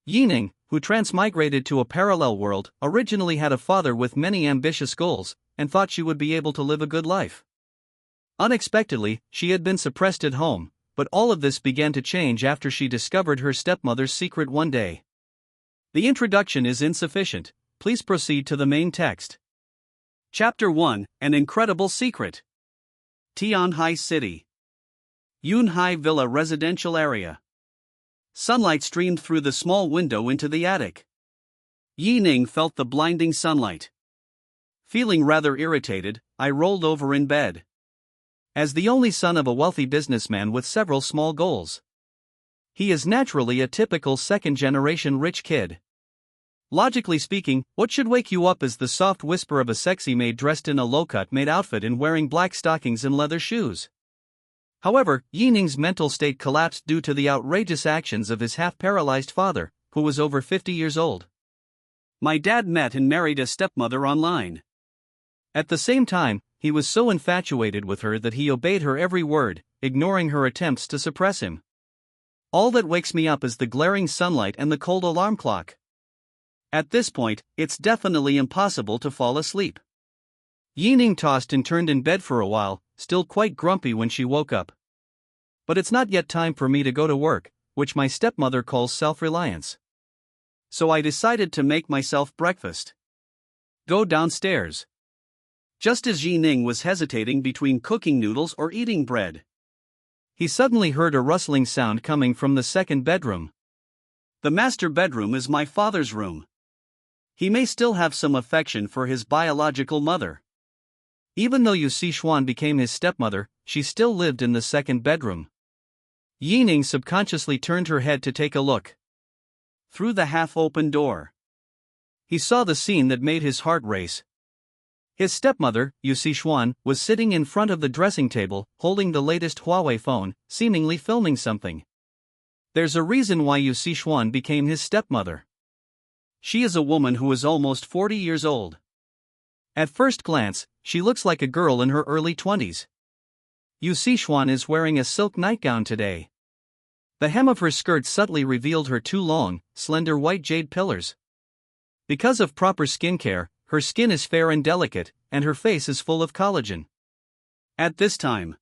Ning, who transmigrated to a parallel world, originally had a father with many ambitious goals, and thought she would be able to live a good life. Unexpectedly, she had been suppressed at home, but all of this began to change after she discovered her stepmother's secret one day. The introduction is insufficient. Please proceed to the main text. Chapter 1: An Incredible Secret. Tianhai City. Yunhai Villa Residential Area. Sunlight streamed through the small window into the attic. Ning felt the blinding sunlight. Feeling rather irritated, I rolled over in bed. As the only son of a wealthy businessman with several small goals, he is naturally a typical second-generation rich kid. Logically speaking, what should wake you up is the soft whisper of a sexy maid dressed in a low-cut maid outfit and wearing black stockings and leather shoes. However, Ning's mental state collapsed due to the outrageous actions of his half-paralyzed father, who was over 50 years old. My dad met and married a stepmother online. At the same time, he was so infatuated with her that he obeyed her every word, ignoring her attempts to suppress him. All that wakes me up is the glaring sunlight and the cold alarm clock. At this point, it's definitely impossible to fall asleep. Ning tossed and turned in bed for a while, still quite grumpy when she woke up. But it's not yet time for me to go to work, which my stepmother calls self-reliance. So I decided to make myself breakfast. Go downstairs. Just as Ning was hesitating between cooking noodles or eating bread, he suddenly heard a rustling sound coming from the second bedroom. The master bedroom is my father's room. He may still have some affection for his biological mother. Even though Yu Xuan became his stepmother, she still lived in the second bedroom. Ning subconsciously turned her head to take a look. Through the half-open door, he saw the scene that made his heart race. His stepmother, Yu Xuan, was sitting in front of the dressing table, holding the latest Huawei phone, seemingly filming something. There's a reason why Yu Xuan became his stepmother. She is a woman who is almost 40 years old. At first glance, she looks like a girl in her early 20s. Yu Xuan is wearing a silk nightgown today. The hem of her skirt subtly revealed her two long, slender white jade pillars. Because of proper skincare, her skin is fair and delicate, and her face is full of collagen. At this time,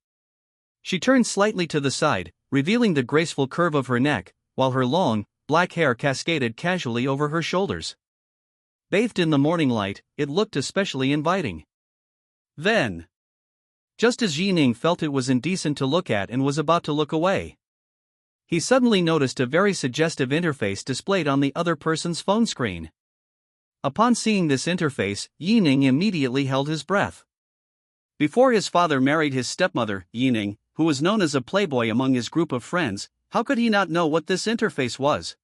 she turned slightly to the side, revealing the graceful curve of her neck, while her long, black hair cascaded casually over her shoulders. Bathed in the morning light, it looked especially inviting. Then, just as Ning felt it was indecent to look at and was about to look away, he suddenly noticed a very suggestive interface displayed on the other person's phone screen. Upon seeing this interface, Ning immediately held his breath. Before his father married his stepmother, Ning, who was known as a playboy among his group of friends, how could he not know what this interface was?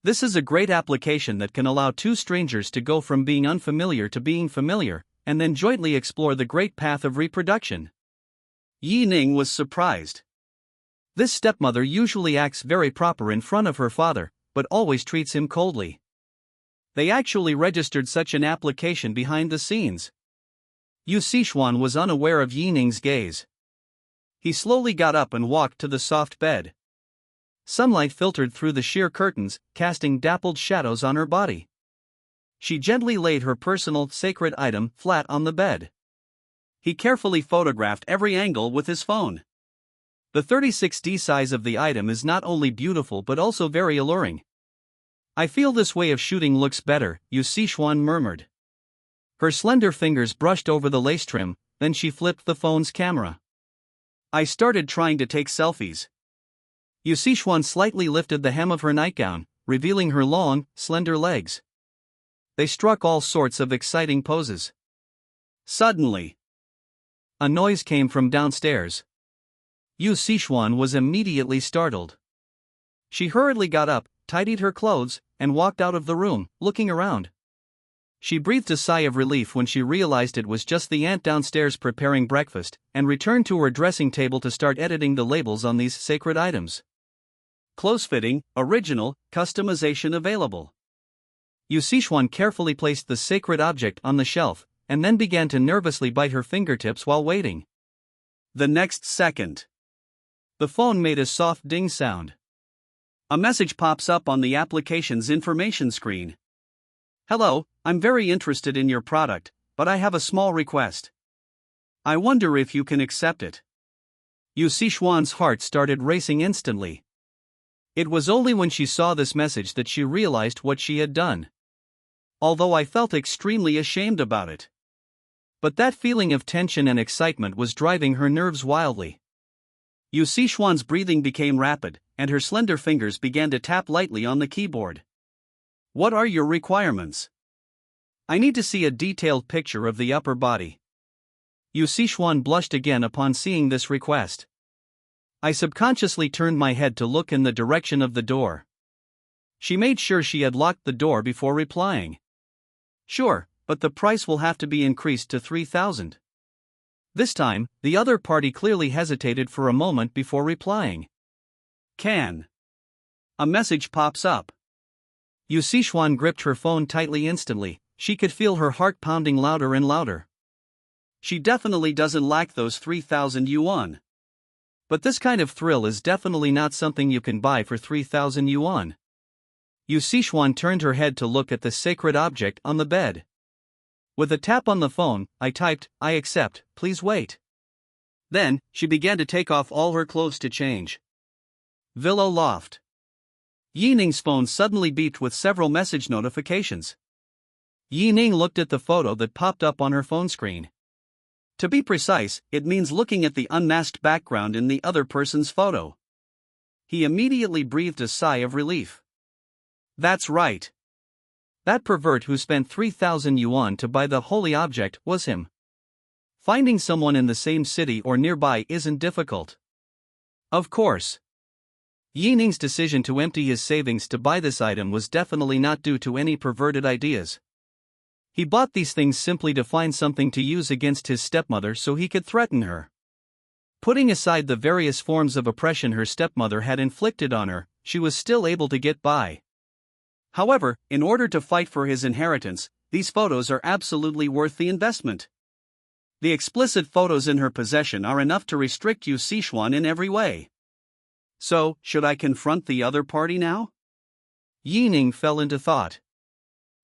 This is a great application that can allow two strangers to go from being unfamiliar to being familiar, and then jointly explore the great path of reproduction. Ning was surprised. This stepmother usually acts very proper in front of her father, but always treats him coldly. They actually registered such an application behind the scenes. Yu Xuan was unaware of Ning's gaze. He slowly got up and walked to the soft bed. Sunlight filtered through the sheer curtains, casting dappled shadows on her body. She gently laid her personal, sacred item flat on the bed. He carefully photographed every angle with his phone. The 36D size of the item is not only beautiful but also very alluring. I feel this way of shooting looks better, Yu Xuan murmured. Her slender fingers brushed over the lace trim, then she flipped the phone's camera. I started trying to take selfies. Yu Xuan slightly lifted the hem of her nightgown, revealing her long, slender legs. They struck all sorts of exciting poses. Suddenly, a noise came from downstairs. Yu Xuan was immediately startled. She hurriedly got up, tidied her clothes, and walked out of the room, looking around. She breathed a sigh of relief when she realized it was just the aunt downstairs preparing breakfast, and returned to her dressing table to start editing the labels on these sacred items. Close-fitting, original, customization available. Yu Xuan carefully placed the sacred object on the shelf, and then began to nervously bite her fingertips while waiting. The next second, the phone made a soft ding sound. A message pops up on the application's information screen. Hello, I'm very interested in your product, but I have a small request. I wonder if you can accept it. Yu Sichuan's heart started racing instantly. It was only when she saw this message that she realized what she had done. Although I felt extremely ashamed about it. But that feeling of tension and excitement was driving her nerves wildly. Yu Sichuan's breathing became rapid, and her slender fingers began to tap lightly on the keyboard. What are your requirements? I need to see a detailed picture of the upper body. Yu Sichuan blushed again upon seeing this request. I subconsciously turned my head to look in the direction of the door. She made sure she had locked the door before replying. Sure, but the price will have to be increased to 3,000. This time, the other party clearly hesitated for a moment before replying. Can. A message pops up. Yu Sichuan gripped her phone tightly instantly. She could feel her heart pounding louder and louder. She definitely doesn't lack those 3,000 yuan. But this kind of thrill is definitely not something you can buy for 3,000 yuan. Yu Sichuan turned her head to look at the sacred object on the bed. With a tap on the phone, I typed, I accept, please wait. Then, she began to take off all her clothes to change. Villa Loft. Ning's phone suddenly beeped with several message notifications. Ning looked at the photo that popped up on her phone screen. To be precise, it means looking at the unmasked background in the other person's photo. He immediately breathed a sigh of relief. That's right. That pervert who spent 3,000 yuan to buy the holy object was him. Finding someone in the same city or nearby isn't difficult. Of course. Ning's decision to empty his savings to buy this item was definitely not due to any perverted ideas. He bought these things simply to find something to use against his stepmother so he could threaten her. Putting aside the various forms of oppression her stepmother had inflicted on her, she was still able to get by. However, in order to fight for his inheritance, these photos are absolutely worth the investment. The explicit photos in her possession are enough to restrict Yu Sichuan in every way. So, should I confront the other party now? Ning fell into thought.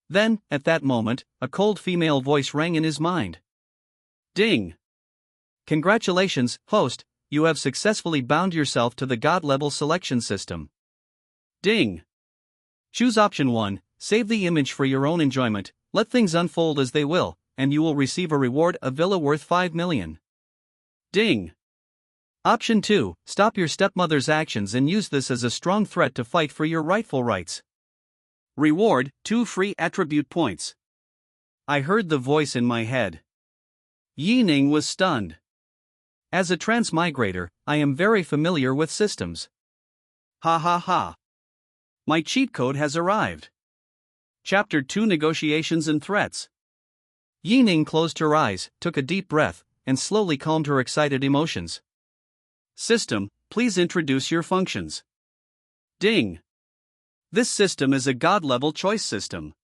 Then, at that moment, a cold female voice rang in his mind. Ding! Congratulations, host, you have successfully bound yourself to the God-level selection system. Ding! Choose option 1, save the image for your own enjoyment, let things unfold as they will, and you will receive a reward, a villa worth 5 million. Ding! Option 2, stop your stepmother's actions and use this as a strong threat to fight for your rightful rights. Reward, 2 free attribute points. I heard the voice in my head. Ning was stunned. As a transmigrator, I am very familiar with systems. Ha ha ha. My cheat code has arrived. Chapter 2 Negotiations and Threats. Ning closed her eyes, took a deep breath, and slowly calmed her excited emotions. System, please introduce your functions. Ding! This system is a God-level choice system.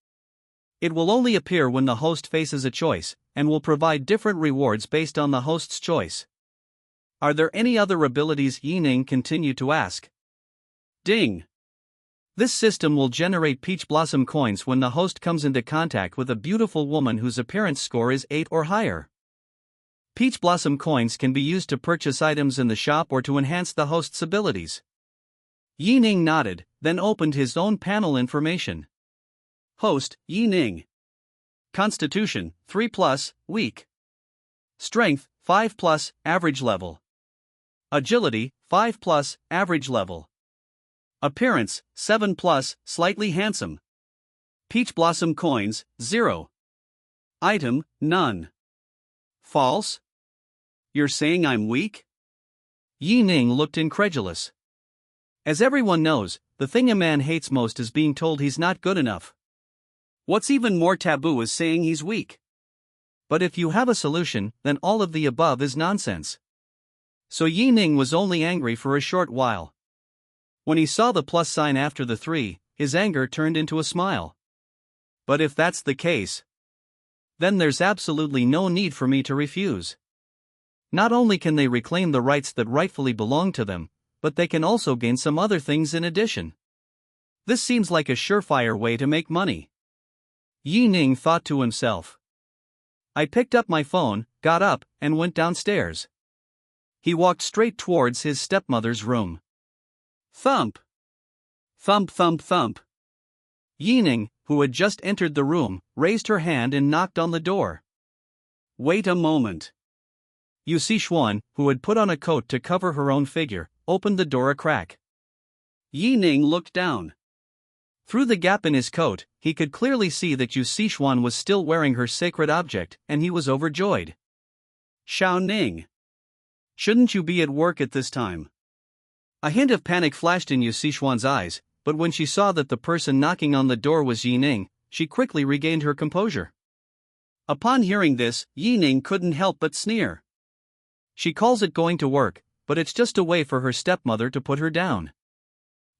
It will only appear when the host faces a choice, and will provide different rewards based on the host's choice. Are there any other abilities? Ning continued to ask. Ding! This system will generate peach blossom coins when the host comes into contact with a beautiful woman whose appearance score is 8 or higher. Peach blossom coins can be used to purchase items in the shop or to enhance the host's abilities. Ning nodded, then opened his own panel information. Host, Ning. Constitution, 3+, weak. Strength, 5+, average level. Agility, 5+, average level. Appearance, 7+, slightly handsome. Peach blossom coins, 0. Item, none. False? You're saying I'm weak? Ning looked incredulous. As everyone knows, the thing a man hates most is being told he's not good enough. What's even more taboo is saying he's weak. But if you have a solution, then all of the above is nonsense. So Ning was only angry for a short while. When he saw the plus sign after the 3, his anger turned into a smile. But if that's the case, then there's absolutely no need for me to refuse. Not only can they reclaim the rights that rightfully belong to them, but they can also gain some other things in addition. This seems like a surefire way to make money. Ning thought to himself. I picked up my phone, got up, and went downstairs. He walked straight towards his stepmother's room. Thump! Thump thump thump. Ning, who had just entered the room, raised her hand and knocked on the door. Wait a moment. Yusishwan, who had put on a coat to cover her own figure, opened the door a crack. Ning looked down. Through the gap in his coat, he could clearly see that Yusishwan was still wearing her sacred object, and he was overjoyed. Xiao Ning. Shouldn't you be at work at this time? A hint of panic flashed in Yusishwan's eyes, but when she saw that the person knocking on the door was Ning, she quickly regained her composure. Upon hearing this, Ning couldn't help but sneer. She calls it going to work, but it's just a way for her stepmother to put her down.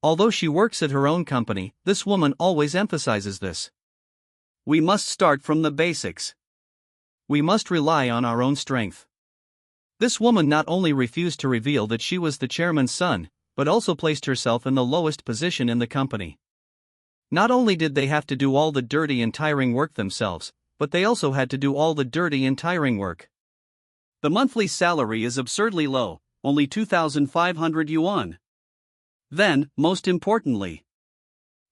Although she works at her own company, this woman always emphasizes this. We must start from the basics. We must rely on our own strength. This woman not only refused to reveal that she was the chairman's son, but also placed herself in the lowest position in the company. Not only did they have to do all the dirty and tiring work themselves, but they also had to do all the dirty and tiring work. The monthly salary is absurdly low, only 2,500 yuan. Then, most importantly,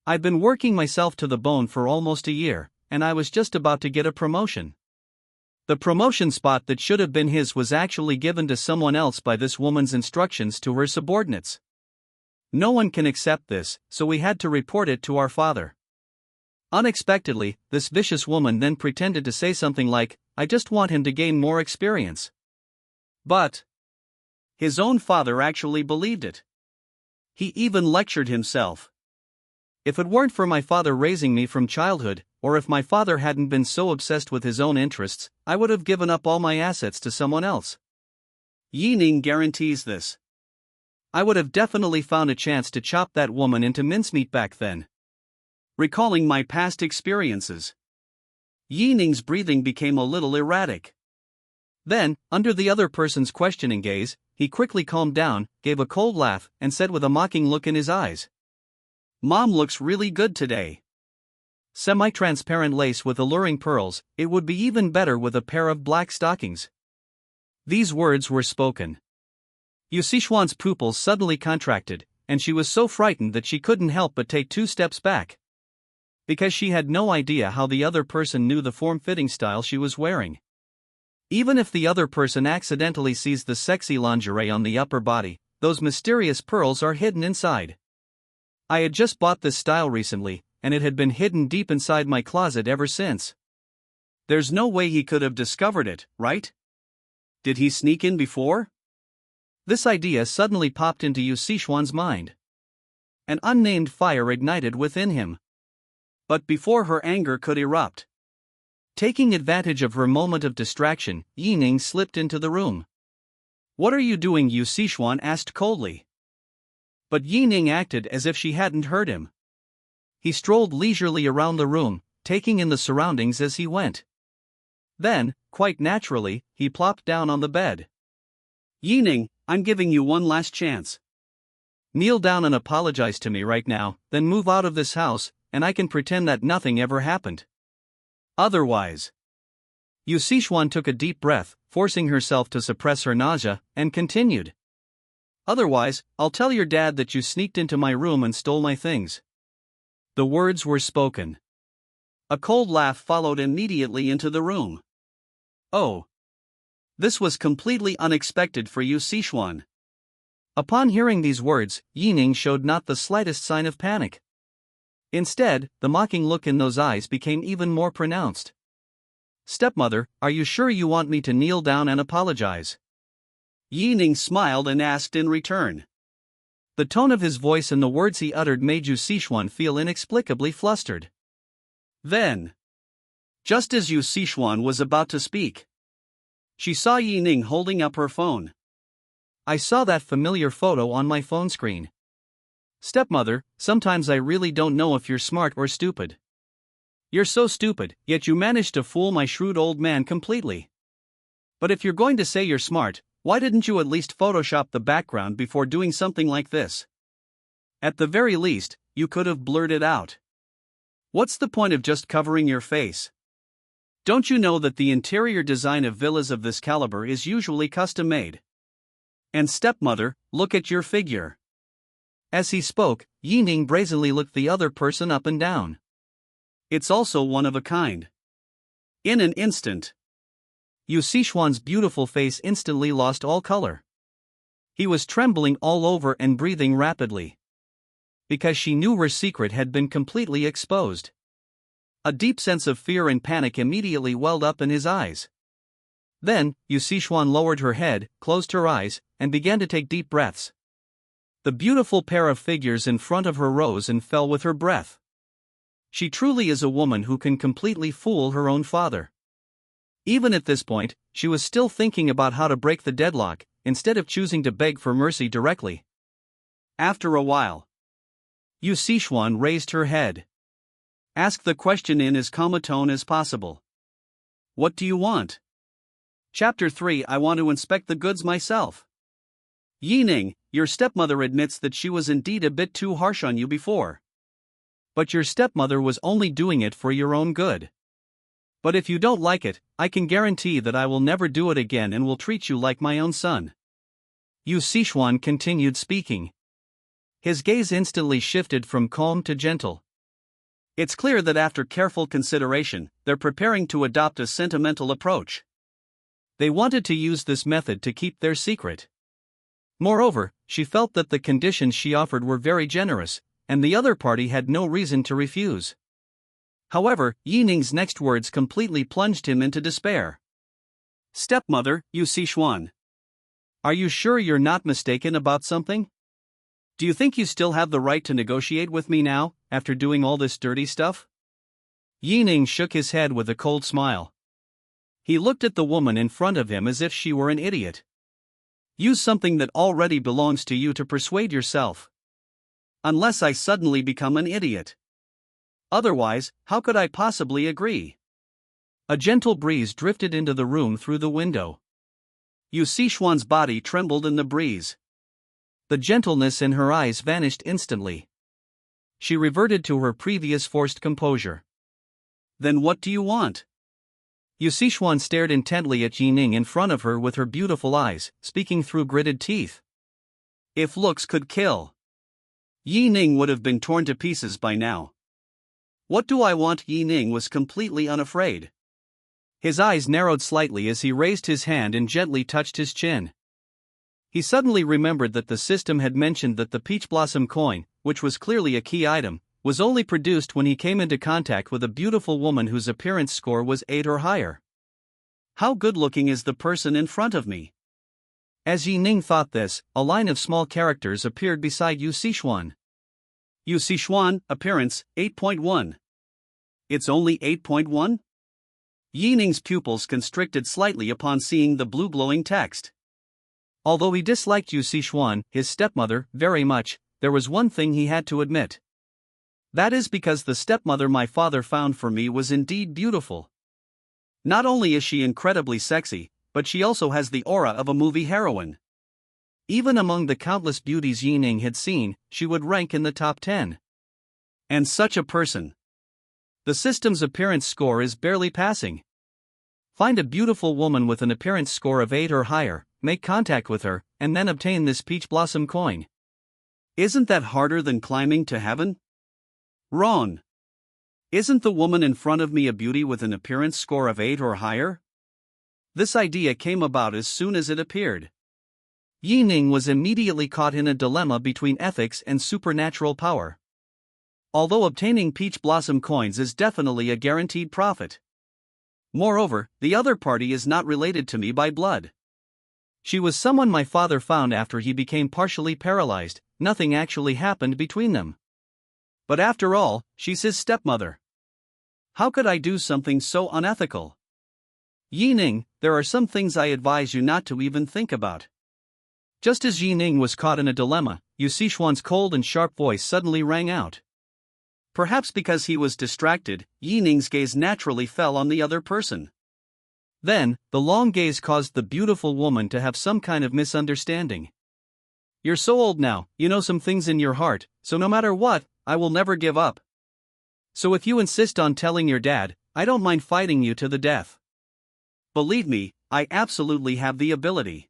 I've been working myself to the bone for almost a year, and I was just about to get a promotion. The promotion spot that should have been his was actually given to someone else by this woman's instructions to her subordinates. No one can accept this, so we had to report it to our father. Unexpectedly, this vicious woman then pretended to say something like, I just want him to gain more experience. But his own father actually believed it. He even lectured himself. If it weren't for my father raising me from childhood, or if my father hadn't been so obsessed with his own interests, I would have given up all my assets to someone else. Ning guarantees this. I would have definitely found a chance to chop that woman into mincemeat back then. Recalling my past experiences, Ning's breathing became a little erratic. Then, under the other person's questioning gaze, he quickly calmed down, gave a cold laugh, and said with a mocking look in his eyes, Mom looks really good today. Semi-transparent lace with alluring pearls, it would be even better with a pair of black stockings. These words were spoken. Yusishwan's pupils suddenly contracted, and she was so frightened that she couldn't help but take 2 steps back. Because she had no idea how the other person knew the form-fitting style she was wearing. Even if the other person accidentally sees the sexy lingerie on the upper body, those mysterious pearls are hidden inside. I had just bought this style recently, and it had been hidden deep inside my closet ever since. There's no way he could have discovered it, right? Did he sneak in before? This idea suddenly popped into Yusishwan's mind. An unnamed fire ignited within him. But before her anger could erupt, taking advantage of her moment of distraction, Ning slipped into the room. What are you doing? Yusishwan asked coldly. But Ning acted as if she hadn't heard him. He strolled leisurely around the room, taking in the surroundings as he went. Then, quite naturally, he plopped down on the bed. Ning, I'm giving you one last chance. Kneel down and apologize to me right now, then move out of this house, and I can pretend that nothing ever happened. Otherwise. Yusishwan took a deep breath, forcing herself to suppress her nausea, and continued. Otherwise, I'll tell your dad that you sneaked into my room and stole my things. The words were spoken. A cold laugh followed immediately into the room. Oh. This was completely unexpected for Yusishwan. Upon hearing these words, Ning showed not the slightest sign of panic. Instead, the mocking look in those eyes became even more pronounced. Stepmother, are you sure you want me to kneel down and apologize? Ning smiled and asked in return. The tone of his voice and the words he uttered made Yusishwan feel inexplicably flustered. Then, just as Yusishwan was about to speak, she saw Ning holding up her phone. I saw that familiar photo on my phone screen. Stepmother, sometimes I really don't know if you're smart or stupid. You're so stupid, yet you managed to fool my shrewd old man completely. But if you're going to say you're smart, why didn't you at least Photoshop the background before doing something like this? At the very least, you could have blurted out. What's the point of just covering your face? Don't you know that the interior design of villas of this caliber is usually custom made? And stepmother, look at your figure. As he spoke, Ning brazenly looked the other person up and down. It's also one of a kind. In an instant, Yu Sichuan's beautiful face instantly lost all color. He was trembling all over and breathing rapidly. Because she knew her secret had been completely exposed. A deep sense of fear and panic immediately welled up in his eyes. Then, Yu Sichuan lowered her head, closed her eyes, and began to take deep breaths. The beautiful pair of figures in front of her rose and fell with her breath. She truly is a woman who can completely fool her own father. Even at this point, she was still thinking about how to break the deadlock, instead of choosing to beg for mercy directly. After a while, Yu Sichuan raised her head. Ask the question in as calm a tone as possible. What do you want? Chapter 3. I want to inspect the goods myself. Ning, your stepmother admits that she was indeed a bit too harsh on you before. But your stepmother was only doing it for your own good. But if you don't like it, I can guarantee that I will never do it again and will treat you like my own son. Yu Sichuan continued speaking. His gaze instantly shifted from calm to gentle. It's clear that after careful consideration, they're preparing to adopt a sentimental approach. They wanted to use this method to keep their secret. Moreover, she felt that the conditions she offered were very generous, and the other party had no reason to refuse. However, Yining's next words completely plunged him into despair. Stepmother, Yu Sichuan. Are you sure you're not mistaken about something? Do you think you still have the right to negotiate with me now, after doing all this dirty stuff? Ning shook his head with a cold smile. He looked at the woman in front of him as if she were an idiot. Use something that already belongs to you to persuade yourself. Unless I suddenly become an idiot. Otherwise, how could I possibly agree? A gentle breeze drifted into the room through the window. Yu Sichuan's body trembled in the breeze. The gentleness in her eyes vanished instantly. She reverted to her previous forced composure. Then what do you want? Yu Sichuan stared intently at Ning in front of her with her beautiful eyes, speaking through gritted teeth. If looks could kill, Ning would have been torn to pieces by now. What do I want? Ning was completely unafraid. His eyes narrowed slightly as he raised his hand and gently touched his chin. He suddenly remembered that the system had mentioned that the peach blossom coin, which was clearly a key item, was only produced when he came into contact with a beautiful woman whose appearance score was 8 or higher. How good-looking is the person in front of me? As Ning thought this, a line of small characters appeared beside Yu Sichuan. Yu Sichuan, appearance, 8.1. It's only 8.1? Ning's pupils constricted slightly upon seeing the blue glowing text. Although he disliked Yu Sichuan, his stepmother, very much, there was one thing he had to admit. That is because the stepmother my father found for me was indeed beautiful. Not only is she incredibly sexy, but she also has the aura of a movie heroine. Even among the countless beauties Ning had seen, she would rank in the top 10. And such a person. The system's appearance score is barely passing. Find a beautiful woman with an appearance score of 8 or higher, make contact with her, and then obtain this peach blossom coin. Isn't that harder than climbing to heaven? Wrong. Isn't the woman in front of me a beauty with an appearance score of 8 or higher? This idea came about as soon as it appeared. Ning was immediately caught in a dilemma between ethics and supernatural power. Although obtaining peach blossom coins is definitely a guaranteed profit. Moreover, the other party is not related to me by blood. She was someone my father found after he became partially paralyzed, nothing actually happened between them. But after all, she's his stepmother. How could I do something so unethical? Ning, there are some things I advise you not to even think about. Just as Ning was caught in a dilemma, Yu Sichuan's cold and sharp voice suddenly rang out. Perhaps because he was distracted, Ning's gaze naturally fell on the other person. Then, the long gaze caused the beautiful woman to have some kind of misunderstanding. You're so old now, you know some things in your heart, so no matter what, I will never give up. So if you insist on telling your dad, I don't mind fighting you to the death. Believe me, I absolutely have the ability.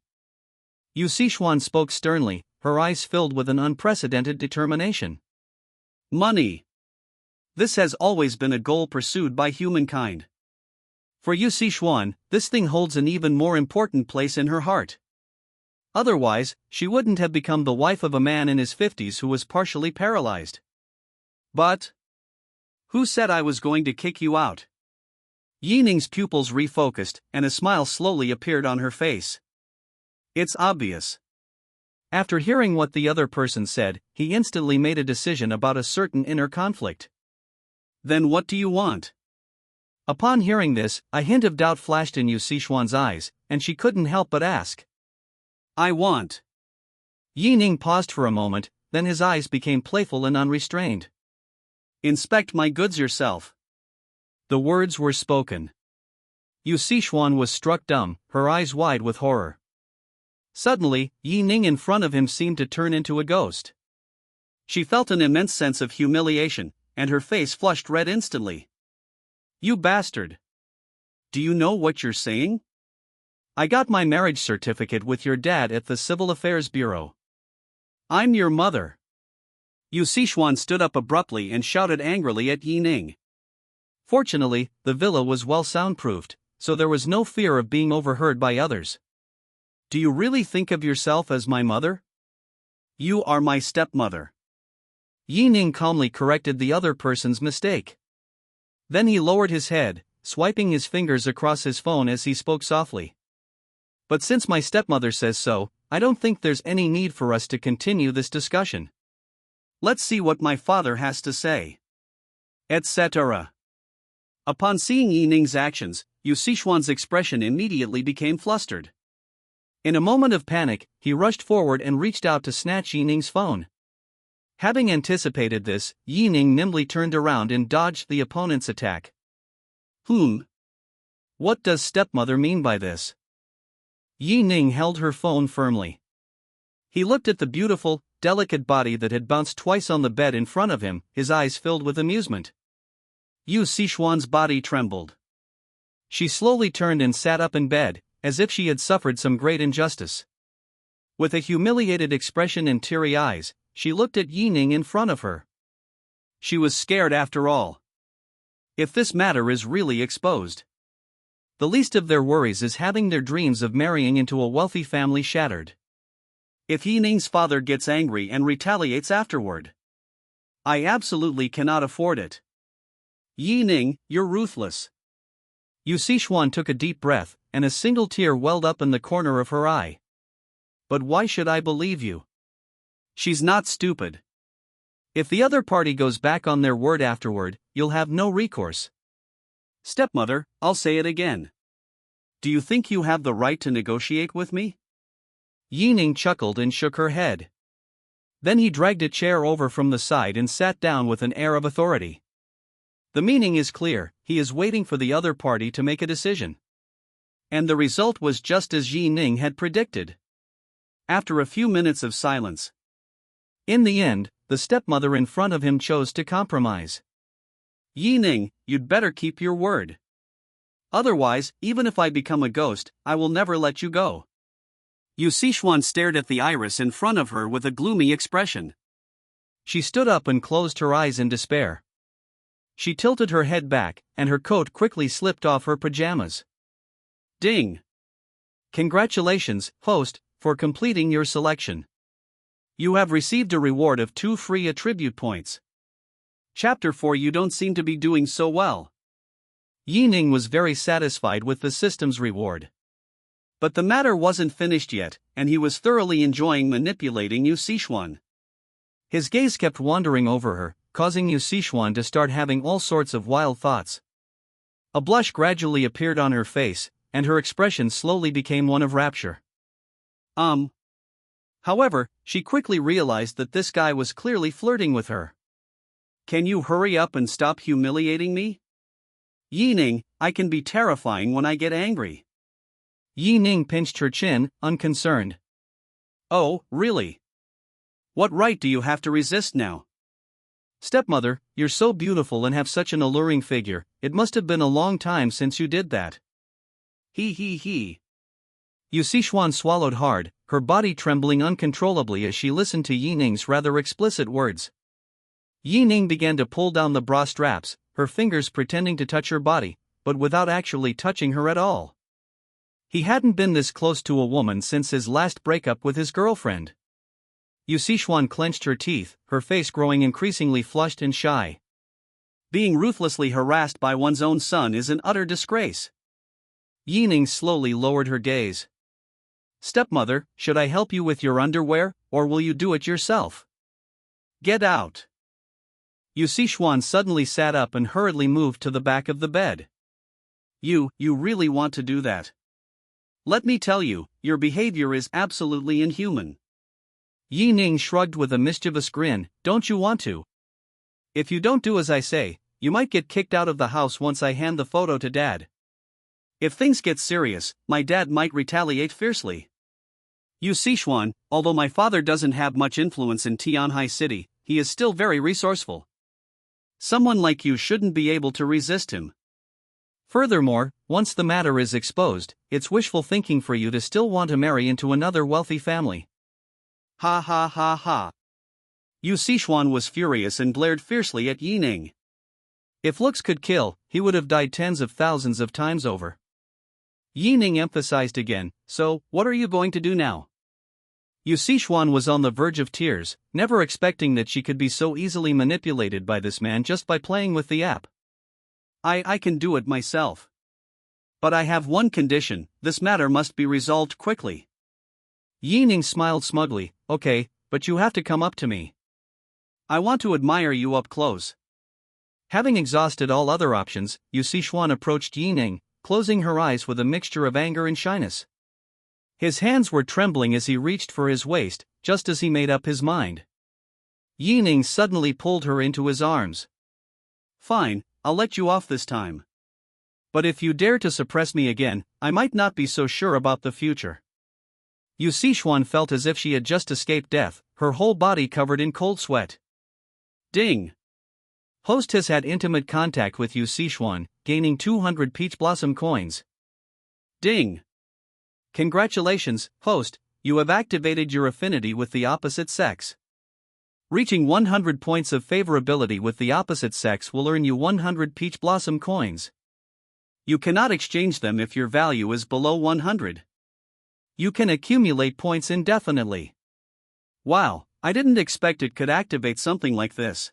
Yu Sichuan spoke sternly, her eyes filled with an unprecedented determination. Money. This has always been a goal pursued by humankind. For Yu Sichuan, this thing holds an even more important place in her heart. Otherwise, she wouldn't have become the wife of a man in his 50s who was partially paralyzed. But who said I was going to kick you out? Yi Ning's pupils refocused, and a smile slowly appeared on her face. It's obvious. After hearing what the other person said, he instantly made a decision about a certain inner conflict. Then what do you want? Upon hearing this, a hint of doubt flashed in Yu Sichuan's eyes, and she couldn't help but ask. I want. Yi Ning paused for a moment, then his eyes became playful and unrestrained. Inspect my goods yourself. The words were spoken. Yu Sichuan was struck dumb, her eyes wide with horror. Suddenly, Yi Ning in front of him seemed to turn into a ghost. She felt an immense sense of humiliation, and her face flushed red instantly. You bastard! Do you know what you're saying? I got my marriage certificate with your dad at the Civil Affairs Bureau. I'm your mother. Yu Sichuan stood up abruptly and shouted angrily at Yi Ning. Fortunately, the villa was well soundproofed, so there was no fear of being overheard by others. Do you really think of yourself as my mother? You are my stepmother. Yi Ning calmly corrected the other person's mistake. Then he lowered his head, swiping his fingers across his phone as he spoke softly. But since my stepmother says so, I don't think there's any need for us to continue this discussion. Let's see what my father has to say. Etc. Upon seeing Yi Ning's actions, Yu Sichuan's expression immediately became flustered. In a moment of panic, he rushed forward and reached out to snatch Yi Ning's phone. Having anticipated this, Yi Ning nimbly turned around and dodged the opponent's attack. What does stepmother mean by this? Yi Ning held her phone firmly. He looked at the beautiful, delicate body that had bounced twice on the bed in front of him, his eyes filled with amusement. Yu Sichuan's body trembled. She slowly turned and sat up in bed, as if she had suffered some great injustice. With a humiliated expression and teary eyes, she looked at Yi Ning in front of her. She was scared after all. If this matter is really exposed, the least of their worries is having their dreams of marrying into a wealthy family shattered. If Yi Ning's father gets angry and retaliates afterward, I absolutely cannot afford it. Yi Ning, you're ruthless. Yu Sichuan took a deep breath, and a single tear welled up in the corner of her eye. But why should I believe you? She's not stupid. If the other party goes back on their word afterward, you'll have no recourse. Stepmother, I'll say it again. Do you think you have the right to negotiate with me? Yi Ning chuckled and shook her head. Then he dragged a chair over from the side and sat down with an air of authority. The meaning is clear, he is waiting for the other party to make a decision. And the result was just as Yi Ning had predicted. After a few minutes of silence, in the end, the stepmother in front of him chose to compromise. Yi Ning, you'd better keep your word. Otherwise, even if I become a ghost, I will never let you go. Yu Sichuan stared at the iris in front of her with a gloomy expression. She stood up and closed her eyes in despair. She tilted her head back, and her coat quickly slipped off her pajamas. Ding! Congratulations, host, for completing your selection. You have received a reward of 2 free attribute points. Chapter 4. You don't seem to be doing so well. Yi Ning was very satisfied with the system's reward. But the matter wasn't finished yet, and he was thoroughly enjoying manipulating Yu Sichuan. His gaze kept wandering over her, causing Yu Sichuan to start having all sorts of wild thoughts. A blush gradually appeared on her face, and her expression slowly became one of rapture. However, she quickly realized that this guy was clearly flirting with her. Can you hurry up and stop humiliating me? Yi Ning, I can be terrifying when I get angry. Yi Ning pinched her chin, unconcerned. Oh, really? What right do you have to resist now? Stepmother, you're so beautiful and have such an alluring figure, it must have been a long time since you did that. He. Yu Sichuan swallowed hard, her body trembling uncontrollably as she listened to Yi Ning's rather explicit words. Yi Ning began to pull down the bra straps, her fingers pretending to touch her body, but without actually touching her at all. He hadn't been this close to a woman since his last breakup with his girlfriend. Yu Sichuan clenched her teeth, her face growing increasingly flushed and shy. Being ruthlessly harassed by one's own son is an utter disgrace. Yi Ning slowly lowered her gaze. Stepmother, should I help you with your underwear, or will you do it yourself? Get out. Yu Sichuan suddenly sat up and hurriedly moved to the back of the bed. You really want to do that? Let me tell you, your behavior is absolutely inhuman. Yi Ning shrugged with a mischievous grin, don't you want to? If you don't do as I say, you might get kicked out of the house once I hand the photo to Dad. If things get serious, my dad might retaliate fiercely. Yu Sichuan, although my father doesn't have much influence in Tianhai City, he is still very resourceful. Someone like you shouldn't be able to resist him. Furthermore, once the matter is exposed, it's wishful thinking for you to still want to marry into another wealthy family. Ha ha ha ha. Yu Sichuan was furious and glared fiercely at Yi Ning. If looks could kill, he would have died tens of thousands of times over. Yi Ning emphasized again, so, what are you going to do now? Yu Sichuan was on the verge of tears, never expecting that she could be so easily manipulated by this man just by playing with the app. I can do it myself. But I have one condition, this matter must be resolved quickly. Yi Ning smiled smugly, okay, but you have to come up to me. I want to admire you up close. Having exhausted all other options, Yu Sichuan approached Yi Ning, closing her eyes with a mixture of anger and shyness. His hands were trembling as he reached for his waist, just as he made up his mind. Yi Ning suddenly pulled her into his arms. Fine, I'll let you off this time. But if you dare to suppress me again, I might not be so sure about the future. Yu Sichuan felt as if she had just escaped death, her whole body covered in cold sweat. Ding! Host has had intimate contact with Yu Sichuan, gaining 200 peach blossom coins. Ding! Congratulations, host, you have activated your affinity with the opposite sex. Reaching 100 points of favorability with the opposite sex will earn you 100 peach blossom coins. You cannot exchange them if your value is below 100. You can accumulate points indefinitely. Wow, I didn't expect it could activate something like this.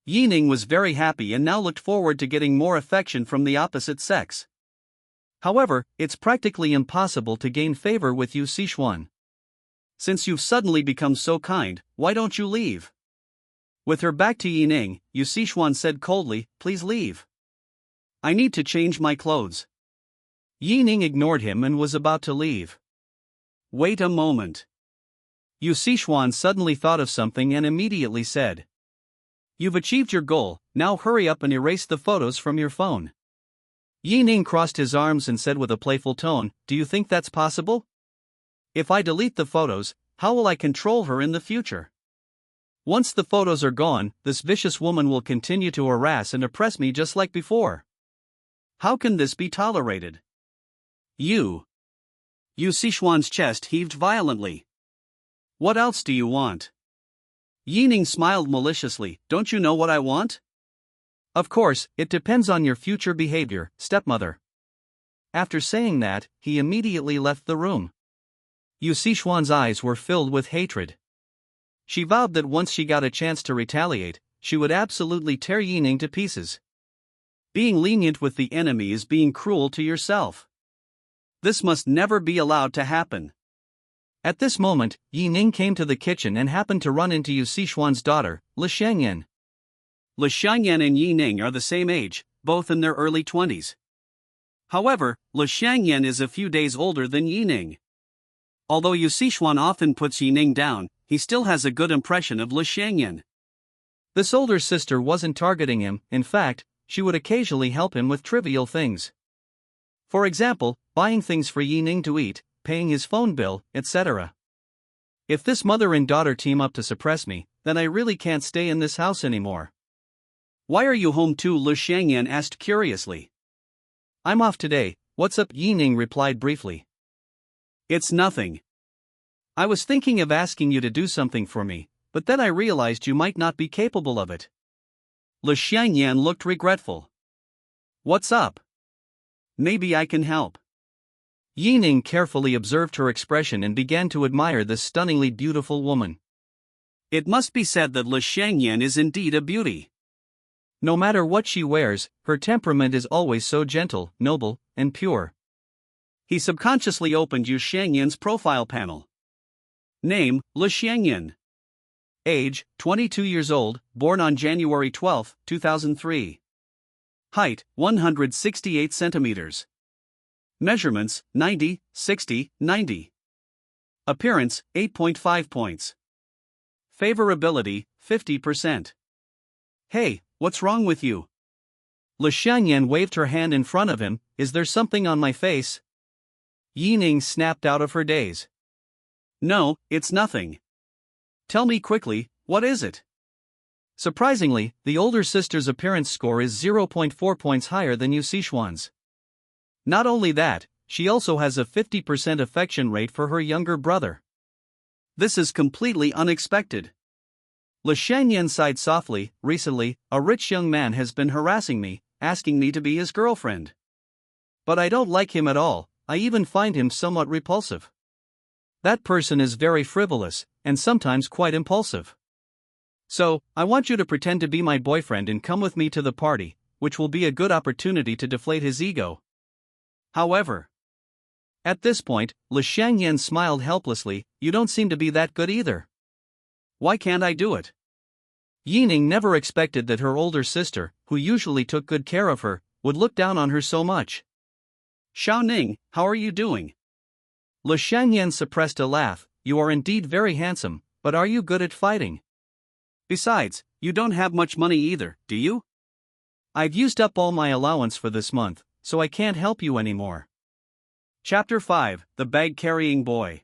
Yi Ning was very happy and now looked forward to getting more affection from the opposite sex. However, it's practically impossible to gain favor with Yu Sichuan. Since you've suddenly become so kind, why don't you leave? With her back to Yi Ning, Yu Sichuan said coldly, please leave. I need to change my clothes. Yi Ning ignored him and was about to leave. Wait a moment. Yu Sichuan suddenly thought of something and immediately said. You've achieved your goal, now hurry up and erase the photos from your phone. Yi Ning crossed his arms and said with a playful tone, do you think that's possible? If I delete the photos, how will I control her in the future? Once the photos are gone, this vicious woman will continue to harass and oppress me just like before. How can this be tolerated? Yu Sichuan's chest heaved violently. What else do you want? Yi Ning smiled maliciously, don't you know what I want? Of course, it depends on your future behavior, stepmother. After saying that, he immediately left the room. Yu Sichuan's eyes were filled with hatred. She vowed that once she got a chance to retaliate, she would absolutely tear Yi Ning to pieces. Being lenient with the enemy is being cruel to yourself. This must never be allowed to happen. At this moment, Yi Ning came to the kitchen and happened to run into Yu Sichuan's daughter, Li Shangyan. Li Shangyan and Yi Ning are the same age, both in their early 20s. However, Li Shangyan is a few days older than Yi Ning. Although Yu Sichuan often puts Yi Ning down, he still has a good impression of Li Shangyan. This older sister wasn't targeting him, in fact, she would occasionally help him with trivial things. For example, buying things for Yi Ning to eat, paying his phone bill, etc. If this mother and daughter team up to suppress me, then I really can't stay in this house anymore. Why are you home too? Lu Xiangyan asked curiously. I'm off today. What's up? Ning replied briefly. It's nothing. I was thinking of asking you to do something for me, but then I realized you might not be capable of it. Lu Xiangyan looked regretful. What's up? Maybe I can help. Ning carefully observed her expression and began to admire this stunningly beautiful woman. It must be said that Lu Xiangyan is indeed a beauty. No matter what she wears, her temperament is always so gentle, noble, and pure. He subconsciously opened Yu Xiangyan's profile panel. Name, Lu Xiangyan. Age, 22 years old, born on January 12, 2003. Height, 168 centimeters. Measurements, 90, 60, 90. Appearance, 8.5 points. Favorability, 50%. Hey, what's wrong with you? Lu Xiangyan waved her hand in front of him. Is there something on my face? Ning snapped out of her daze. No, it's nothing. Tell me quickly, what is it? Surprisingly, the older sister's appearance score is 0.4 points higher than Yu Xishuan's. Not only that, she also has a 50% affection rate for her younger brother. This is completely unexpected. Lu Xiangyan sighed softly. Recently, a rich young man has been harassing me, asking me to be his girlfriend. But I don't like him at all. I even find him somewhat repulsive. That person is very frivolous, and sometimes quite impulsive. So, I want you to pretend to be my boyfriend and come with me to the party, which will be a good opportunity to deflate his ego. However, at this point, Lu Xiangyan smiled helplessly. You don't seem to be that good either. Why can't I do it? Ning never expected that her older sister, who usually took good care of her, would look down on her so much. Xiao Ning, how are you doing? Lu Xiangyan suppressed a laugh. You are indeed very handsome, but are you good at fighting? Besides, you don't have much money either, do you? I've used up all my allowance for this month, so I can't help you anymore. Chapter 5, The Bag-Carrying Boy.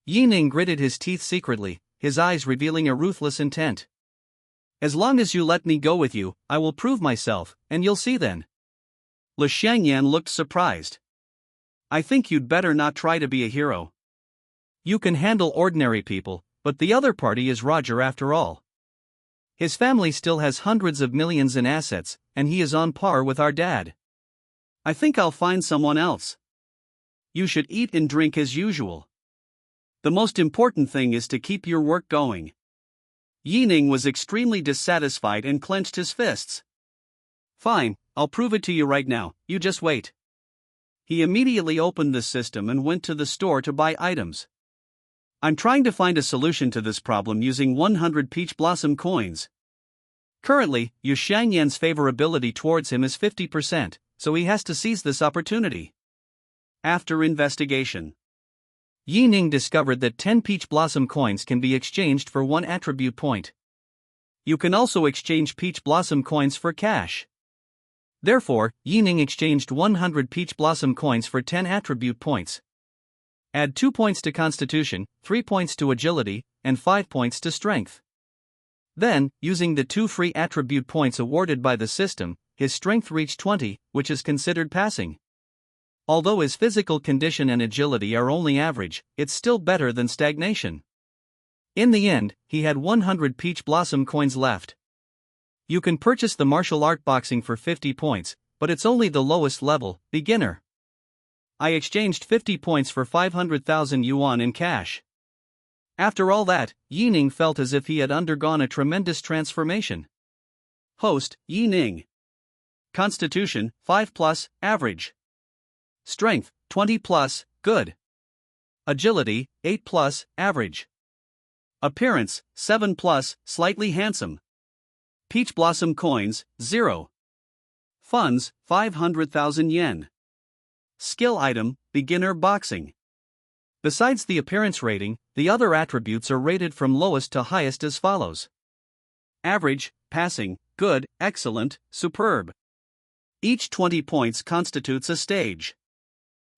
Ning gritted his teeth secretly, his eyes revealing a ruthless intent. As long as you let me go with you, I will prove myself, and you'll see then. Lu Xiangyan looked surprised. I think you'd better not try to be a hero. You can handle ordinary people, but the other party is Roger after all. His family still has hundreds of millions in assets, and he is on par with our dad. I think I'll find someone else. You should eat and drink as usual. The most important thing is to keep your work going. Ning was extremely dissatisfied and clenched his fists. Fine, I'll prove it to you right now, you just wait. He immediately opened the system and went to the store to buy items. I'm trying to find a solution to this problem using 100 peach blossom coins. Currently, Yu Xiangyan's favorability towards him is 50%, so he has to seize this opportunity. After investigation, Ning discovered that 10 peach blossom coins can be exchanged for 1 attribute point. You can also exchange peach blossom coins for cash. Therefore, Ning exchanged 100 peach blossom coins for 10 attribute points. Add 2 points to Constitution, 3 points to Agility, and 5 points to Strength. Then, using the 2 free attribute points awarded by the system, his strength reached 20, which is considered passing. Although his physical condition and agility are only average, it's still better than stagnation. In the end, he had 100 peach blossom coins left. You can purchase the martial art boxing for 50 points, but it's only the lowest level, beginner. I exchanged 50 points for 500,000 yuan in cash. After all that, Ning felt as if he had undergone a tremendous transformation. Host, Ning. Constitution, 5+, average. Strength, 20+, good. Agility, 8+, average. Appearance, 7+, slightly handsome. Peach blossom coins, 0. Funds, 500,000 yen. Skill item, beginner boxing. Besides the appearance rating, the other attributes are rated from lowest to highest as follows: average, passing, good, excellent, superb. Each 20 points constitutes a stage.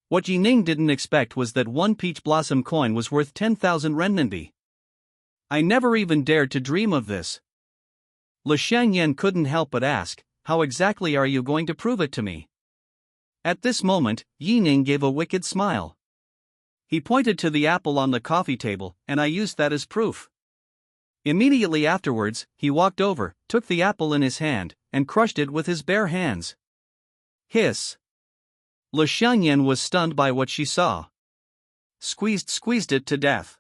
What Ning didn't expect was that 1 peach blossom coin was worth 10,000 renminbi. I never even dared to dream of this. Le Xiangyan couldn't help but ask, how exactly are you going to prove it to me? At this moment, Ning gave a wicked smile. He pointed to the apple on the coffee table, and I used that as proof. Immediately afterwards, he walked over, took the apple in his hand, and crushed it with his bare hands. Hiss! Le Xiangyan was stunned by what she saw. Squeezed it to death.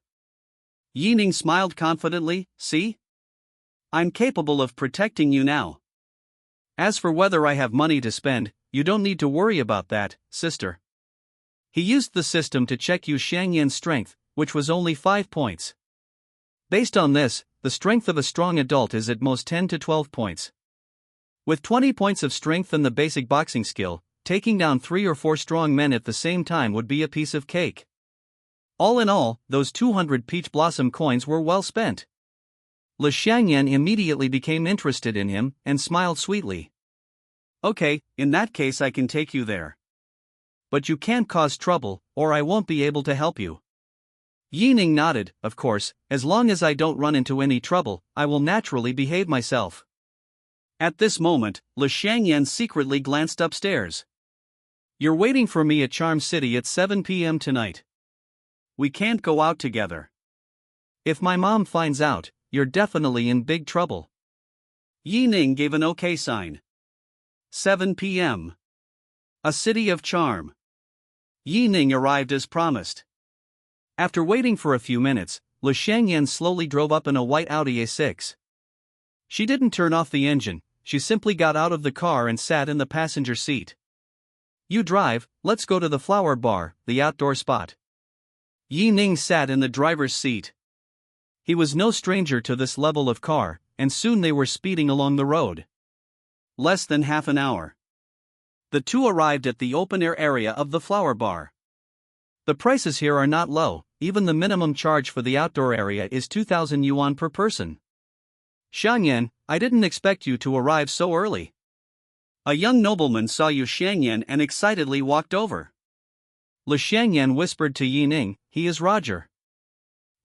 Ning smiled confidently, see? I'm capable of protecting you now. As for whether I have money to spend, you don't need to worry about that, sister. He used the system to check Yu Xiangyan's strength, which was only 5 points. Based on this, the strength of a strong adult is at most 10 to 12 points. With 20 points of strength and the basic boxing skill, taking down 3 or 4 strong men at the same time would be a piece of cake. All in all, those 200 peach blossom coins were well spent. Le Xiangyan immediately became interested in him, and smiled sweetly. Okay, in that case I can take you there. But you can't cause trouble, or I won't be able to help you. Ning nodded, of course, as long as I don't run into any trouble, I will naturally behave myself. At this moment, Le Xiangyan secretly glanced upstairs. You're waiting for me at Charm City at 7 p.m. tonight. We can't go out together. If my mom finds out, you're definitely in big trouble. Ning gave an okay sign. 7 p.m. A city of charm. Ning arrived as promised. After waiting for a few minutes, Le Xiangyan slowly drove up in a white Audi A6. She didn't turn off the engine, she simply got out of the car and sat in the passenger seat. You drive, let's go to the flower bar, the outdoor spot. Ning sat in the driver's seat. He was no stranger to this level of car, and soon they were speeding along the road. Less than half an hour. The two arrived at the open-air area of the flower bar. The prices here are not low, even the minimum charge for the outdoor area is 2,000 yuan per person. Xiangyan, I didn't expect you to arrive so early. A young nobleman saw Yu Xiangyan and excitedly walked over. Le Xiangyan whispered to Ning, he is Roger.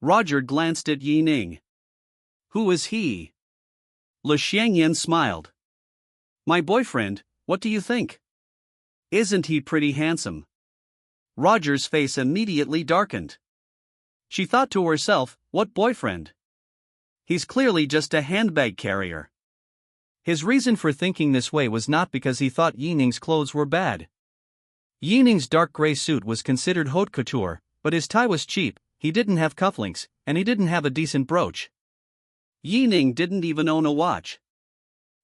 Roger glanced at Ning. Who is he? Le Xiangyan smiled. My boyfriend, what do you think? Isn't he pretty handsome? Roger's face immediately darkened. She thought to herself, what boyfriend? He's clearly just a handbag carrier. His reason for thinking this way was not because he thought Ning's clothes were bad. Ning's dark gray suit was considered haute couture, but his tie was cheap, he didn't have cufflinks, and he didn't have a decent brooch. Ning didn't even own a watch.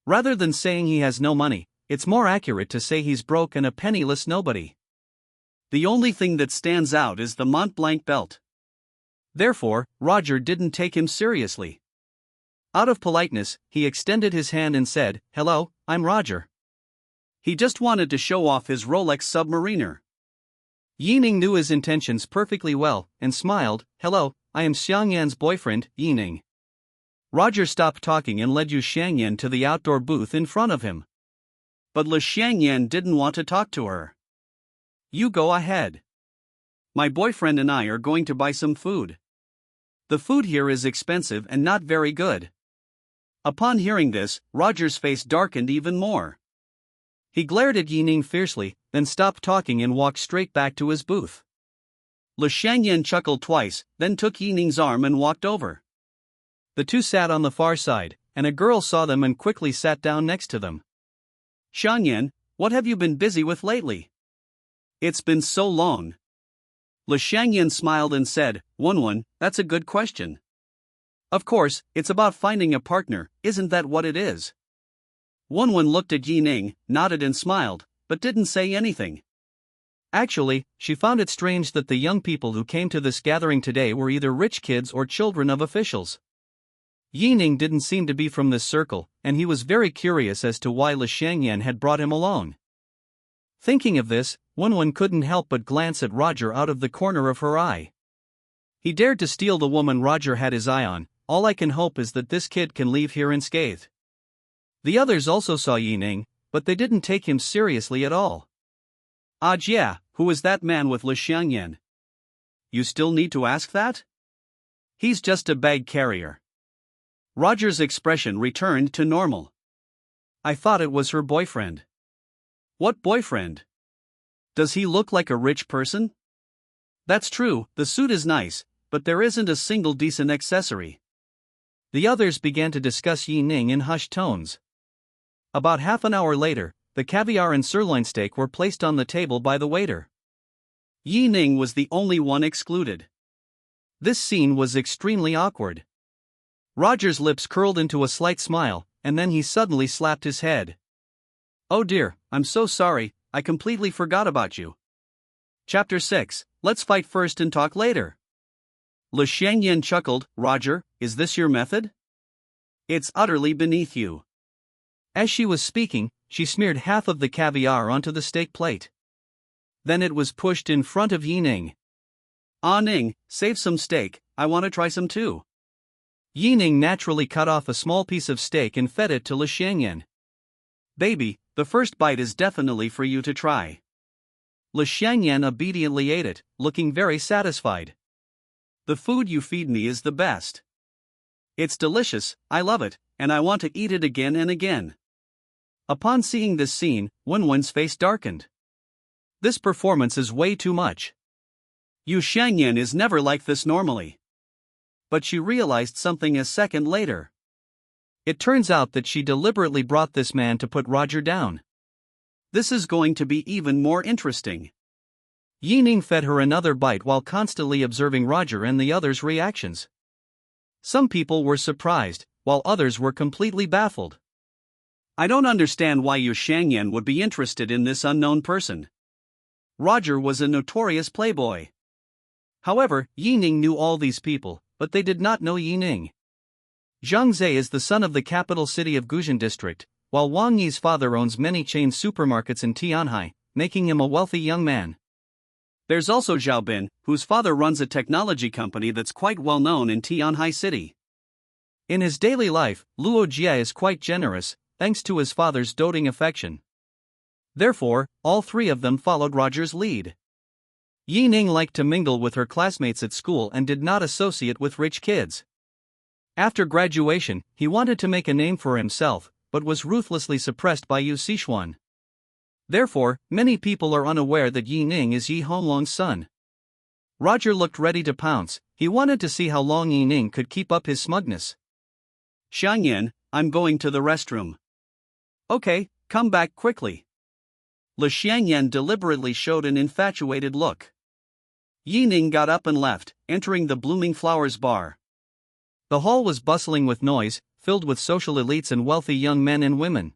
Rather than saying he has no money, it's more accurate to say he's broke and a penniless nobody. The only thing that stands out is the Mont Blanc belt. Therefore, Roger didn't take him seriously. Out of politeness, he extended his hand and said, hello, I'm Roger. He just wanted to show off his Rolex Submariner. Ning knew his intentions perfectly well, and smiled, hello, I am Xiangyan's boyfriend, Ning. Roger stopped talking and led Yu Xiangyan to the outdoor booth in front of him. But Le Xiangyan didn't want to talk to her. You go ahead. My boyfriend and I are going to buy some food. The food here is expensive and not very good. Upon hearing this, Roger's face darkened even more. He glared at Ning fiercely, then stopped talking and walked straight back to his booth. Le Xiangyan chuckled twice, then took Ning's arm and walked over. The two sat on the far side, and a girl saw them and quickly sat down next to them. Xiangyan, what have you been busy with lately? It's been so long. Le Xiangyan smiled and said, Wenwen, that's a good question. Of course, it's about finding a partner, isn't that what it is? Wenwen looked at Ning, nodded and smiled, but didn't say anything. Actually, she found it strange that the young people who came to this gathering today were either rich kids or children of officials. Ning didn't seem to be from this circle, and he was very curious as to why Le Xiangyan had brought him along. Thinking of this, Wenwen couldn't help but glance at Roger out of the corner of her eye. He dared to steal the woman Roger had his eye on, all I can hope is that this kid can leave here unscathed. The others also saw Ning, but they didn't take him seriously at all. Yeah, who is that man with Le Xiangyan? You still need to ask that? He's just a bag carrier. Roger's expression returned to normal. I thought it was her boyfriend. What boyfriend? Does he look like a rich person? That's true, the suit is nice, but there isn't a single decent accessory. The others began to discuss Ning in hushed tones. About half an hour later, the caviar and sirloin steak were placed on the table by the waiter. Ning was the only one excluded. This scene was extremely awkward. Roger's lips curled into a slight smile, and then he suddenly slapped his head. Oh dear, I'm so sorry, I completely forgot about you. Chapter 6, Let's fight first and talk later. Le Xiangyan chuckled, Roger, is this your method? It's utterly beneath you. As she was speaking, she smeared half of the caviar onto the steak plate. Then it was pushed in front of Ning. Ah Ning, save some steak, I want to try some too. Ning naturally cut off a small piece of steak and fed it to Le Xiangyan. Baby, the first bite is definitely for you to try. Le Xiangyan obediently ate it, looking very satisfied. The food you feed me is the best. It's delicious, I love it, and I want to eat it again and again. Upon seeing this scene, Wenwen's face darkened. This performance is way too much. Yu Xiangyan is never like this normally. But she realized something a second later. It turns out that she deliberately brought this man to put Roger down. This is going to be even more interesting. Ning fed her another bite while constantly observing Roger and the others' reactions. Some people were surprised, while others were completely baffled. I don't understand why Yu Xiangyan would be interested in this unknown person. Roger was a notorious playboy. However, Ning knew all these people, but they did not know Ning. Zhang Zhe is the son of the capital city of Guzheng district, while Wang Yi's father owns many chain supermarkets in Tianhai, making him a wealthy young man. There's also Zhao Bin, whose father runs a technology company that's quite well known in Tianhai city. In his daily life, Luo Jie is quite generous, thanks to his father's doting affection. Therefore, all three of them followed Roger's lead. Ning liked to mingle with her classmates at school and did not associate with rich kids. After graduation, he wanted to make a name for himself, but was ruthlessly suppressed by Yu Sichuan. Therefore, many people are unaware that Ning is Yi Honglong's son. Roger looked ready to pounce, he wanted to see how long Ning could keep up his smugness. Xiangyan, I'm going to the restroom. Okay, come back quickly. Le Xiangyan deliberately showed an infatuated look. Ning got up and left, entering the Blooming Flowers bar. The hall was bustling with noise, filled with social elites and wealthy young men and women.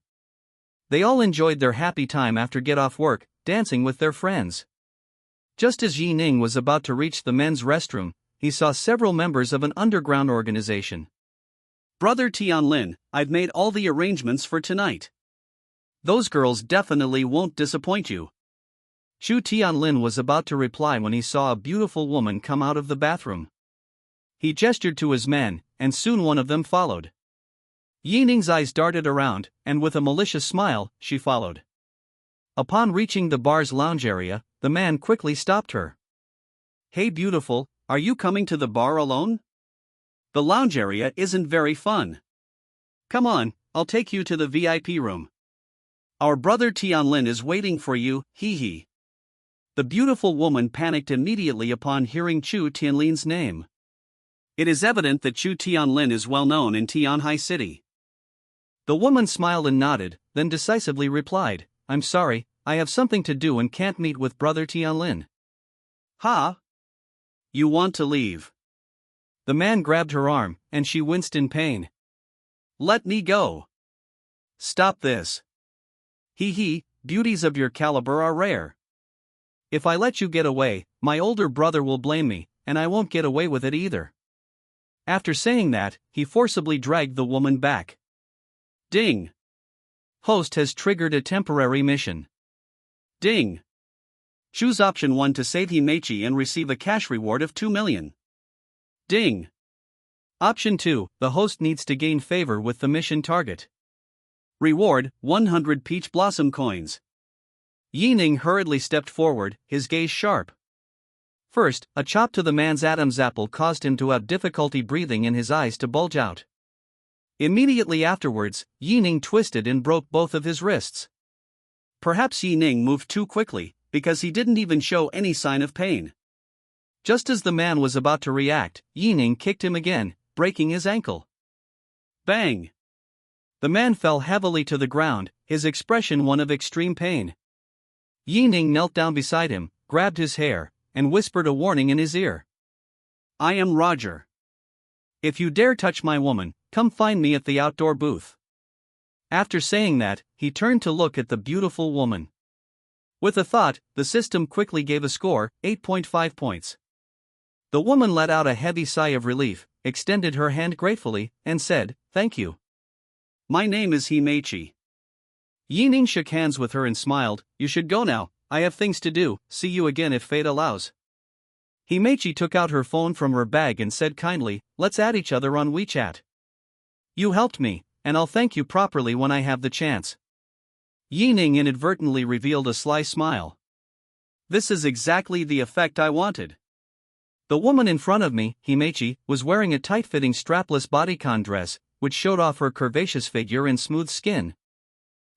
They all enjoyed their happy time after get off work, dancing with their friends. Just as Ning was about to reach the men's restroom, he saw several members of an underground organization. Brother Tianlin, I've made all the arrangements for tonight. Those girls definitely won't disappoint you. Xu Tianlin was about to reply when he saw a beautiful woman come out of the bathroom. He gestured to his men, and soon one of them followed. Ning's eyes darted around, and with a malicious smile, she followed. Upon reaching the bar's lounge area, the man quickly stopped her. Hey beautiful, are you coming to the bar alone? The lounge area isn't very fun. Come on, I'll take you to the VIP room. Our brother Tianlin is waiting for you, hee hee. The beautiful woman panicked immediately upon hearing Chu Tianlin's name. It is evident that Chu Tianlin is well known in Tianhai city. The woman smiled and nodded, then decisively replied, I'm sorry, I have something to do and can't meet with brother Tianlin. Ha? You want to leave? The man grabbed her arm, and she winced in pain. Let me go. Stop this. Hee hee, beauties of your caliber are rare. If I let you get away, my older brother will blame me, and I won't get away with it either. After saying that, he forcibly dragged the woman back. Ding. Host has triggered a temporary mission. Ding. Choose option 1 to save Himechi and receive a cash reward of 2 million. Ding. Option 2, the host needs to gain favor with the mission target. Reward, 100 peach blossom coins. Ning hurriedly stepped forward, his gaze sharp. First, a chop to the man's Adam's apple caused him to have difficulty breathing and his eyes to bulge out. Immediately afterwards, Ning twisted and broke both of his wrists. Perhaps Ning moved too quickly, because he didn't even show any sign of pain. Just as the man was about to react, Ning kicked him again, breaking his ankle. Bang! The man fell heavily to the ground, his expression one of extreme pain. Ning knelt down beside him, grabbed his hair, and whispered a warning in his ear. "I am Roger. If you dare touch my woman, come find me at the outdoor booth." After saying that, he turned to look at the beautiful woman. With a thought, the system quickly gave a score, 8.5 points. The woman let out a heavy sigh of relief, extended her hand gratefully, and said, "Thank you. My name is Himechi." Ning shook hands with her and smiled, "You should go now, I have things to do, see you again if fate allows." Himechi took out her phone from her bag and said kindly, "Let's add each other on WeChat. You helped me, and I'll thank you properly when I have the chance." Ning inadvertently revealed a sly smile. "This is exactly the effect I wanted." The woman in front of me, Himechi, was wearing a tight-fitting strapless bodycon dress, which showed off her curvaceous figure and smooth skin.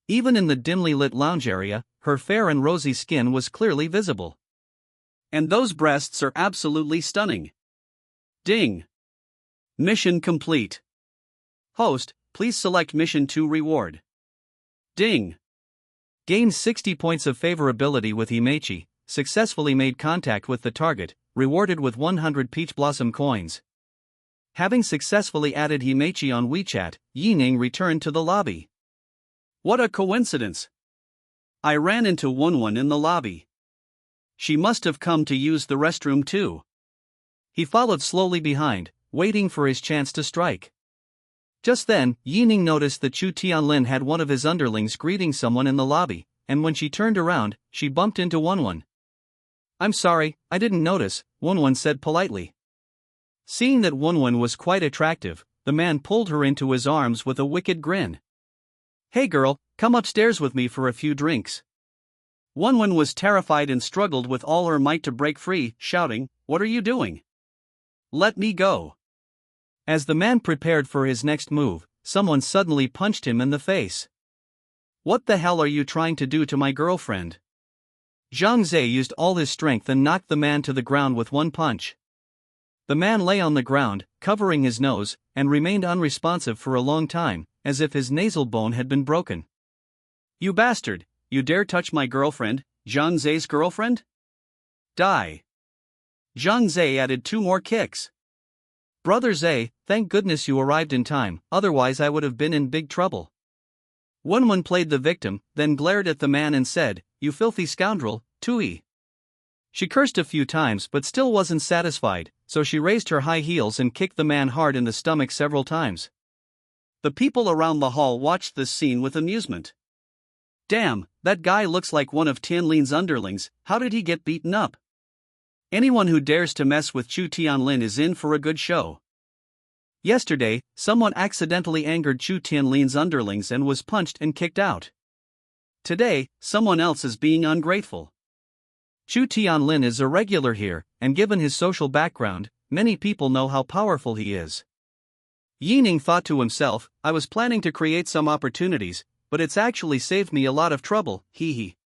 Even in the dimly lit lounge area, her fair and rosy skin was clearly visible. And those breasts are absolutely stunning. Ding! Mission complete. Host, please select Mission 2 reward. Ding! Gained 60 points of favorability with Himechi, successfully made contact with the target, rewarded with 100 peach blossom coins. Having successfully added Himechi on WeChat, Ning returned to the lobby. What a coincidence! I ran into Wonwon in the lobby. She must have come to use the restroom too. He followed slowly behind, waiting for his chance to strike. Just then, Ning noticed that Chu Tianlin had one of his underlings greeting someone in the lobby, and when she turned around, she bumped into Wonwon. "I'm sorry, I didn't notice," Wonwon said politely. Seeing that Wonwon was quite attractive, the man pulled her into his arms with a wicked grin. "Hey girl, come upstairs with me for a few drinks." Wonwon was terrified and struggled with all her might to break free, shouting, "What are you doing? Let me go." As the man prepared for his next move, someone suddenly punched him in the face. "What the hell are you trying to do to my girlfriend?" Zhang Zhe used all his strength and knocked the man to the ground with one punch. The man lay on the ground, covering his nose, and remained unresponsive for a long time, as if his nasal bone had been broken. "You bastard, you dare touch my girlfriend, Zhang Zhe's girlfriend? Die!" Zhang Zhe added 2 more kicks. "Brother Zhe, thank goodness you arrived in time, otherwise I would have been in big trouble." Wonwon played the victim, then glared at the man and said, "You filthy scoundrel, Tui." She cursed a few times but still wasn't satisfied, so she raised her high heels and kicked the man hard in the stomach several times. The people around the hall watched this scene with amusement. "Damn, that guy looks like one of Tianlin's underlings, how did he get beaten up? Anyone who dares to mess with Chu Tianlin is in for a good show." Yesterday, someone accidentally angered Chu Tianlin's underlings and was punched and kicked out. Today, someone else is being ungrateful. Chu Tianlin is a regular here, and given his social background, many people know how powerful he is. Ning thought to himself, "I was planning to create some opportunities, but it's actually saved me a lot of trouble, hee hee."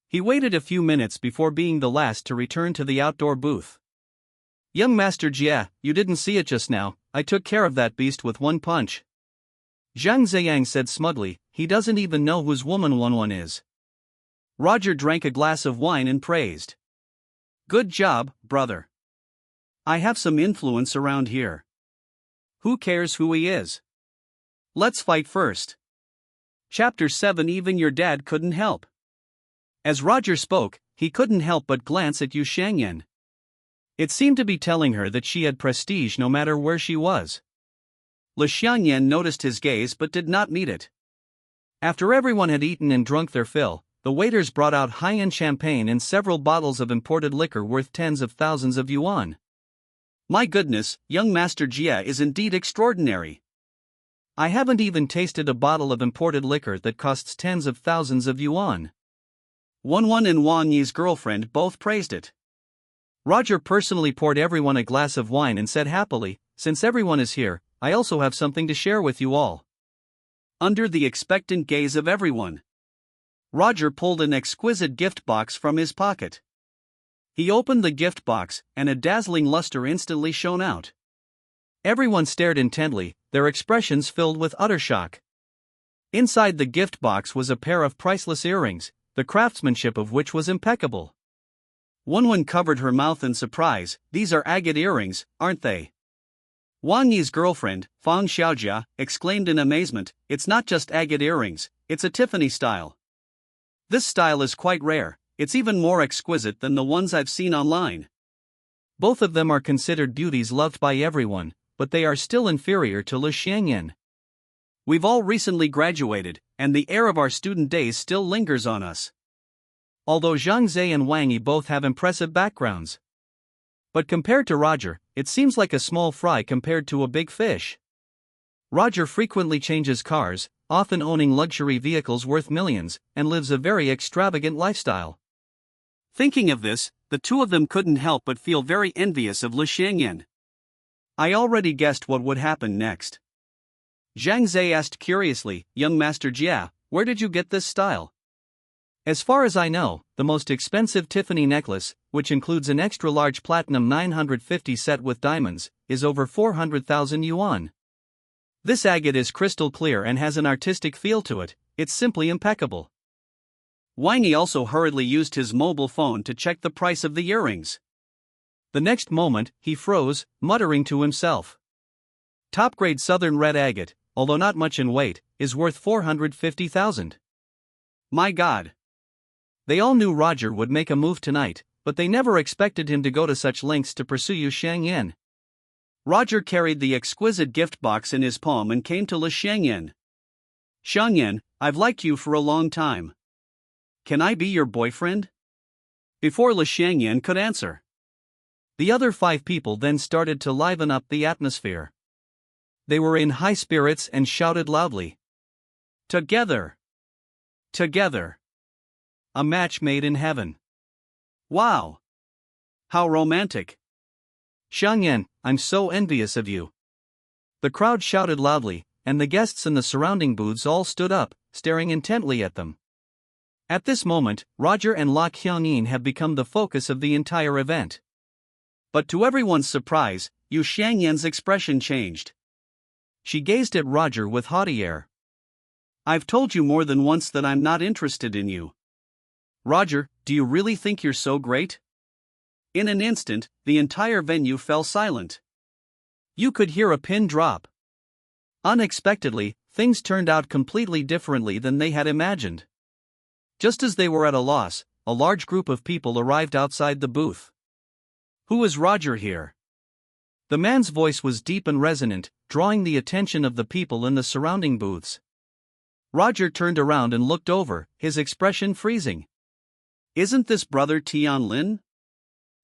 He waited a few minutes before being the last to return to the outdoor booth. "Young Master Jia, you didn't see it just now, I took care of that beast with one punch." Zhang Ziyang said smugly, "He doesn't even know whose woman Wonwon is." Roger drank a glass of wine and praised. "Good job, brother. I have some influence around here. Who cares who he is? Let's fight first." Chapter 7. Even your dad couldn't help. As Roger spoke, he couldn't help but glance at Yu Shangyan. It seemed to be telling her that she had prestige no matter where she was. Li Xiangyan noticed his gaze but did not meet it. After everyone had eaten and drunk their fill, the waiters brought out high-end champagne and several bottles of imported liquor worth tens of thousands of yuan. "My goodness, young Master Jia is indeed extraordinary. I haven't even tasted a bottle of imported liquor that costs tens of thousands of yuan." Wonwon and Wang Yi's girlfriend both praised it. Roger personally poured everyone a glass of wine and said happily, "Since everyone is here, I also have something to share with you all." Under the expectant gaze of everyone, Roger pulled an exquisite gift box from his pocket. He opened the gift box, and a dazzling luster instantly shone out. Everyone stared intently, their expressions filled with utter shock. Inside the gift box was a pair of priceless earrings, the craftsmanship of which was impeccable. Wenwen covered her mouth in surprise. "These are agate earrings, aren't they?" Wang Yi's girlfriend, Fang Xiaojia, exclaimed in amazement, "It's not just agate earrings, it's a Tiffany style. This style is quite rare, it's even more exquisite than the ones I've seen online." Both of them are considered beauties loved by everyone, but they are still inferior to Li Xiangyan. "We've all recently graduated, and the air of our student days still lingers on us." Although Zhang Zhe and Wang Yi both have impressive backgrounds. But compared to Roger, it seems like a small fry compared to a big fish. Roger frequently changes cars, often owning luxury vehicles worth millions, and lives a very extravagant lifestyle. Thinking of this, the two of them couldn't help but feel very envious of Li Xiangyan. I already guessed what would happen next. Zhang Zhe asked curiously, "Young Master Jia, where did you get this style?" "As far as I know, the most expensive Tiffany necklace, which includes an extra-large platinum 950 set with diamonds, is over 400,000 yuan. This agate is crystal clear and has an artistic feel to it, it's simply impeccable." Wang Yi also hurriedly used his mobile phone to check the price of the earrings. The next moment, he froze, muttering to himself. Top-grade southern red agate, although not much in weight, is worth 450,000. My God! They all knew Roger would make a move tonight, but they never expected him to go to such lengths to pursue Yu Xiangyan. Roger carried the exquisite gift box in his palm and came to Li Xiangyan. "Xiangyan, I've liked you for a long time. Can I be your boyfriend?" Before Li Xiangyan could answer, the other 5 people then started to liven up the atmosphere. They were in high spirits and shouted loudly, "Together! Together! A match made in heaven! Wow! How romantic! Xiangyan, I'm so envious of you." The crowd shouted loudly, and the guests in the surrounding booths all stood up, staring intently at them. At this moment, Roger and Lok Hyungyin have become the focus of the entire event. But to everyone's surprise, Yu Xiangyan's expression changed. She gazed at Roger with haughty air. "I've told you more than once that I'm not interested in you. Roger, do you really think you're so great?" In an instant, the entire venue fell silent. You could hear a pin drop. Unexpectedly, things turned out completely differently than they had imagined. Just as they were at a loss, a large group of people arrived outside the booth. "Who is Roger here?" The man's voice was deep and resonant, drawing the attention of the people in the surrounding booths. Roger turned around and looked over, his expression freezing. "Isn't this brother Tianlin?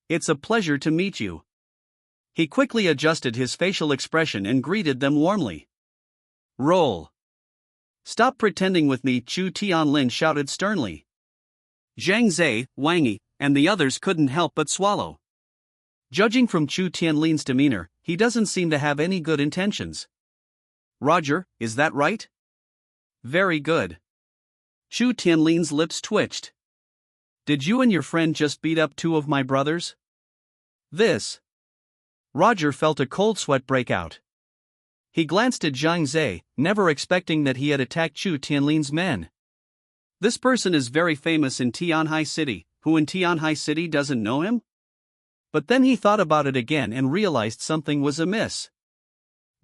It's a pleasure to meet you." He quickly adjusted his facial expression and greeted them warmly. "Roll. Stop pretending with me," Chu Tianlin shouted sternly. Zhang Zhe, Wang Yi, and the others couldn't help but swallow. Judging from Chu Tianlin's demeanor, he doesn't seem to have any good intentions. "Roger, is that right?" "Very good." Chu Tianlin's lips twitched. "Did you and your friend just beat up 2 of my brothers?" "This." Roger felt a cold sweat break out. He glanced at Zhang Zhe, never expecting that he had attacked Chu Tianlin's men. This person is very famous in Tianhai City. Who in Tianhai City doesn't know him? But then he thought about it again and realized something was amiss.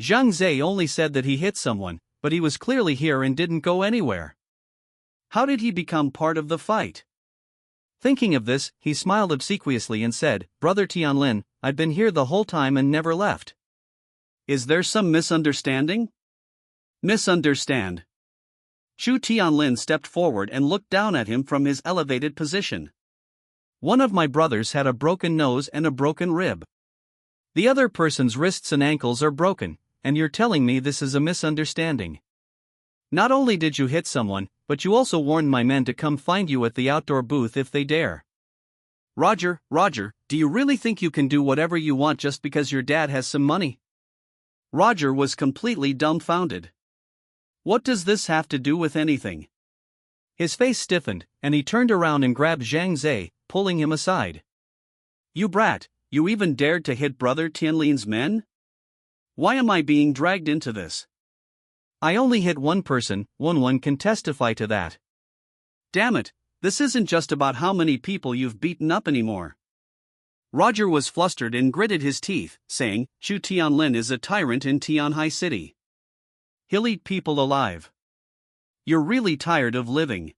Zhang Zhe only said that he hit someone, but he was clearly here and didn't go anywhere. How did he become part of the fight? Thinking of this, he smiled obsequiously and said, "Brother Tianlin, I've been here the whole time and never left." "Is there some misunderstanding?" "Misunderstand?" Chu Tianlin stepped forward and looked down at him from his elevated position. "One of my brothers had a broken nose and a broken rib. The other person's wrists and ankles are broken, and you're telling me this is a misunderstanding. Not only did you hit someone, but you also warned my men to come find you at the outdoor booth if they dare." Roger, do you really think you can do whatever you want just because your dad has some money? Roger was completely dumbfounded. What does this have to do with anything? His face stiffened, and he turned around and grabbed Zhang Zhe, pulling him aside. You brat, you even dared to hit Brother Tianlin's men? Why am I being dragged into this? I only hit one person, one can testify to that. Damn it, this isn't just about how many people you've beaten up anymore. Roger was flustered and gritted his teeth, saying, Chu Tianlin is a tyrant in Tianhai City. He'll eat people alive. You're really tired of living.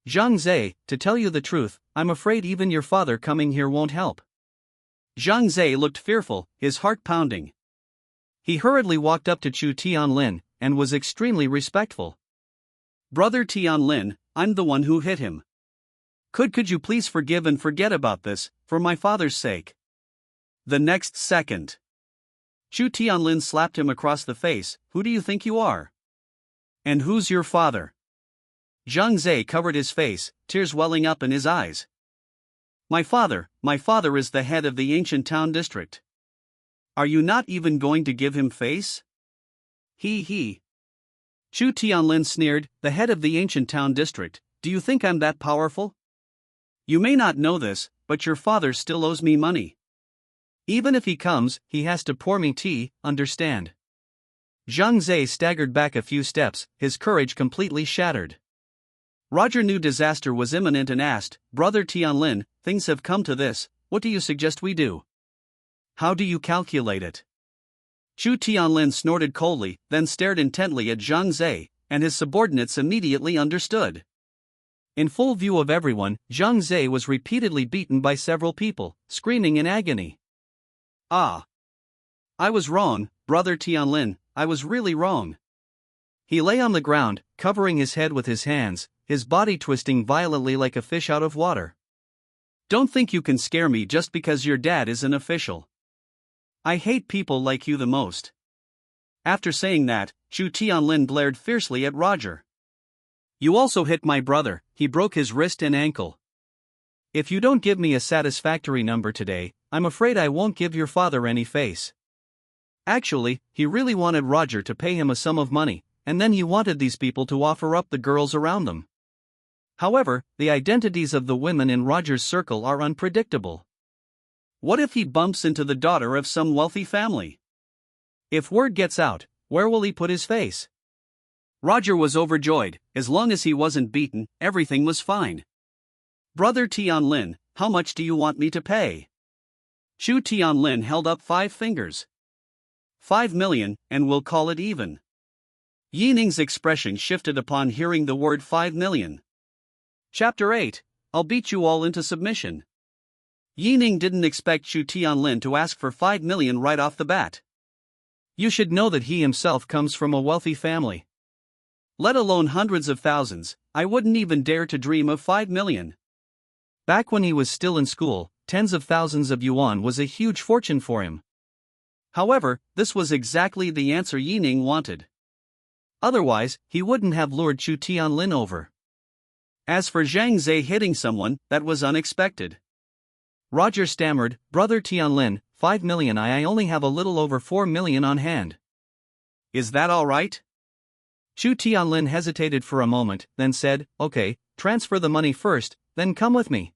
Zhang Zhe, to tell you the truth, I'm afraid even your father coming here won't help. Zhang Zhe looked fearful, his heart pounding. He hurriedly walked up to Chu Tianlin, and was extremely respectful. Brother Tianlin, I'm the one who hit him. Could you please forgive and forget about this, for my father's sake? The next second, Chu Tianlin slapped him across the face. Who do you think you are? And who's your father? Zhang Zhe covered his face, tears welling up in his eyes. My father is the head of the ancient town district. Are you not even going to give him face? He. Chu Tianlin sneered, the head of the ancient town district, do you think I'm that powerful? You may not know this, but your father still owes me money. Even if he comes, he has to pour me tea, understand? Zhang Zhe staggered back a few steps, his courage completely shattered. Roger knew disaster was imminent and asked, Brother Tianlin, things have come to this, what do you suggest we do? How do you calculate it? Chu Tianlin snorted coldly, then stared intently at Zhang Zhe, and his subordinates immediately understood. In full view of everyone, Zhang Zhe was repeatedly beaten by several people, screaming in agony. Ah! I was wrong, Brother Tianlin, I was really wrong. He lay on the ground, covering his head with his hands, his body twisting violently like a fish out of water. Don't think you can scare me just because your dad is an official. I hate people like you the most. After saying that, Chu Tianlin blared fiercely at Roger. You also hit my brother, he broke his wrist and ankle. If you don't give me a satisfactory number today, I'm afraid I won't give your father any face. Actually, he really wanted Roger to pay him a sum of money, and then he wanted these people to offer up the girls around them. However, the identities of the women in Roger's circle are unpredictable. What if he bumps into the daughter of some wealthy family? If word gets out, where will he put his face? Roger was overjoyed. As long as he wasn't beaten, everything was fine. Brother Tianlin, how much do you want me to pay? Chu Tianlin held up 5 fingers. 5 million, and we'll call it even. Ning's expression shifted upon hearing the word 5 million. Chapter 8, I'll beat you all into submission. Ning didn't expect Chu Tianlin to ask for 5 million right off the bat. You should know that he himself comes from a wealthy family. Let alone hundreds of thousands, I wouldn't even dare to dream of 5 million. Back when he was still in school, tens of thousands of yuan was a huge fortune for him. However, this was exactly the answer Ning wanted. Otherwise, he wouldn't have lured Chu Tianlin over. As for Zhang Zhe hitting someone, that was unexpected. Roger stammered, Brother Tianlin, 5 million. I only have a little over 4 million on hand. Is that all right? Chu Tianlin hesitated for a moment, then said, okay, transfer the money first, then come with me.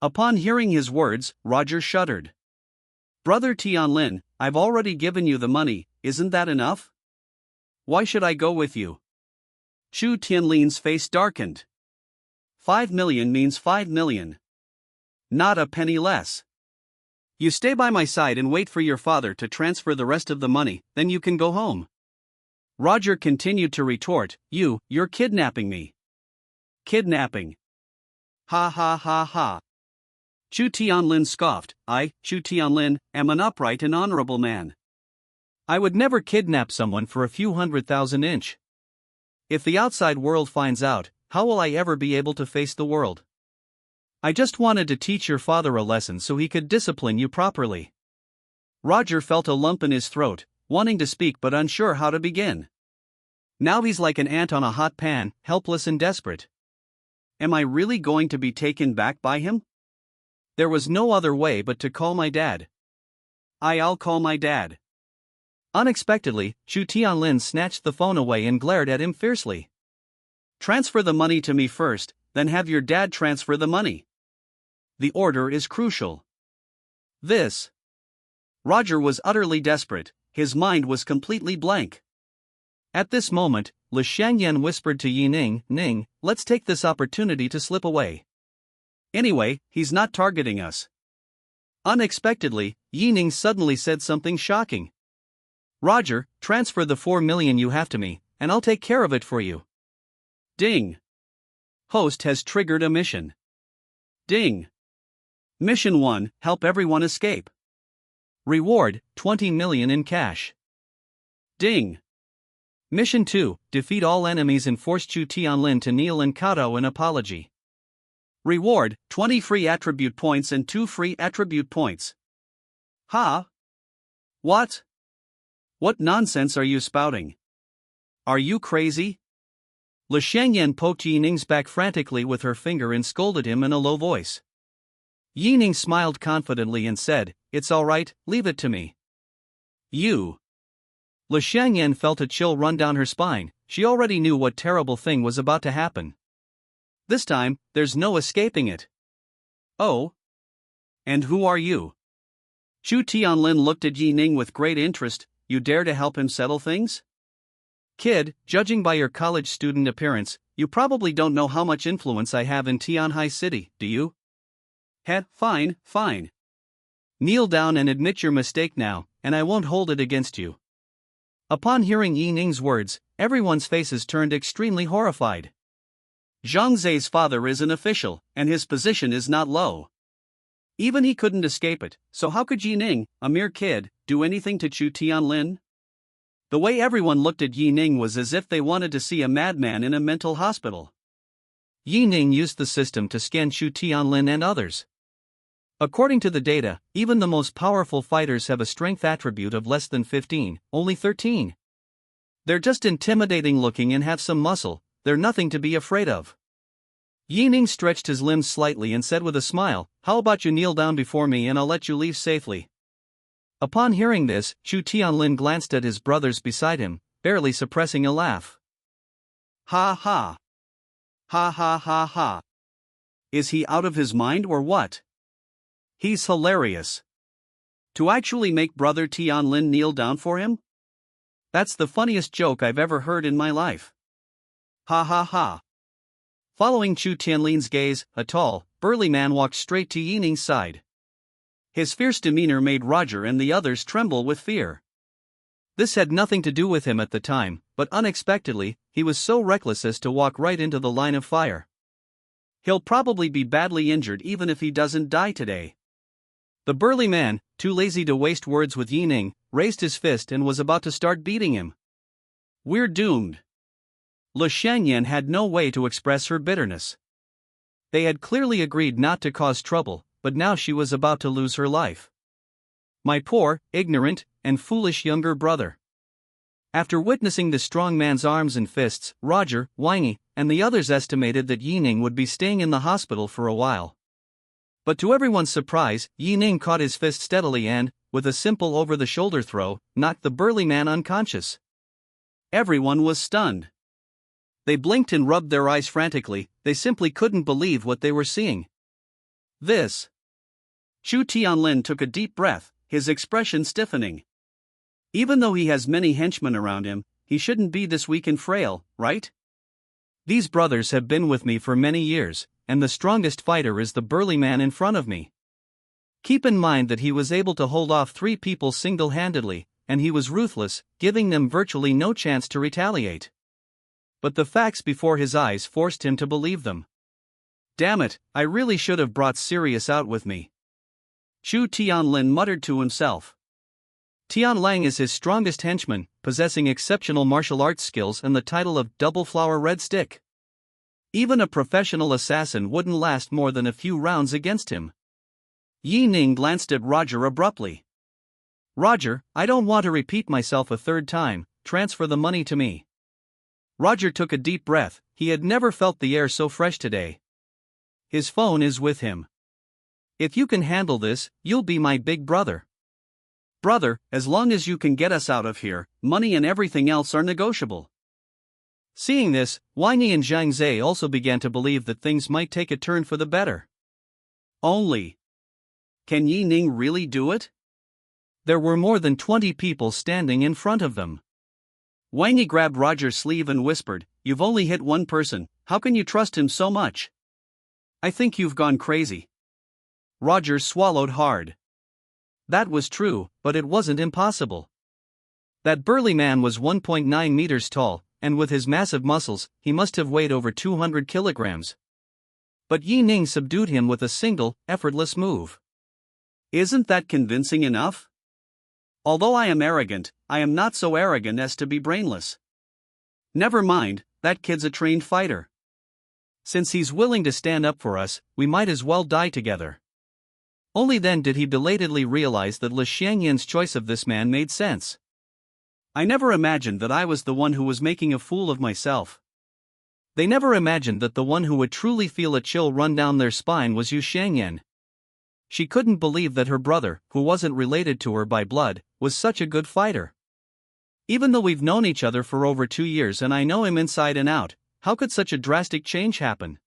Upon hearing his words, Roger shuddered. Brother Tianlin, I've already given you the money, isn't that enough? Why should I go with you? Chu Tianlin's face darkened. 5 million means 5 million. Not a penny less. You stay by my side and wait for your father to transfer the rest of the money, then you can go home. Roger continued to retort, you're kidnapping me. Kidnapping. Ha ha ha ha. Chu Tianlin scoffed, I, Chu Tianlin, am an upright and honorable man. I would never kidnap someone for a few 100,000 inch. If the outside world finds out, how will I ever be able to face the world? I just wanted to teach your father a lesson so he could discipline you properly. Roger felt a lump in his throat, wanting to speak but unsure how to begin. Now he's like an ant on a hot pan, helpless and desperate. Am I really going to be taken back by him? There was no other way but to call my dad. I'll call my dad. Unexpectedly, Chu Tianlin snatched the phone away and glared at him fiercely. Transfer the money to me first, then have your dad transfer the money. The order is crucial. This. Roger was utterly desperate, his mind was completely blank. At this moment, Li Shangyan whispered to Ning, let's take this opportunity to slip away. Anyway, he's not targeting us. Unexpectedly, Ning suddenly said something shocking. Roger, transfer the 4 million you have to me, and I'll take care of it for you. Ding. Host has triggered a mission. Ding. Mission 1, help everyone escape. Reward, 20 million in cash. Ding. Mission 2, defeat all enemies and force Chu Tianlin to kneel and kowtow in apology. Reward, 20 free attribute points and 2 free attribute points. Ha? What? What nonsense are you spouting? Are you crazy? Li Shangyan poked Ning's back frantically with her finger and scolded him in a low voice. Ning smiled confidently and said, it's all right, leave it to me. You. Li Shangyan felt a chill run down her spine, she already knew what terrible thing was about to happen. This time, there's no escaping it. Oh? And who are you? Chu Tianlin looked at Ning with great interest. You dare to help him settle things? Kid, judging by your college student appearance, you probably don't know how much influence I have in Tianhai City, do you? Fine. Kneel down and admit your mistake now, and I won't hold it against you. Upon hearing Ning's words, everyone's faces turned extremely horrified. Zhang Zai's father is an official, and his position is not low. Even he couldn't escape it, so how could Ning, a mere kid, do anything to Chu Tianlin? The way everyone looked at Ning was as if they wanted to see a madman in a mental hospital. Ning used the system to scan Chu Tianlin and others. According to the data, even the most powerful fighters have a strength attribute of less than 15, only 13. They're just intimidating looking and have some muscle, they're nothing to be afraid of. Ning stretched his limbs slightly and said with a smile, how about you kneel down before me and I'll let you leave safely. Upon hearing this, Chu Tianlin glanced at his brothers beside him, barely suppressing a laugh. Ha ha. Ha ha ha ha. Is he out of his mind or what? He's hilarious. To actually make brother Tianlin kneel down for him? That's the funniest joke I've ever heard in my life. Ha ha ha. Following Chu Tianlin's gaze, a tall, burly man walked straight to Ning's side. His fierce demeanor made Roger and the others tremble with fear. This had nothing to do with him at the time, but unexpectedly, he was so reckless as to walk right into the line of fire. He'll probably be badly injured even if he doesn't die today. The burly man, too lazy to waste words with Ning, raised his fist and was about to start beating him. We're doomed. Li Shangyan had no way to express her bitterness. They had clearly agreed not to cause trouble, but now she was about to lose her life. My poor, ignorant, and foolish younger brother. After witnessing the strong man's arms and fists, Roger, Wangy, and the others estimated that Ning would be staying in the hospital for a while. But to everyone's surprise, Ning caught his fist steadily and, with a simple over-the-shoulder throw, knocked the burly man unconscious. Everyone was stunned. They blinked and rubbed their eyes frantically, they simply couldn't believe what they were seeing. This. Chu Tianlin took a deep breath, his expression stiffening. Even though he has many henchmen around him, he shouldn't be this weak and frail, right? These brothers have been with me for many years, and the strongest fighter is the burly man in front of me. Keep in mind that he was able to hold off 3 people single-handedly, and he was ruthless, giving them virtually no chance to retaliate. But the facts before his eyes forced him to believe them. Damn it, I really should have brought Sirius out with me. Chu Tianlin muttered to himself. Tianlang is his strongest henchman, possessing exceptional martial arts skills and the title of Double Flower Red Stick. Even a professional assassin wouldn't last more than a few rounds against him. Ning glanced at Roger abruptly. Roger, I don't want to repeat myself a third time, transfer the money to me. Roger took a deep breath, he had never felt the air so fresh today. His phone is with him. If you can handle this, you'll be my big brother. Brother, as long as you can get us out of here, money and everything else are negotiable. Seeing this, Weini and Zhang Zhe also began to believe that things might take a turn for the better. Only. Can Yi Ning really do it? There were more than 20 people standing in front of them. Weini grabbed Roger's sleeve and whispered, "You've only hit one person, how can you trust him so much? I think you've gone crazy." Roger swallowed hard. That was true, but it wasn't impossible. That burly man was 1.9 meters tall, and with his massive muscles, he must have weighed over 200 kilograms. But Yi Ning subdued him with a single, effortless move. Isn't that convincing enough? Although I am arrogant, I am not so arrogant as to be brainless. Never mind, that kid's a trained fighter. Since he's willing to stand up for us, we might as well die together. Only then did he belatedly realize that Li Xiangyan's choice of this man made sense. I never imagined that I was the one who was making a fool of myself. They never imagined that the one who would truly feel a chill run down their spine was Yu Xiangyan. She couldn't believe that her brother, who wasn't related to her by blood, was such a good fighter. Even though we've known each other for over 2 years and I know him inside and out, how could such a drastic change happen?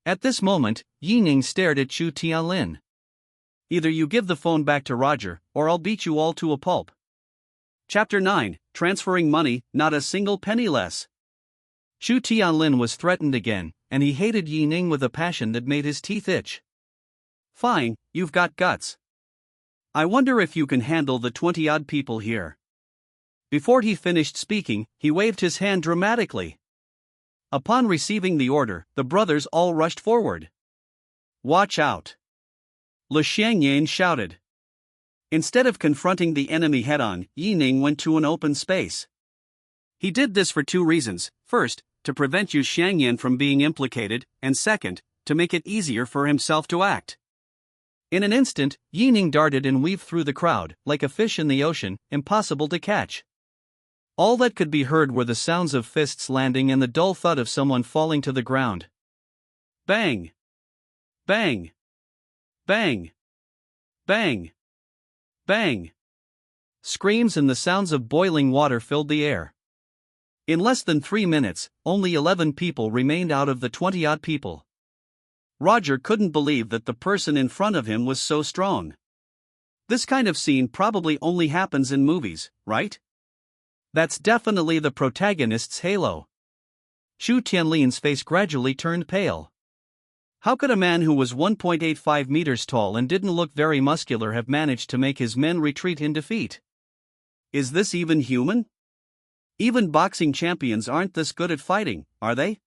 At this moment, Yi Ning stared at Chu Tianlin. Either you give the phone back to Roger, or I'll beat you all to a pulp. Chapter 9, Transferring Money, Not a Single Penny Less. Chu Tianlin was threatened again, and he hated Yi Ning with a passion that made his teeth itch. Fine, you've got guts. I wonder if you can handle the 20-odd people here. Before he finished speaking, he waved his hand dramatically. Upon receiving the order, the brothers all rushed forward. Watch out! Li Xiangyan shouted. Instead of confronting the enemy head-on, Yi Ning went to an open space. He did this for 2 reasons. First, to prevent Yu Xiangyan from being implicated, and second, to make it easier for himself to act. In an instant, Yi Ning darted and weaved through the crowd, like a fish in the ocean, impossible to catch. All that could be heard were the sounds of fists landing and the dull thud of someone falling to the ground. Bang! Bang! Bang! Bang! Bang! Screams and the sounds of boiling water filled the air. In less than 3 minutes, only 11 people remained out of the 20-odd people. Roger couldn't believe that the person in front of him was so strong. This kind of scene probably only happens in movies, right? That's definitely the protagonist's halo. Chu Tianlin's face gradually turned pale. How could a man who was 1.85 meters tall and didn't look very muscular have managed to make his men retreat in defeat? Is this even human? Even boxing champions aren't this good at fighting, are they?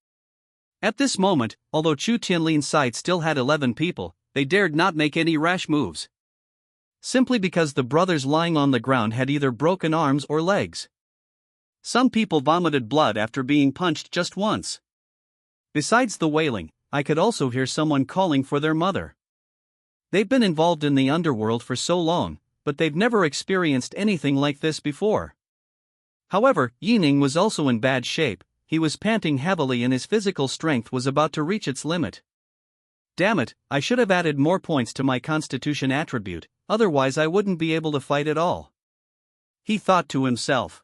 At this moment, although Chu Tianlin's side still had 11 people, they dared not make any rash moves. Simply because the brothers lying on the ground had either broken arms or legs. Some people vomited blood after being punched just once. Besides the wailing, I could also hear someone calling for their mother. They've been involved in the underworld for so long, but they've never experienced anything like this before. However, Yi Ning was also in bad shape. He was panting heavily and his physical strength was about to reach its limit. Damn it, I should have added more points to my constitution attribute, otherwise I wouldn't be able to fight at all. He thought to himself.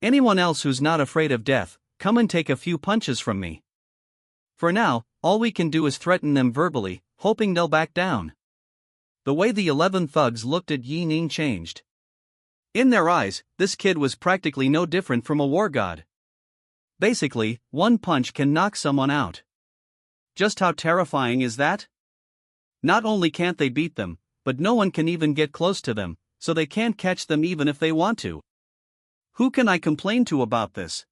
Anyone else who's not afraid of death, come and take a few punches from me. For now, all we can do is threaten them verbally, hoping they'll back down. The way the 11 thugs looked at Yi Ning changed. In their eyes, this kid was practically no different from a war god. Basically, one punch can knock someone out. Just how terrifying is that? Not only can't they beat them, but no one can even get close to them, so they can't catch them even if they want to. Who can I complain to about this?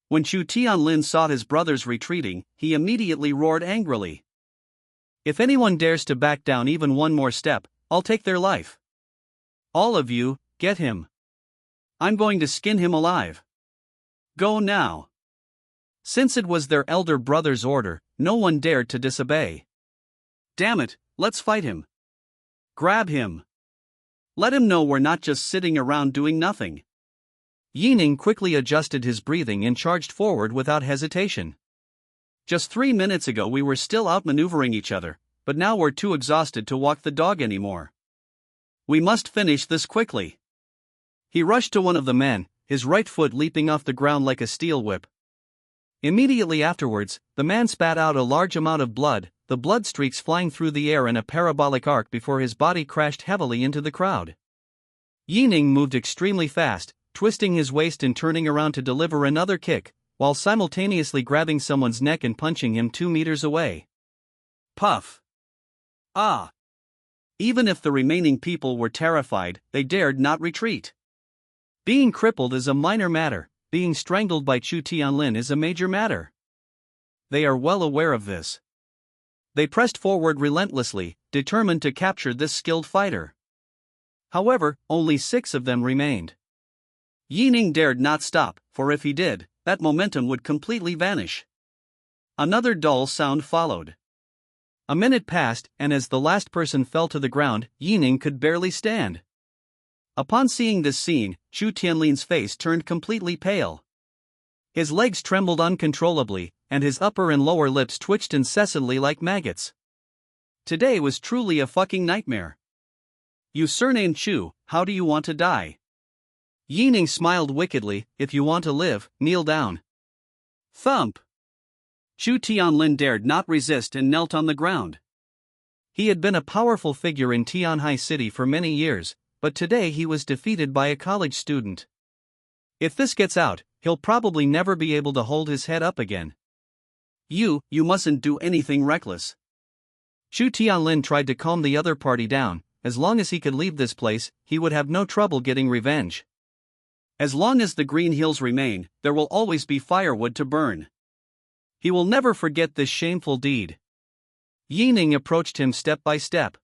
When Chu Tianlin saw his brothers retreating, he immediately roared angrily. If anyone dares to back down even one more step, I'll take their life. All of you, get him. I'm going to skin him alive. Go now. Since it was their elder brother's order, no one dared to disobey. Damn it, let's fight him. Grab him. Let him know we're not just sitting around doing nothing. Yi Ning quickly adjusted his breathing and charged forward without hesitation. Just 3 minutes ago we were still outmaneuvering each other, but now we're too exhausted to walk the dog anymore. We must finish this quickly. He rushed to one of the men, his right foot leaping off the ground like a steel whip. Immediately afterwards, the man spat out a large amount of blood, the blood streaks flying through the air in a parabolic arc before his body crashed heavily into the crowd. Ning moved extremely fast, twisting his waist and turning around to deliver another kick, while simultaneously grabbing someone's neck and punching him 2 meters away. Puff! Ah! Even if the remaining people were terrified, they dared not retreat. Being crippled is a minor matter, being strangled by Chu Tianlin is a major matter. They are well aware of this. They pressed forward relentlessly, determined to capture this skilled fighter. However, only 6 of them remained. Ning dared not stop, for if he did, that momentum would completely vanish. Another dull sound followed. A minute passed, and as the last person fell to the ground, Ning could barely stand. Upon seeing this scene, Chu Tianlin's face turned completely pale. His legs trembled uncontrollably, and his upper and lower lips twitched incessantly like maggots. Today was truly a fucking nightmare. You surnamed Chu, how do you want to die? Ning smiled wickedly, if you want to live, kneel down. Thump! Chu Tianlin dared not resist and knelt on the ground. He had been a powerful figure in Tianhai City for many years, but today he was defeated by a college student. If this gets out, he'll probably never be able to hold his head up again. You mustn't do anything reckless. Chu Tianlin tried to calm the other party down. As long as he could leave this place, he would have no trouble getting revenge. As long as the green hills remain, there will always be firewood to burn. He will never forget this shameful deed. Ning approached him step by step.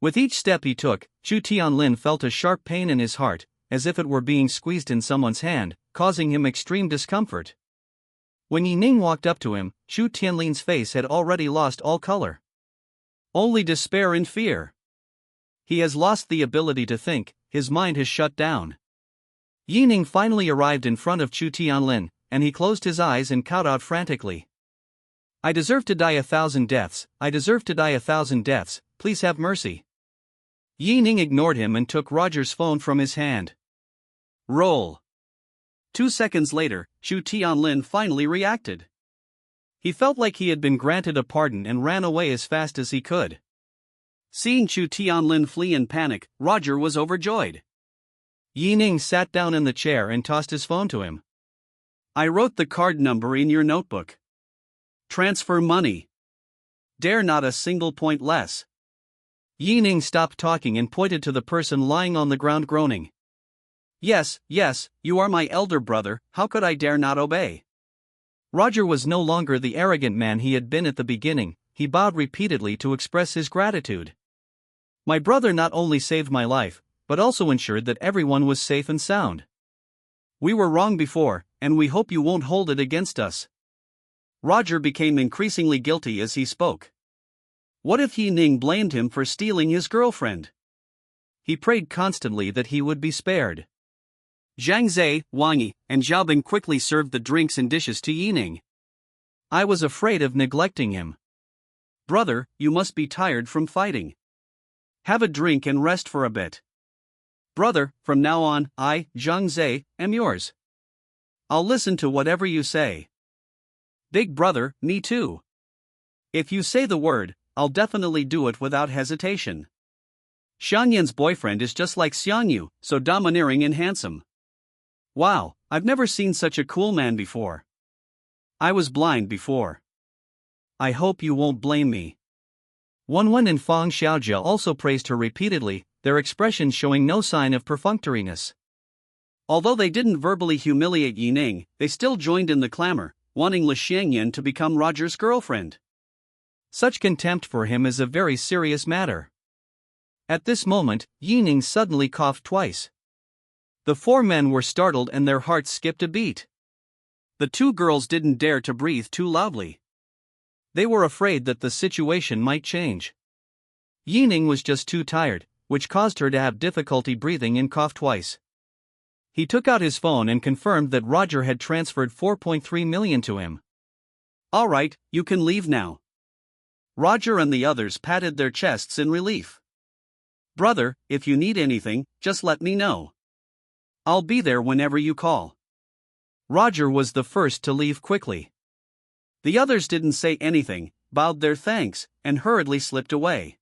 With each step he took, Chu Tianlin felt a sharp pain in his heart, as if it were being squeezed in someone's hand, causing him extreme discomfort. When Ning walked up to him, Chu Tianlin's face had already lost all color. Only despair and fear. He has lost the ability to think, his mind has shut down. Ning finally arrived in front of Chu Tianlin, and he closed his eyes and cowed out frantically. I deserve to die 1,000 deaths, I deserve to die 1,000 deaths, please have mercy. Ning ignored him and took Roger's phone from his hand. Roll. 2 seconds later, Chu Tianlin finally reacted. He felt like he had been granted a pardon and ran away as fast as he could. Seeing Chu Tianlin flee in panic, Roger was overjoyed. Ning sat down in the chair and tossed his phone to him. I wrote the card number in your notebook. Transfer money. Dare not a single point less. Ning stopped talking and pointed to the person lying on the ground groaning. Yes, you are my elder brother, how could I dare not obey? Roger was no longer the arrogant man he had been at the beginning, he bowed repeatedly to express his gratitude. My brother not only saved my life, but also ensured that everyone was safe and sound. We were wrong before, and we hope you won't hold it against us. Roger became increasingly guilty as he spoke. What if Ning blamed him for stealing his girlfriend? He prayed constantly that he would be spared. Zhang Zhe, Wang Yi, and Xiaobin quickly served the drinks and dishes to Ning. I was afraid of neglecting him. Brother, you must be tired from fighting. Have a drink and rest for a bit. Brother, from now on, I, Zhang Zhe, am yours. I'll listen to whatever you say. Big brother, me too. If you say the word, I'll definitely do it without hesitation. Xiangyan's boyfriend is just like Xiangyu, so domineering and handsome. Wow, I've never seen such a cool man before. I was blind before. I hope you won't blame me. Wenwen and Fang Xiaojia also praised her repeatedly, their expressions showing no sign of perfunctoriness. Although they didn't verbally humiliate Ning, they still joined in the clamor, wanting Li Xiangyan to become Roger's girlfriend. Such contempt for him is a very serious matter. At this moment, Ning suddenly coughed twice. The 4 men were startled and their hearts skipped a beat. The 2 girls didn't dare to breathe too loudly. They were afraid that the situation might change. Ning was just too tired, which caused her to have difficulty breathing and cough twice. He took out his phone and confirmed that Roger had transferred 4.3 million to him. All right, you can leave now. Roger and the others patted their chests in relief. "Brother, if you need anything, just let me know. I'll be there whenever you call." Roger was the first to leave quickly. The others didn't say anything, bowed their thanks, and hurriedly slipped away.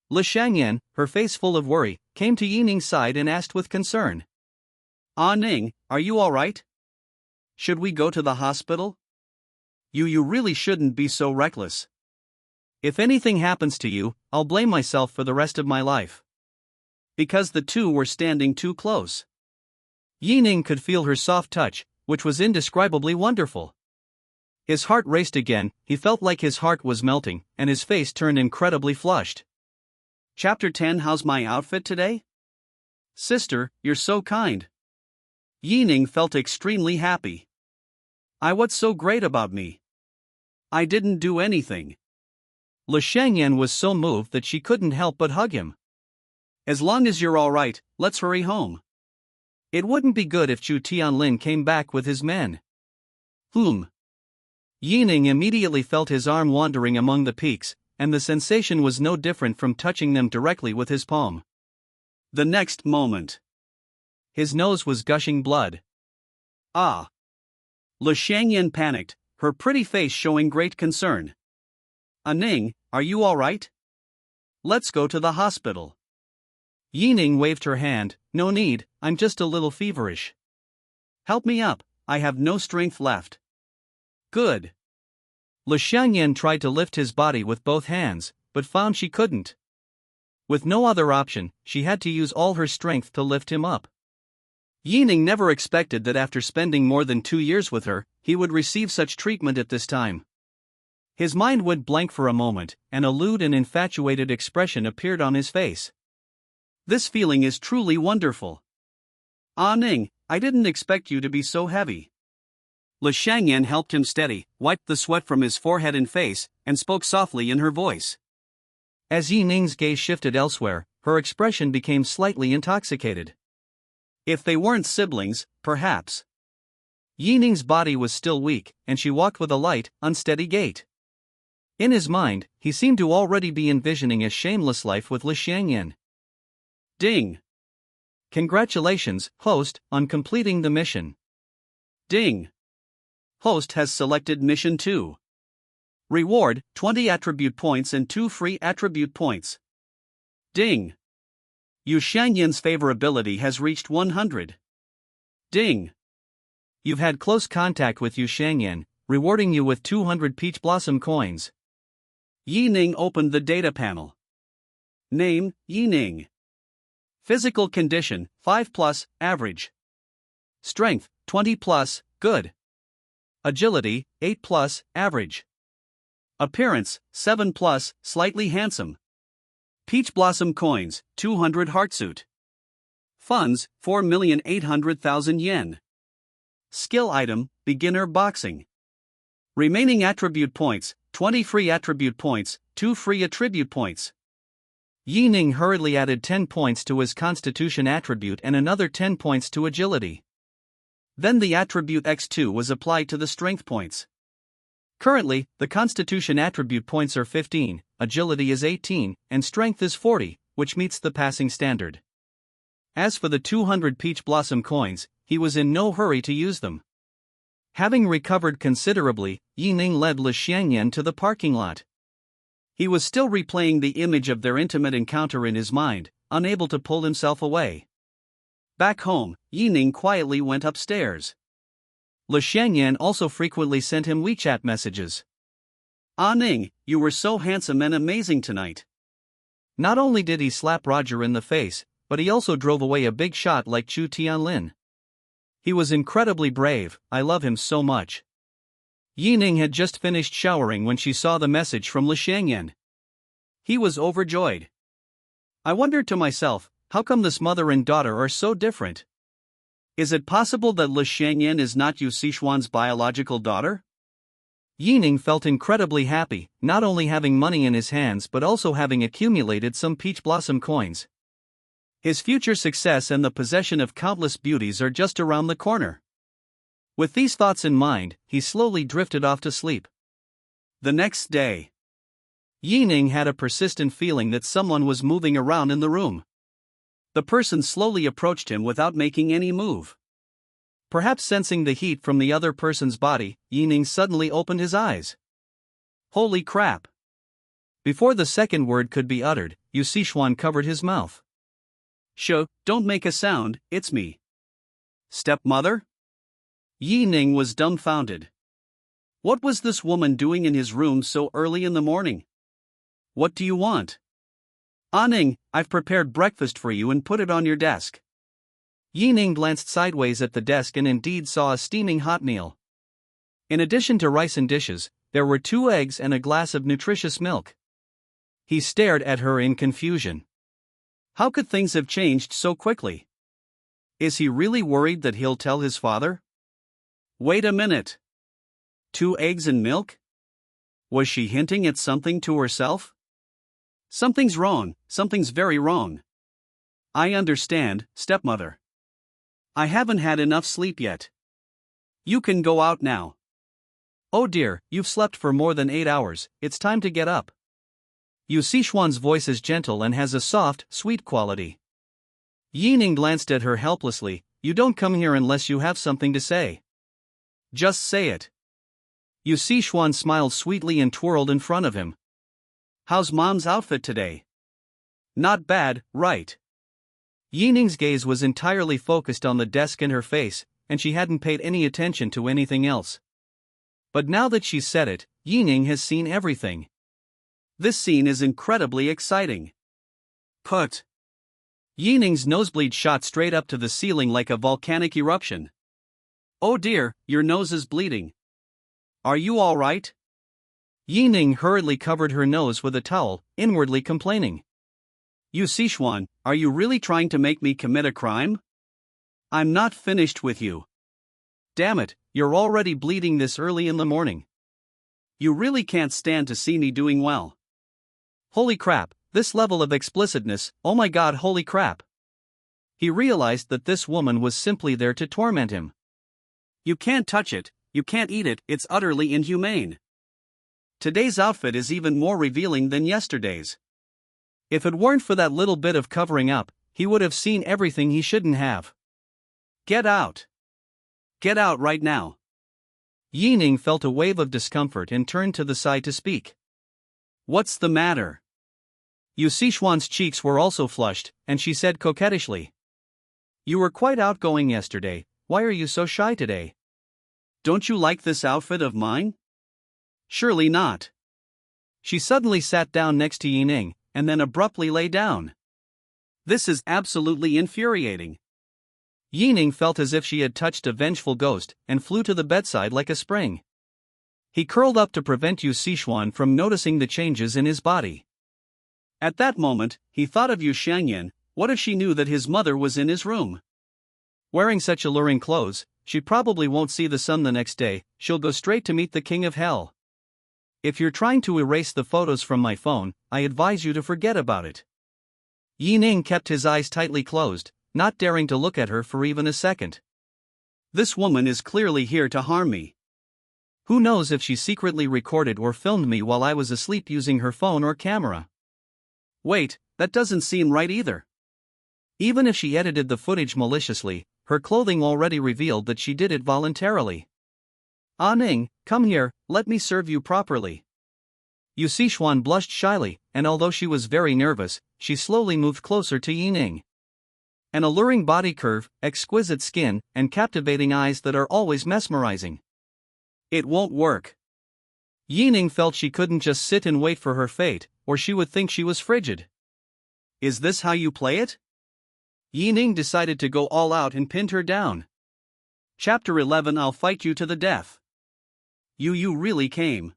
Li Shangyan, her face full of worry, came to Yi Ning's side and asked with concern. "Ah Ning, are you alright? Should we go to the hospital? You really shouldn't be so reckless. If anything happens to you, I'll blame myself for the rest of my life." Because the two were standing too close. Yi Ning could feel her soft touch, which was indescribably wonderful. His heart raced again, he felt like his heart was melting, and his face turned incredibly flushed. Chapter 10. How's my outfit today? Sister, you're so kind. Yi Ning felt extremely happy. What's so great about me? I didn't do anything. Li Shangyan was so moved that she couldn't help but hug him. As long as you're alright, let's hurry home. It wouldn't be good if Chu Tianlin came back with his men. Yi Ning immediately felt his arm wandering among the peaks, and the sensation was no different from touching them directly with his palm. The next moment, his nose was gushing blood. Ah! Li Shangyan panicked, her pretty face showing great concern. Ning, are you alright? Let's go to the hospital. Yi Ning waved her hand. No need, I'm just a little feverish. Help me up, I have no strength left. Good. Li Shangyan tried to lift his body with both hands, but found she couldn't. With no other option, she had to use all her strength to lift him up. Yi Ning never expected that after spending more than 2 years with her, he would receive such treatment at this time. His mind went blank for a moment, and a lewd and infatuated expression appeared on his face. This feeling is truly wonderful. Ah Ning, I didn't expect you to be so heavy. Li Shangyan helped him steady, wiped the sweat from his forehead and face, and spoke softly in her voice. As Yi Ning's gaze shifted elsewhere, her expression became slightly intoxicated. If they weren't siblings, perhaps. Yi Ning's body was still weak, and she walked with a light, unsteady gait. In his mind, he seemed to already be envisioning a shameless life with Li Shangyan. Ding! Congratulations, host, on completing the mission. Ding! Host has selected Mission 2. Reward, 20 attribute points and 2 free attribute points. Ding! Yu Shangyan's favorability has reached 100. Ding! You've had close contact with Yu Shangyan, rewarding you with 200 peach blossom coins. Yi Ning opened the data panel. Name, Yi Ning. Physical condition, 5+, average. Strength, 20+, good. Agility, 8+, average. Appearance, 7+, slightly handsome. Peach blossom coins, 200 heartsuit. Funds, 4,800,000 yen. Skill item, beginner boxing. Remaining attribute points, 20 free attribute points, 2 free attribute points. Yi Ning hurriedly added 10 points to his constitution attribute and another 10 points to agility. Then the attribute X2 was applied to the strength points. Currently, the constitution attribute points are 15, agility is 18, and strength is 40, which meets the passing standard. As for the 200 peach blossom coins, he was in no hurry to use them. Having recovered considerably, Yi Ning led Li Shangyan to the parking lot. He was still replaying the image of their intimate encounter in his mind, unable to pull himself away. Back home, Yi Ning quietly went upstairs. Li Shangyan also frequently sent him WeChat messages. Ah Ning, you were so handsome and amazing tonight. Not only did he slap Roger in the face, but he also drove away a big shot like Chu Tianlin. He was incredibly brave, I love him so much. Yi Ning had just finished showering when she saw the message from Li Shangyan. He was overjoyed. I wondered to myself, how come this mother and daughter are so different? Is it possible that Li Shangyan is not Yu Sichuan's biological daughter? Yi Ning felt incredibly happy, not only having money in his hands but also having accumulated some peach blossom coins. His future success and the possession of countless beauties are just around the corner. With these thoughts in mind, he slowly drifted off to sleep. The next day. Yi Ning had a persistent feeling that someone was moving around in the room. The person slowly approached him without making any move. Perhaps sensing the heat from the other person's body, Yi Ning suddenly opened his eyes. Holy crap! Before the second word could be uttered, Yu Sichuan covered his mouth. Don't make a sound, it's me. Stepmother? Yi Ning was dumbfounded. What was this woman doing in his room so early in the morning? What do you want? Ning, I've prepared breakfast for you and put it on your desk. Yi Ning glanced sideways at the desk and indeed saw a steaming hot meal. In addition to rice and dishes, there were 2 eggs and a glass of nutritious milk. He stared at her in confusion. How could things have changed so quickly? Is he really worried that he'll tell his father? Wait a minute. 2 eggs and milk? Was she hinting at something to herself? Something's wrong, something's very wrong. I understand, stepmother. I haven't had enough sleep yet. You can go out now. Oh dear, you've slept for more than 8 hours, it's time to get up. Yu Sichuan's voice is gentle and has a soft, sweet quality. Yi Ning glanced at her helplessly. You don't come here unless you have something to say. Just say it. Yu Sichuan smiled sweetly and twirled in front of him. How's mom's outfit today? Not bad, right? Yi Ning's gaze was entirely focused on the desk and her face, and she hadn't paid any attention to anything else. But now that she's said it, Yi Ning has seen everything. This scene is incredibly exciting. Put. Yi Ning's nosebleed shot straight up to the ceiling like a volcanic eruption. Oh dear, your nose is bleeding. Are you all right? Yi Ning hurriedly covered her nose with a towel, inwardly complaining. Yu Sichuan, are you really trying to make me commit a crime? I'm not finished with you. Damn it, you're already bleeding this early in the morning. You really can't stand to see me doing well. Holy crap, this level of explicitness, oh my god, holy crap. He realized that this woman was simply there to torment him. You can't touch it, you can't eat it, it's utterly inhumane. Today's outfit is even more revealing than yesterday's. If it weren't for that little bit of covering up, he would have seen everything he shouldn't have. Get out. Get out right now. Yi Ning felt a wave of discomfort and turned to the side to speak. What's the matter? Yu Sichuan's cheeks were also flushed, and she said coquettishly. You were quite outgoing yesterday, why are you so shy today? Don't you like this outfit of mine? Surely not. She suddenly sat down next to Yi Ning, and then abruptly lay down. This is absolutely infuriating. Yi Ning felt as if she had touched a vengeful ghost, and flew to the bedside like a spring. He curled up to prevent Yu Sichuan from noticing the changes in his body. At that moment, he thought of Yu Shangyan. What if she knew that his mother was in his room? Wearing such alluring clothes, she probably won't see the sun the next day, she'll go straight to meet the king of hell. If you're trying to erase the photos from my phone, I advise you to forget about it. Yi Ning kept his eyes tightly closed, not daring to look at her for even a second. This woman is clearly here to harm me. Who knows if she secretly recorded or filmed me while I was asleep using her phone or camera? Wait, that doesn't seem right either. Even if she edited the footage maliciously, her clothing already revealed that she did it voluntarily. Ning, come here, let me serve you properly. Yu Sichuan blushed shyly, and although she was very nervous, she slowly moved closer to Yi Ning. An alluring body curve, exquisite skin, and captivating eyes that are always mesmerizing. It won't work. Yi Ning felt she couldn't just sit and wait for her fate, or she would think she was frigid. Is this how you play it? Yi Ning decided to go all out and pinned her down. Chapter 11. I'll fight you to the death. You really came.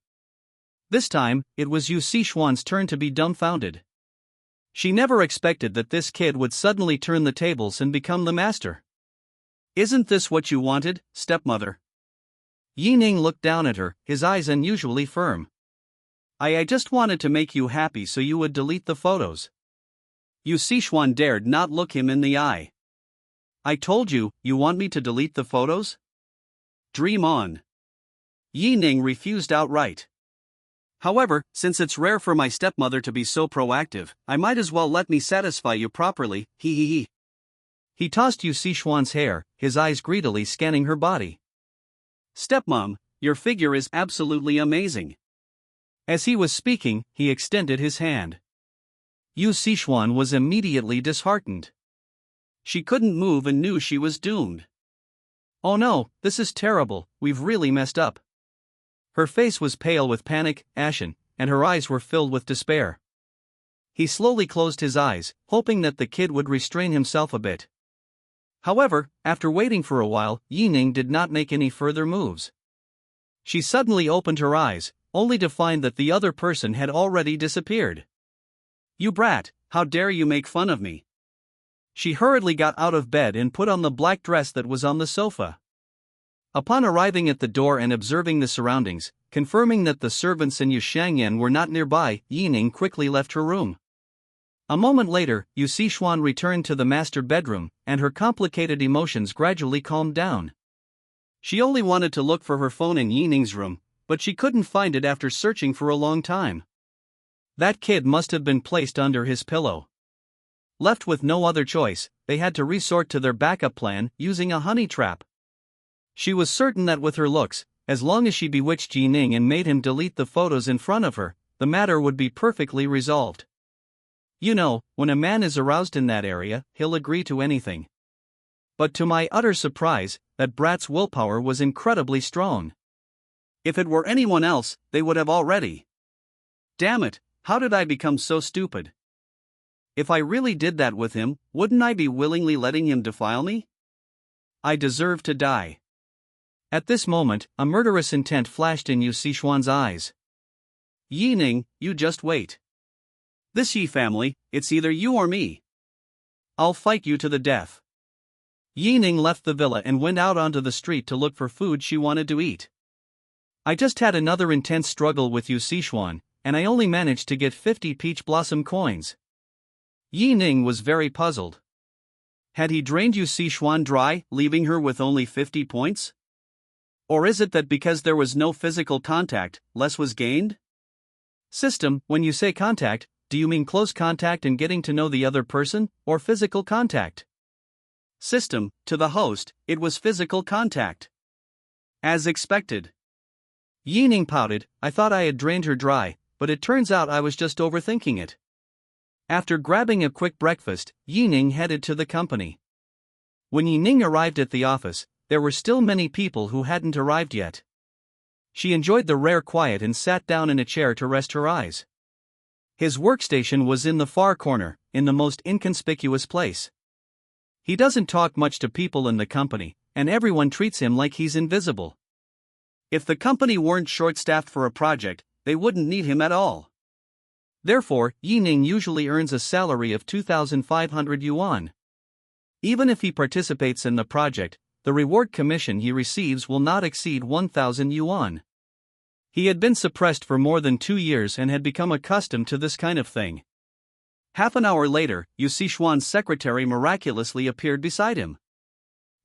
This time, it was Yu Sichuan's turn to be dumbfounded. She never expected that this kid would suddenly turn the tables and become the master. Isn't this what you wanted, stepmother? Yi Ning looked down at her, his eyes unusually firm. I just wanted to make you happy so you would delete the photos. Yu Sichuan dared not look him in the eye. I told you, you want me to delete the photos? Dream on. Yi Ning refused outright. However, since it's rare for my stepmother to be so proactive, I might as well let me satisfy you properly, hee hee hee. He tossed Yu Sichuan's hair, his eyes greedily scanning her body. Stepmom, your figure is absolutely amazing. As he was speaking, he extended his hand. Yu Sichuan was immediately disheartened. She couldn't move and knew she was doomed. Oh no, this is terrible, we've really messed up. Her face was pale with panic, ashen, and her eyes were filled with despair. He slowly closed his eyes, hoping that the kid would restrain himself a bit. However, after waiting for a while, Ning did not make any further moves. She suddenly opened her eyes, only to find that the other person had already disappeared. You brat, how dare you make fun of me? She hurriedly got out of bed and put on the black dress that was on the sofa. Upon arriving at the door and observing the surroundings, confirming that the servants and Yu Shangyan were not nearby, Ning quickly left her room. A moment later, Yu Sichuan returned to the master bedroom, and her complicated emotions gradually calmed down. She only wanted to look for her phone in Ning's room, but she couldn't find it after searching for a long time. That kid must have been placed under his pillow. Left with no other choice, they had to resort to their backup plan, using a honey trap. She was certain that with her looks, as long as she bewitched Ning and made him delete the photos in front of her, the matter would be perfectly resolved. You know, when a man is aroused in that area, he'll agree to anything. But to my utter surprise, that brat's willpower was incredibly strong. If it were anyone else, they would have already. Damn it, how did I become so stupid? If I really did that with him, wouldn't I be willingly letting him defile me? I deserve to die. At this moment, a murderous intent flashed in Yu Sichuan's eyes. Ning, you just wait. This Yi family, it's either you or me. I'll fight you to the death. Ning left the villa and went out onto the street to look for food she wanted to eat. I just had another intense struggle with Yu Sichuan, and I only managed to get 50 peach blossom coins. Ning was very puzzled. Had he drained Yu Sichuan dry, leaving her with only 50 points? Or is it that because there was no physical contact, less was gained? System, when you say contact, do you mean close contact and getting to know the other person, or physical contact? System, to the host, it was physical contact. As expected. Ning pouted, I thought I had drained her dry, but it turns out I was just overthinking it. After grabbing a quick breakfast, Ning headed to the company. When Ning arrived at the office, there were still many people who hadn't arrived yet. She enjoyed the rare quiet and sat down in a chair to rest her eyes. His workstation was in the far corner, in the most inconspicuous place. He doesn't talk much to people in the company, and everyone treats him like he's invisible. If the company weren't short-staffed for a project, they wouldn't need him at all. Therefore, Ning usually earns a salary of 2,500 yuan. Even if he participates in the project, the reward commission he receives will not exceed 1,000 yuan. He had been suppressed for more than 2 years and had become accustomed to this kind of thing. Half an hour later, Yu Sichuan's secretary miraculously appeared beside him.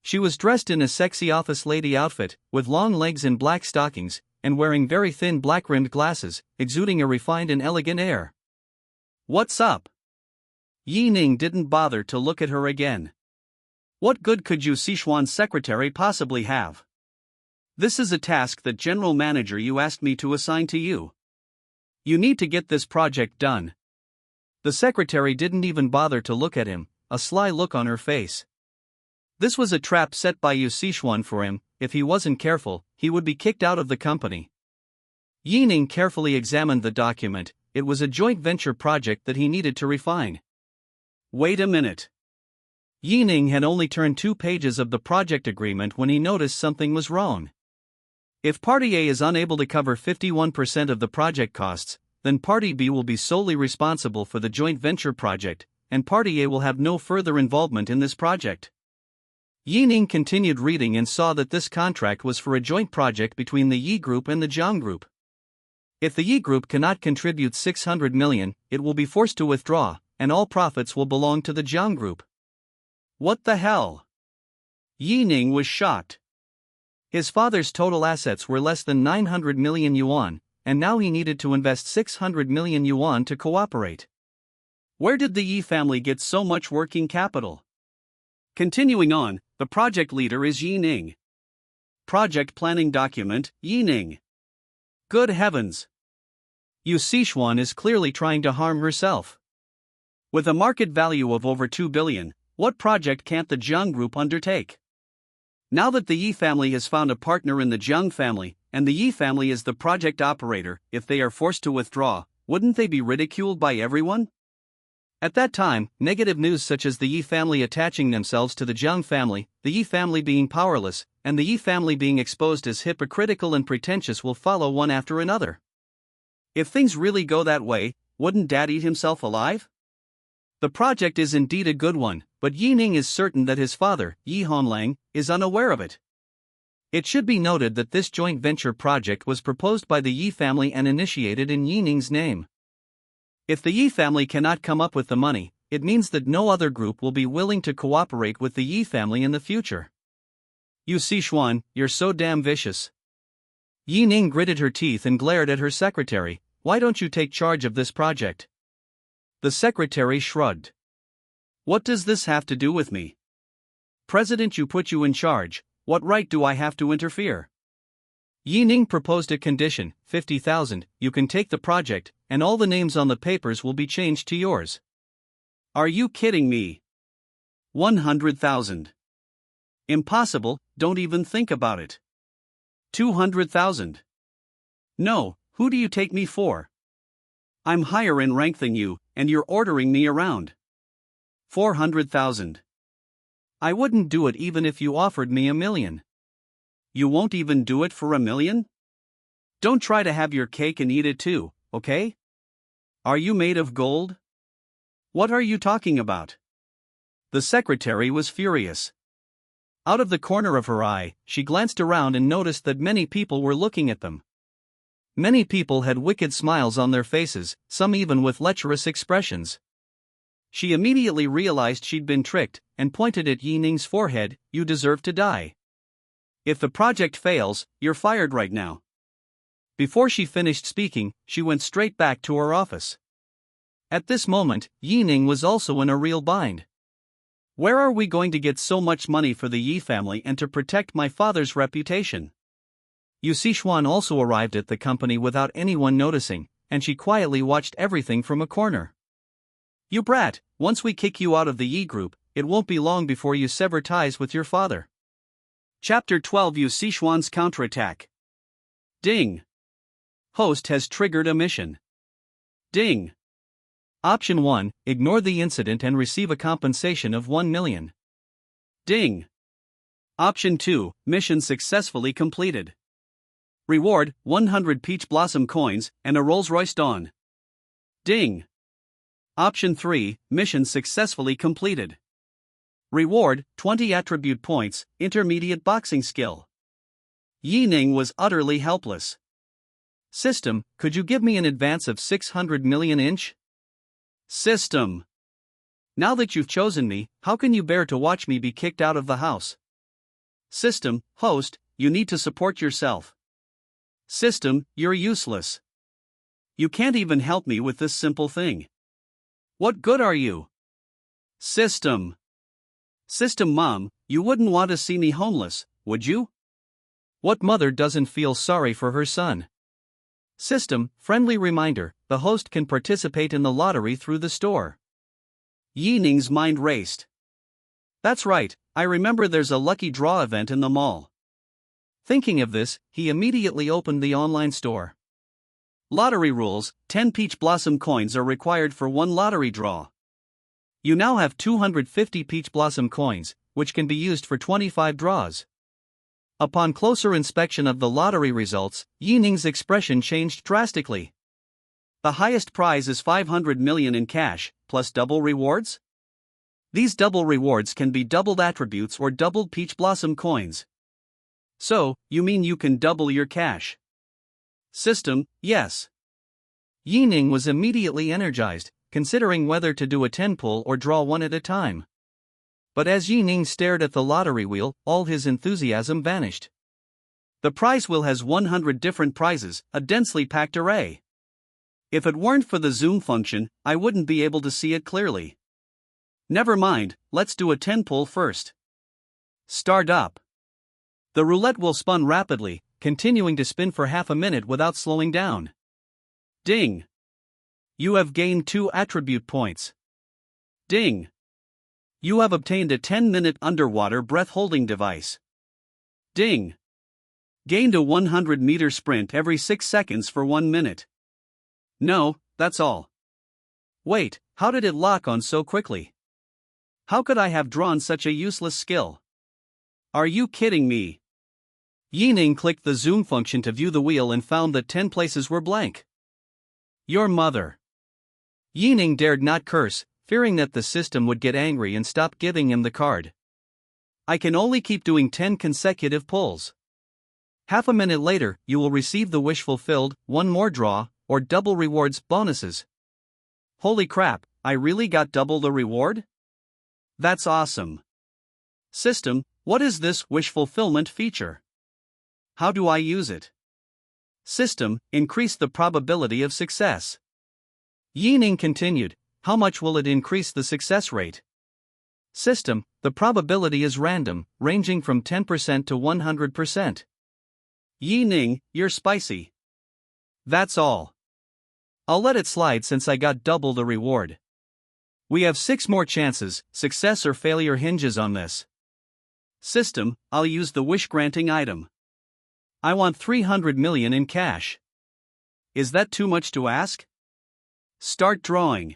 She was dressed in a sexy office lady outfit, with long legs and black stockings, and wearing very thin black-rimmed glasses, exuding a refined and elegant air. What's up? Ning didn't bother to look at her again. What good could Yu Sichuan's secretary possibly have? This is a task that General Manager Yu asked me to assign to you. You need to get this project done. The secretary didn't even bother to look at him, a sly look on her face. This was a trap set by Yu Sichuan for him. If he wasn't careful, he would be kicked out of the company. Ning carefully examined the document. It was a joint venture project that he needed to refine. Wait a minute. Ning had only turned 2 pages of the project agreement when he noticed something was wrong. If Party A is unable to cover 51% of the project costs, then Party B will be solely responsible for the joint venture project, and Party A will have no further involvement in this project. Ning continued reading and saw that this contract was for a joint project between the Yi Group and the Jiang Group. If the Yi Group cannot contribute 600 million, it will be forced to withdraw, and all profits will belong to the Jiang Group. What the hell? Ning was shocked. His father's total assets were less than 900 million yuan, and now he needed to invest 600 million yuan to cooperate. Where did the Yi family get so much working capital? Continuing on, the project leader is Yi Ning. Project planning document, Yi Ning. Good heavens! Yu Sichuan is clearly trying to harm herself. With a market value of over 2 billion, what project can't the Jiang Group undertake? Now that the Yi family has found a partner in the Jiang family, and the Yi family is the project operator, if they are forced to withdraw, wouldn't they be ridiculed by everyone? At that time, negative news such as the Yi family attaching themselves to the Jiang family, the Yi family being powerless, and the Yi family being exposed as hypocritical and pretentious will follow one after another. If things really go that way, wouldn't Dad eat himself alive? The project is indeed a good one, but Yi Ning is certain that his father, Yi Honlang, is unaware of it. It should be noted that this joint venture project was proposed by the Yi family and initiated in Yi Ning's name. If the Yi family cannot come up with the money, it means that no other group will be willing to cooperate with the Yi family in the future. Yu Sichuan, you're so damn vicious. Yi Ning gritted her teeth and glared at her secretary. Why don't you take charge of this project? The secretary shrugged. What does this have to do with me? President, you put you in charge, what right do I have to interfere? Yi Ning proposed a condition, 50,000, you can take the project, and all the names on the papers will be changed to yours. Are you kidding me? 100,000. Impossible, don't even think about it. 200,000. No, who do you take me for? I'm higher in rank than you, and you're ordering me around. 400,000. I wouldn't do it even if you offered me 1 million. You won't even do it for 1 million? Don't try to have your cake and eat it too, okay? Are you made of gold? What are you talking about? The secretary was furious. Out of the corner of her eye, she glanced around and noticed that many people were looking at them. Many people had wicked smiles on their faces, some even with lecherous expressions. She immediately realized she'd been tricked, and pointed at Yi Ning's forehead, you deserve to die. If the project fails, you're fired right now. Before she finished speaking, she went straight back to her office. At this moment, Yi Ning was also in a real bind. Where are we going to get so much money for the Yi family and to protect my father's reputation? Yu Sichuan also arrived at the company without anyone noticing, and she quietly watched everything from a corner. You brat, once we kick you out of the Yi group, it won't be long before you sever ties with your father. Chapter 12 Yu Sichuan's counterattack. Ding. Host has triggered a mission. Ding. Option 1, ignore the incident and receive a compensation of 1 million. Ding. Option 2, mission successfully completed. Reward, 100 peach blossom coins, and a Rolls-Royce Dawn. Ding. Option 3, mission successfully completed. Reward, 20 attribute points, intermediate boxing skill. Yi Ning was utterly helpless. System, could you give me an advance of 600 million inch? System. Now that you've chosen me, how can you bear to watch me be kicked out of the house? System, host, you need to support yourself. System, you're useless. You can't even help me with this simple thing. What good are you? System. System mom, you wouldn't want to see me homeless, would you? What mother doesn't feel sorry for her son? System, friendly reminder, the host can participate in the lottery through the store. Yi Ning's mind raced. That's right, I remember there's a lucky draw event in the mall. Thinking of this, he immediately opened the online store. Lottery rules, 10 peach blossom coins are required for 1 lottery draw. You now have 250 peach blossom coins, which can be used for 25 draws. Upon closer inspection of the lottery results, Yi Ning's expression changed drastically. The highest prize is 500 million in cash, plus double rewards? These double rewards can be doubled attributes or doubled peach blossom coins. So, you mean you can double your cash? System, yes. Yi Ning was immediately energized, considering whether to do a 10 pull or draw one at a time. But as Yi Ning stared at the lottery wheel, all his enthusiasm vanished. The prize wheel has 100 different prizes, a densely packed array. If it weren't for the zoom function, I wouldn't be able to see it clearly. Never mind, let's do a 10 pull first. Start up. The roulette wheel spun rapidly, continuing to spin for half a minute without slowing down. Ding! You have gained 2 attribute points. Ding! You have obtained a 10-minute underwater breath-holding device. Ding! Gained a 100-meter sprint every 6 seconds for 1 minute. No, that's all. Wait, how did it lock on so quickly? How could I have drawn such a useless skill? Are you kidding me? Ning clicked the zoom function to view the wheel and found that 10 places were blank. Your mother. Ning dared not curse, fearing that the system would get angry and stop giving him the card. I can only keep doing 10 consecutive pulls. Half a minute later, you will receive the wish fulfilled, 1 more draw, or double rewards bonuses. Holy crap, I really got double the reward? That's awesome. System, what is this wish fulfillment feature? How do I use it? System, increase the probability of success. Ning continued, how much will it increase the success rate? System, the probability is random, ranging from 10% to 100%. Ning, you're spicy. That's all. I'll let it slide since I got double the reward. We have 6 more chances, success or failure hinges on this. System, I'll use the wish-granting item. I want 300 million in cash. Is that too much to ask? Start drawing.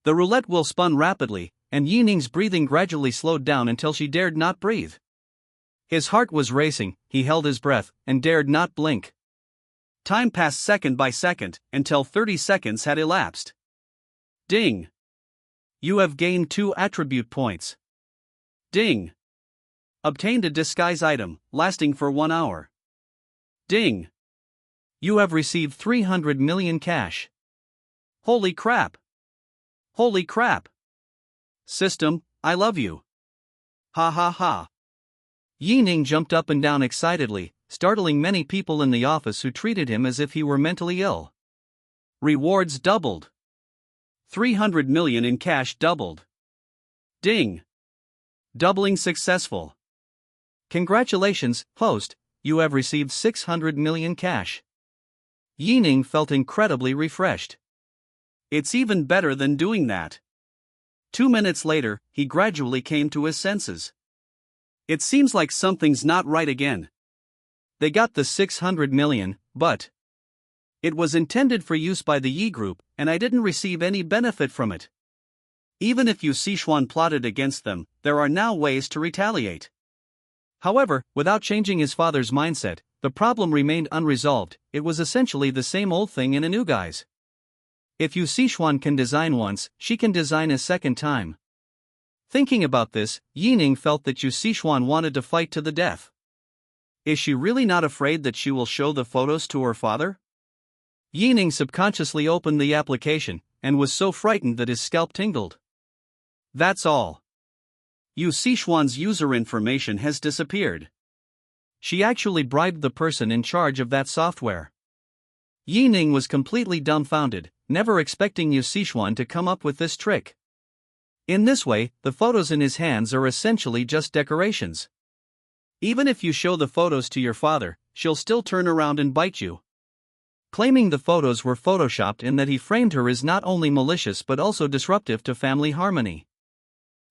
The roulette wheel spun rapidly, and Ning's breathing gradually slowed down until she dared not breathe. His heart was racing, he held his breath, and dared not blink. Time passed second by second, until 30 seconds had elapsed. Ding! You have gained 2 attribute points. Ding! Obtained a disguise item, lasting for 1 hour. Ding! You have received 300 million cash. Holy crap! Holy crap! System, I love you. Ha ha ha. Ning jumped up and down excitedly, startling many people in the office who treated him as if he were mentally ill. Rewards doubled. 300 million in cash doubled. Ding! Doubling successful. Congratulations, host, you have received 600 million cash. Ning felt incredibly refreshed. It's even better than doing that. 2 minutes later, he gradually came to his senses. It seems like something's not right again. They got the 600 million, but it was intended for use by the Yi group, and I didn't receive any benefit from it. Even if Yu Sichuan plotted against them, there are now ways to retaliate. However, without changing his father's mindset, the problem remained unresolved. It was essentially the same old thing in a new guise. If Yu Sichuan can design once, she can design a second time. Thinking about this, Ning felt that Yu Sichuan wanted to fight to the death. Is she really not afraid that she will show the photos to her father? Ning subconsciously opened the application, and was so frightened that his scalp tingled. That's all. Yu Sichuan's user information has disappeared. She actually bribed the person in charge of that software. Ning was completely dumbfounded, never expecting Yu Sichuan to come up with this trick. In this way, the photos in his hands are essentially just decorations. Even if you show the photos to your father, she'll still turn around and bite you. Claiming the photos were photoshopped and that he framed her is not only malicious but also disruptive to family harmony.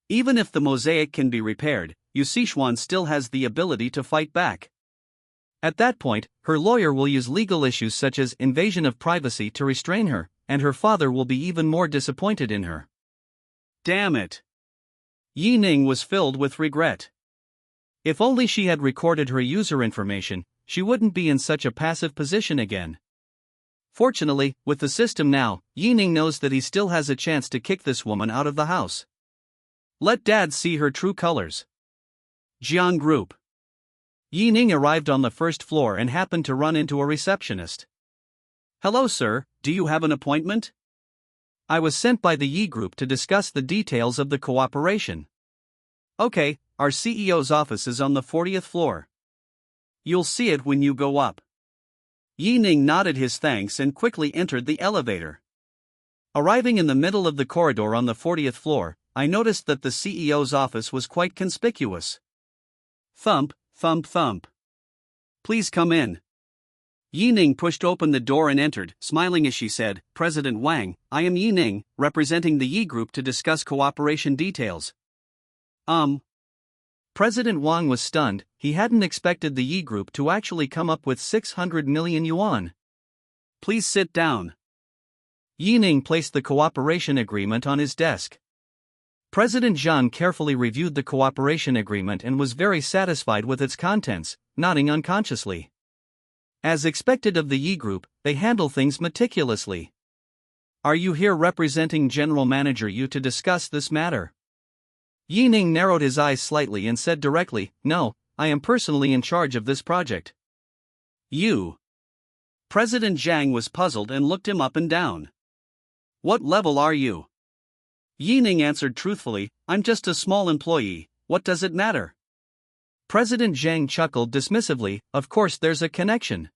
Even if the mosaic can be repaired, Yu Sichuan still has the ability to fight back. At that point, her lawyer will use legal issues such as invasion of privacy to restrain her, and her father will be even more disappointed in her. Damn it! Ning was filled with regret. If only she had recorded her user information, she wouldn't be in such a passive position again. Fortunately, with the system now, Ning knows that he still has a chance to kick this woman out of the house. Let Dad see her true colors. Jiang Group. Ning arrived on the first floor and happened to run into a receptionist. Hello sir, do you have an appointment? I was sent by the Yi Group to discuss the details of the cooperation. Okay, our CEO's office is on the 40th floor. You'll see it when you go up. Ning nodded his thanks and quickly entered the elevator. Arriving in the middle of the corridor on the 40th floor, I noticed that the CEO's office was quite conspicuous. Thump, thump, thump. Please come in. Ning pushed open the door and entered, smiling as she said, President Wang, I am Ning, representing the Yi Group to discuss cooperation details. President Wang was stunned. He hadn't expected the Yi Group to actually come up with 600 million yuan. Please sit down. Ning placed the cooperation agreement on his desk. President Zhang carefully reviewed the cooperation agreement and was very satisfied with its contents, nodding unconsciously. As expected of the Yi Group, they handle things meticulously. Are you here representing General Manager Yu to discuss this matter? Ning narrowed his eyes slightly and said directly, No, I am personally in charge of this project. You. President Zhang was puzzled and looked him up and down. What level are you? Ning answered truthfully, I'm just a small employee, what does it matter? President Zhang chuckled dismissively, Of course there's a connection.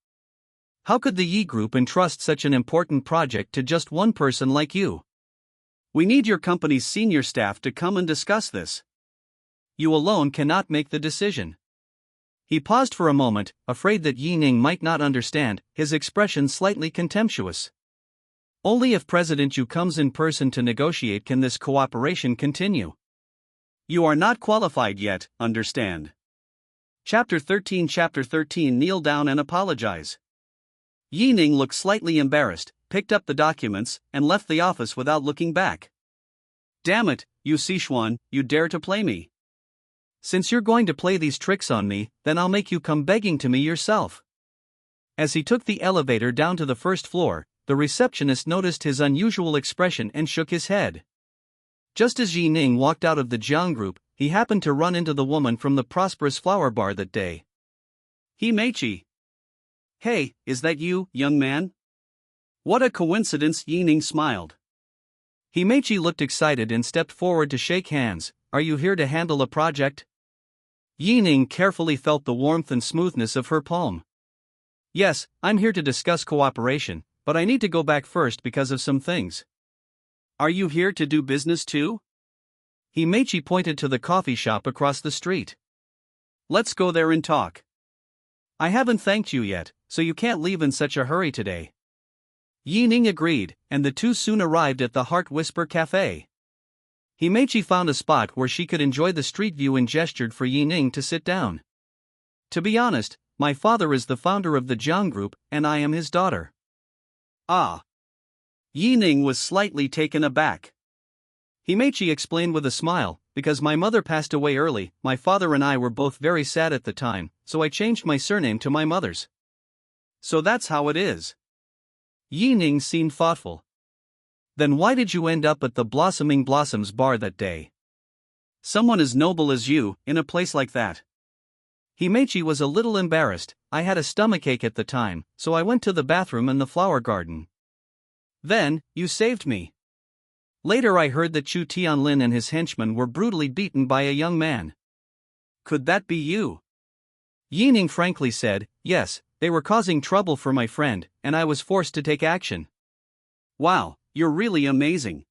How could the Yi Group entrust such an important project to just one person like you? We need your company's senior staff to come and discuss this. You alone cannot make the decision. He paused for a moment, afraid that Ning might not understand, his expression slightly contemptuous. Only if President Yu comes in person to negotiate can this cooperation continue. You are not qualified yet, understand. Chapter 13 Kneel down and apologize. Ning looked slightly embarrassed, picked up the documents, and left the office without looking back. Damn it, Yu Sichuan, you dare to play me. Since you're going to play these tricks on me, then I'll make you come begging to me yourself. As he took the elevator down to the first floor, the receptionist noticed his unusual expression and shook his head. Just as Ning walked out of the Jiang Group, he happened to run into the woman from the prosperous flower bar that day. Meichi. Hey, is that you, young man? What a coincidence, Ning smiled. Meichi looked excited and stepped forward to shake hands. Are you here to handle a project? Ning carefully felt the warmth and smoothness of her palm. Yes, I'm here to discuss cooperation, but I need to go back first because of some things. Are you here to do business too? Meichi pointed to the coffee shop across the street. Let's go there and talk. I haven't thanked you yet, so you can't leave in such a hurry today. Ning agreed, and the two soon arrived at the Heart Whisper Cafe. Meichi found a spot where she could enjoy the street view and gestured for Ning to sit down. To be honest, my father is the founder of the Jiang Group, and I am his daughter. Ah. Ning was slightly taken aback. Meichi explained with a smile, because my mother passed away early, my father and I were both very sad at the time, so I changed my surname to my mother's. So that's how it is. Ning seemed thoughtful. Then why did you end up at the Blossoming Blossoms bar that day? Someone as noble as you, in a place like that. Meichi was a little embarrassed. I had a stomachache at the time, so I went to the bathroom in the flower garden. Then, you saved me. Later I heard that Chu Tianlin and his henchmen were brutally beaten by a young man. Could that be you? Ning frankly said, Yes, they were causing trouble for my friend, and I was forced to take action. Wow, you're really amazing.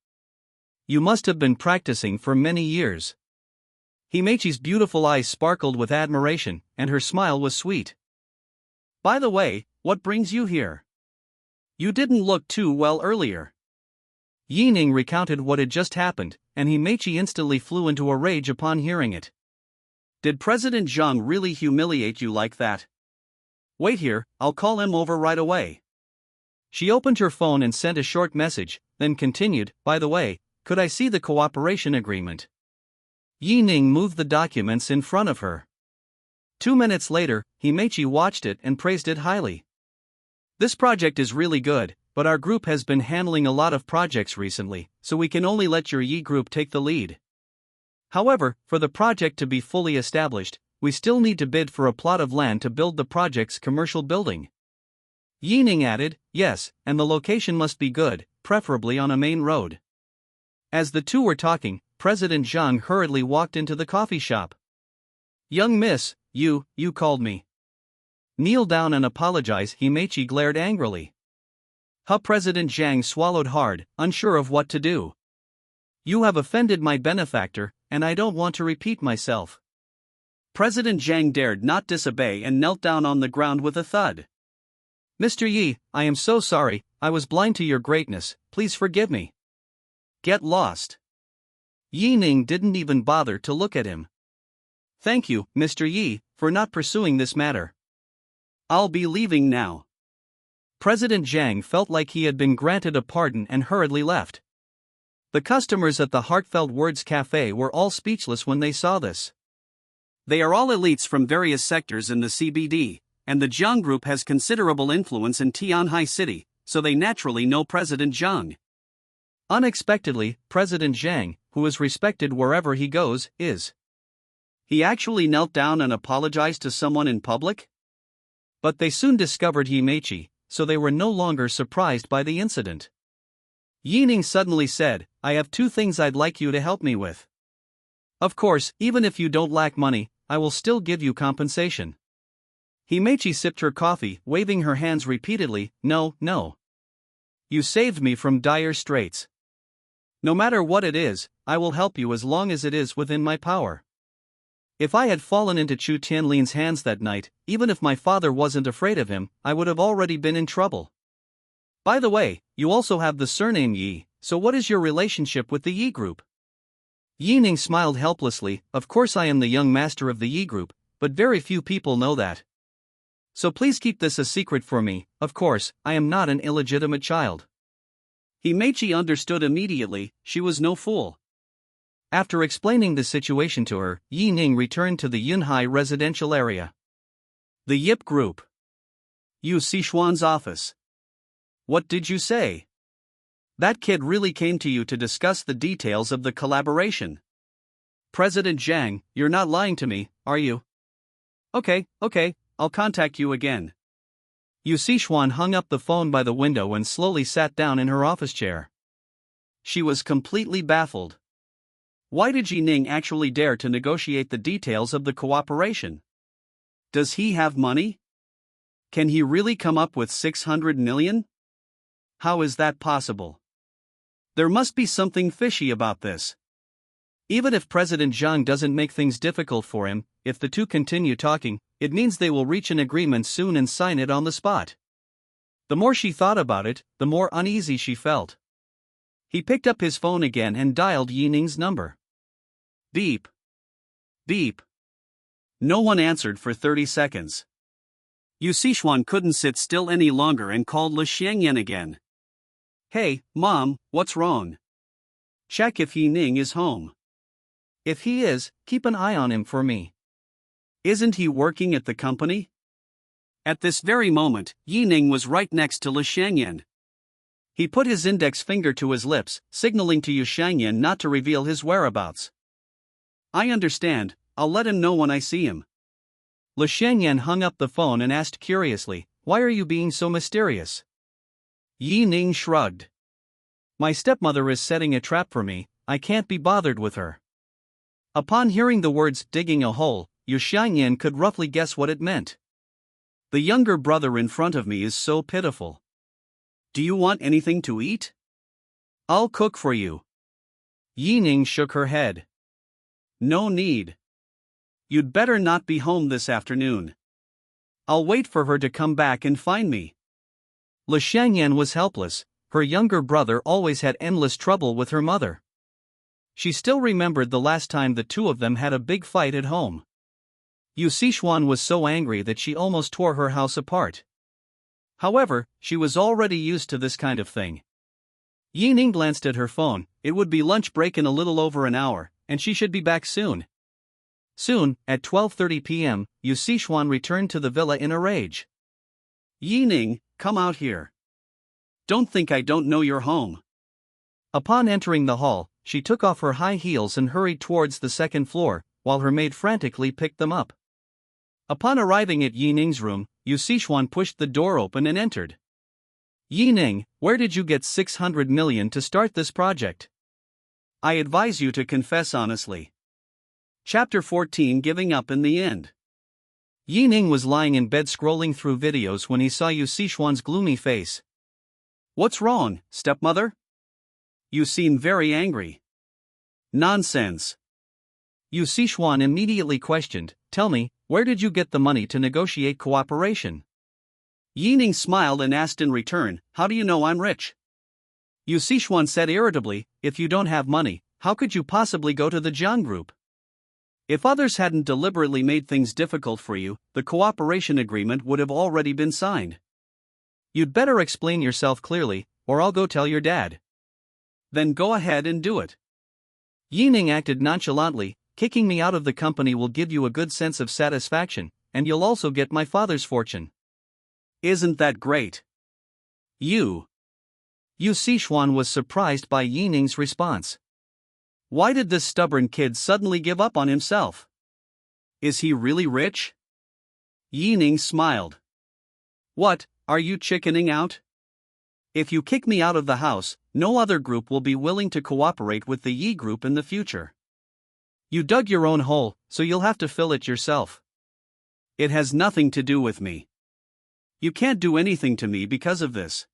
You must have been practicing for many years. Meichi's beautiful eyes sparkled with admiration, and her smile was sweet. By the way, what brings you here? You didn't look too well earlier. Ning recounted what had just happened, and Meichi instantly flew into a rage upon hearing it. Did President Zhang really humiliate you like that? Wait here, I'll call him over right away. She opened her phone and sent a short message, then continued, By the way, could I see the cooperation agreement? Ning moved the documents in front of her. 2 minutes later, Meichi watched it and praised it highly. This project is really good, but our group has been handling a lot of projects recently, so we can only let your Yi Group take the lead. However, for the project to be fully established, we still need to bid for a plot of land to build the project's commercial building. Ning added, Yes, and the location must be good, preferably on a main road. As the two were talking, President Zhang hurriedly walked into the coffee shop. Young miss, you called me. Kneel down and apologize, Himechi glared angrily. President Zhang swallowed hard, unsure of what to do. You have offended my benefactor, and I don't want to repeat myself. President Zhang dared not disobey and knelt down on the ground with a thud. Mr. Yi, I am so sorry, I was blind to your greatness, please forgive me. Get lost. Yi Ning didn't even bother to look at him. Thank you, Mr. Yi, for not pursuing this matter. I'll be leaving now. President Zhang felt like he had been granted a pardon and hurriedly left. The customers at the Heartfelt Words Cafe were all speechless when they saw this. They are all elites from various sectors in the CBD, and the Zhang Group has considerable influence in Tianhai City, so they naturally know President Zhang. Unexpectedly, President Zhang, who is respected wherever he goes, is. He actually knelt down and apologized to someone in public? But they soon discovered Himechi, so they were no longer surprised by the incident. Yi Ning suddenly said, I have 2 things I'd like you to help me with. Of course, even if you don't lack money, I will still give you compensation. Himechi sipped her coffee, waving her hands repeatedly, no, no. You saved me from dire straits. No matter what it is, I will help you as long as it is within my power. If I had fallen into Chu Tianlin's hands that night, even if my father wasn't afraid of him, I would have already been in trouble. By the way, you also have the surname Yi, so what is your relationship with the Yi Group? Yi Ning smiled helplessly, of course I am the young master of the Yi Group, but very few people know that. So please keep this a secret for me, of course, I am not an illegitimate child. Himechi understood immediately, she was no fool. After explaining the situation to her, Yi Ning returned to the Yunhai residential area. The Yip Group. Yu Sichuan's office. What did you say? That kid really came to you to discuss the details of the collaboration. President Zhang, you're not lying to me, are you? Okay, I'll contact you again. Yu Sichuan hung up the phone by the window and slowly sat down in her office chair. She was completely baffled. Why did Yi Ning actually dare to negotiate the details of the cooperation? Does he have money? Can he really come up with 600 million? How is that possible? There must be something fishy about this. Even if President Zhang doesn't make things difficult for him, if the two continue talking, it means they will reach an agreement soon and sign it on the spot. The more she thought about it, the more uneasy she felt. He picked up his phone again and dialed Yi Ning's number. Beep. Beep. No one answered for 30 seconds. Yu Sichuan couldn't sit still any longer and called Le Xiangyan again. Hey, Mom, what's wrong? Check if Yi Ning is home. If he is, keep an eye on him for me. Isn't he working at the company? At this very moment, Yi Ning was right next to Le Xiangyan. He put his index finger to his lips, signaling to Yu Xiangyan not to reveal his whereabouts. I understand, I'll let him know when I see him. Le Xiangyan hung up the phone and asked curiously, why are you being so mysterious? Yi Ning shrugged. My stepmother is setting a trap for me, I can't be bothered with her. Upon hearing the words digging a hole, Yu Xiangyan could roughly guess what it meant. The younger brother in front of me is so pitiful. Do you want anything to eat? I'll cook for you. Yi Ning shook her head. No need. You'd better not be home this afternoon. I'll wait for her to come back and find me. Le Xiangyan was helpless, her younger brother always had endless trouble with her mother. She still remembered the last time the two of them had a big fight at home. Yu Sichuan was so angry that she almost tore her house apart. However, she was already used to this kind of thing. Yi Ning glanced at her phone, it would be lunch break in a little over an hour, and she should be back soon. Soon, at 12:30 p.m., Yu Sichuan returned to the villa in a rage. Yi Ning, come out here. Don't think I don't know you're home. Upon entering the hall, she took off her high heels and hurried towards the second floor, while her maid frantically picked them up. Upon arriving at Yi Ning's room, Yu Sichuan pushed the door open and entered. Yi Ning, where did you get 600 million to start this project? I advise you to confess honestly. Chapter 14, Giving Up in the End. Ning was lying in bed scrolling through videos when he saw Yu Sichuan's gloomy face. "What's wrong, stepmother? You seem very angry." "Nonsense." Yu Sichuan immediately questioned, "Tell me, where did you get the money to negotiate cooperation?" Ning smiled and asked in return, "How do you know I'm rich?" Yu Sichuan said irritably, "If you don't have money, how could you possibly go to the Jiang group? If others hadn't deliberately made things difficult for you, the cooperation agreement would have already been signed. You'd better explain yourself clearly, or I'll go tell your dad." "Then go ahead and do it." Ning acted nonchalantly, "Kicking me out of the company will give you a good sense of satisfaction, and you'll also get my father's fortune." "Isn't that great?" Yu Sichuan was surprised by Ning's response. Why did this stubborn kid suddenly give up on himself? Is he really rich? Ning smiled. "What, are you chickening out? If you kick me out of the house, no other group will be willing to cooperate with the Yi group in the future. You dug your own hole, so you'll have to fill it yourself. It has nothing to do with me. You can't do anything to me because of this.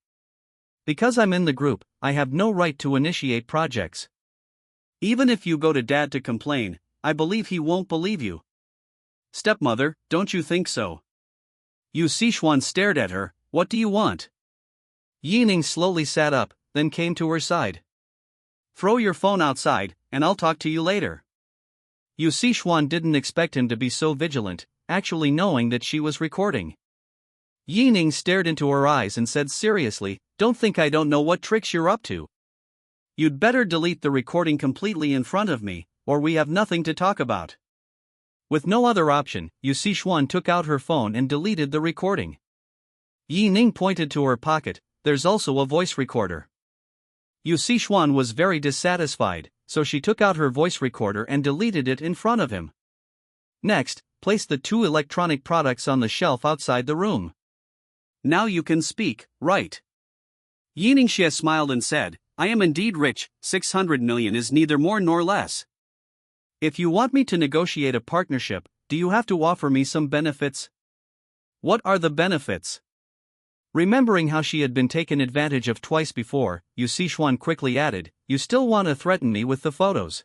Because I'm in the group, I have no right to initiate projects. Even if you go to Dad to complain, I believe he won't believe you." "Stepmother, don't you think so?" Yu Sichuan stared at her. "What do you want?" Ning slowly sat up, then came to her side. "Throw your phone outside, and I'll talk to you later." Yu Sichuan didn't expect him to be so vigilant, actually knowing that she was recording. Ning stared into her eyes and said seriously, "Don't think I don't know what tricks you're up to. You'd better delete the recording completely in front of me, or we have nothing to talk about." With no other option, Yu Sichuan took out her phone and deleted the recording. Ning pointed to her pocket. "There's also a voice recorder." Yu Sichuan was very dissatisfied, so she took out her voice recorder and deleted it in front of him. Next, place the two electronic products on the shelf outside the room. "Now you can speak, right?" Ning smiled and said, "I am indeed rich, 600 million is neither more nor less. If you want me to negotiate a partnership, do you have to offer me some benefits?" "What are the benefits?" Remembering how she had been taken advantage of twice before, Yu Sichuan quickly added, "You still want to threaten me with the photos?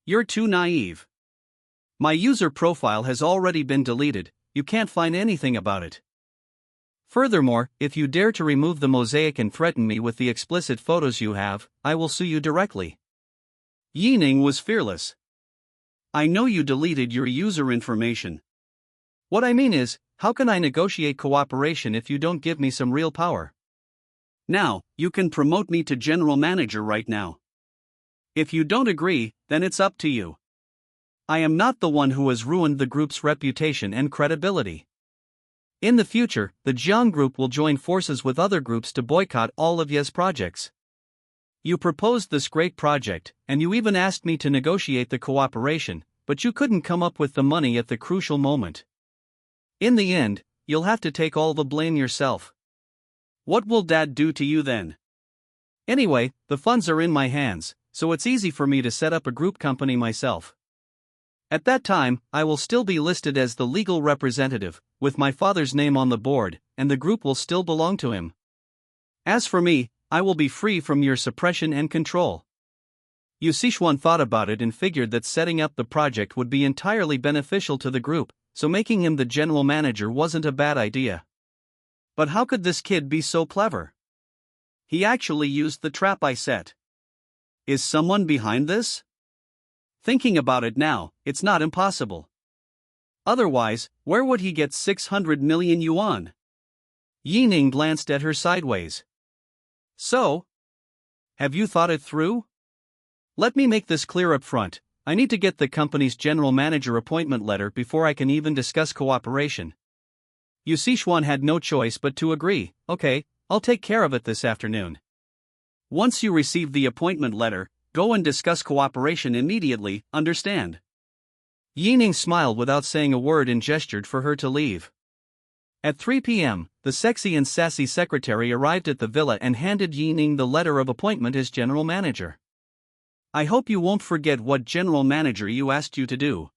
You're too naive. My user profile has already been deleted, you can't find anything about it. Furthermore, if you dare to remove the mosaic and threaten me with the explicit photos you have, I will sue you directly." Ning was fearless. "I know you deleted your user information. What I mean is, how can I negotiate cooperation if you don't give me some real power? Now, you can promote me to general manager right now. If you don't agree, then it's up to you. I am not the one who has ruined the group's reputation and credibility. In the future, the Jiang group will join forces with other groups to boycott all of Ye's projects. You proposed this great project, and you even asked me to negotiate the cooperation, but you couldn't come up with the money at the crucial moment. In the end, you'll have to take all the blame yourself. What will Dad do to you then? Anyway, the funds are in my hands, so it's easy for me to set up a group company myself. At that time, I will still be listed as the legal representative, with my father's name on the board, and the group will still belong to him. As for me, I will be free from your suppression and control." Yu Sichuan thought about it and figured that setting up the project would be entirely beneficial to the group, so making him the general manager wasn't a bad idea. But how could this kid be so clever? He actually used the trap I set. Is someone behind this? Thinking about it now, it's not impossible. Otherwise, where would he get 600 million yuan? Ning glanced at her sideways. "So? Have you thought it through? Let me make this clear up front. I need to get the company's general manager appointment letter before I can even discuss cooperation." Yu Sichuan had no choice but to agree. "Okay, I'll take care of it this afternoon." "Once you receive the appointment letter, go and discuss cooperation immediately, understand?" Ning smiled without saying a word and gestured for her to leave. At 3 p.m., the sexy and sassy secretary arrived at the villa and handed Ning the letter of appointment as general manager. "I hope you won't forget what general manager you asked you to do."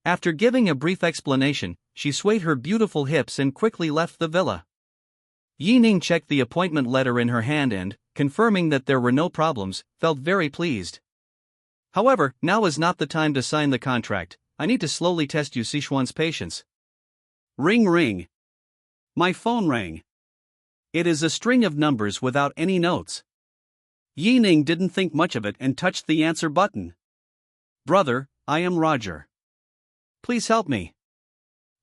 After giving a brief explanation, she swayed her beautiful hips and quickly left the villa. Ning checked the appointment letter in her hand and, confirming that there were no problems, felt very pleased. However, now is not the time to sign the contract. I need to slowly test Yu Sichuan's patience. Ring ring. My phone rang. It is a string of numbers without any notes. Ning didn't think much of it and touched the answer button. Brother, I am Roger. Please help me.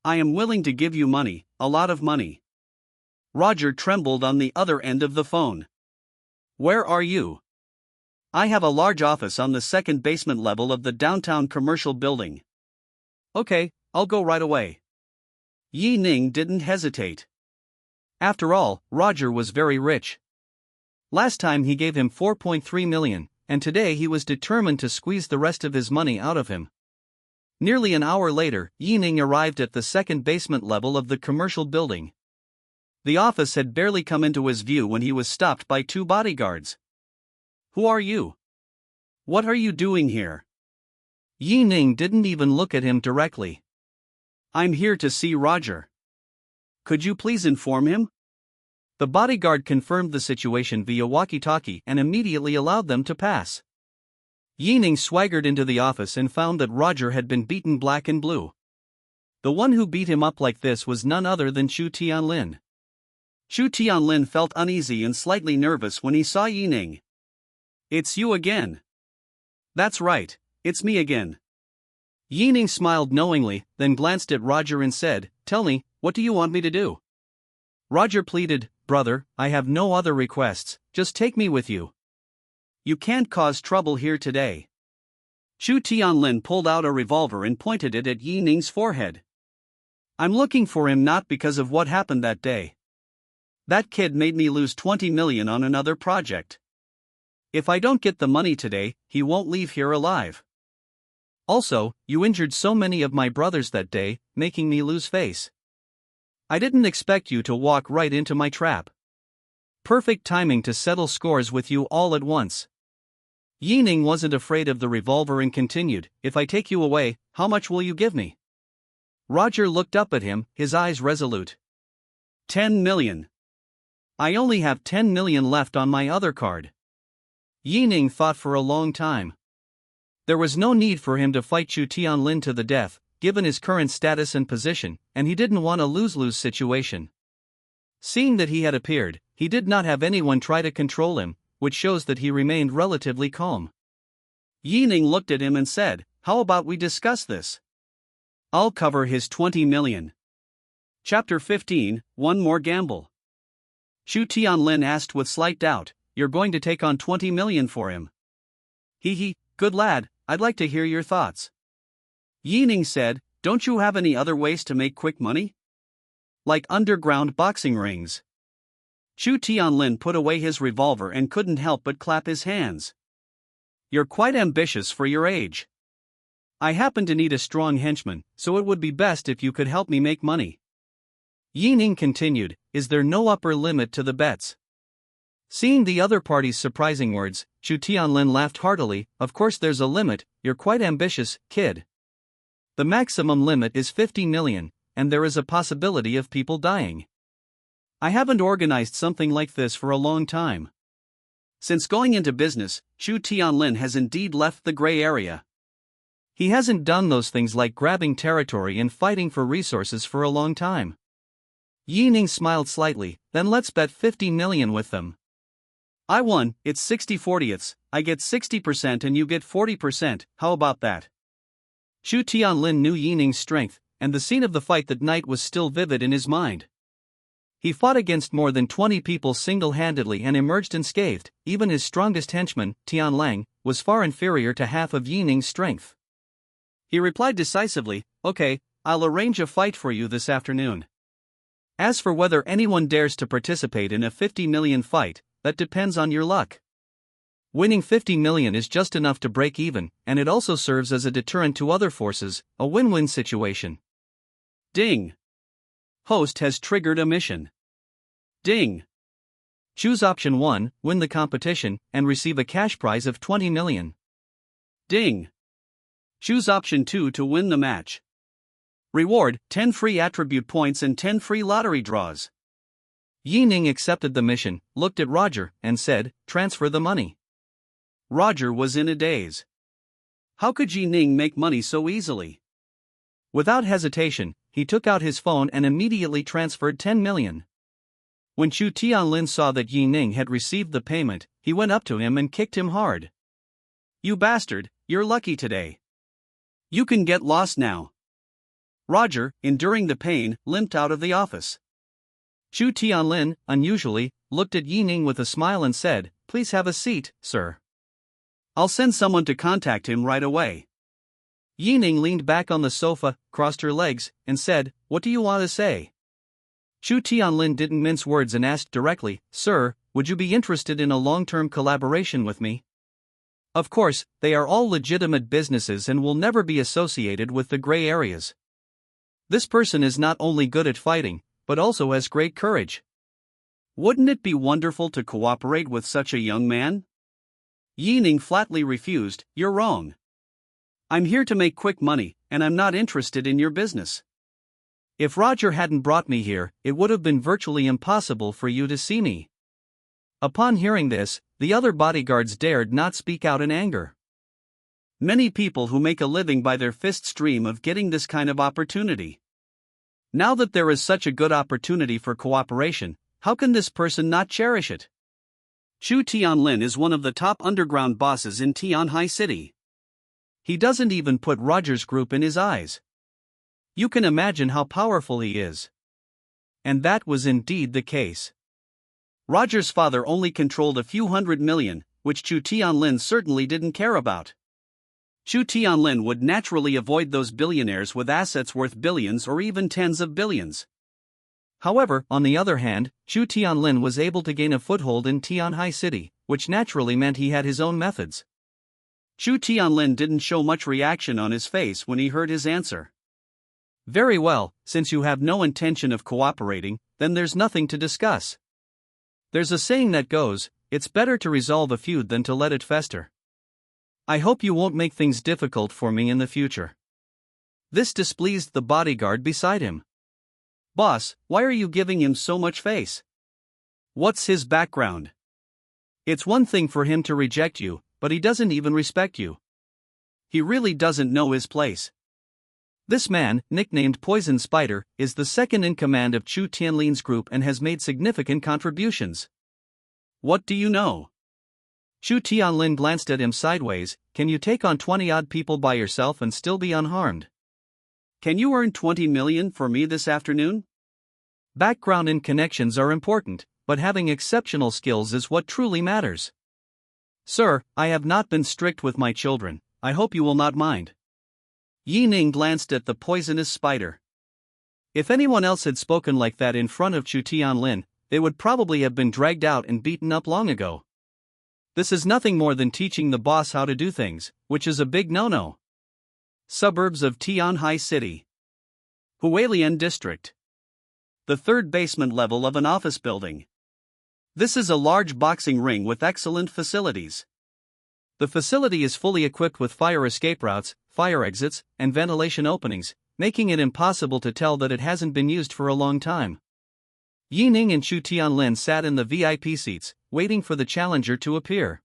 I am willing to give you money, a lot of money. Roger trembled on the other end of the phone. Where are you? I have a large office on the second basement level of the downtown commercial building. Okay, I'll go right away. Ning didn't hesitate. After all, Roger was very rich. Last time he gave him 4.3 million, and today he was determined to squeeze the rest of his money out of him. Nearly an hour later, Ning arrived at the second basement level of the commercial building. The office had barely come into his view when he was stopped by two bodyguards. Who are you? What are you doing here? Ning didn't even look at him directly. I'm here to see Roger. Could you please inform him? The bodyguard confirmed the situation via walkie-talkie and immediately allowed them to pass. Ning swaggered into the office and found that Roger had been beaten black and blue. The one who beat him up like this was none other than Chu Tianlin. Chu Tianlin felt uneasy and slightly nervous when he saw Ning. It's you again. That's right, it's me again. Ning smiled knowingly, then glanced at Roger and said, Tell me, what do you want me to do? Roger pleaded, Brother, I have no other requests, just take me with you. You can't cause trouble here today. Chu Tianlin pulled out a revolver and pointed it at Ning's forehead. I'm looking for him not because of what happened that day. That kid made me lose 20 million on another project. If I don't get the money today, he won't leave here alive. Also, you injured so many of my brothers that day, making me lose face. I didn't expect you to walk right into my trap. Perfect timing to settle scores with you all at once. Ning wasn't afraid of the revolver and continued, If I take you away, how much will you give me? Roger looked up at him, his eyes resolute. 10 million. I only have 10 million left on my other card. Ning thought for a long time. There was no need for him to fight Chu Tianlin to the death, given his current status and position, and he didn't want a lose-lose situation. Seeing that he had appeared, he did not have anyone try to control him, which shows that he remained relatively calm. Ning looked at him and said, How about we discuss this? I'll cover his 20 million. Chapter 15, One More Gamble. Chu Tianlin asked with slight doubt, You're going to take on 20 million for him? Hee, good lad, I'd like to hear your thoughts. Ning said, Don't you have any other ways to make quick money? Like underground boxing rings. Chu Tianlin put away his revolver and couldn't help but clap his hands. You're quite ambitious for your age. I happen to need a strong henchman, so it would be best if you could help me make money. Ning continued, Is there no upper limit to the bets? Seeing the other party's surprising words, Chu Tianlin laughed heartily, Of course there's a limit, you're quite ambitious, kid. The maximum limit is 50 million, and there is a possibility of people dying. I haven't organized something like this for a long time. Since going into business, Chu Tianlin has indeed left the gray area. He hasn't done those things like grabbing territory and fighting for resources for a long time. Ning smiled slightly, Then let's bet 50 million with them. I won, it's 60/40ths, I get 60% and you get 40%, how about that? Chu Tianlin knew Ning's strength, and the scene of the fight that night was still vivid in his mind. He fought against more than 20 people single-handedly and emerged unscathed. Even his strongest henchman, Tianlang, was far inferior to half of Ning's strength. He replied decisively, Okay, I'll arrange a fight for you this afternoon. As for whether anyone dares to participate in a 50 million fight, that depends on your luck. Winning 50 million is just enough to break even, and it also serves as a deterrent to other forces, a win-win situation. Ding. Host has triggered a mission. Ding. Choose option 1, win the competition, and receive a cash prize of 20 million. Ding. Choose option 2 to win the match. Reward, 10 free attribute points and 10 free lottery draws. Ning accepted the mission, looked at Roger, and said, transfer the money. Roger was in a daze. How could Ning make money so easily? Without hesitation, he took out his phone and immediately transferred 10 million. When Chu Tianlin saw that Ning had received the payment, he went up to him and kicked him hard. You bastard, you're lucky today. You can get lost now. Roger, enduring the pain, limped out of the office. Chu Tianlin, unusually, looked at Ning with a smile and said, please have a seat, sir. I'll send someone to contact him right away. Ning leaned back on the sofa, crossed her legs, and said, what do you want to say? Chu Tianlin didn't mince words and asked directly, sir, would you be interested in a long-term collaboration with me? Of course, they are all legitimate businesses and will never be associated with the gray areas. This person is not only good at fighting, but also has great courage. Wouldn't it be wonderful to cooperate with such a young man? Ning flatly refused, you're wrong. I'm here to make quick money, and I'm not interested in your business. If Roger hadn't brought me here, it would have been virtually impossible for you to see me. Upon hearing this, the other bodyguards dared not speak out in anger. Many people who make a living by their fists dream of getting this kind of opportunity. Now that there is such a good opportunity for cooperation, how can this person not cherish it? Chu Tianlin is one of the top underground bosses in Tianhai City. He doesn't even put Roger's group in his eyes. You can imagine how powerful he is. And that was indeed the case. Roger's father only controlled a few 100 million, which Chu Tianlin certainly didn't care about. Chu Tianlin would naturally avoid those billionaires with assets worth billions or even tens of billions. However, on the other hand, Chu Tianlin was able to gain a foothold in Tianhai City, which naturally meant he had his own methods. Chu Tianlin didn't show much reaction on his face when he heard his answer. Very well, since you have no intention of cooperating, then there's nothing to discuss. There's a saying that goes, it's better to resolve a feud than to let it fester. I hope you won't make things difficult for me in the future. This displeased the bodyguard beside him. Boss, why are you giving him so much face? What's his background? It's one thing for him to reject you, but he doesn't even respect you. He really doesn't know his place. This man, nicknamed Poison Spider, is the second in command of Chu Tianlin's group and has made significant contributions. What do you know? Chu Tianlin glanced at him sideways. Can you take on 20-odd people by yourself and still be unharmed? Can you earn 20 million for me this afternoon? Background and connections are important, but having exceptional skills is what truly matters. Sir, I have not been strict with my children, I hope you will not mind. Ning glanced at the poisonous spider. If anyone else had spoken like that in front of Chu Tianlin, they would probably have been dragged out and beaten up long ago. This is nothing more than teaching the boss how to do things, which is a big no-no. Suburbs of Tianhai City. Hualien District. The third basement level of an office building. This is a large boxing ring with excellent facilities. The facility is fully equipped with fire escape routes, fire exits, and ventilation openings, making it impossible to tell that it hasn't been used for a long time. Ning and Chu Tianlin sat in the VIP seats, waiting for the challenger to appear.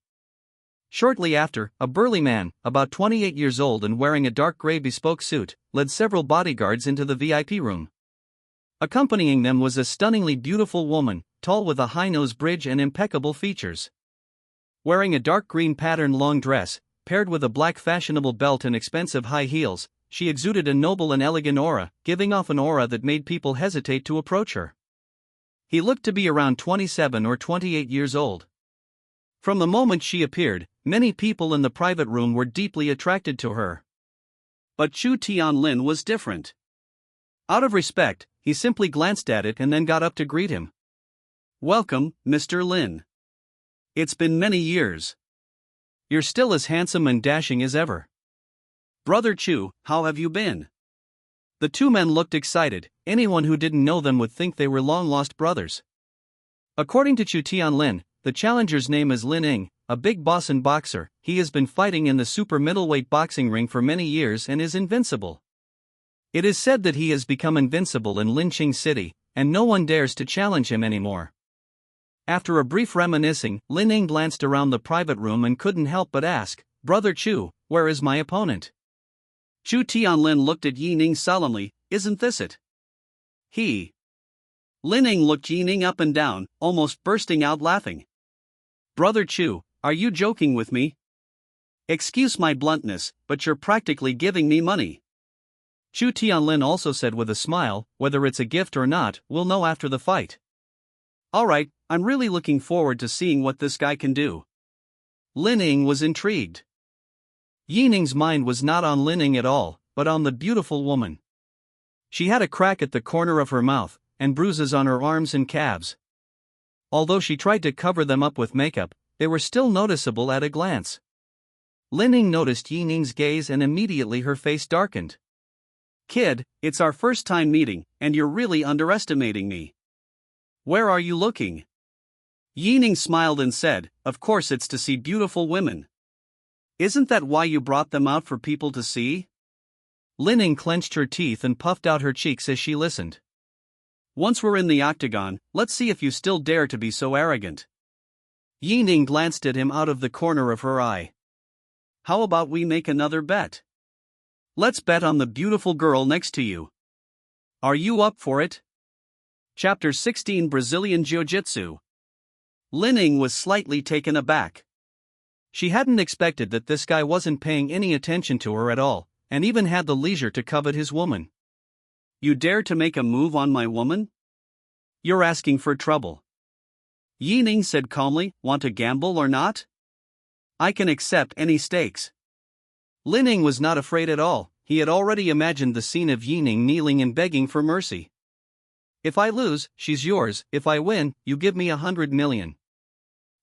Shortly after, a burly man, about 28 years old and wearing a dark gray bespoke suit, led several bodyguards into the VIP room. Accompanying them was a stunningly beautiful woman, tall with a high nose bridge and impeccable features. Wearing a dark green patterned long dress, paired with a black fashionable belt and expensive high heels, she exuded a noble and elegant aura, giving off an aura that made people hesitate to approach her. He looked to be around 27 or 28 years old. From the moment she appeared, many people in the private room were deeply attracted to her. But Chu Tianlin was different. Out of respect, he simply glanced at it and then got up to greet him. Welcome, Mr. Lin. It's been many years. You're still as handsome and dashing as ever. Brother Chu, how have you been? The two men looked excited. Anyone who didn't know them would think they were long-lost brothers. According to Chu Tianlin, the challenger's name is Ning, a big boss and boxer. He has been fighting in the super middleweight boxing ring for many years and is invincible. It is said that he has become invincible in Linqing City, and no one dares to challenge him anymore. After a brief reminiscing, Ning glanced around the private room and couldn't help but ask, "Brother Chu, where is my opponent?" Chu Tianlin looked at Ning solemnly, "Isn't this it?" He. Ning looked Ning up and down, almost bursting out laughing. "Brother Chu, are you joking with me? Excuse my bluntness, but you're practically giving me money." Chu Tianlin also said with a smile, "Whether it's a gift or not, we'll know after the fight." "Alright, I'm really looking forward to seeing what this guy can do." Ning was intrigued. Ning's mind was not on Ning at all, but on the beautiful woman. She had a crack at the corner of her mouth, and bruises on her arms and calves. Although she tried to cover them up with makeup, they were still noticeable at a glance. Ning noticed Ning's gaze and immediately her face darkened. "Kid, it's our first time meeting, and you're really underestimating me. Where are you looking?" Ning smiled and said, "Of course it's to see beautiful women. Isn't that why you brought them out for people to see?" Ning clenched her teeth and puffed out her cheeks as she listened. "Once we're in the octagon, let's see if you still dare to be so arrogant." Ning glanced at him out of the corner of her eye. "How about we make another bet? Let's bet on the beautiful girl next to you. Are you up for it?" Chapter 16 Brazilian Jiu-Jitsu. Ning was slightly taken aback. She hadn't expected that this guy wasn't paying any attention to her at all, and even had the leisure to covet his woman. "You dare to make a move on my woman? You're asking for trouble." Ning said calmly, "Want to gamble or not? I can accept any stakes." Ning was not afraid at all. He had already imagined the scene of Ning kneeling and begging for mercy. "If I lose, she's yours. If I win, you give me 100 million.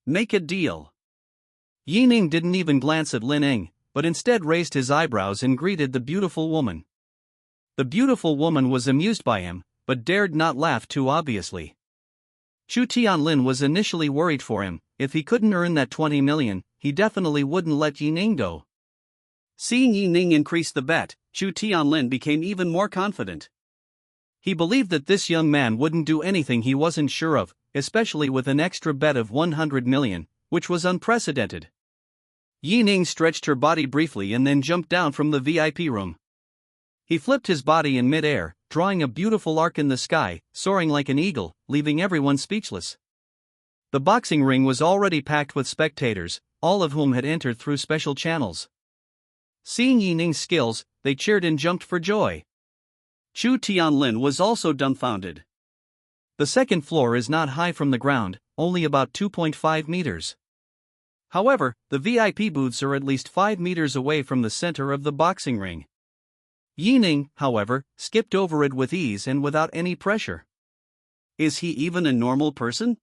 Make a deal." Ning didn't even glance at Ning, but instead raised his eyebrows and greeted the beautiful woman. The beautiful woman was amused by him, but dared not laugh too obviously. Chu Tianlin was initially worried for him. If he couldn't earn that 20 million, he definitely wouldn't let Ning go. Seeing Ning increase the bet, Chu Tianlin became even more confident. He believed that this young man wouldn't do anything he wasn't sure of, especially with an extra bet of 100 million, which was unprecedented. Ning stretched her body briefly and then jumped down from the VIP room. He flipped his body in mid-air, drawing a beautiful arc in the sky, soaring like an eagle, leaving everyone speechless. The boxing ring was already packed with spectators, all of whom had entered through special channels. Seeing Ning's skills, they cheered and jumped for joy. Chu Tianlin was also dumbfounded. The second floor is not high from the ground, only about 2.5 meters. However, the VIP booths are at least 5 meters away from the center of the boxing ring. Ning, however, skipped over it with ease and without any pressure. Is he even a normal person?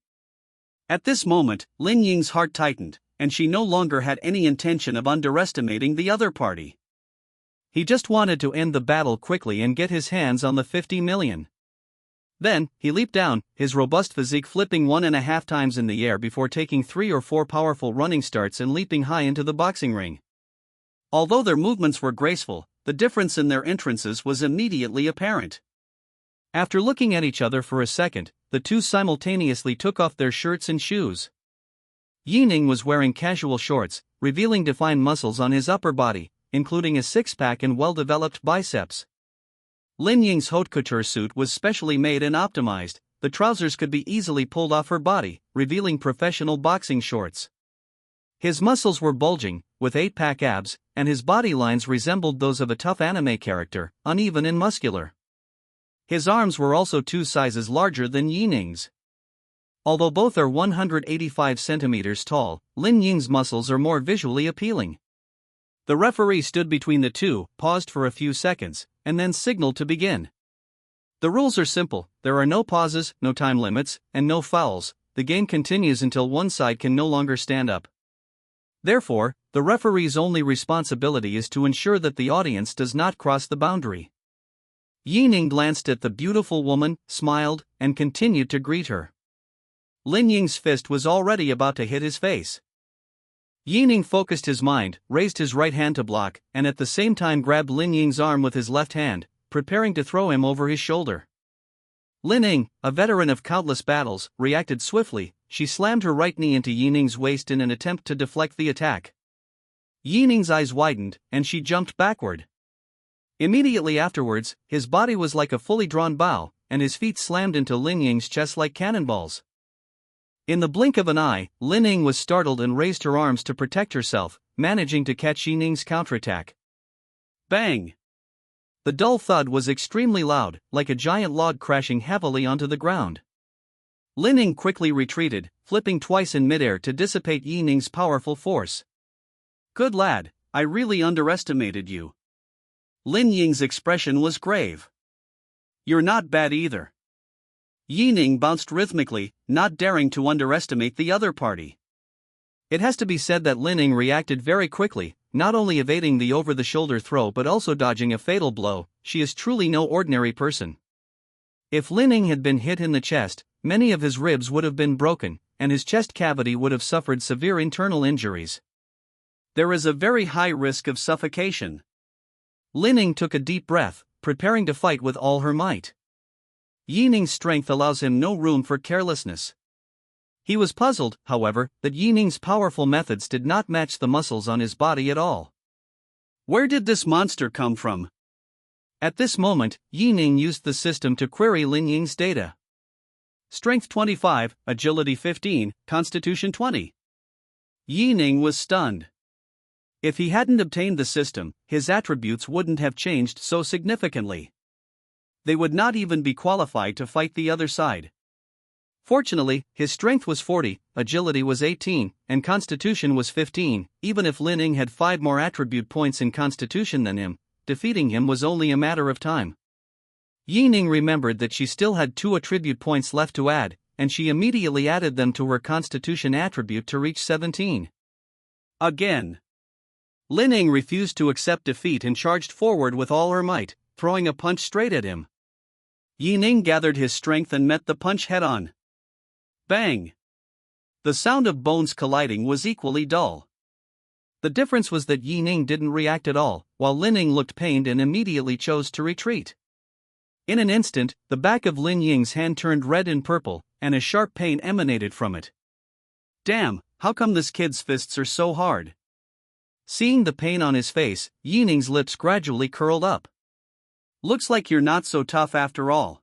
At this moment, Ning's heart tightened, and she no longer had any intention of underestimating the other party. He just wanted to end the battle quickly and get his hands on the 50 million. Then, he leaped down, his robust physique flipping 1.5 times in the air before taking 3 or 4 powerful running starts and leaping high into the boxing ring. Although their movements were graceful, the difference in their entrances was immediately apparent. After looking at each other for a second, the two simultaneously took off their shirts and shoes. Ning was wearing casual shorts, revealing defined muscles on his upper body, including a six-pack and well-developed biceps. Ning's haute couture suit was specially made and optimized. The trousers could be easily pulled off her body, revealing professional boxing shorts. His muscles were bulging, with 8-pack abs, and his body lines resembled those of a tough anime character, uneven and muscular. His arms were also 2 sizes larger than Ning's. Although both are 185 centimeters tall, Ning's muscles are more visually appealing. The referee stood between the two, paused for a few seconds, and then signaled to begin. The rules are simple: there are no pauses, no time limits, and no fouls. The game continues until one side can no longer stand up. Therefore, the referee's only responsibility is to ensure that the audience does not cross the boundary. Ning glanced at the beautiful woman, smiled, and continued to greet her. Ning's fist was already about to hit his face. Ning focused his mind, raised his right hand to block, and at the same time grabbed Ning's arm with his left hand, preparing to throw him over his shoulder. Ning, a veteran of countless battles, reacted swiftly. She slammed her right knee into Ning's waist in an attempt to deflect the attack. Ning's eyes widened, and she jumped backward. Immediately afterwards, his body was like a fully drawn bow, and his feet slammed into Ning's chest like cannonballs. In the blink of an eye, Ning was startled and raised her arms to protect herself, managing to catch Ning's counterattack. Bang! The dull thud was extremely loud, like a giant log crashing heavily onto the ground. Ning quickly retreated, flipping twice in midair to dissipate Ning's powerful force. Good lad, I really underestimated you. Ning's expression was grave. You're not bad either. Ning bounced rhythmically, not daring to underestimate the other party. It has to be said that Ning reacted very quickly, not only evading the over-the-shoulder throw but also dodging a fatal blow. She is truly no ordinary person. If Ning had been hit in the chest, many of his ribs would have been broken, and his chest cavity would have suffered severe internal injuries. There is a very high risk of suffocation. Ning took a deep breath, preparing to fight with all her might. Ning's strength allows him no room for carelessness. He was puzzled, however, that Ning's powerful methods did not match the muscles on his body at all. Where did this monster come from? At this moment, Ning used the system to query Ning's data. Strength 25, Agility 15, Constitution 20. Ning was stunned. If he hadn't obtained the system, his attributes wouldn't have changed so significantly. They would not even be qualified to fight the other side. Fortunately, his strength was 40, agility was 18, and constitution was 15. Even if Ning had 5 more attribute points in constitution than him, defeating him was only a matter of time. Ning remembered that she still had 2 attribute points left to add, and she immediately added them to her constitution attribute to reach 17. Again. Ning refused to accept defeat and charged forward with all her might, throwing a punch straight at him. Ning gathered his strength and met the punch head-on. Bang! The sound of bones colliding was equally dull. The difference was that Ning didn't react at all, while Ning looked pained and immediately chose to retreat. In an instant, the back of Ning's hand turned red and purple, and a sharp pain emanated from it. Damn, how come this kid's fists are so hard? Seeing the pain on his face, Ning's lips gradually curled up. Looks like you're not so tough after all.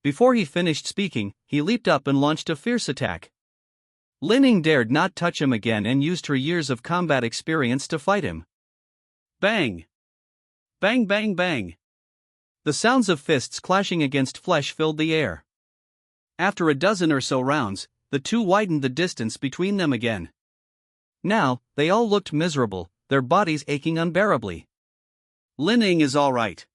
Before he finished speaking, he leaped up and launched a fierce attack. Ning dared not touch him again and used her years of combat experience to fight him. Bang! Bang bang bang! The sounds of fists clashing against flesh filled the air. After a dozen or so rounds, the two widened the distance between them again. Now, they all looked miserable, their bodies aching unbearably. Ning is all right.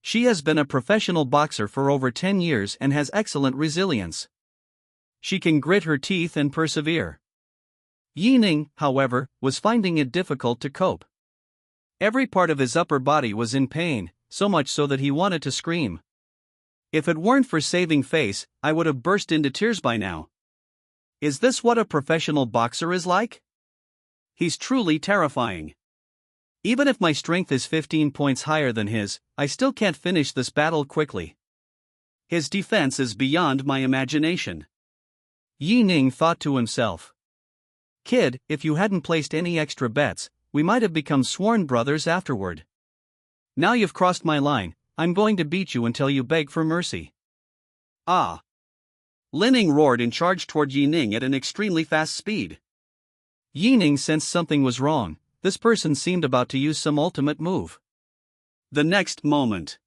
She has been a professional boxer for over 10 years and has excellent resilience. She can grit her teeth and persevere. Ning, however, was finding it difficult to cope. Every part of his upper body was in pain, so much so that he wanted to scream. If it weren't for saving face, I would have burst into tears by now. Is this what a professional boxer is like? He's truly terrifying. Even if my strength is 15 points higher than his, I still can't finish this battle quickly. His defense is beyond my imagination. Ning thought to himself. Kid, if you hadn't placed any extra bets, we might have become sworn brothers afterward. Now you've crossed my line, I'm going to beat you until you beg for mercy. Ah! Ning roared and charged toward Ning at an extremely fast speed. Ning sensed something was wrong. This person seemed about to use some ultimate move. The next moment,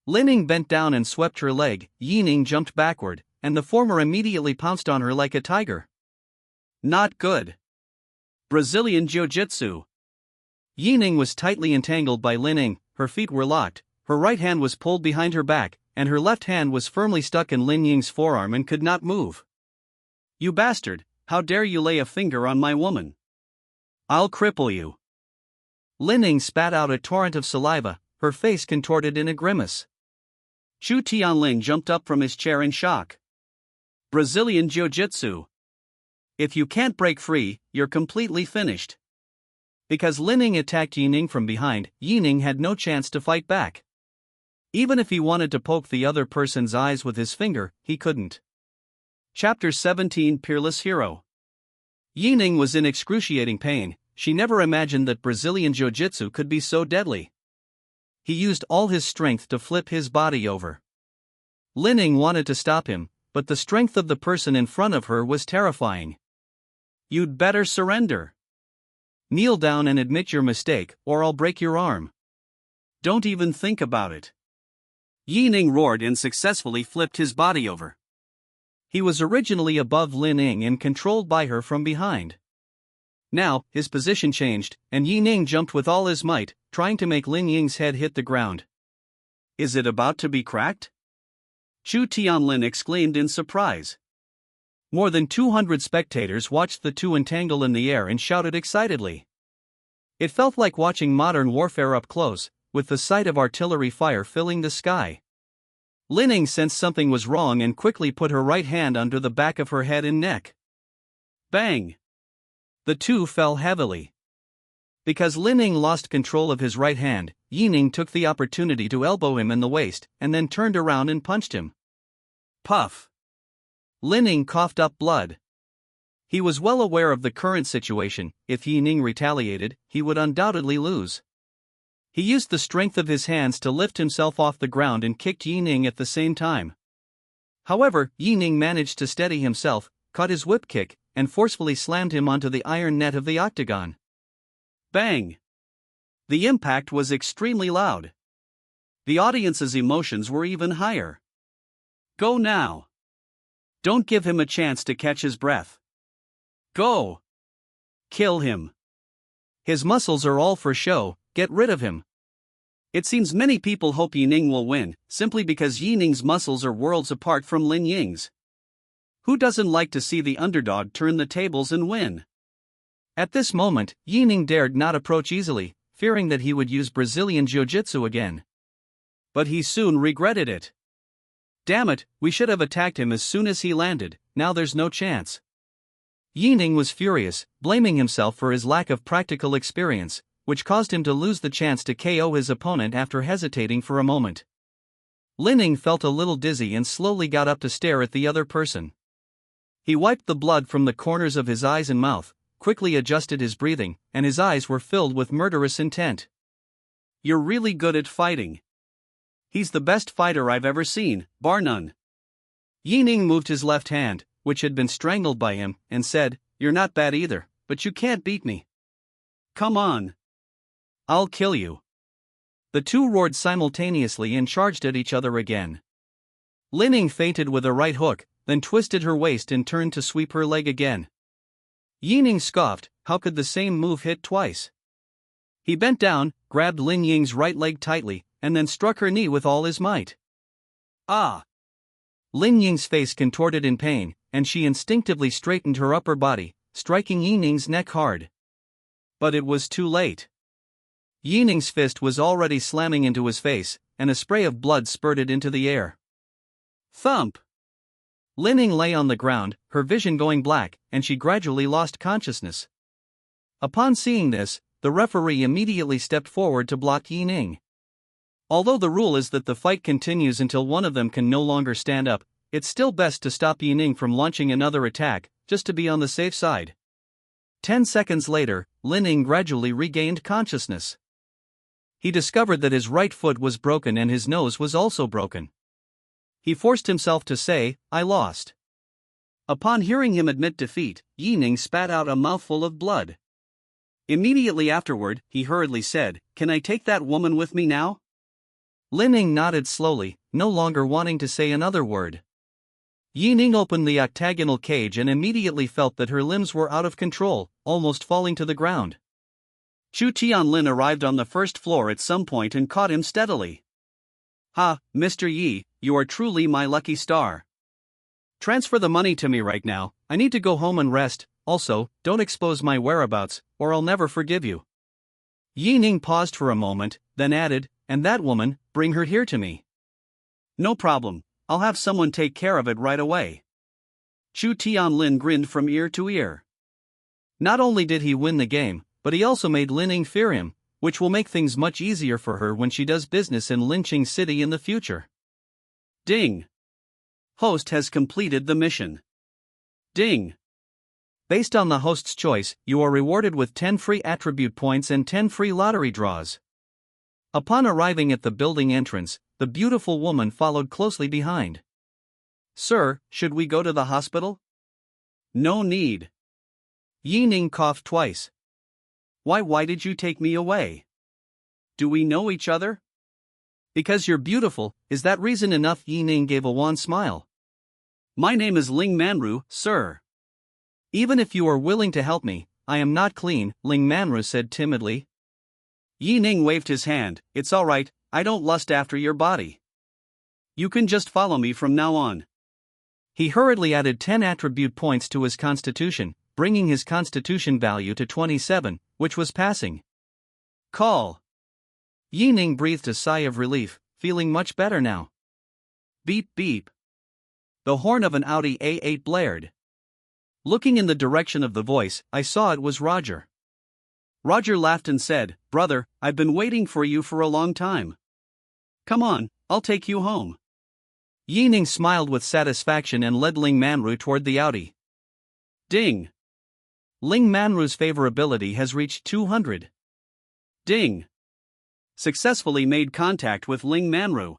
Ning bent down and swept her leg. Ning jumped backward, and the former immediately pounced on her like a tiger. Not good. Brazilian Jiu-Jitsu. Ning was tightly entangled by Ning, her feet were locked, her right hand was pulled behind her back, and her left hand was firmly stuck in Ning's forearm and could not move. You bastard, how dare you lay a finger on my woman? I'll cripple you. Ning spat out a torrent of saliva, her face contorted in a grimace. Chu Tianling jumped up from his chair in shock. Brazilian Jiu-Jitsu. If you can't break free, you're completely finished. Because Ning attacked Ning from behind, Ning had no chance to fight back. Even if he wanted to poke the other person's eyes with his finger, he couldn't. Chapter 17 Peerless Hero. Ning was in excruciating pain. She never imagined that Brazilian jiu-jitsu could be so deadly. He used all his strength to flip his body over. Ning wanted to stop him, but the strength of the person in front of her was terrifying. "You'd better surrender. Kneel down and admit your mistake, or I'll break your arm. Don't even think about it." Ning roared and successfully flipped his body over. He was originally above Ning and controlled by her from behind. Now, his position changed, and Ning jumped with all his might, trying to make Ning's head hit the ground. "Is it about to be cracked?" Chu Tianlin exclaimed in surprise. More than 200 spectators watched the two entangle in the air and shouted excitedly. It felt like watching modern warfare up close, with the sight of artillery fire filling the sky. Ning sensed something was wrong and quickly put her right hand under the back of her head and neck. Bang! The two fell heavily. Because Ning lost control of his right hand, Ning took the opportunity to elbow him in the waist and then turned around and punched him. Puff! Ning coughed up blood. He was well aware of the current situation. If Ning retaliated, he would undoubtedly lose. He used the strength of his hands to lift himself off the ground and kicked Ning at the same time. However, Ning managed to steady himself, caught his whip kick, and forcefully slammed him onto the iron net of the octagon. Bang! The impact was extremely loud. The audience's emotions were even higher. Go now! Don't give him a chance to catch his breath. Go! Kill him! His muscles are all for show, get rid of him. It seems many people hope Ning will win, simply because Ning's muscles are worlds apart from Lin Ying's. Who doesn't like to see the underdog turn the tables and win? At this moment, Ning dared not approach easily, fearing that he would use Brazilian jiu-jitsu again. But he soon regretted it. Damn it, we should have attacked him as soon as he landed, now there's no chance. Ning was furious, blaming himself for his lack of practical experience, which caused him to lose the chance to KO his opponent after hesitating for a moment. Ning felt a little dizzy and slowly got up to stare at the other person. He wiped the blood from the corners of his eyes and mouth, quickly adjusted his breathing, and his eyes were filled with murderous intent. You're really good at fighting. He's the best fighter I've ever seen, bar none. Ning moved his left hand, which had been strangled by him, and said, You're not bad either, but you can't beat me. Come on. I'll kill you. The two roared simultaneously and charged at each other again. Ning feinted with a right hook, then twisted her waist and turned to sweep her leg again. Ning scoffed, how could the same move hit twice? He bent down, grabbed Lin Ying's right leg tightly, and then struck her knee with all his might. Ah! Lin Ying's face contorted in pain, and she instinctively straightened her upper body, striking Ning's neck hard. But it was too late. Ning's fist was already slamming into his face, and a spray of blood spurted into the air. Thump! Ning lay on the ground, her vision going black, and she gradually lost consciousness. Upon seeing this, the referee immediately stepped forward to block Ning. Although the rule is that the fight continues until one of them can no longer stand up, it's still best to stop Ning from launching another attack, just to be on the safe side. 10 seconds later, Ning gradually regained consciousness. He discovered that his right foot was broken and his nose was also broken. He forced himself to say, I lost. Upon hearing him admit defeat, Ning spat out a mouthful of blood. Immediately afterward, he hurriedly said, Can I take that woman with me now? Ning nodded slowly, no longer wanting to say another word. Ning opened the octagonal cage and immediately felt that her limbs were out of control, almost falling to the ground. Chu Tianlin arrived on the first floor at some point and caught him steadily. Ha, Mr. Yi, you are truly my lucky star. Transfer the money to me right now, I need to go home and rest, also, don't expose my whereabouts, or I'll never forgive you. Ning paused for a moment, then added, And that woman, bring her here to me. No problem, I'll have someone take care of it right away. Chu Tianlin grinned from ear to ear. Not only did he win the game, but he also made Ning fear him, which will make things much easier for her when she does business in Lynching City in the future. Ding! Host has completed the mission. Ding! Based on the host's choice, you are rewarded with 10 free attribute points and 10 free lottery draws. Upon arriving at the building entrance, the beautiful woman followed closely behind. Sir, should we go to the hospital? No need. Ning coughed twice. Why did you take me away? Do we know each other? Because you're beautiful, is that reason enough? Ning gave a wan smile. My name is Ling Manru, sir. Even if you are willing to help me, I am not clean, Ling Manru said timidly. Ning waved his hand. It's alright, I don't lust after your body. You can just follow me from now on. He hurriedly added 10 attribute points to his constitution, bringing his constitution value to 27, which was passing. Call. Ning breathed a sigh of relief, feeling much better now. Beep beep. The horn of an Audi A8 blared. Looking in the direction of the voice, I saw it was Roger. Roger laughed and said, Brother, I've been waiting for you for a long time. Come on, I'll take you home. Ning smiled with satisfaction and led Ling Manru toward the Audi. Ding! Ling Manru's favorability has reached 200. Ding! Successfully made contact with Ling Manru.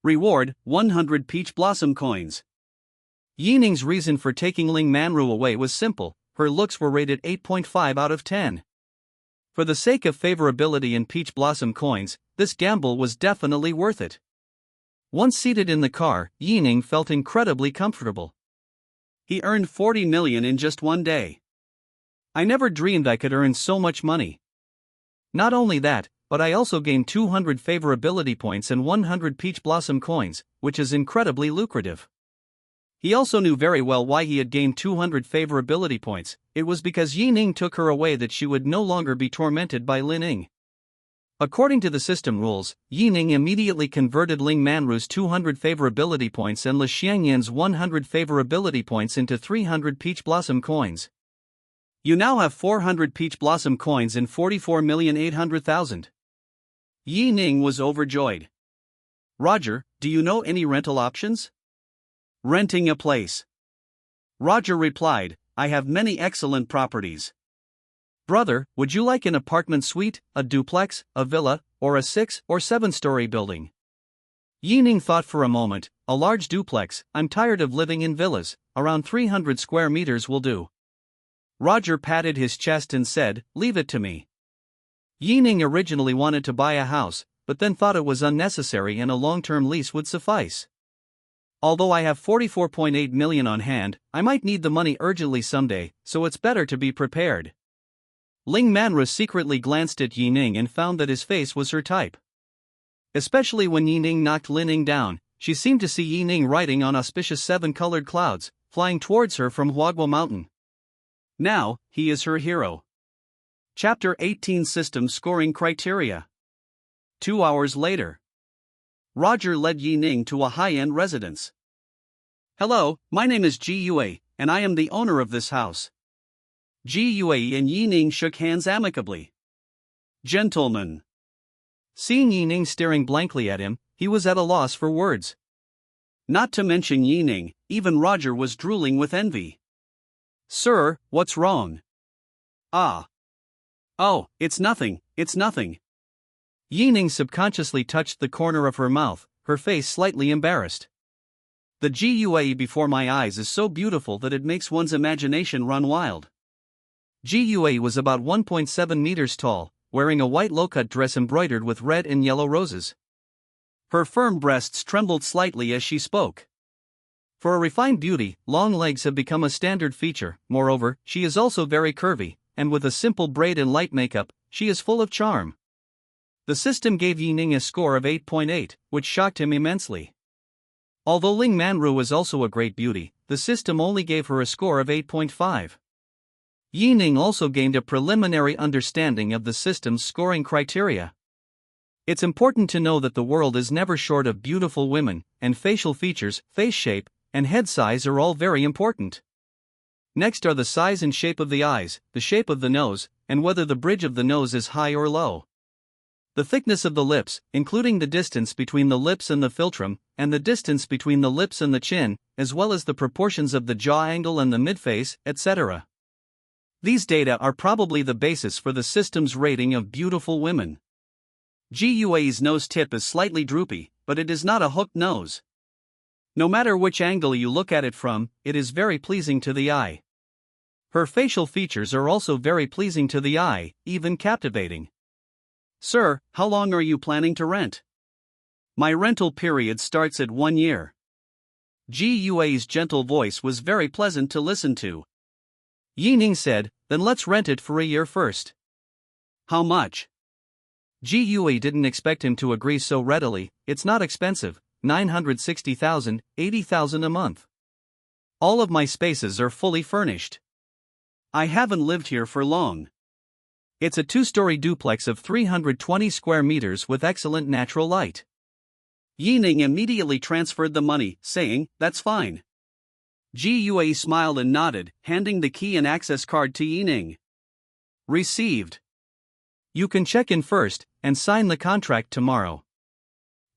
Reward, 100 peach blossom coins. Ning's reason for taking Ling Manru away was simple, her looks were rated 8.5 out of 10. For the sake of favorability and peach blossom coins, this gamble was definitely worth it. Once seated in the car, Ning felt incredibly comfortable. He earned 40 million in just one day. I never dreamed I could earn so much money. Not only that, but I also gained 200 favorability points and 100 peach blossom coins, which is incredibly lucrative. He also knew very well why he had gained 200 favorability points. It was because Ning took her away that she would no longer be tormented by Ning. According to the system rules, Ning immediately converted Ling Manru's 200 favorability points and Le Xiangyan's 100 favorability points into 300 peach blossom coins. You now have 400 peach blossom coins and 44,800,000. Ning was overjoyed. Roger, do you know any rental options? Renting a place. Roger replied, I have many excellent properties. Brother, would you like an apartment suite, a duplex, a villa, or a 6 or 7-story building? Ning thought for a moment, a large duplex, I'm tired of living in villas, around 300 square meters will do. Roger patted his chest and said, leave it to me. Ning originally wanted to buy a house, but then thought it was unnecessary and a long-term lease would suffice. Although I have 44.8 million on hand, I might need the money urgently someday, so it's better to be prepared. Ling Manru secretly glanced at Ning and found that his face was her type. Especially when Ning knocked Ning down, she seemed to see Ning riding on auspicious 7-colored clouds, flying towards her from Huagua Mountain. Now, he is her hero. Chapter 18 System Scoring Criteria. 2 hours later. Roger led Ning to a high-end residence. Hello, my name is Gua, and I am the owner of this house. Gua and Ning shook hands amicably. Gentlemen. Seeing Ning staring blankly at him, he was at a loss for words. Not to mention Ning, even Roger was drooling with envy. Sir, what's wrong? Ah. Oh, it's nothing, it's nothing. Ning subconsciously touched the corner of her mouth, her face slightly embarrassed. The Gua before my eyes is so beautiful that it makes one's imagination run wild. Gua was about 1.7 meters tall, wearing a white low-cut dress embroidered with red and yellow roses. Her firm breasts trembled slightly as she spoke. For a refined beauty, long legs have become a standard feature. Moreover, she is also very curvy, and with a simple braid and light makeup, she is full of charm. The system gave Ning a score of 8.8, which shocked him immensely. Although Ling Manru is also a great beauty, the system only gave her a score of 8.5. Ning also gained a preliminary understanding of the system's scoring criteria. It's important to know that the world is never short of beautiful women, and facial features, face shape, and head size are all very important. Next are the size and shape of the eyes, the shape of the nose, and whether the bridge of the nose is high or low. The thickness of the lips, including the distance between the lips and the philtrum, and the distance between the lips and the chin, as well as the proportions of the jaw angle and the midface, etc. These data are probably the basis for the system's rating of beautiful women. GUA's nose tip is slightly droopy, but it is not a hooked nose. No matter which angle you look at it from, it is very pleasing to the eye. Her facial features are also very pleasing to the eye, even captivating. Sir, how long are you planning to rent? My rental period starts at 1 year. GUA's gentle voice was very pleasant to listen to. Ning said, then let's rent it for a year first. How much? GUA didn't expect him to agree so readily. It's not expensive, 960,000, 80,000 a month. All of my spaces are fully furnished. I haven't lived here for long. It's a 2-story duplex of 320 square meters with excellent natural light. Ning immediately transferred the money, saying, that's fine. GUA smiled and nodded, handing the key and access card to Ning. Received. You can check in first, and sign the contract tomorrow.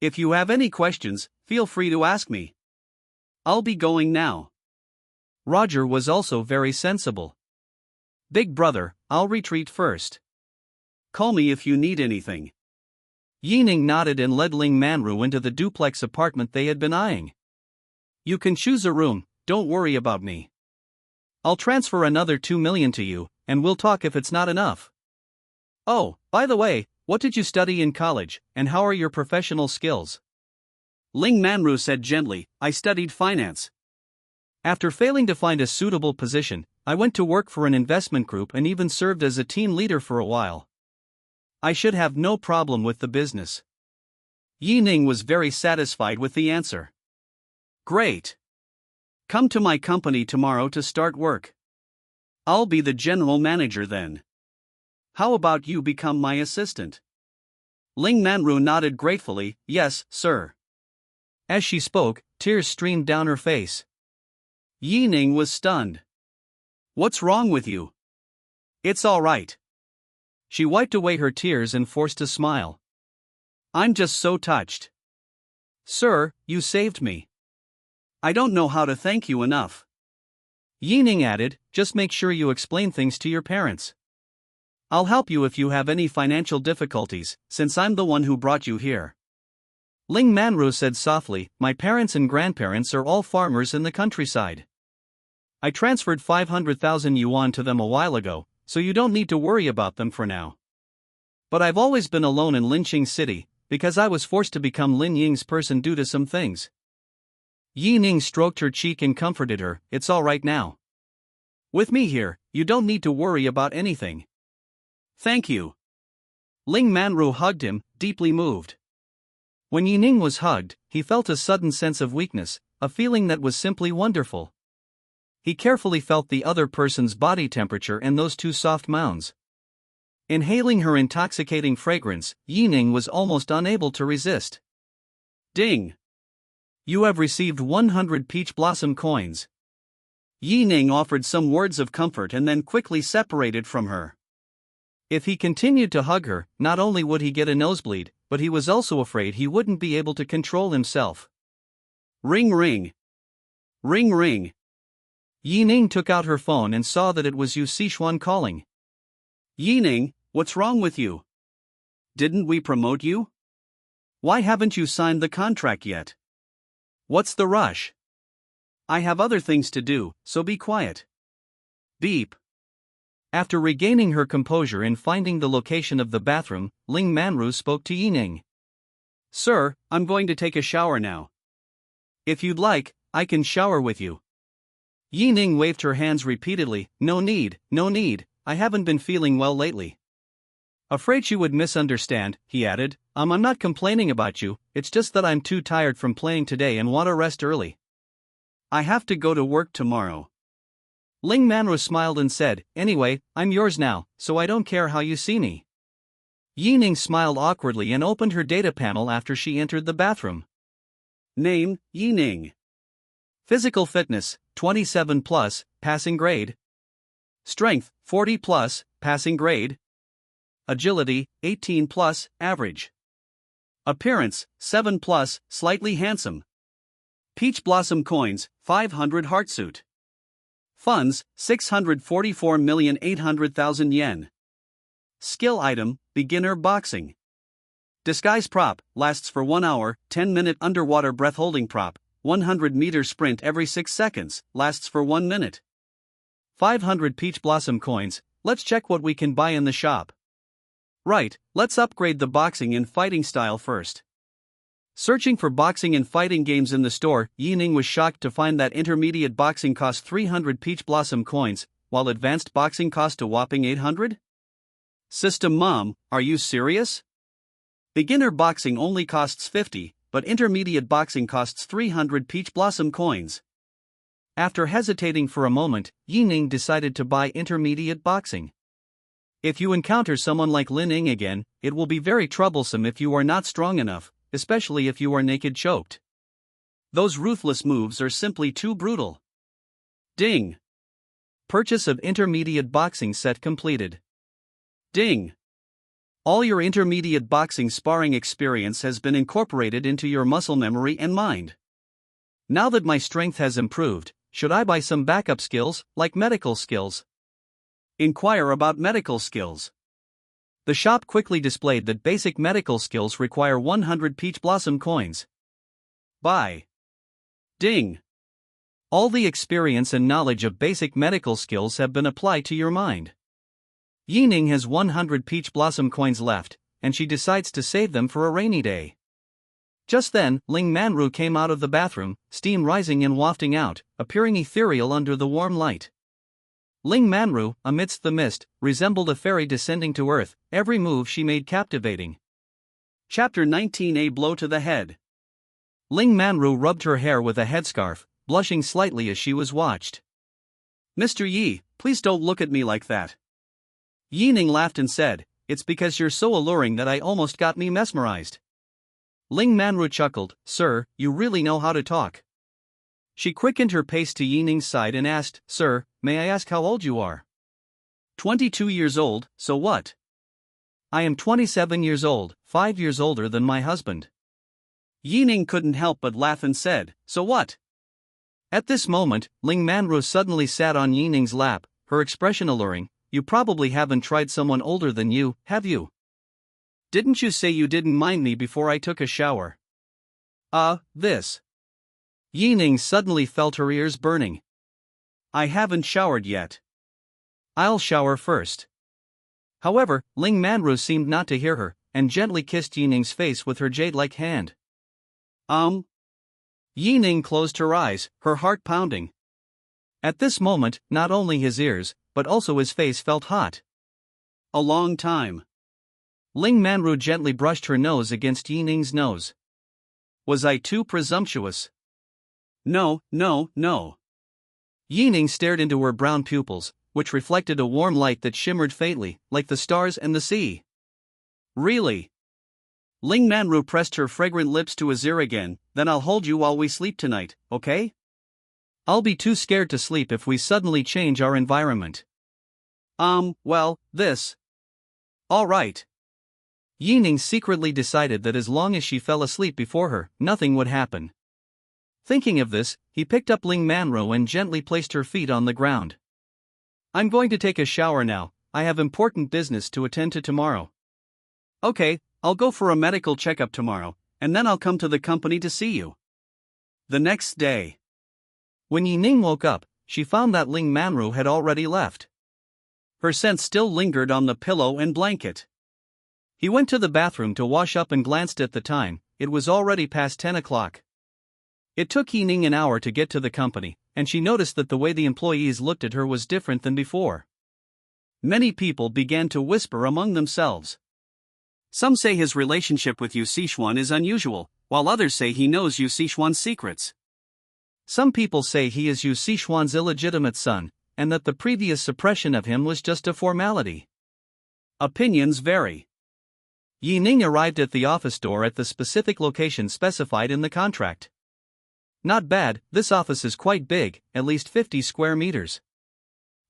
If you have any questions, feel free to ask me. I'll be going now. Roger was also very sensible. Big brother, I'll retreat first. Call me if you need anything. Ning nodded and led Ling Manru into the duplex apartment they had been eyeing. You can choose a room, don't worry about me. I'll transfer another 2 million to you, and we'll talk if it's not enough. Oh, by the way, what did you study in college, and how are your professional skills? Ling Manru said gently, I studied finance. After failing to find a suitable position, I went to work for an investment group and even served as a team leader for a while. I should have no problem with the business. Ning was very satisfied with the answer. Great. Come to my company tomorrow to start work. I'll be the general manager then. How about you become my assistant? Ling Manru nodded gratefully, yes, sir. As she spoke, tears streamed down her face. Ning was stunned. What's wrong with you? It's all right. She wiped away her tears and forced a smile. I'm just so touched. Sir, you saved me. I don't know how to thank you enough. Ning added, just make sure you explain things to your parents. I'll help you if you have any financial difficulties, since I'm the one who brought you here. Ling Manru said softly, my parents and grandparents are all farmers in the countryside. I transferred 500,000 yuan to them a while ago, so you don't need to worry about them for now. But I've always been alone in Linqing City, because I was forced to become Lin Ying's person due to some things. Ning stroked her cheek and comforted her, it's all right now. With me here, you don't need to worry about anything. Thank you. Ling Manru hugged him, deeply moved. When Ning was hugged, he felt a sudden sense of weakness, a feeling that was simply wonderful. He carefully felt the other person's body temperature and those two soft mounds. Inhaling her intoxicating fragrance, Ning was almost unable to resist. Ding! You have received 100 peach blossom coins. Ning offered some words of comfort and then quickly separated from her. If he continued to hug her, not only would he get a nosebleed, but he was also afraid he wouldn't be able to control himself. Ring ring. Ring ring. Ning took out her phone and saw that it was Yu Sichuan calling. Ning, what's wrong with you? Didn't we promote you? Why haven't you signed the contract yet? What's the rush? I have other things to do, so be quiet. Beep. After regaining her composure and finding the location of the bathroom, Ling Manru spoke to Ning. Sir, I'm going to take a shower now. If you'd like, I can shower with you. Ning waved her hands repeatedly, no need, I haven't been feeling well lately. Afraid you would misunderstand, he added, I'm not complaining about you, it's just that I'm too tired from playing today and want to rest early. I have to go to work tomorrow. Ling Manru smiled and said, anyway, I'm yours now, so I don't care how you see me. Ning smiled awkwardly and opened her data panel after she entered the bathroom. Name, Ning. Physical fitness, 27+, passing grade. Strength, 40 plus, passing grade. Agility, 18 plus, average. Appearance, 7 plus, slightly handsome. Peach Blossom coins, 500 heartsuit. Funds, 644,800,000 yen. Skill item, beginner boxing. Disguise prop, lasts for 1 hour, 10-minute underwater breath-holding prop, 100-meter sprint every 6 seconds, lasts for 1 minute. 500 Peach Blossom coins, let's check what we can buy in the shop. Right, let's upgrade the boxing and fighting style first. Searching for boxing and fighting games in the store, Ning was shocked to find that intermediate boxing cost 300 Peach Blossom coins, while advanced boxing cost a whopping 800? System mom, are you serious? Beginner boxing only costs 50, but intermediate boxing costs 300 Peach Blossom coins. After hesitating for a moment, Ning decided to buy intermediate boxing. If you encounter someone like Ning again, it will be very troublesome if you are not strong enough, especially if you are naked choked. Those ruthless moves are simply too brutal. Ding! Purchase of intermediate boxing set completed. Ding! All your intermediate boxing sparring experience has been incorporated into your muscle memory and mind. Now that my strength has improved, should I buy some backup skills, like medical skills? Inquire about medical skills. The shop quickly displayed that basic medical skills require 100 Peach Blossom coins. Buy. Ding! All the experience and knowledge of basic medical skills have been applied to your mind. Ning has 100 Peach Blossom coins left, and she decides to save them for a rainy day. Just then, Ling Manru came out of the bathroom, steam rising and wafting out, appearing ethereal under the warm light. Ling Manru, amidst the mist, resembled a fairy descending to earth, every move she made captivating. Chapter 19: A Blow to the Head. Ling Manru rubbed her hair with a headscarf, blushing slightly as she was watched. Mr. Yi, please don't look at me like that. Ning laughed and said, it's because you're so alluring that I almost got me mesmerized. Ling Manru chuckled, sir, you really know how to talk. She quickened her pace to Ning's side and asked, sir, may I ask how old you are? 22 years old, so what? I am 27 years old, 5 years older than my husband. Ning couldn't help but laugh and said, so what? At this moment, Ling Manru suddenly sat on Ning's lap, her expression alluring. You probably haven't tried someone older than you, have you? Didn't you say you didn't mind me before I took a shower? This. Ning suddenly felt her ears burning. I haven't showered yet. I'll shower first. However, Ling Manru seemed not to hear her, and gently kissed Ning's face with her jade-like hand. Ning closed her eyes, her heart pounding. At this moment, not only his ears, but also his face felt hot. A long time. Ling Manru gently brushed her nose against Ning's nose. Was I too presumptuous? No. Ning stared into her brown pupils, which reflected a warm light that shimmered faintly, like the stars and the sea. Really? Ling Manru pressed her fragrant lips to his ear again. Then I'll hold you while we sleep tonight, okay? I'll be too scared to sleep if we suddenly change our environment. Well, this. All right. Ning secretly decided that as long as she fell asleep before her, nothing would happen. Thinking of this, he picked up Ling Manru and gently placed her feet on the ground. I'm going to take a shower now, I have important business to attend to tomorrow. Okay, I'll go for a medical checkup tomorrow, and then I'll come to the company to see you. The next day. When Ning woke up, she found that Ling Manru had already left. Her scent still lingered on the pillow and blanket. He went to the bathroom to wash up and glanced at the time. It was already past 10 o'clock. It took Ning an hour to get to the company, and she noticed that the way the employees looked at her was different than before. Many people began to whisper among themselves. Some say his relationship with Yu Sichuan is unusual, while others say he knows Yu Sichuan's secrets. Some people say he is Yu Sichuan's illegitimate son, and that the previous suppression of him was just a formality. Opinions vary. Ning arrived at the office door at the specific location specified in the contract. Not bad, this office is quite big, at least 50 square meters.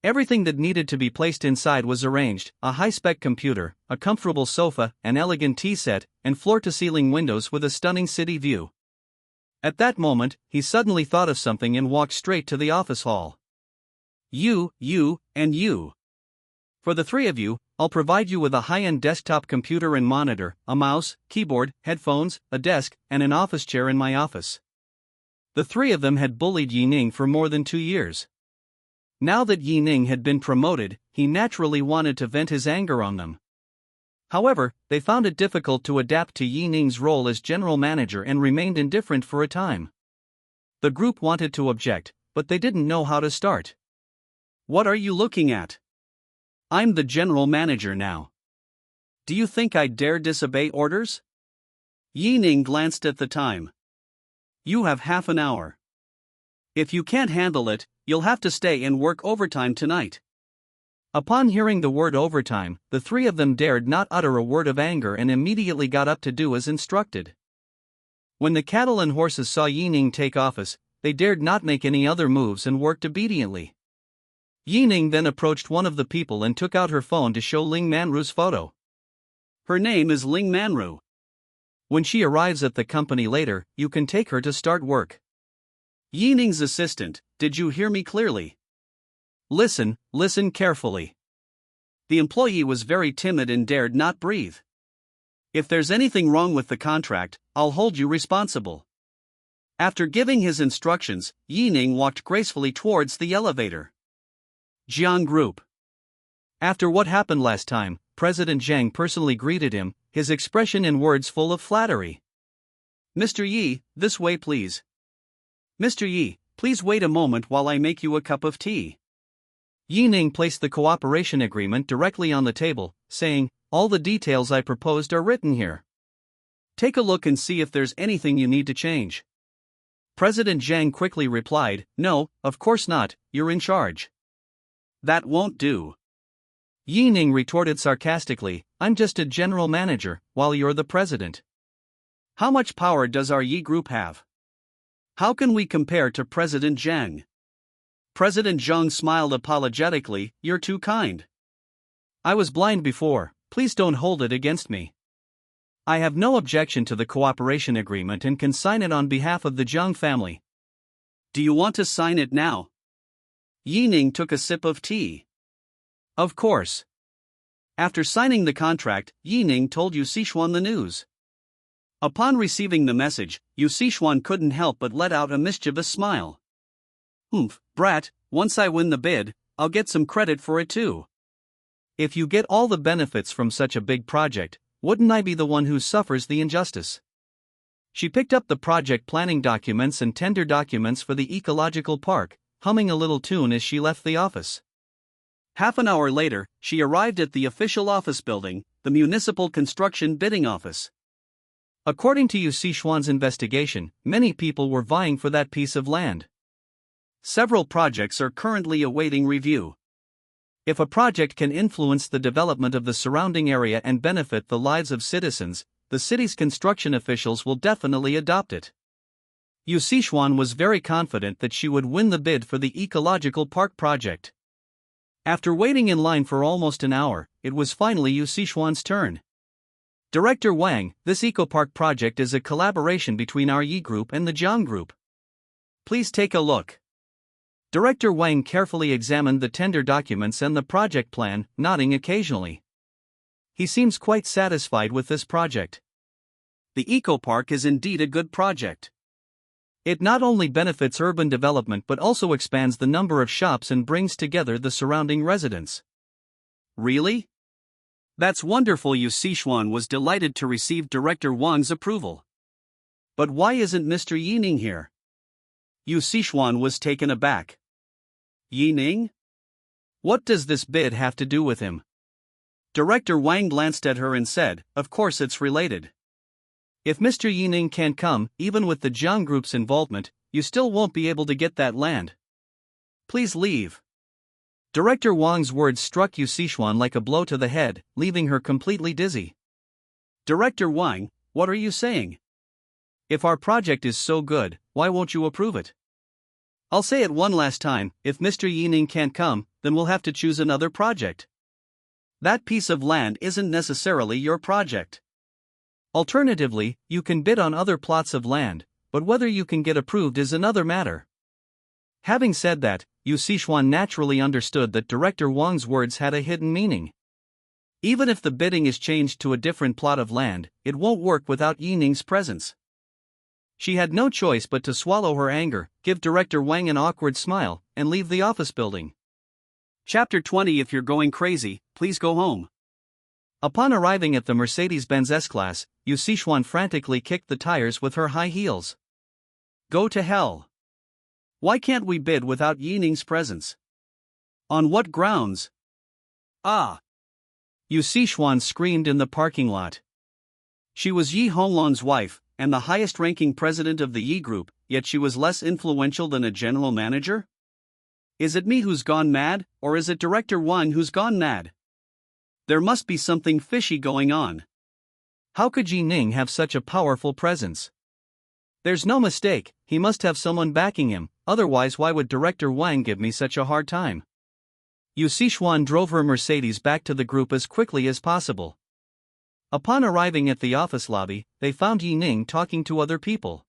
Everything that needed to be placed inside was arranged: a high-spec computer, a comfortable sofa, an elegant tea set, and floor-to-ceiling windows with a stunning city view. At that moment, he suddenly thought of something and walked straight to the office hall. You, and you. For the three of you, I'll provide you with a high-end desktop computer and monitor, a mouse, keyboard, headphones, a desk, and an office chair in my office. The three of them had bullied Ning for more than 2 years. Now that Ning had been promoted, he naturally wanted to vent his anger on them. However, they found it difficult to adapt to Ning's role as general manager and remained indifferent for a time. The group wanted to object, but they didn't know how to start. What are you looking at? I'm the general manager now. Do you think I'd dare disobey orders? Ning glanced at the time. You have half an hour. If you can't handle it, you'll have to stay and work overtime tonight. Upon hearing the word overtime, the three of them dared not utter a word of anger and immediately got up to do as instructed. When the cattle and horses saw Ning take office, they dared not make any other moves and worked obediently. Ning then approached one of the people and took out her phone to show Ling Manru's photo. Her name is Ling Manru. When she arrives at the company later, you can take her to start work. Ning's assistant, did you hear me clearly? Listen carefully. The employee was very timid and dared not breathe. If there's anything wrong with the contract, I'll hold you responsible. After giving his instructions, Ning walked gracefully towards the elevator. Jiang Group. After what happened last time, President Zhang personally greeted him, his expression and words full of flattery. Mr. Yi, this way please. Mr. Yi, please wait a moment while I make you a cup of tea. Ning placed the cooperation agreement directly on the table, saying, all the details I proposed are written here. Take a look and see if there's anything you need to change. President Zhang quickly replied, no, of course not, you're in charge. That won't do. Ning retorted sarcastically, I'm just a general manager, while you're the president. How much power does our Yi group have? How can we compare to President Zhang? President Zhang smiled apologetically, you're too kind. I was blind before, please don't hold it against me. I have no objection to the cooperation agreement and can sign it on behalf of the Zhang family. Do you want to sign it now? Ning took a sip of tea. Of course. After signing the contract, Ning told Yu Sichuan the news. Upon receiving the message, Yu Sichuan couldn't help but let out a mischievous smile. Brat, once I win the bid, I'll get some credit for it too. If you get all the benefits from such a big project, wouldn't I be the one who suffers the injustice? She picked up the project planning documents and tender documents for the ecological park, humming a little tune as she left the office. Half an hour later, she arrived at the official office building, the municipal construction bidding office. According to Yu Sichuan's investigation, many people were vying for that piece of land. Several projects are currently awaiting review. If a project can influence the development of the surrounding area and benefit the lives of citizens, the city's construction officials will definitely adopt it. Yu Sichuan was very confident that she would win the bid for the ecological park project. After waiting in line for almost an hour, it was finally Yu Sichuan's turn. Director Wang, this eco-park project is a collaboration between our Yi Group and the Zhang Group. Please take a look. Director Wang carefully examined the tender documents and the project plan, nodding occasionally. He seems quite satisfied with this project. The eco-park is indeed a good project. It not only benefits urban development but also expands the number of shops and brings together the surrounding residents. Really? That's wonderful. Yu Sichuan was delighted to receive Director Wang's approval. But why isn't Mr. Ning here? Yu Sichuan was taken aback. Ning? What does this bid have to do with him? Director Wang glanced at her and said, of course it's related. If Mr. Ning can't come, even with the Zhang Group's involvement, you still won't be able to get that land. Please leave. Director Wang's words struck Yu Sichuan like a blow to the head, leaving her completely dizzy. Director Wang, what are you saying? If our project is so good, why won't you approve it? I'll say it one last time, if Mr. Ning can't come, then we'll have to choose another project. That piece of land isn't necessarily your project. Alternatively, you can bid on other plots of land, but whether you can get approved is another matter. Having said that, Yu Sichuan naturally understood that Director Wang's words had a hidden meaning. Even if the bidding is changed to a different plot of land, it won't work without Yi Ning's presence. She had no choice but to swallow her anger, give Director Wang an awkward smile, and leave the office building. Chapter 20. If you're going crazy, please go home. Upon arriving at the Mercedes-Benz S-Class, Yu Sichuan frantically kicked the tires with her high heels. Go to hell. Why can't we bid without Yi Ning's presence? On what grounds? Ah! Yu Sichuan screamed in the parking lot. She was Yi Honglan's wife, and the highest-ranking president of the Yi Group, yet she was less influential than a general manager? Is it me who's gone mad, or is it Director Wang who's gone mad? There must be something fishy going on. How could Yi Ning have such a powerful presence? There's no mistake, he must have someone backing him, otherwise why would Director Wang give me such a hard time? Yu Sichuan drove her Mercedes back to the group as quickly as possible. Upon arriving at the office lobby, they found Yi Ning talking to other people.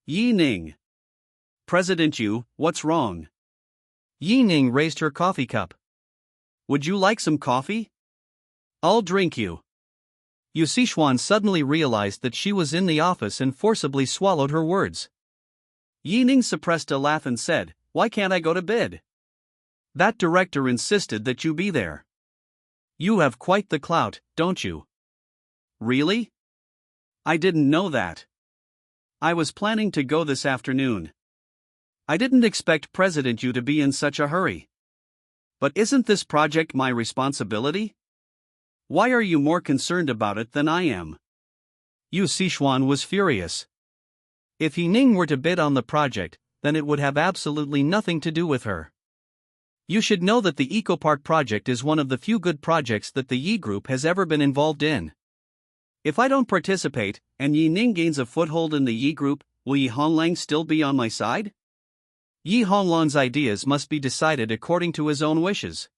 Yi Ning. President Yu, what's wrong? Yi Ning raised her coffee cup. Would you like some coffee? I'll drink you. Yu Sichuan suddenly realized that she was in the office and forcibly swallowed her words. Yi Ning suppressed a laugh and said, Why can't I go to bed? That director insisted that you be there. You have quite the clout, don't you? Really? I didn't know that. I was planning to go this afternoon. I didn't expect President Yu to be in such a hurry. But isn't this project my responsibility? Why are you more concerned about it than I am? Yu Sichuan was furious. If Yi Ning were to bid on the project, then it would have absolutely nothing to do with her. You should know that the Eco Park project is one of the few good projects that the Yi Group has ever been involved in. If I don't participate, and Yi Ning gains a foothold in the Yi Group, will Yi Honglang still be on my side? Yi Honglan's ideas must be decided according to his own wishes.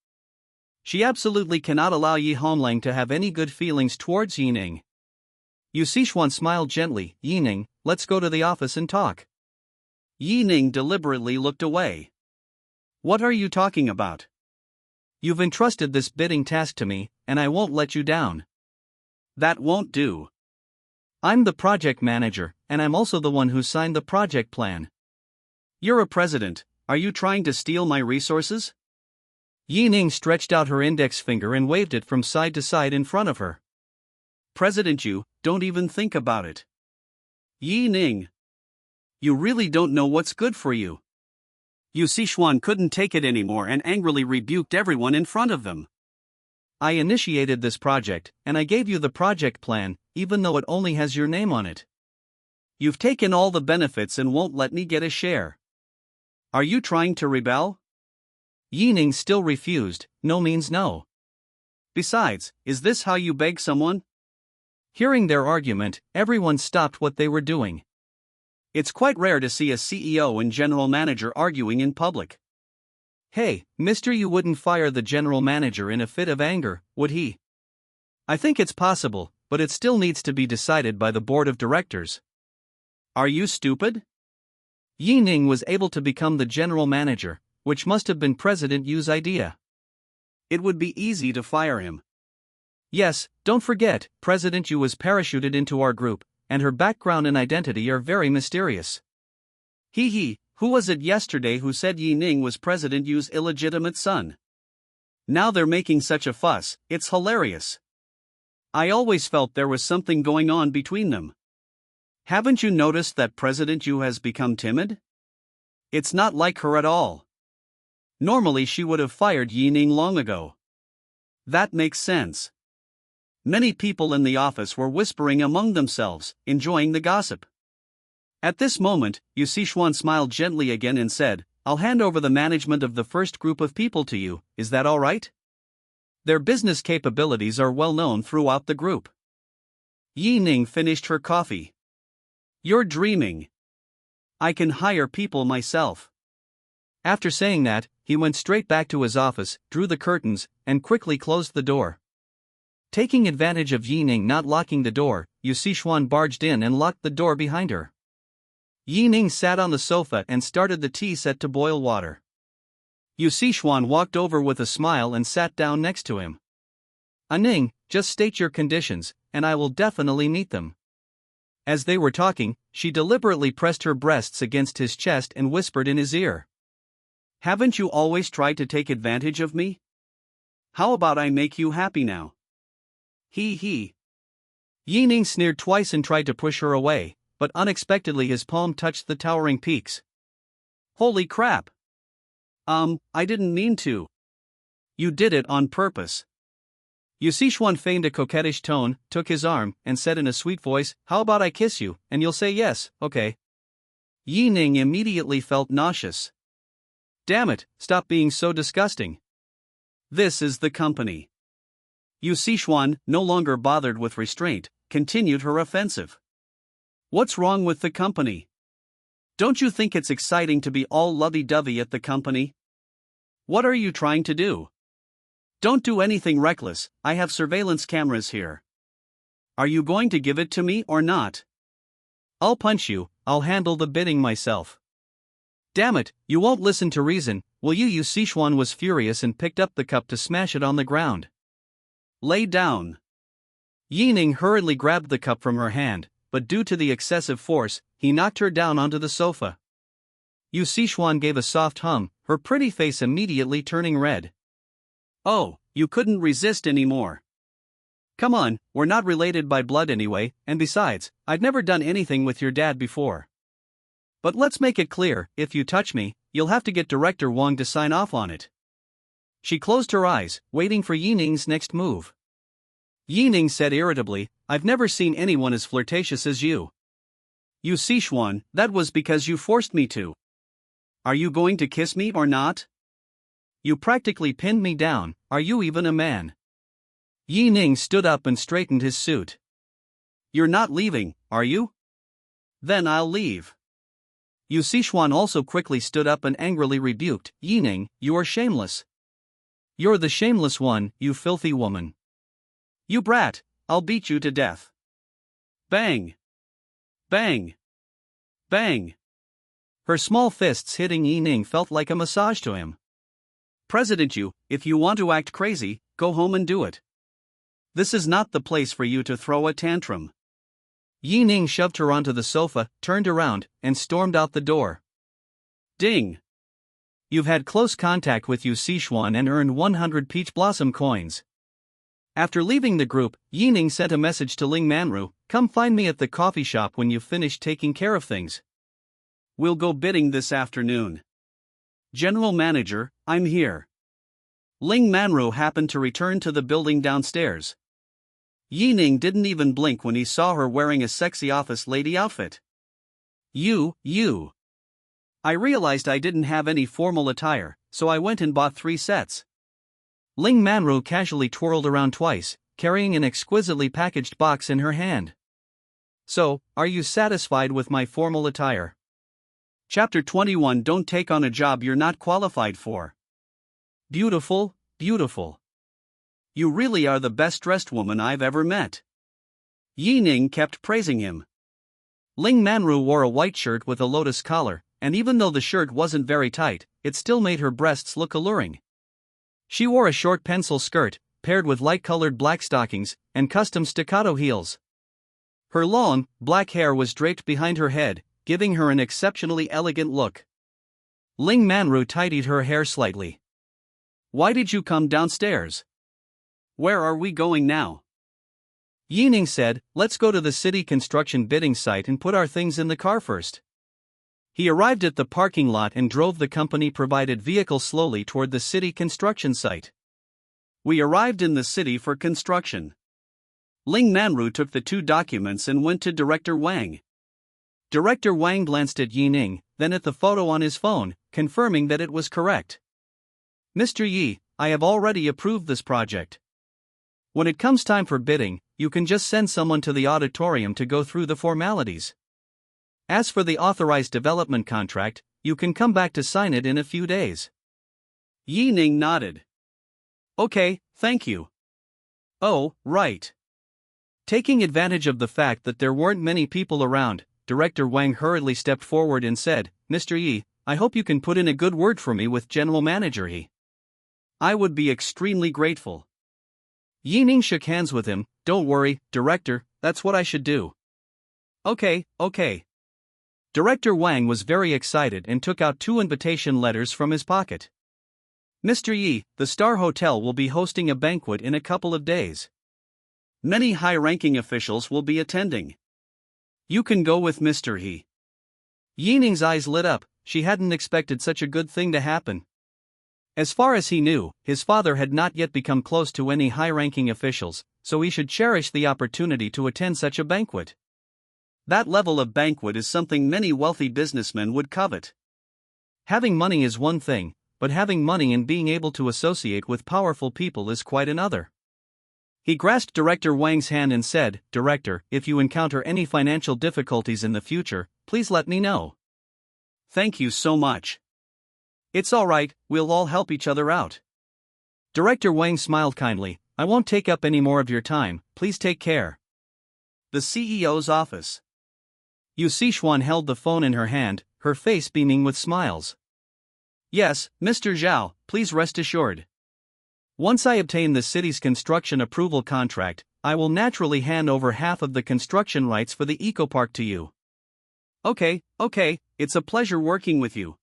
She absolutely cannot allow Yi Honglang to have any good feelings towards Yi Ning. Yu Sichuan smiled gently. Yi Ning, let's go to the office and talk. Yi Ning deliberately looked away. What are you talking about? You've entrusted this bidding task to me, and I won't let you down. That won't do. I'm the project manager, and I'm also the one who signed the project plan. You're a president, are you trying to steal my resources? Yi Ning stretched out her index finger and waved it from side to side in front of her. President Yu, don't even think about it. Yi Ning. You really don't know what's good for you. Yu Sichuan couldn't take it anymore and angrily rebuked everyone in front of them. I initiated this project, and I gave you the project plan, even though it only has your name on it. You've taken all the benefits and won't let me get a share. Are you trying to rebel? Yi Ning still refused. No means no. Besides, is this how you beg someone? Hearing their argument, everyone stopped what they were doing. It's quite rare to see a CEO and general manager arguing in public. Hey, Mr. You wouldn't fire the general manager in a fit of anger, would he? I think it's possible, but it still needs to be decided by the board of directors. Are you stupid? Yi Ning was able to become the general manager, which must have been President Yu's idea. It would be easy to fire him. Yes, don't forget, President Yu was parachuted into our group, and her background and identity are very mysterious. Who was it yesterday who said Yi Ning was President Yu's illegitimate son? Now they're making such a fuss, it's hilarious. I always felt there was something going on between them. Haven't you noticed that President Yu has become timid? It's not like her at all. Normally she would have fired Yi Ning long ago. That makes sense. Many people in the office were whispering among themselves, enjoying the gossip. At this moment, Yu Sichuan smiled gently again and said, I'll hand over the management of the first group of people to you, is that all right? Their business capabilities are well known throughout the group. Yi Ning finished her coffee. You're dreaming. I can hire people myself. After saying that, he went straight back to his office, drew the curtains, and quickly closed the door. Taking advantage of Ning not locking the door, Yu Sichuan barged in and locked the door behind her. Ning sat on the sofa and started the tea set to boil water. Yu Sichuan walked over with a smile and sat down next to him. Ning, just state your conditions, and I will definitely meet them. As they were talking, she deliberately pressed her breasts against his chest and whispered in his ear. Haven't you always tried to take advantage of me? How about I make you happy now? He. Ning sneered twice and tried to push her away, but unexpectedly his palm touched the towering peaks. Holy crap! I didn't mean to. You did it on purpose. Yu Sichuan feigned a coquettish tone, took his arm, and said in a sweet voice, how about I kiss you, and you'll say yes, okay? Ning immediately felt nauseous. Damn it, stop being so disgusting. This is the company. Yu Sichuan, no longer bothered with restraint, continued her offensive. What's wrong with the company? Don't you think it's exciting to be all lovey-dovey at the company? What are you trying to do? Don't do anything reckless, I have surveillance cameras here. Are you going to give it to me or not? I'll punch you, I'll handle the bidding myself. Damn it, you won't listen to reason, will you? Yu Sichuan was furious and picked up the cup to smash it on the ground. Lay down. Ning hurriedly grabbed the cup from her hand, but due to the excessive force, he knocked her down onto the sofa. Yu Sichuan gave a soft hum, her pretty face immediately turning red. Oh, you couldn't resist anymore. Come on, we're not related by blood anyway, and besides, I've never done anything with your dad before. But let's make it clear, if you touch me, you'll have to get Director Wang to sign off on it. She closed her eyes, waiting for Ning's next move. Ning said irritably, I've never seen anyone as flirtatious as you. Yu Sichuan, that was because you forced me to. Are you going to kiss me or not? You practically pinned me down, are you even a man? Ning stood up and straightened his suit. You're not leaving, are you? Then I'll leave. Yu Sichuan also quickly stood up and angrily rebuked, Ning, you are shameless. You're the shameless one, you filthy woman. You brat, I'll beat you to death. Bang! Bang! Bang! Her small fists hitting Ning felt like a massage to him. President Yu, if you want to act crazy, go home and do it. This is not the place for you to throw a tantrum. Ning shoved her onto the sofa, turned around, and stormed out the door. Ding! You've had close contact with Yu Sichuan and earned 100 peach blossom coins. After leaving the group, Ning sent a message to Ling Manru, come find me at the coffee shop when you've finished taking care of things. We'll go bidding this afternoon. General Manager, I'm here. Ling Manru happened to return to the building downstairs. Ning didn't even blink when he saw her wearing a sexy office lady outfit. You. I realized I didn't have any formal attire, so I went and bought 3 sets. Ling Manru casually twirled around twice, carrying an exquisitely packaged box in her hand. So, are you satisfied with my formal attire? Chapter 21 Don't take on a job you're not qualified for. Beautiful, beautiful. You really are the best dressed woman I've ever met. Ning kept praising him. Ling Manru wore a white shirt with a lotus collar, and even though the shirt wasn't very tight, it still made her breasts look alluring. She wore a short pencil skirt, paired with light-colored black stockings, and custom staccato heels. Her long, black hair was draped behind her head, giving her an exceptionally elegant look. Ling Manru tidied her hair slightly. Why did you come downstairs? Where are we going now? Ning said, let's go to the city construction bidding site and put our things in the car first. He arrived at the parking lot and drove the company-provided vehicle slowly toward the city construction site. We arrived in the city for construction. Ling Manru took the 2 documents and went to Director Wang. Director Wang glanced at Ning, then at the photo on his phone, confirming that it was correct. Mr. Yi, I have already approved this project. When it comes time for bidding, you can just send someone to the auditorium to go through the formalities. As for the authorized development contract, you can come back to sign it in a few days. Ning nodded. Okay, thank you. Oh, right. Taking advantage of the fact that there weren't many people around, Director Wang hurriedly stepped forward and said, Mr. Yi, I hope you can put in a good word for me with General Manager He. I would be extremely grateful. Ning shook hands with him. Don't worry, Director, that's what I should do. Okay. Director Wang was very excited and took out 2 invitation letters from his pocket. Mr. Yi, the Star Hotel will be hosting a banquet in a couple of days. Many high-ranking officials will be attending. You can go with Mr. He. Ning's eyes lit up. She hadn't expected such a good thing to happen. As far as he knew, his father had not yet become close to any high-ranking officials, so he should cherish the opportunity to attend such a banquet. That level of banquet is something many wealthy businessmen would covet. Having money is one thing, but having money and being able to associate with powerful people is quite another. He grasped Director Wang's hand and said, Director, if you encounter any financial difficulties in the future, please let me know. Thank you so much. It's alright, we'll all help each other out. Director Wang smiled kindly. I won't take up any more of your time, please take care. The CEO's office. Yu Sichuan held the phone in her hand, her face beaming with smiles. Yes, Mr. Zhao, please rest assured. Once I obtain the city's construction approval contract, I will naturally hand over half of the construction rights for the eco-park to you. Okay, it's a pleasure working with you.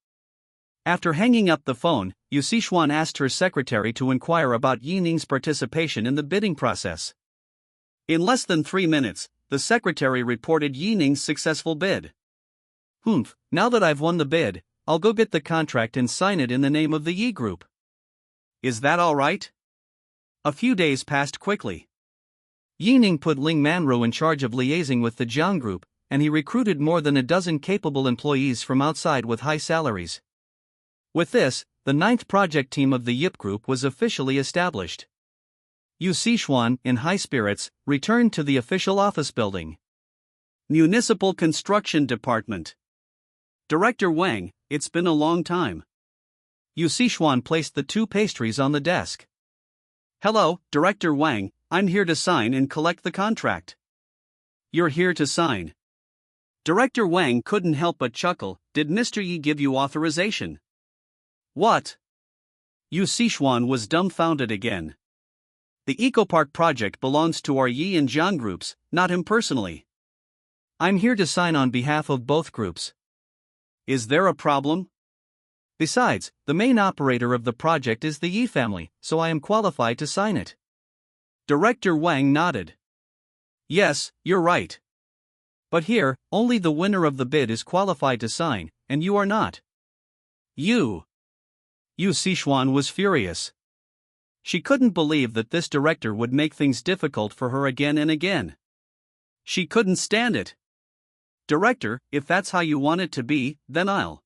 After hanging up the phone, Yu Sichuan asked her secretary to inquire about Ning's participation in the bidding process. In less than 3 minutes, the secretary reported Ning's successful bid. Now that I've won the bid, I'll go get the contract and sign it in the name of the Yi Group. Is that all right? A few days passed quickly. Ning put Ling Manru in charge of liaising with the Jiang Group, and he recruited more than a dozen capable employees from outside with high salaries. With this, the 9th project team of the Yip Group was officially established. Yu Sichuan, in high spirits, returned to the official office building. Municipal Construction Department. Director Wang, it's been a long time. Yu Sichuan placed the 2 pastries on the desk. Hello, Director Wang, I'm here to sign and collect the contract. You're here to sign. Director Wang couldn't help but chuckle. Did Mr. Yi give you authorization? What? Yu Sichuan was dumbfounded again. The Eco-Park project belongs to our Yi and Jiang groups, not him personally. I'm here to sign on behalf of both groups. Is there a problem? Besides, the main operator of the project is the Yi family, so I am qualified to sign it. Director Wang nodded. Yes, you're right. But here, only the winner of the bid is qualified to sign, and you are not. Yu Sichuan was furious. She couldn't believe that this director would make things difficult for her again and again. She couldn't stand it. Director, if that's how you want it to be, then I'll.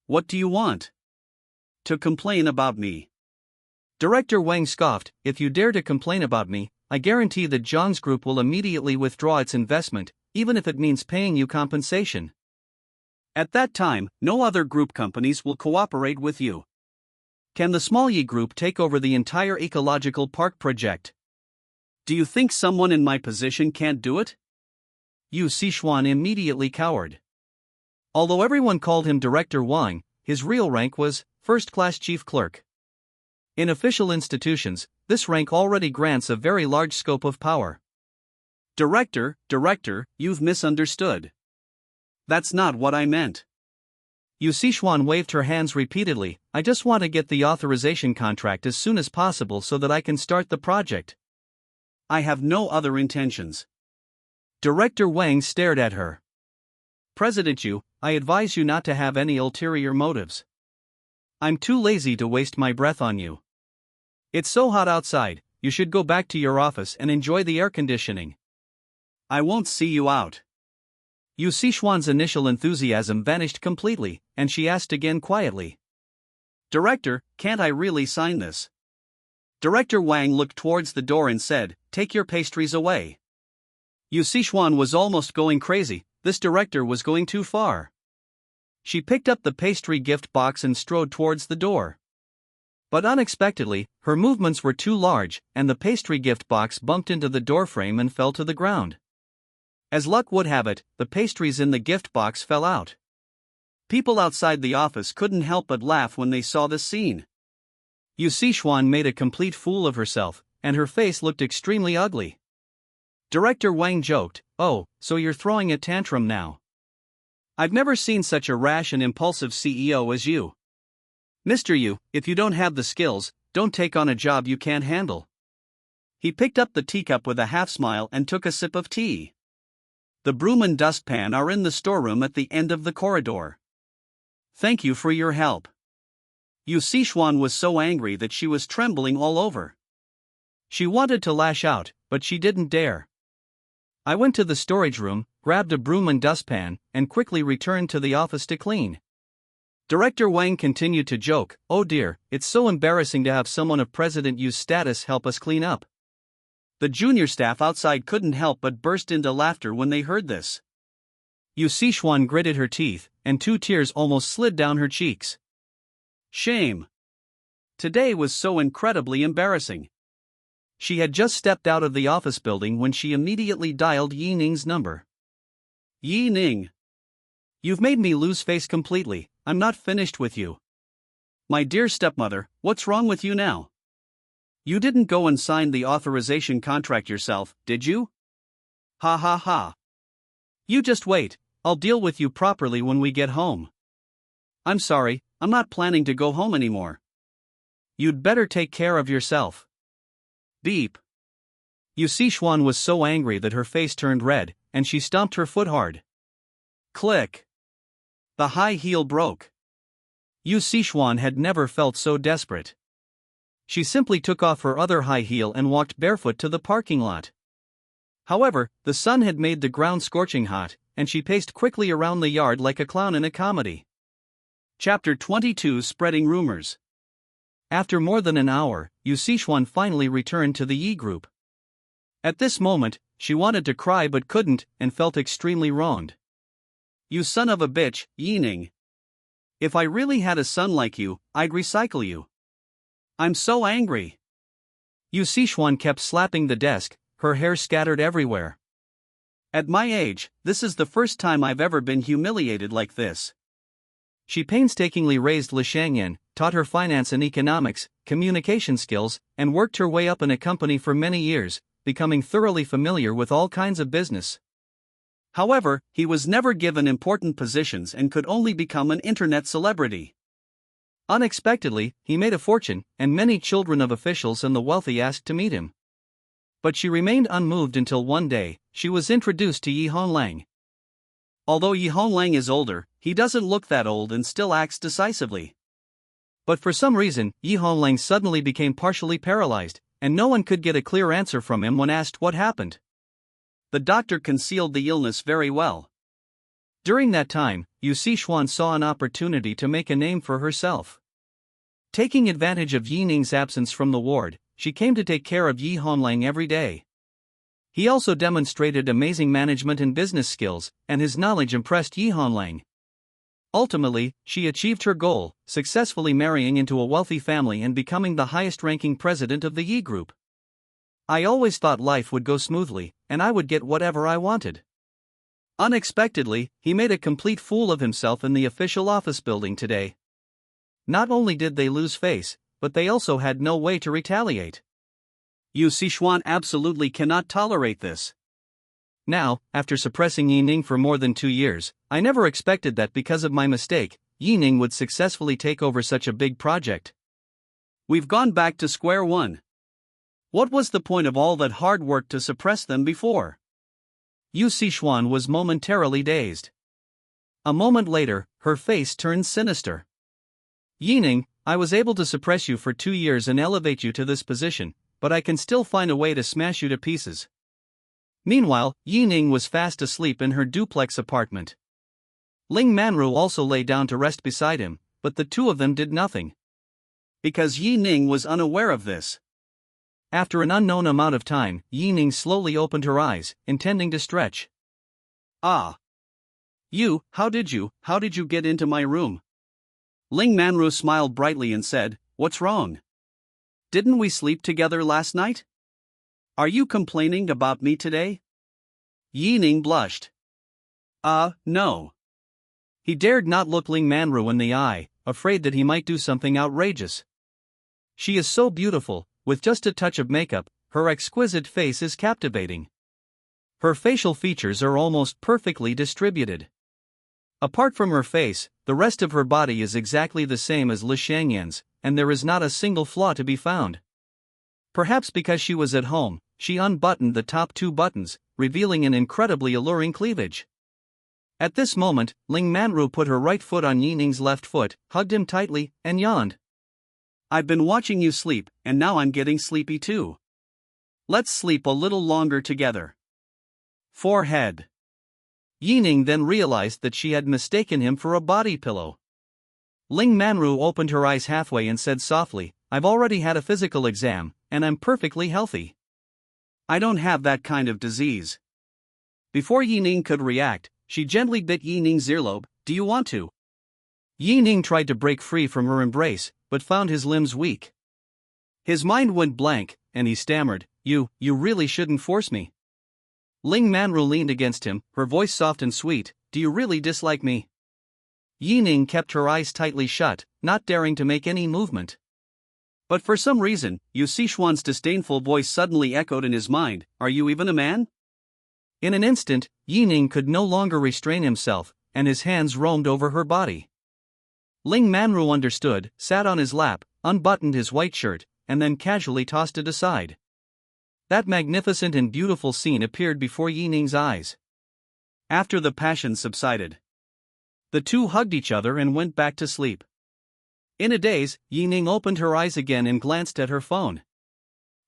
What do you want? To complain about me. Director Wang scoffed. If you dare to complain about me, I guarantee that Zhang's group will immediately withdraw its investment, even if it means paying you compensation. At that time, no other group companies will cooperate with you. Can the small Yi group take over the entire ecological park project? Do you think someone in my position can't do it? Yu Sichuan immediately cowered. Although everyone called him Director Wang, his real rank was first-class chief clerk. In official institutions, this rank already grants a very large scope of power. Director, you've misunderstood. That's not what I meant. Yu Sichuan waved her hands repeatedly. I just want to get the authorization contract as soon as possible so that I can start the project. I have no other intentions. Director Wang stared at her. President Yu, I advise you not to have any ulterior motives. I'm too lazy to waste my breath on you. It's so hot outside, you should go back to your office and enjoy the air conditioning. I won't see you out. Yu Sichuan's initial enthusiasm vanished completely, and she asked again quietly. Director, can't I really sign this? Director Wang looked towards the door and said, Take your pastries away. Yu Sichuan was almost going crazy. This director was going too far. She picked up the pastry gift box and strode towards the door. But unexpectedly, her movements were too large, and the pastry gift box bumped into the doorframe and fell to the ground. As luck would have it, the pastries in the gift box fell out. People outside the office couldn't help but laugh when they saw this scene. Yu Sichuan made a complete fool of herself, and her face looked extremely ugly. Director Wang joked, "Oh, so you're throwing a tantrum now? I've never seen such a rash and impulsive CEO as you. Mr. Yu, if you don't have the skills, don't take on a job you can't handle." He picked up the teacup with a half smile and took a sip of tea. "The broom and dustpan are in the storeroom at the end of the corridor. Thank you for your help." Yu Sichuan was so angry that she was trembling all over. She wanted to lash out, but she didn't dare. "I went to the storage room, grabbed a broom and dustpan, and quickly returned to the office to clean." Director Wang continued to joke, "Oh dear, it's so embarrassing to have someone of President Yu's status help us clean up." The junior staff outside couldn't help but burst into laughter when they heard this. Yu Sichuan gritted her teeth, and 2 tears almost slid down her cheeks. Shame. Today was so incredibly embarrassing. She had just stepped out of the office building when she immediately dialed Yi Ning's number. "Yi Ning. You've made me lose face completely. I'm not finished with you. My dear stepmother, what's wrong with you now? You didn't go and sign the authorization contract yourself, did you? Ha ha ha. You just wait, I'll deal with you properly when we get home. I'm sorry, I'm not planning to go home anymore. You'd better take care of yourself." Beep. Yu Sichuan was so angry that her face turned red, and she stomped her foot hard. Click. The high heel broke. Yu Sichuan had never felt so desperate. She simply took off her other high heel and walked barefoot to the parking lot. However, the sun had made the ground scorching hot, and she paced quickly around the yard like a clown in a comedy. Chapter 22: Spreading Rumors. After more than an hour, Yu Sichuan finally returned to the Yi group. At this moment, she wanted to cry but couldn't, and felt extremely wronged. "You son of a bitch, Yi Ning. If I really had a son like you, I'd recycle you. I'm so angry." Yu Sichuan kept slapping the desk, her hair scattered everywhere. "At my age, this is the first time I've ever been humiliated like this." She painstakingly raised Li Shangyan, taught her finance and economics, communication skills, and worked her way up in a company for many years, becoming thoroughly familiar with all kinds of business. However, he was never given important positions and could only become an internet celebrity. Unexpectedly, he made a fortune, and many children of officials and the wealthy asked to meet him. But she remained unmoved until one day, she was introduced to Yi Honglang. Although Yi Honglang is older, he doesn't look that old and still acts decisively. But for some reason, Yi Honglang suddenly became partially paralyzed, and no one could get a clear answer from him when asked what happened. The doctor concealed the illness very well. During that time, Yu Sichuan saw an opportunity to make a name for herself. Taking advantage of Yi Ning's absence from the ward, she came to take care of Yi Honglang every day. He also demonstrated amazing management and business skills, and his knowledge impressed Yi Honglang. Ultimately, she achieved her goal, successfully marrying into a wealthy family and becoming the highest-ranking president of the Yi Group. "I always thought life would go smoothly, and I would get whatever I wanted." Unexpectedly, he made a complete fool of himself in the official office building today. Not only did they lose face, but they also had no way to retaliate. Yu Sichuan absolutely cannot tolerate this. Now, after suppressing Yi Ning for more than 2 years, I never expected that because of my mistake, Yi Ning would successfully take over such a big project. We've gone back to square one. What was the point of all that hard work to suppress them before? Yu Sichuan was momentarily dazed. A moment later, her face turned sinister. "Yi Ning, I was able to suppress you for 2 years and elevate you to this position, but I can still find a way to smash you to pieces." Meanwhile, Yi Ning was fast asleep in her duplex apartment. Ling Manru also lay down to rest beside him, but the two of them did nothing. Because Yi Ning was unaware of this. After an unknown amount of time, Yi Ning slowly opened her eyes, intending to stretch. "Ah. How did you get into my room?" Ling Manru smiled brightly and said, What's wrong? Didn't we sleep together last night? Are you complaining about me today? Ning blushed. No. He dared not look Ling Manru in the eye, afraid that he might do something outrageous. She is so beautiful, with just a touch of makeup, her exquisite face is captivating. Her facial features are almost perfectly distributed. Apart from her face, the rest of her body is exactly the same as Li Shangyan's, and there is not a single flaw to be found. Perhaps because she was at home, she unbuttoned the top 2 buttons, revealing an incredibly alluring cleavage. At this moment, Ling Manru put her right foot on Yining's left foot, hugged him tightly, and yawned. I've been watching you sleep, and now I'm getting sleepy too. Let's sleep a little longer together. Forehead. Yining then realized that she had mistaken him for a body pillow. Ling Manru opened her eyes halfway and said softly, I've already had a physical exam, and I'm perfectly healthy. I don't have that kind of disease. Before Yining could react, she gently bit Yining's earlobe. Do you want to? Yining tried to break free from her embrace, but found his limbs weak. His mind went blank, and he stammered, You really shouldn't force me. Ling Manru leaned against him, her voice soft and sweet, Do you really dislike me? Yining kept her eyes tightly shut, not daring to make any movement. But for some reason, Yu Sichuan's disdainful voice suddenly echoed in his mind, Are you even a man? In an instant, Yining could no longer restrain himself, and his hands roamed over her body. Ling Manru understood, sat on his lap, unbuttoned his white shirt, and then casually tossed it aside. That magnificent and beautiful scene appeared before Yining's eyes. After the passion subsided, the two hugged each other and went back to sleep. In a daze, Yining opened her eyes again and glanced at her phone.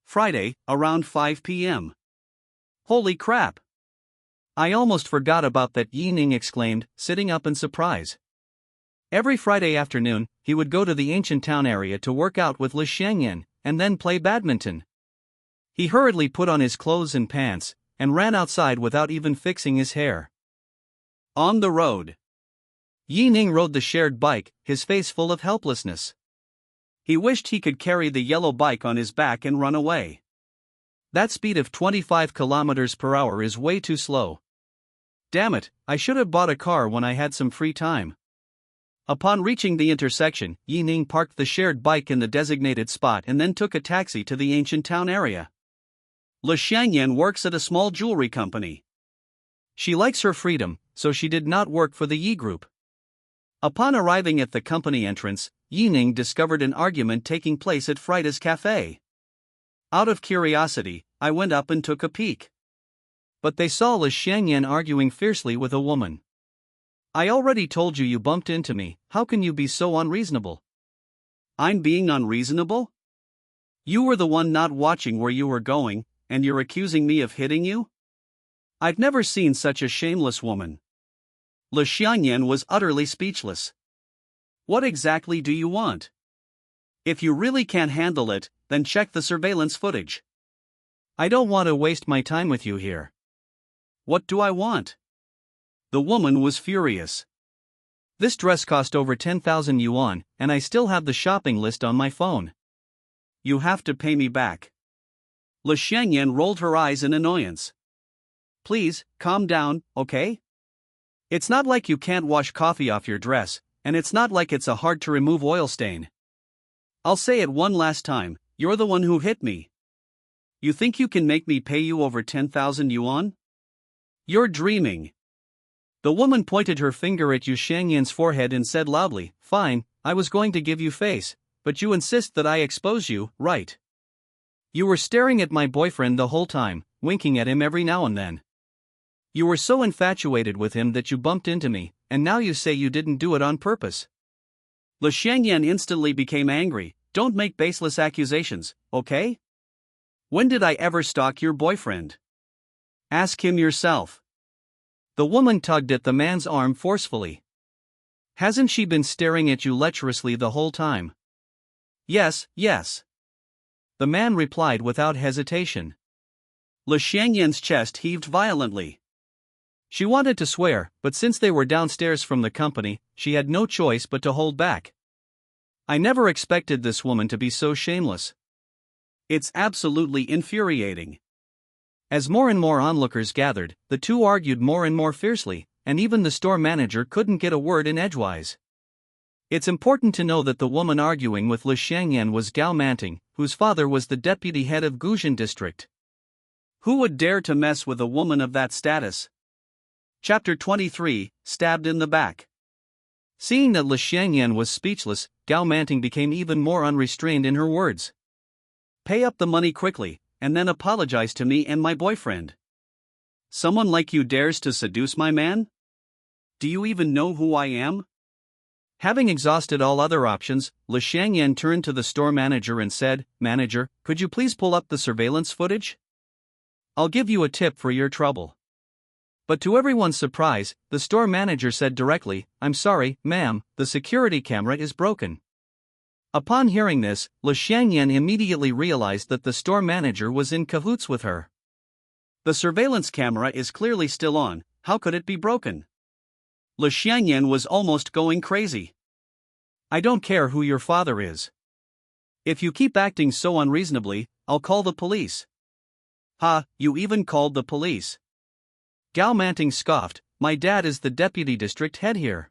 Friday, around 5 p.m. Holy crap! I almost forgot about that, Yining exclaimed, sitting up in surprise. Every Friday afternoon, he would go to the ancient town area to work out with Li Shangyan, and then play badminton. He hurriedly put on his clothes and pants, and ran outside without even fixing his hair. On the road, Yining rode the shared bike, his face full of helplessness. He wished he could carry the yellow bike on his back and run away. That speed of 25 kilometers per hour is way too slow. Damn it, I should have bought a car when I had some free time. Upon reaching the intersection, Yining parked the shared bike in the designated spot and then took a taxi to the ancient town area. Li Shangyan works at a small jewelry company. She likes her freedom, so she did not work for the Yi Group. Upon arriving at the company entrance, Yining discovered an argument taking place at Freida's cafe. Out of curiosity, I went up and took a peek. But they saw Li Shangyan arguing fiercely with a woman. I already told you bumped into me, how can you be so unreasonable? I'm being unreasonable? You were the one not watching where you were going, and you're accusing me of hitting you? I've never seen such a shameless woman. Li Shangyan was utterly speechless. What exactly do you want? If you really can't handle it, then check the surveillance footage. I don't want to waste my time with you here. What do I want? The woman was furious. This dress cost over 10,000 yuan, and I still have the shopping list on my phone. You have to pay me back. Li Shangyan rolled her eyes in annoyance. Please, calm down, okay? It's not like you can't wash coffee off your dress, and it's not like it's a hard to remove oil stain. I'll say it one last time, you're the one who hit me. You think you can make me pay you over 10,000 yuan? You're dreaming. The woman pointed her finger at Yu Shangyan's forehead and said loudly, Fine, I was going to give you face, but you insist that I expose you, right? You were staring at my boyfriend the whole time, winking at him every now and then. You were so infatuated with him that you bumped into me, and now you say you didn't do it on purpose. Li Shangyan instantly became angry. Don't make baseless accusations, okay? When did I ever stalk your boyfriend? Ask him yourself. The woman tugged at the man's arm forcefully. Hasn't she been staring at you lecherously the whole time? Yes. The man replied without hesitation. Li Shangyan's chest heaved violently. She wanted to swear, but since they were downstairs from the company, she had no choice but to hold back. I never expected this woman to be so shameless. It's absolutely infuriating. As more and more onlookers gathered, the two argued more and more fiercely, and even the store manager couldn't get a word in edgewise. It's important to know that the woman arguing with Le Xiangyan was Gao Manting, whose father was the deputy head of Guzheng district. Who would dare to mess with a woman of that status? Chapter 23, Stabbed in the Back. Seeing that Le Xiangyan was speechless, Gao Manting became even more unrestrained in her words. Pay up the money quickly, and then apologize to me and my boyfriend. Someone like you dares to seduce my man? Do you even know who I am? Having exhausted all other options, Le Xiangyan turned to the store manager and said, "Manager, could you please pull up the surveillance footage? I'll give you a tip for your trouble." But to everyone's surprise, the store manager said directly, "I'm sorry, ma'am, the security camera is broken." Upon hearing this, Le Xiangyan immediately realized that the store manager was in cahoots with her. The surveillance camera is clearly still on, how could it be broken? Le Xiangyan was almost going crazy. "I don't care who your father is. If you keep acting so unreasonably, I'll call the police." "Ha, you even called the police?" Gao Manting scoffed, "My dad is the deputy district head here.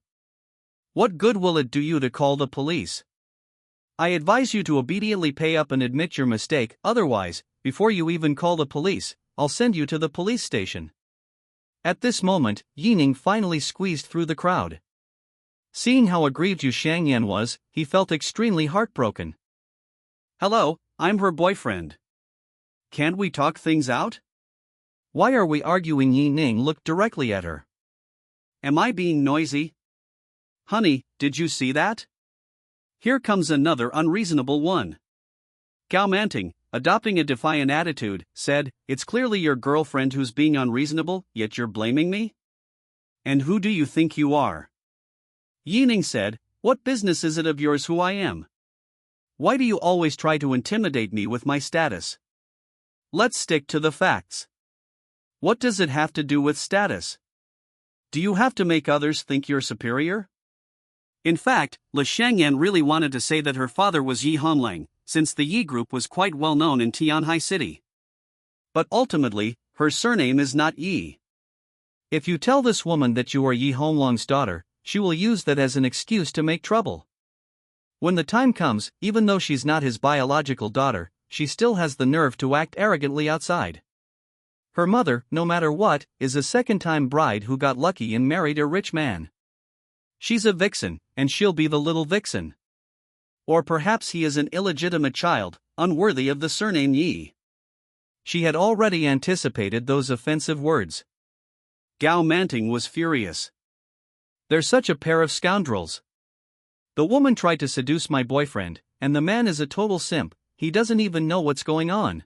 What good will it do you to call the police? I advise you to obediently pay up and admit your mistake, otherwise, before you even call the police, I'll send you to the police station." At this moment, Ning finally squeezed through the crowd. Seeing how aggrieved Yu Xiangyan was, he felt extremely heartbroken. "Hello, I'm her boyfriend. Can't we talk things out?" "Why are we arguing?" Ning looked directly at her. "Am I being noisy? Honey, did you see that? Here comes another unreasonable one." Gao Manting, adopting a defiant attitude, said, "It's clearly your girlfriend who's being unreasonable, yet you're blaming me? And who do you think you are?" Ning said, "What business is it of yours who I am? Why do you always try to intimidate me with my status? Let's stick to the facts. What does it have to do with status? Do you have to make others think you're superior?" In fact, Le Xiangyan really wanted to say that her father was Yi Honlang, since the Yi group was quite well known in Tianhai City. But ultimately, her surname is not Yi. If you tell this woman that you are Yi Honglang's daughter, she will use that as an excuse to make trouble. When the time comes, even though she's not his biological daughter, she still has the nerve to act arrogantly outside. Her mother, no matter what, is a second-time bride who got lucky and married a rich man. She's a vixen, and she'll be the little vixen. Or perhaps he is an illegitimate child, unworthy of the surname Yi. She had already anticipated those offensive words. Gao Manting was furious. "They're such a pair of scoundrels. The woman tried to seduce my boyfriend, and the man is a total simp, he doesn't even know what's going on.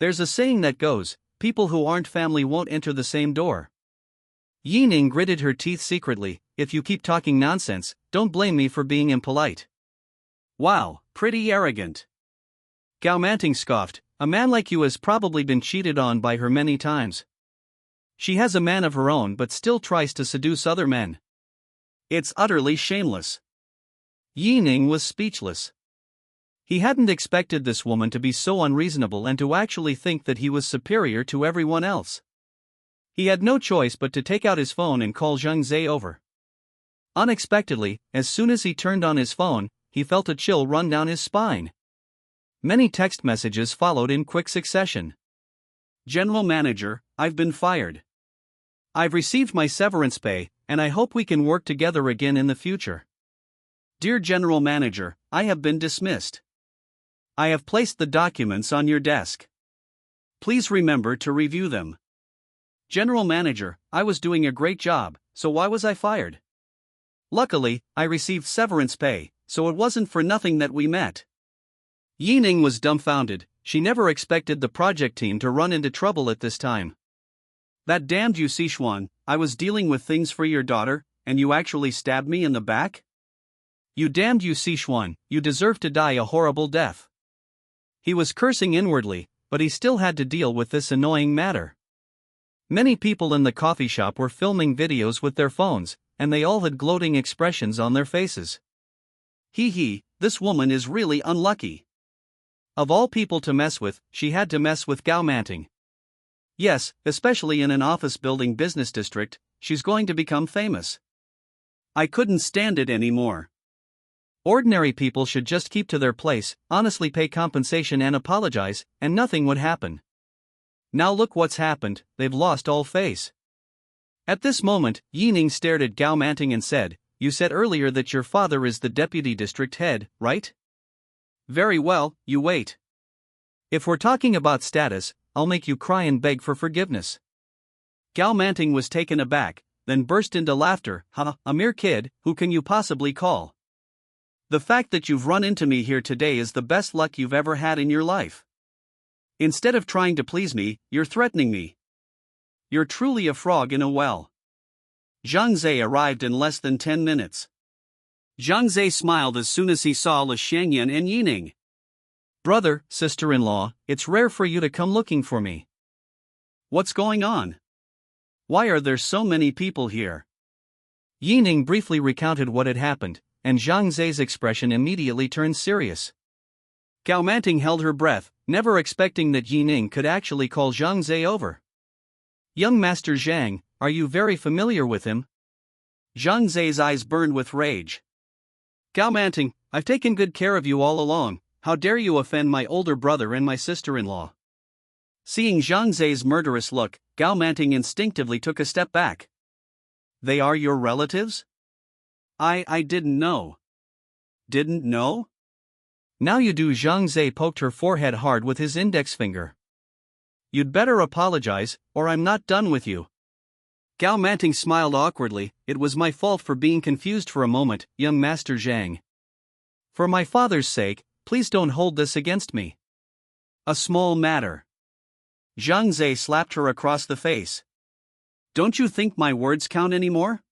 There's a saying that goes, people who aren't family won't enter the same door." Ning gritted her teeth secretly, "If you keep talking nonsense, don't blame me for being impolite." "Wow, pretty arrogant." Gao Manting scoffed, "A man like you has probably been cheated on by her many times. She has a man of her own but still tries to seduce other men. It's utterly shameless." Ning was speechless. He hadn't expected this woman to be so unreasonable and to actually think that he was superior to everyone else. He had no choice but to take out his phone and call Zheng Zhe over. Unexpectedly, as soon as he turned on his phone, he felt a chill run down his spine. Many text messages followed in quick succession. "General Manager, I've been fired. I've received my severance pay, and I hope we can work together again in the future. Dear General Manager, I have been dismissed. I have placed the documents on your desk. Please remember to review them. General Manager, I was doing a great job, so why was I fired? Luckily, I received severance pay, so it wasn't for nothing that we met." Ning was dumbfounded. She never expected the project team to run into trouble at this time. "That damned Yu Sichuan, I was dealing with things for your daughter, and you actually stabbed me in the back? You damned Yu Sichuan, you deserve to die a horrible death." He was cursing inwardly, but he still had to deal with this annoying matter. Many people in the coffee shop were filming videos with their phones, and they all had gloating expressions on their faces. "Hee hee, this woman is really unlucky. Of all people to mess with, she had to mess with Gao Manting. Yes, especially in an office building business district, she's going to become famous. I couldn't stand it anymore. Ordinary people should just keep to their place, honestly pay compensation and apologize, and nothing would happen. Now look what's happened, they've lost all face. At this moment, Ning stared at Gao Manting and said, "You said earlier that your father is the deputy district head, right? Very well, you wait. If we're talking about status, I'll make you cry and beg for forgiveness." Gao Manting was taken aback, then burst into laughter. A mere kid, who can you possibly call? The fact that you've run into me here today is the best luck you've ever had in your life. Instead of trying to please me, you're threatening me. You're truly a frog in a well. Zhang Zhe arrived in less than 10 minutes. Zhang Zhe smiled as soon as he saw Le Xiangyan and Yining. "Brother, sister-in-law, it's rare for you to come looking for me. What's going on? Why are there so many people here?" Yining briefly recounted what had happened, and Zhang Zhe's expression immediately turned serious. Gao Manting held her breath, never expecting that Yining could actually call Zhang Zhe over. "Young Master Zhang, are you very familiar with him?" Zhang Zhe's eyes burned with rage. "Gao Manting, I've taken good care of you all along. How dare you offend my older brother and my sister-in-law?" Seeing Zhang Zhe's murderous look, Gao Manting instinctively took a step back. "They are your relatives? I didn't know." "Didn't know?" "Now you do." Zhang Zhe poked her forehead hard with his index finger. "You'd better apologize, or I'm not done with you." Gao Manting smiled awkwardly. "It was my fault for being confused for a moment, young Master Zhang. For my father's sake, please don't hold this against me." "A small matter." Zhang Zhe slapped her across the face. "Don't you think my words count anymore?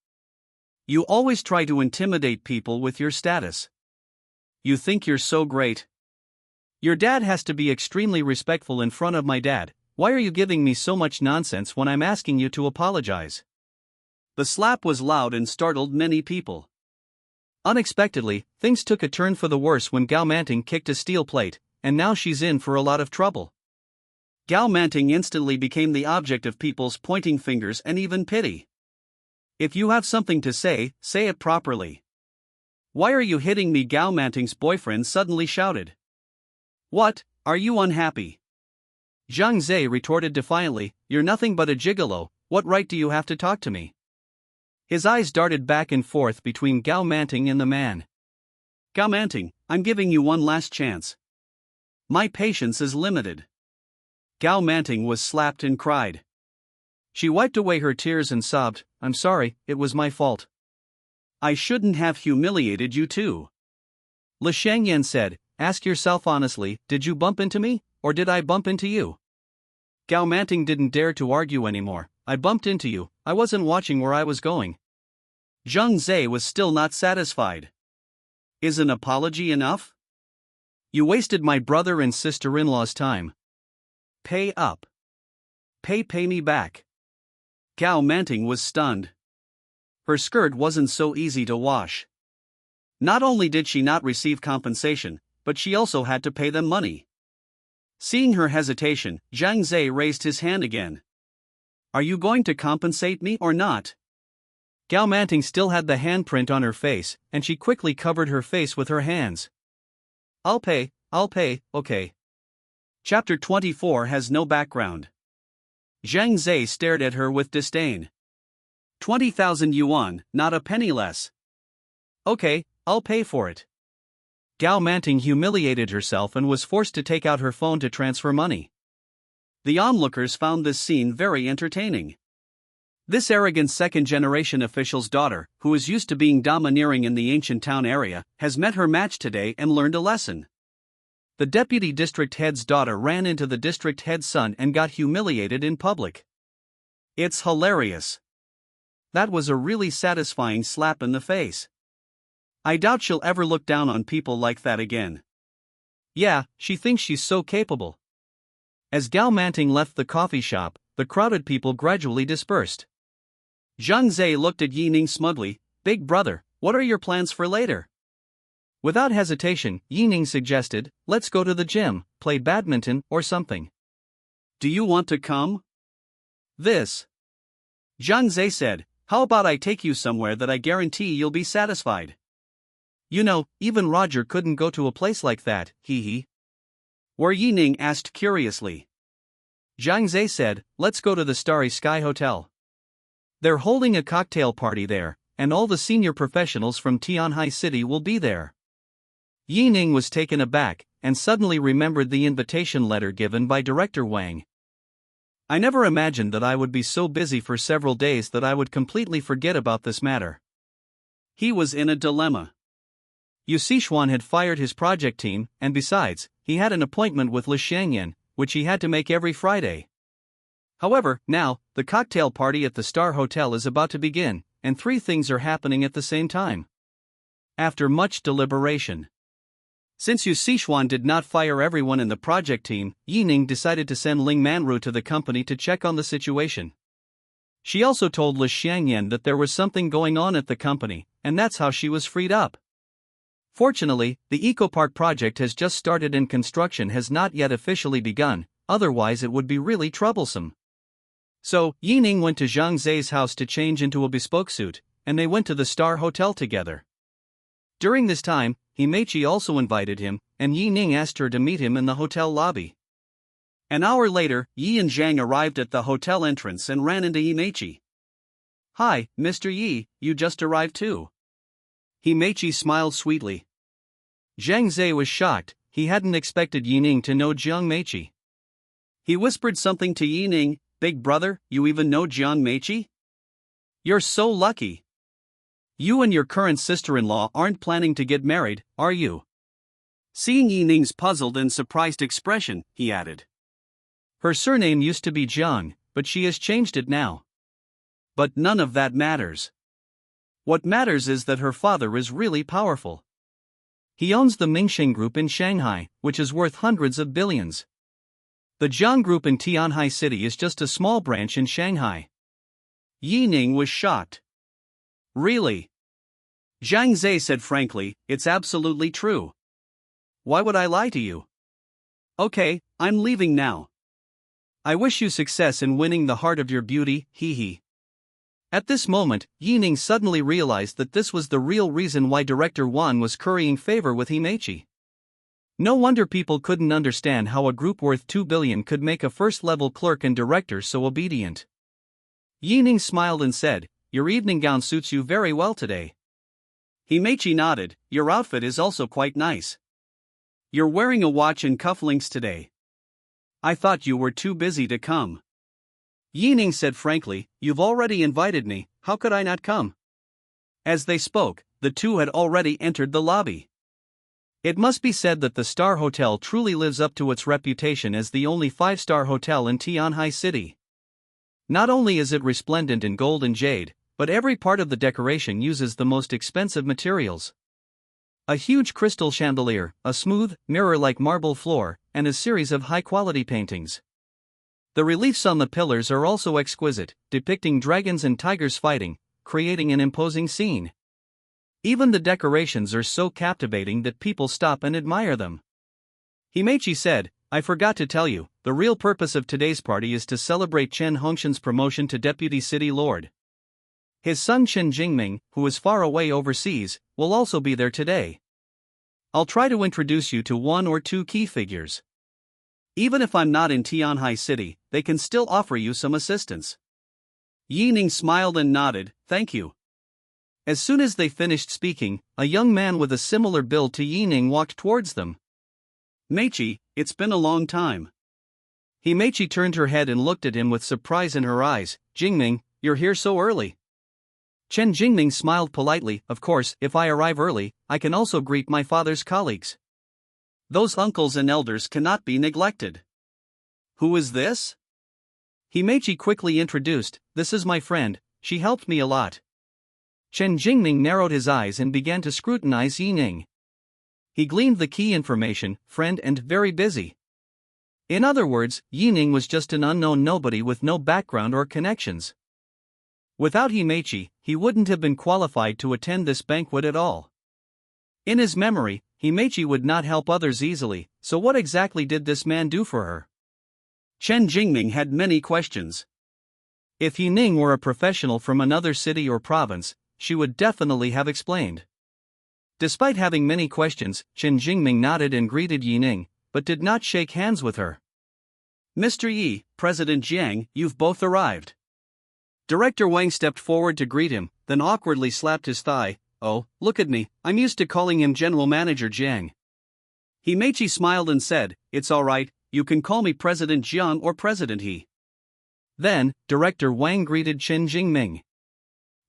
You always try to intimidate people with your status. You think you're so great. Your dad has to be extremely respectful in front of my dad. Why are you giving me so much nonsense when I'm asking you to apologize?" The slap was loud and startled many people. Unexpectedly, things took a turn for the worse when Gao Manting kicked a steel plate, and now she's in for a lot of trouble. Gao Manting instantly became the object of people's pointing fingers and even pity. "If you have something to say it properly. Why are you hitting me?" Gao Manting's boyfriend suddenly shouted. "What, are you unhappy?" Zhang Zhe retorted defiantly, "You're nothing but a gigolo, what right do you have to talk to me?" His eyes darted back and forth between Gao Manting and the man. "Gao Manting, I'm giving you one last chance. My patience is limited." Gao Manting was slapped and cried. She wiped away her tears and sobbed, "I'm sorry, it was my fault. I shouldn't have humiliated you too." Le Xiangyan said, "Ask yourself honestly, did you bump into me, or did I bump into you?" Gao Manting didn't dare to argue anymore. "I bumped into you, I wasn't watching where I was going." Zhang Zhe was still not satisfied. "Is an apology enough? You wasted my brother and sister-in-law's time. Pay up. Pay me back." Gao Manting was stunned. Her skirt wasn't so easy to wash. Not only did she not receive compensation, but she also had to pay them money. Seeing her hesitation, Zhang Zhe raised his hand again. "Are you going to compensate me or not?" Gao Manting still had the handprint on her face, and she quickly covered her face with her hands. I'll pay, okay." Chapter 24 has no background. Zhang Zhe stared at her with disdain. 20,000 yuan, not a penny less. "Okay, I'll pay for it." Gao Manting humiliated herself and was forced to take out her phone to transfer money. The onlookers found this scene very entertaining. This arrogant second-generation official's daughter, who is used to being domineering in the ancient town area, has met her match today and learned a lesson. The deputy district head's daughter ran into the district head's son and got humiliated in public. It's hilarious. That was a really satisfying slap in the face. I doubt she'll ever look down on people like that again. Yeah, she thinks she's so capable. As Gao Manting left the coffee shop, the crowded people gradually dispersed. Zhang Zhe looked at Yining smugly. "Big brother, what are your plans for later?" Without hesitation, Ning suggested, let's go to the gym, play badminton, or something. Do you want to come? This. Zhang Zhe said, how about I take you somewhere that I guarantee you'll be satisfied? You know, even Roger couldn't go to a place like that, hee hee. Where Ning asked curiously. Zhang Zhe said, let's go to the Starry Sky Hotel. They're holding a cocktail party there, and all the senior professionals from Tianhai City will be there. Ning was taken aback, and suddenly remembered the invitation letter given by Director Wang. I never imagined that I would be so busy for several days that I would completely forget about this matter. He was in a dilemma. Yu Sichuan had fired his project team, and besides, he had an appointment with Li Xiangyan, which he had to make every Friday. However, now, the cocktail party at the Star Hotel is about to begin, and 3 things are happening at the same time. After much deliberation, since Yu Sichuan did not fire everyone in the project team, Ning decided to send Ling Manru to the company to check on the situation. She also told Li Xiangyan that there was something going on at the company, and that's how she was freed up. Fortunately, the eco-park project has just started and construction has not yet officially begun, otherwise it would be really troublesome. So, Ning went to Zhang Zhe's house to change into a bespoke suit, and they went to the Star Hotel together. During this time, Himechi also invited him, and Ning asked her to meet him in the hotel lobby. An hour later, Yi and Zhang arrived at the hotel entrance and ran into Himechi. Hi, Mr. Yi, you just arrived too. Himechi smiled sweetly. Zhang Zhe was shocked, he hadn't expected Ning to know Jiang Meichi. He whispered something to Ning, big brother, you even know Jiang Meichi? You're so lucky. You and your current sister-in-law aren't planning to get married, are you? Seeing Ning's puzzled and surprised expression, he added. Her surname used to be Jiang, but she has changed it now. But none of that matters. What matters is that her father is really powerful. He owns the Mingxing Group in Shanghai, which is worth hundreds of billions. The Jiang Group in Tianhai City is just a small branch in Shanghai. Ning was shocked. Really? Zhang Zhe said frankly, it's absolutely true. Why would I lie to you? Okay, I'm leaving now. I wish you success in winning the heart of your beauty, hee hee. At this moment, Ning suddenly realized that this was the real reason why Director Wan was currying favor with Himechi. No wonder people couldn't understand how a group worth 2 billion could make a first-level clerk and director so obedient. Ning smiled and said, your evening gown suits you very well today. Himechi nodded, your outfit is also quite nice. You're wearing a watch and cufflinks today. I thought you were too busy to come. Ning said frankly, you've already invited me, how could I not come? As they spoke, the two had already entered the lobby. It must be said that the Star Hotel truly lives up to its reputation as the only 5-star hotel in Tianhai City. Not only is it resplendent in gold and jade, but every part of the decoration uses the most expensive materials. A huge crystal chandelier, a smooth, mirror-like marble floor, and a series of high-quality paintings. The reliefs on the pillars are also exquisite, depicting dragons and tigers fighting, creating an imposing scene. Even the decorations are so captivating that people stop and admire them. Himechi said, I forgot to tell you, the real purpose of today's party is to celebrate Chen Hongshan's promotion to Deputy City Lord. His son Chen Jingming, who is far away overseas, will also be there today. I'll try to introduce you to 1 or 2 key figures. Even if I'm not in Tianhai City, they can still offer you some assistance. Ning smiled and nodded, thank you. As soon as they finished speaking, a young man with a similar build to Ning walked towards them. Meichi, it's been a long time. Himechi turned her head and looked at him with surprise in her eyes. Jingming, you're here so early. Chen Jingming smiled politely, of course, if I arrive early, I can also greet my father's colleagues. Those uncles and elders cannot be neglected. Who is this? Himechi quickly introduced, this is my friend, she helped me a lot. Chen Jingming narrowed his eyes and began to scrutinize Ning. He gleaned the key information, friend and very busy. In other words, Ning was just an unknown nobody with no background or connections. Without Himechi, he wouldn't have been qualified to attend this banquet at all. In his memory, Himeji would not help others easily, so what exactly did this man do for her? Chen Jingming had many questions. If Ning were a professional from another city or province, she would definitely have explained. Despite having many questions, Chen Jingming nodded and greeted Ning, but did not shake hands with her. Mr. Yi, President Jiang, you've both arrived. Director Wang stepped forward to greet him, then awkwardly slapped his thigh. Oh, look at me, I'm used to calling him General Manager Jiang. Himeji smiled and said, it's alright, you can call me President Jiang or President He. Then, Director Wang greeted Chen Jingming.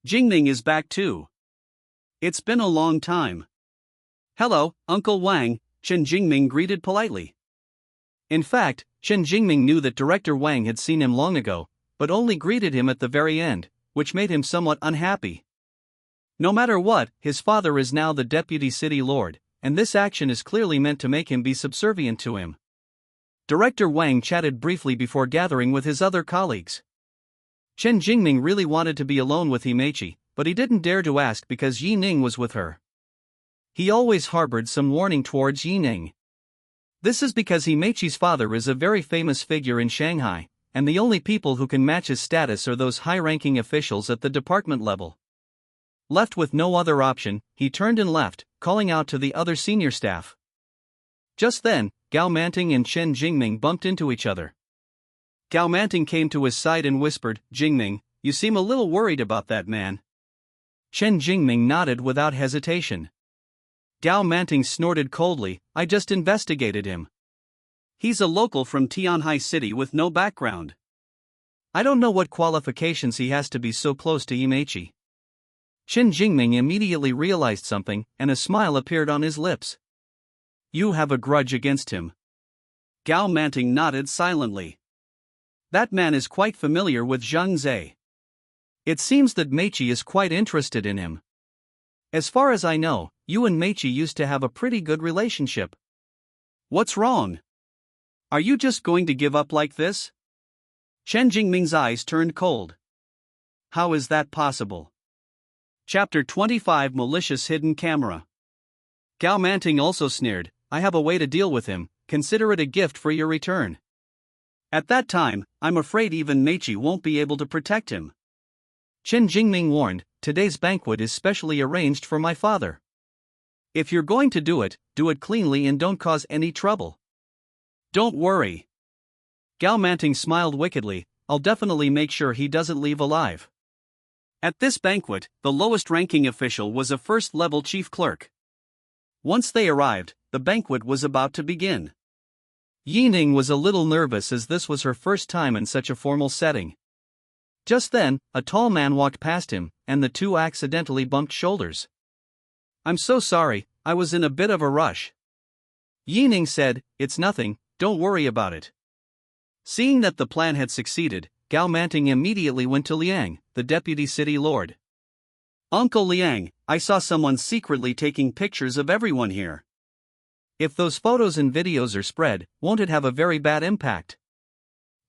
Jingming is back too. It's been a long time. Hello, Uncle Wang, Chen Jingming greeted politely. In fact, Chen Jingming knew that Director Wang had seen him long ago, but only greeted him at the very end, which made him somewhat unhappy. No matter what, his father is now the deputy city lord, and this action is clearly meant to make him be subservient to him. Director Wang chatted briefly before gathering with his other colleagues. Chen Jingming really wanted to be alone with Himeji, but he didn't dare to ask because Yi Ning was with her. He always harbored some warning towards Yi Ning. This is because Himeji's father is a very famous figure in Shanghai, and the only people who can match his status are those high-ranking officials at the department level. Left with no other option, he turned and left, calling out to the other senior staff. Just then, Gao Manting and Chen Jingming bumped into each other. Gao Manting came to his side and whispered, Jingming, you seem a little worried about that man. Chen Jingming nodded without hesitation. Gao Manting snorted coldly, I just investigated him. He's a local from Tianhai City with no background. I don't know what qualifications he has to be so close to Himeji. Chen Jingming immediately realized something, and a smile appeared on his lips. You have a grudge against him. Gao Manting nodded silently. That man is quite familiar with Zhang Zhe. It seems that Meichi is quite interested in him. As far as I know, you and Meichi used to have a pretty good relationship. What's wrong? Are you just going to give up like this? Chen Jingming's eyes turned cold. How is that possible? Chapter 25 Malicious Hidden Camera. Gao Manting also sneered, I have a way to deal with him, consider it a gift for your return. At that time, I'm afraid even Meichi won't be able to protect him. Chen Jingming warned, today's banquet is specially arranged for my father. If you're going to do it cleanly and don't cause any trouble. Don't worry. Gao Manting smiled wickedly, I'll definitely make sure he doesn't leave alive. At this banquet, the lowest-ranking official was a first-level chief clerk. Once they arrived, the banquet was about to begin. Yi Ning was a little nervous as this was her first time in such a formal setting. Just then, a tall man walked past him, and the two accidentally bumped shoulders. I'm so sorry, I was in a bit of a rush. Yi Ning said, it's nothing, don't worry about it. Seeing that the plan had succeeded, Gao Manting immediately went to Liang, the deputy city lord. Uncle Liang, I saw someone secretly taking pictures of everyone here. If those photos and videos are spread, won't it have a very bad impact?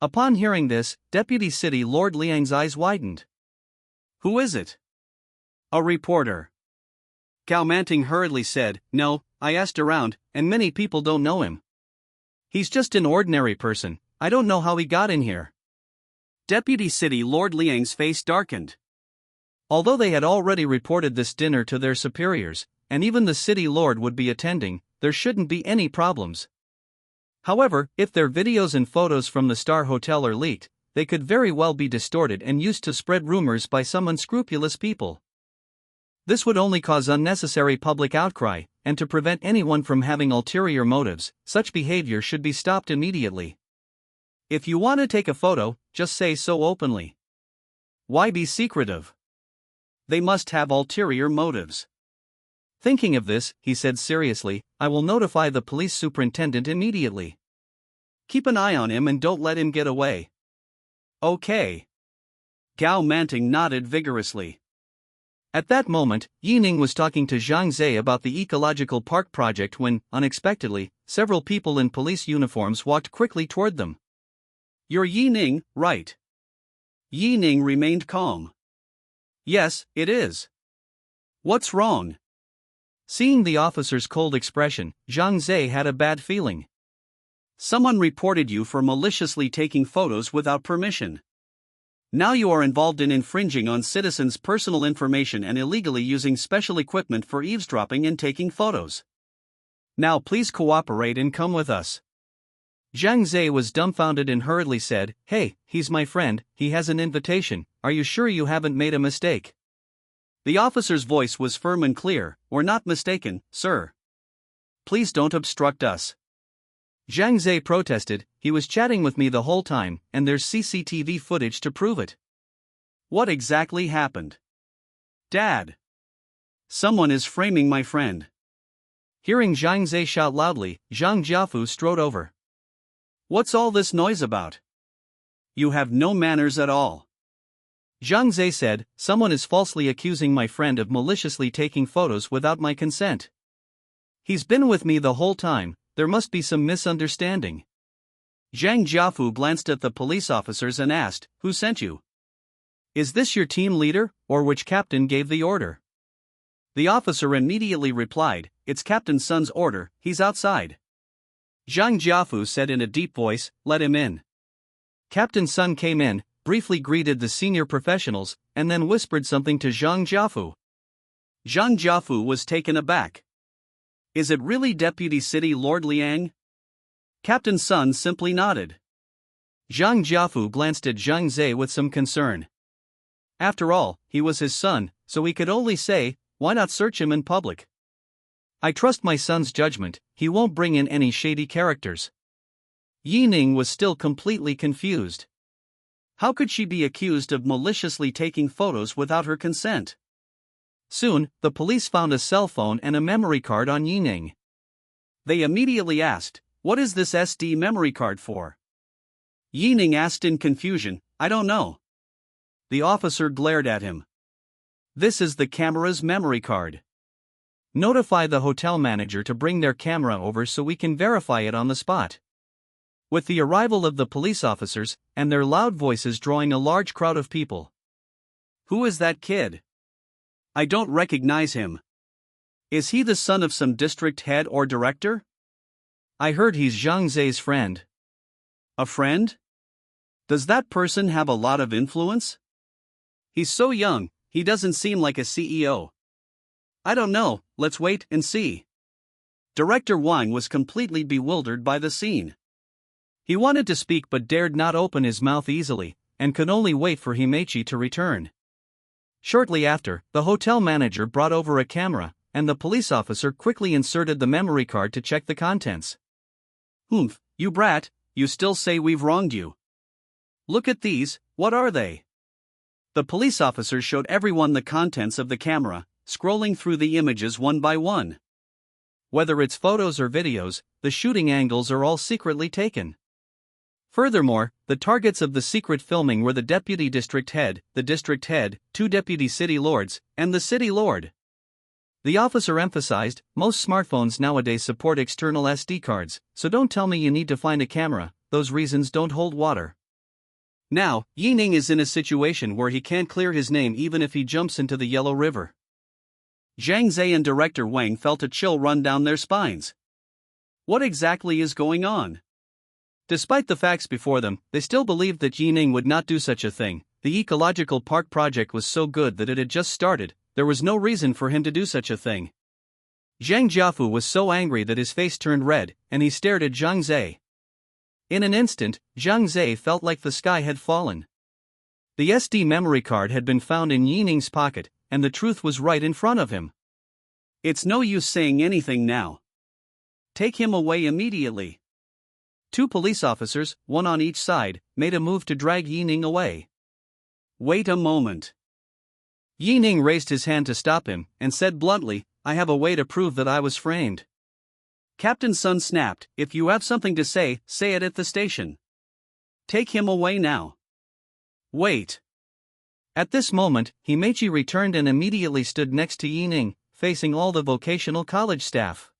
Upon hearing this, Deputy City Lord Liang's eyes widened. Who is it? A reporter. Gao Manting hurriedly said, no, I asked around, and many people don't know him. He's just an ordinary person, I don't know how he got in here. Deputy City Lord Liang's face darkened. Although they had already reported this dinner to their superiors, and even the city lord would be attending, there shouldn't be any problems. However, if their videos and photos from the Star Hotel are leaked, they could very well be distorted and used to spread rumors by some unscrupulous people. This would only cause unnecessary public outcry, and to prevent anyone from having ulterior motives, such behavior should be stopped immediately. If you want to take a photo, just say so openly. Why be secretive? They must have ulterior motives. Thinking of this, he said seriously, I will notify the police superintendent immediately. Keep an eye on him and don't let him get away. Okay. Gao Manting nodded vigorously. At that moment, Yi Ning was talking to Zhang Zhe about the ecological park project when, unexpectedly, several people in police uniforms walked quickly toward them. You're Yi Ning, right? Yi Ning remained calm. Yes, it is. What's wrong? Seeing the officer's cold expression, Zhang Zhe had a bad feeling. Someone reported you for maliciously taking photos without permission. Now you are involved in infringing on citizens' personal information and illegally using special equipment for eavesdropping and taking photos. Now please cooperate and come with us. Zhang Zhe was dumbfounded and hurriedly said, "Hey, he's my friend, he has an invitation, are you sure you haven't made a mistake?" The officer's voice was firm and clear, "We're not mistaken, sir. Please don't obstruct us." Zhang Zhe protested, "He was chatting with me the whole time, and there's CCTV footage to prove it." What exactly happened? Dad! Someone is framing my friend. Hearing Zhang Zhe shout loudly, Zhang Jiafu strode over. What's all this noise about? You have no manners at all. Zhang Zhe said, "Someone is falsely accusing my friend of maliciously taking photos without my consent. He's been with me the whole time, there must be some misunderstanding." Zhang Jiafu glanced at the police officers and asked, "Who sent you? Is this your team leader, or which captain gave the order?" The officer immediately replied, "It's Captain Sun's order, he's outside." Zhang Jiafu said in a deep voice, "Let him in." Captain Sun came in, briefly greeted the senior professionals, and then whispered something to Zhang Jiafu. Zhang Jiafu was taken aback. "Is it really Deputy City Lord Liang?" Captain Sun simply nodded. Zhang Jiafu glanced at Zhang Zhe with some concern. After all, he was his son, so he could only say, "Why not search him in public? I trust my son's judgment, he won't bring in any shady characters." Ning was still completely confused. How could she be accused of maliciously taking photos without her consent? Soon, the police found a cell phone and a memory card on Ning. They immediately asked, "What is this SD memory card for?" Ning asked in confusion, "I don't know." The officer glared at him. "This is the camera's memory card. Notify the hotel manager to bring their camera over so we can verify it on the spot." With the arrival of the police officers, and their loud voices drawing a large crowd of people. "Who is that kid? I don't recognize him. Is he the son of some district head or director? I heard he's Zhang Zhe's friend." A friend? Does that person have a lot of influence? He's so young, he doesn't seem like a CEO. I don't know, let's wait and see. Director Wang was completely bewildered by the scene. He wanted to speak but dared not open his mouth easily, and could only wait for Himechi to return. Shortly after, the hotel manager brought over a camera, and the police officer quickly inserted the memory card to check the contents. "Humph, you brat, you still say we've wronged you. Look at these, what are they?" The police officer showed everyone the contents of the camera, scrolling through the images one by one. Whether it's photos or videos, the shooting angles are all secretly taken. Furthermore, the targets of the secret filming were the deputy district head, the district head, 2 deputy city lords, and the city lord. The officer emphasized, most smartphones nowadays support external SD cards, so don't tell me you need to find a camera, those reasons don't hold water. Now, Ning is in a situation where he can't clear his name even if he jumps into the Yellow River. Zhang Zhe and Director Wang felt a chill run down their spines. What exactly is going on? Despite the facts before them, they still believed that Ning would not do such a thing. The ecological park project was so good that it had just started, there was no reason for him to do such a thing. Zhang Jiafu was so angry that his face turned red, and he stared at Zhang Zhe. In an instant, Zhang Zhe felt like the sky had fallen. The SD memory card had been found in Ning's pocket, and the truth was right in front of him. It's no use saying anything now. Take him away immediately. 2 police officers, one on each side, made a move to drag Ning away. Wait a moment. Ning raised his hand to stop him, and said bluntly, "I have a way to prove that I was framed." Captain Sun snapped, "If you have something to say, say it at the station. Take him away now." Wait. At this moment, Himechi returned and immediately stood next to Ning, facing all the vocational college staff.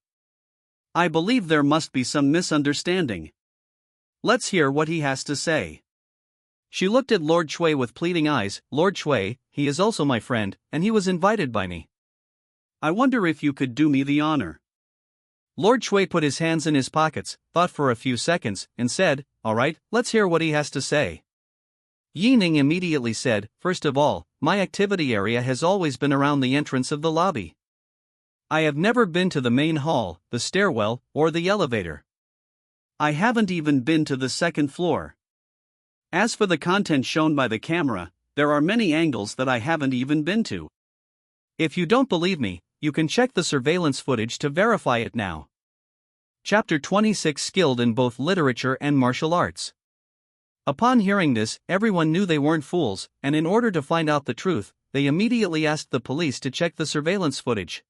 "I believe there must be some misunderstanding. Let's hear what he has to say." She looked at Lord Shui with pleading eyes. "Lord Shui, he is also my friend, and he was invited by me." I wonder if you could do me the honor. Lord Shui put his hands in his pockets, thought for a few seconds, and said, "All right, let's hear what he has to say." Ning immediately said, "First of all, my activity area has always been around the entrance of the lobby. I have never been to the main hall, the stairwell, or the elevator. I haven't even been to the second floor. As for the content shown by the camera, there are many angles that I haven't even been to. If you don't believe me, you can check the surveillance footage to verify it now." Chapter 26 Skilled in both literature and martial arts. Upon hearing this, everyone knew they weren't fools, and in order to find out the truth, they immediately asked the police to check the surveillance footage.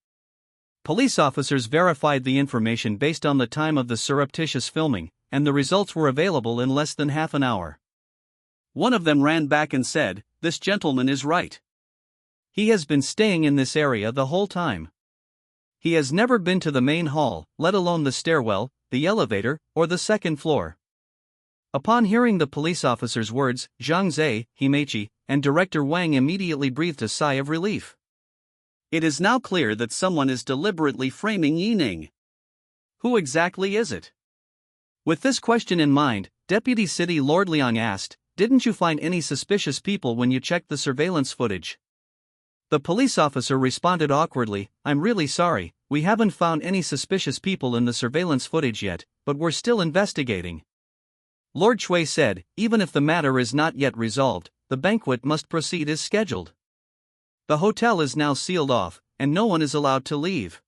Police officers verified the information based on the time of the surreptitious filming, and the results were available in less than half an hour. One of them ran back and said, "This gentleman is right. He has been staying in this area the whole time. He has never been to the main hall, let alone the stairwell, the elevator, or the second floor." Upon hearing the police officer's words, Zhang Zhe, Himechi, and director Wang immediately breathed a sigh of relief. It is now clear that someone is deliberately framing Ning. Who exactly is it? With this question in mind, Deputy City Lord Liang asked, "Didn't you find any suspicious people when you checked the surveillance footage?" The police officer responded awkwardly, "I'm really sorry, we haven't found any suspicious people in the surveillance footage yet, but we're still investigating." Lord Shui said, "Even if the matter is not yet resolved, the banquet must proceed as scheduled. The hotel is now sealed off, and no one is allowed to leave."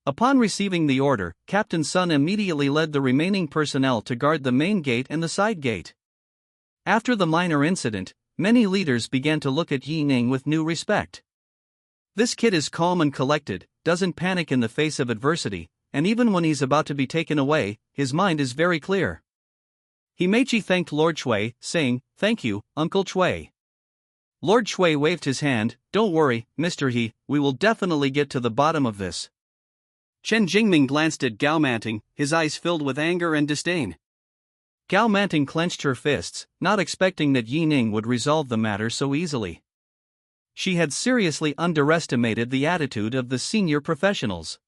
Upon receiving the order, Captain Sun immediately led the remaining personnel to guard the main gate and the side gate. After the minor incident, many leaders began to look at Ning with new respect. This kid is calm and collected, doesn't panic in the face of adversity, and even when he's about to be taken away, his mind is very clear. Himechi thanked Lord Shui, saying, "Thank you, Uncle Shui." Lord Shui waved his hand, "Don't worry, Mr. He, we will definitely get to the bottom of this." Chen Jingming glanced at Gao Manting, his eyes filled with anger and disdain. Gao Manting clenched her fists, not expecting that Ning would resolve the matter so easily. She had seriously underestimated the attitude of the senior professionals.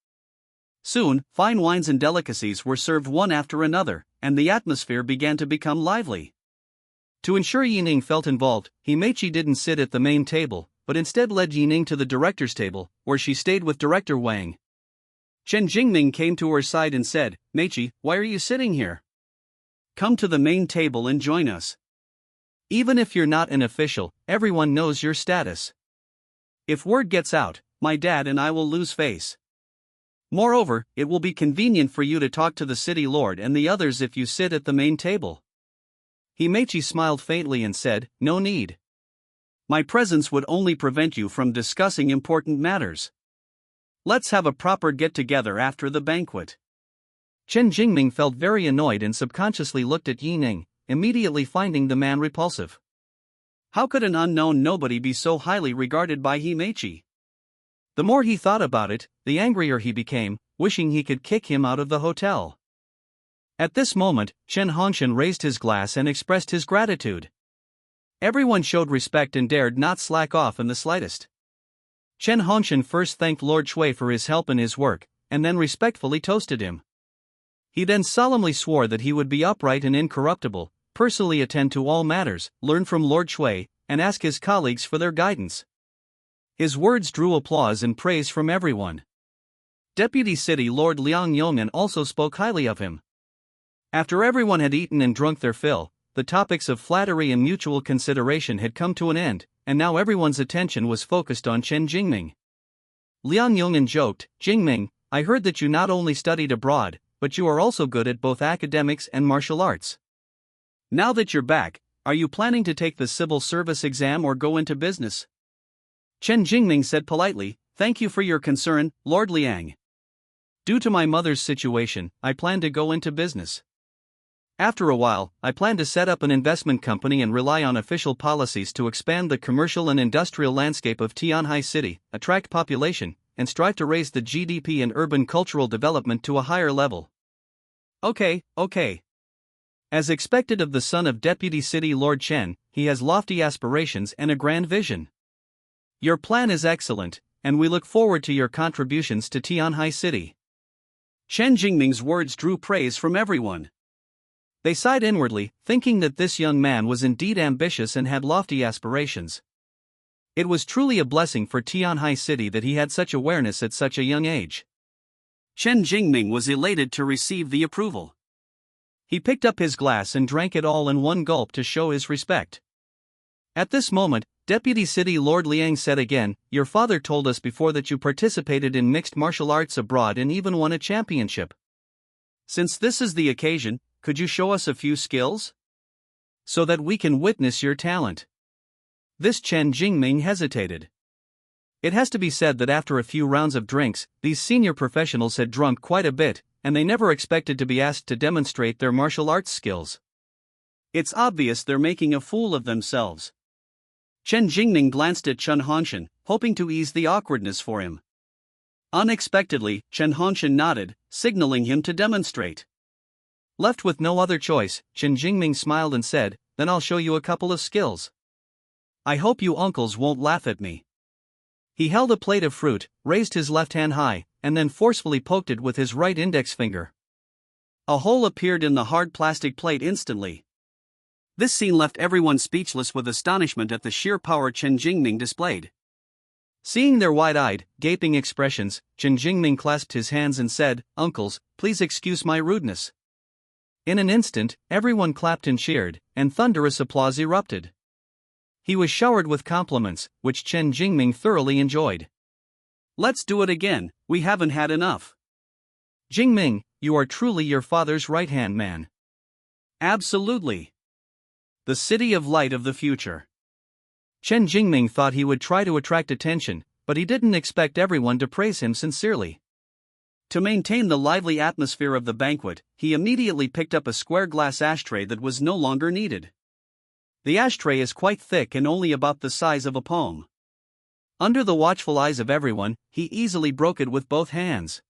Soon, fine wines and delicacies were served one after another, and the atmosphere began to become lively. To ensure Ning felt involved, Himechi didn't sit at the main table, but instead led Ning to the director's table, where she stayed with Director Wang. Chen Jingming came to her side and said, "Meichi, why are you sitting here? Come to the main table and join us. Even if you're not an official, everyone knows your status. If word gets out, my dad and I will lose face. Moreover, it will be convenient for you to talk to the city lord and the others if you sit at the main table." Himechi smiled faintly and said, "No need. My presence would only prevent you from discussing important matters. Let's have a proper get-together after the banquet." Chen Jingming felt very annoyed and subconsciously looked at Ning, immediately finding the man repulsive. How could an unknown nobody be so highly regarded by Himechi? The more he thought about it, the angrier he became, wishing he could kick him out of the hotel. At this moment, Chen Hongshan raised his glass and expressed his gratitude. Everyone showed respect and dared not slack off in the slightest. Chen Hongshan first thanked Lord Shui for his help in his work, and then respectfully toasted him. He then solemnly swore that he would be upright and incorruptible, personally attend to all matters, learn from Lord Shui, and ask his colleagues for their guidance. His words drew applause and praise from everyone. Deputy City Lord Liang Yong'an also spoke highly of him. After everyone had eaten and drunk their fill, the topics of flattery and mutual consideration had come to an end, and now everyone's attention was focused on Chen Jingming. Liang Yong'an joked, "Jingming, I heard that you not only studied abroad, but you are also good at both academics and martial arts. Now that you're back, are you planning to take the civil service exam or go into business?" Chen Jingming said politely, "Thank you for your concern, Lord Liang. Due to my mother's situation, I plan to go into business. After a while, I plan to set up an investment company and rely on official policies to expand the commercial and industrial landscape of Tianhai City, attract population, and strive to raise the GDP and urban cultural development to a higher level." Okay. As expected of the son of Deputy City Lord Chen, he has lofty aspirations and a grand vision. Your plan is excellent, and we look forward to your contributions to Tianhai City. Chen Jingming's words drew praise from everyone. They sighed inwardly, thinking that this young man was indeed ambitious and had lofty aspirations. It was truly a blessing for Tianhai City that he had such awareness at such a young age. Chen Jingming was elated to receive the approval. He picked up his glass and drank it all in one gulp to show his respect. At this moment, Deputy City Lord Liang said again, "Your father told us before that you participated in mixed martial arts abroad and even won a championship. Since this is the occasion, could you show us a few skills? So that we can witness your talent." This Chen Jingming hesitated. It has to be said that after a few rounds of drinks, these senior professionals had drunk quite a bit, and they never expected to be asked to demonstrate their martial arts skills. It's obvious they're making a fool of themselves. Chen Jingming glanced at Chen Hongxian, hoping to ease the awkwardness for him. Unexpectedly, Chen Hongxian nodded, signaling him to demonstrate. Left with no other choice, Chen Jingming smiled and said, "Then I'll show you a couple of skills. I hope you uncles won't laugh at me." He held a plate of fruit, raised his left hand high, and then forcefully poked it with his right index finger. A hole appeared in the hard plastic plate instantly. This scene left everyone speechless with astonishment at the sheer power Chen Jingming displayed. Seeing their wide-eyed, gaping expressions, Chen Jingming clasped his hands and said, "Uncles, please excuse my rudeness." In an instant, everyone clapped and cheered, and thunderous applause erupted. He was showered with compliments, which Chen Jingming thoroughly enjoyed. "Let's do it again, we haven't had enough." "Jingming, you are truly your father's right-hand man." "Absolutely. The city of light of the future." Chen Jingming thought he would try to attract attention, but he didn't expect everyone to praise him sincerely. To maintain the lively atmosphere of the banquet, he immediately picked up a square glass ashtray that was no longer needed. The ashtray is quite thick and only about the size of a palm. Under the watchful eyes of everyone, he easily broke it with both hands.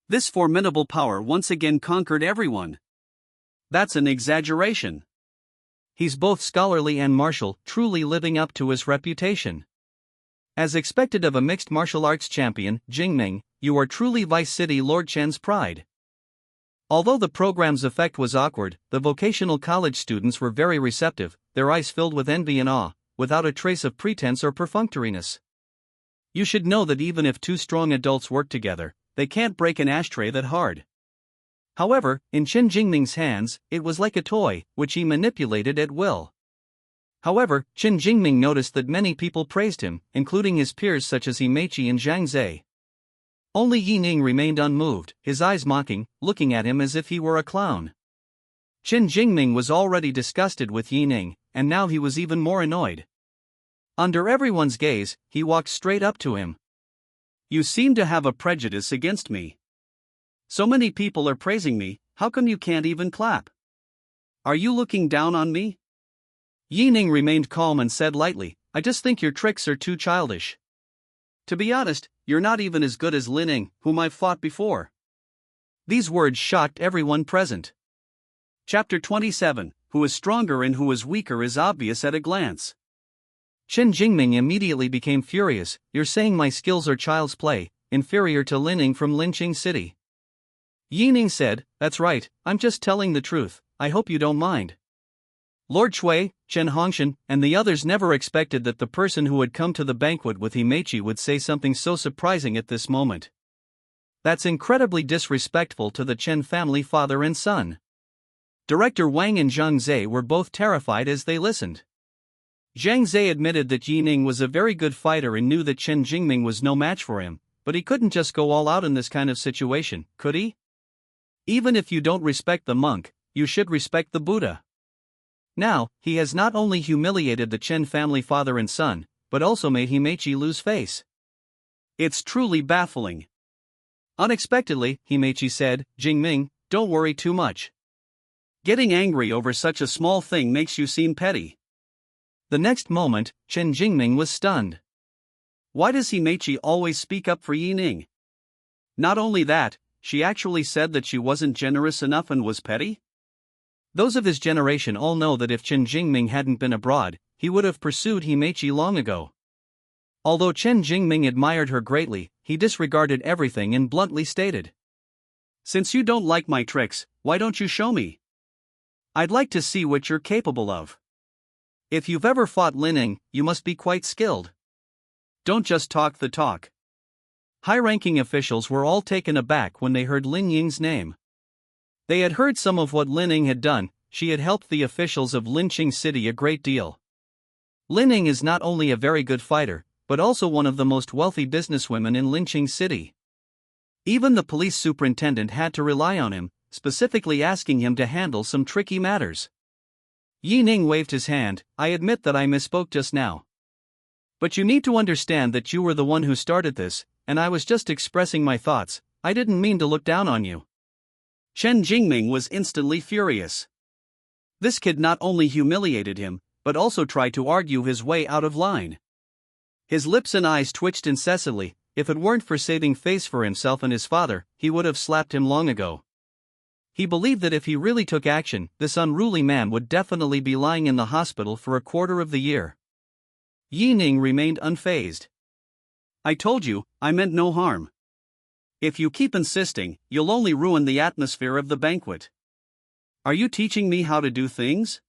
This formidable power once again conquered everyone. That's an exaggeration. He's both scholarly and martial, truly living up to his reputation. As expected of a mixed martial arts champion, Jingming, you are truly Vice City Lord Chen's pride. Although the program's effect was awkward, the vocational college students were very receptive, their eyes filled with envy and awe, without a trace of pretense or perfunctoriness. You should know that even if two strong adults work together, they can't break an ashtray that hard. However, in Chen Jingming's hands, it was like a toy, which he manipulated at will. However, Chen Jingming noticed that many people praised him, including his peers such as Himeichi and Zhang Zhe. Only Yi Ning remained unmoved, his eyes mocking, looking at him as if he were a clown. Chen Jingming was already disgusted with Yi Ning, and now he was even more annoyed. Under everyone's gaze, he walked straight up to him. "You seem to have a prejudice against me. So many people are praising me, how come you can't even clap? Are you looking down on me?" Yi Ning remained calm and said lightly, "I just think your tricks are too childish. To be honest, you're not even as good as Ning, whom I've fought before." These words shocked everyone present. Chapter 27, Who is stronger and who is weaker is obvious at a glance. Chen Jingming immediately became furious. "You're saying my skills are child's play, inferior to Ning from Linqing City." Yi Ning said, "That's right, I'm just telling the truth, I hope you don't mind." Lord Shui, Chen Hongxian, and the others never expected that the person who had come to the banquet with Himeichi would say something so surprising at this moment. That's incredibly disrespectful to the Chen family father and son. Director Wang and Zhang Zhe were both terrified as they listened. Zhang Zhe admitted that Yi Ning was a very good fighter and knew that Chen Jingming was no match for him, but he couldn't just go all out in this kind of situation, could he? Even if you don't respect the monk, you should respect the Buddha. Now, he has not only humiliated the Chen family father and son, but also made Himeichi lose face. It's truly baffling. Unexpectedly, Himeichi said, "Jingming, don't worry too much. Getting angry over such a small thing makes you seem petty." The next moment, Chen Jingming was stunned. Why does Himeichi always speak up for Yi Ning? Not only that, she actually said that she wasn't generous enough and was petty? Those of his generation all know that if Chen Jingming hadn't been abroad, he would have pursued Himeichi long ago. Although Chen Jingming admired her greatly, he disregarded everything and bluntly stated, "Since you don't like my tricks, why don't you show me? I'd like to see what you're capable of. If you've ever fought Ning, you must be quite skilled. Don't just talk the talk." High-ranking officials were all taken aback when they heard Lin Ying's name. They had heard some of what Lin Ying had done. She had helped the officials of Linqing City a great deal. Lin Ying is not only a very good fighter, but also one of the most wealthy businesswomen in Linqing City. Even the police superintendent had to rely on him, specifically asking him to handle some tricky matters. Yi Ning waved his hand. "I admit that I misspoke just now. But you need to understand that you were the one who started this, and I was just expressing my thoughts. I didn't mean to look down on you." Chen Jingming was instantly furious. This kid not only humiliated him, but also tried to argue his way out of line. His lips and eyes twitched incessantly. If it weren't for saving face for himself and his father, he would have slapped him long ago. He believed that if he really took action, this unruly man would definitely be lying in the hospital for a quarter of the year. Yi Ning remained unfazed. "I told you, I meant no harm. If you keep insisting, you'll only ruin the atmosphere of the banquet. Are you teaching me how to do things?"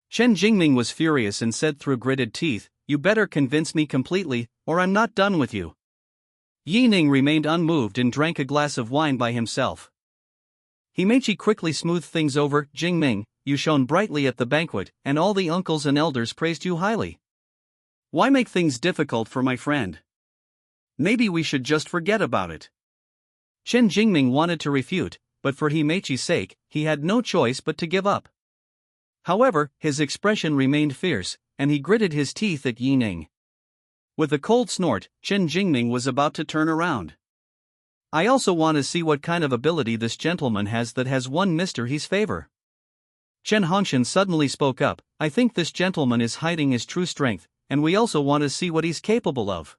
Chen Jingming was furious and said through gritted teeth, "You better convince me completely, or I'm not done with you." Yi Ning remained unmoved and drank a glass of wine by himself. Himechi quickly smoothed things over. "Jingming, you shone brightly at the banquet, and all the uncles and elders praised you highly. Why make things difficult for my friend? Maybe we should just forget about it." Chen Jingming wanted to refute, but for Himechi's sake, he had no choice but to give up. However, his expression remained fierce, and he gritted his teeth at Yi Ning. With a cold snort, Chen Jingming was about to turn around. "I also want to see what kind of ability this gentleman has that has won Mr. He's favor." Chen Hongshan suddenly spoke up, "I think this gentleman is hiding his true strength, and we also want to see what he's capable of."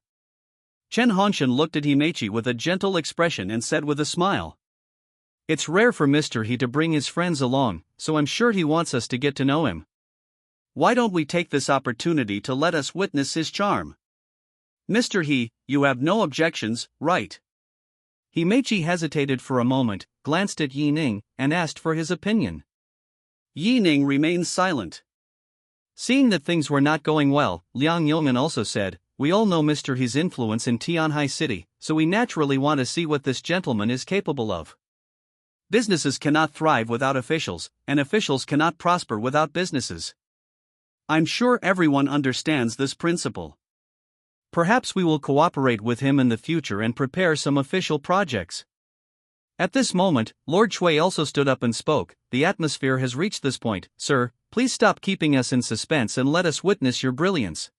Chen Hongshan looked at Himechi with a gentle expression and said with a smile, "It's rare for Mr. He to bring his friends along, so I'm sure he wants us to get to know him. Why don't we take this opportunity to let us witness his charm? Mr. He, you have no objections, right?" Himechi hesitated for a moment, glanced at Yi Ning, and asked for his opinion. Yi Ning remained silent. Seeing that things were not going well, Liang Yong'an also said, "We all know Mr. He's influence in Tianhai City, so we naturally want to see what this gentleman is capable of. Businesses cannot thrive without officials, and officials cannot prosper without businesses. I'm sure everyone understands this principle. Perhaps we will cooperate with him in the future and prepare some official projects." At this moment, Lord Shui also stood up and spoke, "The atmosphere has reached this point, sir, please stop keeping us in suspense and let us witness your brilliance."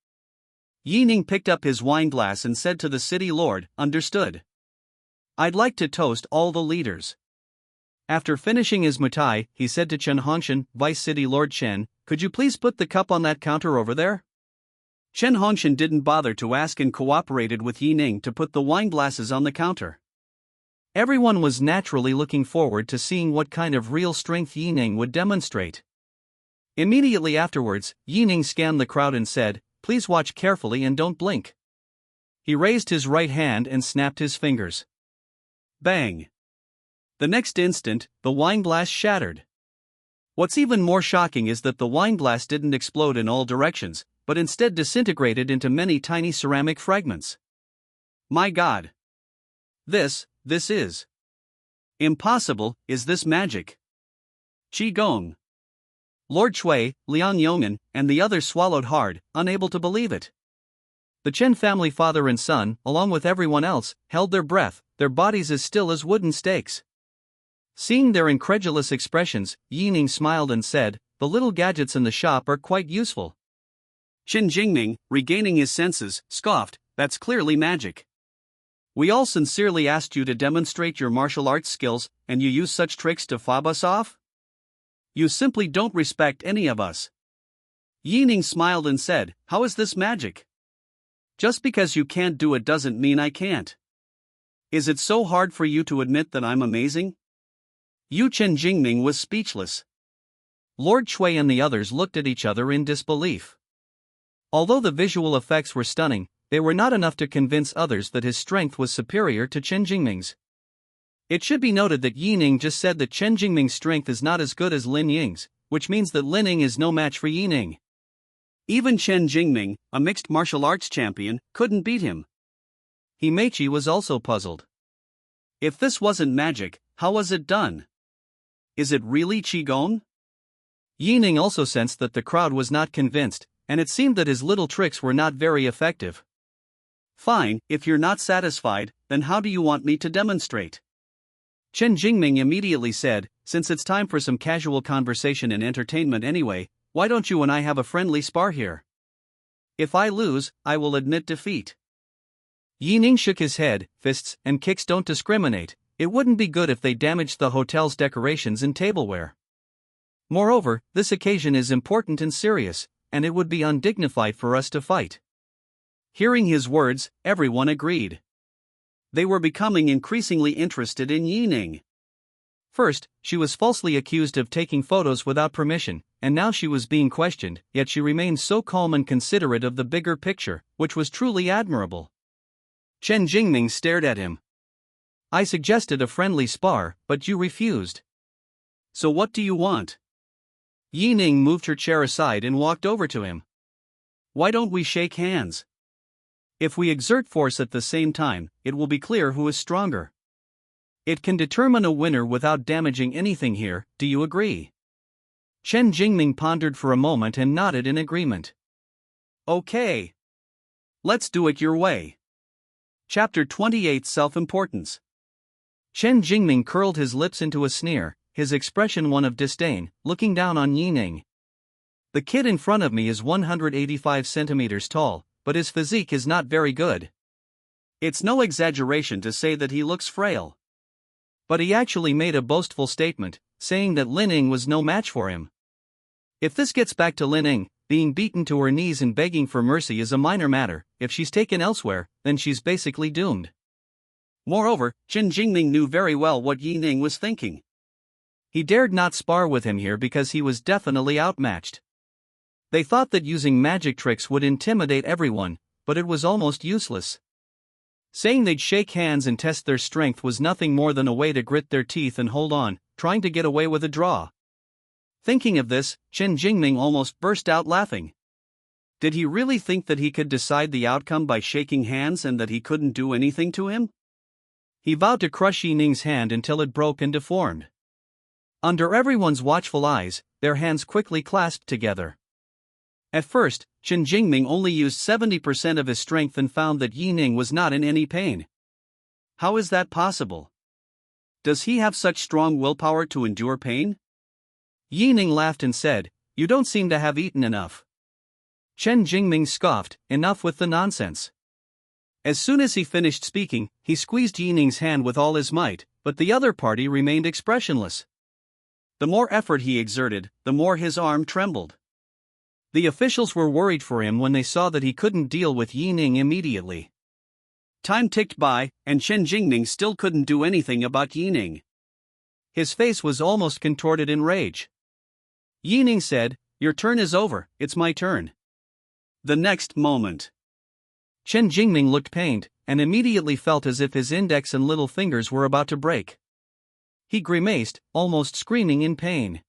Yi Ning picked up his wine glass and said to the city lord, "Understood. I'd like to toast all the leaders." After finishing his mutai, he said to Chen Hongshan, "Vice City Lord Chen, could you please put the cup on that counter over there?" Chen Hongshan didn't bother to ask and cooperated with Yi Ning to put the wine glasses on the counter. Everyone was naturally looking forward to seeing what kind of real strength Yi Ning would demonstrate. Immediately afterwards, Yi Ning scanned the crowd and said, "Please watch carefully and don't blink." He raised his right hand and snapped his fingers. Bang! The next instant, the wine glass shattered. What's even more shocking is that the wine glass didn't explode in all directions, but instead disintegrated into many tiny ceramic fragments. My God! This is impossible. Is this magic? Qigong. Lord Shui, Liang Yong'an, and the others swallowed hard, unable to believe it. The Chen family father and son, along with everyone else, held their breath, their bodies as still as wooden stakes. Seeing their incredulous expressions, Yi Ning smiled and said, "The little gadgets in the shop are quite useful." Chen Jingming, regaining his senses, scoffed, "That's clearly magic. We all sincerely asked you to demonstrate your martial arts skills, and you use such tricks to fob us off? You simply don't respect any of us." Yi Ning smiled and said, "How is this magic? Just because you can't do it doesn't mean I can't. Is it so hard for you to admit that I'm amazing?" Chen Jingming was speechless. Lord Shui and the others looked at each other in disbelief. Although the visual effects were stunning, they were not enough to convince others that his strength was superior to Chen Jingming's. It should be noted that Yi Ning just said that Chen Jingming's strength is not as good as Lin Ying's, which means that Lin Ying is no match for Yi Ning. Even Chen Jingming, a mixed martial arts champion, couldn't beat him. Himechi was also puzzled. If this wasn't magic, how was it done? Is it really Qigong? Yi Ning also sensed that the crowd was not convinced, and it seemed that his little tricks were not very effective. Fine, if you're not satisfied, then how do you want me to demonstrate? Chen Jingming immediately said, since it's time for some casual conversation and entertainment anyway, why don't you and I have a friendly spar here? If I lose, I will admit defeat. Yi Ning shook his head, fists and kicks don't discriminate, it wouldn't be good if they damaged the hotel's decorations and tableware. Moreover, this occasion is important and serious, and it would be undignified for us to fight. Hearing his words, everyone agreed. They were becoming increasingly interested in Yi Ning. First, she was falsely accused of taking photos without permission, and now she was being questioned, yet she remained so calm and considerate of the bigger picture, which was truly admirable. Chen Jingming stared at him. I suggested a friendly spar, but you refused. So what do you want? Yi Ning moved her chair aside and walked over to him. Why don't we shake hands? If we exert force at the same time, it will be clear who is stronger. It can determine a winner without damaging anything here, do you agree? Chen Jingming pondered for a moment and nodded in agreement. Okay. Let's do it your way. Chapter 28 Self-Importance. Chen Jingming curled his lips into a sneer, his expression one of disdain, looking down on Yi Ning. The kid in front of me is 185 centimeters tall, but his physique is not very good. It's no exaggeration to say that he looks frail. But he actually made a boastful statement, saying that Lin Ying was no match for him. If this gets back to Lin Ying, being beaten to her knees and begging for mercy is a minor matter. If she's taken elsewhere, then she's basically doomed. Moreover, Chen Jingming knew very well what Yi Ning was thinking. He dared not spar with him here because he was definitely outmatched. They thought that using magic tricks would intimidate everyone, but it was almost useless. Saying they'd shake hands and test their strength was nothing more than a way to grit their teeth and hold on, trying to get away with a draw. Thinking of this, Chen Jingming almost burst out laughing. Did he really think that he could decide the outcome by shaking hands and that he couldn't do anything to him? He vowed to crush Yi Ning's hand until it broke and deformed. Under everyone's watchful eyes, their hands quickly clasped together. At first, Chen Jingming only used 70% of his strength and found that Yi Ning was not in any pain. How is that possible? Does he have such strong willpower to endure pain? Yi Ning laughed and said, "You don't seem to have eaten enough." Chen Jingming scoffed, "Enough with the nonsense." As soon as he finished speaking, he squeezed Yi Ning's hand with all his might, but the other party remained expressionless. The more effort he exerted, the more his arm trembled. The officials were worried for him when they saw that he couldn't deal with Yi Ning immediately. Time ticked by, and Chen Jingming still couldn't do anything about Yi Ning. His face was almost contorted in rage. Yi Ning said, "Your turn is over, it's my turn." The next moment, Chen Jingming looked pained, and immediately felt as if his index and little fingers were about to break. He grimaced, almost screaming in pain.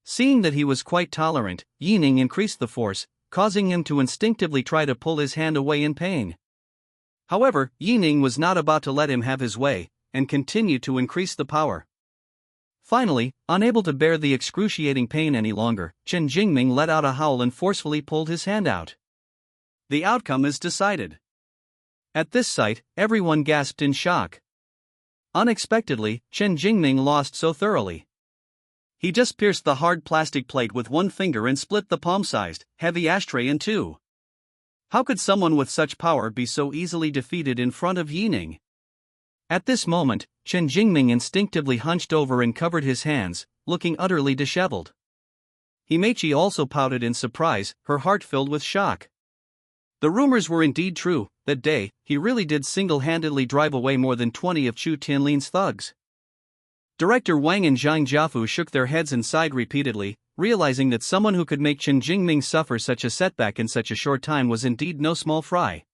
Seeing that he was quite tolerant, Yi Ning increased the force, causing him to instinctively try to pull his hand away in pain. However, Yi Ning was not about to let him have his way, and continued to increase the power. Finally, unable to bear the excruciating pain any longer, Chen Jingming let out a howl and forcefully pulled his hand out. The outcome is decided. At this sight, everyone gasped in shock. Unexpectedly, Chen Jingming lost so thoroughly. He just pierced the hard plastic plate with one finger and split the palm-sized, heavy ashtray in two. How could someone with such power be so easily defeated in front of Yi Ning? At this moment, Chen Jingming instinctively hunched over and covered his hands, looking utterly disheveled. Himechi also pouted in surprise, her heart filled with shock. The rumors were indeed true. That day, he really did single-handedly drive away more than 20 of Chu Tianlin's thugs. Director Wang and Zhang Jiafu shook their heads and sighed repeatedly, realizing that someone who could make Chen Jingming suffer such a setback in such a short time was indeed no small fry.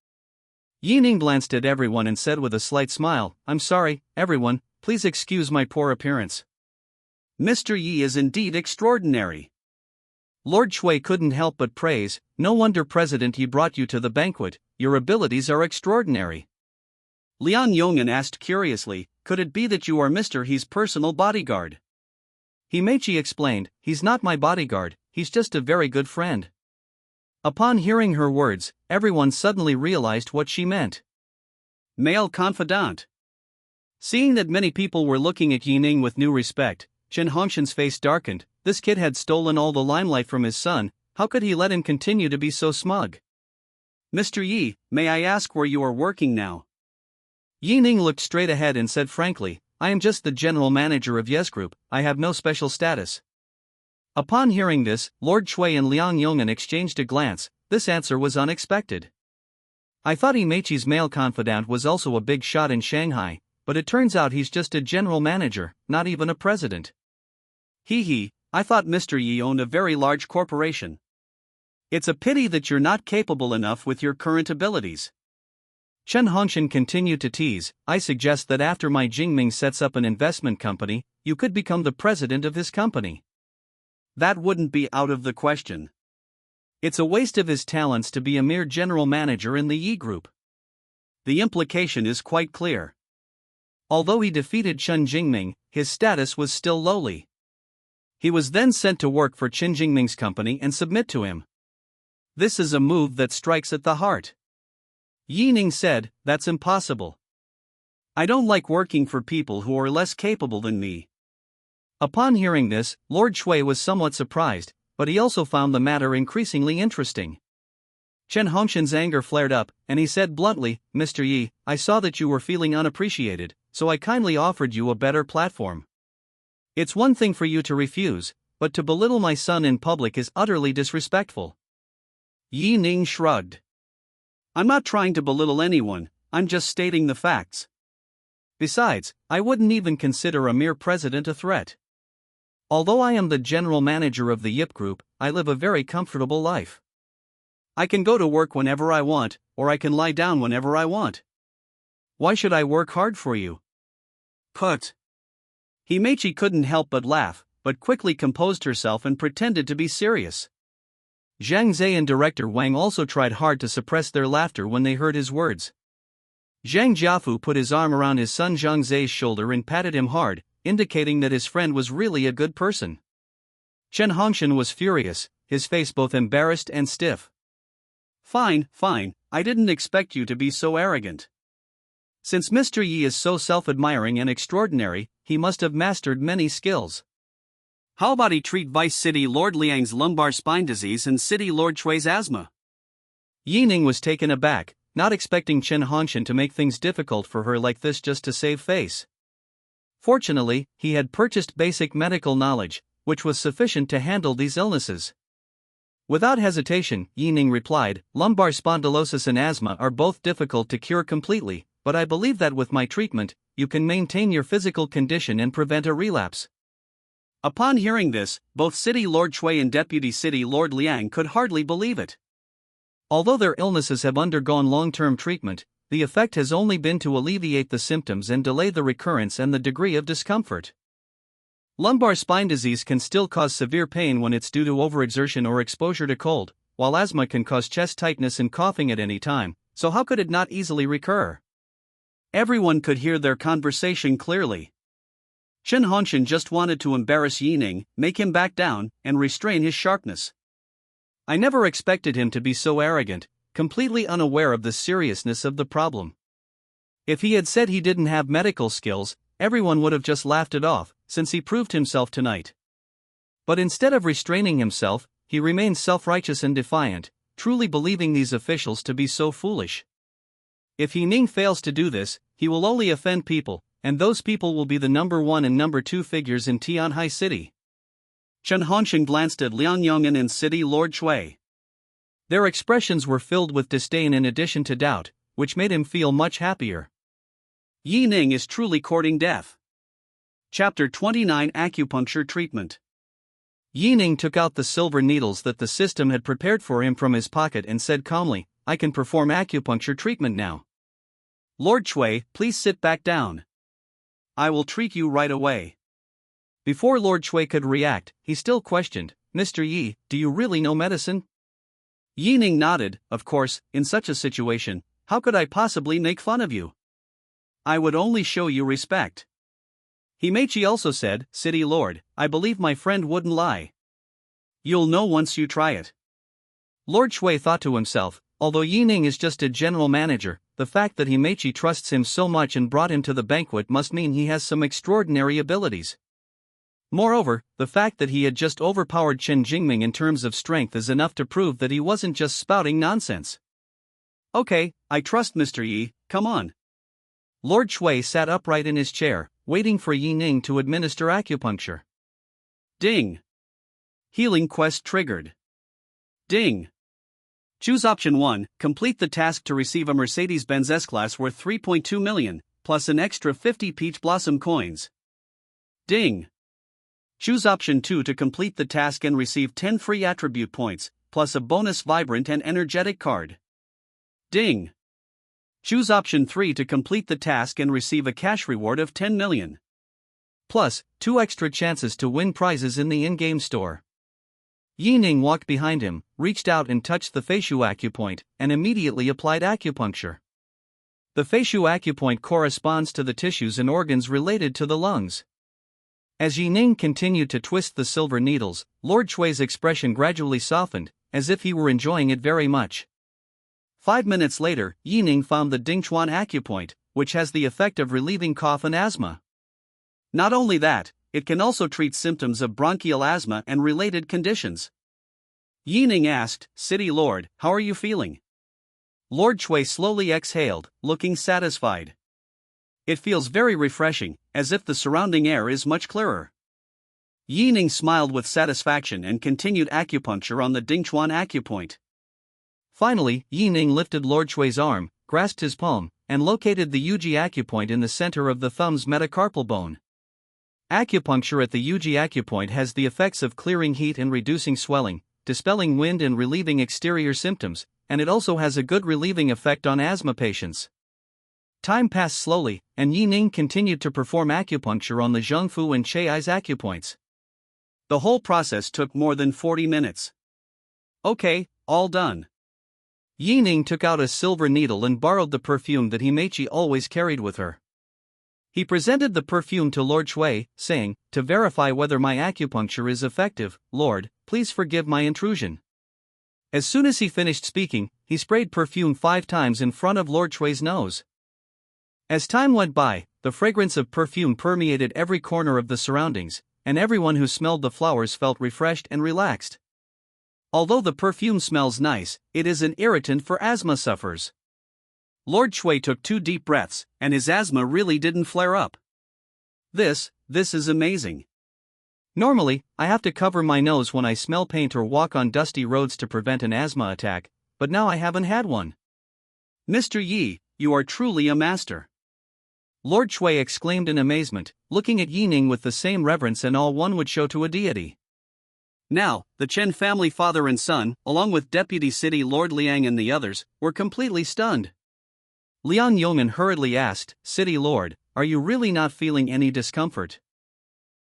Yi Ning glanced at everyone and said with a slight smile, "I'm sorry, everyone, please excuse my poor appearance." Mr. Yi is indeed extraordinary. Lord Shui couldn't help but praise, "No wonder President Yi brought you to the banquet, your abilities are extraordinary." Liang Yong'an asked curiously, "Could it be that you are Mr. Yi's personal bodyguard?" Himechi explained, "He's not my bodyguard, he's just a very good friend." Upon hearing her words, everyone suddenly realized what she meant. Male confidant. Seeing that many people were looking at Yi Ning with new respect, Chen Hongshan's face darkened. This kid had stolen all the limelight from his son, how could he let him continue to be so smug? "Mr. Yi, may I ask where you are working now?" Yi Ning looked straight ahead and said frankly, "I am just the general manager of Yes Group, I have no special status." Upon hearing this, Lord Shui and Liang Yong'an exchanged a glance. This answer was unexpected. "I thought Imechi's male confidant was also a big shot in Shanghai, but it turns out he's just a general manager, not even a president." Hee, I thought Mr. Yi owned a very large corporation. It's a pity that you're not capable enough with your current abilities. Chen Hongshan continued to tease, "I suggest that after my Jingming sets up an investment company, you could become the president of his company." That wouldn't be out of the question. It's a waste of his talents to be a mere general manager in the Yi Group. The implication is quite clear. Although he defeated Chen Jingming, his status was still lowly. He was then sent to work for Chen Jingming's company and submit to him. This is a move that strikes at the heart. Yi Ning said, "That's impossible. I don't like working for people who are less capable than me." Upon hearing this, Lord Shui was somewhat surprised, but he also found the matter increasingly interesting. Chen Hongshan's anger flared up, and he said bluntly, "Mr. Yi, I saw that you were feeling unappreciated, so I kindly offered you a better platform. It's one thing for you to refuse, but to belittle my son in public is utterly disrespectful." Yi Ning shrugged. "I'm not trying to belittle anyone, I'm just stating the facts. Besides, I wouldn't even consider a mere president a threat. Although I am the general manager of the Yip Group, I live a very comfortable life. I can go to work whenever I want, or I can lie down whenever I want. Why should I work hard for you?" Put. Himechi couldn't help but laugh, but quickly composed herself and pretended to be serious. Zhang Zhe and Director Wang also tried hard to suppress their laughter when they heard his words. Zhang Jiafu put his arm around his son Zhang Zhe's shoulder and patted him hard, indicating that his friend was really a good person. Chen Hongshan was furious, his face both embarrassed and stiff. Fine, I didn't expect you to be so arrogant. Since Mr. Yi is so self-admiring and extraordinary, he must have mastered many skills. How about he treat Vice City Lord Liang's lumbar spine disease and City Lord Shui's asthma?" Yi Ning was taken aback, not expecting Chen Hongshan to make things difficult for her like this just to save face. Fortunately, he had purchased basic medical knowledge, which was sufficient to handle these illnesses. Without hesitation, Yi Ning replied, "Lumbar spondylosis and asthma are both difficult to cure completely, but I believe that with my treatment, you can maintain your physical condition and prevent a relapse." Upon hearing this, both City Lord Shui and Deputy City Lord Liang could hardly believe it. Although their illnesses have undergone long-term treatment, the effect has only been to alleviate the symptoms and delay the recurrence and the degree of discomfort. Lumbar spine disease can still cause severe pain when it's due to overexertion or exposure to cold, while asthma can cause chest tightness and coughing at any time, so how could it not easily recur? Everyone could hear their conversation clearly. Chen Hongshan just wanted to embarrass Yi Ning, make him back down, and restrain his sharpness. I never expected him to be so arrogant, completely unaware of the seriousness of the problem. If he had said he didn't have medical skills, everyone would have just laughed it off, since he proved himself tonight. But instead of restraining himself, he remained self-righteous and defiant, truly believing these officials to be so foolish. If Yi Ning fails to do this, he will only offend people, and those people will be the number 1 and number 2 figures in Tianhai City. Chen Hongshan glanced at Liang Yong'an and City Lord Shui. Their expressions were filled with disdain in addition to doubt, which made him feel much happier. Yi Ning is truly courting death. Chapter 29 Acupuncture Treatment. Yi Ning took out the silver needles that the system had prepared for him from his pocket and said calmly, "I can perform acupuncture treatment now." Lord Shui, please sit back down. I will treat you right away. Before Lord Shui could react, he still questioned, Mr. Yi, do you really know medicine? Yi Ning nodded. Of course, in such a situation, how could I possibly make fun of you? I would only show you respect. Himechi also said, City Lord, I believe my friend wouldn't lie. You'll know once you try it. Lord Shui thought to himself, although Yi Ning is just a general manager, the fact that Himechi trusts him so much and brought him to the banquet must mean he has some extraordinary abilities. Moreover, the fact that he had just overpowered Chen Jingming in terms of strength is enough to prove that he wasn't just spouting nonsense. Okay, I trust Mr. Yi, come on. Lord Shui sat upright in his chair, waiting for Yi Ning to administer acupuncture. Ding. Healing quest triggered. Ding. Choose option 1, complete the task to receive a Mercedes-Benz S-Class worth 3.2 million, plus an extra 50 Peach Blossom coins. Ding. Choose option 2 to complete the task and receive 10 free attribute points, plus a bonus vibrant and energetic card. Ding. Choose option 3 to complete the task and receive a cash reward of 10 million. Plus, 2 extra chances to win prizes in the in-game store. Yi Ning walked behind him, reached out and touched the Feishu acupoint, and immediately applied acupuncture. The Feishu acupoint corresponds to the tissues and organs related to the lungs. As Yi Ning continued to twist the silver needles, Lord Shui's expression gradually softened, as if he were enjoying it very much. 5 minutes later, Yi Ning found the Dingchuan acupoint, which has the effect of relieving cough and asthma. Not only that, it can also treat symptoms of bronchial asthma and related conditions. Yi Ning asked, City Lord, how are you feeling? Lord Shui slowly exhaled, looking satisfied. It feels very refreshing, as if the surrounding air is much clearer. Yi Ning smiled with satisfaction and continued acupuncture on the Dingchuan acupoint. Finally, Yi Ning lifted Lord Shui's arm, grasped his palm, and located the Yuji acupoint in the center of the thumb's metacarpal bone. Acupuncture at the Yuji acupoint has the effects of clearing heat and reducing swelling, dispelling wind and relieving exterior symptoms, and it also has a good relieving effect on asthma patients. Time passed slowly, and Yi Ning continued to perform acupuncture on the Zhengfu and Chai's acupoints. The whole process took more than 40 minutes. Okay, all done. Yi Ning took out a silver needle and borrowed the perfume that Himechi always carried with her. He presented the perfume to Lord Shui, saying, to verify whether my acupuncture is effective, Lord, please forgive my intrusion. As soon as he finished speaking, he sprayed perfume 5 times in front of Lord Shui's nose. As time went by, the fragrance of perfume permeated every corner of the surroundings, and everyone who smelled the flowers felt refreshed and relaxed. Although the perfume smells nice, it is an irritant for asthma sufferers. Lord Shui took 2 deep breaths, and his asthma really didn't flare up. This is amazing. Normally, I have to cover my nose when I smell paint or walk on dusty roads to prevent an asthma attack, but now I haven't had one. Mr. Yi, you are truly a master. Lord Shui exclaimed in amazement, looking at Yi Ning with the same reverence and awe one would show to a deity. Now, the Chen family father and son, along with Deputy City Lord Liang and the others, were completely stunned. Liang Yong'an hurriedly asked, City Lord, are you really not feeling any discomfort?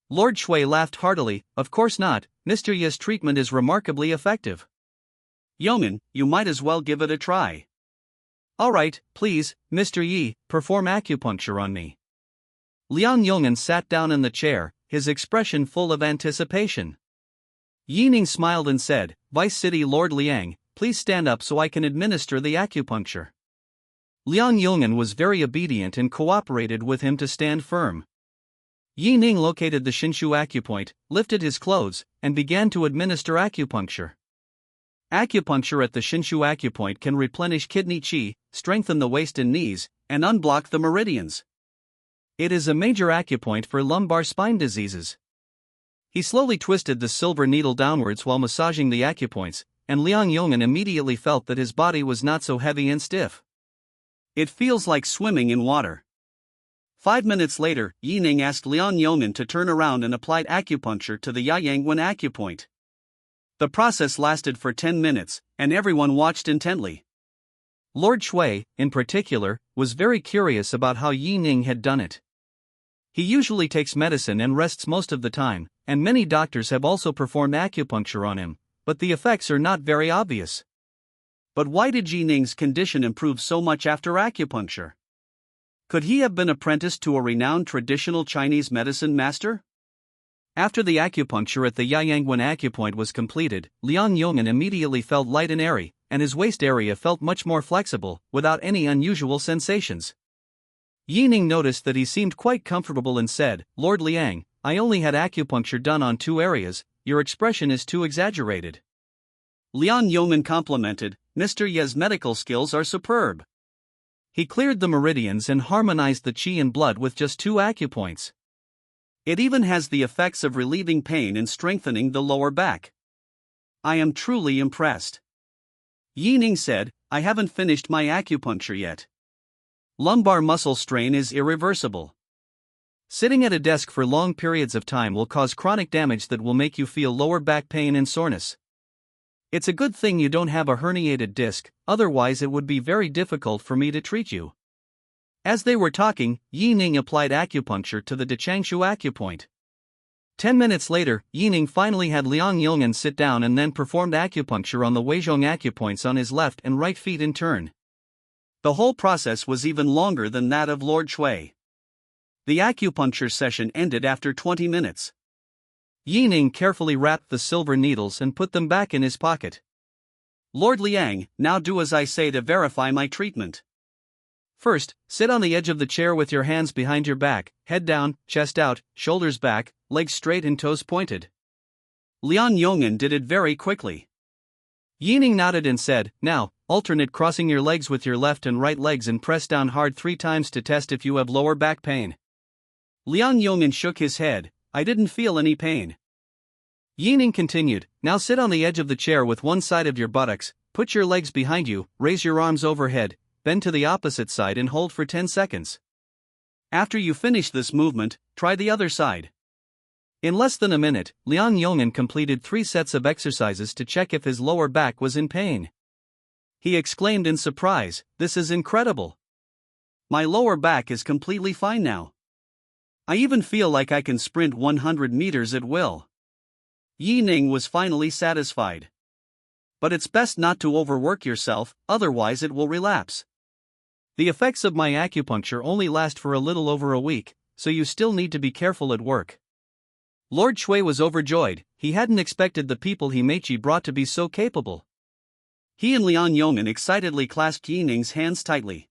Lord Shui laughed heartily, of course not, Mr. Yi's treatment is remarkably effective. Yong'an, you might as well give it a try. Alright, please, Mr. Yi, perform acupuncture on me. Liang Yong'an sat down in the chair, his expression full of anticipation. Yi Ning smiled and said, Vice City Lord Liang, please stand up so I can administer the acupuncture. Liang Yong'an was very obedient and cooperated with him to stand firm. Yi Ning located the Shinshu acupoint, lifted his clothes, and began to administer acupuncture. Acupuncture at the Shinshu acupoint can replenish kidney qi, strengthen the waist and knees, and unblock the meridians. It is a major acupoint for lumbar spine diseases. He slowly twisted the silver needle downwards while massaging the acupoints, and Liang Yong'an immediately felt that his body was not so heavy and stiff. It feels like swimming in water. 5 minutes later, Yi Ning asked Liang Yong'an to turn around and applied acupuncture to the Yayangwen acupoint. The process lasted for 10 minutes, and everyone watched intently. Lord Shui, in particular, was very curious about how Yi Ning had done it. He usually takes medicine and rests most of the time, and many doctors have also performed acupuncture on him, but the effects are not very obvious. But why did Yi Ning's condition improve so much after acupuncture? Could he have been apprenticed to a renowned traditional Chinese medicine master? After the acupuncture at the Yayangwen acupoint was completed, Liang Yong'an immediately felt light and airy, and his waist area felt much more flexible, without any unusual sensations. Yi Ning noticed that he seemed quite comfortable and said, "Lord Liang, I only had acupuncture done on 2 areas, your expression is too exaggerated." Liang Yong'an complimented, "Mr. Ye's medical skills are superb." He cleared the meridians and harmonized the qi and blood with just 2 acupoints. It even has the effects of relieving pain and strengthening the lower back. I am truly impressed. Yi Ning said, "I haven't finished my acupuncture yet. Lumbar muscle strain is irreversible. Sitting at a desk for long periods of time will cause chronic damage that will make you feel lower back pain and soreness. It's a good thing you don't have a herniated disc, otherwise it would be very difficult for me to treat you." As they were talking, Yi Ning applied acupuncture to the Dechangshu acupoint. 10 minutes later, Yi Ning finally had Liang Yong'an sit down and then performed acupuncture on the Weizhong acupoints on his left and right feet in turn. The whole process was even longer than that of Lord Shui. The acupuncture session ended after 20 minutes. Yi Ning carefully wrapped the silver needles and put them back in his pocket. "Lord Liang, now do as I say to verify my treatment." First, sit on the edge of the chair with your hands behind your back, head down, chest out, shoulders back, legs straight and toes pointed. Liang Yong'an did it very quickly. Yi Ning nodded and said, "Now, alternate crossing your legs with your left and right legs and press down hard 3 times to test if you have lower back pain." Liang Yong'an shook his head, "I didn't feel any pain." Yi Ning continued, "Now sit on the edge of the chair with one side of your buttocks, put your legs behind you, raise your arms overhead, bend to the opposite side and hold for 10 seconds. After you finish this movement, try the other side." In less than a minute, Liang Yong'an completed 3 sets of exercises to check if his lower back was in pain. He exclaimed in surprise, "This is incredible. My lower back is completely fine now. I even feel like I can sprint 100 meters at will." Yi Ning was finally satisfied. "But it's best not to overwork yourself, otherwise it will relapse. The effects of my acupuncture only last for a little over a week, so you still need to be careful at work." Lord Shui was overjoyed. He hadn't expected the people Himeji brought to be so capable. He and Liang Yong'an excitedly clasped Yi Ning's hands tightly.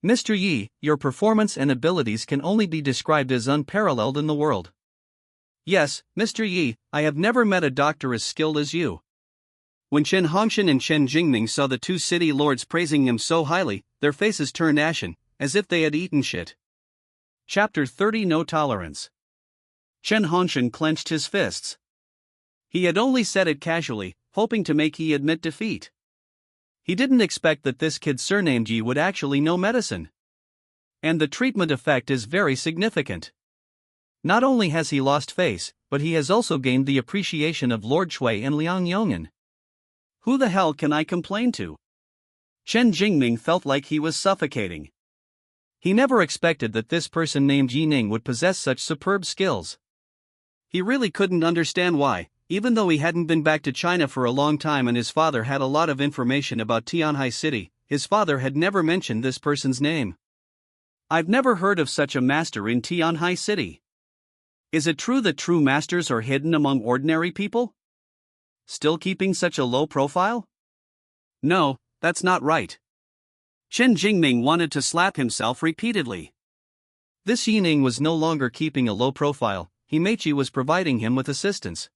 "Mr. Yi, your performance and abilities can only be described as unparalleled in the world." "Yes, Mr. Yi, I have never met a doctor as skilled as you." When Chen Hongshan and Chen Jingming saw the 2 city lords praising him so highly, their faces turned ashen, as if they had eaten shit. Chapter 30 No Tolerance. Chen Hongshan clenched his fists. He had only said it casually, hoping to make Yi admit defeat. He didn't expect that this kid surnamed Yi would actually know medicine. And the treatment effect is very significant. Not only has he lost face, but he has also gained the appreciation of Lord Shui and Liang Yong'an. Who the hell can I complain to? Chen Jingming felt like he was suffocating. He never expected that this person named Yi Ning would possess such superb skills. He really couldn't understand why, even though he hadn't been back to China for a long time and his father had a lot of information about Tianhai City, his father had never mentioned this person's name. "I've never heard of such a master in Tianhai City. Is it true that true masters are hidden among ordinary people? Still keeping such a low profile? No, that's not right." Chen Jingming wanted to slap himself repeatedly. This Yi Ning was no longer keeping a low profile. Himeji was providing him with assistance.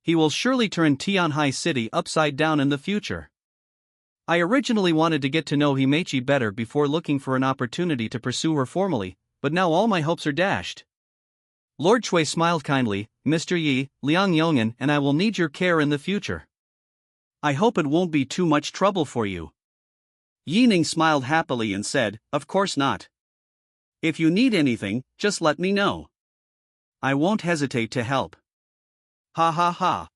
He will surely turn Tianhai City upside down in the future. I originally wanted to get to know Himeji better before looking for an opportunity to pursue her formally, but now all my hopes are dashed. Lord Shui smiled kindly, "Mr. Yi, Liang Yong'an and I will need your care in the future. I hope it won't be too much trouble for you." Yi Ning smiled happily and said, "Of course not. If you need anything, just let me know. I won't hesitate to help." Ha ha ha.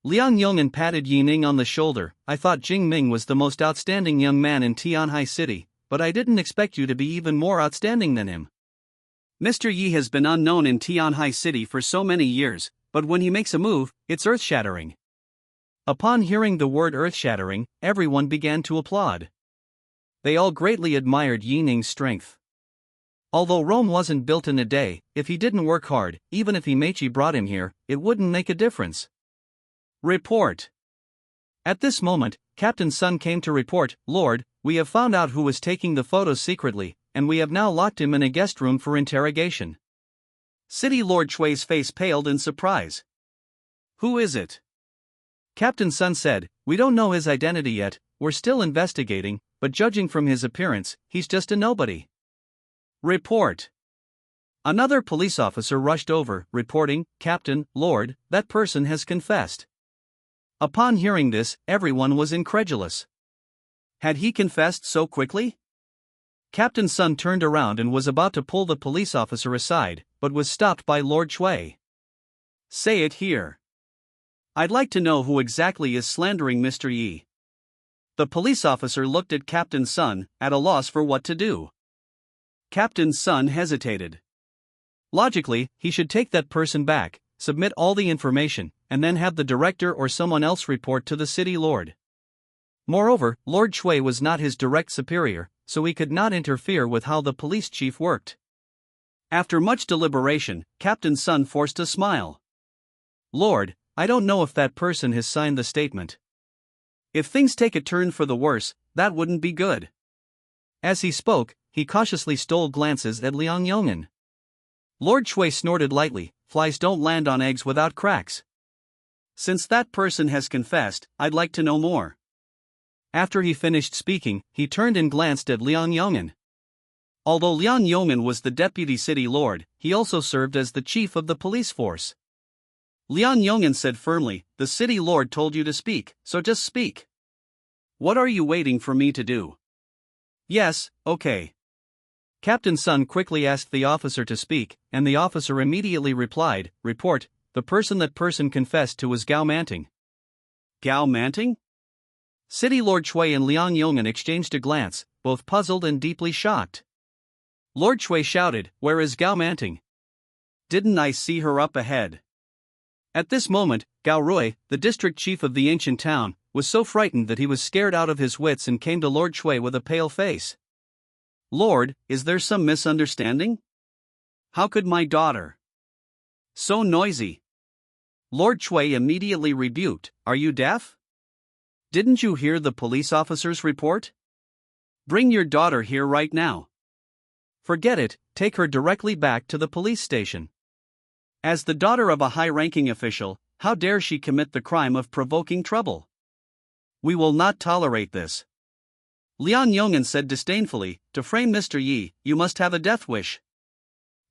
Liang Yong'an patted Yi Ning on the shoulder. I thought Jing Ming was the most outstanding young man in Tianhai City, but I didn't expect you to be even more outstanding than him. Mr. Yi has been unknown in Tianhai City for so many years, but when he makes a move, it's earth-shattering. Upon hearing the word earth-shattering, everyone began to applaud. They all greatly admired Yi Ning's strength. Although Rome wasn't built in a day, if he didn't work hard, even if Himechi brought him here, it wouldn't make a difference. Report. At this moment, Captain Sun came to report, Lord, we have found out who was taking the photos secretly, and we have now locked him in a guest room for interrogation. City Lord Chui's face paled in surprise. Who is it? Captain Sun said, we don't know his identity yet, we're still investigating, but judging from his appearance, he's just a nobody. Report. Another police officer rushed over, reporting, Captain, Lord, that person has confessed. Upon hearing this, everyone was incredulous. Had he confessed so quickly? Captain Sun turned around and was about to pull the police officer aside, but was stopped by Lord Chui. Say it here. I'd like to know who exactly is slandering Mr. Yi. The police officer looked at Captain Sun, at a loss for what to do. Captain Sun hesitated. Logically, he should take that person back, submit all the information, and then have the director or someone else report to the city lord. Moreover, Lord Chui was not his direct superior, so he could not interfere with how the police chief worked. After much deliberation, Captain Sun forced a smile. Lord, I don't know if that person has signed the statement. If things take a turn for the worse, that wouldn't be good. As he spoke, he cautiously stole glances at Liang Yong'an. Lord Chui snorted lightly, flies don't land on eggs without cracks. Since that person has confessed, I'd like to know more. After he finished speaking, he turned and glanced at Liang Yong'an. Although Liang Yong'an was the deputy city lord, he also served as the chief of the police force. Liang Yong'an said firmly, the city lord told you to speak, so just speak. What are you waiting for me to do? Yes, okay. Captain Sun quickly asked the officer to speak, and the officer immediately replied, report, the person confessed to was Gao Manting. Gao Manting? City Lord Chui and Liang Yong'an exchanged a glance, both puzzled and deeply shocked. Lord Chui shouted, where is Gao Manting? Didn't I see her up ahead? At this moment, Gao Rui, the district chief of the ancient town, was so frightened that he was scared out of his wits and came to Lord Chui with a pale face. Lord, is there some misunderstanding? How could my daughter? So noisy. Lord Chui immediately rebuked, are you deaf? Didn't you hear the police officer's report? Bring your daughter here right now. Forget it, take her directly back to the police station. As the daughter of a high-ranking official, how dare she commit the crime of provoking trouble? We will not tolerate this. Liang Yong'an said disdainfully, to frame Mr. Yi, you must have a death wish.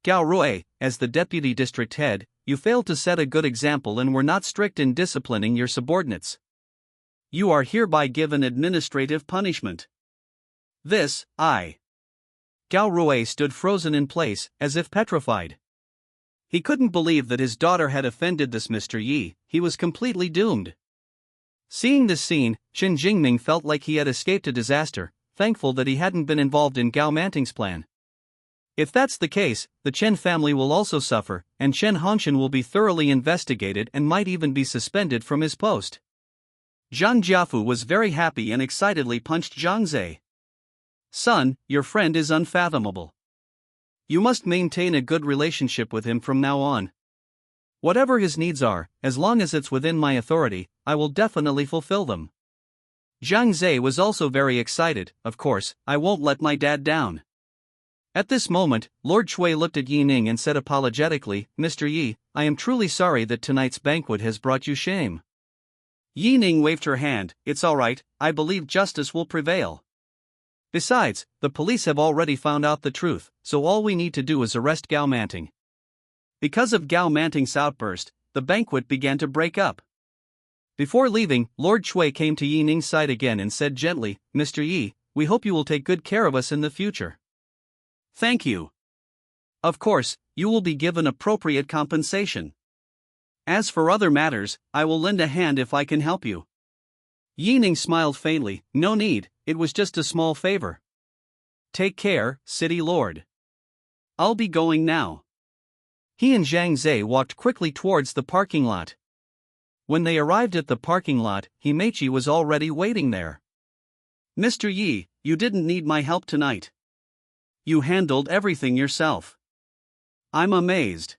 Gao Rui, as the deputy district head, you failed to set a good example and were not strict in disciplining your subordinates. You are hereby given administrative punishment. This, I. Gao Rui stood frozen in place, as if petrified. He couldn't believe that his daughter had offended this Mr. Yi, he was completely doomed. Seeing this scene, Chen Jingming felt like he had escaped a disaster, thankful that he hadn't been involved in Gao Manting's plan. If that's the case, the Chen family will also suffer, and Chen Hongshan will be thoroughly investigated and might even be suspended from his post. Zhang Jiafu was very happy and excitedly punched Zhang Zhe. Son, your friend is unfathomable. You must maintain a good relationship with him from now on. Whatever his needs are, as long as it's within my authority, I will definitely fulfill them. Zhang Zhe was also very excited, of course, I won't let my dad down. At this moment, Lord Chui looked at Yi Ning and said apologetically, Mr. Yi, I am truly sorry that tonight's banquet has brought you shame. Yi Ning waved her hand, it's alright, I believe justice will prevail. Besides, the police have already found out the truth, so all we need to do is arrest Gao Manting. Because of Gao Manting's outburst, the banquet began to break up. Before leaving, Lord Chui came to Yi Ning's side again and said gently, Mr. Yi, we hope you will take good care of us in the future. Thank you. Of course, you will be given appropriate compensation. As for other matters, I will lend a hand if I can help you. Ning smiled faintly. No need, it was just a small favor. Take care, city lord. I'll be going now. He and Zhang Zhe walked quickly towards the parking lot. When they arrived at the parking lot, Himechi was already waiting there. Mr. Yi, you didn't need my help tonight. You handled everything yourself. I'm amazed.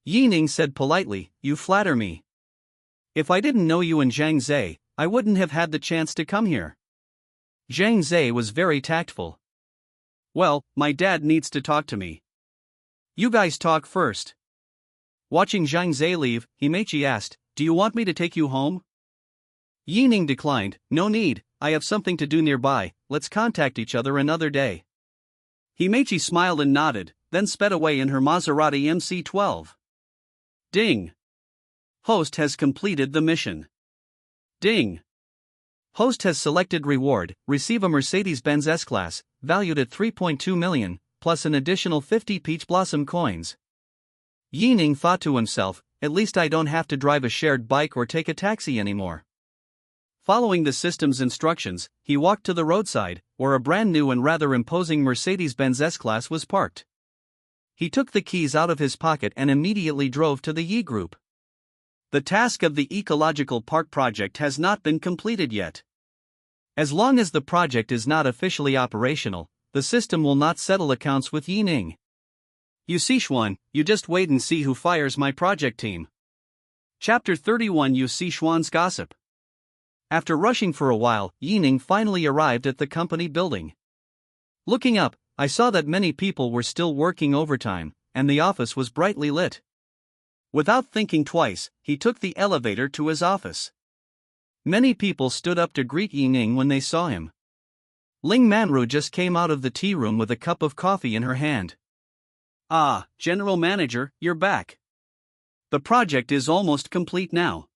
Ning said politely, you flatter me. If I didn't know you and Zhang Zhe, I wouldn't have had the chance to come here. Zhang Zhe was very tactful. Well, my dad needs to talk to me. You guys talk first. Watching Zhang Zhe leave, Himechi asked, do you want me to take you home? Ning declined, no need, I have something to do nearby, let's contact each other another day. Himechi smiled and nodded, then sped away in her Maserati MC-12. Ding. Host has completed the mission. Ding. Host has selected reward, receive a Mercedes-Benz S-Class, valued at 3.2 million, plus an additional 50 peach blossom coins. Ning thought to himself, at least I don't have to drive a shared bike or take a taxi anymore. Following the system's instructions, he walked to the roadside, where a brand new and rather imposing Mercedes-Benz S-Class was parked. He took the keys out of his pocket and immediately drove to the Yi Group. The task of the ecological park project has not been completed yet. As long as the project is not officially operational, the system will not settle accounts with Ning. You Sichuan, you just wait and see who fires my project team. Chapter 31 You Sichuan's Gossip. After rushing for a while, Ning finally arrived at the company building. Looking up, I saw that many people were still working overtime, and the office was brightly lit. Without thinking twice, he took the elevator to his office. Many people stood up to greet Ning when they saw him. Ling Manru just came out of the tea room with a cup of coffee in her hand. Ah, General Manager, you're back. The project is almost complete now.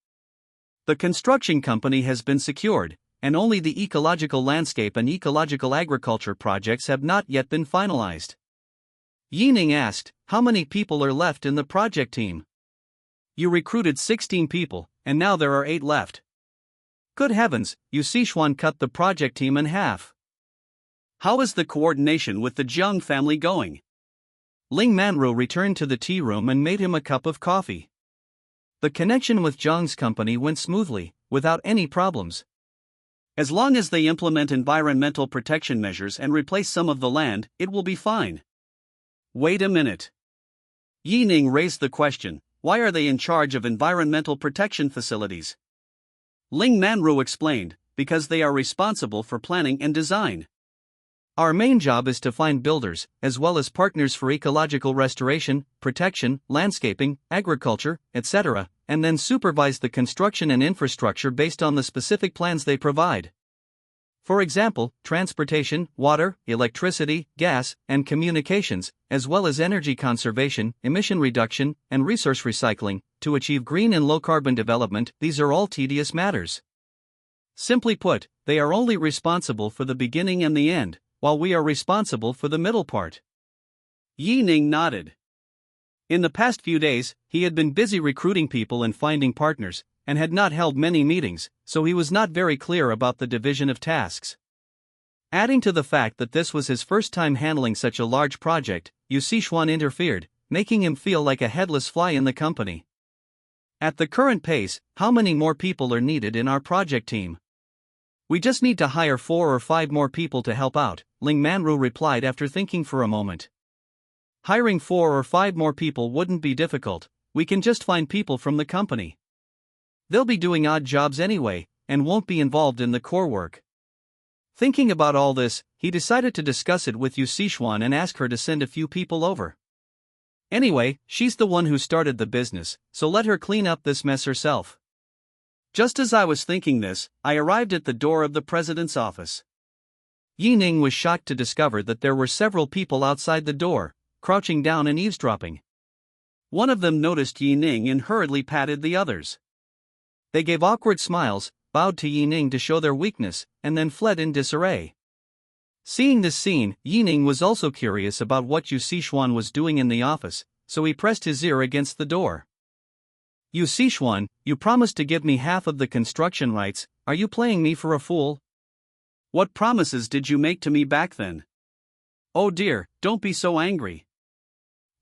The construction company has been secured, and only the ecological landscape and ecological agriculture projects have not yet been finalized. Ning asked, how many people are left in the project team? You recruited 16 people, and now there are 8 left. Good heavens, you Sichuan cut the project team in half. How is the coordination with the Jiang family going? Ling Manru returned to the tea room and made him a cup of coffee. The connection with Jiang's company went smoothly, without any problems. As long as they implement environmental protection measures and replace some of the land, it will be fine. Wait a minute. Ning raised the question, why are they in charge of environmental protection facilities? Ling Manru explained, because they are responsible for planning and design. Our main job is to find builders, as well as partners for ecological restoration, protection, landscaping, agriculture, etc., and then supervise the construction and infrastructure based on the specific plans they provide. For example, transportation, water, electricity, gas, and communications, as well as energy conservation, emission reduction, and resource recycling, to achieve green and low-carbon development. These are all tedious matters. Simply put, they are only responsible for the beginning and the end, while we are responsible for the middle part. Ning nodded. In the past few days, he had been busy recruiting people and finding partners, and had not held many meetings, so he was not very clear about the division of tasks. Adding to the fact that this was his first time handling such a large project, Yu Sichuan interfered, making him feel like a headless fly in the company. At the current pace, how many more people are needed in our project team? We just need to hire 4 or 5 more people to help out, Ling Manru replied after thinking for a moment. Hiring 4 or 5 more people wouldn't be difficult, we can just find people from the company. They'll be doing odd jobs anyway, and won't be involved in the core work. Thinking about all this, he decided to discuss it with Yu Sichuan and ask her to send a few people over. Anyway, she's the one who started the business, so let her clean up this mess herself. Just as I was thinking this, I arrived at the door of the president's office. Ning was shocked to discover that there were several people outside the door, crouching down and eavesdropping. One of them noticed Ning and hurriedly patted the others. They gave awkward smiles, bowed to Ning to show their weakness, and then fled in disarray. Seeing this scene, Ning was also curious about what Yu Sichuan was doing in the office, so he pressed his ear against the door. You Sichuan, you promised to give me half of the construction rights, are you playing me for a fool? What promises did you make to me back then? Oh dear, don't be so angry.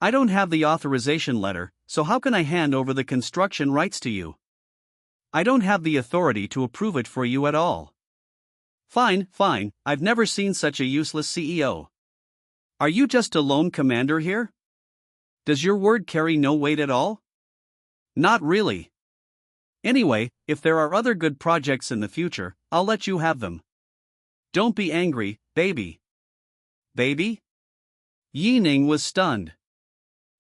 I don't have the authorization letter, so how can I hand over the construction rights to you? I don't have the authority to approve it for you at all. Fine, I've never seen such a useless CEO. Are you just a lone commander here? Does your word carry no weight at all? Not really. Anyway, if there are other good projects in the future, I'll let you have them. Don't be angry, baby. Baby? Ning was stunned.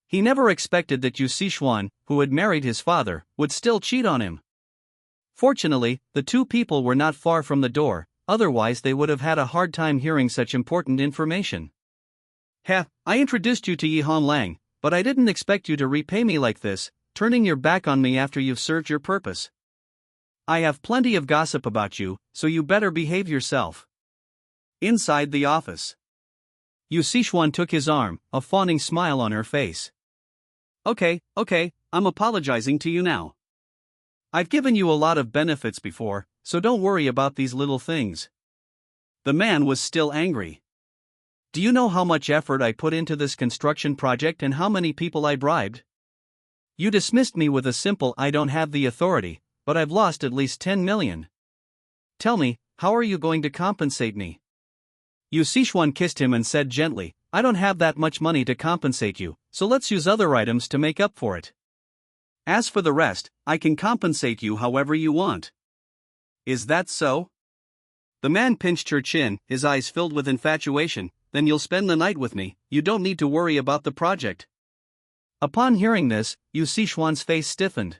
He never expected that Yu Sichuan, who had married his father, would still cheat on him. Fortunately, the two people were not far from the door, otherwise they would have had a hard time hearing such important information. Heh, I introduced you to Yi Honglang, but I didn't expect you to repay me like this, turning your back on me after you've served your purpose. I have plenty of gossip about you, so you better behave yourself. Inside the office, Yu Sichuan took his arm, a fawning smile on her face. Okay, I'm apologizing to you now. I've given you a lot of benefits before, so don't worry about these little things. The man was still angry. Do you know how much effort I put into this construction project and how many people I bribed? You dismissed me with a simple "I don't have the authority," but I've lost at least 10 million. Tell me, how are you going to compensate me? Yu Sichuan kissed him and said gently, I don't have that much money to compensate you, so let's use other items to make up for it. As for the rest, I can compensate you however you want. Is that so? The man pinched her chin, his eyes filled with infatuation. Then you'll spend the night with me, you don't need to worry about the project. Upon hearing this, Yu Sichuan's face stiffened.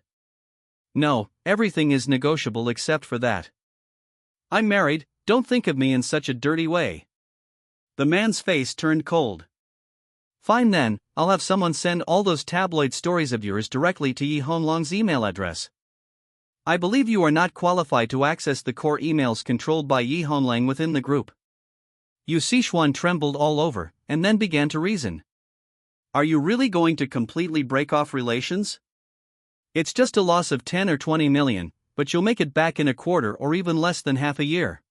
No, everything is negotiable except for that. I'm married, don't think of me in such a dirty way. The man's face turned cold. Fine then, I'll have someone send all those tabloid stories of yours directly to Yi Honglang's email address. I believe you are not qualified to access the core emails controlled by Yi Honglang within the group. Yu Sichuan trembled all over, and then began to reason. Are you really going to completely break off relations? It's just a loss of 10 or 20 million, but you'll make it back in a quarter or even less than half a year.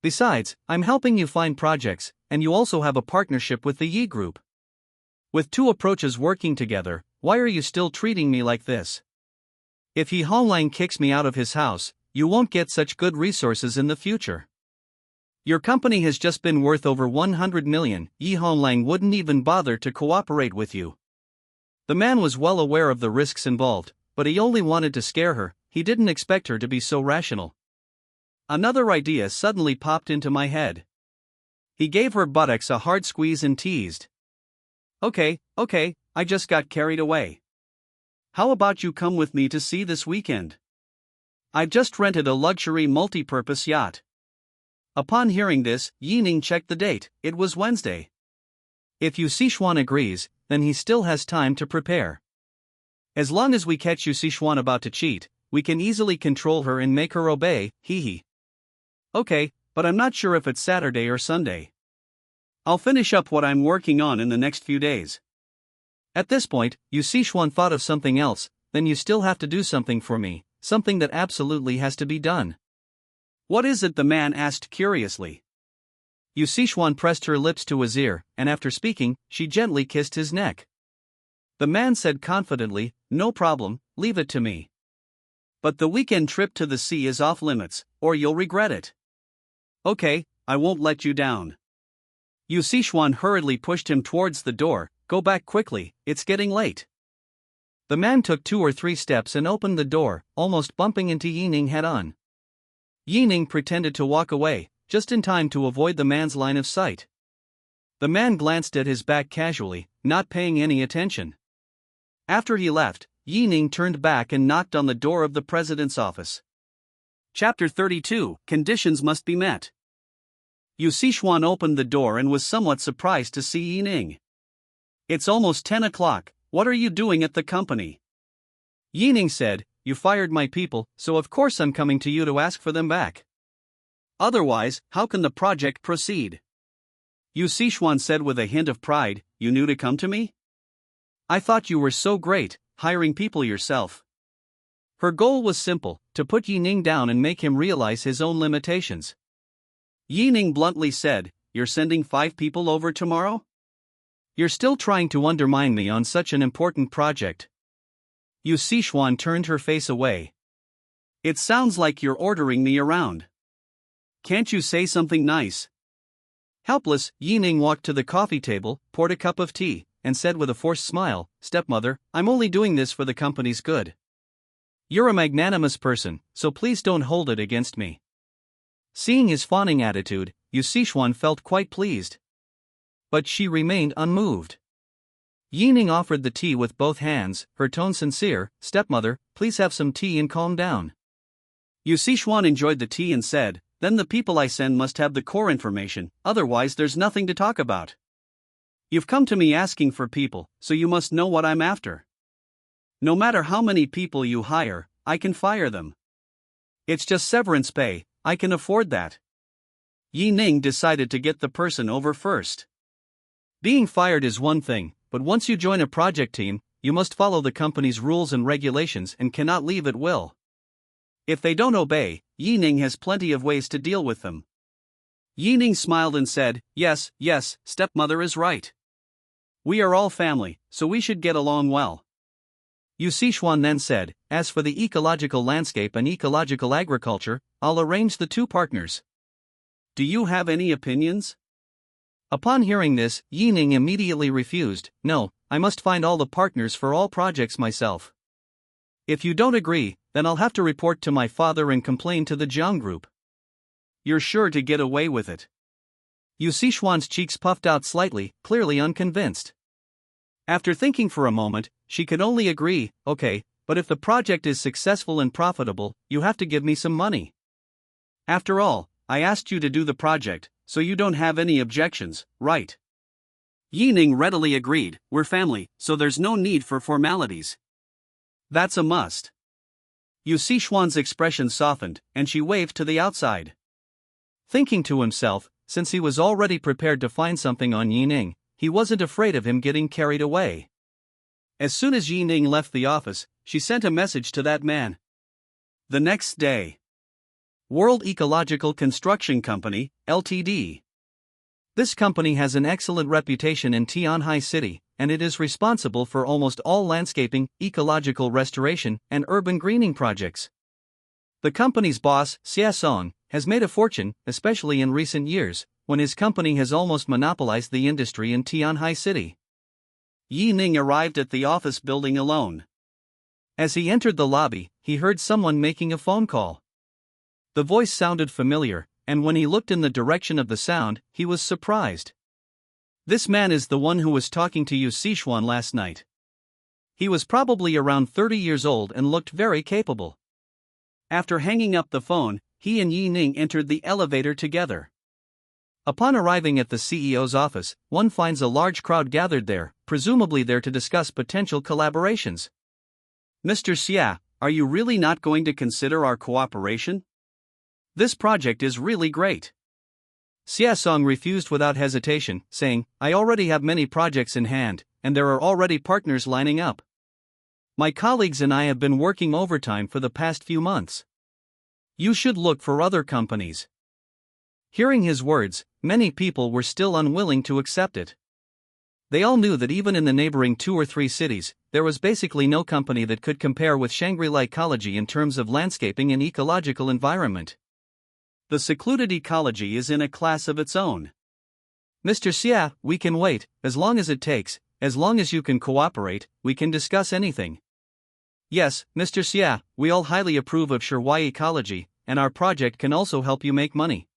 Besides, I'm helping you find projects, and you also have a partnership with the Yi Group. With two approaches working together, why are you still treating me like this? If Yi Honglang kicks me out of his house, you won't get such good resources in the future. Your company has just been worth over 100 million, Yi Honglang wouldn't even bother to cooperate with you. The man was well aware of the risks involved, but he only wanted to scare her, he didn't expect her to be so rational. Another idea suddenly popped into my head. He gave her buttocks a hard squeeze and teased. Okay, I just got carried away. How about you come with me to sea this weekend? I've just rented a luxury multi-purpose yacht. Upon hearing this, Ning checked the date, it was Wednesday. If Yu Sichuan agrees, then he still has time to prepare. As long as we catch Yu Sichuan about to cheat, we can easily control her and make her obey, hee. Okay, but I'm not sure if it's Saturday or Sunday. I'll finish up what I'm working on in the next few days. At this point, Yu Sichuan thought of something else. Then you still have to do something for me, something that absolutely has to be done. What is it? The man asked curiously. Yu Sichuan pressed her lips to his ear, and after speaking, she gently kissed his neck. The man said confidently, no problem, leave it to me. But the weekend trip to the sea is off limits, or you'll regret it. Okay, I won't let you down. Yu Sichuan hurriedly pushed him towards the door, go back quickly, it's getting late. The man took 2 or 3 steps and opened the door, almost bumping into Ning head-on. Ning pretended to walk away, just in time to avoid the man's line of sight. The man glanced at his back casually, not paying any attention. After he left, Ning turned back and knocked on the door of the president's office. Chapter 32, Conditions Must Be Met. Yu Sichuan opened the door and was somewhat surprised to see Ning. It's almost 10 o'clock, what are you doing at the company? Ning said, you fired my people, so of course I'm coming to you to ask for them back. Otherwise, how can the project proceed? Yu Sichuan said with a hint of pride, you knew to come to me? I thought you were so great, hiring people yourself. Her goal was simple, to put Yi Ning down and make him realize his own limitations. Yi Ning bluntly said, "You're sending 5 people over tomorrow? You're still trying to undermine me on such an important project." Yu Sichuan turned her face away. "It sounds like you're ordering me around. Can't you say something nice?" Helpless, Yi Ning walked to the coffee table, poured a cup of tea, and said with a forced smile, "Stepmother, I'm only doing this for the company's good. You're a magnanimous person, so please don't hold it against me." Seeing his fawning attitude, Yu Sichuan felt quite pleased. But she remained unmoved. Yi Ning offered the tea with both hands, her tone sincere. "Stepmother, please have some tea and calm down." Yu Sichuan enjoyed the tea and said, "Then the people I send must have the core information, otherwise there's nothing to talk about. You've come to me asking for people, so you must know what I'm after. No matter how many people you hire, I can fire them. It's just severance pay, I can afford that." Yi Ning decided to get the person over first. Being fired is one thing, but once you join a project team, you must follow the company's rules and regulations and cannot leave at will. If they don't obey, Yi Ning has plenty of ways to deal with them. Yi Ning smiled and said, "Yes, Stepmother is right. We are all family, so we should get along well." Yu Sichuan then said, "As for the ecological landscape and ecological agriculture, I'll arrange the 2 partners. Do you have any opinions?" Upon hearing this, Yi Ning immediately refused. "No, I must find all the partners for all projects myself. If you don't agree, then I'll have to report to my father and complain to the Jiang group." "You're sure to get away with it?" Yu Sichuan's cheeks puffed out slightly, clearly unconvinced. After thinking for a moment, she could only agree, "Okay, but if the project is successful and profitable, you have to give me some money. After all, I asked you to do the project, so you don't have any objections, right?" Yi Ning readily agreed, "We're family, so there's no need for formalities. That's a must." Yu Sichuan's expression softened, and she waved to the outside. Thinking to himself, since he was already prepared to find something on Yi Ning, he wasn't afraid of him getting carried away. As soon as Yi Ning left the office, she sent a message to that man. The next day. World Ecological Construction Company, Ltd. This company has an excellent reputation in Tianhai City, and it is responsible for almost all landscaping, ecological restoration, and urban greening projects. The company's boss, Xia Song, has made a fortune, especially in recent years, when his company has almost monopolized the industry in Tianhai City. Yi Ning arrived at the office building alone. As he entered the lobby, he heard someone making a phone call. The voice sounded familiar, and when he looked in the direction of the sound, he was surprised. This man is the one who was talking to Yu Sichuan last night. He was probably around 30 years old and looked very capable. After hanging up the phone, he and Yi Ning entered the elevator together. Upon arriving at the CEO's office, one finds a large crowd gathered there, presumably there to discuss potential collaborations. "Mr. Xia, are you really not going to consider our cooperation? This project is really great." Xia Song refused without hesitation, saying, "I already have many projects in hand, and there are already partners lining up. My colleagues and I have been working overtime for the past few months. You should look for other companies." Hearing his words, many people were still unwilling to accept it. They all knew that even in the neighboring 2 or 3 cities, there was basically no company that could compare with Shangri-La Ecology in terms of landscaping and ecological environment. The secluded ecology is in a class of its own. "Mr. Xia, we can wait, as long as it takes, as long as you can cooperate, we can discuss anything." "Yes, Mr. Xia, we all highly approve of Shangri-La Ecology, and our project can also help you make money."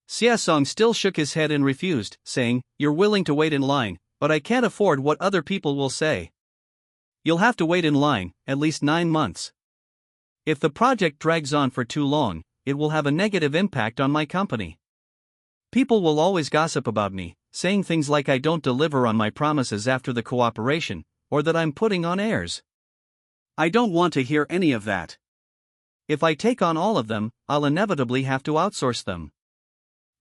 Xia Song still shook his head and refused, saying, "You're willing to wait in line, but I can't afford what other people will say. You'll have to wait in line, at least 9 months. If the project drags on for too long, it will have a negative impact on my company. People will always gossip about me, saying things like I don't deliver on my promises after the cooperation, or that I'm putting on airs. I don't want to hear any of that. If I take on all of them, I'll inevitably have to outsource them.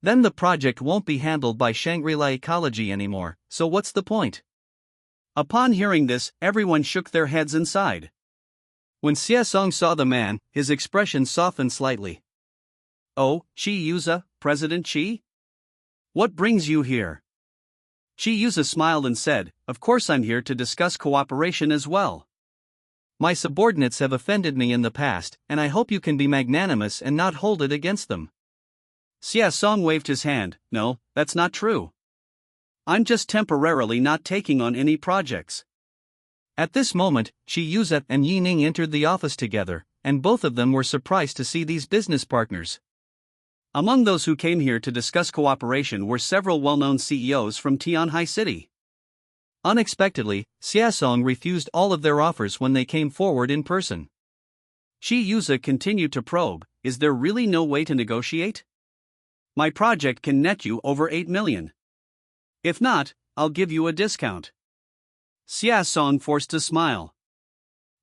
Then the project won't be handled by Shangri-La Ecology anymore, so what's the point?" Upon hearing this, everyone shook their heads and sighed. When Xiaosong saw the man, his expression softened slightly. Oh, Chi Yuza, President Chi? What brings you here? Chi Yuza smiled and said, of course I'm here to discuss cooperation as well. My subordinates have offended me in the past, and I hope you can be magnanimous and not hold it against them. Xiaosong waved his hand. No, that's not true. I'm just temporarily not taking on any projects. At this moment, Chi Yuza and Yi Ning entered the office together, and both of them were surprised to see these business partners. Among those who came here to discuss cooperation were several well-known CEOs from Tianhai City. Unexpectedly, Xiaosong refused all of their offers when they came forward in person. Chi Yuza continued to probe, is there really no way to negotiate? My project can net you over 8 million. If not, I'll give you a discount. Xiaosong forced a smile.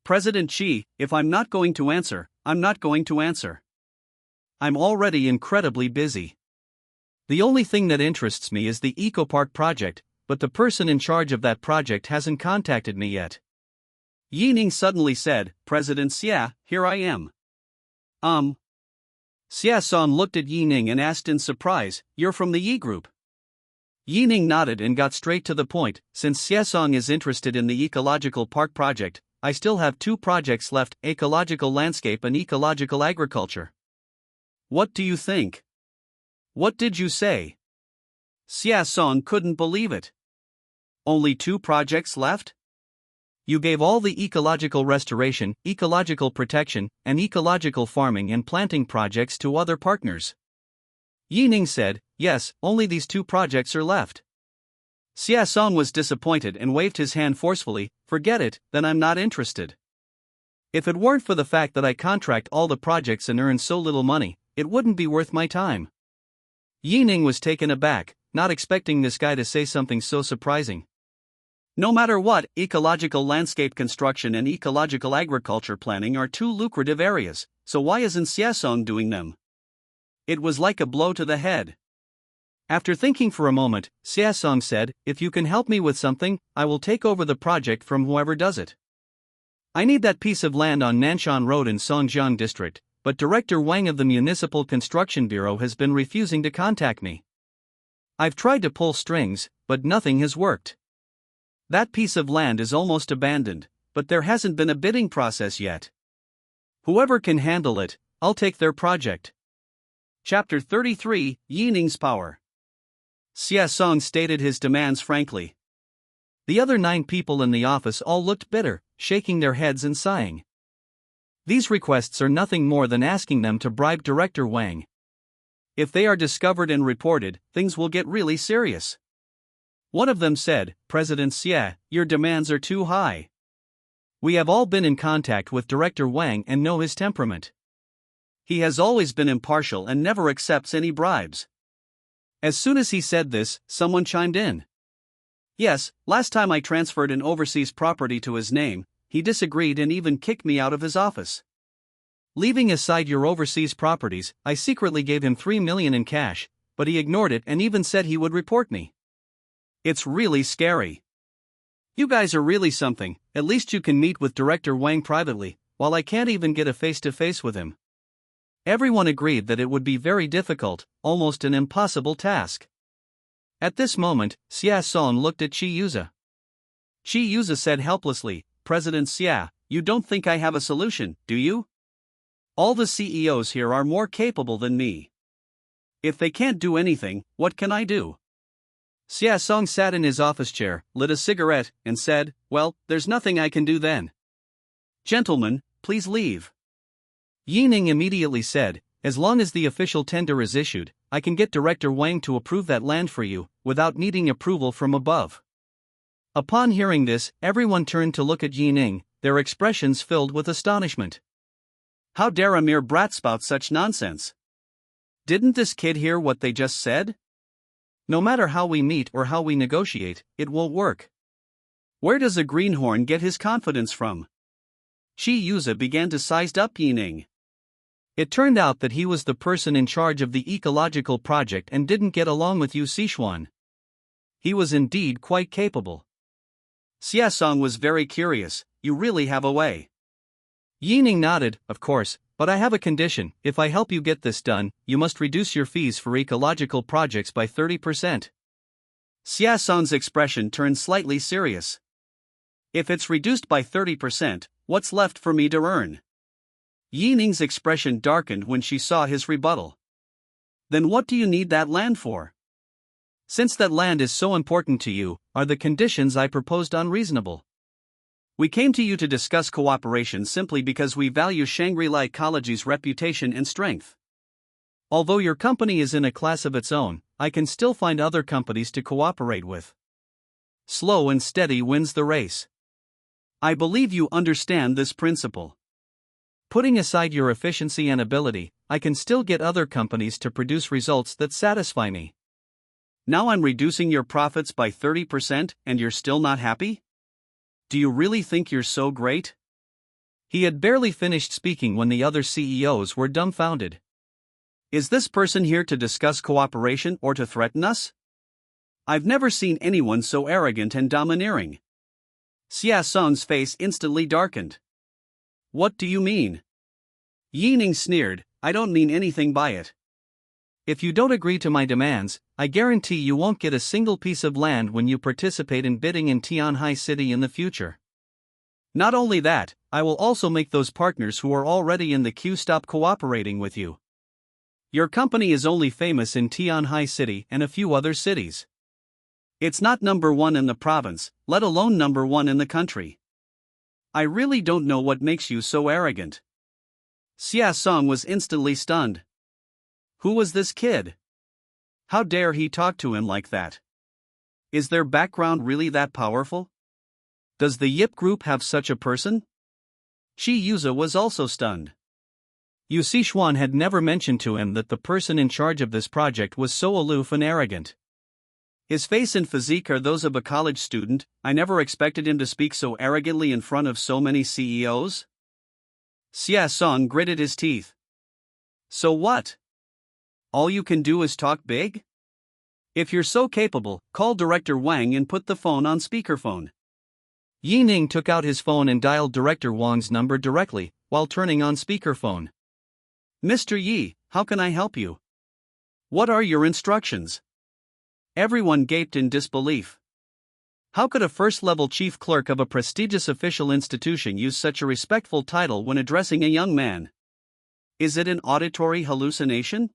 President Chi, if I'm not going to answer, I'm not going to answer. I'm already incredibly busy. The only thing that interests me is the Eco Park project, but the person in charge of that project hasn't contacted me yet. Yi Ning suddenly said, President Xia, here I am. Xiaosong looked at Yi Ning and asked in surprise, you're from the Yi group? Yi Ning nodded and got straight to the point. Since Xiaosong is interested in the ecological park project, I still have 2 projects left, ecological landscape and ecological agriculture. What do you think? What did you say? Xiaosong couldn't believe it. Only 2 projects left? You gave all the ecological restoration, ecological protection, and ecological farming and planting projects to other partners. Yi Ning said, yes, only these 2 projects are left. Xiaosong was disappointed and waved his hand forcefully, forget it, then I'm not interested. If it weren't for the fact that I contract all the projects and earn so little money, it wouldn't be worth my time. Yi Ning was taken aback, not expecting this guy to say something so surprising. No matter what, ecological landscape construction and ecological agriculture planning are 2 lucrative areas, so why isn't Xiaosong doing them? It was like a blow to the head. After thinking for a moment, Xiaosong said, if you can help me with something, I will take over the project from whoever does it. I need that piece of land on Nanshan Road in Songjiang District, but Director Wang of the Municipal Construction Bureau has been refusing to contact me. I've tried to pull strings, but nothing has worked. That piece of land is almost abandoned, but there hasn't been a bidding process yet. Whoever can handle it, I'll take their project. Chapter 33, Yi Ning's Power. Xiaosong stated his demands frankly. The other 9 people in the office all looked bitter, shaking their heads and sighing. These requests are nothing more than asking them to bribe Director Wang. If they are discovered and reported, things will get really serious. One of them said, President Xia, your demands are too high. We have all been in contact with Director Wang and know his temperament. He has always been impartial and never accepts any bribes. As soon as he said this, someone chimed in. Yes, last time I transferred an overseas property to his name, he disagreed and even kicked me out of his office. Leaving aside your overseas properties, I secretly gave him 3 million in cash, but he ignored it and even said he would report me. It's really scary. You guys are really something. At least you can meet with Director Wang privately, while I can't even get a face-to-face with him. Everyone agreed that it would be very difficult, almost an impossible task. At this moment, Xiaosong looked at Chi Yuza. Chi Yuza said helplessly, President Xia, you don't think I have a solution, do you? All the CEOs here are more capable than me. If they can't do anything, what can I do? Xiaosong sat in his office chair, lit a cigarette, and said, well, there's nothing I can do then. Gentlemen, please leave. Yi Ning immediately said, as long as the official tender is issued, I can get Director Wang to approve that land for you, without needing approval from above. Upon hearing this, everyone turned to look at Yi Ning, their expressions filled with astonishment. How dare a mere brat spout such nonsense? Didn't this kid hear what they just said? No matter how we meet or how we negotiate, it won't work. Where does a greenhorn get his confidence from? Chi Yuza began to size up Yi Ning. It turned out that he was the person in charge of the ecological project and didn't get along with Yu Sichuan. He was indeed quite capable. Xiaosong was very curious, you really have a way. Ning nodded, of course, but I have a condition. If I help you get this done, you must reduce your fees for ecological projects by 30%. Xiaosong's expression turned slightly serious. If it's reduced by 30%, what's left for me to earn? Ning's expression darkened when she saw his rebuttal. Then what do you need that land for? Since that land is so important to you, are the conditions I proposed unreasonable? We came to you to discuss cooperation simply because we value Shangri-La Ecology's reputation and strength. Although your company is in a class of its own, I can still find other companies to cooperate with. Slow and steady wins the race. I believe you understand this principle. Putting aside your efficiency and ability, I can still get other companies to produce results that satisfy me. Now I'm reducing your profits by 30% and you're still not happy? Do you really think you're so great? He had barely finished speaking when the other CEOs were dumbfounded. Is this person here to discuss cooperation or to threaten us? I've never seen anyone so arrogant and domineering. Xiaosong's face instantly darkened. What do you mean? Ning sneered, I don't mean anything by it. If you don't agree to my demands, I guarantee you won't get a single piece of land when you participate in bidding in Tianhai City in the future. Not only that, I will also make those partners who are already in the queue stop cooperating with you. Your company is only famous in Tianhai City and a few other cities. It's not number one in the province, let alone number one in the country. I really don't know what makes you so arrogant. Xiaosong was instantly stunned. Who was this kid? How dare he talk to him like that? Is their background really that powerful? Does the Yip Group have such a person? Shi Yuza was also stunned. Yu Sichuan had never mentioned to him that the person in charge of this project was so aloof and arrogant. His face and physique are those of a college student. I never expected him to speak so arrogantly in front of so many CEOs. Xiaosong gritted his teeth. So what? All you can do is talk big? If you're so capable, call Director Wang and put the phone on speakerphone. Ning took out his phone and dialed Director Wang's number directly, while turning on speakerphone. Mr. Yi, how can I help you? What are your instructions? Everyone gaped in disbelief. How could a first-level chief clerk of a prestigious official institution use such a respectful title when addressing a young man? Is it an auditory hallucination?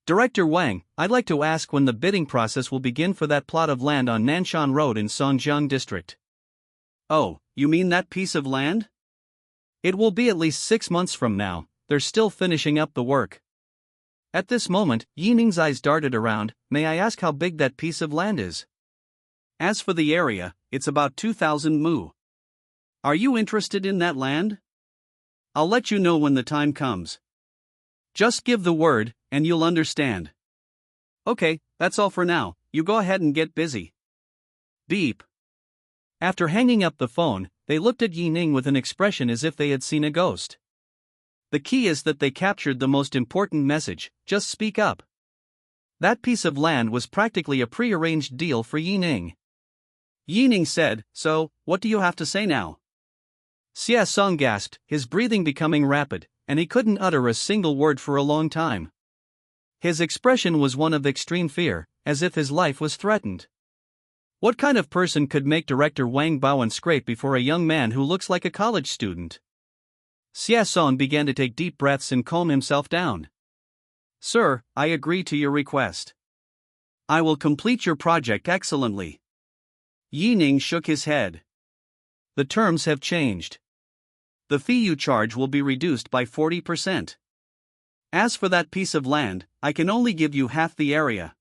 Director Wang, I'd like to ask when the bidding process will begin for that plot of land on Nanshan Road in Songjiang District. Oh, you mean that piece of land? It will be at least 6 months from now, they're still finishing up the work. At this moment, Ning's eyes darted around. May I ask how big that piece of land is? As for the area, it's about 2,000 mu. Are you interested in that land? I'll let you know when the time comes. Just give the word, and you'll understand. Okay, that's all for now, you go ahead and get busy. Beep. After hanging up the phone, they looked at Ning with an expression as if they had seen a ghost. The key is that they captured the most important message, just speak up. That piece of land was practically a pre-arranged deal for Ning. Ning said, so, what do you have to say now? Xiaosong gasped, his breathing becoming rapid, and he couldn't utter a single word for a long time. His expression was one of extreme fear, as if his life was threatened. What kind of person could make Director Wang bow and scrape before a young man who looks like a college student? Xiaosong began to take deep breaths and calm himself down. Sir, I agree to your request. I will complete your project excellently. Ning shook his head. The terms have changed. The fee you charge will be reduced by 40%. As for that piece of land, I can only give you half the area.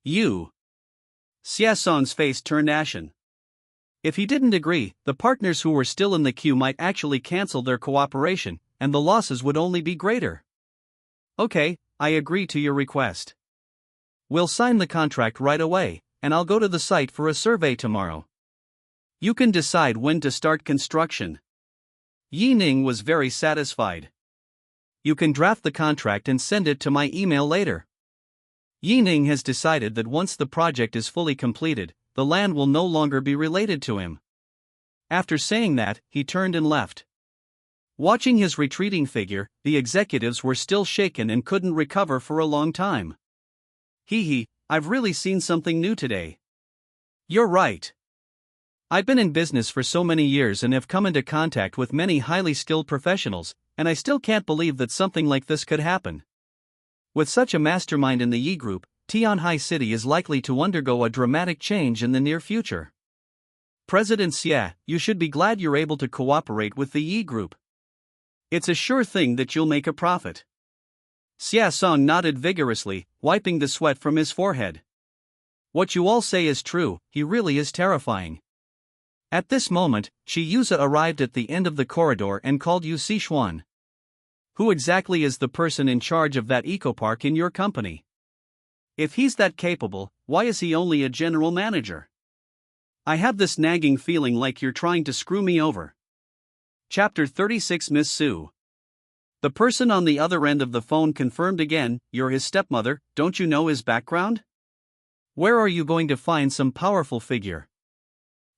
You. Xiaosong's face turned ashen. If he didn't agree, the partners who were still in the queue might actually cancel their cooperation, and the losses would only be greater. Okay, I agree to your request. We'll sign the contract right away, and I'll go to the site for a survey tomorrow. You can decide when to start construction. Ning was very satisfied. You can draft the contract and send it to my email later. Ning has decided that once the project is fully completed, the land will no longer be related to him. After saying that, he turned and left. Watching his retreating figure, the executives were still shaken and couldn't recover for a long time. Hee, I've really seen something new today. You're right. I've been in business for so many years and have come into contact with many highly skilled professionals, and I still can't believe that something like this could happen. With such a mastermind in the Yi Group, Tianhai City is likely to undergo a dramatic change in the near future. President Xie, you should be glad you're able to cooperate with the Yi Group. It's a sure thing that you'll make a profit. Xie Song nodded vigorously, wiping the sweat from his forehead. What you all say is true, he really is terrifying. At this moment, Shi Yuza arrived at the end of the corridor and called Yu Sixuan. Who exactly is the person in charge of that eco-park in your company? If he's that capable, why is he only a general manager? I have this nagging feeling like you're trying to screw me over. Chapter 36 Miss Sue. The person on the other end of the phone confirmed again, you're his stepmother, don't you know his background? Where are you going to find some powerful figure?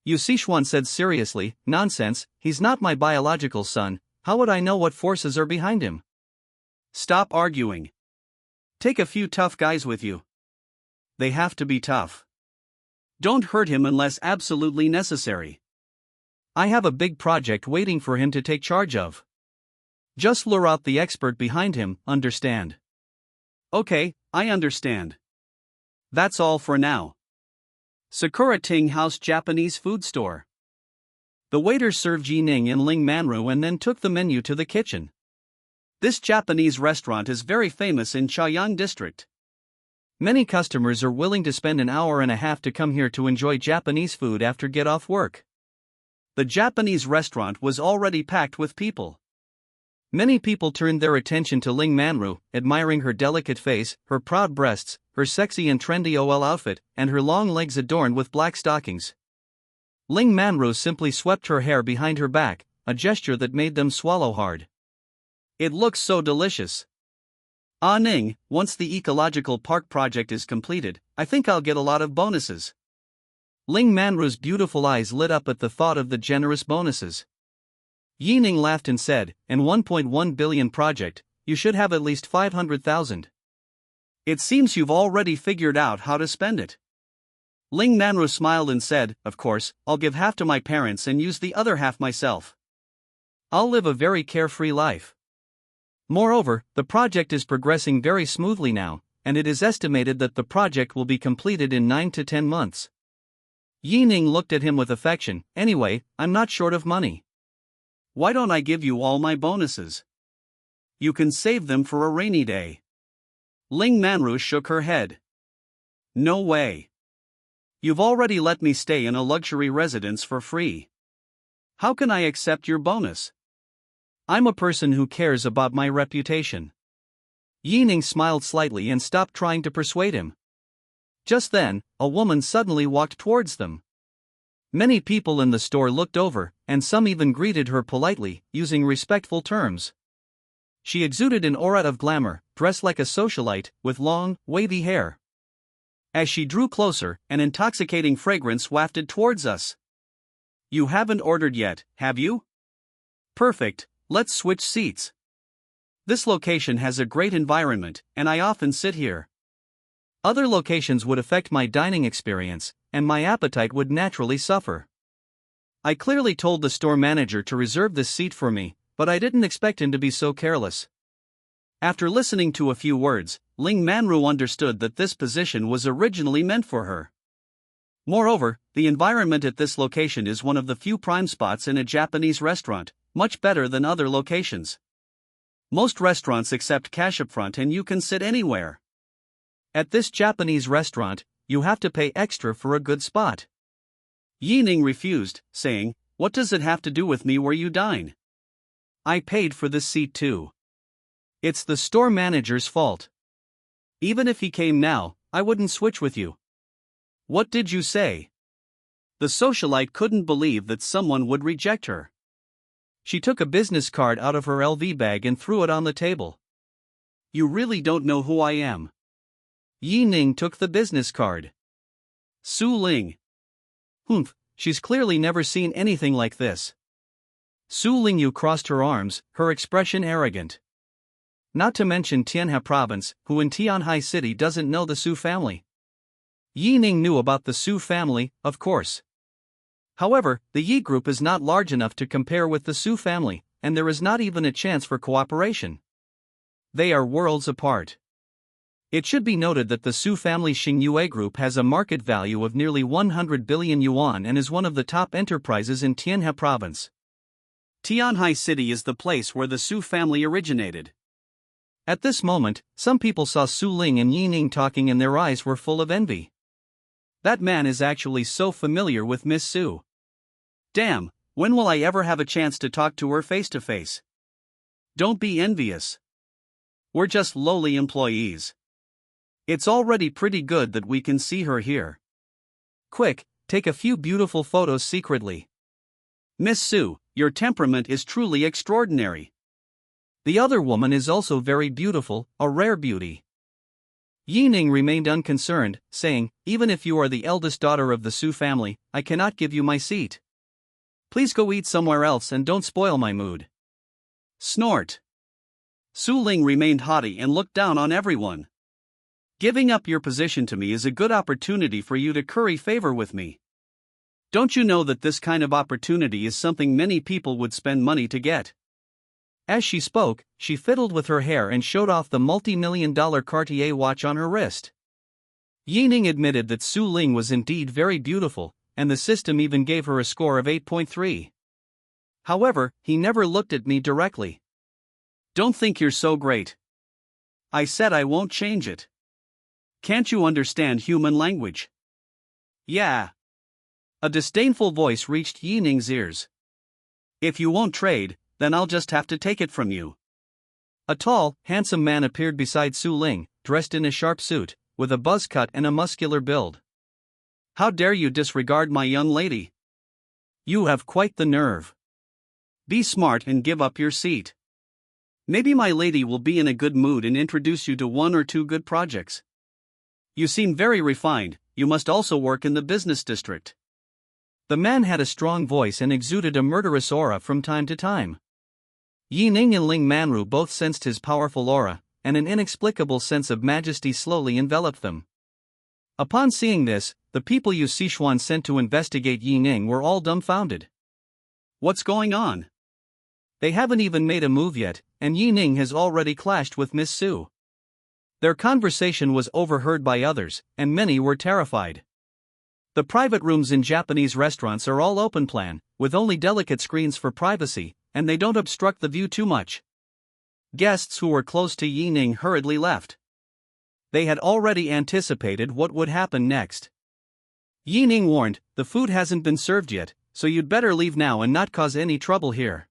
Yu Sixuan said seriously, nonsense, he's not my biological son, how would I know what forces are behind him? Stop arguing. Take a few tough guys with you. They have to be tough. Don't hurt him unless absolutely necessary. I have a big project waiting for him to take charge of. Just lure out the expert behind him, understand? Okay, I understand. That's all for now. Sakura Ting House Japanese Food Store. The waiter served Ning and Ling Manru and then took the menu to the kitchen. This Japanese restaurant is very famous in Chaoyang District. Many customers are willing to spend an hour and a half to come here to enjoy Japanese food after get off work. The Japanese restaurant was already packed with people. Many people turned their attention to Ling Manru, admiring her delicate face, her proud breasts, her sexy and trendy OL outfit, and her long legs adorned with black stockings. Ling Manru simply swept her hair behind her back, a gesture that made them swallow hard. It looks so delicious. Ah Ning, once the ecological park project is completed, I think I'll get a lot of bonuses. Ling Manru's beautiful eyes lit up at the thought of the generous bonuses. Yi Ning laughed and said, "In 1.1 billion project, you should have at least 500,000. It seems you've already figured out how to spend it." Ling Manru smiled and said, "Of course, I'll give half to my parents and use the other half myself. I'll live a very carefree life. Moreover, the project is progressing very smoothly now, and it is estimated that the project will be completed in 9 to 10 months. Yi Ning looked at him with affection. "Anyway, I'm not short of money. Why don't I give you all my bonuses? You can save them for a rainy day." Ling Manru shook her head. "No way. You've already let me stay in a luxury residence for free. How can I accept your bonus? I'm a person who cares about my reputation." Yi Ning smiled slightly and stopped trying to persuade him. Just then, a woman suddenly walked towards them. Many people in the store looked over, and some even greeted her politely, using respectful terms. She exuded an aura of glamour, dressed like a socialite, with long, wavy hair. As she drew closer, an intoxicating fragrance wafted towards us. "You haven't ordered yet, have you? Perfect, let's switch seats. This location has a great environment, and I often sit here. Other locations would affect my dining experience, and my appetite would naturally suffer. I clearly told the store manager to reserve this seat for me, but I didn't expect him to be so careless." After listening to a few words, Ling Manru understood that this position was originally meant for her. Moreover, the environment at this location is one of the few prime spots in a Japanese restaurant, much better than other locations. Most restaurants accept cash upfront and you can sit anywhere. At this Japanese restaurant, you have to pay extra for a good spot. Yi Ning refused, saying, "What does it have to do with me where you dine? I paid for this seat too. It's the store manager's fault. Even if he came now, I wouldn't switch with you." "What did you say?" The socialite couldn't believe that someone would reject her. She took a business card out of her LV bag and threw it on the table. "You really don't know who I am." Yi Ning took the business card. "Su Ling. Humph, she's clearly never seen anything like this. Su Lingyu crossed her arms, her expression arrogant. Not to mention Tianhe province, who in Tianhai City doesn't know the Su family. Yi Ning knew about the Su family, of course. However, the Yi group is not large enough to compare with the Su family, and there is not even a chance for cooperation. They are worlds apart. It should be noted that the Su family Xingyue group has a market value of nearly 100 billion yuan and is one of the top enterprises in Tianhe province. Tianhai City is the place where the Su family originated. At this moment, some people saw Su Ling and Yi Ning talking and their eyes were full of envy. That man is actually so familiar with Miss Su. Damn, when will I ever have a chance to talk to her face to face? Don't be envious. We're just lowly employees. It's already pretty good that we can see her here. Quick, take a few beautiful photos secretly. Miss Su, your temperament is truly extraordinary. The other woman is also very beautiful, a rare beauty. Yi Ning remained unconcerned, saying, even if you are the eldest daughter of the Su family, I cannot give you my seat. Please go eat somewhere else and don't spoil my mood. Snort. Su Ling remained haughty and looked down on everyone. Giving up your position to me is a good opportunity for you to curry favor with me. Don't you know that this kind of opportunity is something many people would spend money to get? As she spoke, she fiddled with her hair and showed off the multi-million-dollar Cartier watch on her wrist. Yi Ning admitted that Su Ling was indeed very beautiful, and the system even gave her a score of 8.3. However, he never looked at me directly. Don't think you're so great. I said I won't change it. Can't you understand human language? Yeah. A disdainful voice reached Yi Ning's ears. If you won't trade, then I'll just have to take it from you. A tall, handsome man appeared beside Su Ling, dressed in a sharp suit, with a buzz cut and a muscular build. How dare you disregard my young lady? You have quite the nerve. Be smart and give up your seat. Maybe my lady will be in a good mood and introduce you to one or two good projects. You seem very refined, you must also work in the business district. The man had a strong voice and exuded a murderous aura from time to time. Yi Ning and Ling Manru both sensed his powerful aura, and an inexplicable sense of majesty slowly enveloped them. Upon seeing this, the people Yu Sichuan sent to investigate Yi Ning were all dumbfounded. What's going on? They haven't even made a move yet, and Yi Ning has already clashed with Miss Su. Their conversation was overheard by others, and many were terrified. The private rooms in Japanese restaurants are all open plan, with only delicate screens for privacy, and they don't obstruct the view too much. Guests who were close to Yi Ning hurriedly left. They had already anticipated what would happen next. Yi Ning warned, the food hasn't been served yet, so you'd better leave now and not cause any trouble here.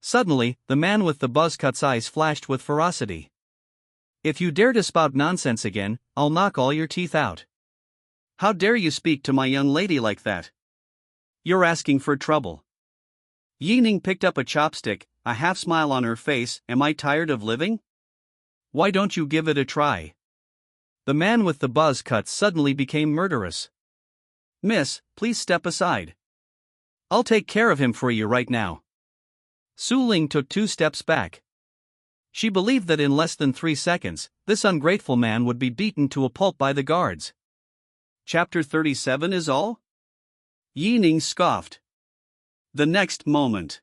Suddenly, the man with the buzz cut's eyes flashed with ferocity. If you dare to spout nonsense again, I'll knock all your teeth out. How dare you speak to my young lady like that? You're asking for trouble. Yi Ning picked up a chopstick, a half smile on her face. Am I tired of living? Why don't you give it a try? The man with the buzz cut suddenly became murderous. Miss, please step aside. I'll take care of him for you right now. Su Ling took 2 steps back. She believed that in less than 3 seconds, this ungrateful man would be beaten to a pulp by the guards. Chapter 37 is all? Yi Ning scoffed. The next moment,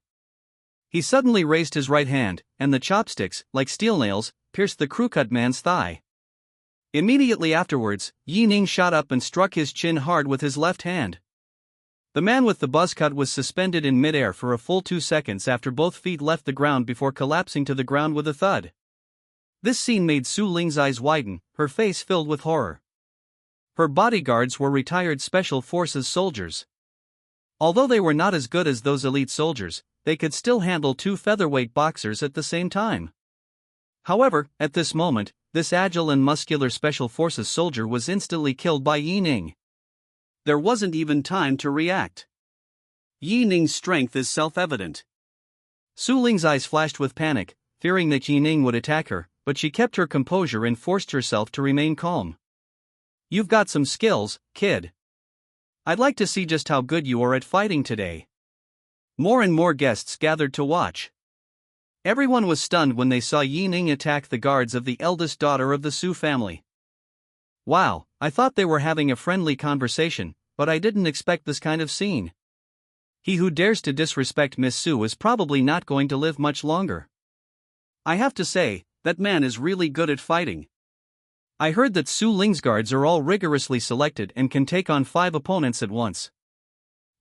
he suddenly raised his right hand, and the chopsticks, like steel nails, pierced the crew-cut man's thigh. Immediately afterwards, Yi Ning shot up and struck his chin hard with his left hand. The man with the buzz cut was suspended in midair for a full 2 seconds after both feet left the ground before collapsing to the ground with a thud. This scene made Su Ling's eyes widen, her face filled with horror. Her bodyguards were retired Special Forces soldiers. Although they were not as good as those elite soldiers, they could still handle 2 featherweight boxers at the same time. However, at this moment, this agile and muscular Special Forces soldier was instantly killed by Yi Ning. There wasn't even time to react. Yi Ning's strength is self-evident. Su Ling's eyes flashed with panic, fearing that Yi Ning would attack her, but she kept her composure and forced herself to remain calm. You've got some skills, kid. I'd like to see just how good you are at fighting today. More and more guests gathered to watch. Everyone was stunned when they saw Ning attack the guards of the eldest daughter of the Su family. Wow, I thought they were having a friendly conversation, but I didn't expect this kind of scene. He who dares to disrespect Miss Su is probably not going to live much longer. I have to say, that man is really good at fighting. I heard that Su Ling's guards are all rigorously selected and can take on 5 opponents at once.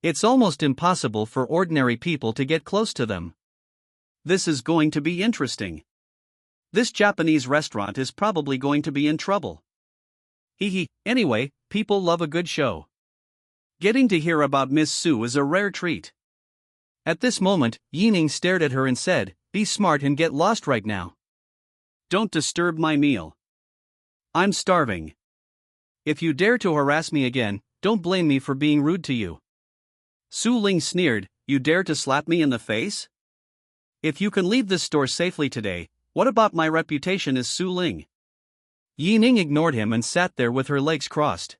It's almost impossible for ordinary people to get close to them. This is going to be interesting. This Japanese restaurant is probably going to be in trouble. Anyway, people love a good show. Getting to hear about Miss Su is a rare treat. At this moment, Ning stared at her and said, "Be smart and get lost right now. Don't disturb my meal. I'm starving. If you dare to harass me again, don't blame me for being rude to you." Su Ling sneered, "You dare to slap me in the face? If you can leave this store safely today, what about my reputation as Su Ling?" Ning ignored him and sat there with her legs crossed.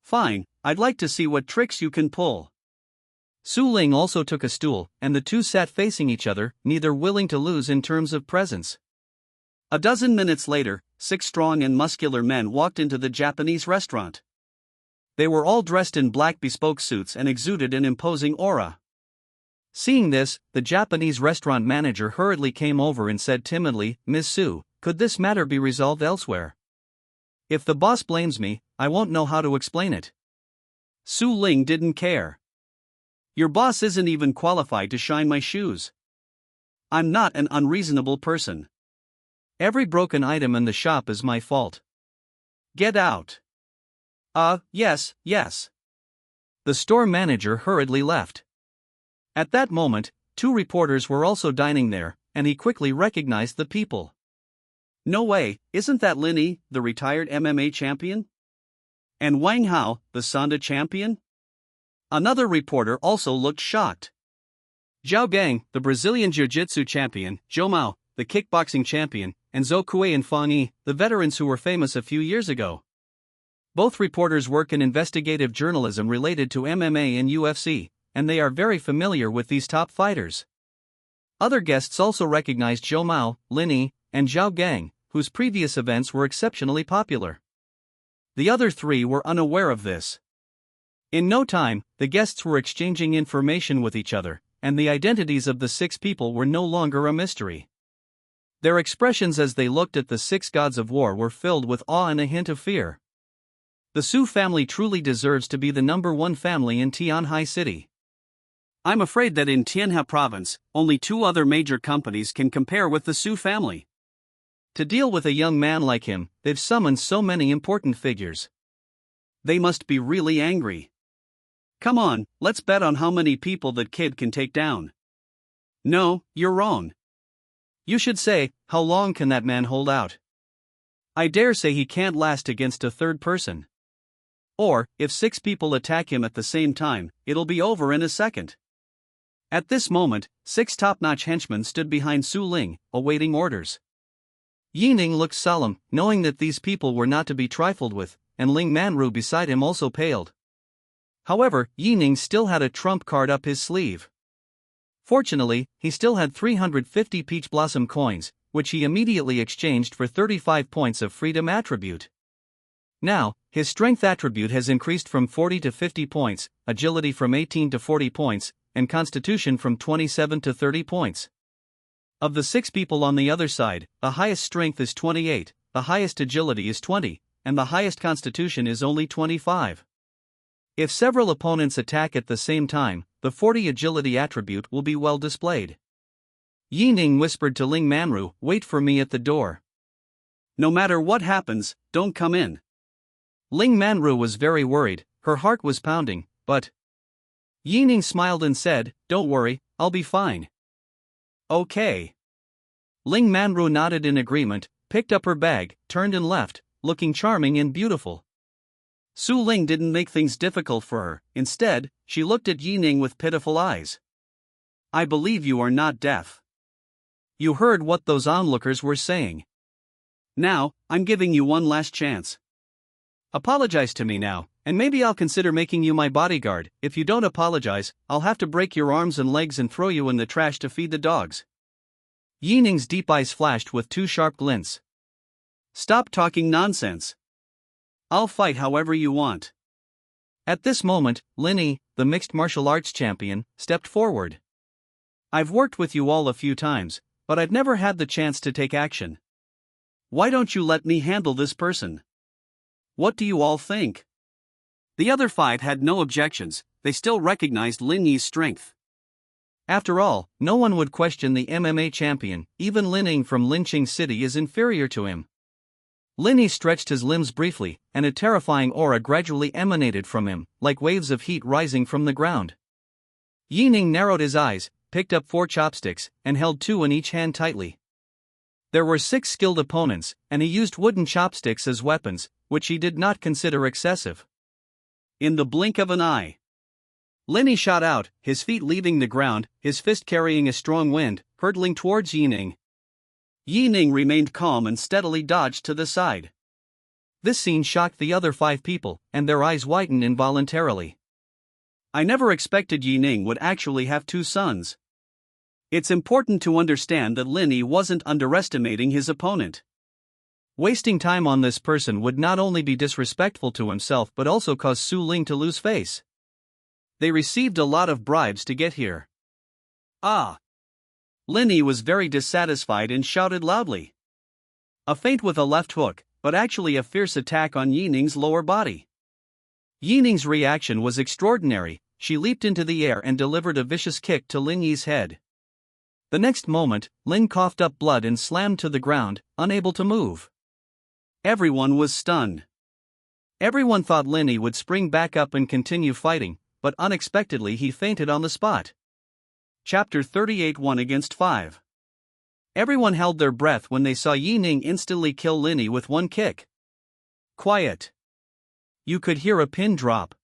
"Fine, I'd like to see what tricks you can pull." Su Ling also took a stool, and the two sat facing each other, neither willing to lose in terms of presence. A dozen minutes later, 6 strong and muscular men walked into the Japanese restaurant. They were all dressed in black bespoke suits and exuded an imposing aura. Seeing this, the Japanese restaurant manager hurriedly came over and said timidly, "Miss Su, could this matter be resolved elsewhere? If the boss blames me, I won't know how to explain it." Su Ling didn't care. "Your boss isn't even qualified to shine my shoes. I'm not an unreasonable person. Every broken item in the shop is my fault. Get out." Yes. The store manager hurriedly left. At that moment, 2 reporters were also dining there, and he quickly recognized the people. "No way, isn't that Linny, the retired MMA champion? And Wang Hao, the Sanda champion?" Another reporter also looked shocked. "Zhao Gang, the Brazilian Jiu-Jitsu champion, Zhou Mao, the kickboxing champion, and Zhou Kuei and Fang Yi, the veterans who were famous a few years ago." Both reporters work in investigative journalism related to MMA and UFC, and they are very familiar with these top fighters. Other guests also recognized Zhou Mao, Linny, and Zhao Gang, whose previous events were exceptionally popular. The other 3 were unaware of this. In no time, the guests were exchanging information with each other, and the identities of the 6 people were no longer a mystery. Their expressions as they looked at the 6 gods of war were filled with awe and a hint of fear. The Su family truly deserves to be the #1 family in Tianhai City. I'm afraid that in Tianhai province, only 2 other major companies can compare with the Su family. To deal with a young man like him, they've summoned so many important figures. They must be really angry. Come on, let's bet on how many people that kid can take down. No, you're wrong. You should say, how long can that man hold out? I dare say he can't last against a third person. Or, if 6 people attack him at the same time, it'll be over in a second. At this moment, 6 top-notch henchmen stood behind Su Ling, awaiting orders. Ning looked solemn, knowing that these people were not to be trifled with, and Ling Manru beside him also paled. However, Ning still had a trump card up his sleeve. Fortunately, he still had 350 peach blossom coins, which he immediately exchanged for 35 points of freedom attribute. Now, his strength attribute has increased from 40 to 50 points, agility from 18 to 40 points, and constitution from 27 to 30 points. Of the 6 people on the other side, the highest strength is 28, the highest agility is 20, and the highest constitution is only 25. If several opponents attack at the same time, the 40 agility attribute will be well displayed. Ning whispered to Ling Manru, "Wait for me at the door. No matter what happens, don't come in." Ling Manru was very worried, her heart was pounding, but Ning smiled and said, "Don't worry, I'll be fine." Okay. Ling Manru nodded in agreement, picked up her bag, turned and left, looking charming and beautiful. Su Ling didn't make things difficult for her, instead, she looked at Ning with pitiful eyes. "I believe you are not deaf. You heard what those onlookers were saying. Now, I'm giving you one last chance. Apologize to me now, and maybe I'll consider making you my bodyguard. If you don't apologize, I'll have to break your arms and legs and throw you in the trash to feed the dogs. Yining's deep eyes flashed with two sharp glints. Stop talking nonsense. I'll fight however you want. At this moment, Linny, the mixed martial arts champion, stepped forward. I've worked with you all a few times, but I've never had the chance to take action. Why don't you let me handle this person? What do you all think? The other 5 had no objections, they still recognized Lin Yi's strength. After all, no one would question the MMA champion, even Lin Ning from Linqing City is inferior to him. Lin Yi stretched his limbs briefly, and a terrifying aura gradually emanated from him, like waves of heat rising from the ground. Yining narrowed his eyes, picked up 4 chopsticks, and held 2 in each hand tightly. There were 6 skilled opponents, and he used wooden chopsticks as weapons, which he did not consider excessive. In the blink of an eye, Lin Yi shot out, his feet leaving the ground, his fist carrying a strong wind, hurtling towards Yining. Yining remained calm and steadily dodged to the side. This scene shocked the other 5 people, and their eyes widened involuntarily. I never expected Yining would actually have 2 sons. It's important to understand that Lin Yi wasn't underestimating his opponent. Wasting time on this person would not only be disrespectful to himself but also cause Su Ling to lose face. They received a lot of bribes to get here. Ah! Lin Yi was very dissatisfied and shouted loudly. A feint with a left hook, but actually a fierce attack on Yining's lower body. Yining's reaction was extraordinary. She leaped into the air and delivered a vicious kick to Lin Yi's head. The next moment, Lin coughed up blood and slammed to the ground, unable to move. Everyone was stunned. Everyone thought Lin Yi would spring back up and continue fighting, but unexpectedly he fainted on the spot. Chapter 38 1 against 5. Everyone held their breath when they saw Yining instantly kill Lin Yi with 1 kick. Quiet. You could hear a pin drop.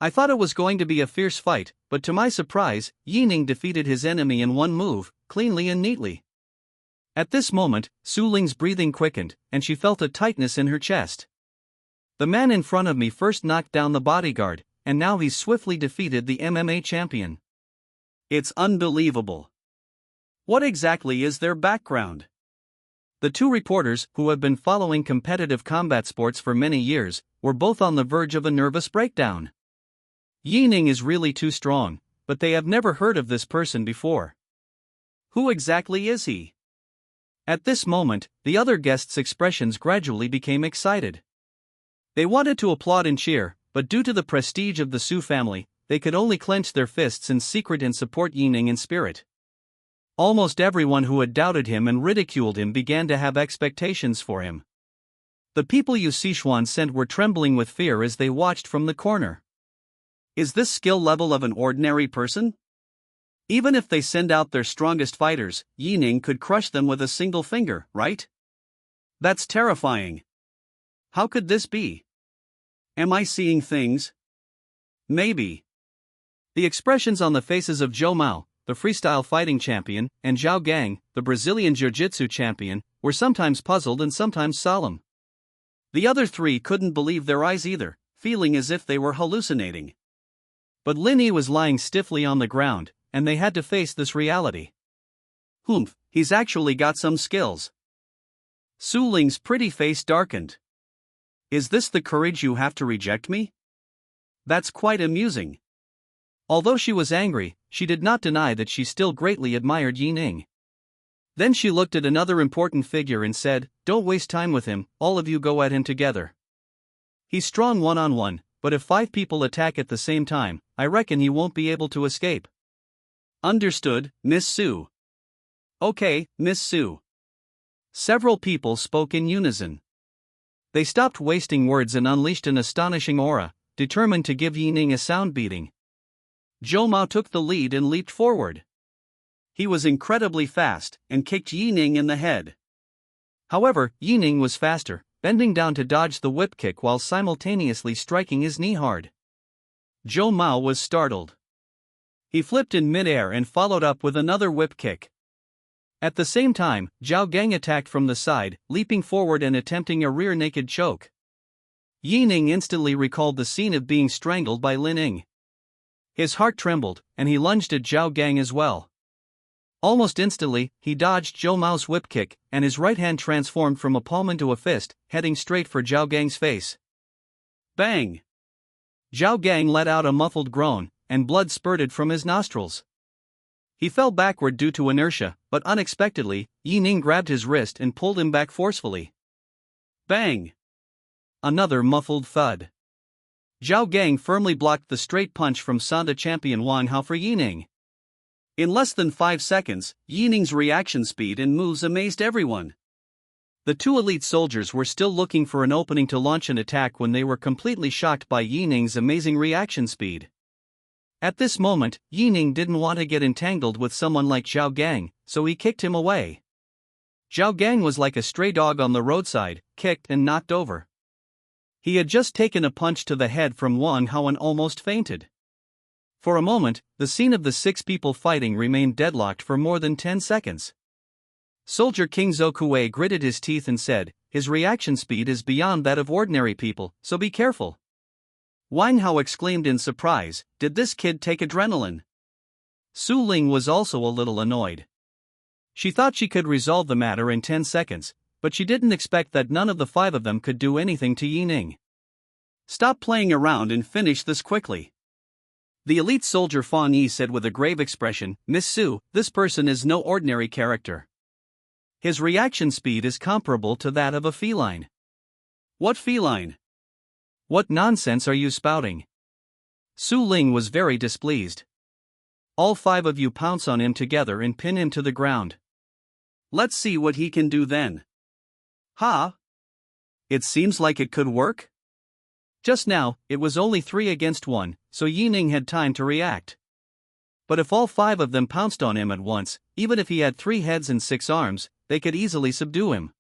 I thought it was going to be a fierce fight, but to my surprise, Yining defeated his enemy in 1 move, cleanly and neatly. At this moment, Su Ling's breathing quickened, and she felt a tightness in her chest. The man in front of me first knocked down the bodyguard, and now he's swiftly defeated the MMA champion. It's unbelievable. What exactly is their background? The 2 reporters, who have been following competitive combat sports for many years, were both on the verge of a nervous breakdown. Yining is really too strong, but they have never heard of this person before. Who exactly is he? At this moment, the other guests' expressions gradually became excited. They wanted to applaud and cheer, but due to the prestige of the Su family, they could only clench their fists in secret and support Yining in spirit. Almost everyone who had doubted him and ridiculed him began to have expectations for him. The people Yu Sichuan sent were trembling with fear as they watched from the corner. Is this skill level of an ordinary person? Even if they send out their strongest fighters, Yining could crush them with a single finger, right? That's terrifying. How could this be? Am I seeing things? Maybe. The expressions on the faces of Zhou Mao, the freestyle fighting champion, and Zhao Gang, the Brazilian jiu-jitsu champion, were sometimes puzzled and sometimes solemn. The other 3 couldn't believe their eyes either, feeling as if they were hallucinating. But Lin Yi was lying stiffly on the ground, and they had to face this reality. Humph, he's actually got some skills. Su Ling's pretty face darkened. Is this the courage you have to reject me? That's quite amusing. Although she was angry, she did not deny that she still greatly admired Yining. Then she looked at another important figure and said, "Don't waste time with him, all of you go at him together. He's strong one-on-one, but if 5 people attack at the same time, I reckon he won't be able to escape." Understood, Miss Su. Okay, Miss Su. Several people spoke in unison. They stopped wasting words and unleashed an astonishing aura, determined to give Yining a sound beating. Zhou Mao took the lead and leaped forward. He was incredibly fast, and kicked Yining in the head. However, Yining was faster, bending down to dodge the whip kick while simultaneously striking his knee hard. Zhou Mao was startled. He flipped in midair and followed up with another whip kick. At the same time, Zhao Gang attacked from the side, leaping forward and attempting a rear naked choke. Yi Ning instantly recalled the scene of being strangled by Ning. His heart trembled, and he lunged at Zhao Gang as well. Almost instantly, he dodged Zhou Mao's whip kick, and his right hand transformed from a palm into a fist, heading straight for Zhao Gang's face. Bang! Zhao Gang let out a muffled groan, and blood spurted from his nostrils. He fell backward due to inertia, but unexpectedly, Yi Ning grabbed his wrist and pulled him back forcefully. Bang! Another muffled thud. Zhao Gang firmly blocked the straight punch from Sanda champion Wang Hao for Yi Ning. In less than 5 seconds, Yi Ning's reaction speed and moves amazed everyone. The two elite soldiers were still looking for an opening to launch an attack when they were completely shocked by Yi Ning's amazing reaction speed. At this moment, Yi Ning didn't want to get entangled with someone like Zhao Gang, so he kicked him away. Zhao Gang was like a stray dog on the roadside, kicked and knocked over. He had just taken a punch to the head from Wang Hao and almost fainted. For a moment, the scene of the 6 people fighting remained deadlocked for more than 10 seconds. Soldier King Zhou gritted his teeth and said, "His reaction speed is beyond that of ordinary people, so be careful." Wang Hao exclaimed in surprise, "Did this kid take adrenaline?" Su Ling was also a little annoyed. She thought she could resolve the matter in 10 seconds, but she didn't expect that none of the 5 of them could do anything to Yi Ning. "Stop playing around and finish this quickly." The elite soldier Fang Yi said with a grave expression, "Miss Su, this person is no ordinary character. His reaction speed is comparable to that of a feline." "What feline? What nonsense are you spouting?" Su Ling was very displeased. "All 5 of you pounce on him together and pin him to the ground. Let's see what he can do then." "Ha! It seems like it could work?" Just now, it was only 3 against 1, so Yi Ning had time to react. But if all 5 of them pounced on him at once, even if he had 3 heads and 6 arms, they could easily subdue him.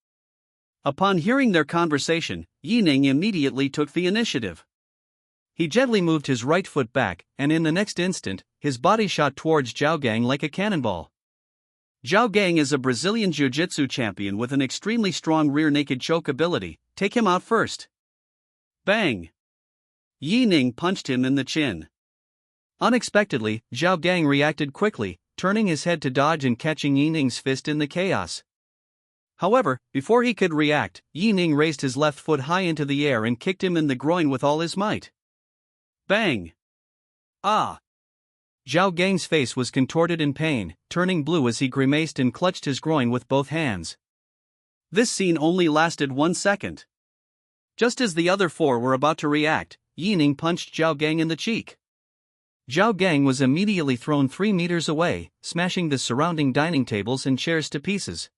Upon hearing their conversation, Yi Ning immediately took the initiative. He gently moved his right foot back, and in the next instant, his body shot towards Zhao Gang like a cannonball. Zhao Gang is a Brazilian jiu-jitsu champion with an extremely strong rear naked choke ability. Take him out first. Bang! Yi Ning punched him in the chin. Unexpectedly, Zhao Gang reacted quickly, turning his head to dodge and catching Yi Ning's fist in the chaos. However, before he could react, Yi Ning raised his left foot high into the air and kicked him in the groin with all his might. Bang! Ah! Zhao Gang's face was contorted in pain, turning blue as he grimaced and clutched his groin with both hands. This scene only lasted 1 second. Just as the other 4 were about to react, Yi Ning punched Zhao Gang in the cheek. Zhao Gang was immediately thrown 3 meters away, smashing the surrounding dining tables and chairs to pieces.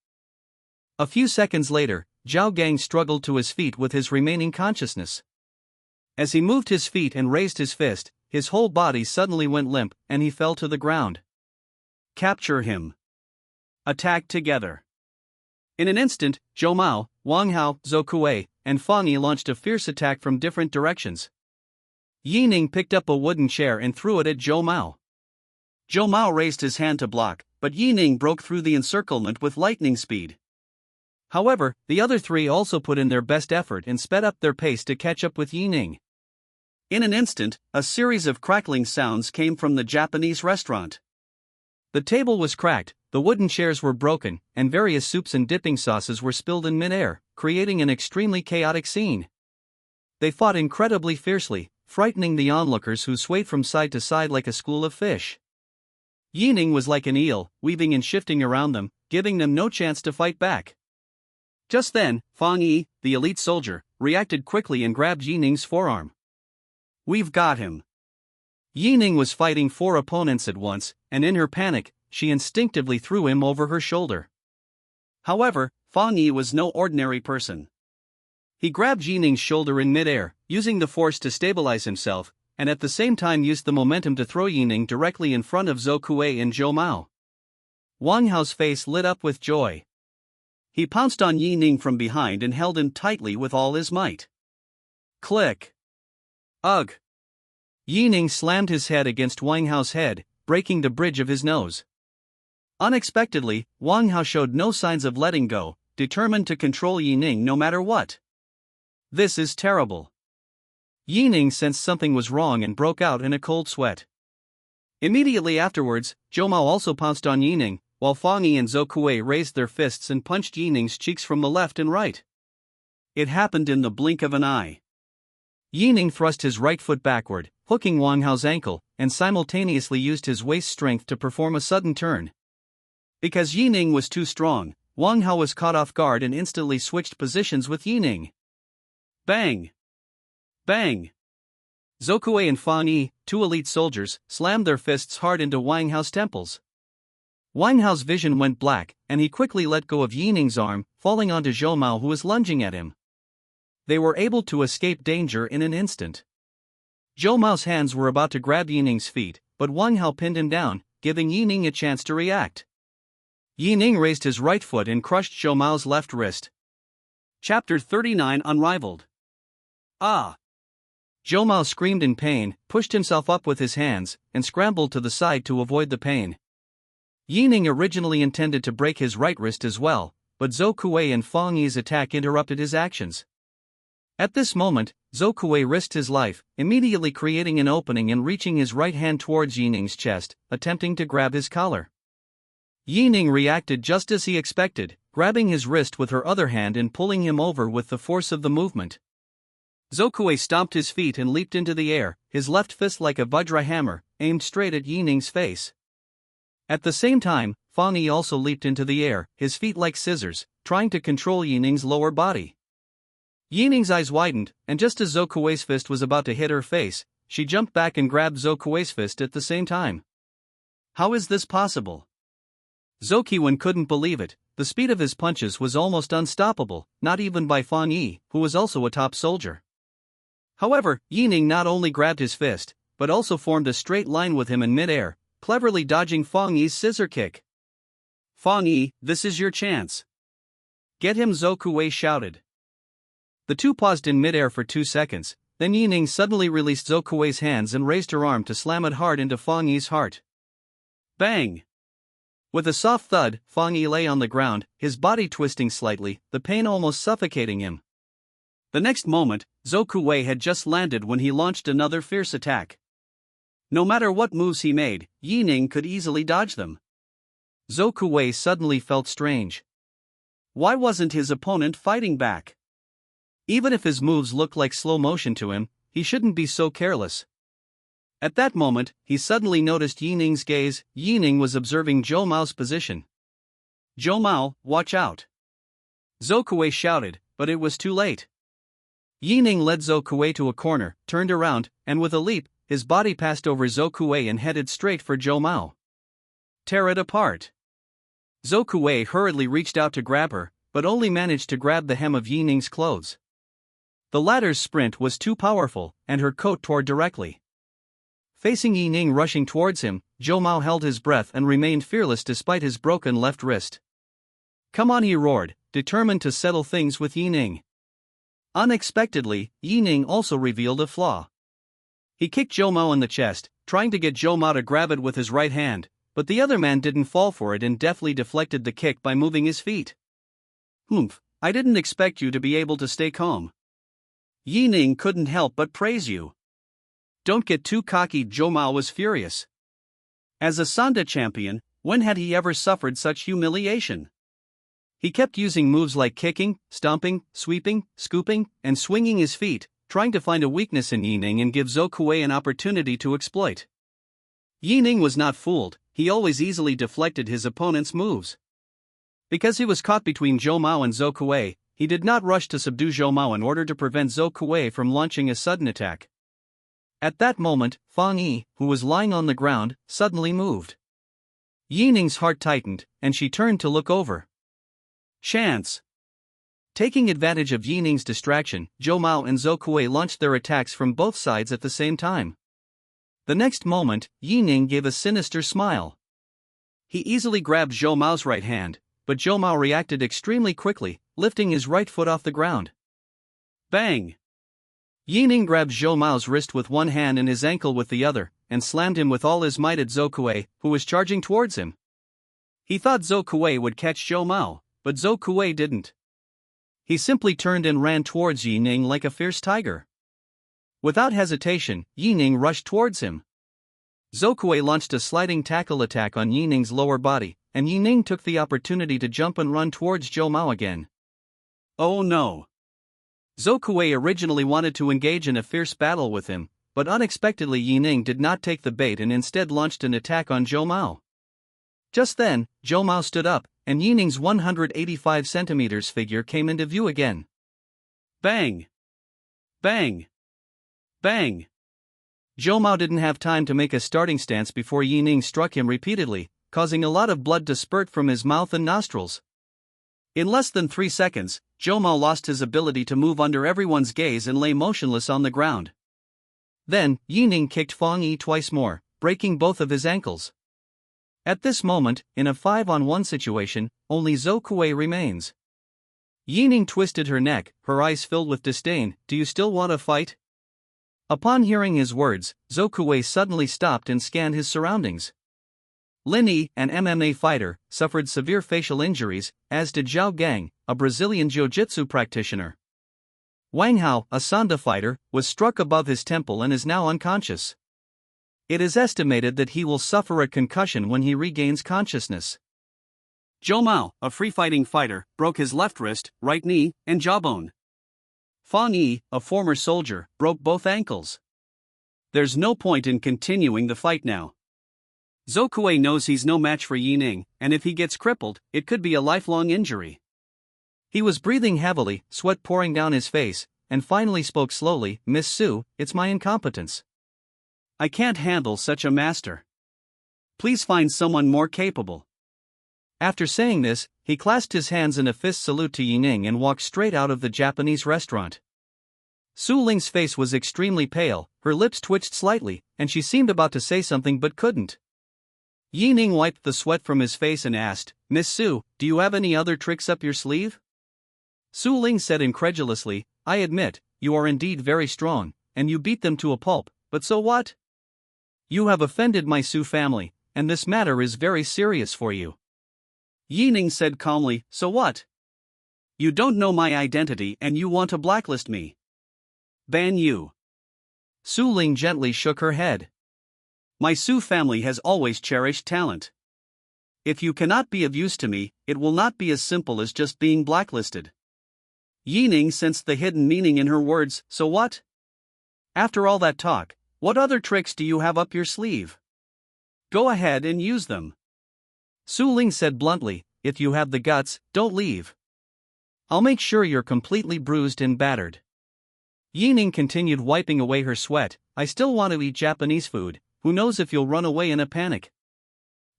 A few seconds later, Zhao Gang struggled to his feet with his remaining consciousness. As he moved his feet and raised his fist, his whole body suddenly went limp and he fell to the ground. Capture him. Attack together. In an instant, Zhou Mao, Wang Hao, Zhou and Fang Yi launched a fierce attack from different directions. Yi Ning picked up a wooden chair and threw it at Zhou Mao. Zhou Mao raised his hand to block, but Yi Ning broke through the encirclement with lightning speed. However, the other 3 also put in their best effort and sped up their pace to catch up with Yi Ning. In an instant, a series of crackling sounds came from the Japanese restaurant. The table was cracked, the wooden chairs were broken, and various soups and dipping sauces were spilled in midair, creating an extremely chaotic scene. They fought incredibly fiercely, frightening the onlookers who swayed from side to side like a school of fish. Yi Ning was like an eel, weaving and shifting around them, giving them no chance to fight back. Just then, Fang Yi, the elite soldier, reacted quickly and grabbed Yi Ning's forearm. "We've got him." Yi Ning was fighting 4 opponents at once, and in her panic, she instinctively threw him over her shoulder. However, Fang Yi was no ordinary person. He grabbed Yi Ning's shoulder in midair, using the force to stabilize himself, and at the same time used the momentum to throw Yi Ning directly in front of Zhou and Zhou Mao. Wang Hao's face lit up with joy. He pounced on Yi Ning from behind and held him tightly with all his might. Click! Ugh! Yi Ning slammed his head against Wang Hao's head, breaking the bridge of his nose. Unexpectedly, Wang Hao showed no signs of letting go, determined to control Yi Ning no matter what. This is terrible. Yi Ning sensed something was wrong and broke out in a cold sweat. Immediately afterwards, Zhou Mao also pounced on Yi Ning, while Fang Yi and Zhou Kuei raised their fists and punched Yi Ning's cheeks from the left and right. It happened in the blink of an eye. Yi Ning thrust his right foot backward, hooking Wang Hao's ankle, and simultaneously used his waist strength to perform a sudden turn. Because Yi Ning was too strong, Wang Hao was caught off guard and instantly switched positions with Yi Ning. Bang! Bang! Zhou Kuei and Fang Yi, two elite soldiers, slammed their fists hard into Wang Hao's temples. Wang Hao's vision went black, and he quickly let go of Yi Ning's arm, falling onto Zhou Mao, who was lunging at him. They were able to escape danger in an instant. Zhou Mao's hands were about to grab Yi Ning's feet, but Wang Hao pinned him down, giving Yi Ning a chance to react. Yi Ning raised his right foot and crushed Zhou Mao's left wrist. Chapter 39 Unrivaled. Ah! Zhou Mao screamed in pain, pushed himself up with his hands, and scrambled to the side to avoid the pain. Yi Ning originally intended to break his right wrist as well, but Zhou Kuei and Fang Yi's attack interrupted his actions. At this moment, Zhou Kuei risked his life, immediately creating an opening and reaching his right hand towards Yi Ning's chest, attempting to grab his collar. Yi Ning reacted just as he expected, grabbing his wrist with her other hand and pulling him over with the force of the movement. Zhou Kuei stomped his feet and leaped into the air, his left fist like a vajra hammer, aimed straight at Yi Ning's face. At the same time, Fang Yi also leaped into the air, his feet like scissors, trying to control Yi Ning's lower body. Yi Ning's eyes widened, and just as Zhou Kuei's fist was about to hit her face, she jumped back and grabbed Zhou Kuei's fist at the same time. How is this possible? Zhou Qiwen couldn't believe it. The speed of his punches was almost unstoppable, not even by Fang Yi, who was also a top soldier. However, Yi Ning not only grabbed his fist, but also formed a straight line with him in mid-air, cleverly dodging Fang Yi's scissor kick. Fang Yi, this is your chance. Get him, Zhou Kuei shouted. The two paused in mid-air for 2 seconds, then Yi Ning suddenly released Zhou Kuei's hands and raised her arm to slam it hard into Fang Yi's heart. Bang! With a soft thud, Fang Yi lay on the ground, his body twisting slightly, the pain almost suffocating him. The next moment, Zhou Kuei had just landed when he launched another fierce attack. No matter what moves he made, Yi Ning could easily dodge them. Zhou Kuei suddenly felt strange. Why wasn't his opponent fighting back? Even if his moves looked like slow motion to him, he shouldn't be so careless. At that moment, he suddenly noticed Yi Ning's gaze. Yi Ning was observing Zhou Mao's position. Zhou Mao, watch out! Zhou Kuei shouted, but it was too late. Yi Ning led Zhou Kuei to a corner, turned around, and with a leap, his body passed over Zhou Kuei and headed straight for Zhou Mao. Tear it apart! Zhou Kuei hurriedly reached out to grab her, but only managed to grab the hem of Yi Ning's clothes. The latter's sprint was too powerful, and her coat tore directly. Facing Yi Ning rushing towards him, Zhou Mao held his breath and remained fearless despite his broken left wrist. Come on, he roared, determined to settle things with Yi Ning. Unexpectedly, Yi Ning also revealed a flaw. He kicked Zhou Mao in the chest, trying to get Zhou Mao to grab it with his right hand, but the other man didn't fall for it and deftly deflected the kick by moving his feet. Humph, I didn't expect you to be able to stay calm. Yi Ning couldn't help but praise you. Don't get too cocky. Zhou Mao was furious. As a Sanda champion, when had he ever suffered such humiliation? He kept using moves like kicking, stomping, sweeping, scooping, and swinging his feet, trying to find a weakness in Yi Ning and give Zhou Kuei an opportunity to exploit. Yi Ning was not fooled. He always easily deflected his opponent's moves. Because he was caught between Zhou Mao and Zhou Kuei, he did not rush to subdue Zhou Mao in order to prevent Zhou Kuei from launching a sudden attack. At that moment, Fang Yi, who was lying on the ground, suddenly moved. Yi Ning's heart tightened, and she turned to look over. Chance! Taking advantage of Yi Ning's distraction, Zhou Mao and Zhou Kuei launched their attacks from both sides at the same time. The next moment, Yi Ning gave a sinister smile. He easily grabbed Zhou Mao's right hand, but Zhou Mao reacted extremely quickly, lifting his right foot off the ground. Bang! Yi Ning grabbed Zhou Mao's wrist with one hand and his ankle with the other, and slammed him with all his might at Zhou Kuei, who was charging towards him. He thought Zhou Kuei would catch Zhou Mao, but Zhou Kuei didn't. He simply turned and ran towards Yi Ning like a fierce tiger. Without hesitation, Ning rushed towards him. Zokue launched a sliding tackle attack on Ning's lower body, and Ning took the opportunity to jump and run towards Zhou Mao again. Oh no! Zokue originally wanted to engage in a fierce battle with him, but unexpectedly Ning did not take the bait and instead launched an attack on Zhou Mao. Just then, Zhou Mao stood up, and Ning's 185 centimeters figure came into view again. Bang! Bang! Bang! Zhou Mao didn't have time to make a starting stance before Ning struck him repeatedly, causing a lot of blood to spurt from his mouth and nostrils. In less than 3 seconds, Zhou Mao lost his ability to move under everyone's gaze and lay motionless on the ground. Then, Ning kicked Fang Yi twice more, breaking both of his ankles. At this moment, in a 5-on-1 situation, only Zokue remains. Ning twisted her neck, her eyes filled with disdain. Do you still want to fight? Upon hearing his words, Zokue suddenly stopped and scanned his surroundings. Lin Yi, an MMA fighter, suffered severe facial injuries, as did Zhao Gang, a Brazilian jiu-jitsu practitioner. Wang Hao, a Sanda fighter, was struck above his temple and is now unconscious. It is estimated that he will suffer a concussion when he regains consciousness. Zhou Mao, a free-fighting fighter, broke his left wrist, right knee, and jawbone. Fang Yi, a former soldier, broke both ankles. There's no point in continuing the fight now. Zokue knows he's no match for Ning, and if he gets crippled, it could be a lifelong injury. He was breathing heavily, sweat pouring down his face, and finally spoke slowly. Miss Su, it's my incompetence. I can't handle such a master. Please find someone more capable. After saying this, he clasped his hands in a fist salute to Ning and walked straight out of the Japanese restaurant. Su Ling's face was extremely pale, her lips twitched slightly, and she seemed about to say something but couldn't. Ning wiped the sweat from his face and asked, Miss Su, do you have any other tricks up your sleeve? Su Ling said incredulously, I admit, you are indeed very strong, and you beat them to a pulp, but so what? You have offended my Su family, and this matter is very serious for you. Ning said calmly, so what? You don't know my identity and you want to blacklist me. Ban you. Su Ling gently shook her head. My Su family has always cherished talent. If you cannot be of use to me, it will not be as simple as just being blacklisted. Ning sensed the hidden meaning in her words, so what? After all that talk, what other tricks do you have up your sleeve? Go ahead and use them. Su Ling said bluntly, if you have the guts, don't leave. I'll make sure you're completely bruised and battered. Ning continued wiping away her sweat, I still want to eat Japanese food, who knows if you'll run away in a panic.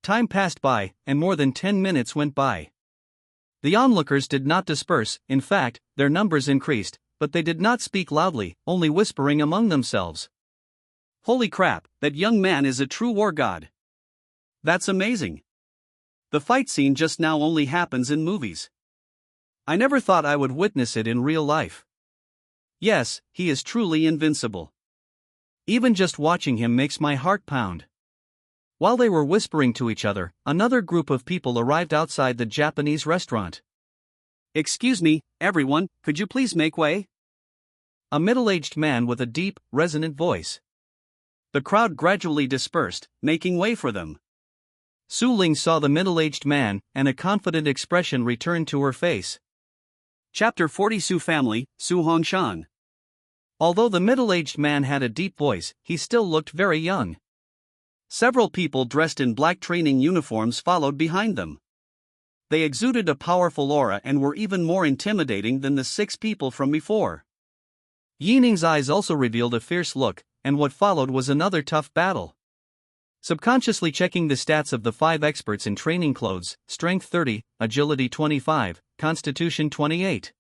Time passed by, and more than 10 minutes went by. The onlookers did not disperse, in fact, their numbers increased, but they did not speak loudly, only whispering among themselves. Holy crap, that young man is a true war god. That's amazing. The fight scene just now only happens in movies. I never thought I would witness it in real life. Yes, he is truly invincible. Even just watching him makes my heart pound. While they were whispering to each other, another group of people arrived outside the Japanese restaurant. Excuse me, everyone, could you please make way? A middle-aged man with a deep, resonant voice. The crowd gradually dispersed, making way for them. Su Ling saw the middle-aged man, and a confident expression returned to her face. Chapter 40 Su Family, Su Hongshan. Although the middle-aged man had a deep voice, he still looked very young. Several people dressed in black training uniforms followed behind them. They exuded a powerful aura and were even more intimidating than the 6 people from before. Ning's eyes also revealed a fierce look, and what followed was another tough battle. Subconsciously checking the stats of the 5 experts in training clothes, strength 30, agility 25, constitution 28.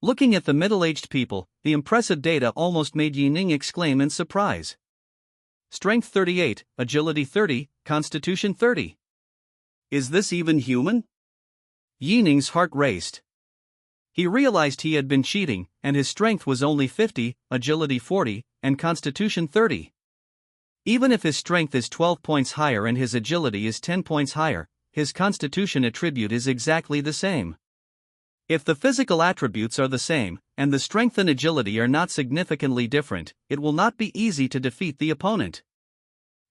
Looking at the middle-aged people, the impressive data almost made Ning exclaim in surprise. Strength 38, agility 30, constitution 30. Is this even human? Ning's heart raced. He realized he had been cheating, and his strength was only 50, agility 40, and constitution 30. Even if his strength is 12 points higher and his agility is 10 points higher, his constitution attribute is exactly the same. If the physical attributes are the same, and the strength and agility are not significantly different, it will not be easy to defeat the opponent.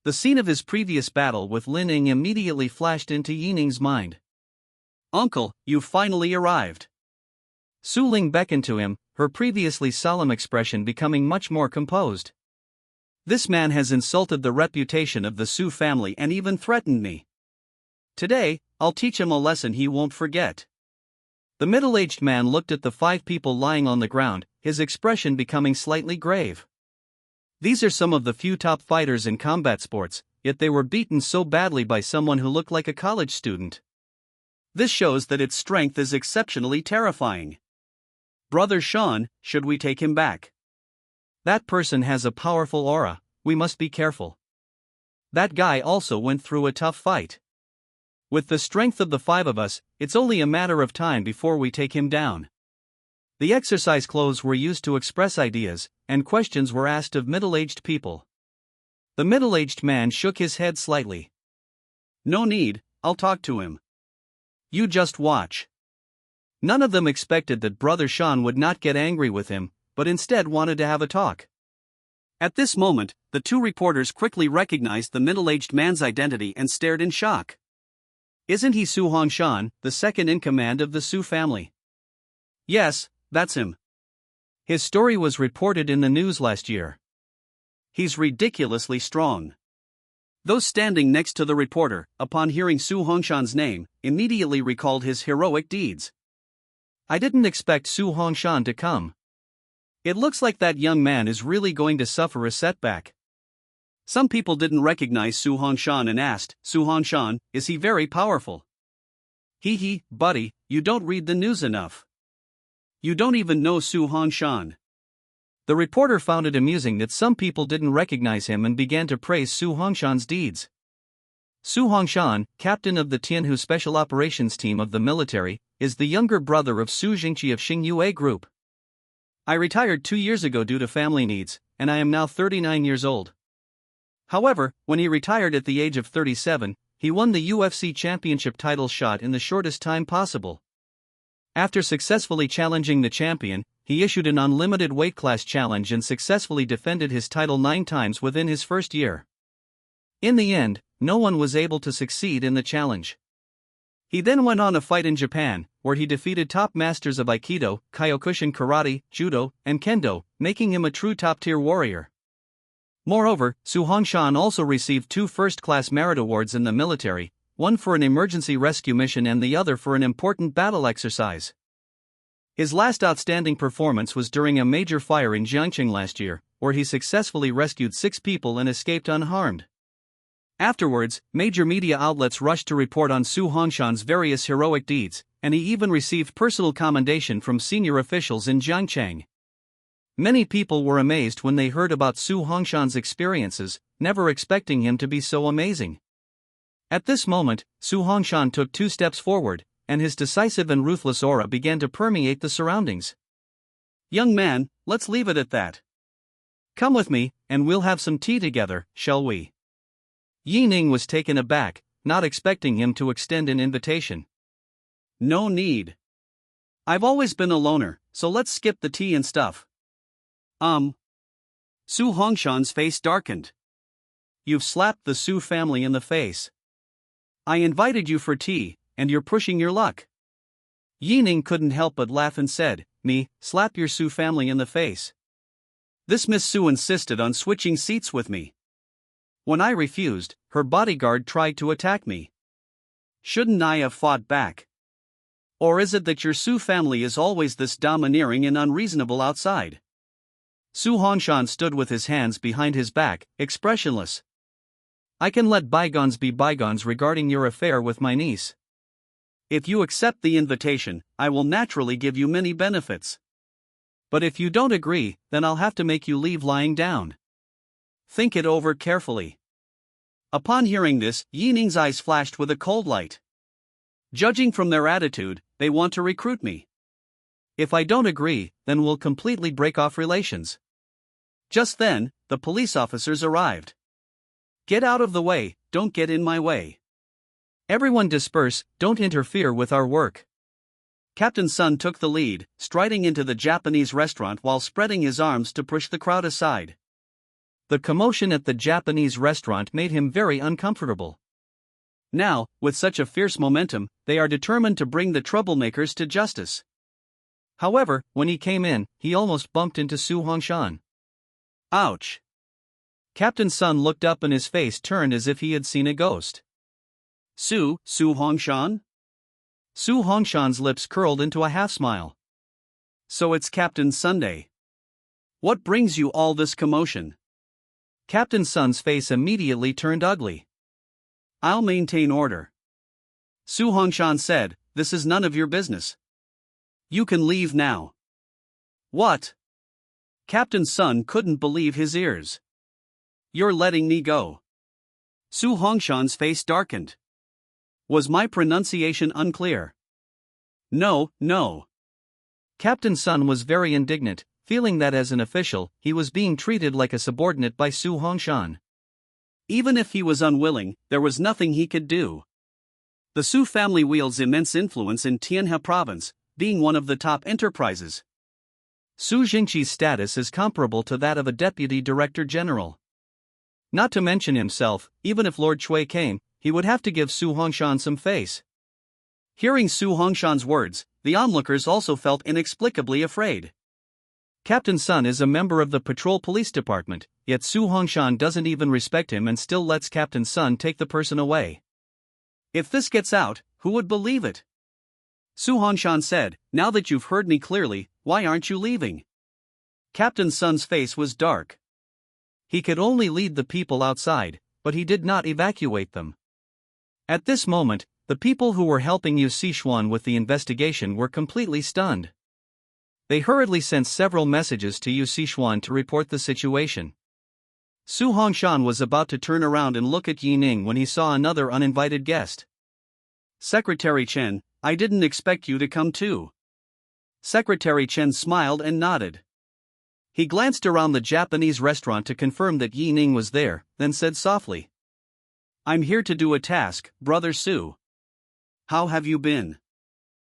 The scene of his previous battle with Ning immediately flashed into Ning's mind. Uncle, you've finally arrived. Su Ling beckoned to him, her previously solemn expression becoming much more composed. This man has insulted the reputation of the Su family and even threatened me. Today, I'll teach him a lesson he won't forget. The middle-aged man looked at the 5 people lying on the ground, his expression becoming slightly grave. These are some of the few top fighters in combat sports, yet they were beaten so badly by someone who looked like a college student. This shows that its strength is exceptionally terrifying. Brother Sean, should we take him back? That person has a powerful aura, we must be careful. That guy also went through a tough fight. With the strength of the 5 of us, it's only a matter of time before we take him down. The exercise clothes were used to express ideas, and questions were asked of middle-aged people. The middle-aged man shook his head slightly. No need, I'll talk to him. You just watch. None of them expected that Brother Sean would not get angry with him, but instead wanted to have a talk. At this moment, the 2 reporters quickly recognized the middle-aged man's identity and stared in shock. Isn't he Su Hongshan, the second in command of the Su family? Yes, that's him. His story was reported in the news last year. He's ridiculously strong. Those standing next to the reporter, upon hearing Su Hongshan's name, immediately recalled his heroic deeds. I didn't expect Su Hongshan to come. It looks like that young man is really going to suffer a setback. Some people didn't recognize Su Hongshan and asked, Su Hongshan, is he very powerful? Hee, buddy, you don't read the news enough. You don't even know Su Hongshan. The reporter found it amusing that some people didn't recognize him and began to praise Su Hongshan's deeds. Su Hongshan, captain of the Tianhu Special Operations Team of the military, is the younger brother of Su Jingqi of Xingyue Group. I retired 2 years ago due to family needs, and I am now 39 years old. However, when he retired at the age of 37, he won the UFC championship title shot in the shortest time possible. After successfully challenging the champion, he issued an unlimited weight class challenge and successfully defended his title 9 times within his first year. In the end, no one was able to succeed in the challenge. He then went on a fight in Japan, where he defeated top masters of Aikido, Kyokushin Karate, Judo, and Kendo, making him a true top-tier warrior. Moreover, Su Hongshan also received 2 first-class merit awards in the military, one for an emergency rescue mission and the other for an important battle exercise. His last outstanding performance was during a major fire in Jiangqing last year, where he successfully rescued 6 people and escaped unharmed. Afterwards, major media outlets rushed to report on Su Hongshan's various heroic deeds, and he even received personal commendation from senior officials in Jiangcheng. Many people were amazed when they heard about Su Hongshan's experiences, never expecting him to be so amazing. At this moment, Su Hongshan took 2 steps forward, and his decisive and ruthless aura began to permeate the surroundings. Young man, let's leave it at that. Come with me, and we'll have some tea together, shall we? Ning was taken aback, not expecting him to extend an invitation. No need. I've always been a loner, so let's skip the tea and stuff. Su Hongshan's face darkened. You've slapped the Su family in the face. I invited you for tea, and you're pushing your luck. Ning couldn't help but laugh and said, Me, slap your Su family in the face. This Miss Su insisted on switching seats with me. When I refused, her bodyguard tried to attack me. Shouldn't I have fought back? Or is it that your Su family is always this domineering and unreasonable outside? Su Hongshan stood with his hands behind his back, expressionless. I can let bygones be bygones regarding your affair with my niece. If you accept the invitation, I will naturally give you many benefits. But if you don't agree, then I'll have to make you leave lying down. Think it over carefully. Upon hearing this, Ning's eyes flashed with a cold light. Judging from their attitude, they want to recruit me. If I don't agree, then we'll completely break off relations. Just then, the police officers arrived. Get out of the way, don't get in my way. Everyone disperse, don't interfere with our work. Captain Sun took the lead, striding into the Japanese restaurant while spreading his arms to push the crowd aside. The commotion at the Japanese restaurant made him very uncomfortable. Now, with such a fierce momentum, they are determined to bring the troublemakers to justice. However, when he came in, he almost bumped into Su Hongshan. Ouch! Captain Sun looked up and his face turned as if he had seen a ghost. Su Hongshan? Su Hongshan's lips curled into a half-smile. So it's Captain Sunday. What brings you all this commotion? Captain Sun's face immediately turned ugly. I'll maintain order. Su Hongshan said, this is none of your business. You can leave now. What? Captain Sun couldn't believe his ears. You're letting me go. Su Hongshan's face darkened. Was my pronunciation unclear? No. Captain Sun was very indignant, feeling that as an official, he was being treated like a subordinate by Su Hongshan. Even if he was unwilling, there was nothing he could do. The Su family wields immense influence in Tianhe province, being one of the top enterprises. Su Jingqi's status is comparable to that of a deputy director general. Not to mention himself, even if Lord Chui came, he would have to give Su Hongshan some face. Hearing Su Hongshan's words, the onlookers also felt inexplicably afraid. Captain Sun is a member of the patrol police department, yet Su Hongshan doesn't even respect him and still lets Captain Sun take the person away. If this gets out, who would believe it? Su Hongshan said, now that you've heard me clearly, why aren't you leaving? Captain Sun's face was dark. He could only lead the people outside, but he did not evacuate them. At this moment, the people who were helping Yu Sichuan with the investigation were completely stunned. They hurriedly sent several messages to Yu Sichuan to report the situation. Su Hongshan was about to turn around and look at Yi Ning when he saw another uninvited guest. Secretary Chen, I didn't expect you to come too. Secretary Chen smiled and nodded. He glanced around the Japanese restaurant to confirm that Yi Ning was there, then said softly, I'm here to do a task, Brother Su. How have you been?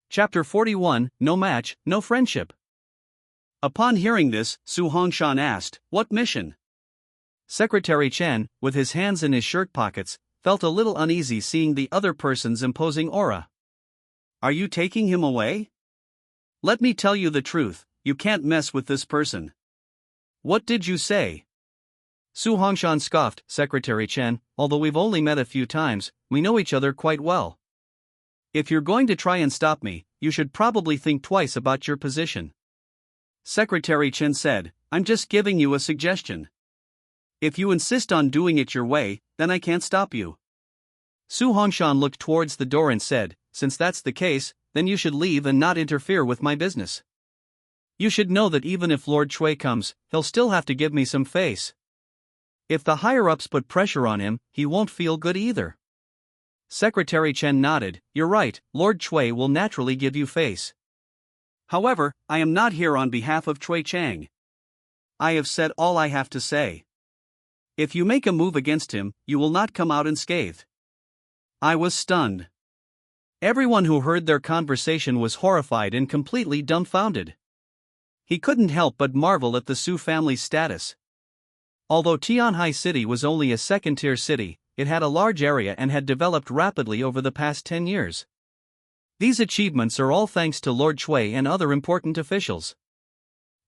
Chapter 41, No Match, No Friendship. Upon hearing this, Su Hongshan asked, what mission? Secretary Chen, with his hands in his shirt pockets, felt a little uneasy seeing the other person's imposing aura. Are you taking him away? Let me tell you the truth, you can't mess with this person. What did you say? Su Hongshan scoffed, Secretary Chen, although we've only met a few times, we know each other quite well. If you're going to try and stop me, you should probably think twice about your position. Secretary Chen said, I'm just giving you a suggestion. If you insist on doing it your way, then I can't stop you. Su Hongshan looked towards the door and said, since that's the case, then you should leave and not interfere with my business. You should know that even if Lord Chui comes, he'll still have to give me some face. If the higher-ups put pressure on him, he won't feel good either. Secretary Chen nodded, you're right, Lord Chui will naturally give you face. However, I am not here on behalf of Chui Chang. I have said all I have to say. If you make a move against him, you will not come out unscathed. I was stunned. Everyone who heard their conversation was horrified and completely dumbfounded. He couldn't help but marvel at the Su family's status. Although Tianhe City was only a second-tier city, it had a large area and had developed rapidly over the past 10 years. These achievements are all thanks to Lord Chui and other important officials.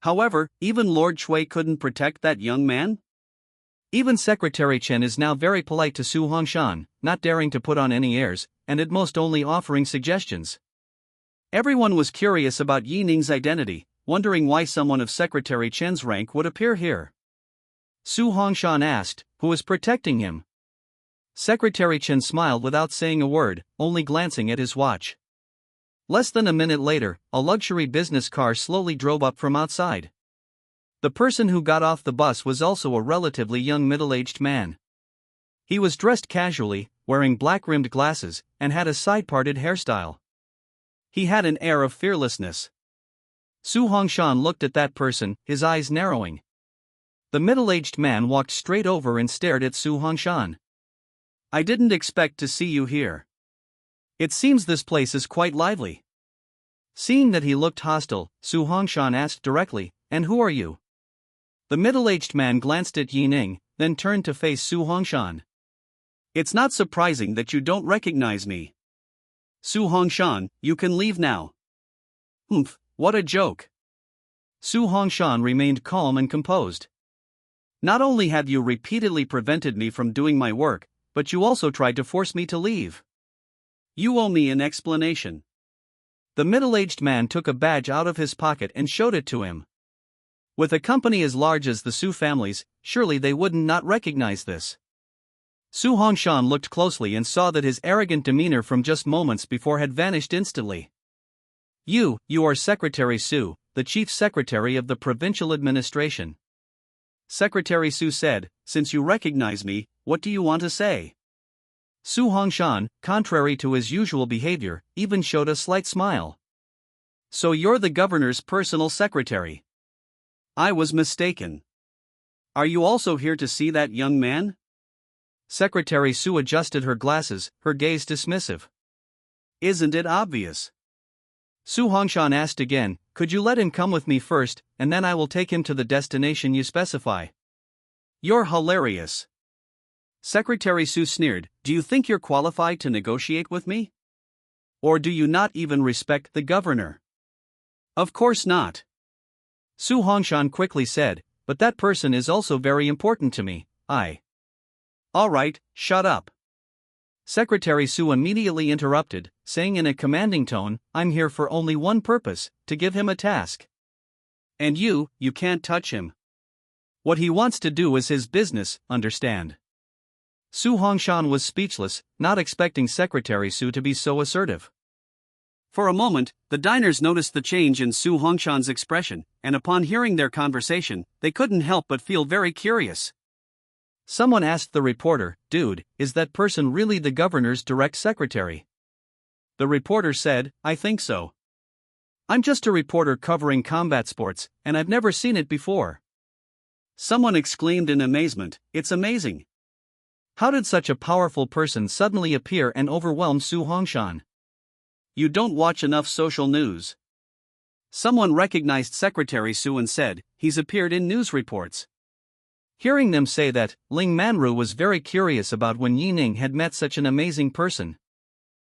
However, even Lord Chui couldn't protect that young man? Even Secretary Chen is now very polite to Su Hongshan, not daring to put on any airs, and at most only offering suggestions. Everyone was curious about Yi Ning's identity, wondering why someone of Secretary Chen's rank would appear here. Su Hongshan asked, who is protecting him? Secretary Chen smiled without saying a word, only glancing at his watch. Less than a minute later, a luxury business car slowly drove up from outside. The person who got off the bus was also a relatively young middle-aged man. He was dressed casually, wearing black-rimmed glasses, and had a side-parted hairstyle. He had an air of fearlessness. Su Hongshan looked at that person, his eyes narrowing. The middle-aged man walked straight over and stared at Su Hongshan. I didn't expect to see you here. It seems this place is quite lively. Seeing that he looked hostile, Su Hongshan asked directly, "And who are you?" The middle-aged man glanced at Yi Ning, then turned to face Su Hongshan. It's not surprising that you don't recognize me. Su Hongshan, you can leave now. Humph, what a joke. Su Hongshan remained calm and composed. Not only have you repeatedly prevented me from doing my work, but you also tried to force me to leave. You owe me an explanation. The middle-aged man took a badge out of his pocket and showed it to him. With a company as large as the Su families, surely they wouldn't not recognize this. Su Hongshan looked closely and saw that his arrogant demeanor from just moments before had vanished instantly. You are Secretary Su, the chief secretary of the provincial administration. Secretary Su said, "Since you recognize me, what do you want to say?" Su Hongshan, contrary to his usual behavior, even showed a slight smile. So you're the governor's personal secretary. I was mistaken. Are you also here to see that young man? Secretary Su adjusted her glasses, her gaze dismissive. Isn't it obvious? Su Hongshan asked again, "Could you let him come with me first, and then I will take him to the destination you specify?" You're hilarious. Secretary Su sneered, "Do you think you're qualified to negotiate with me? Or do you not even respect the governor?" Of course not. Su Hongshan quickly said, "But that person is also very important to me, All right, shut up." Secretary Su immediately interrupted, saying in a commanding tone, "I'm here for only one purpose, to give him a task. And you can't touch him. What he wants to do is his business, understand?" Su Hongshan was speechless, not expecting Secretary Su to be so assertive. For a moment, the diners noticed the change in Su Hongshan's expression, and upon hearing their conversation, they couldn't help but feel very curious. Someone asked the reporter, "Dude, is that person really the governor's direct secretary?" The reporter said, "I think so. I'm just a reporter covering combat sports, and I've never seen it before." Someone exclaimed in amazement, "It's amazing. How did such a powerful person suddenly appear and overwhelm Su Hongshan?" You don't watch enough social news. Someone recognized Secretary Su and said, "He's appeared in news reports." Hearing them say that, Ling Manru was very curious about when Yi Ning had met such an amazing person.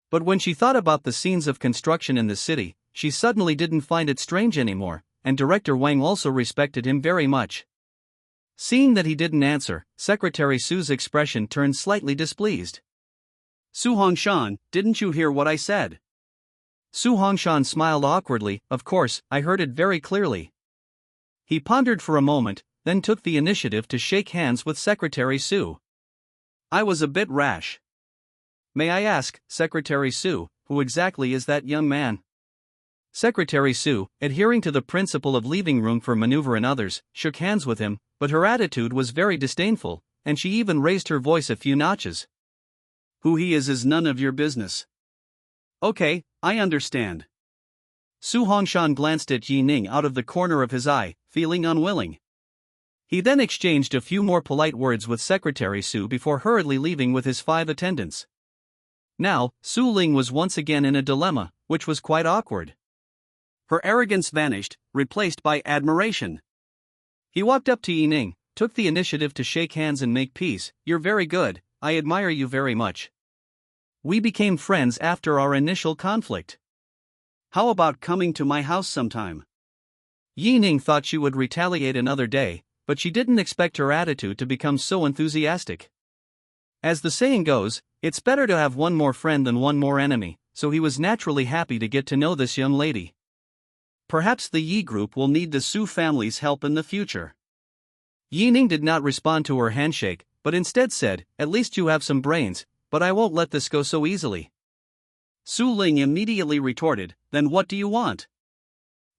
But when she thought about the scenes of construction in the city, she suddenly didn't find it strange anymore, and Director Wang also respected him very much. Seeing that he didn't answer, Secretary Su's expression turned slightly displeased. Su Hongshan, didn't you hear what I said? Su Hongshan smiled awkwardly, "Of course, I heard it very clearly." He pondered for a moment, then took the initiative to shake hands with Secretary Su. I was a bit rash. May I ask, Secretary Su, who exactly is that young man? Secretary Su, adhering to the principle of leaving room for maneuver in others, shook hands with him, but her attitude was very disdainful, and she even raised her voice a few notches. Who he is none of your business. Okay, I understand. Su Hongshan glanced at Yi Ning out of the corner of his eye, feeling unwilling. He then exchanged a few more polite words with Secretary Su before hurriedly leaving with his 5 attendants. Now, Su Ling was once again in a dilemma, which was quite awkward. Her arrogance vanished, replaced by admiration. He walked up to Yi Ning, took the initiative to shake hands and make peace. "You're very good, I admire you very much. We became friends after our initial conflict. How about coming to my house sometime?" Yi Ning thought she would retaliate another day, but she didn't expect her attitude to become so enthusiastic. As the saying goes, it's better to have one more friend than one more enemy, so he was naturally happy to get to know this young lady. Perhaps the Yi group will need the Su family's help in the future. Yi Ning did not respond to her handshake, but instead said, "At least you have some brains, but I won't let this go so easily." Su Ling immediately retorted, "Then what do you want?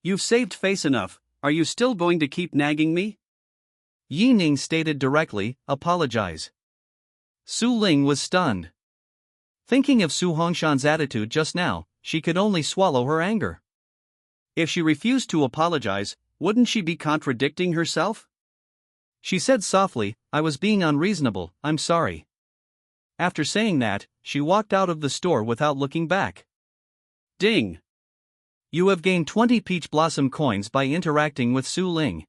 You've saved face enough, are you still going to keep nagging me?" Yi Ning stated directly, "Apologize." Su Ling was stunned. Thinking of Su Hongshan's attitude just now, she could only swallow her anger. If she refused to apologize, wouldn't she be contradicting herself? She said softly, "I was being unreasonable, I'm sorry." After saying that, she walked out of the store without looking back. Ding! You have gained 20 peach blossom coins by interacting with Su Ling.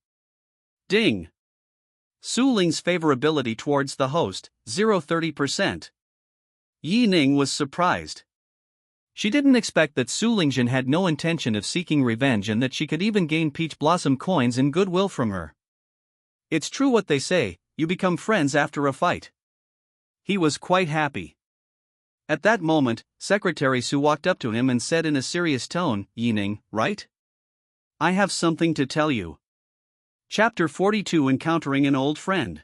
Ding! Su Ling's favorability towards the host, 30%. Yi Ning was surprised. She didn't expect that Su Lingjin had no intention of seeking revenge and that she could even gain peach blossom coins and goodwill from her. It's true what they say, you become friends after a fight. He was quite happy. At that moment, Secretary Su walked up to him and said in a serious tone, Yi Ning, right? I have something to tell you. Chapter 42 Encountering an Old Friend.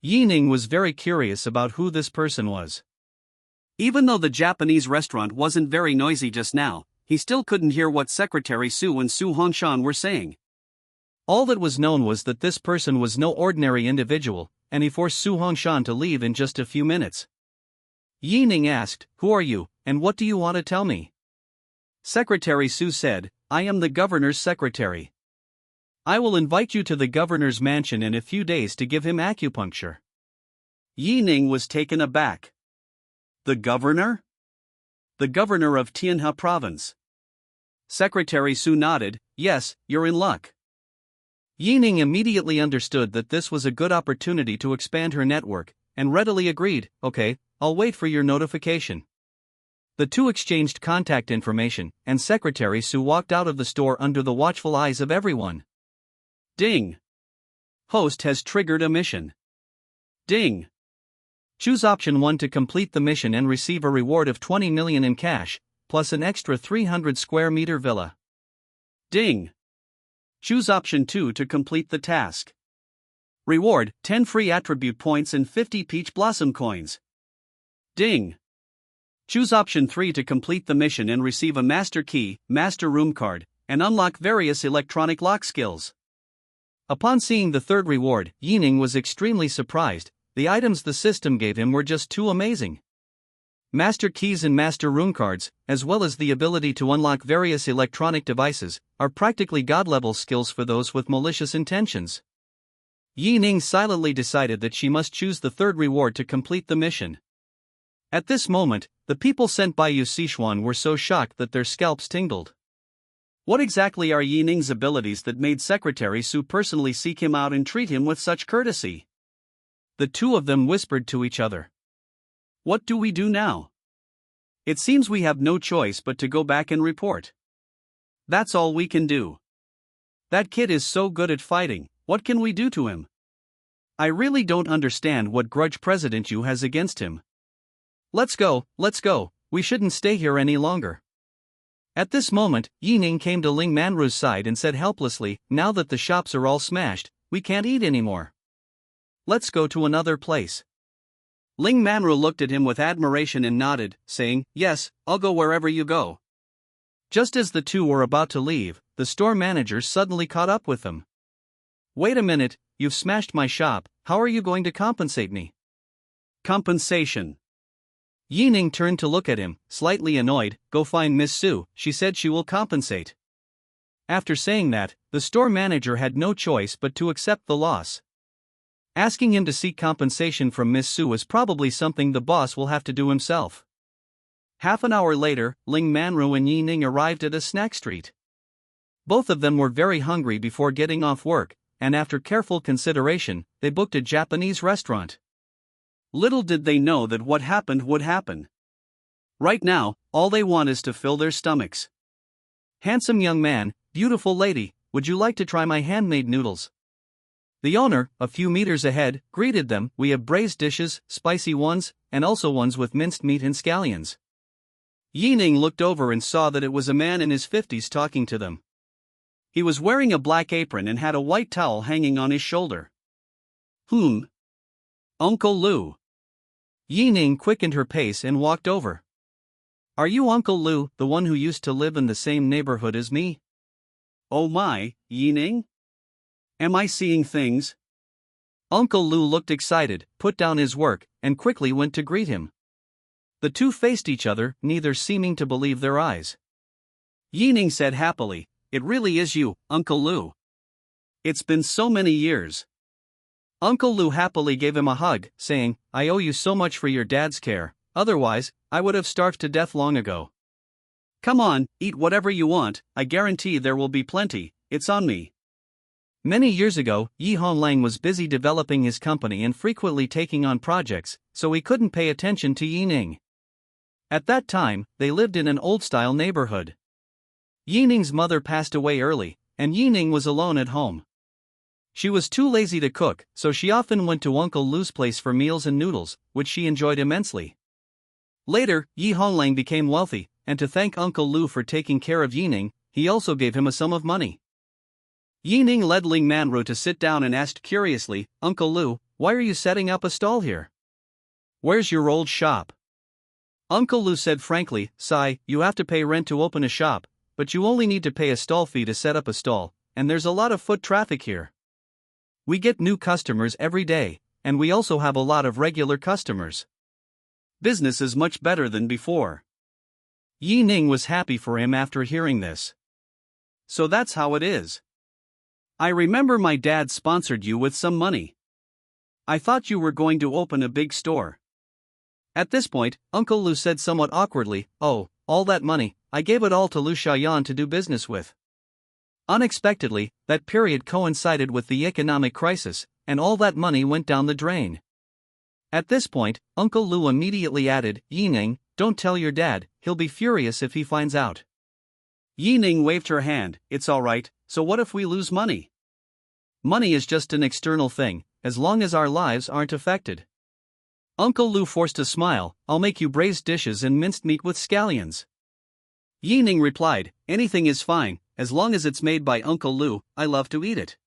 Yi Ning was very curious about who this person was. Even though the Japanese restaurant wasn't very noisy just now, he still couldn't hear what Secretary Su and Su Hongshan were saying. All that was known was that this person was no ordinary individual, and he forced Su Hongshan to leave in just a few minutes. Yi Ning asked, "Who are you, and what do you want to tell me?" Secretary Su said, "I am the governor's secretary. I will invite you to the governor's mansion in a few days to give him acupuncture." Yi Ning was taken aback. The governor? The governor of Tianhe province. Secretary Su nodded, "Yes, you're in luck." Yi Ning immediately understood that this was a good opportunity to expand her network, and readily agreed, "Okay, I'll wait for your notification." The two exchanged contact information, and Secretary Su walked out of the store under the watchful eyes of everyone. Ding! Host has triggered a mission. Ding! Choose option 1 to complete the mission and receive a reward of 20 million in cash, plus an extra 300 square meter villa. Ding! Choose option 2 to complete the task. Reward, 10 free attribute points and 50 peach blossom coins. Ding! Choose option 3 to complete the mission and receive a master key, master room card, and unlock various electronic lock skills. Upon seeing the third reward, Yi Ning was extremely surprised. The items the system gave him were just too amazing. Master keys and master room cards, as well as the ability to unlock various electronic devices, are practically god-level skills for those with malicious intentions. Yi Ning silently decided that she must choose the third reward to complete the mission. At this moment, the people sent by Yu Sichuan were so shocked that their scalps tingled. What exactly are Yi Ning's abilities that made Secretary Su personally seek him out and treat him with such courtesy? The two of them whispered to each other. What do we do now? It seems we have no choice but to go back and report. That's all we can do. That kid is so good at fighting, what can we do to him? I really don't understand what grudge President Yu has against him. Let's go, we shouldn't stay here any longer. At this moment, Yi Ning came to Ling Manru's side and said helplessly, "Now that the shops are all smashed, we can't eat anymore. Let's go to another place." Ling Manru looked at him with admiration and nodded, saying, "Yes, I'll go wherever you go." Just as the two were about to leave, the store manager suddenly caught up with them. "Wait a minute, you've smashed my shop, how are you going to compensate me?" Compensation. Yi Ning turned to look at him, slightly annoyed. "Go find Miss Su, she said she will compensate." After saying that, the store manager had no choice but to accept the loss. Asking him to seek compensation from Miss Su is probably something the boss will have to do himself. Half an hour later, Ling Manru and Yi Ning arrived at a snack street. Both of them were very hungry before getting off work, and after careful consideration, they booked a Japanese restaurant. Little did they know that what happened would happen. Right now, all they want is to fill their stomachs. "Handsome young man, beautiful lady, would you like to try my handmade noodles?" The owner, a few meters ahead, greeted them. "We have braised dishes, spicy ones, and also ones with minced meat and scallions." Yi Ning looked over and saw that it was a man in his 50s talking to them. He was wearing a black apron and had a white towel hanging on his shoulder. Uncle Lu. Yi Ning quickened her pace and walked over. "Are you Uncle Lu, the one who used to live in the same neighborhood as me?" "Oh my, Yi Ning? Am I seeing things?" Uncle Lu looked excited, put down his work, and quickly went to greet him. The two faced each other, neither seeming to believe their eyes. Yi Ning said happily, "It really is you, Uncle Lu. It's been so many years." Uncle Lu happily gave him a hug, saying, "I owe you so much for your dad's care, otherwise, I would have starved to death long ago." Come on, eat whatever you want, I guarantee there will be plenty, it's on me. Many years ago, Yi Honlang was busy developing his company and frequently taking on projects, so he couldn't pay attention to Yi Ning. At that time, they lived in an old-style neighborhood. Yi Ning's mother passed away early, and Yi Ning was alone at home. She was too lazy to cook, so she often went to Uncle Lu's place for meals and noodles, which she enjoyed immensely. Later, Yi Honlang became wealthy, and to thank Uncle Lu for taking care of Yi Ning, he also gave him a sum of money. Yi Ning led Ling Manru to sit down and asked curiously, "Uncle Lu, why are you setting up a stall here? Where's your old shop?" Uncle Lu said frankly, "Sai, you have to pay rent to open a shop, but you only need to pay a stall fee to set up a stall, and there's a lot of foot traffic here. We get new customers every day, and we also have a lot of regular customers. Business is much better than before." Yi Ning was happy for him after hearing this. "So that's how it is. I remember my dad sponsored you with some money. I thought you were going to open a big store." At this point, Uncle Lu said somewhat awkwardly, "Oh, all that money, I gave it all to Lu Xiaoyan to do business with." Unexpectedly, that period coincided with the economic crisis, and all that money went down the drain. At this point, Uncle Lu immediately added, "Yi Ning, don't tell your dad, he'll be furious if he finds out." Yi Ning waved her hand, "It's alright, so what if we lose money? Money is just an external thing, as long as our lives aren't affected." Uncle Lu forced a smile, "I'll make you braised dishes and minced meat with scallions." Yi Ning replied, "Anything is fine, as long as it's made by Uncle Lu, I love to eat it."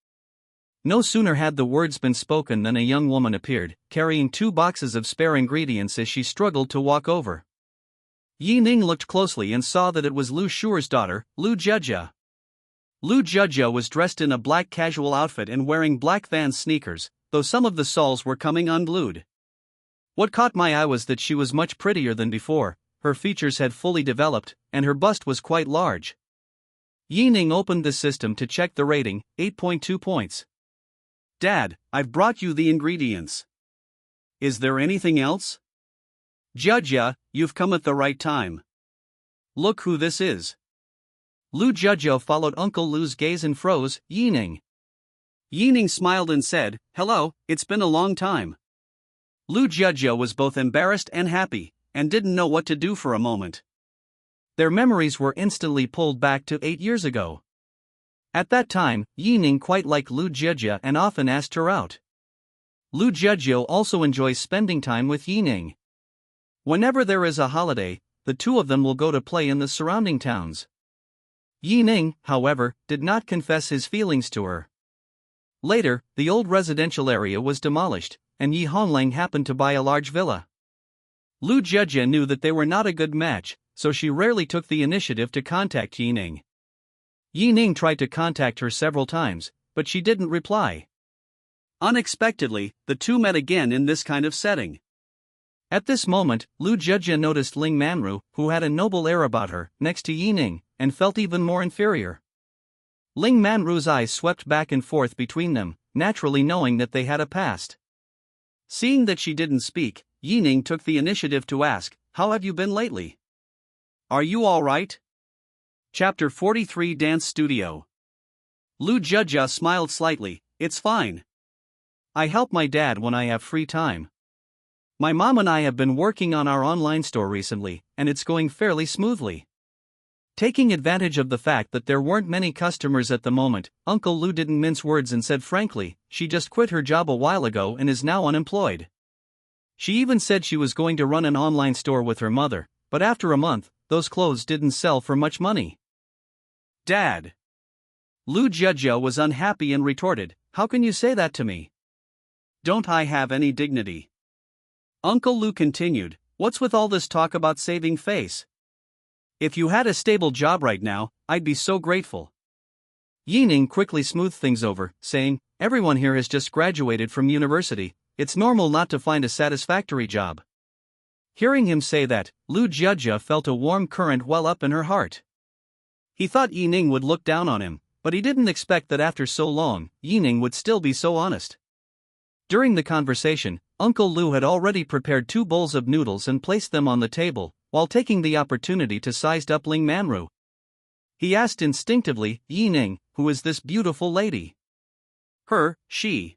No sooner had the words been spoken than a young woman appeared, carrying 2 boxes of spare ingredients as she struggled to walk over. Yi Ning looked closely and saw that it was Lu Shuer's daughter, Lu Jejia. Lu Jejia was dressed in a black casual outfit and wearing black Vans sneakers, though some of the soles were coming unglued. What caught my eye was that she was much prettier than before, her features had fully developed, and her bust was quite large. Yi Ning opened the system to check the rating, 8.2 points. "Dad, I've brought you the ingredients. Is there anything else?" "Jejia, you've come at the right time. Look who this is." Lu Jejia followed Uncle Lu's gaze and froze, "Yi Ning." Yi Ning smiled and said, "Hello, it's been a long time." Lu Jejia was both embarrassed and happy, and didn't know what to do for a moment. Their memories were instantly pulled back to 8 years ago. At that time, Yi Ning quite liked Lu Jejia and often asked her out. Lu Jejia also enjoys spending time with Yi Ning. Whenever there is a holiday, the two of them will go to play in the surrounding towns. Yi Ning, however, did not confess his feelings to her. Later, the old residential area was demolished, and Yi Honlang happened to buy a large villa. Lu Jejia knew that they were not a good match, so she rarely took the initiative to contact Yi Ning. Yi Ning tried to contact her several times, but she didn't reply. Unexpectedly, the two met again in this kind of setting. At this moment, Lu Jejia noticed Ling Manru, who had a noble air about her, next to Yi Ning, and felt even more inferior. Ling Manru's eyes swept back and forth between them, naturally knowing that they had a past. Seeing that she didn't speak, Yi Ning took the initiative to ask, "How have you been lately? Are you all right?" Chapter 43 Dance Studio. Lu Jejia smiled slightly, "It's fine. I help my dad when I have free time. My mom and I have been working on our online store recently, and it's going fairly smoothly." Taking advantage of the fact that there weren't many customers at the moment, Uncle Lu didn't mince words and said frankly, she just quit her job a while ago and is now unemployed. She even said she was going to run an online store with her mother, but after a month, those clothes didn't sell for much money. "Dad." Lu Jejia was unhappy and retorted, "How can you say that to me? Don't I have any dignity?" Uncle Lu continued, "What's with all this talk about saving face? If you had a stable job right now, I'd be so grateful." Yi Ning quickly smoothed things over, saying, "Everyone here has just graduated from university, it's normal not to find a satisfactory job." Hearing him say that, Lu Jejia felt a warm current well up in her heart. He thought Yi Ning would look down on him, but he didn't expect that after so long, Yi Ning would still be so honest. During the conversation, Uncle Lu had already prepared 2 bowls of noodles and placed them on the table, while taking the opportunity to size up Ling Manru. He asked instinctively, Yi Ning, who is this beautiful lady? Her, she.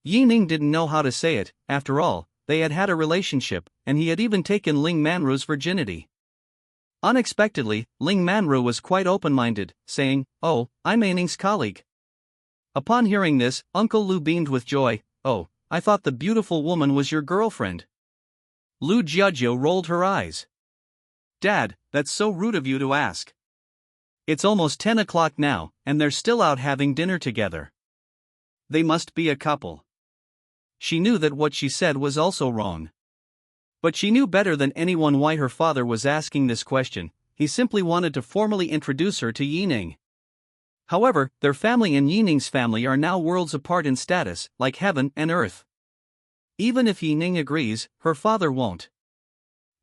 Yi Ning didn't know how to say it. After all, they had had a relationship, and he had even taken Ling Manru's virginity. Unexpectedly, Ling Manru was quite open-minded, saying, "Oh, I'm Ning's colleague." Upon hearing this, Uncle Lu beamed with joy. "Oh, I thought the beautiful woman was your girlfriend." Lu Jiajia rolled her eyes. "Dad, that's so rude of you to ask. It's almost 10 o'clock now, and they're still out having dinner together. They must be a couple." She knew that what she said was also wrong. But she knew better than anyone why her father was asking this question. He simply wanted to formally introduce her to Yi Ning. However, their family and Yi Ning's family are now worlds apart in status, like heaven and earth. Even if Yi Ning agrees, her father won't.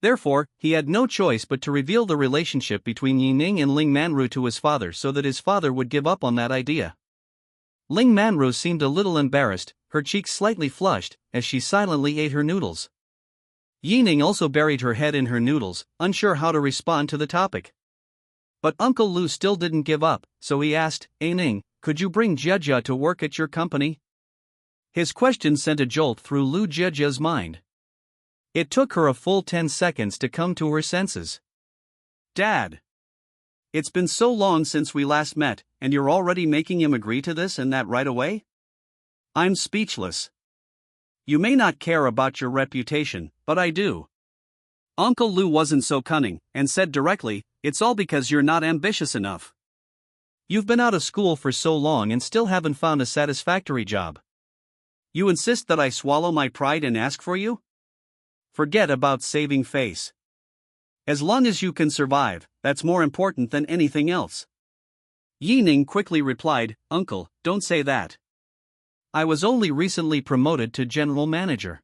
Therefore, he had no choice but to reveal the relationship between Yi Ning and Ling Manru to his father so that his father would give up on that idea. Ling Manru seemed a little embarrassed, her cheeks slightly flushed, as she silently ate her noodles. Yi Ning also buried her head in her noodles, unsure how to respond to the topic. But Uncle Lu still didn't give up, so he asked, Ning, could you bring Jiajia to work at your company? His question sent a jolt through Lu Jiajia's mind. It took her a full 10 seconds to come to her senses. Dad! It's been so long since we last met, and you're already making him agree to this and that right away? I'm speechless. You may not care about your reputation, but I do. Uncle Lu wasn't so cunning, and said directly, it's all because you're not ambitious enough. You've been out of school for so long and still haven't found a satisfactory job. You insist that I swallow my pride and ask for you? Forget about saving face. As long as you can survive, that's more important than anything else. Yi Ning quickly replied, Uncle, don't say that. I was only recently promoted to general manager.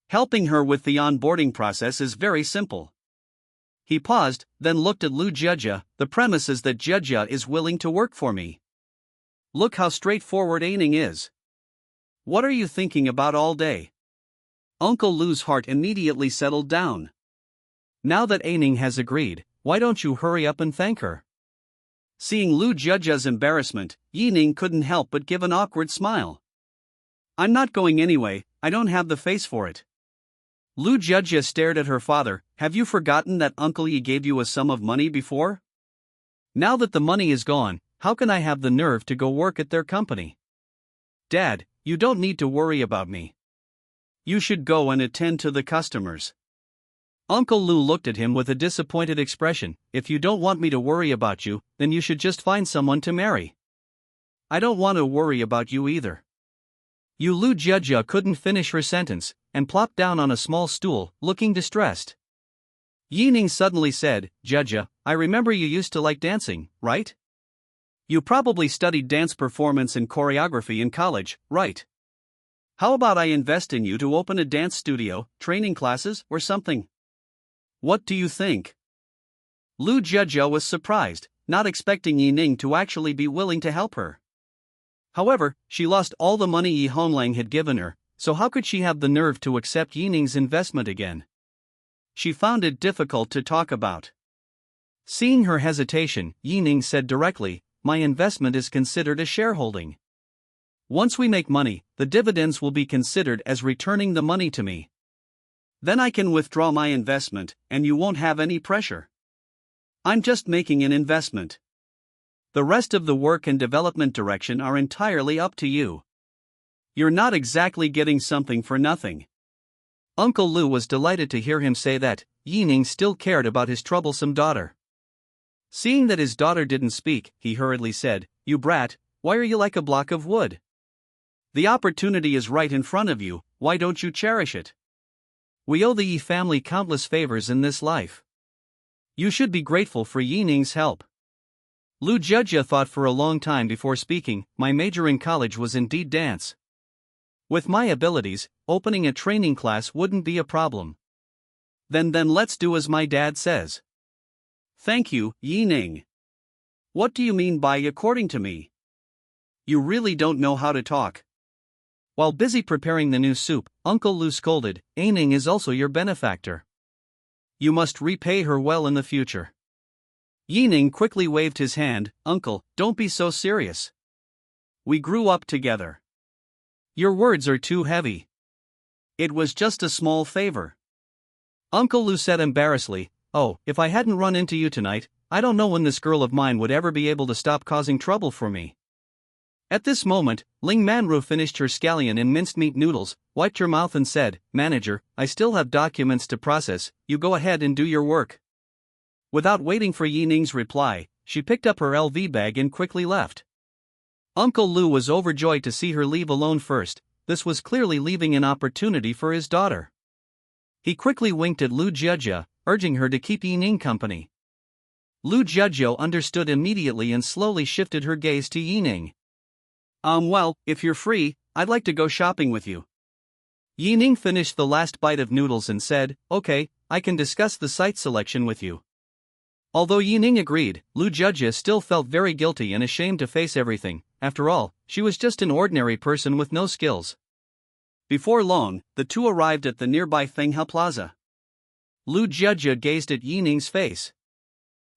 Helping her with the onboarding process is very simple. He paused, then looked at Lu Jiajia. The premise is that Jiajia is willing to work for me. Look how straightforward Ning is. What are you thinking about all day? Uncle Lu's heart immediately settled down. Now that Ning has agreed, why don't you hurry up and thank her? Seeing Lu Jiajia's embarrassment, Yi Ning couldn't help but give an awkward smile. I'm not going anyway, I don't have the face for it. Lu Jiajia stared at her father. Have you forgotten that Uncle Yi gave you a sum of money before? Now that the money is gone, how can I have the nerve to go work at their company? Dad, you don't need to worry about me. You should go and attend to the customers. Uncle Lu looked at him with a disappointed expression. If you don't want me to worry about you, then you should just find someone to marry. I don't want to worry about you either. Lu Jiajia couldn't finish her sentence, and plopped down on a small stool, looking distressed. Yi Ning suddenly said, Jiajia, I remember you used to like dancing, right? You probably studied dance performance and choreography in college, right? How about I invest in you to open a dance studio, training classes, or something? What do you think? Lu Jiajia was surprised, not expecting Yi Ning to actually be willing to help her. However, she lost all the money Yi Honglang had given her, so how could she have the nerve to accept Yi Ning's investment again? She found it difficult to talk about. Seeing her hesitation, Yi Ning said directly, my investment is considered a shareholding. Once we make money, the dividends will be considered as returning the money to me. Then I can withdraw my investment, and you won't have any pressure. I'm just making an investment. The rest of the work and development direction are entirely up to you. You're not exactly getting something for nothing. Uncle Lu was delighted to hear him say that. Yi Ning still cared about his troublesome daughter. Seeing that his daughter didn't speak, he hurriedly said, You brat, why are you like a block of wood? The opportunity is right in front of you, why don't you cherish it? We owe the Yi family countless favors in this life. You should be grateful for Yi Ning's help. Lu Jiajia thought for a long time before speaking. My major in college was indeed dance. With my abilities, opening a training class wouldn't be a problem. Then let's do as my dad says. Thank you, Yi Ning. What do you mean by according to me? You really don't know how to talk. While busy preparing the new soup, Uncle Lu scolded, Ning is also your benefactor. You must repay her well in the future. Ning quickly waved his hand. Uncle, don't be so serious. We grew up together. Your words are too heavy. It was just a small favor. Uncle Lu said embarrassedly, oh, if I hadn't run into you tonight, I don't know when this girl of mine would ever be able to stop causing trouble for me. At this moment, Ling Manru finished her scallion and minced meat noodles, wiped her mouth and said, Manager, I still have documents to process, you go ahead and do your work. Without waiting for Ning's reply, she picked up her LV bag and quickly left. Uncle Lu was overjoyed to see her leave alone first. This was clearly leaving an opportunity for his daughter. He quickly winked at Lu Jiejia, urging her to keep Ning company. Lu Jiejia understood immediately and slowly shifted her gaze to Ning. Well, if you're free, I'd like to go shopping with you. Ning finished the last bite of noodles and said, okay, I can discuss the site selection with you. Although Ning agreed, Lu Jiejia still felt very guilty and ashamed to face everything. After all, she was just an ordinary person with no skills. Before long, the two arrived at the nearby Fenghua Plaza. Lu Jiejia gazed at Ning's face.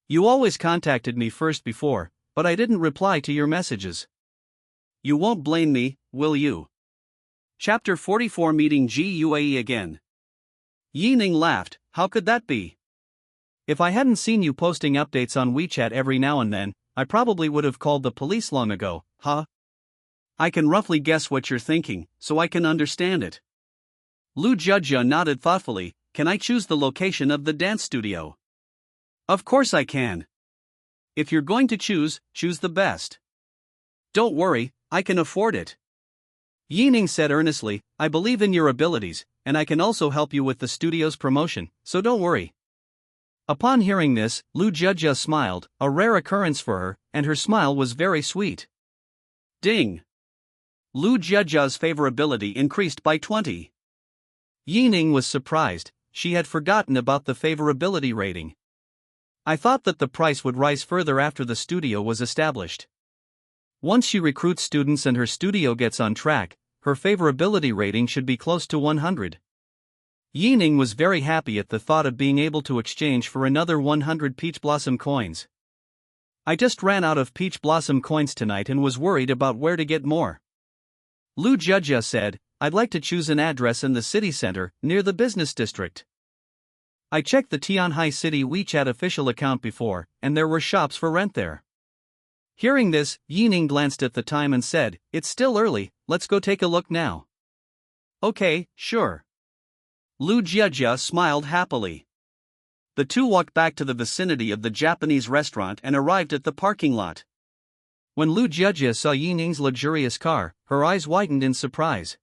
You always contacted me first before, but I didn't reply to your messages. You won't blame me, will you? Chapter 44 Meeting GUAE again. Ning laughed, how could that be? If I hadn't seen you posting updates on WeChat every now and then, I probably would have called the police long ago, huh? I can roughly guess what you're thinking, so I can understand it. Lu Jiejia nodded thoughtfully, can I choose the location of the dance studio? Of course I can. If you're going to choose the best. Don't worry, I can afford it. Ning said earnestly, I believe in your abilities, and I can also help you with the studio's promotion, so don't worry. Upon hearing this, Lu Jiejia smiled, a rare occurrence for her, and her smile was very sweet. Ding! Lu Jiejia's favorability increased by 20. Ning was surprised, she had forgotten about the favorability rating. I thought that the price would rise further after the studio was established. Once she recruits students and her studio gets on track, her favorability rating should be close to 100. Ning was very happy at the thought of being able to exchange for another 100 peach blossom coins. I just ran out of peach blossom coins tonight and was worried about where to get more. Lu Jiejia said, I'd like to choose an address in the city center, near the business district. I checked the Tianhai City WeChat official account before, and there were shops for rent there. Hearing this, Ning glanced at the time and said, it's still early, let's go take a look now. Okay, sure. Lu Jiejia smiled happily. The two walked back to the vicinity of the Japanese restaurant and arrived at the parking lot. When Lu Jiejia saw Ning's luxurious car, her eyes widened in surprise.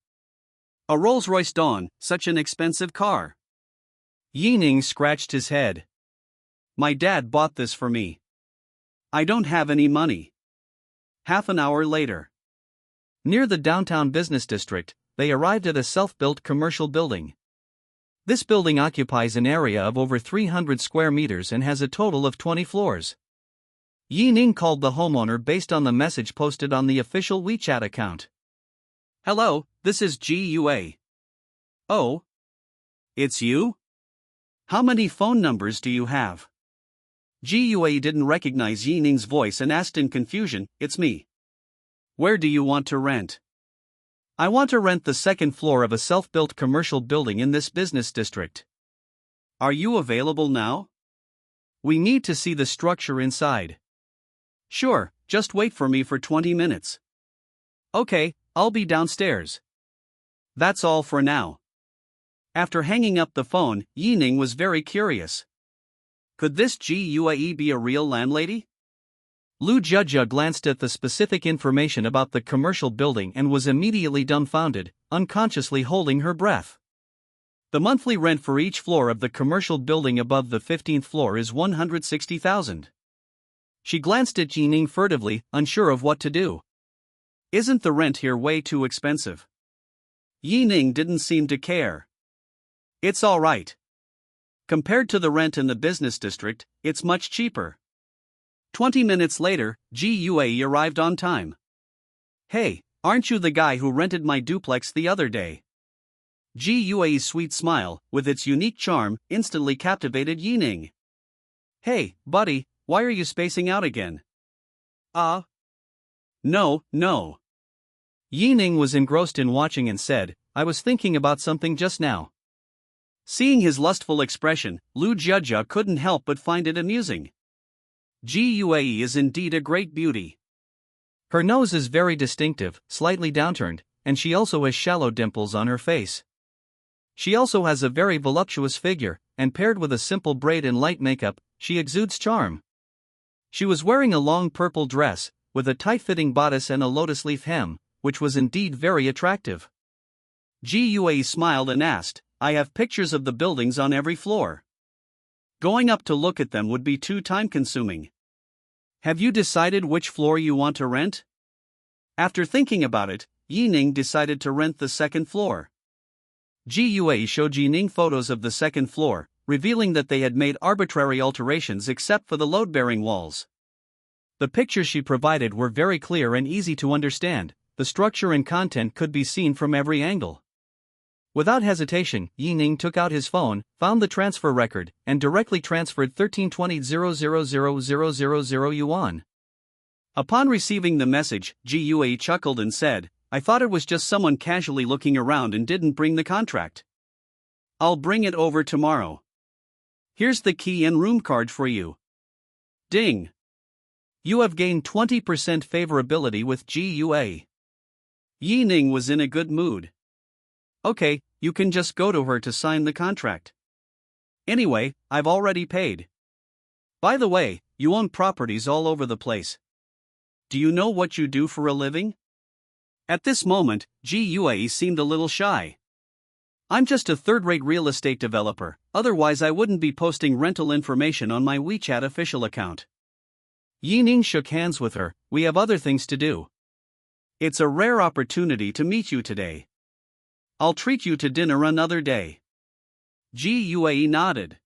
A Rolls-Royce Dawn, such an expensive car. Ning scratched his head. My dad bought this for me. I don't have any money. Half an hour later. Near the downtown business district, they arrived at a self-built commercial building. This building occupies an area of over 300 square meters and has a total of 20 floors. Ning called the homeowner based on the message posted on the official WeChat account. Hello, this is GUA. Oh? It's you? How many phone numbers do you have? GUA didn't recognize Ning's voice and asked in confusion, it's me. Where do you want to rent? I want to rent the second floor of a self-built commercial building in this business district. Are you available now? We need to see the structure inside. Sure, just wait for me for 20 minutes. Okay, I'll be downstairs. That's all for now. After hanging up the phone, Ning was very curious. Could this GUAE be a real landlady? Lu Jiejia glanced at the specific information about the commercial building and was immediately dumbfounded, unconsciously holding her breath. The monthly rent for each floor of the commercial building above the 15th floor is 160,000. She glanced at Ning furtively, unsure of what to do. Isn't the rent here way too expensive? Ning didn't seem to care. It's all right. Compared to the rent in the business district, it's much cheaper. 20 minutes later, GUA arrived on time. Hey, aren't you the guy who rented my duplex the other day? GUA's sweet smile, with its unique charm, instantly captivated Ning. Hey, buddy, why are you spacing out again? No, no. Ning was engrossed in watching and said, I was thinking about something just now. Seeing his lustful expression, Lu Jia couldn't help but find it amusing. GUA is indeed a great beauty. Her nose is very distinctive, slightly downturned, and she also has shallow dimples on her face. She also has a very voluptuous figure, and paired with a simple braid and light makeup, she exudes charm. She was wearing a long purple dress, with a tight-fitting bodice and a lotus leaf hem, which was indeed very attractive. GUA smiled and asked, I have pictures of the buildings on every floor. Going up to look at them would be too time-consuming. Have you decided which floor you want to rent? After thinking about it, Ning decided to rent the second floor. GUA showed Ning photos of the second floor, revealing that they had made arbitrary alterations except for the load-bearing walls. The pictures she provided were very clear and easy to understand. The structure and content could be seen from every angle. Without hesitation, Ning took out his phone, found the transfer record, and directly transferred 1320,000,000 yuan. Upon receiving the message, GUA chuckled and said, I thought it was just someone casually looking around and didn't bring the contract. I'll bring it over tomorrow. Here's the key and room card for you. Ding. You have gained 20% favorability with GUA. Ning was in a good mood. Okay, you can just go to her to sign the contract. Anyway, I've already paid. By the way, you own properties all over the place. Do you know what you do for a living? At this moment, GUA seemed a little shy. I'm just a third-rate real estate developer, otherwise I wouldn't be posting rental information on my WeChat official account. Ning shook hands with her, we have other things to do. It's a rare opportunity to meet you today. I'll treat you to dinner another day. GUA nodded.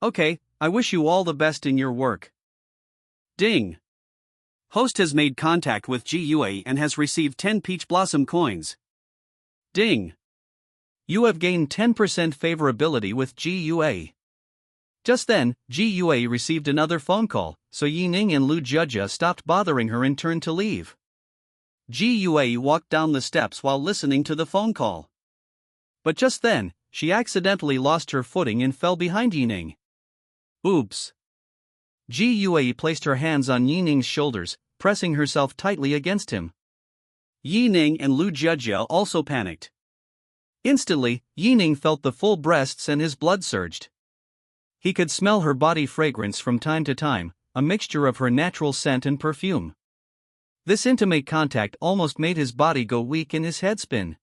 Okay, I wish you all the best in your work. Ding. Host has made contact with GUA and has received 10 peach blossom coins. Ding. You have gained 10% favorability with GUA. Just then, GUA received another phone call, so Ning and Lu Jia stopped bothering her and turned to leave. GUA walked down the steps while listening to the phone call. But just then, she accidentally lost her footing and fell behind Ning. Oops. GUA placed her hands on Ning's shoulders, pressing herself tightly against him. Ning and Lu Jia also panicked. Instantly, Ning felt the full breasts and his blood surged. He could smell her body fragrance from time to time, a mixture of her natural scent and perfume. This intimate contact almost made his body go weak and his head spin.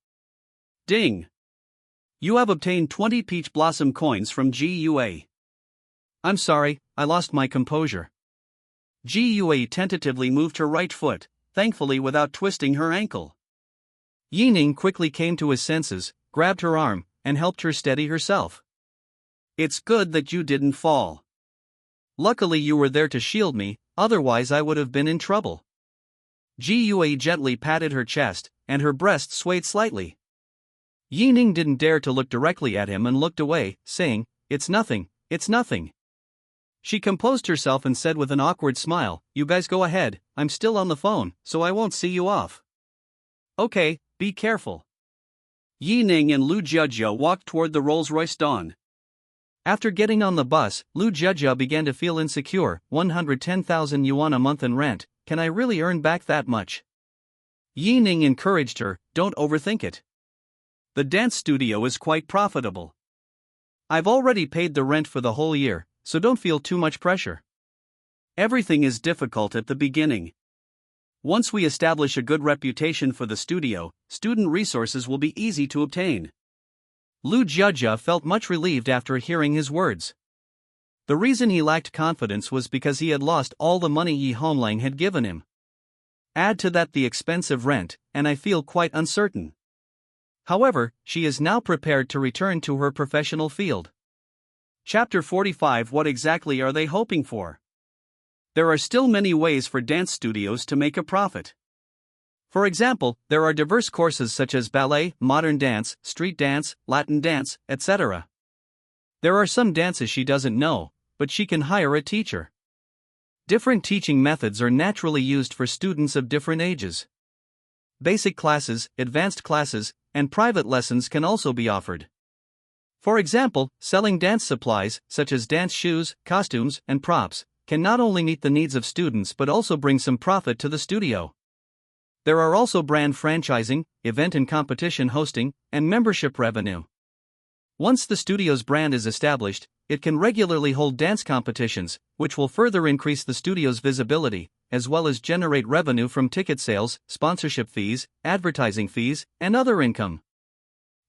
Ding. You have obtained 20 peach blossom coins from GUA. I'm sorry, I lost my composure. GUA tentatively moved her right foot, thankfully without twisting her ankle. Ning quickly came to his senses, grabbed her arm, and helped her steady herself. It's good that you didn't fall. Luckily you were there to shield me, otherwise I would have been in trouble. GUA gently patted her chest, and her breast swayed slightly. Ning didn't dare to look directly at him and looked away, saying, It's nothing, it's nothing. She composed herself and said with an awkward smile, You guys go ahead, I'm still on the phone, so I won't see you off. Okay, be careful. Ning and Lu Jia walked toward the Rolls-Royce Dawn. After getting on the bus, Lu Jia began to feel insecure. 110,000 yuan a month in rent, can I really earn back that much? Ning encouraged her, don't overthink it. The dance studio is quite profitable. I've already paid the rent for the whole year, so don't feel too much pressure. Everything is difficult at the beginning. Once we establish a good reputation for the studio, student resources will be easy to obtain. Lu Jia felt much relieved after hearing his words. The reason he lacked confidence was because he had lost all the money Yi Honglang had given him. Add to that the expensive rent, and I feel quite uncertain. However, she is now prepared to return to her professional field. Chapter 45. What exactly are they hoping for? There are still many ways for dance studios to make a profit. For example, there are diverse courses such as ballet, modern dance, street dance, Latin dance, etc. There are some dances she doesn't know, but she can hire a teacher. Different teaching methods are naturally used for students of different ages. Basic classes, advanced classes, and private lessons can also be offered. For example, selling dance supplies, such as dance shoes, costumes, and props, can not only meet the needs of students but also bring some profit to the studio. There are also brand franchising, event and competition hosting, and membership revenue. Once the studio's brand is established, it can regularly hold dance competitions, which will further increase the studio's visibility, as well as generate revenue from ticket sales, sponsorship fees, advertising fees, and other income.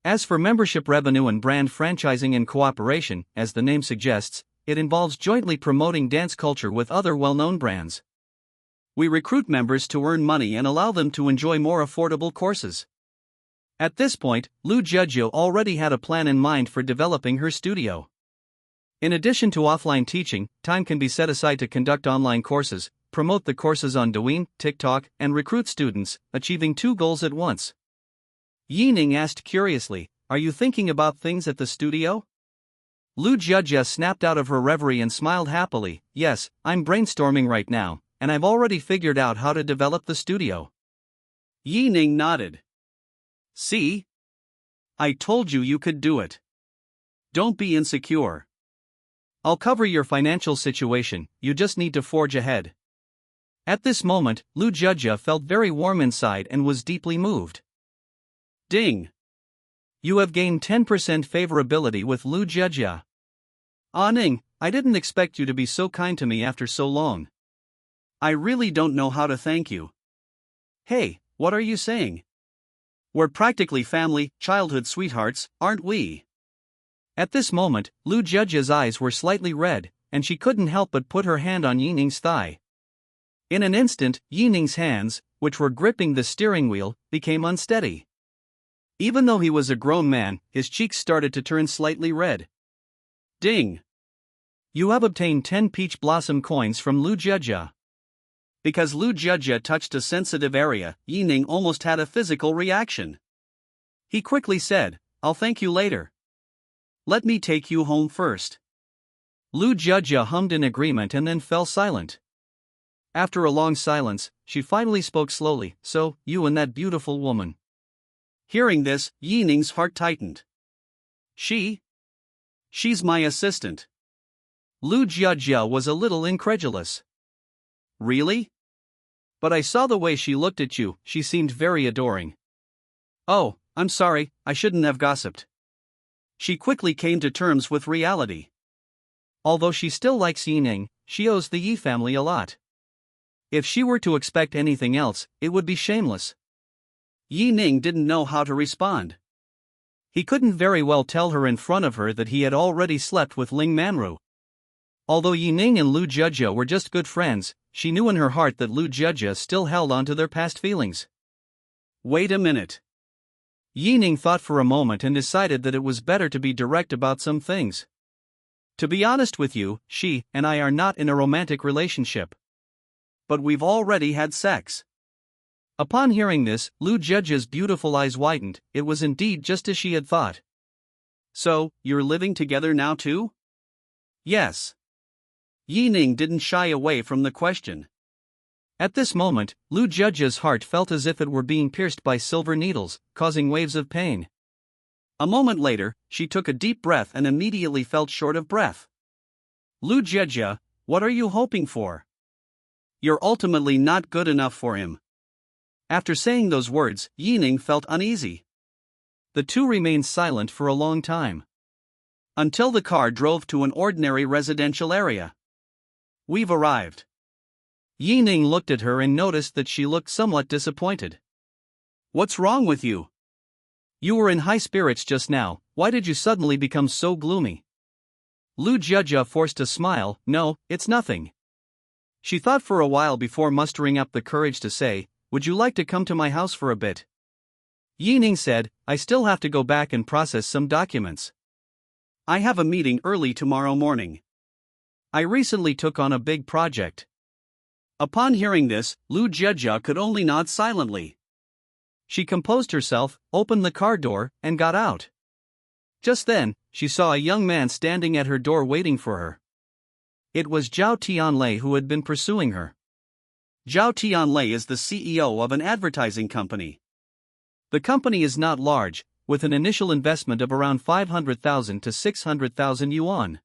As for membership revenue and brand franchising and cooperation, as the name suggests, it involves jointly promoting dance culture with other well-known brands. We recruit members to earn money and allow them to enjoy more affordable courses. At this point, Lu Jejio already had a plan in mind for developing her studio. In addition to offline teaching, time can be set aside to conduct online courses, promote the courses on Douyin, TikTok, and recruit students, achieving two goals at once. Ning asked curiously, "Are you thinking about things at the studio?" Lu Jejio snapped out of her reverie and smiled happily. "Yes, I'm brainstorming right now, and I've already figured out how to develop the studio." Ning nodded. "See? I told you you could do it. Don't be insecure. I'll cover your financial situation, you just need to forge ahead." At this moment, Lu Jejio felt very warm inside and was deeply moved. Ding! You have gained 10% favorability with Lu Jejio. Ah Ning, I didn't expect you to be so kind to me after so long. I really don't know how to thank you. Hey, what are you saying? We're practically family, childhood sweethearts, aren't we? At this moment, Lu Jejio's eyes were slightly red, and she couldn't help but put her hand on Yining's thigh. In an instant, Yining's hands, which were gripping the steering wheel, became unsteady. Even though he was a grown man, his cheeks started to turn slightly red. Ding! You have obtained 10 peach blossom coins from Lu Jejio. Because Lu Jejio touched a sensitive area, Yining almost had a physical reaction. He quickly said, "I'll thank you later. Let me take you home first." Lu Jejio hummed in agreement and then fell silent. After a long silence, she finally spoke slowly, "So, you and that beautiful woman." Hearing this, Yining's heart tightened. She's my assistant." Lu Jejio was a little incredulous. "Really? But I saw the way she looked at you, she seemed very adoring." "Oh, I'm sorry, I shouldn't have gossiped." She quickly came to terms with reality. Although she still likes Yining, she owes the Yi family a lot. If she were to expect anything else, it would be shameless. Yining didn't know how to respond. He couldn't very well tell her in front of her that he had already slept with Ling Manru. Although Yining and Lu Jejio were just good friends, she knew in her heart that Lu Jejio still held on to their past feelings. Wait a minute. Yining thought for a moment and decided that it was better to be direct about some things. "To be honest with you, she and I are not in a romantic relationship. But we've already had sex." Upon hearing this, Lu Jejio's beautiful eyes widened. It was indeed just as she had thought. "So, you're living together now too?" "Yes." Yining didn't shy away from the question. At this moment, Lu Jejio's heart felt as if it were being pierced by silver needles, causing waves of pain. A moment later, she took a deep breath and immediately felt short of breath. "Lu Jejio, what are you hoping for? You're ultimately not good enough for him." After saying those words, Yining felt uneasy. The two remained silent for a long time. Until the car drove to an ordinary residential area. "We've arrived." Yining looked at her and noticed that she looked somewhat disappointed. "What's wrong with you? You were in high spirits just now, why did you suddenly become so gloomy?" Lu Jejio forced a smile. "No, it's nothing." She thought for a while before mustering up the courage to say, "Would you like to come to my house for a bit?" Yining said, "I still have to go back and process some documents. I have a meeting early tomorrow morning. I recently took on a big project." Upon hearing this, Lu Jejio could only nod silently. She composed herself, opened the car door, and got out. Just then, she saw a young man standing at her door waiting for her. It was Zhao Tianlei who had been pursuing her. Zhao Tianlei is the CEO of an advertising company. The company is not large, with an initial investment of around 500,000 to 600,000 yuan.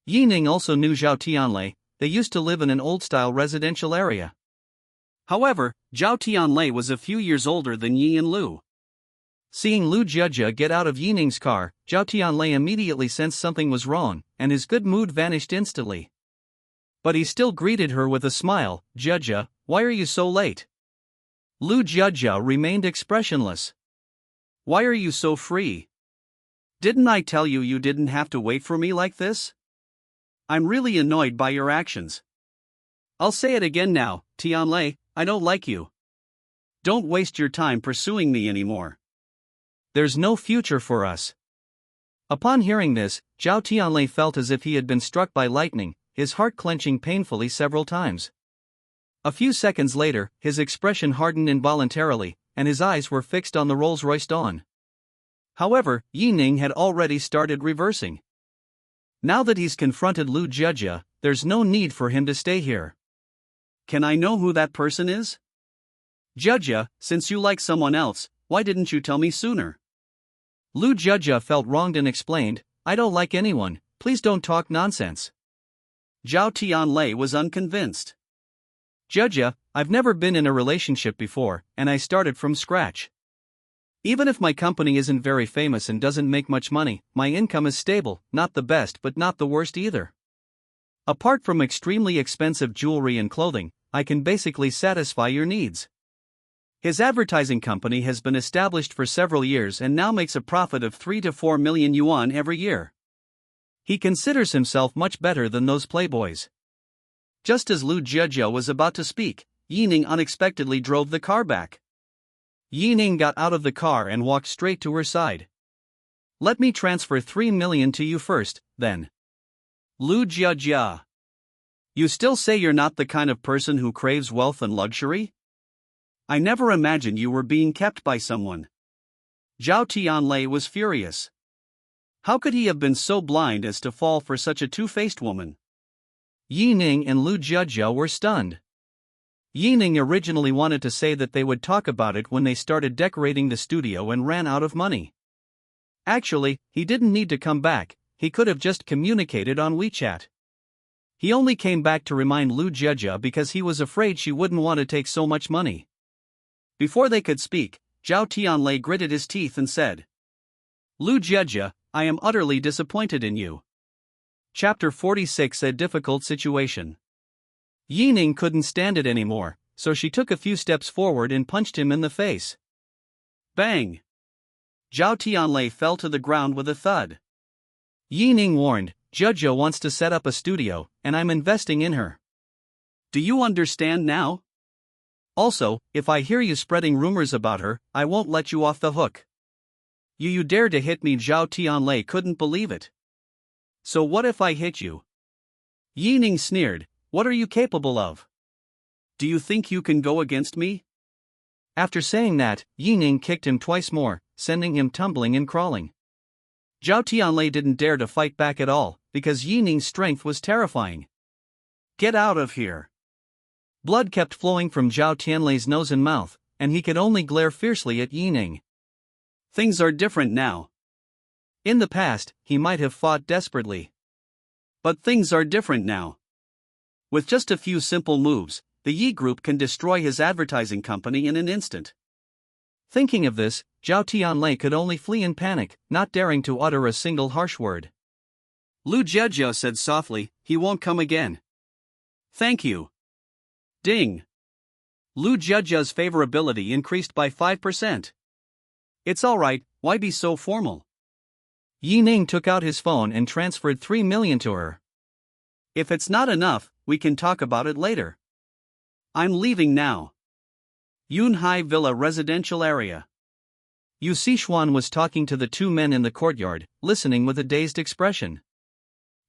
Ning also knew Zhao Tianlei. They used to live in an old-style residential area. However, Zhao Tianlei was a few years older than Yi and Lu. Seeing Lu Jiejie get out of Yining's car, Zhao Tianlei immediately sensed something was wrong, and his good mood vanished instantly. But he still greeted her with a smile. "Jiejie, why are you so late?" Lu Jiejie remained expressionless. "Why are you so free? Didn't I tell you you didn't have to wait for me like this? I'm really annoyed by your actions. I'll say it again now, Tianlei, I don't like you. Don't waste your time pursuing me anymore. There's no future for us." Upon hearing this, Zhao Tianlei felt as if he had been struck by lightning, his heart clenching painfully several times. A few seconds later, his expression hardened involuntarily, and his eyes were fixed on the Rolls-Royce Dawn. However, Ning had already started reversing. Now that he's confronted Lu Jiejie, there's no need for him to stay here. "Can I know who that person is? Jiejie, since you like someone else, why didn't you tell me sooner?" Lu Jiejie felt wronged and explained, "I don't like anyone, please don't talk nonsense." Zhao Tianlei was unconvinced. "Jiejie, I've never been in a relationship before, and I started from scratch. Even if my company isn't very famous and doesn't make much money, my income is stable, not the best but not the worst either. Apart from extremely expensive jewelry and clothing, I can basically satisfy your needs." His advertising company has been established for several years and now makes a profit of 3 to 4 million yuan every year. He considers himself much better than those playboys. Just as Lu Jiejie was about to speak, Ning unexpectedly drove the car back. Ning got out of the car and walked straight to her side. "Let me transfer 3 million to you first, then." "Lu Jiejie, you still say you're not the kind of person who craves wealth and luxury? I never imagined you were being kept by someone." Zhao Tianlei was furious. How could he have been so blind as to fall for such a two-faced woman? Ning and Lu Jiejie were stunned. Ning originally wanted to say that they would talk about it when they started decorating the studio and ran out of money. Actually, he didn't need to come back, he could have just communicated on WeChat. He only came back to remind Lu Jiejie because he was afraid she wouldn't want to take so much money. Before they could speak, Zhao Tianlei gritted his teeth and said, "Lu Jiejie, I am utterly disappointed in you." Chapter 46: A Difficult Situation. Ning couldn't stand it anymore, so she took a few steps forward and punched him in the face. Bang! Zhao Tianlei fell to the ground with a thud. Ning warned, "Jiejie wants to set up a studio, and I'm investing in her. Do you understand now? Also, if I hear you spreading rumors about her, I won't let you off the hook." You dared to hit me?" Zhao Tianlei couldn't believe it. "So what if I hit you?" Ning sneered, "What are you capable of? Do you think you can go against me?" After saying that, Ning kicked him twice more, sending him tumbling and crawling. Zhao Tianlei didn't dare to fight back at all, because Ning's strength was terrifying. "Get out of here!" Blood kept flowing from Zhao Tianlei's nose and mouth, and he could only glare fiercely at Ning. Things are different now. In the past, he might have fought desperately. But things are different now. With just a few simple moves, the Yi Group can destroy his advertising company in an instant. Thinking of this, Zhao Tianlei could only flee in panic, not daring to utter a single harsh word. Lu Jiejie said softly, "He won't come again." "Thank you." Ding! Lu Jiejie's favorability increased by 5%. "It's alright, why be so formal?" Ning took out his phone and transferred 3 million to her. "If it's not enough, we can talk about it later. I'm leaving now." Yunhai Villa residential area. Yu Sichuan was talking to the two men in the courtyard, listening with a dazed expression.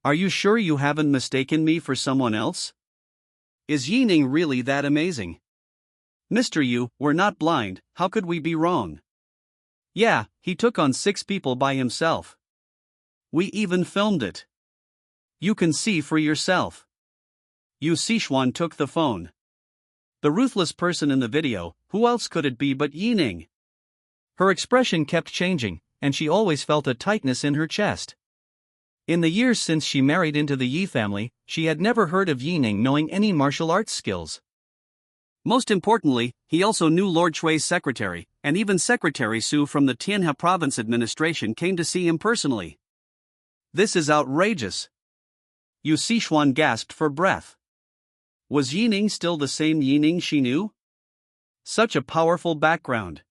"Are you sure you haven't mistaken me for someone else? Is Ning really that amazing?" Mr. Yu, we're not blind, how could we be wrong? Yeah, he took on 6 people by himself. We even filmed it. You can see for yourself. Yu Sichuan took the phone. The ruthless person in the video, who else could it be but Ning? Her expression kept changing, and she always felt a tightness in her chest. In the years since she married into the Yi family, she had never heard of Ning knowing any martial arts skills. Most importantly, he also knew Lord Shui's secretary, and even Secretary Su from the Tianhe province administration came to see him personally. This is outrageous. Yu Sichuan gasped for breath. Was Ning still the same Ning she knew? Such a powerful background.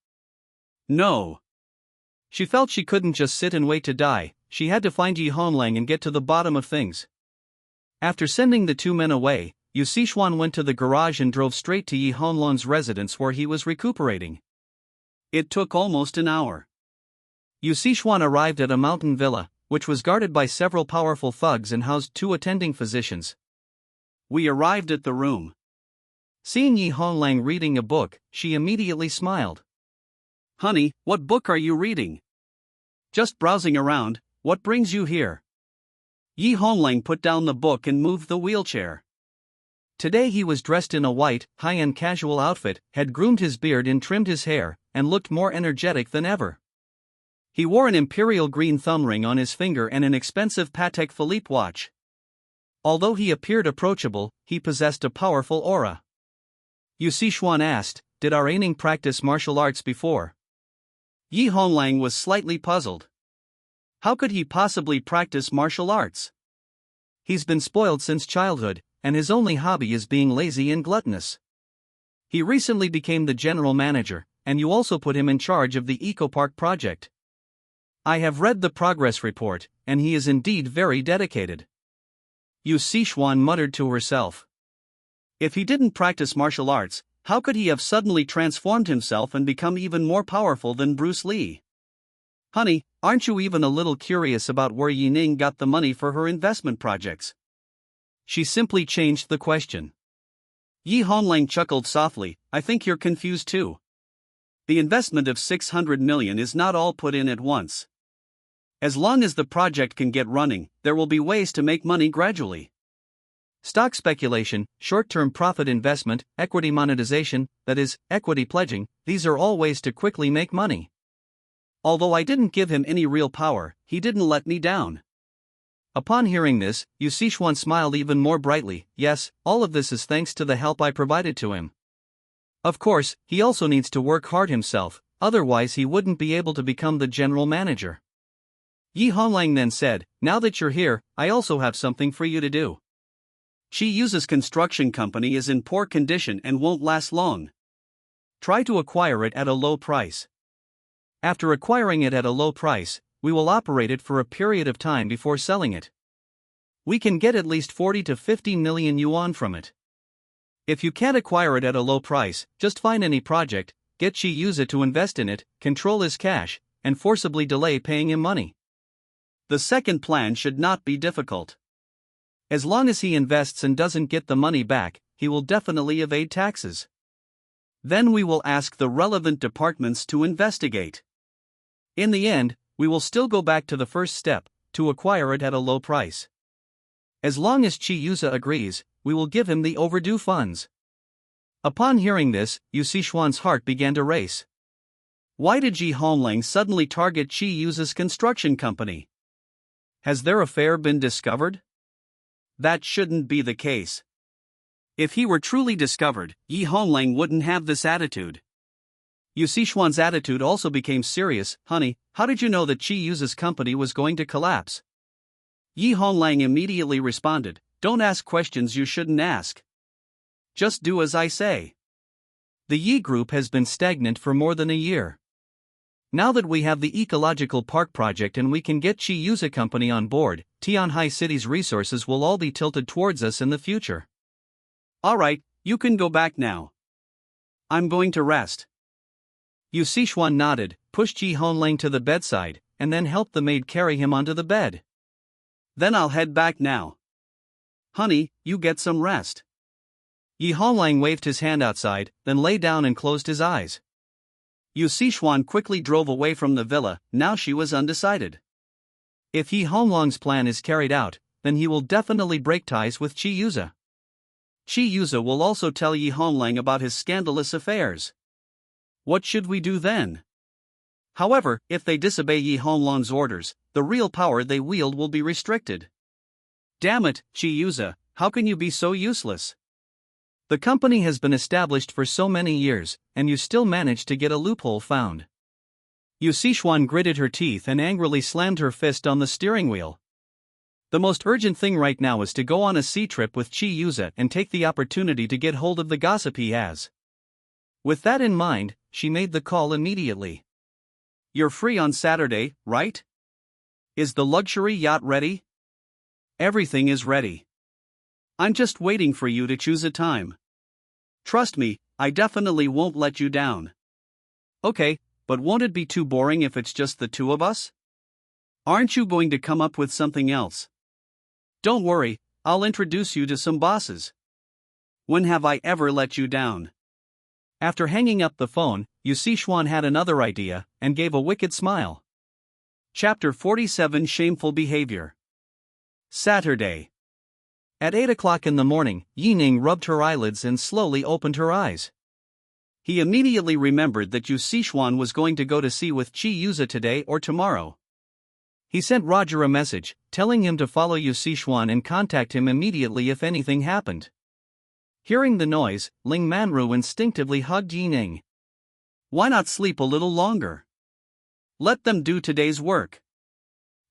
No. She felt she couldn't just sit and wait to die, she had to find Yi Honlang and get to the bottom of things. After sending the 2 men away, Yu Sichuan went to the garage and drove straight to Yi Honlang's residence where he was recuperating. It took almost an hour. Yu Sichuan arrived at a mountain villa, which was guarded by several powerful thugs and housed 2 attending physicians. We arrived at the room. Seeing Yi Honlang reading a book, she immediately smiled. Honey, what book are you reading? Just browsing around, what brings you here? Yi Honlang put down the book and moved the wheelchair. Today he was dressed in a white, high-end casual outfit, had groomed his beard and trimmed his hair, and looked more energetic than ever. He wore an imperial green thumb ring on his finger and an expensive Patek Philippe watch. Although he appeared approachable, he possessed a powerful aura. Yu Sichuan asked, "Did our Ning practice martial arts before?" Yi Honlang was slightly puzzled. How could he possibly practice martial arts? He's been spoiled since childhood, and his only hobby is being lazy and gluttonous. He recently became the general manager, and you also put him in charge of the Eco Park project. I have read the progress report, and he is indeed very dedicated. Yu Sichuan muttered to herself. If he didn't practice martial arts, how could he have suddenly transformed himself and become even more powerful than Bruce Lee? Honey, aren't you even a little curious about where Ning got the money for her investment projects? She simply changed the question. Yi Honlang chuckled softly, I think you're confused too. The investment of 600 million is not all put in at once. As long as the project can get running, there will be ways to make money gradually. Stock speculation, short-term profit investment, equity monetization, that is, equity pledging, these are all ways to quickly make money. Although I didn't give him any real power, he didn't let me down. Upon hearing this, Yu Sichuan smiled even more brightly. Yes, all of this is thanks to the help I provided to him. Of course, he also needs to work hard himself, otherwise he wouldn't be able to become the general manager. Yi Honlang then said, now that you're here, I also have something for you to do. Chi Yu's construction company is in poor condition and won't last long. Try to acquire it at a low price. After acquiring it at a low price, we will operate it for a period of time before selling it. We can get at least 40 to 50 million yuan from it. If you can't acquire it at a low price, just find any project, get Chi Yu's to invest in it, control his cash, and forcibly delay paying him money. The second plan should not be difficult. As long as he invests and doesn't get the money back, he will definitely evade taxes. Then we will ask the relevant departments to investigate. In the end, we will still go back to the first step, to acquire it at a low price. As long as Chi Yu's agrees, we will give him the overdue funds. Upon hearing this, Yu Sichuan's heart began to race. Why did Yi Honlang suddenly target Chi Yu's construction company? Has their affair been discovered? That shouldn't be the case. If he were truly discovered, Yi Honlang wouldn't have this attitude. Yu Sichuan's attitude also became serious. Honey, how did you know that Chi Yu's company was going to collapse? Yi Honlang immediately responded, don't ask questions you shouldn't ask. Just do as I say. The Yi Group has been stagnant for more than a year. Now that we have the ecological park project and we can get Chi Yu's company on board, Tianhai City's resources will all be tilted towards us in the future. Alright, you can go back now. I'm going to rest. Yu Sichuan nodded, pushed Yi Honlang to the bedside, and then helped the maid carry him onto the bed. Then I'll head back now. Honey, you get some rest. Yi Honglang waved his hand outside, then lay down and closed his eyes. Yu Sichuan quickly drove away from the villa. Now she was undecided. If Yi Honglang's plan is carried out, then he will definitely break ties with Chi Yuza. Chi Yuza will also tell Yi Honglang about his scandalous affairs. What should we do then? However, if they disobey Yi Honglang's orders, the real power they wield will be restricted. Damn it, Chi Yuza, how can you be so useless? The company has been established for so many years, and you still manage to get a loophole found. Yu Sichuan gritted her teeth and angrily slammed her fist on the steering wheel. The most urgent thing right now is to go on a sea trip with Chi Yuza and take the opportunity to get hold of the gossip he has. With that in mind, she made the call immediately. You're free on Saturday, right? Is the luxury yacht ready? Everything is ready. I'm just waiting for you to choose a time. Trust me, I definitely won't let you down. Okay, but won't it be too boring if it's just the two of us? Aren't you going to come up with something else? Don't worry, I'll introduce you to some bosses. When have I ever let you down? After hanging up the phone, Yu Sichuan had another idea, and gave a wicked smile. Chapter 47 Shameful Behavior. Saturday. At 8 o'clock in the morning, Ning rubbed her eyelids and slowly opened her eyes. He immediately remembered that Yu Sichuan was going to go to sea with Chi Yuza today or tomorrow. He sent Roger a message, telling him to follow Yu Sichuan and contact him immediately if anything happened. Hearing the noise, Ling Manru instinctively hugged Ning. Why not sleep a little longer? Let them do today's work.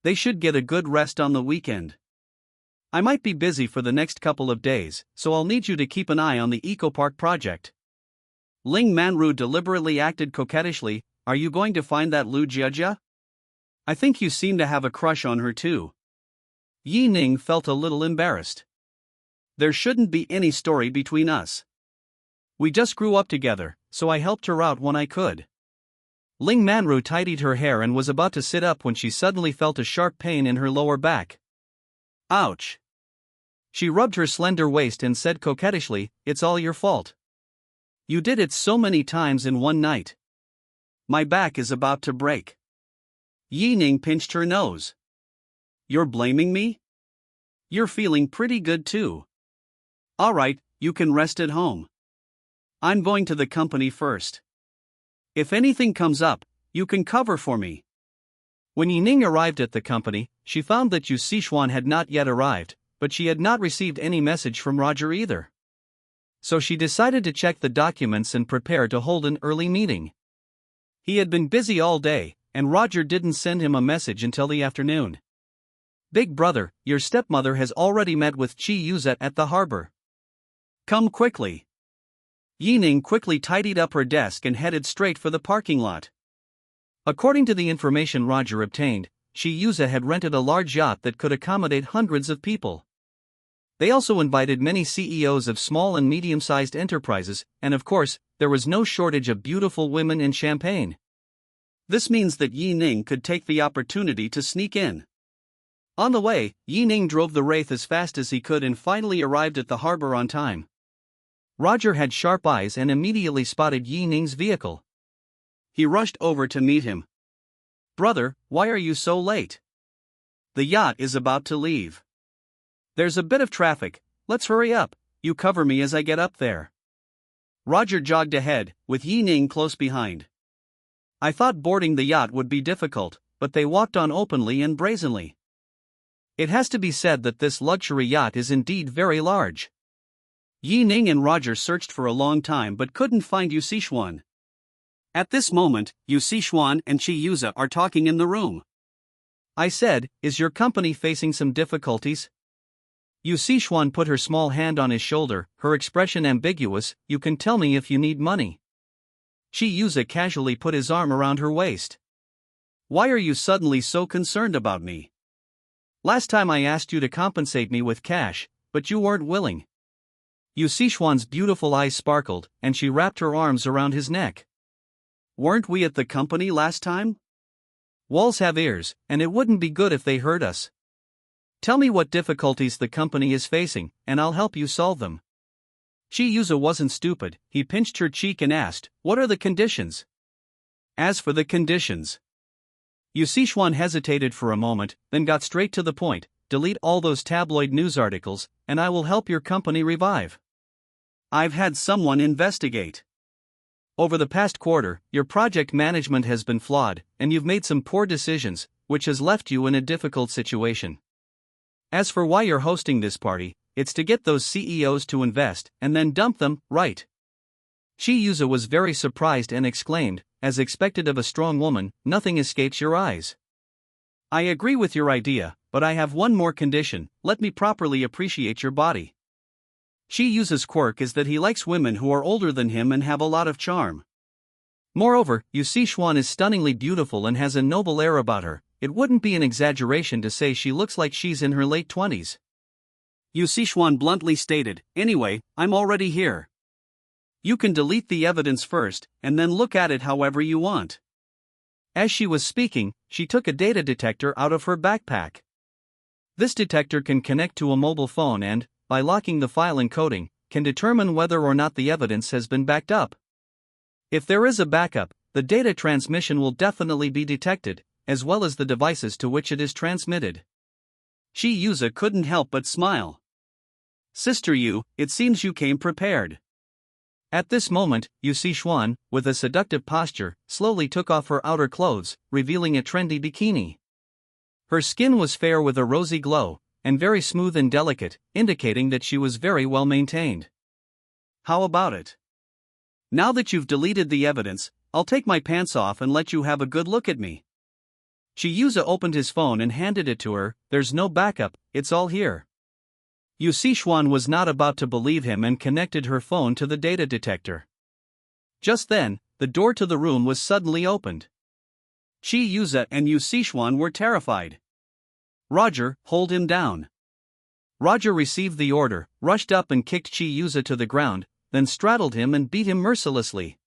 They should get a good rest on the weekend. I might be busy for the next couple of days, so I'll need you to keep an eye on the eco-park project. Ling Manru deliberately acted coquettishly. Are you going to find that Lu Jiajia? I think you seem to have a crush on her too. Ning felt a little embarrassed. There shouldn't be any story between us. We just grew up together, so I helped her out when I could. Ling Manru tidied her hair and was about to sit up when she suddenly felt a sharp pain in her lower back. Ouch. She rubbed her slender waist and said coquettishly, "It's all your fault. You did it so many times in one night. My back is about to break." Ning pinched her nose. You're blaming me? You're feeling pretty good too. Alright, you can rest at home. I'm going to the company first. If anything comes up, you can cover for me. When Ning arrived at the company, she found that Yu Sichuan had not yet arrived, but she had not received any message from Roger either. So she decided to check the documents and prepare to hold an early meeting. He had been busy all day, and Roger didn't send him a message until the afternoon. "Big brother, your stepmother has already met with Chi Yuza at the harbor. Come quickly." Ning quickly tidied up her desk and headed straight for the parking lot. According to the information Roger obtained, Chi Yuza had rented a large yacht that could accommodate hundreds of people. They also invited many CEOs of small and medium-sized enterprises, and of course, there was no shortage of beautiful women and champagne. This means that Ning could take the opportunity to sneak in. On the way, Ning drove the Wraith as fast as he could and finally arrived at the harbor on time. Roger had sharp eyes and immediately spotted Ning's vehicle. He rushed over to meet him. "Brother, why are you so late? The yacht is about to leave. There's a bit of traffic, let's hurry up, you cover me as I get up there." Roger jogged ahead, with Ning close behind. I thought boarding the yacht would be difficult, but they walked on openly and brazenly. It has to be said that this luxury yacht is indeed very large. Ning and Roger searched for a long time but couldn't find Yu Sichuan. At this moment, Yu Sichuan and Chi Yuza are talking in the room. I said, "Is your company facing some difficulties?" Yu Sichuan put her small hand on his shoulder, her expression ambiguous. "You can tell me if you need money." Chi Yuza casually put his arm around her waist. "Why are you suddenly so concerned about me? Last time I asked you to compensate me with cash, but you weren't willing." Yu Sichuan's beautiful eyes sparkled, and she wrapped her arms around his neck. "Weren't we at the company last time?" "Walls have ears, and it wouldn't be good if they heard us. Tell me what difficulties the company is facing, and I'll help you solve them." Chi Yuza wasn't stupid, he pinched her cheek and asked, "What are the conditions?" As for the conditions. Yu Sichuan hesitated for a moment, then got straight to the point. Delete all those tabloid news articles, and I will help your company revive. I've had someone investigate. Over the past quarter, your project management has been flawed, and you've made some poor decisions, which has left you in a difficult situation. As for why you're hosting this party, it's to get those CEOs to invest, and then dump them, right? Chi Yuza was very surprised and exclaimed, as expected of a strong woman, nothing escapes your eyes. I agree with your idea, but I have one more condition: let me properly appreciate your body. Chi Yuza's quirk is that he likes women who are older than him and have a lot of charm. Moreover, Yu Sichuan is stunningly beautiful and has a noble air about her. It wouldn't be an exaggeration to say she looks like she's in her late 20s. Yu Sichuan bluntly stated, "Anyway, I'm already here. You can delete the evidence first, and then look at it however you want." As she was speaking, she took a data detector out of her backpack. This detector can connect to a mobile phone and, by locking the file encoding, can determine whether or not the evidence has been backed up. If there is a backup, the data transmission will definitely be detected, as well as the devices to which it is transmitted. Chi Yuza couldn't help but smile. "Sister Yu, it seems you came prepared." At this moment, Yu Sichuan, with a seductive posture, slowly took off her outer clothes, revealing a trendy bikini. Her skin was fair with a rosy glow, and very smooth and delicate, indicating that she was very well maintained. "How about it? Now that you've deleted the evidence, I'll take my pants off and let you have a good look at me." Chi Yuza opened his phone and handed it to her. "There's no backup, it's all here." Yu Sichuan was not about to believe him and connected her phone to the data detector. Just then, the door to the room was suddenly opened. Chi Yuza and Yu Sichuan were terrified. "Roger, hold him down." Roger received the order, rushed up and kicked Chi Yuza to the ground, then straddled him and beat him mercilessly.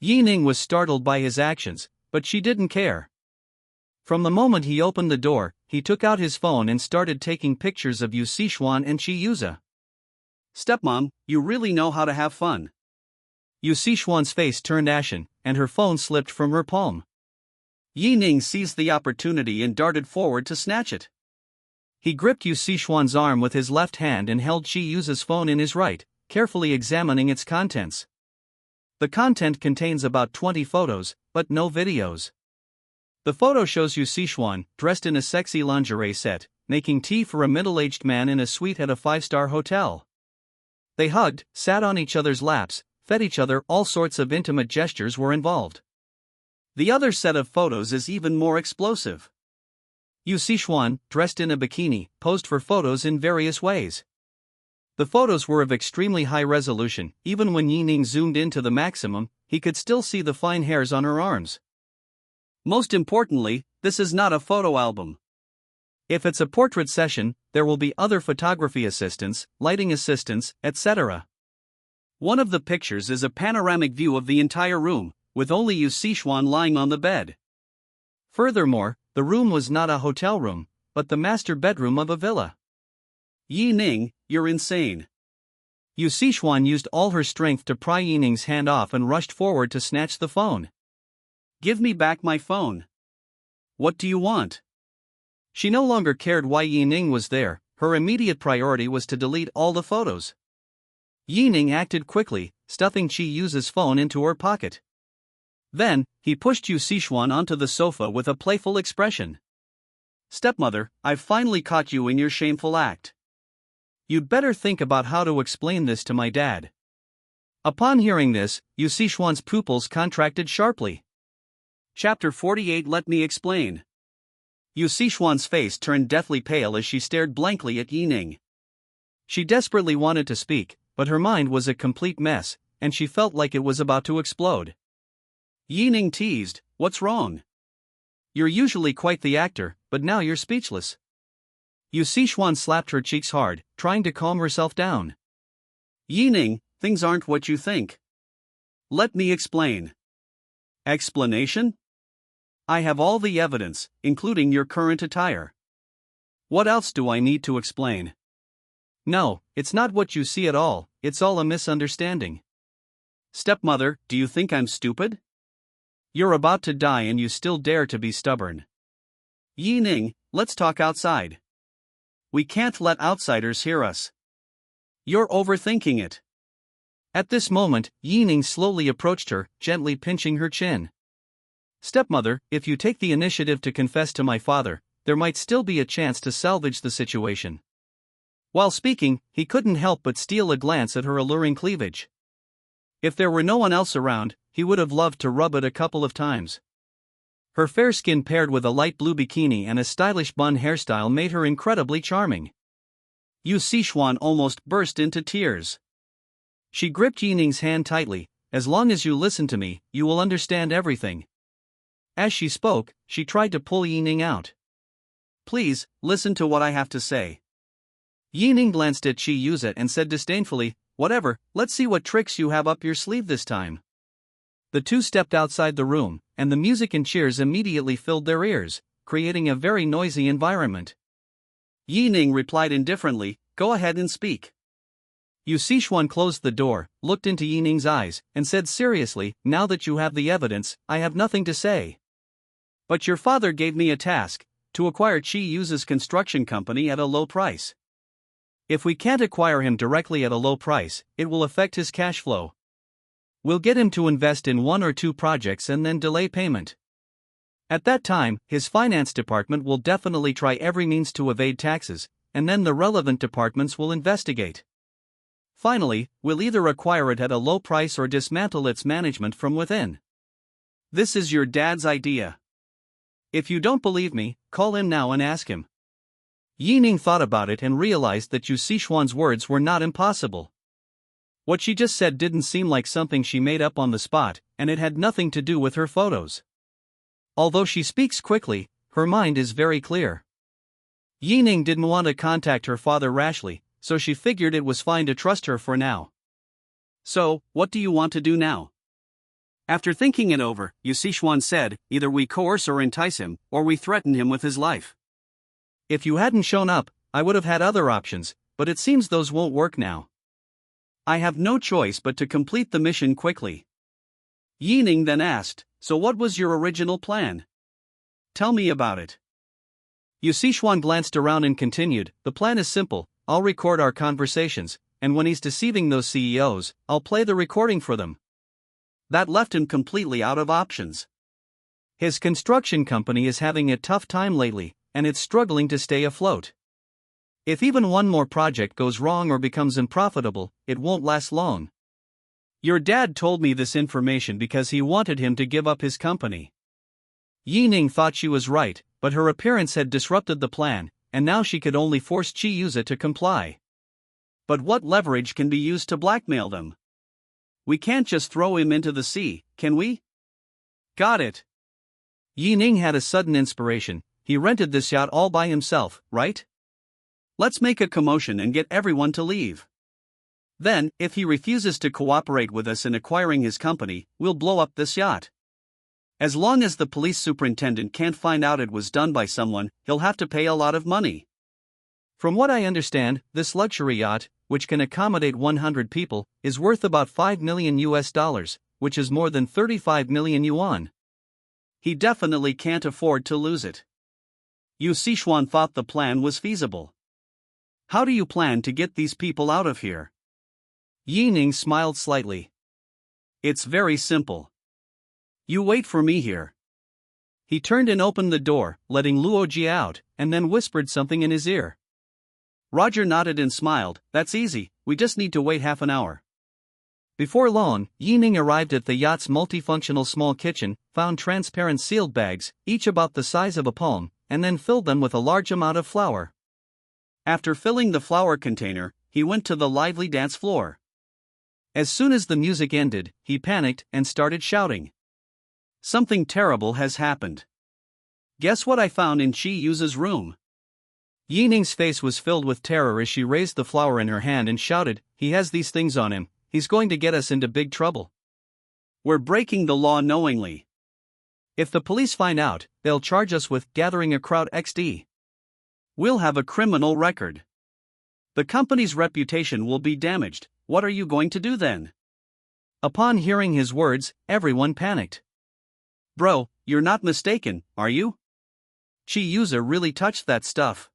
Ning was startled by his actions, but she didn't care. From the moment he opened the door, he took out his phone and started taking pictures of Yu Sichuan and Chi Yuza. "Stepmom, you really know how to have fun." Yu Sichuan's face turned ashen, and her phone slipped from her palm. Ning seized the opportunity and darted forward to snatch it. He gripped Yu Sichuan's arm with his left hand and held Chi Yuza's phone in his right, carefully examining its contents. The content contains about 20 photos, but no videos. The photo shows Yu Sichuan, dressed in a sexy lingerie set, making tea for a middle-aged man in a suite at a 5-star hotel. They hugged, sat on each other's laps, fed each other, all sorts of intimate gestures were involved. The other set of photos is even more explosive. Yu Sichuan, dressed in a bikini, posed for photos in various ways. The photos were of extremely high resolution. Even when Ning zoomed in to the maximum, he could still see the fine hairs on her arms. Most importantly, this is not a photo album. If it's a portrait session, there will be other photography assistants, lighting assistants, etc. One of the pictures is a panoramic view of the entire room, with only Yu Sichuan lying on the bed. Furthermore, the room was not a hotel room, but the master bedroom of a villa. Ning, you're insane. Yu Sichuan used all her strength to pry Ning's hand off and rushed forward to snatch the phone. "Give me back my phone. What do you want?" She no longer cared why Ning was there. Her immediate priority was to delete all the photos. Ning acted quickly, stuffing Chi Yuza's phone into her pocket. Then, he pushed Yu Sichuan onto the sofa with a playful expression. "Stepmother, I've finally caught you in your shameful act. You'd better think about how to explain this to my dad." Upon hearing this, Yu Sichuan's pupils contracted sharply. Chapter 48. Let me explain. Yu Sichuan's face turned deathly pale as she stared blankly at Ning. She desperately wanted to speak, but her mind was a complete mess, and she felt like it was about to explode. Ning teased, "What's wrong? You're usually quite the actor, but now you're speechless." Yu Sichuan slapped her cheeks hard, trying to calm herself down. "Ning, things aren't what you think. Let me explain." "Explanation? I have all the evidence, including your current attire. What else do I need to explain?" No, it's not what you see at all, it's all a misunderstanding. Stepmother, do you think I'm stupid? You're about to die and you still dare to be stubborn. Ning, let's talk outside. We can't let outsiders hear us. You're overthinking it. At this moment, Ning slowly approached her, gently pinching her chin. Stepmother, if you take the initiative to confess to my father, there might still be a chance to salvage the situation. While speaking, he couldn't help but steal a glance at her alluring cleavage. If there were no one else around, he would have loved to rub it a couple of times. Her fair skin paired with a light blue bikini and a stylish bun hairstyle made her incredibly charming. Yu Sichuan almost burst into tears. She gripped Yining's hand tightly. As long as you listen to me, you will understand everything. As she spoke, she tried to pull Yining out. Please, listen to what I have to say. Yining glanced at Chi Yuza and said disdainfully, whatever, let's see what tricks you have up your sleeve this time. The two stepped outside the room, and the music and cheers immediately filled their ears, creating a very noisy environment. Yining replied indifferently, go ahead and speak. Yu Sichuan closed the door, looked into Yining's eyes, and said seriously, now that you have the evidence, I have nothing to say. But your father gave me a task, to acquire Chi Yuza's construction company at a low price. If we can't acquire him directly at a low price, it will affect his cash flow. We'll get him to invest in 1 or 2 projects and then delay payment. At that time, his finance department will definitely try every means to evade taxes, and then the relevant departments will investigate. Finally, we'll either acquire it at a low price or dismantle its management from within. This is your dad's idea. If you don't believe me, call him now and ask him. Yining thought about it and realized that Yu Sichuan's words were not impossible. What she just said didn't seem like something she made up on the spot, and it had nothing to do with her photos. Although she speaks quickly, her mind is very clear. Yining didn't want to contact her father rashly, so she figured it was fine to trust her for now. So, what do you want to do now? After thinking it over, Yu Sichuan said, either we coerce or entice him, or we threaten him with his life. If you hadn't shown up, I would have had other options, but it seems those won't work now. I have no choice but to complete the mission quickly. Yining then asked, so what was your original plan? Tell me about it. Yu Sichuan glanced around and continued, the plan is simple, I'll record our conversations, and when he's deceiving those CEOs, I'll play the recording for them. That left him completely out of options. His construction company is having a tough time lately, and it's struggling to stay afloat. If even one more project goes wrong or becomes unprofitable, it won't last long. Your dad told me this information because he wanted him to give up his company. Yining thought she was right, but her appearance had disrupted the plan, and now she could only force Chi Yuza to comply. But what leverage can be used to blackmail them? We can't just throw him into the sea, can we? Got it. Yining had a sudden inspiration. He rented this yacht all by himself, right? Let's make a commotion and get everyone to leave. Then, if he refuses to cooperate with us in acquiring his company, we'll blow up this yacht. As long as the police superintendent can't find out it was done by someone, he'll have to pay a lot of money. From what I understand, this luxury yacht, which can accommodate 100 people, is worth about $5 million, which is more than 35 million yuan. He definitely can't afford to lose it. Yu Sichuan thought the plan was feasible. How do you plan to get these people out of here? Yining smiled slightly. It's very simple. You wait for me here. He turned and opened the door, letting Luoji out, and then whispered something in his ear. Roger nodded and smiled, that's easy, we just need to wait half an hour. Before long, Yining arrived at the yacht's multifunctional small kitchen, found transparent sealed bags, each about the size of a palm, and then filled them with a large amount of flour. After filling the flour container, he went to the lively dance floor. As soon as the music ended, he panicked and started shouting. Something terrible has happened. Guess what I found in Chi Yuza's room? Yining's face was filled with terror as she raised the flour in her hand and shouted, he has these things on him, he's going to get us into big trouble. We're breaking the law knowingly. If the police find out, they'll charge us with gathering a crowd XD. We'll have a criminal record. The company's reputation will be damaged. What are you going to do then? Upon hearing his words, everyone panicked. Bro, you're not mistaken, are you? Chi-Yuza really touched that stuff.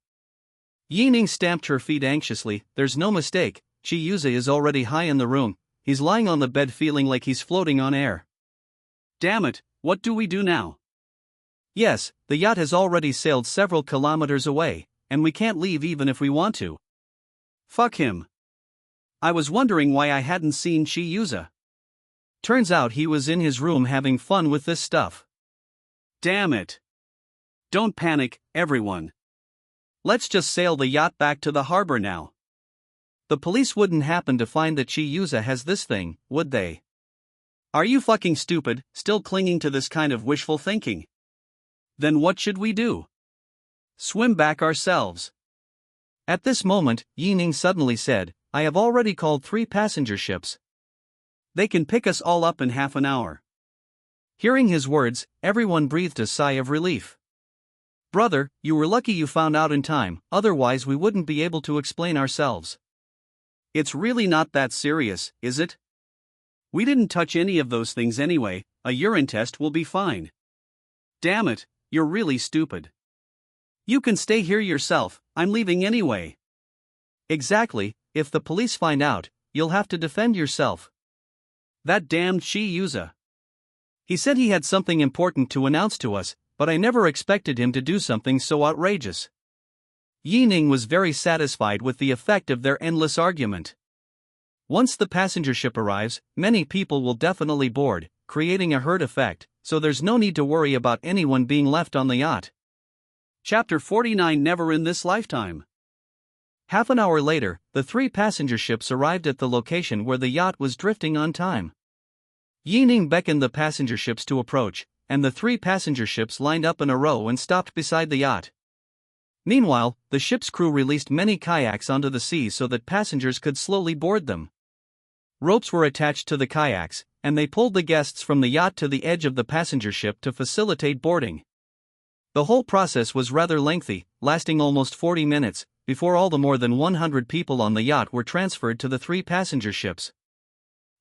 Ning stamped her feet anxiously. There's no mistake, Chi-Yuza is already high in the room. He's lying on the bed feeling like he's floating on air. Damn it, what do we do now? Yes, the yacht has already sailed several kilometers away, and we can't leave even if we want to. Fuck him. I was wondering why I hadn't seen Chi-Yuza. Turns out he was in his room having fun with this stuff. Damn it. Don't panic, everyone. Let's just sail the yacht back to the harbor now. The police wouldn't happen to find that Chi-Yuza has this thing, would they? Are you fucking stupid, still clinging to this kind of wishful thinking? Then what should we do? Swim back ourselves. At this moment, Ning suddenly said, I have already called 3 passenger ships. They can pick us all up in half an hour. Hearing his words, everyone breathed a sigh of relief. Brother, you were lucky you found out in time, otherwise we wouldn't be able to explain ourselves. It's really not that serious, is it? We didn't touch any of those things anyway, a urine test will be fine. Damn it, you're really stupid. You can stay here yourself, I'm leaving anyway. Exactly, if the police find out, you'll have to defend yourself. That damned Chi-Yuza. He said he had something important to announce to us, but I never expected him to do something so outrageous. Ning was very satisfied with the effect of their endless argument. Once the passenger ship arrives, many people will definitely board, creating a herd effect, so there's no need to worry about anyone being left on the yacht. Chapter 49 Never in This Lifetime. Half an hour later, the 3 passenger ships arrived at the location where the yacht was drifting on time. Ning beckoned the passenger ships to approach, and the 3 passenger ships lined up in a row and stopped beside the yacht. Meanwhile, the ship's crew released many kayaks onto the sea so that passengers could slowly board them. Ropes were attached to the kayaks, and they pulled the guests from the yacht to the edge of the passenger ship to facilitate boarding. The whole process was rather lengthy, lasting almost 40 minutes, before all the more than 100 people on the yacht were transferred to the 3 passenger ships.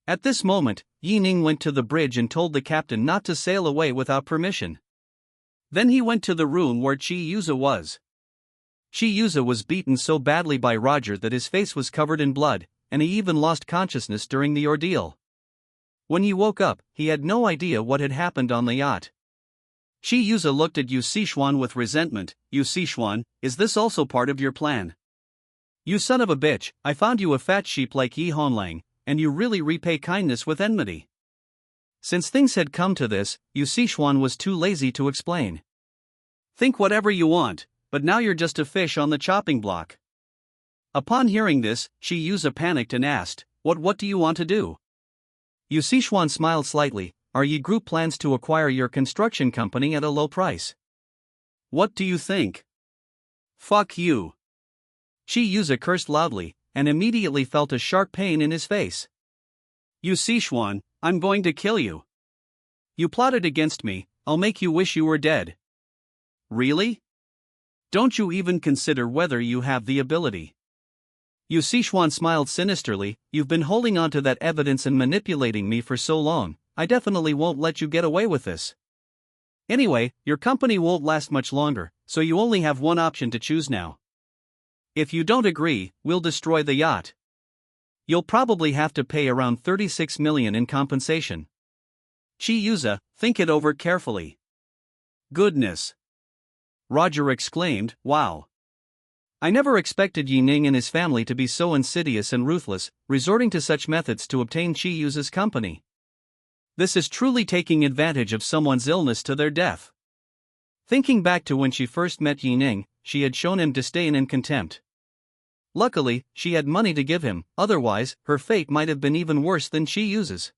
At this moment, Ning went to the bridge and told the captain not to sail away without permission. Then he went to the room where Chi-Yuza was. Chi-Yuza was beaten so badly by Roger that his face was covered in blood, and he even lost consciousness during the ordeal. When he woke up, he had no idea what had happened on the yacht. Chi-Yuza looked at Yu Sichuan with resentment. Yu Sichuan, is this also part of your plan? You son of a bitch, I found you a fat sheep like Yi Honlang, and you really repay kindness with enmity. Since things had come to this, Yu Sichuan was too lazy to explain. Think whatever you want, but now you're just a fish on the chopping block. Upon hearing this, Chi-Yuza panicked and asked, What do you want to do? Yu Sichuan smiled slightly. Our Yi Group plans to acquire your construction company at a low price. What do you think? Fuck you. Chi-Yuza cursed loudly, and immediately felt a sharp pain in his face. Yu Sichuan, I'm going to kill you. You plotted against me, I'll make you wish you were dead. Really? Don't you even consider whether you have the ability? Yu Sichuan smiled sinisterly. You've been holding on to that evidence and manipulating me for so long, I definitely won't let you get away with this. Anyway, your company won't last much longer, so you only have one option to choose now. If you don't agree, we'll destroy the yacht. You'll probably have to pay around 36 million in compensation. Chi-Yuza, think it over carefully. Goodness! Roger exclaimed, wow. I never expected Ning and his family to be so insidious and ruthless, resorting to such methods to obtain Chi-Yuza's company. This is truly taking advantage of someone's illness to their death. Thinking back to when she first met Ning, she had shown him disdain and contempt. Luckily, she had money to give him, otherwise, her fate might have been even worse than Chi-Yuza's.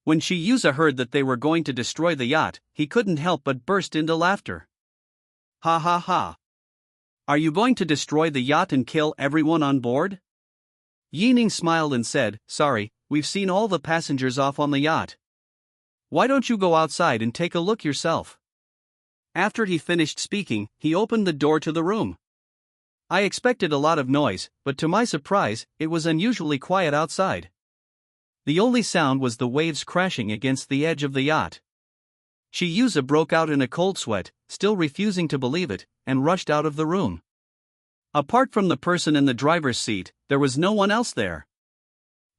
When Chi-Yuza heard that they were going to destroy the yacht, he couldn't help but burst into laughter. Ha ha ha. Are you going to destroy the yacht and kill everyone on board? Ning smiled and said, sorry, we've seen all the passengers off on the yacht. Why don't you go outside and take a look yourself? After he finished speaking, he opened the door to the room. I expected a lot of noise, but to my surprise, it was unusually quiet outside. The only sound was the waves crashing against the edge of the yacht. Chiyuza broke out in a cold sweat, still refusing to believe it, and rushed out of the room. Apart from the person in the driver's seat, there was no one else there.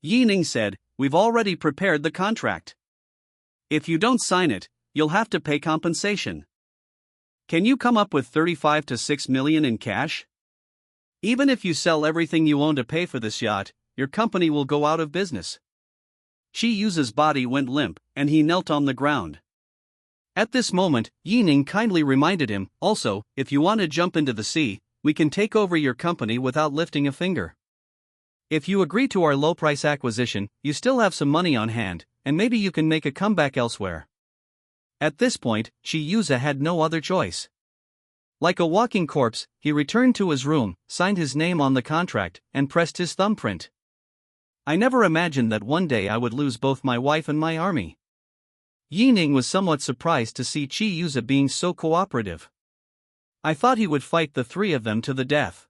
Ning said, "We've already prepared the contract. If you don't sign it, you'll have to pay compensation. Can you come up with 35 to 6 million in cash? Even if you sell everything you own to pay for this yacht, your company will go out of business." Chiyuza's body went limp, and he knelt on the ground. At this moment, Ning kindly reminded him, "Also, if you want to jump into the sea, we can take over your company without lifting a finger. If you agree to our low-price acquisition, you still have some money on hand, and maybe you can make a comeback elsewhere." At this point, Chiyuza had no other choice. Like a walking corpse, he returned to his room, signed his name on the contract, and pressed his thumbprint. "I never imagined that one day I would lose both my wife and my army." Ning was somewhat surprised to see Chiyuza being so cooperative. "I thought he would fight the three of them to the death."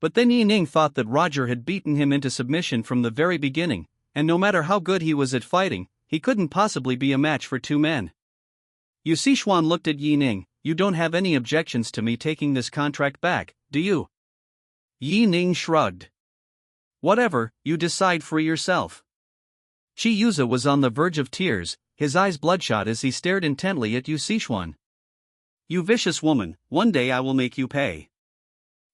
But then Ning thought that Roger had beaten him into submission from the very beginning, and no matter how good he was at fighting, he couldn't possibly be a match for two men. Yu Sichuan looked at Ning. "You don't have any objections to me taking this contract back, do you?" Ning shrugged. "Whatever, you decide for yourself." Chiyuza was on the verge of tears, his eyes bloodshot as he stared intently at Yu Sichuan. "You vicious woman, one day I will make you pay.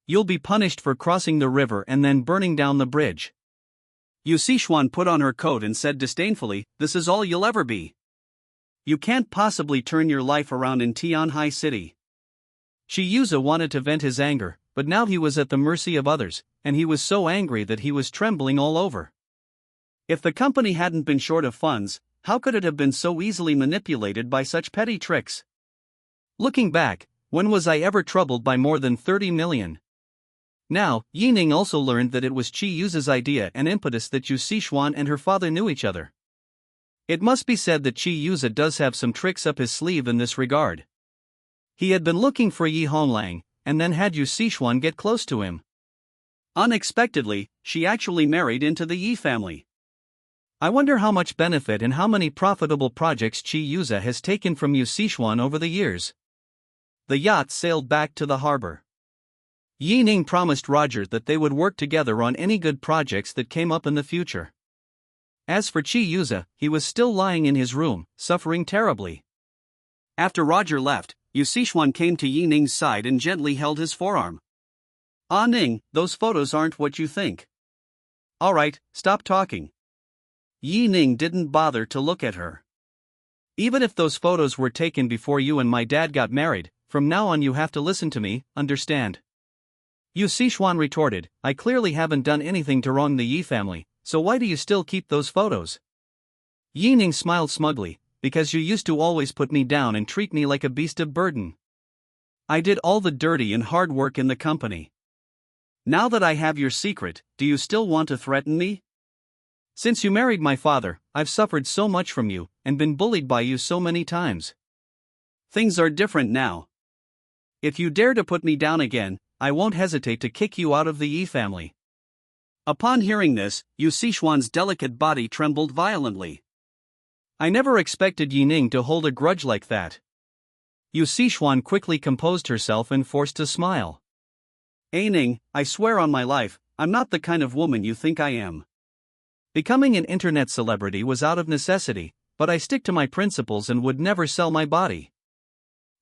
You'll be punished for crossing the river and then burning down the bridge." Yu Sichuan put on her coat and said disdainfully, "This is all you'll ever be. You can't possibly turn your life around in Tianhai City." Chiyuza wanted to vent his anger, but now he was at the mercy of others, and he was so angry that he was trembling all over. If the company hadn't been short of funds, how could it have been so easily manipulated by such petty tricks? Looking back, when was I ever troubled by more than 30 million? Now, Ning also learned that it was Chiyuza's idea and impetus that Yu Sichuan and her father knew each other. It must be said that Chiyuza does have some tricks up his sleeve in this regard. He had been looking for Yi Honglang, and then had Yu Sichuan get close to him. Unexpectedly, she actually married into the Yi family. I wonder how much benefit and how many profitable projects Chiyuza has taken from Yu Sichuan over the years. The yacht sailed back to the harbor. Ning promised Roger that they would work together on any good projects that came up in the future. As for Chiyuza, he was still lying in his room, suffering terribly. After Roger left, Yu Sichuan came to Ning's side and gently held his forearm. "Ah Ning, those photos aren't what you think." "Alright, stop talking." Ning didn't bother to look at her. "Even if those photos were taken before you and my dad got married, from now on you have to listen to me, understand?" Yu Sichuan retorted, "I clearly haven't done anything to wrong the Yi family, so why do you still keep those photos?" Ning smiled smugly, "Because you used to always put me down and treat me like a beast of burden. I did all the dirty and hard work in the company. Now that I have your secret, do you still want to threaten me? Since you married my father, I've suffered so much from you, and been bullied by you so many times. Things are different now. If you dare to put me down again, I won't hesitate to kick you out of the Yi family." Upon hearing this, Yu Sichuan's delicate body trembled violently. I never expected Ning to hold a grudge like that. Yu Sichuan quickly composed herself and forced a smile. Ning, I swear on my life, I'm not the kind of woman you think I am. Becoming an internet celebrity was out of necessity, but I stick to my principles and would never sell my body.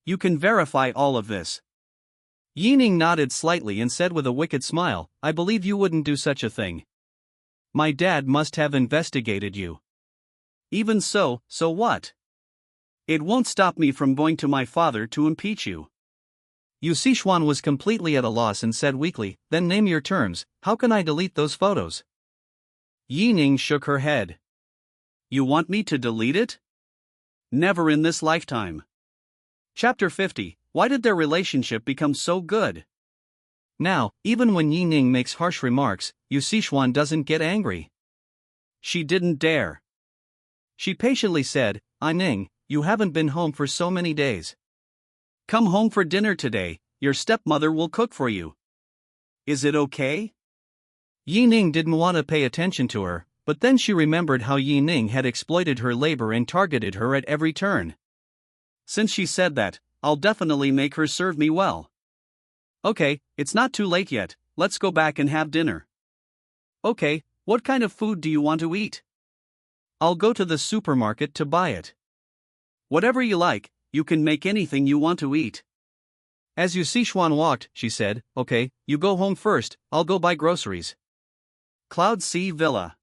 You can verify all of this. Ning nodded slightly and said with a wicked smile, I believe you wouldn't do such a thing. My dad must have investigated you. Even so, so what? It won't stop me from going to my father to impeach you. Yu Sichuan was completely at a loss and said weakly, then name your terms, how can I delete those photos? Ning shook her head. You want me to delete it? Never in this lifetime. Chapter 50, Why did their relationship become so good? Now, even when Ning makes harsh remarks, Yu Sichuan doesn't get angry. She didn't dare. She patiently said, Ning, you haven't been home for so many days. Come home for dinner today, your stepmother will cook for you. Is it okay? Yi Ning didn't want to pay attention to her, but then she remembered how Yi Ning had exploited her labor and targeted her at every turn. Since she said that, I'll definitely make her serve me well. Okay, it's not too late yet, let's go back and have dinner. Okay, what kind of food do you want to eat? I'll go to the supermarket to buy it. Whatever you like, you can make anything you want to eat. As Yu Sichuan walked, she said, okay, you go home first, I'll go buy groceries. Cloud Sea Villa.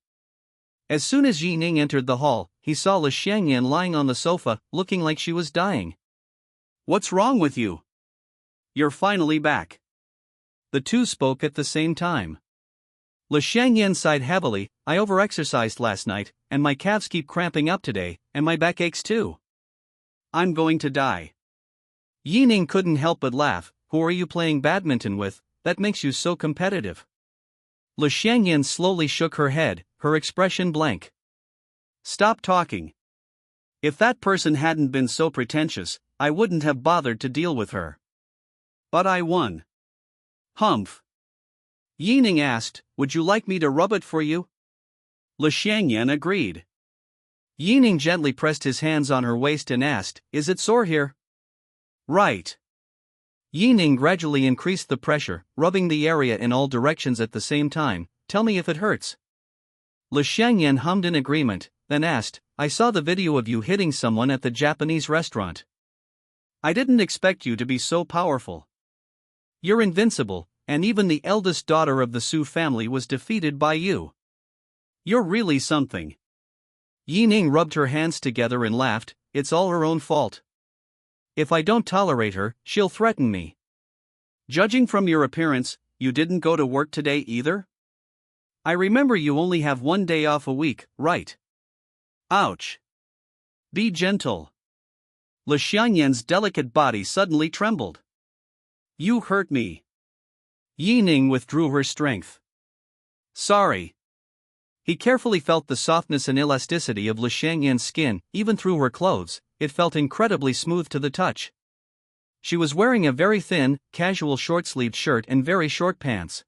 As soon as Yi Ning entered the hall, he saw Le Xiangyan lying on the sofa, looking like she was dying. What's wrong with you? You're finally back. The two spoke at the same time. Le Xiangyan sighed heavily, I overexercised last night, and my calves keep cramping up today, and my back aches too. I'm going to die. Yi Ning couldn't help but laugh, who are you playing badminton with, that makes you so competitive? Le Xiangyan slowly shook her head, her expression blank. Stop talking. If that person hadn't been so pretentious, I wouldn't have bothered to deal with her. But I won. Humph. Yi Ning asked, would you like me to rub it for you? Le Xiangyan agreed. Yi Ning gently pressed his hands on her waist and asked, is it sore here? Right. Yi Ning gradually increased the pressure, rubbing the area in all directions at the same time. Tell me if it hurts. Le Xiangyan hummed in agreement, then asked, I saw the video of you hitting someone at the Japanese restaurant. I didn't expect you to be so powerful. You're invincible, and even the eldest daughter of the Su family was defeated by you. You're really something. Yi Ning rubbed her hands together and laughed, it's all her own fault. If I don't tolerate her, she'll threaten me. Judging from your appearance, you didn't go to work today either? I remember you only have 1 day off a week, right? Ouch. Be gentle. Le Xiangyan's delicate body suddenly trembled. You hurt me. Yi Ning withdrew her strength. Sorry. He carefully felt the softness and elasticity of Le Xiangyan's skin, even through her clothes, it felt incredibly smooth to the touch. She was wearing a very thin, casual short-sleeved shirt and very short pants.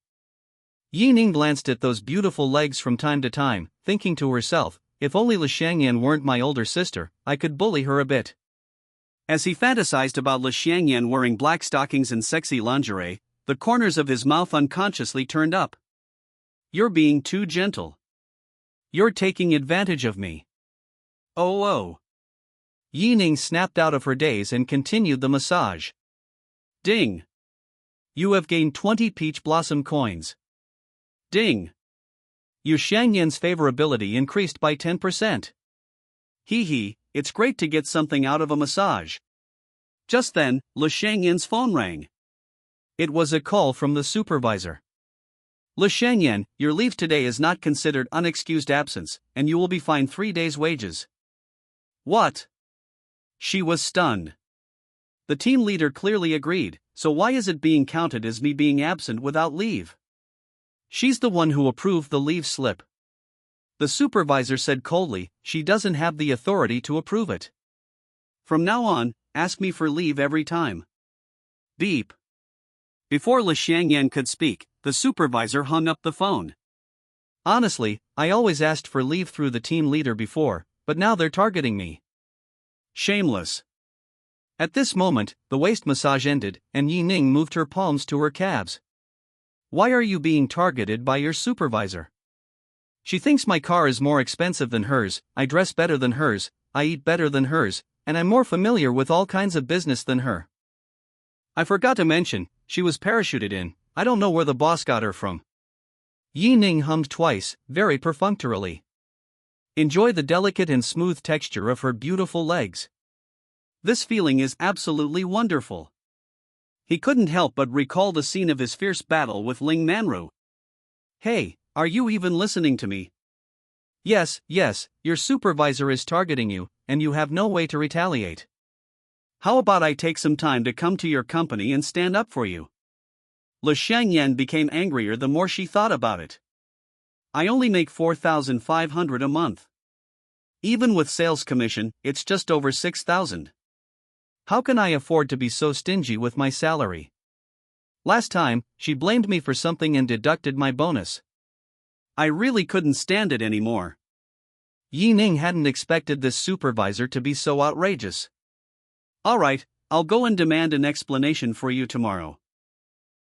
Yi Ning glanced at those beautiful legs from time to time, thinking to herself, if only Le Xiangyan weren't my older sister, I could bully her a bit. As he fantasized about Le Xiangyan wearing black stockings and sexy lingerie, the corners of his mouth unconsciously turned up. You're being too gentle. You're taking advantage of me. Oh. Yi Ning snapped out of her daze and continued the massage. Ding. You have gained 20 peach blossom coins. Ding. Yu Xiangyan's favorability increased by 10%. Hee, it's great to get something out of a massage. Just then, Le Xiangyan's phone rang. It was a call from the supervisor. Le Xiangyan, your leave today is not considered unexcused absence, and you will be fined 3 days' wages. What? She was stunned. The team leader clearly agreed, so why is it being counted as me being absent without leave? She's the one who approved the leave slip. The supervisor said coldly, she doesn't have the authority to approve it. From now on, ask me for leave every time. Beep. Before Le Xiangyan could speak, the supervisor hung up the phone. Honestly, I always asked for leave through the team leader before, but now they're targeting me. Shameless. At this moment, the waist massage ended, and Yi Ning moved her palms to her calves. Why are you being targeted by your supervisor? She thinks my car is more expensive than hers, I dress better than hers, I eat better than hers, and I'm more familiar with all kinds of business than her. I forgot to mention, she was parachuted in, I don't know where the boss got her from. Yi Ning hummed twice, very perfunctorily. Enjoy the delicate and smooth texture of her beautiful legs. This feeling is absolutely wonderful. He couldn't help but recall the scene of his fierce battle with Ling Manru. Hey, are you even listening to me? Yes, your supervisor is targeting you, and you have no way to retaliate. How about I take some time to come to your company and stand up for you? Le Xiangyan became angrier the more she thought about it. I only make 4,500 a month. Even with sales commission, it's just over 6,000. How can I afford to be so stingy with my salary? Last time, she blamed me for something and deducted my bonus. I really couldn't stand it anymore. Ning hadn't expected this supervisor to be so outrageous. Alright, I'll go and demand an explanation for you tomorrow.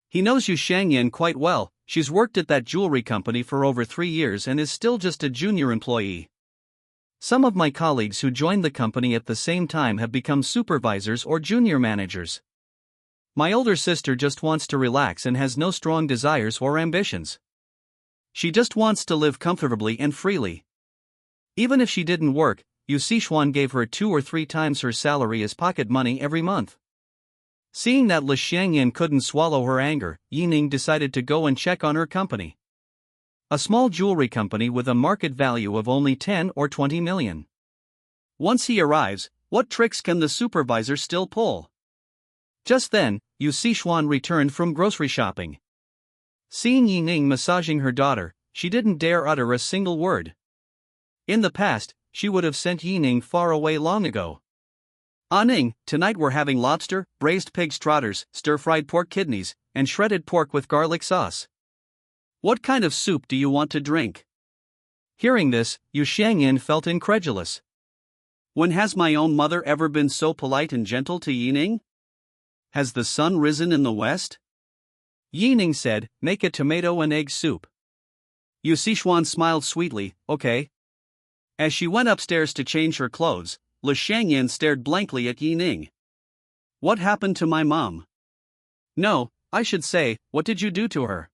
He knows Yu Shangyan quite well. She's worked at that jewelry company for over 3 years and is still just a junior employee. Some of my colleagues who joined the company at the same time have become supervisors or junior managers. My older sister just wants to relax and has no strong desires or ambitions. She just wants to live comfortably and freely. Even if she didn't work, Yu Sichuan gave her 2 or 3 times her salary as pocket money every month. Seeing that Li Xiangyan couldn't swallow her anger, Ning decided to go and check on her company. A small jewelry company with a market value of only 10 or 20 million. Once he arrives, what tricks can the supervisor still pull? Just then, Yu Sichuan returned from grocery shopping. Seeing Ning massaging her daughter, she didn't dare utter a single word. In the past, she would have sent Ning far away long ago. Ning, tonight we're having lobster, braised pig's trotters, stir-fried pork kidneys, and shredded pork with garlic sauce. What kind of soup do you want to drink? Hearing this, Yu Shangyan felt incredulous. When has my own mother ever been so polite and gentle to Ning? Has the sun risen in the west? Ning said, make a tomato and egg soup. Yu Sichuan smiled sweetly, okay. As she went upstairs to change her clothes, Li Xiangyan stared blankly at Ning. What happened to my mom? No, I should say, what did you do to her?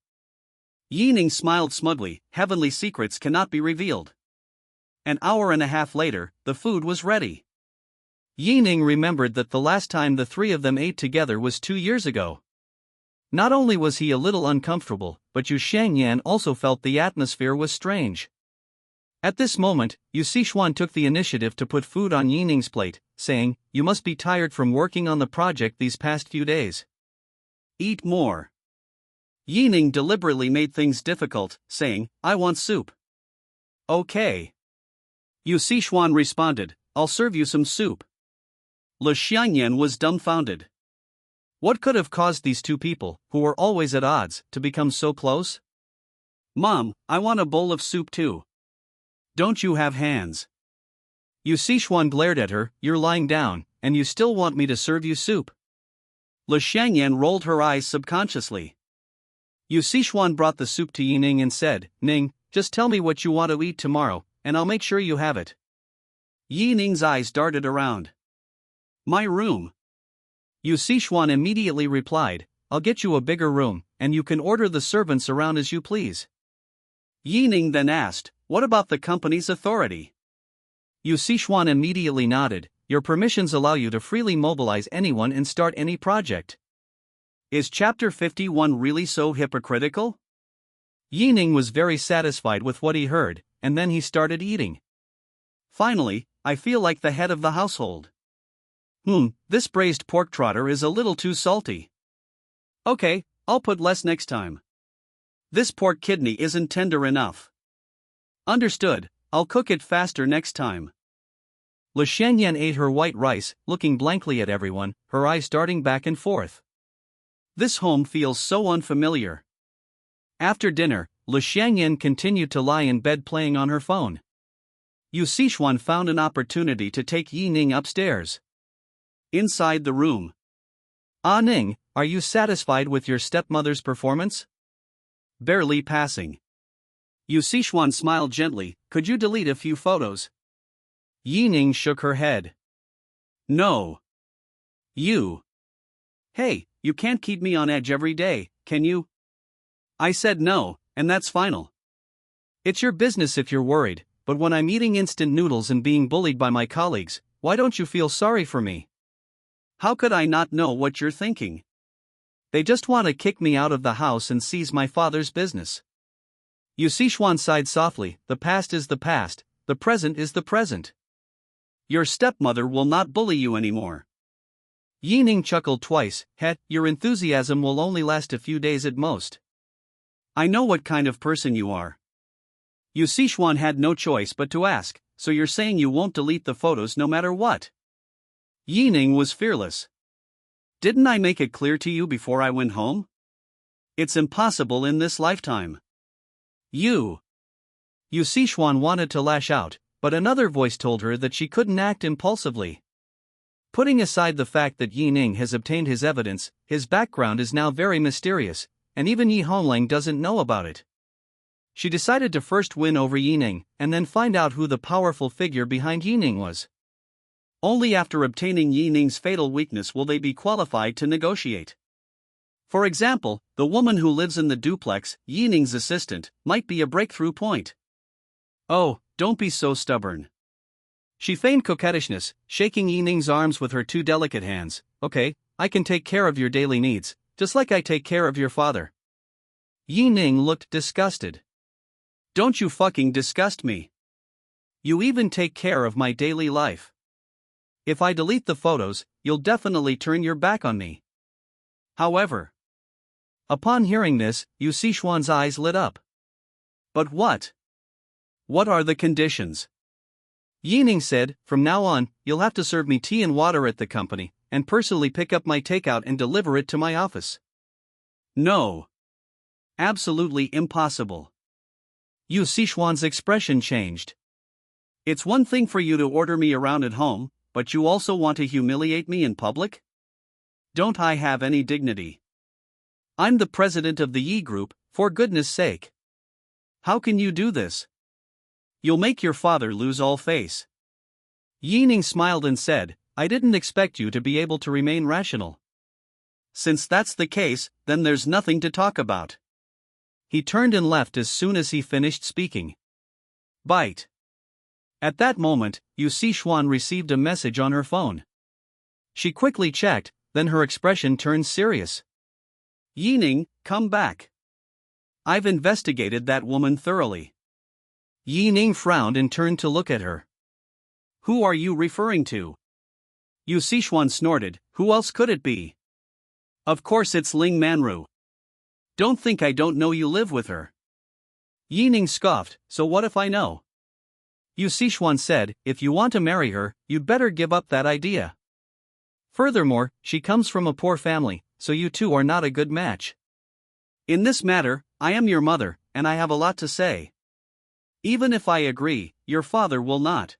Ning smiled smugly, heavenly secrets cannot be revealed. An hour and a half later, the food was ready. Ning remembered that the last time the 3 of them ate together was 2 years ago. Not only was he a little uncomfortable, but Yu Shangyan also felt the atmosphere was strange. At this moment, Yu Sichuan took the initiative to put food on Ning's plate, saying, you must be tired from working on the project these past few days. Eat more. Ning deliberately made things difficult, saying, I want soup. Okay. Yu Sichuan responded, I'll serve you some soup. Li Xiangyan was dumbfounded. What could have caused these 2 people, who were always at odds, to become so close? Mom, I want a bowl of soup too. Don't you have hands? Yu Sichuan glared at her, you're lying down, and you still want me to serve you soup? Li Xiangyan rolled her eyes subconsciously. Yu Sichuan brought the soup to Ning and said, Ning, just tell me what you want to eat tomorrow, and I'll make sure you have it. Ning's eyes darted around. My room. Yu Sichuan immediately replied, I'll get you a bigger room, and you can order the servants around as you please. Ning then asked, what about the company's authority? Yu Sichuan immediately nodded, your permissions allow you to freely mobilize anyone and start any project. Is Chapter 51 really so hypocritical? Ning was very satisfied with what he heard, and then he started eating. Finally, I feel like the head of the household. This braised pork trotter is a little too salty. Okay, I'll put less next time. This pork kidney isn't tender enough. Understood, I'll cook it faster next time. Li Xiangyan ate her white rice, looking blankly at everyone, her eyes darting back and forth. This home feels so unfamiliar. After dinner, Li Xiangyan continued to lie in bed playing on her phone. Yu Sichuan found an opportunity to take Ning upstairs. Inside the room. Ning, are you satisfied with your stepmother's performance? Barely passing. Yu Sichuan smiled gently, could you delete a few photos? Ning shook her head. No. You. Hey, you can't keep me on edge every day, can you? I said no, and that's final. It's your business if you're worried, but when I'm eating instant noodles and being bullied by my colleagues, why don't you feel sorry for me? How could I not know what you're thinking? They just want to kick me out of the house and seize my father's business. Yu Sichuan sighed softly, the past is the past, the present is the present. Your stepmother will not bully you anymore. Ning chuckled twice, your enthusiasm will only last a few days at most. I know what kind of person you are. Yu Sichuan had no choice but to ask, so you're saying you won't delete the photos no matter what? Ning was fearless. Didn't I make it clear to you before I went home? It's impossible in this lifetime. You Sichuan wanted to lash out, but another voice told her that she couldn't act impulsively. Putting aside the fact that Yi Ning has obtained his evidence, his background is now very mysterious, and even Yi Honglang doesn't know about it. She decided to first win over Yi Ning, and then find out who the powerful figure behind Yi Ning was. Only after obtaining Yi Ning's fatal weakness will they be qualified to negotiate. For example, the woman who lives in the duplex, Yi Ning's assistant, might be a breakthrough point. Oh, don't be so stubborn. She feigned coquettishness, shaking Yi Ning's arms with her two delicate hands. Okay, I can take care of your daily needs, just like I take care of your father. Yi Ning looked disgusted. Don't you fucking disgust me. You even take care of my daily life. If I delete the photos, you'll definitely turn your back on me. However, upon hearing this, Yu Sichuan's eyes lit up. But what? What are the conditions? Yi Ning said, from now on, you'll have to serve me tea and water at the company, and personally pick up my takeout and deliver it to my office. No. Absolutely impossible. Yu Sichuan's expression changed. It's one thing for you to order me around at home, but you also want to humiliate me in public? Don't I have any dignity? I'm the president of the Yi Group, for goodness sake. How can you do this? You'll make your father lose all face. Yi Ning smiled and said, I didn't expect you to be able to remain rational. Since that's the case, then there's nothing to talk about. He turned and left as soon as he finished speaking. Bite. At that moment, Yu Sichuan received a message on her phone. She quickly checked, then her expression turned serious. Yi Ning, come back. I've investigated that woman thoroughly. Yi Ning frowned and turned to look at her. Who are you referring to? Yu Sichuan snorted, who else could it be? Of course it's Ling Manru. Don't think I don't know you live with her. Yi Ning scoffed, so what if I know? Yu Sichuan said, if you want to marry her, you'd better give up that idea. Furthermore, she comes from a poor family, so you two are not a good match. In this matter, I am your mother, and I have a lot to say. Even if I agree, your father will not.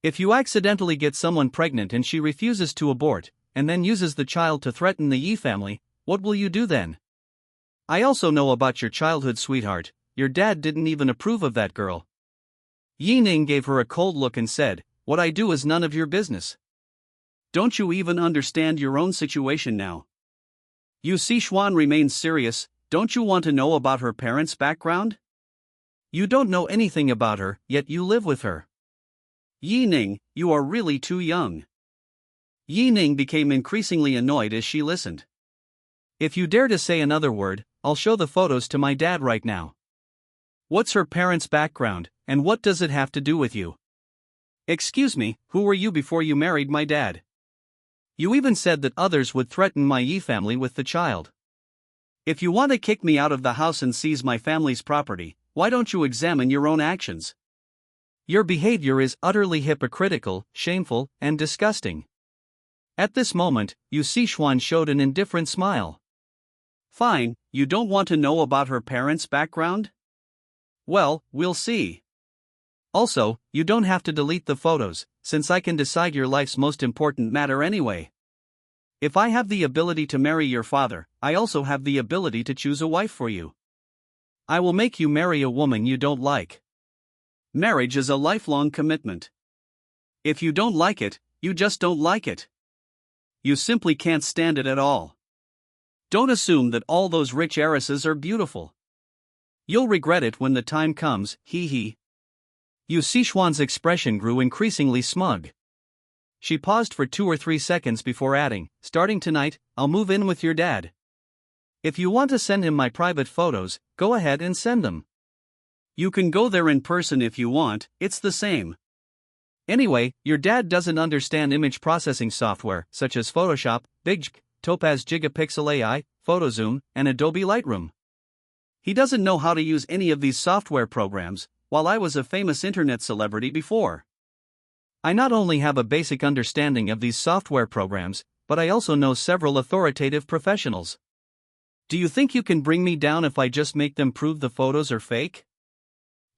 If you accidentally get someone pregnant and she refuses to abort, and then uses the child to threaten the Yi family, what will you do then? I also know about your childhood sweetheart, your dad didn't even approve of that girl. Yi Ning gave her a cold look and said, what I do is none of your business. Don't you even understand your own situation now? Yu Sichuan remains serious, don't you want to know about her parents' background? You don't know anything about her, yet you live with her. Yi Ning, you are really too young. Yi Ning became increasingly annoyed as she listened. If you dare to say another word, I'll show the photos to my dad right now. What's her parents' background, and what does it have to do with you? Excuse me, who were you before you married my dad? You even said that others would threaten my Yi family with the child. If you want to kick me out of the house and seize my family's property, why don't you examine your own actions? Your behavior is utterly hypocritical, shameful, and disgusting. At this moment, Yu Sichuan showed an indifferent smile. Fine, you don't want to know about her parents' background? Well, we'll see. Also, you don't have to delete the photos, since I can decide your life's most important matter anyway. If I have the ability to marry your father, I also have the ability to choose a wife for you. I will make you marry a woman you don't like. Marriage is a lifelong commitment. If you don't like it, you just don't like it. You simply can't stand it at all. Don't assume that all those rich heiresses are beautiful. You'll regret it when the time comes, hee hee. Yu Sichuan's expression grew increasingly smug. She paused for 2 or 3 seconds before adding, starting tonight, I'll move in with your dad. If you want to send him my private photos, go ahead and send them. You can go there in person if you want, it's the same. Anyway, your dad doesn't understand image processing software such as Photoshop, BigG, Topaz Gigapixel AI, PhotoZoom, and Adobe Lightroom. He doesn't know how to use any of these software programs, while I was a famous internet celebrity before. I not only have a basic understanding of these software programs, but I also know several authoritative professionals. Do you think you can bring me down if I just make them prove the photos are fake?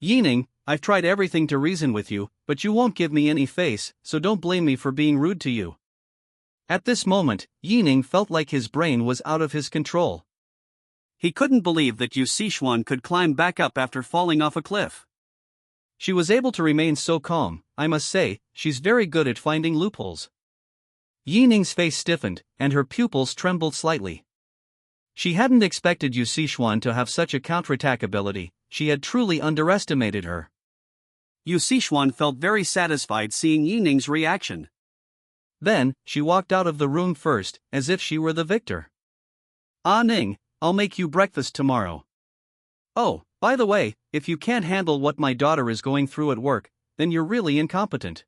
Ning, I've tried everything to reason with you, but you won't give me any face, so don't blame me for being rude to you. At this moment, Ning felt like his brain was out of his control. He couldn't believe that Yu Sichuan could climb back up after falling off a cliff. She was able to remain so calm. I must say, she's very good at finding loopholes. Ning's face stiffened, and her pupils trembled slightly. She hadn't expected Yu Sichuan to have such a counterattack ability. She had truly underestimated her. Yu Sichuan felt very satisfied seeing Ning's reaction. Then, she walked out of the room first, as if she were the victor. Ning, I'll make you breakfast tomorrow. Oh, by the way, if you can't handle what my daughter is going through at work, then you're really incompetent.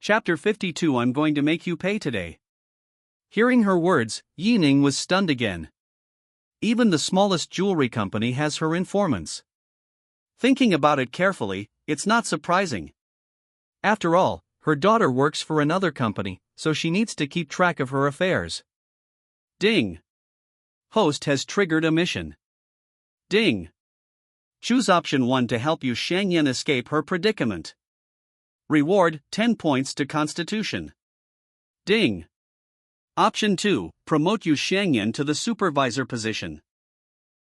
Chapter 52. I'm going to make you pay today. Hearing her words, Ning was stunned again. Even the smallest jewelry company has her informants. Thinking about it carefully, it's not surprising. After all, her daughter works for another company, so she needs to keep track of her affairs. Ding. Host has triggered a mission. Ding. Choose option 1 to help Yu Shangyan escape her predicament. Reward, 10 points to Constitution. Ding. Option 2, promote Yu Shangyan to the supervisor position.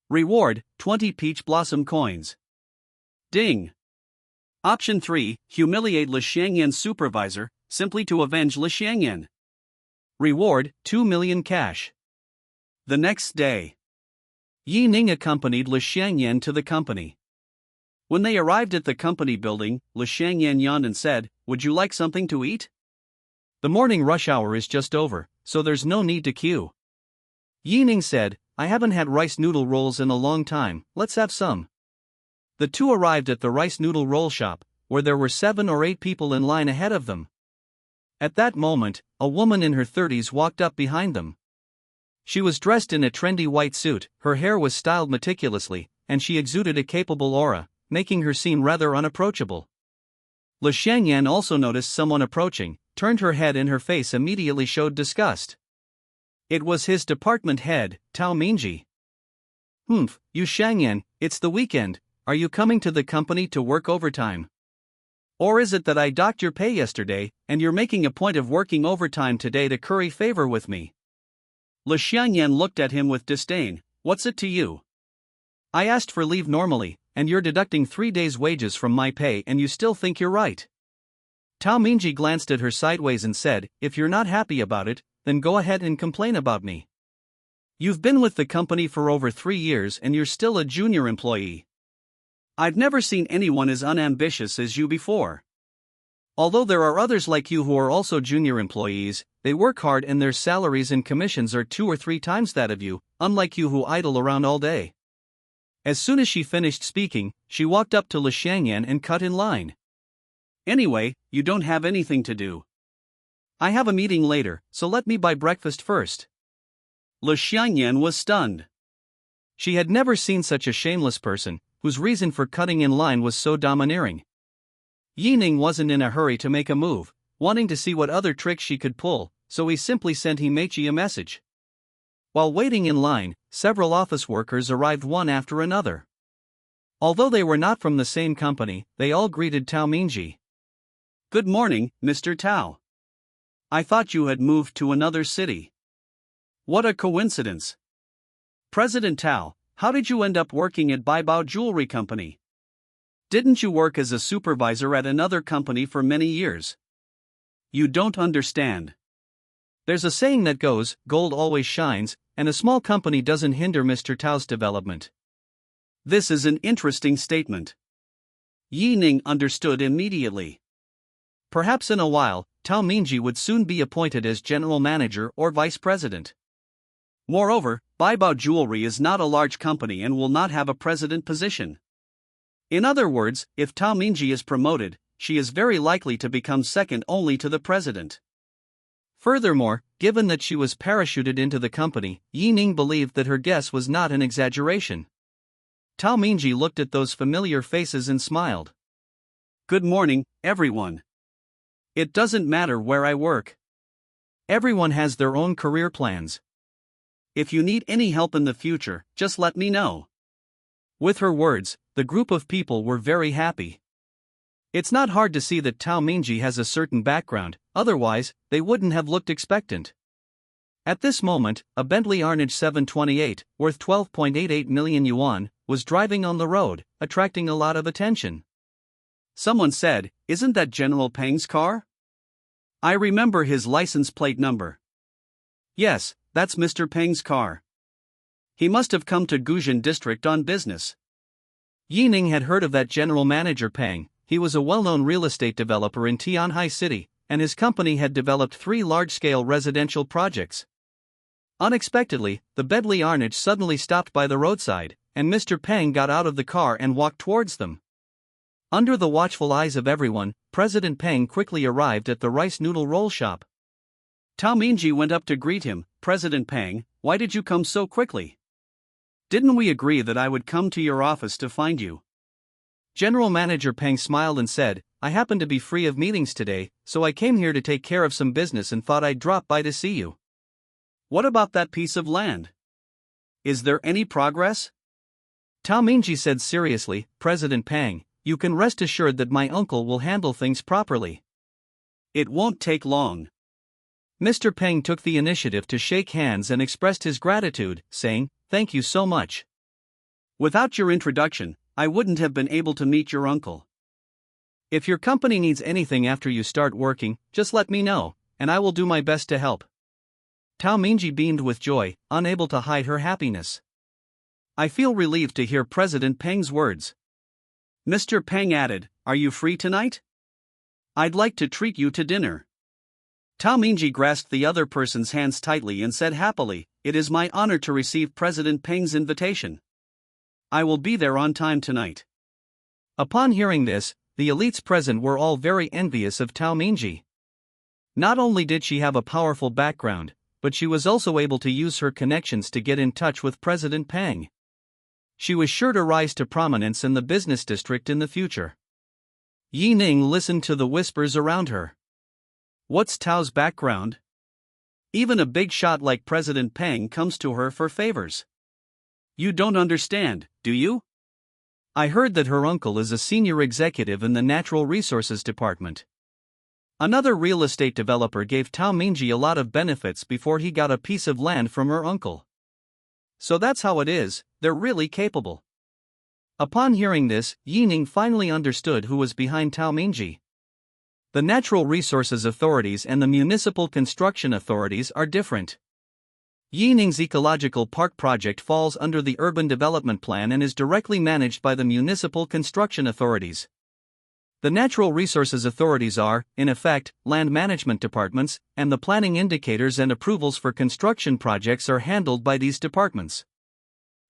Reward, 20 peach blossom coins. Ding. Option 3, humiliate Li Shangyan's supervisor, simply to avenge Li Shangyan. Reward, 2 million cash. The next day, Ning accompanied Li Shangyan to the company. When they arrived at the company building, Li Shangyan yawned and said, "Would you like something to eat?" The morning rush hour is just over, so there's no need to queue. Ning said, I haven't had rice noodle rolls in a long time, let's have some. The two arrived at the rice noodle roll shop, where there were 7 or 8 people in line ahead of them. At that moment, a woman in her 30s walked up behind them. She was dressed in a trendy white suit, her hair was styled meticulously, and she exuded a capable aura, making her seem rather unapproachable. Li Shangyan also noticed someone approaching, turned her head, and her face immediately showed disgust. It was his department head, Tao Mingji. Yu Shangyan, it's the weekend, are you coming to the company to work overtime? Or is it that I docked your pay yesterday, and you're making a point of working overtime today to curry favor with me? Li Shangyan looked at him with disdain. What's it to you? I asked for leave normally, and you're deducting 3 days' wages from my pay, and you still think you're right. Tao Mingji glanced at her sideways and said, if you're not happy about it, then go ahead and complain about me. You've been with the company for over 3 years and you're still a junior employee. I've never seen anyone as unambitious as you before. Although there are others like you who are also junior employees, they work hard and their salaries and commissions are 2 or 3 times that of you, unlike you who idle around all day. As soon as she finished speaking, she walked up to Li Shangyan and cut in line. Anyway, you don't have anything to do. I have a meeting later, so let me buy breakfast first. Li Shangyan was stunned. She had never seen such a shameless person, whose reason for cutting in line was so domineering. Ning wasn't in a hurry to make a move, wanting to see what other tricks she could pull, so he simply sent Himechi a message. While waiting in line, several office workers arrived one after another. Although they were not from the same company, they all greeted Tao Mingji. Good morning, Mr. Tao. I thought you had moved to another city. What a coincidence. President Tao, how did you end up working at Baibao Jewelry Company? Didn't you work as a supervisor at another company for many years? You don't understand. There's a saying that goes, gold always shines, and a small company doesn't hinder Mr. Tao's development. This is an interesting statement. Ning understood immediately. Perhaps in a while, Tao Mingji would soon be appointed as general manager or vice president. Moreover, Baibao Jewelry is not a large company and will not have a president position. In other words, if Tao Mingji is promoted, she is very likely to become second only to the president. Furthermore, given that she was parachuted into the company, Ning believed that her guess was not an exaggeration. Tao Mingji looked at those familiar faces and smiled. Good morning, everyone. It doesn't matter where I work. Everyone has their own career plans. If you need any help in the future, just let me know. With her words, the group of people were very happy. It's not hard to see that Tao Mingji has a certain background, otherwise, they wouldn't have looked expectant. At this moment, a Bentley Arnage 728, worth 12.88 million yuan, was driving on the road, attracting a lot of attention. Someone said, "Isn't that General Peng's car? I remember his license plate number." Yes, that's Mr. Peng's car. He must have come to Guzheng district on business. Ning had heard of that general manager Peng. He was a well-known real estate developer in Tianhai City, and his company had developed 3 large-scale residential projects. Unexpectedly, the Bentley Arnage suddenly stopped by the roadside, and Mr. Peng got out of the car and walked towards them. Under the watchful eyes of everyone, President Peng quickly arrived at the rice noodle roll shop. Tao Mingji went up to greet him. "President Peng, why did you come so quickly? Didn't we agree that I would come to your office to find you?" General Manager Peng smiled and said, "I happen to be free of meetings today, so I came here to take care of some business and thought I'd drop by to see you." "What about that piece of land? Is there any progress?" Tao Mingji said seriously, "President Peng, you can rest assured that my uncle will handle things properly. It won't take long." Mr. Peng took the initiative to shake hands and expressed his gratitude, saying, "Thank you so much. Without your introduction, I wouldn't have been able to meet your uncle. If your company needs anything after you start working, just let me know, and I will do my best to help." Tao Mingji beamed with joy, unable to hide her happiness. "I feel relieved to hear President Peng's words." Mr. Peng added, "Are you free tonight? I'd like to treat you to dinner." Tao Mingji grasped the other person's hands tightly and said happily, "It is my honor to receive President Peng's invitation. I will be there on time tonight." Upon hearing this, the elites present were all very envious of Tao Mingji. Not only did she have a powerful background, but she was also able to use her connections to get in touch with President Peng. She was sure to rise to prominence in the business district in the future. Ning listened to the whispers around her. What's Tao's background? Even a big shot like President Peng comes to her for favors. You don't understand, do you? I heard that her uncle is a senior executive in the Natural Resources Department. Another real estate developer gave Tao Mingji a lot of benefits before he got a piece of land from her uncle. So that's how it is, they're really capable. Upon hearing this, Ning finally understood who was behind Tao Mingji. The Natural Resources Authorities and the Municipal Construction Authorities are different. Yining's ecological park project falls under the Urban Development Plan and is directly managed by the Municipal Construction Authorities. The Natural Resources Authorities are, in effect, land management departments, and the planning indicators and approvals for construction projects are handled by these departments.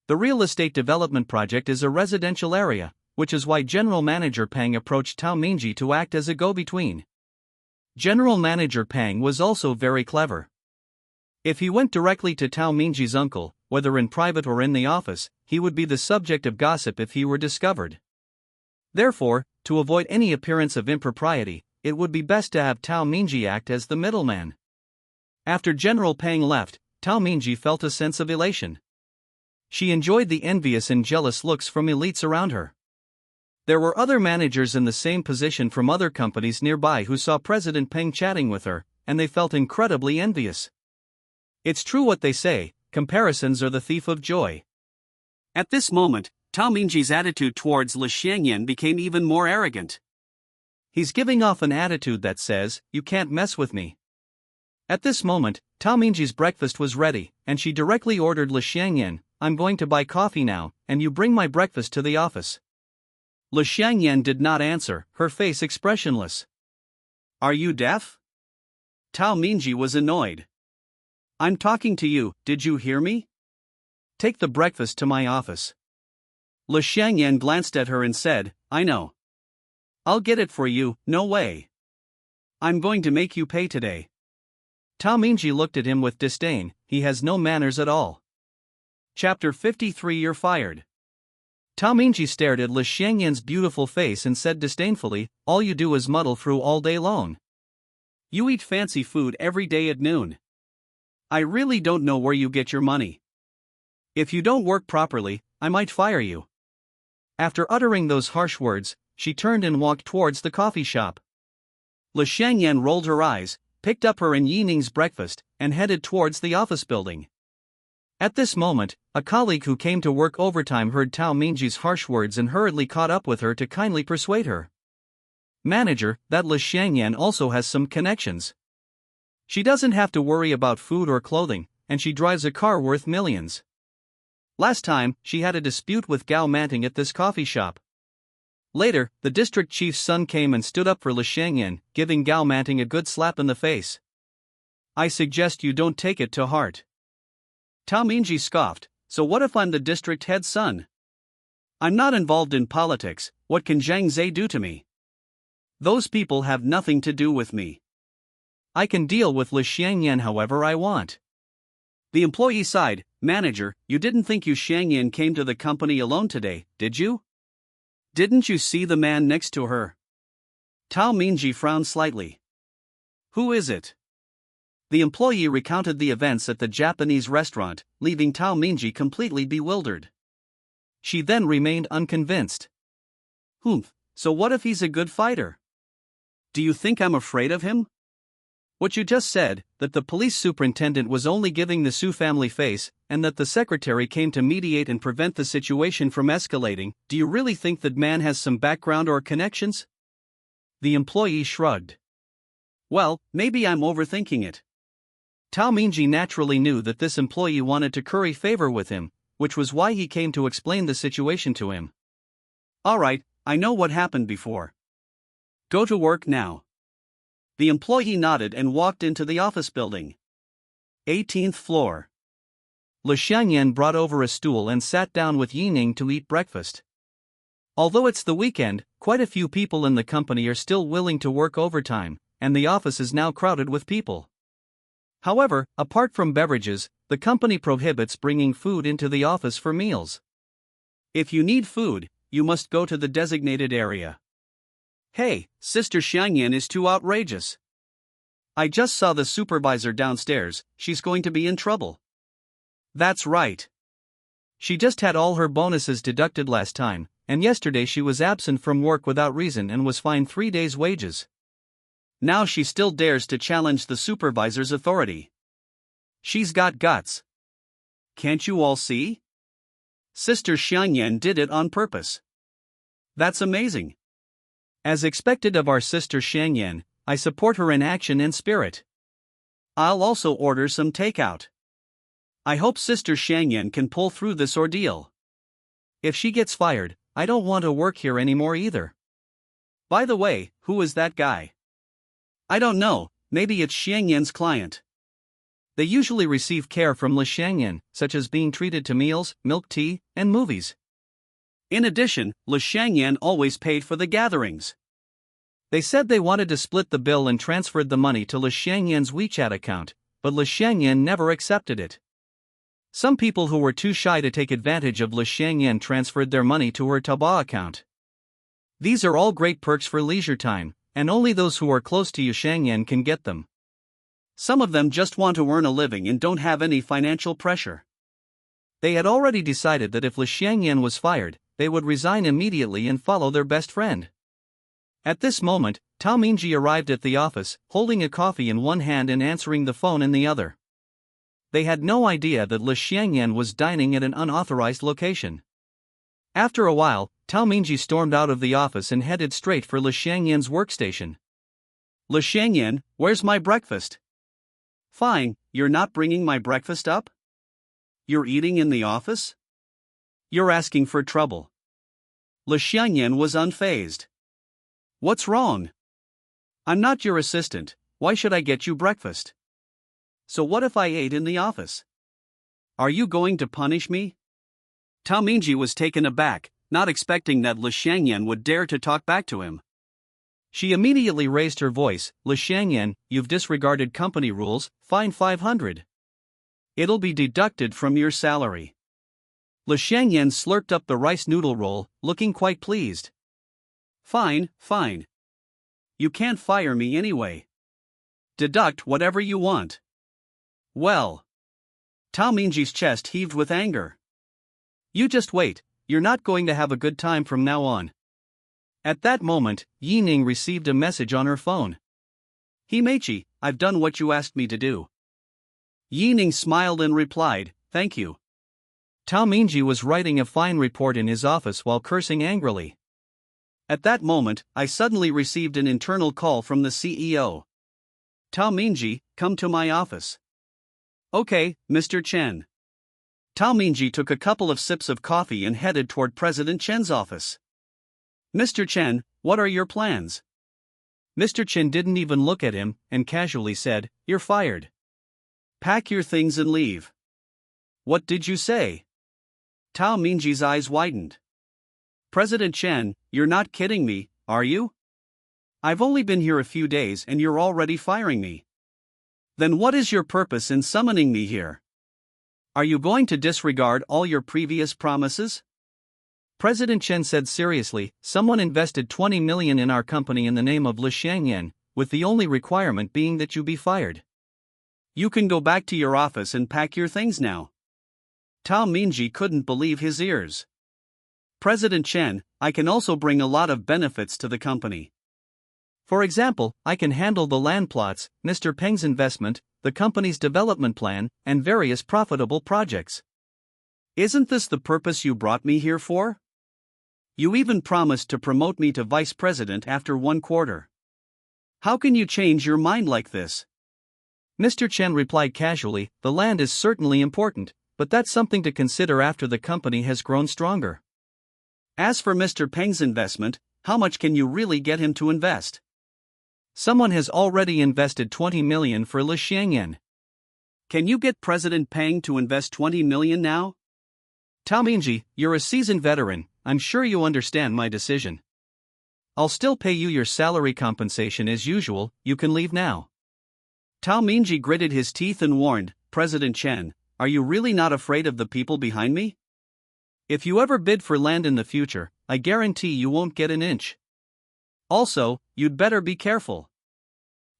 The real estate development project is a residential area, which is why General Manager Peng approached Tao Mingji to act as a go-between. General Manager Peng was also very clever. If he went directly to Tao Mingji's uncle, whether in private or in the office, he would be the subject of gossip if he were discovered. Therefore, to avoid any appearance of impropriety, it would be best to have Tao Mingji act as the middleman. After General Peng left, Tao Mingji felt a sense of elation. She enjoyed the envious and jealous looks from elites around her. There were other managers in the same position from other companies nearby who saw President Peng chatting with her, and they felt incredibly envious. It's true what they say, comparisons are the thief of joy. At this moment, Tao Mingji's attitude towards Li Xiangyan became even more arrogant. He's giving off an attitude that says, "You can't mess with me." At this moment, Tao Mingji's breakfast was ready, and she directly ordered Li Xiangyan, "I'm going to buy coffee now, and you bring my breakfast to the office." Li Xiangyan did not answer, her face expressionless. "Are you deaf?" Tao Mingji was annoyed. "I'm talking to you, did you hear me? Take the breakfast to my office." Li Xiangyan glanced at her and said, "I know. I'll get it for you, no way. I'm going to make you pay today." Tao Mingji looked at him with disdain, he has no manners at all. Chapter 53 You're fired. Tao Mingji stared at Li Xiangyan's beautiful face and said disdainfully, "All you do is muddle through all day long. You eat fancy food every day at noon. I really don't know where you get your money. If you don't work properly, I might fire you. After uttering those harsh words, she turned and walked towards the coffee shop. Li Xiangyan rolled her eyes, picked up her and Yi Ning's breakfast, and headed towards the office building. At this moment, a colleague who came to work overtime heard Tao Mingji's harsh words and hurriedly caught up with her to kindly persuade her. "Manager, that Li Xiangyan also has some connections. She doesn't have to worry about food or clothing, and she drives a car worth millions. Last time, she had a dispute with Gao Manting at this coffee shop. Later, the district chief's son came and stood up for Li Xiangyan, giving Gao Manting a good slap in the face. I suggest you don't take it to heart." Tao Mingji scoffed, "So what if I'm the district head's son? I'm not involved in politics, what can Zhang Zhe do to me? Those people have nothing to do with me. I can deal with Li Xiangyan however I want." The employee sighed, "Manager, you didn't think Yu Xiangyan came to the company alone today, did you? Didn't you see the man next to her?" Tao Mingji frowned slightly. "Who is it?" The employee recounted the events at the Japanese restaurant, leaving Tao Mingji completely bewildered. She then remained unconvinced. So what if he's a good fighter? Do you think I'm afraid of him? What you just said, that the police superintendent was only giving the Su family face, and that the secretary came to mediate and prevent the situation from escalating, do you really think that man has some background or connections? The employee shrugged. Well, maybe I'm overthinking it. Tao Mingji naturally knew that this employee wanted to curry favor with him, which was why he came to explain the situation to him. Alright, I know what happened before. Go to work now. The employee nodded and walked into the office building. 18th floor. Li Xiangyan brought over a stool and sat down with Yi Ning to eat breakfast. Although it's the weekend, quite a few people in the company are still willing to work overtime, and the office is now crowded with people. However, apart from beverages, the company prohibits bringing food into the office for meals. If you need food, you must go to the designated area. Hey, Sister Xiangyan is too outrageous. I just saw the supervisor downstairs, she's going to be in trouble. That's right. She just had all her bonuses deducted last time, and yesterday she was absent from work without reason and was fined 3 days' wages. Now she still dares to challenge the supervisor's authority. She's got guts. Can't you all see? Sister Xiangyan did it on purpose. That's amazing. As expected of our sister Xiangyan, I support her in action and spirit. I'll also order some takeout. I hope Sister Xiangyan can pull through this ordeal. If she gets fired, I don't want to work here anymore either. By the way, who is that guy? I don't know, maybe it's Xiangyan's client. They usually receive care from Li Xiangyan, such as being treated to meals, milk tea, and movies. In addition, Li Xiangyan always paid for the gatherings. They said they wanted to split the bill and transferred the money to Li Xiangyan's WeChat account, but Li Xiangyan never accepted it. Some people who were too shy to take advantage of Li Xiangyan transferred their money to her Taobao account. These are all great perks for leisure time, and only those who are close to Yu Xiangyan can get them. Some of them just want to earn a living and don't have any financial pressure. They had already decided that if Li Xiangyan was fired, they would resign immediately and follow their best friend. At this moment, Tao Mingji arrived at the office, holding a coffee in one hand and answering the phone in the other. They had no idea that Li Xiangyan was dining at an unauthorized location. After a while, Tao Mingji stormed out of the office and headed straight for Li Xiangyan's workstation. Li Xiangyan, where's my breakfast? Fine, you're not bringing my breakfast up? You're eating in the office? You're asking for trouble. Li Xiangyan was unfazed. What's wrong? I'm not your assistant, why should I get you breakfast? So what if I ate in the office? Are you going to punish me? Tao Mingji was taken aback, not expecting that Li Xiangyan would dare to talk back to him. She immediately raised her voice, Li Xiangyan, you've disregarded company rules, fine 500. It'll be deducted from your salary. Li Xiangyan slurped up the rice noodle roll, looking quite pleased. Fine, fine. You can't fire me anyway. Deduct whatever you want. Well. Tao Mingji's chest heaved with anger. You just wait, you're not going to have a good time from now on. At that moment, Ning received a message on her phone. Himechi, I've done what you asked me to do. Ning smiled and replied, thank you. Tao Mingji was writing a fine report in his office while cursing angrily. At that moment, I suddenly received an internal call from the CEO. Tao Mingji, come to my office. Okay, Mr. Chen. Tao Mingji took a couple of sips of coffee and headed toward President Chen's office. Mr. Chen, what are your plans? Mr. Chen didn't even look at him and casually said, you're fired. Pack your things and leave. What did you say? Tao Mingji's eyes widened. President Chen, you're not kidding me, are you? I've only been here a few days and you're already firing me. Then what is your purpose in summoning me here? Are you going to disregard all your previous promises? President Chen said seriously, someone invested 20 million in our company in the name of Li Xiangyan, with the only requirement being that you be fired. You can go back to your office and pack your things now. Tao Mingji couldn't believe his ears. President Chen, I can also bring a lot of benefits to the company. For example, I can handle the land plots, Mr. Peng's investment, the company's development plan, and various profitable projects. Isn't this the purpose you brought me here for? You even promised to promote me to vice president after 1 quarter. How can you change your mind like this? Mr. Chen replied casually, the land is certainly important, but that's something to consider after the company has grown stronger. As for Mr. Peng's investment, how much can you really get him to invest? Someone has already invested 20 million for Li Xiangyan. Can you get President Peng to invest 20 million now? Tao Mingji, you're a seasoned veteran, I'm sure you understand my decision. I'll still pay you your salary compensation as usual, you can leave now. Tao Mingji gritted his teeth and warned, President Chen, are you really not afraid of the people behind me? If you ever bid for land in the future, I guarantee you won't get an inch. Also, you'd better be careful.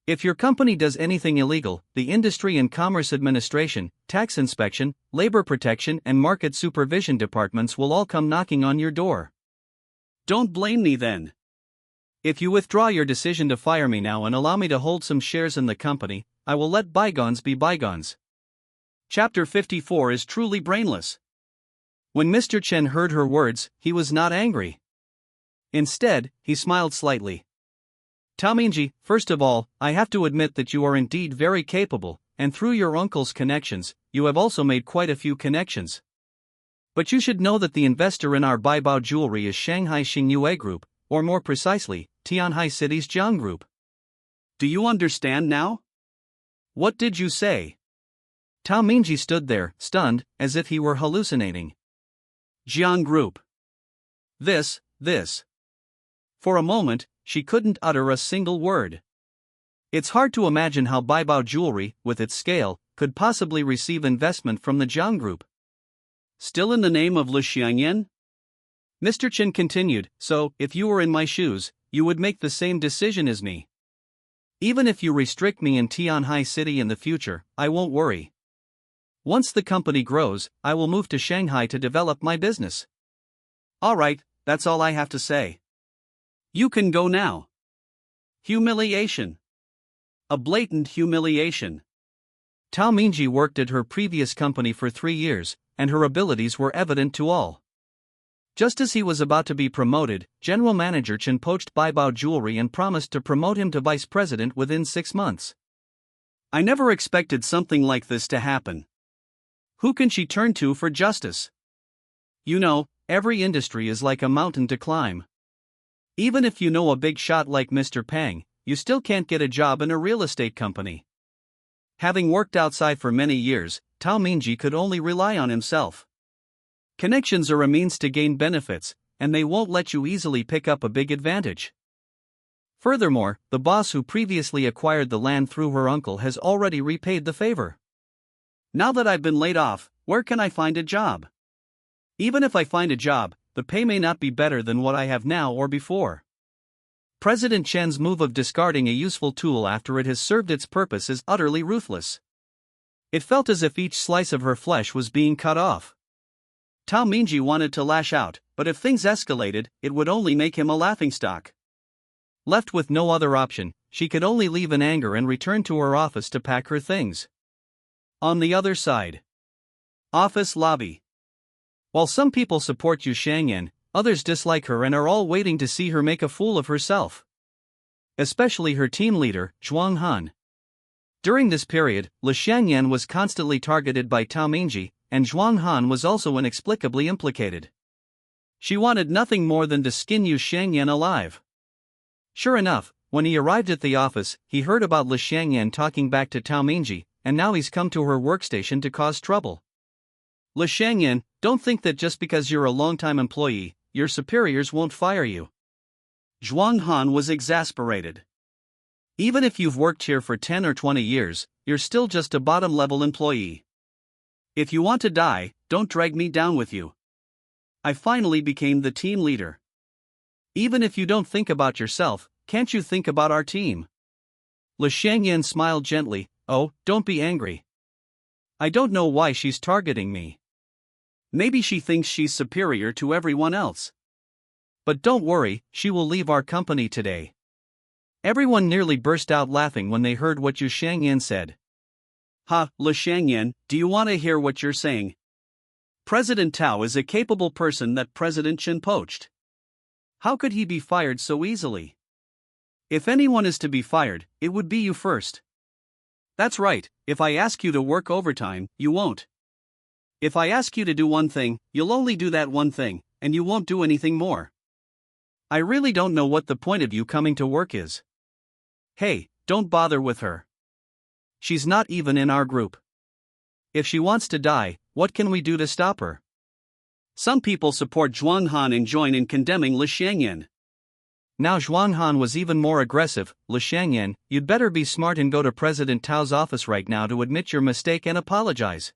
If your company does anything illegal, the Industry and Commerce Administration, Tax Inspection, Labor Protection and Market Supervision departments will all come knocking on your door. Don't blame me then. If you withdraw your decision to fire me now and allow me to hold some shares in the company, I will let bygones be bygones. Chapter 54 is truly brainless. When Mr. Chen heard her words, he was not angry. Instead, he smiled slightly. Tao Mingji, first of all, I have to admit that you are indeed very capable, and through your uncle's connections, you have also made quite a few connections. But you should know that the investor in our Baibao jewelry is Shanghai Xingyue Group, or more precisely, Tianhai City's Jiang Group. Do you understand now? What did you say? Tao Mingji stood there, stunned, as if he were hallucinating. Jiang Group. This. For a moment, she couldn't utter a single word. It's hard to imagine how Baibao Jewelry, with its scale, could possibly receive investment from the Jiang Group. Still in the name of Li Xiangyan? Mr. Chen continued, so, if you were in my shoes, you would make the same decision as me. Even if you restrict me in Tianhai City in the future, I won't worry. Once the company grows, I will move to Shanghai to develop my business. Alright, that's all I have to say. You can go now. Humiliation. A blatant humiliation. Tao Mingji worked at her previous company for 3 years, and her abilities were evident to all. Just as he was about to be promoted, General Manager Chen poached Baibao Jewelry and promised to promote him to vice president within 6 months. I never expected something like this to happen. Who can she turn to for justice? You know, every industry is like a mountain to climb. Even if you know a big shot like Mr. Peng, you still can't get a job in a real estate company. Having worked outside for many years, Tao Mingji could only rely on himself. Connections are a means to gain benefits, and they won't let you easily pick up a big advantage. Furthermore, the boss who previously acquired the land through her uncle has already repaid the favor. Now that I've been laid off, where can I find a job? Even if I find a job, the pay may not be better than what I have now or before. President Chen's move of discarding a useful tool after it has served its purpose is utterly ruthless. It felt as if each slice of her flesh was being cut off. Tao Mingji wanted to lash out, but if things escalated, it would only make him a laughingstock. Left with no other option, she could only leave in anger and return to her office to pack her things. On the other side. Office lobby. While some people support Yu Shangyan, others dislike her and are all waiting to see her make a fool of herself. Especially her team leader, Zhuang Han. During this period, Li Shangyan was constantly targeted by Tao Mingji, and Zhuang Han was also inexplicably implicated. She wanted nothing more than to skin Yu Shangyan alive. Sure enough, when he arrived at the office, he heard about Li Shangyan talking back to Tao Mingji, and now he's come to her workstation to cause trouble. Li Shangyan, don't think that just because you're a long-time employee, your superiors won't fire you. Zhuang Han was exasperated. Even if you've worked here for 10 or 20 years, you're still just a bottom-level employee. If you want to die, don't drag me down with you. I finally became the team leader. Even if you don't think about yourself, can't you think about our team? Li Shangyan smiled gently. Oh, don't be angry. I don't know why she's targeting me. Maybe she thinks she's superior to everyone else. But don't worry, she will leave our company today. Everyone nearly burst out laughing when they heard what Yu Shangyan said. Ha, Li Shangyan, do you want to hear what you're saying? President Tao is a capable person that President Chen poached. How could he be fired so easily? If anyone is to be fired, it would be you first. That's right, if I ask you to work overtime, you won't. If I ask you to do one thing, you'll only do that one thing, and you won't do anything more. I really don't know what the point of you coming to work is. Hey, don't bother with her. She's not even in our group. If she wants to die, what can we do to stop her? Some people support Zhuang Han and join in condemning Li Shangyan. Now Zhuang Han was even more aggressive. Li Shangyan, you'd better be smart and go to President Tao's office right now to admit your mistake and apologize.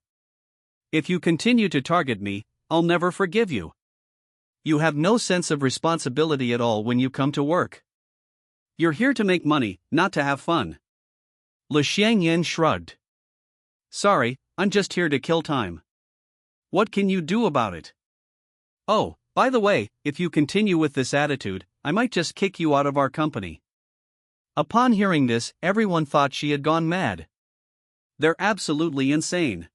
If you continue to target me, I'll never forgive you. You have no sense of responsibility at all when you come to work. You're here to make money, not to have fun. Li Shangyan shrugged. Sorry, I'm just here to kill time. What can you do about it? Oh, by the way, if you continue with this attitude, I might just kick you out of our company. Upon hearing this, everyone thought she had gone mad. They're absolutely insane.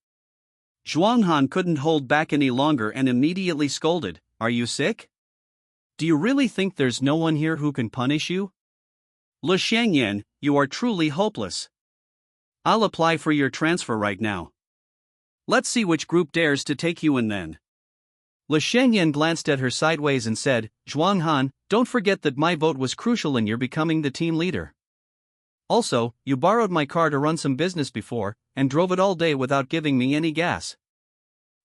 Zhuang Han couldn't hold back any longer and immediately scolded, "Are you sick? Do you really think there's no one here who can punish you? Li Shangyan, you are truly hopeless. I'll apply for your transfer right now. Let's see which group dares to take you in then." Li Shangyan glanced at her sideways and said, "Zhuang Han, don't forget that my vote was crucial in your becoming the team leader. Also, you borrowed my car to run some business before, and drove it all day without giving me any gas.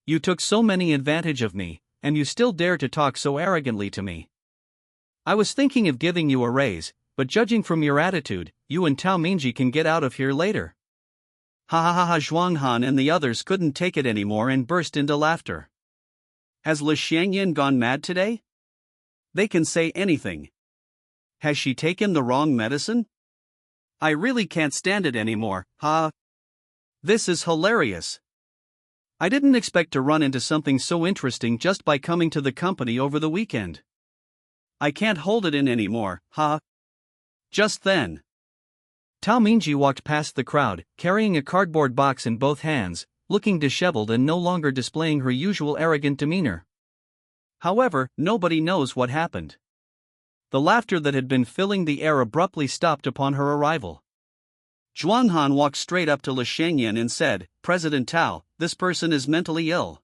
You took so many advantage of me, and you still dare to talk so arrogantly to me. I was thinking of giving you a raise, but judging from your attitude, you and Tao Mingji can get out of here later." Ha ha ha ha! Zhuang Han and the others couldn't take it anymore and burst into laughter. Has Li Shangyan gone mad today? They can say anything. Has she taken the wrong medicine? I really can't stand it anymore, ha! This is hilarious. I didn't expect to run into something so interesting just by coming to the company over the weekend. I can't hold it in anymore, ha! Just then, Tao Mingji walked past the crowd, carrying a cardboard box in both hands, looking disheveled and no longer displaying her usual arrogant demeanor. However, nobody knows what happened. The laughter that had been filling the air abruptly stopped upon her arrival. Zhuang Han walked straight up to Li Shangyan and said, "President Tao, this person is mentally ill.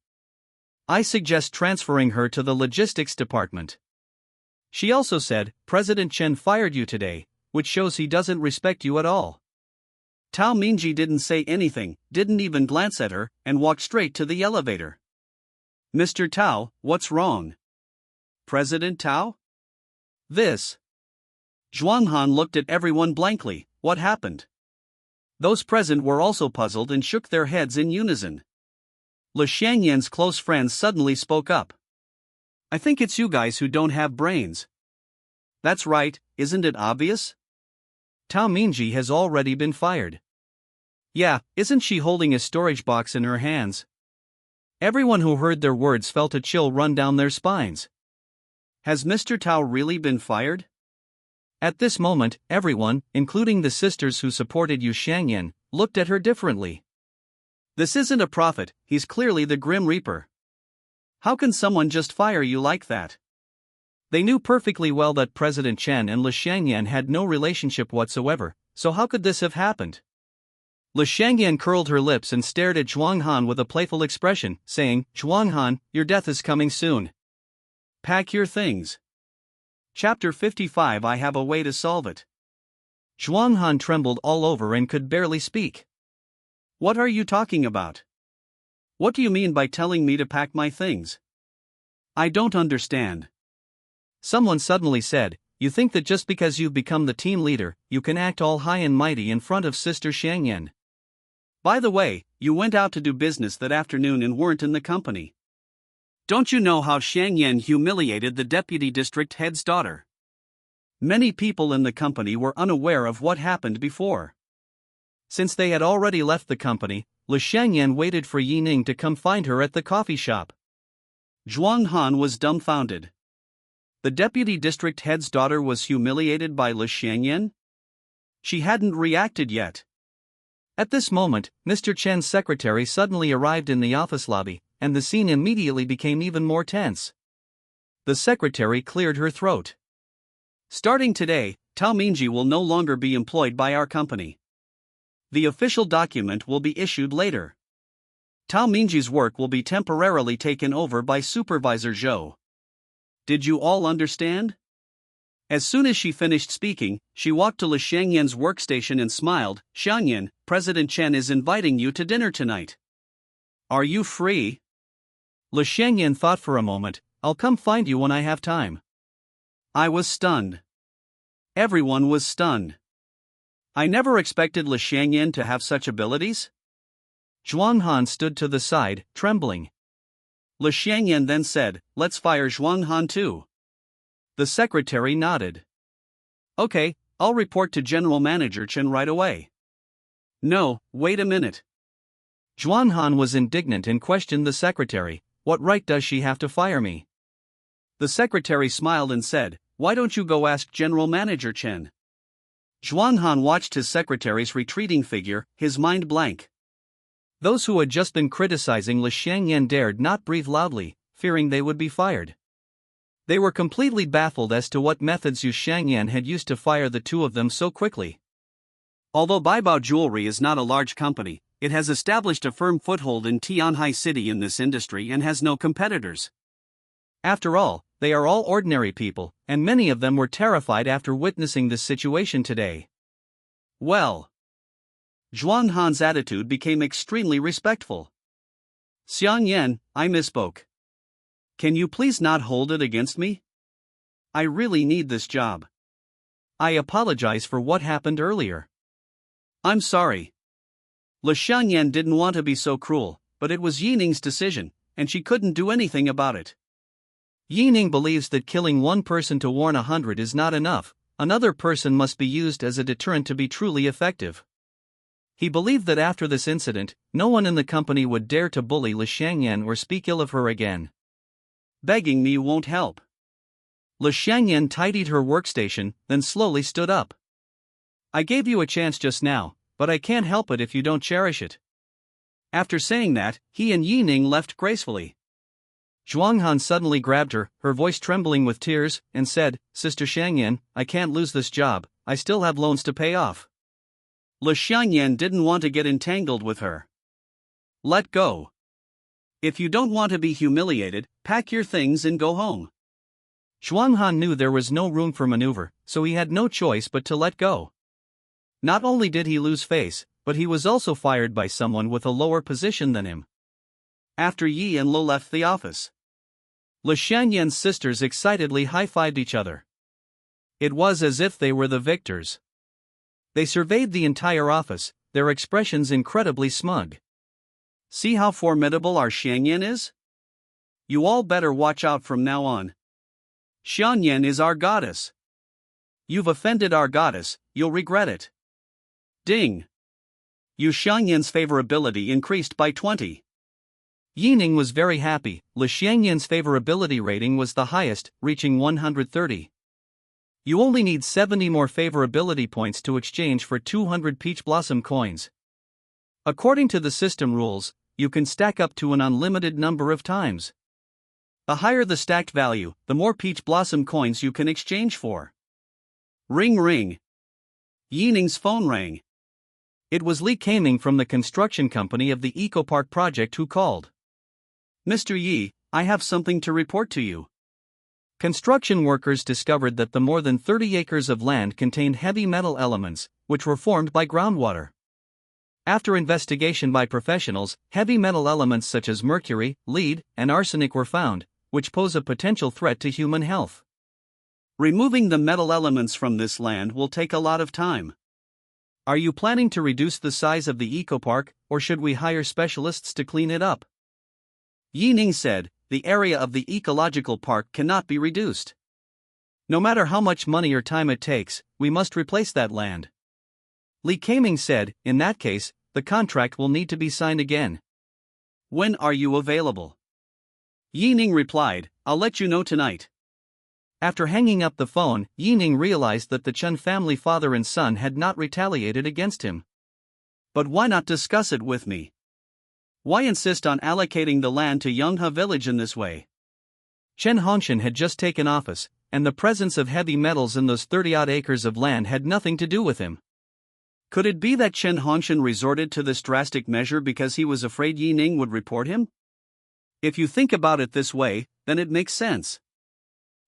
I suggest transferring her to the logistics department." She also said, "President Chen fired you today, which shows he doesn't respect you at all." Tao Mingji didn't say anything, didn't even glance at her, and walked straight to the elevator. "Mr. Tao, what's wrong?" "President Tao? This." Zhuang Han looked at everyone blankly. What happened? Those present were also puzzled and shook their heads in unison. Li Shangyan's close friend suddenly spoke up. "I think it's you guys who don't have brains." "That's right, isn't it obvious? Tao Mingji has already been fired." Yeah, isn't she holding a storage box in her hands? Everyone who heard their words felt a chill run down their spines. Has Mr. Tao really been fired? At this moment, everyone, including the sisters who supported Yu Shangyan, looked at her differently. This isn't a prophet, he's clearly the Grim Reaper. How can someone just fire you like that? They knew perfectly well that President Chen and Le Shangyan had no relationship whatsoever, so how could this have happened? Le Shangyan curled her lips and stared at Zhuang Han with a playful expression, saying, Zhuang Han, your death is coming soon. Pack your things. Chapter 55. I have a way to solve it. Zhuang Han trembled all over and could barely speak. What are you talking about? What do you mean by telling me to pack my things? I don't understand. Someone suddenly said, You think that just because you've become the team leader, you can act all high and mighty in front of Sister Shangyan. By the way, you went out to do business that afternoon and weren't in the company. Don't you know how Shangyan humiliated the deputy district head's daughter? Many people in the company were unaware of what happened before. Since they had already left the company, Le Shangyan waited for Yi Ning to come find her at the coffee shop. Zhuang Han was dumbfounded. The deputy district head's daughter was humiliated by Le Shangyan? She hadn't reacted yet. At this moment, Mr. Chen's secretary suddenly arrived in the office lobby, and the scene immediately became even more tense. The secretary cleared her throat. Starting today, Tao Mingji will no longer be employed by our company. The official document will be issued later. Tao Mingji's work will be temporarily taken over by Supervisor Zhou. Did you all understand? As soon as she finished speaking, she walked to Le Shangyan's workstation and smiled. Shangyan, President Chen is inviting you to dinner tonight. Are you free? Le Shangyan thought for a moment. I'll come find you when I have time. I was stunned. Everyone was stunned. I never expected Le Shangyan to have such abilities. Zhuang Han stood to the side, trembling. Le Shangyan then said, Let's fire Zhuang Han too. The secretary nodded. Okay, I'll report to General Manager Chen right away. No, wait a minute. Zhuang Han was indignant and questioned the secretary. What right does she have to fire me? The secretary smiled and said, Why don't you go ask General Manager Chen? Zhuang Han watched his secretary's retreating figure, his mind blank. Those who had just been criticizing Le Shangyan dared not breathe loudly, fearing they would be fired. They were completely baffled as to what methods Yu Shangyan had used to fire the two of them so quickly. Although Baibao Jewelry is not a large company, it has established a firm foothold in Tianhai City in this industry and has no competitors. After all, they are all ordinary people, and many of them were terrified after witnessing this situation today. Well, Zhuang Han's attitude became extremely respectful. Xiang Yan, I misspoke. Can you please not hold it against me? I really need this job. I apologize for what happened earlier. I'm sorry. Le Shangyan didn't want to be so cruel, but it was Yi Ning's decision, and she couldn't do anything about it. Yi Ning believes that killing one person to warn 100 is not enough. Another person must be used as a deterrent to be truly effective. He believed that after this incident, no one in the company would dare to bully Le Shangyan or speak ill of her again. Begging me won't help. Le Shangyan tidied her workstation, then slowly stood up. I gave you a chance just now, but I can't help it if you don't cherish it. After saying that, he and Yi Ning left gracefully. Zhuang Han suddenly grabbed her, her voice trembling with tears, and said, Sister Shangyan, I can't lose this job, I still have loans to pay off. Le Shangyan didn't want to get entangled with her. Let go. If you don't want to be humiliated, pack your things and go home. Zhuang Han knew there was no room for maneuver, so he had no choice but to let go. Not only did he lose face, but he was also fired by someone with a lower position than him. After Yi and Lo left the office, Le Shangyan's sisters excitedly high-fived each other. It was as if they were the victors. They surveyed the entire office, their expressions incredibly smug. See how formidable our Shangyan is? You all better watch out from now on. Shangyan is our goddess. You've offended our goddess, you'll regret it. Ding. Yu Xiangyan's favorability increased by 20. Ning was very happy. Li Xiangyan's favorability rating was the highest, reaching 130. You only need 70 more favorability points to exchange for 200 peach blossom coins. According to the system rules, you can stack up to an unlimited number of times. The higher the stacked value, the more peach blossom coins you can exchange for. Ring ring. Ning's phone rang. It was Li Kaming from the construction company of the Eco Park project who called. Mr. Yi, I have something to report to you. Construction workers discovered that the more than 30 acres of land contained heavy metal elements, which were formed by groundwater. After investigation by professionals, heavy metal elements such as mercury, lead, and arsenic were found, which pose a potential threat to human health. Removing the metal elements from this land will take a lot of time. Are you planning to reduce the size of the eco park, or should we hire specialists to clean it up? Ning said, the area of the ecological park cannot be reduced. No matter how much money or time it takes, we must replace that land. Li Kaming said, in that case, the contract will need to be signed again. When are you available? Ning replied, I'll let you know tonight. After hanging up the phone, Ning realized that the Chen family father and son had not retaliated against him. But why not discuss it with me? Why insist on allocating the land to Yonghe village in this way? Chen Hongshan had just taken office, and the presence of heavy metals in those 30-odd acres of land had nothing to do with him. Could it be that Chen Hongshan resorted to this drastic measure because he was afraid Ning would report him? If you think about it this way, then it makes sense.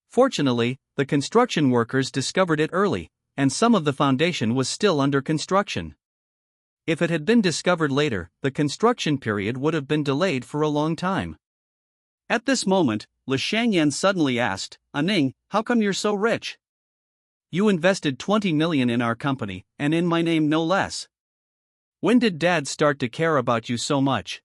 Fortunately, the construction workers discovered it early, and some of the foundation was still under construction. If it had been discovered later, the construction period would have been delayed for a long time. At this moment, Li Xiangyan suddenly asked, Ning, how come you're so rich? You invested 20 million in our company, and in my name no less. When did Dad start to care about you so much?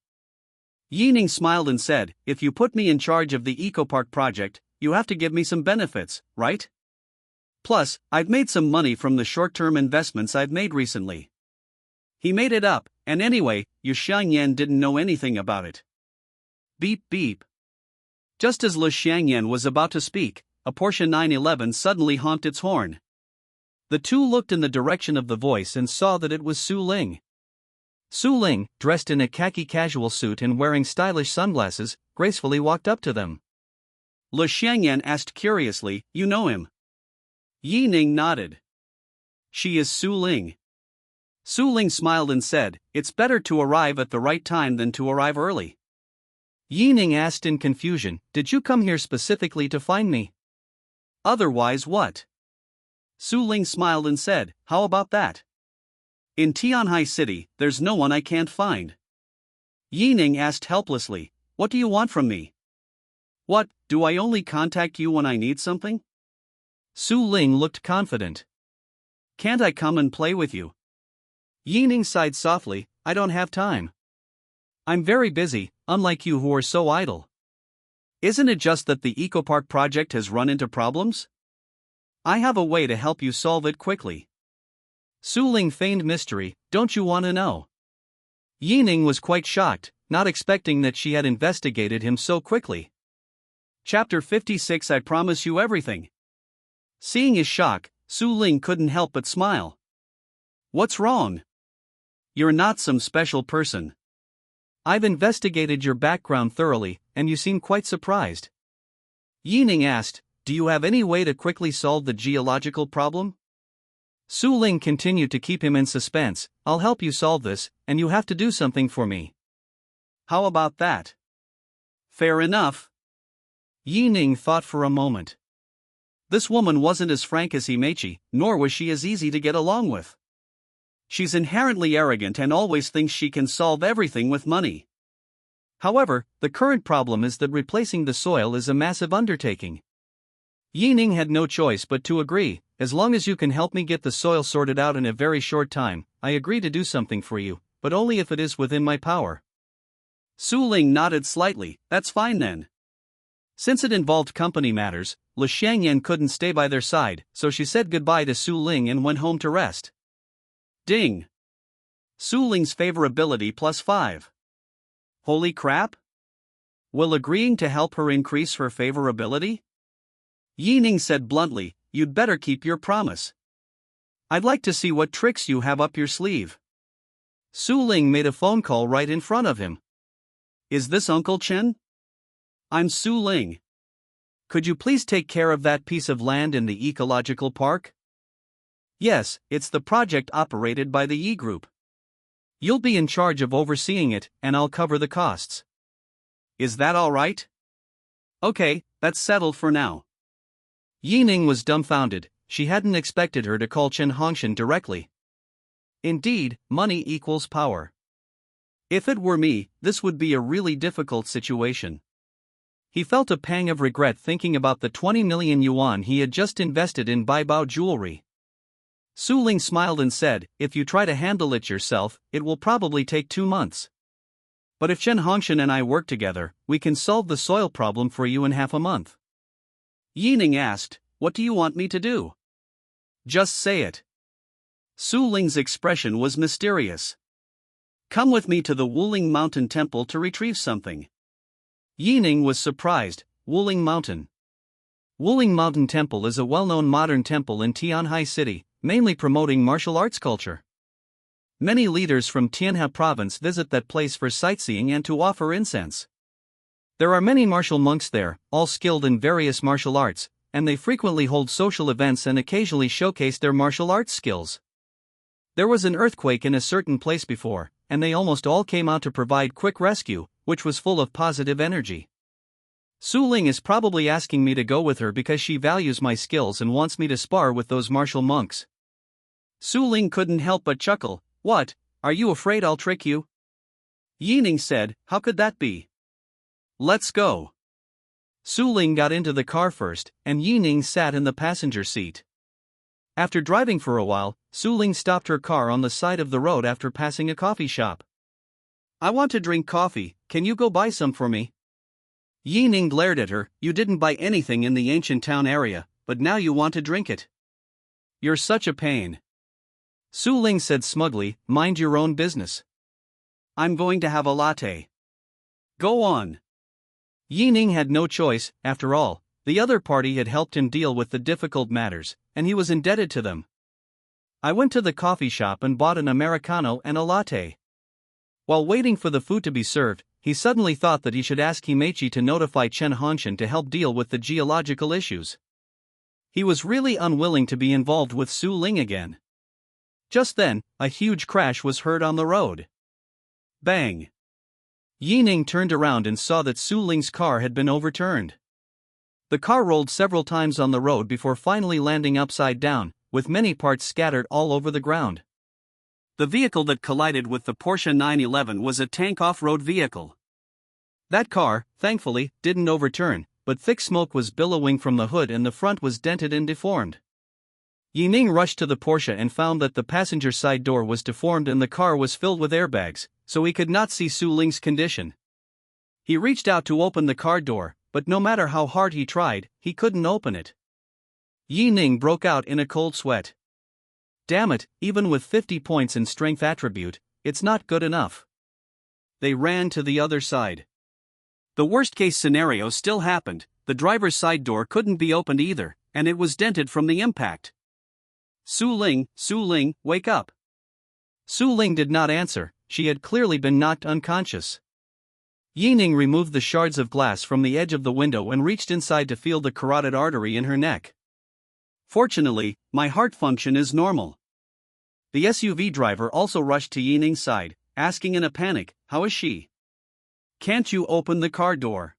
Ning smiled and said, if you put me in charge of the Eco Park project, you have to give me some benefits, right? Plus, I've made some money from the short-term investments I've made recently. He made it up, and anyway, Yu Xiangyan didn't know anything about it. Beep beep. Just as Li Xiangyan was about to speak, a Porsche 911 suddenly honked its horn. The two looked in the direction of the voice and saw that it was Su Ling. Su Ling, dressed in a khaki casual suit and wearing stylish sunglasses, gracefully walked up to them. Li Xiangyan asked curiously, you know him? Ning nodded. She is Su Ling. Su Ling smiled and said, it's better to arrive at the right time than to arrive early. Ning asked in confusion, did you come here specifically to find me? Otherwise what? Su Ling smiled and said, how about that? In Tianhai City, there's no one I can't find. Ning asked helplessly, what do you want from me? What, do I only contact you when I need something? Su Ling looked confident. Can't I come and play with you? Ning sighed softly, I don't have time. I'm very busy, unlike you who are so idle. Isn't it just that the Eco Park project has run into problems? I have a way to help you solve it quickly. Su Ling feigned mystery, don't you want to know? Ning was quite shocked, not expecting that she had investigated him so quickly. Chapter 56 I promise you everything. Seeing his shock, Su Ling couldn't help but smile. What's wrong? You're not some special person. I've investigated your background thoroughly, and you seem quite surprised. Ning asked, do you have any way to quickly solve the geological problem? Su Ling continued to keep him in suspense, I'll help you solve this, and you have to do something for me. How about that? Fair enough. Ning thought for a moment. This woman wasn't as frank as Himechi, nor was she as easy to get along with. She's inherently arrogant and always thinks she can solve everything with money. However, the current problem is that replacing the soil is a massive undertaking. Ning had no choice but to agree, as long as you can help me get the soil sorted out in a very short time, I agree to do something for you, but only if it is within my power. Su Ling nodded slightly, that's fine then. Since it involved company matters, Li Xiangyan couldn't stay by their side, so she said goodbye to Su Ling and went home to rest. Ding! Su Ling's favorability +5. Holy crap? Will agreeing to help her increase her favorability? Ning said bluntly, "You'd better keep your promise. I'd like to see what tricks you have up your sleeve." Su Ling made a phone call right in front of him. "Is this Uncle Chen? I'm Su Ling. Could you please take care of that piece of land in the ecological park?" "Yes, it's the project operated by the Yi Group. You'll be in charge of overseeing it, and I'll cover the costs." "Is that all right?" "Okay, that's settled for now." Ning was dumbfounded. She hadn't expected her to call Chen Hongshan directly. Indeed, money equals power. If it were me, this would be a really difficult situation. He felt a pang of regret thinking about the 20 million yuan he had just invested in Baibao jewelry. Su Ling smiled and said, "If you try to handle it yourself, it will probably take 2 months. But if Chen Hongshan and I work together, we can solve the soil problem for you in half a month." Ning asked, "What do you want me to do?" "Just say it." Su Ling's expression was mysterious. "Come with me to the Wuling Mountain Temple to retrieve something." Ning was surprised. Wuling Mountain. Wuling Mountain Temple is a well-known modern temple in Tianhai City, mainly promoting martial arts culture. Many leaders from Tianhai province visit that place for sightseeing and to offer incense. There are many martial monks there, all skilled in various martial arts, and they frequently hold social events and occasionally showcase their martial arts skills. There was an earthquake in a certain place before, and they almost all came out to provide quick rescue, which was full of positive energy. Su Ling is probably asking me to go with her because she values my skills and wants me to spar with those martial monks. Su Ling couldn't help but chuckle. "What, are you afraid I'll trick you?" Ning said, "How could that be? Let's go." Su Ling got into the car first, and Ning sat in the passenger seat. After driving for a while, Su Ling stopped her car on the side of the road after passing a coffee shop. "I want to drink coffee, can you go buy some for me?" Ning glared at her. "You didn't buy anything in the ancient town area, but now you want to drink it. You're such a pain." Su Ling said smugly, "Mind your own business. I'm going to have a latte. Go on." Ning had no choice. After all, the other party had helped him deal with the difficult matters, and he was indebted to them. "I went to the coffee shop and bought an Americano and a latte." While waiting for the food to be served, he suddenly thought that he should ask Himechi to notify Chen Hongshan to help deal with the geological issues. He was really unwilling to be involved with Su Ling again. Just then, a huge crash was heard on the road. Bang! Ning turned around and saw that Su Ling's car had been overturned. The car rolled several times on the road before finally landing upside down, with many parts scattered all over the ground. The vehicle that collided with the Porsche 911 was a tank off-road vehicle. That car, thankfully, didn't overturn, but thick smoke was billowing from the hood and the front was dented and deformed. Ning rushed to the Porsche and found that the passenger side door was deformed and the car was filled with airbags, so he could not see Su Ling's condition. He reached out to open the car door, but no matter how hard he tried, he couldn't open it. Ning broke out in a cold sweat. Damn it, even with 50 points in strength attribute, it's not good enough. They ran to the other side. The worst-case scenario still happened. The driver's side door couldn't be opened either, and it was dented from the impact. Su Ling, wake up." Su Ling did not answer. She had clearly been knocked unconscious. Ning removed the shards of glass from the edge of the window and reached inside to feel the carotid artery in her neck. "Fortunately, my heart function is normal." The SUV driver also rushed to Ning's side, asking in a panic, "How is she? Can't you open the car door?"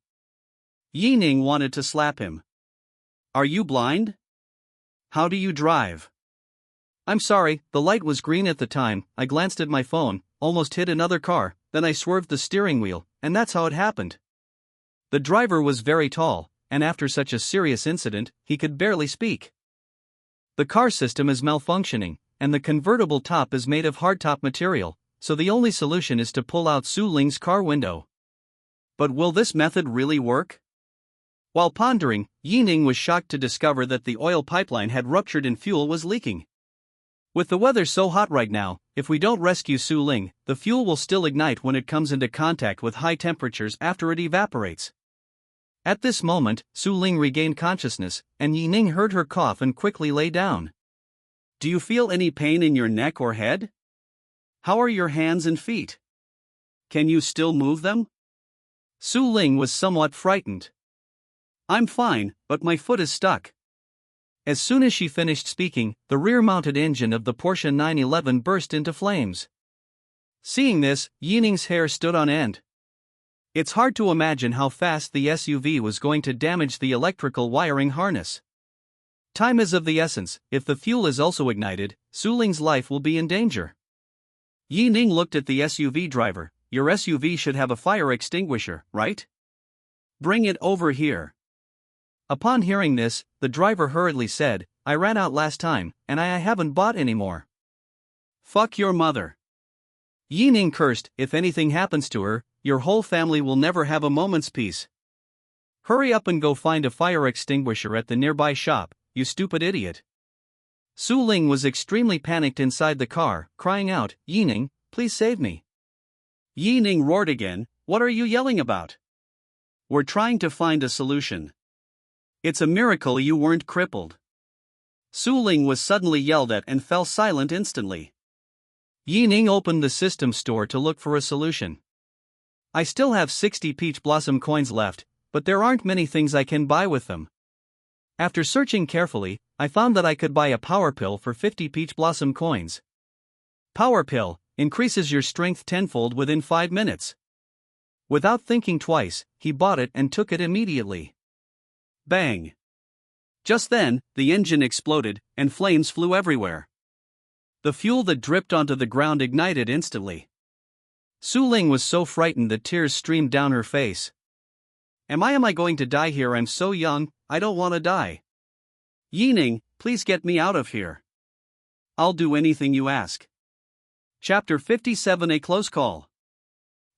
Ning wanted to slap him. "Are you blind? How do you drive?" "I'm sorry, the light was green at the time. I glanced at my phone, almost hit another car, then I swerved the steering wheel, and that's how it happened." The driver was very tall, and after such a serious incident, he could barely speak. "The car system is malfunctioning, and the convertible top is made of hardtop material, so the only solution is to pull out Su Ling's car window." But will this method really work? While pondering, Ning was shocked to discover that the oil pipeline had ruptured and fuel was leaking. With the weather so hot right now, if we don't rescue Su Ling, the fuel will still ignite when it comes into contact with high temperatures after it evaporates. At this moment, Su Ling regained consciousness, and Ning heard her cough and quickly lay down. Do you feel any pain in your neck or head? How are your hands and feet? Can you still move them? Su Ling was somewhat frightened. I'm fine, but my foot is stuck. As soon as she finished speaking, the rear-mounted engine of the Porsche 911 burst into flames. Seeing this, Yining's hair stood on end. It's hard to imagine how fast the SUV was going to damage the electrical wiring harness. Time is of the essence. If the fuel is also ignited, Su Ling's life will be in danger. Ning looked at the SUV driver. Your SUV should have a fire extinguisher, right? Bring it over here. Upon hearing this, the driver hurriedly said, I ran out last time, and I haven't bought any more. Fuck your mother. Ning cursed, if anything happens to her, your whole family will never have a moment's peace. Hurry up and go find a fire extinguisher at the nearby shop, you stupid idiot. Su Ling was extremely panicked inside the car, crying out, Ning, please save me. Ning roared again, what are you yelling about? We're trying to find a solution. It's a miracle you weren't crippled. Su Ling was suddenly yelled at and fell silent instantly. Ning opened the system store to look for a solution. I still have 60 peach blossom coins left, but there aren't many things I can buy with them. After searching carefully, I found that I could buy a power pill for 50 peach blossom coins. Power pill increases your strength tenfold within 5 minutes. Without thinking twice, he bought it and took it immediately. Bang! Just then, the engine exploded, and flames flew everywhere. The fuel that dripped onto the ground ignited instantly. Su Ling was so frightened that tears streamed down her face. Am I going to die here? I'm so young, I don't want to die. Ning, please get me out of here. I'll do anything you ask. Chapter 57 A Close Call.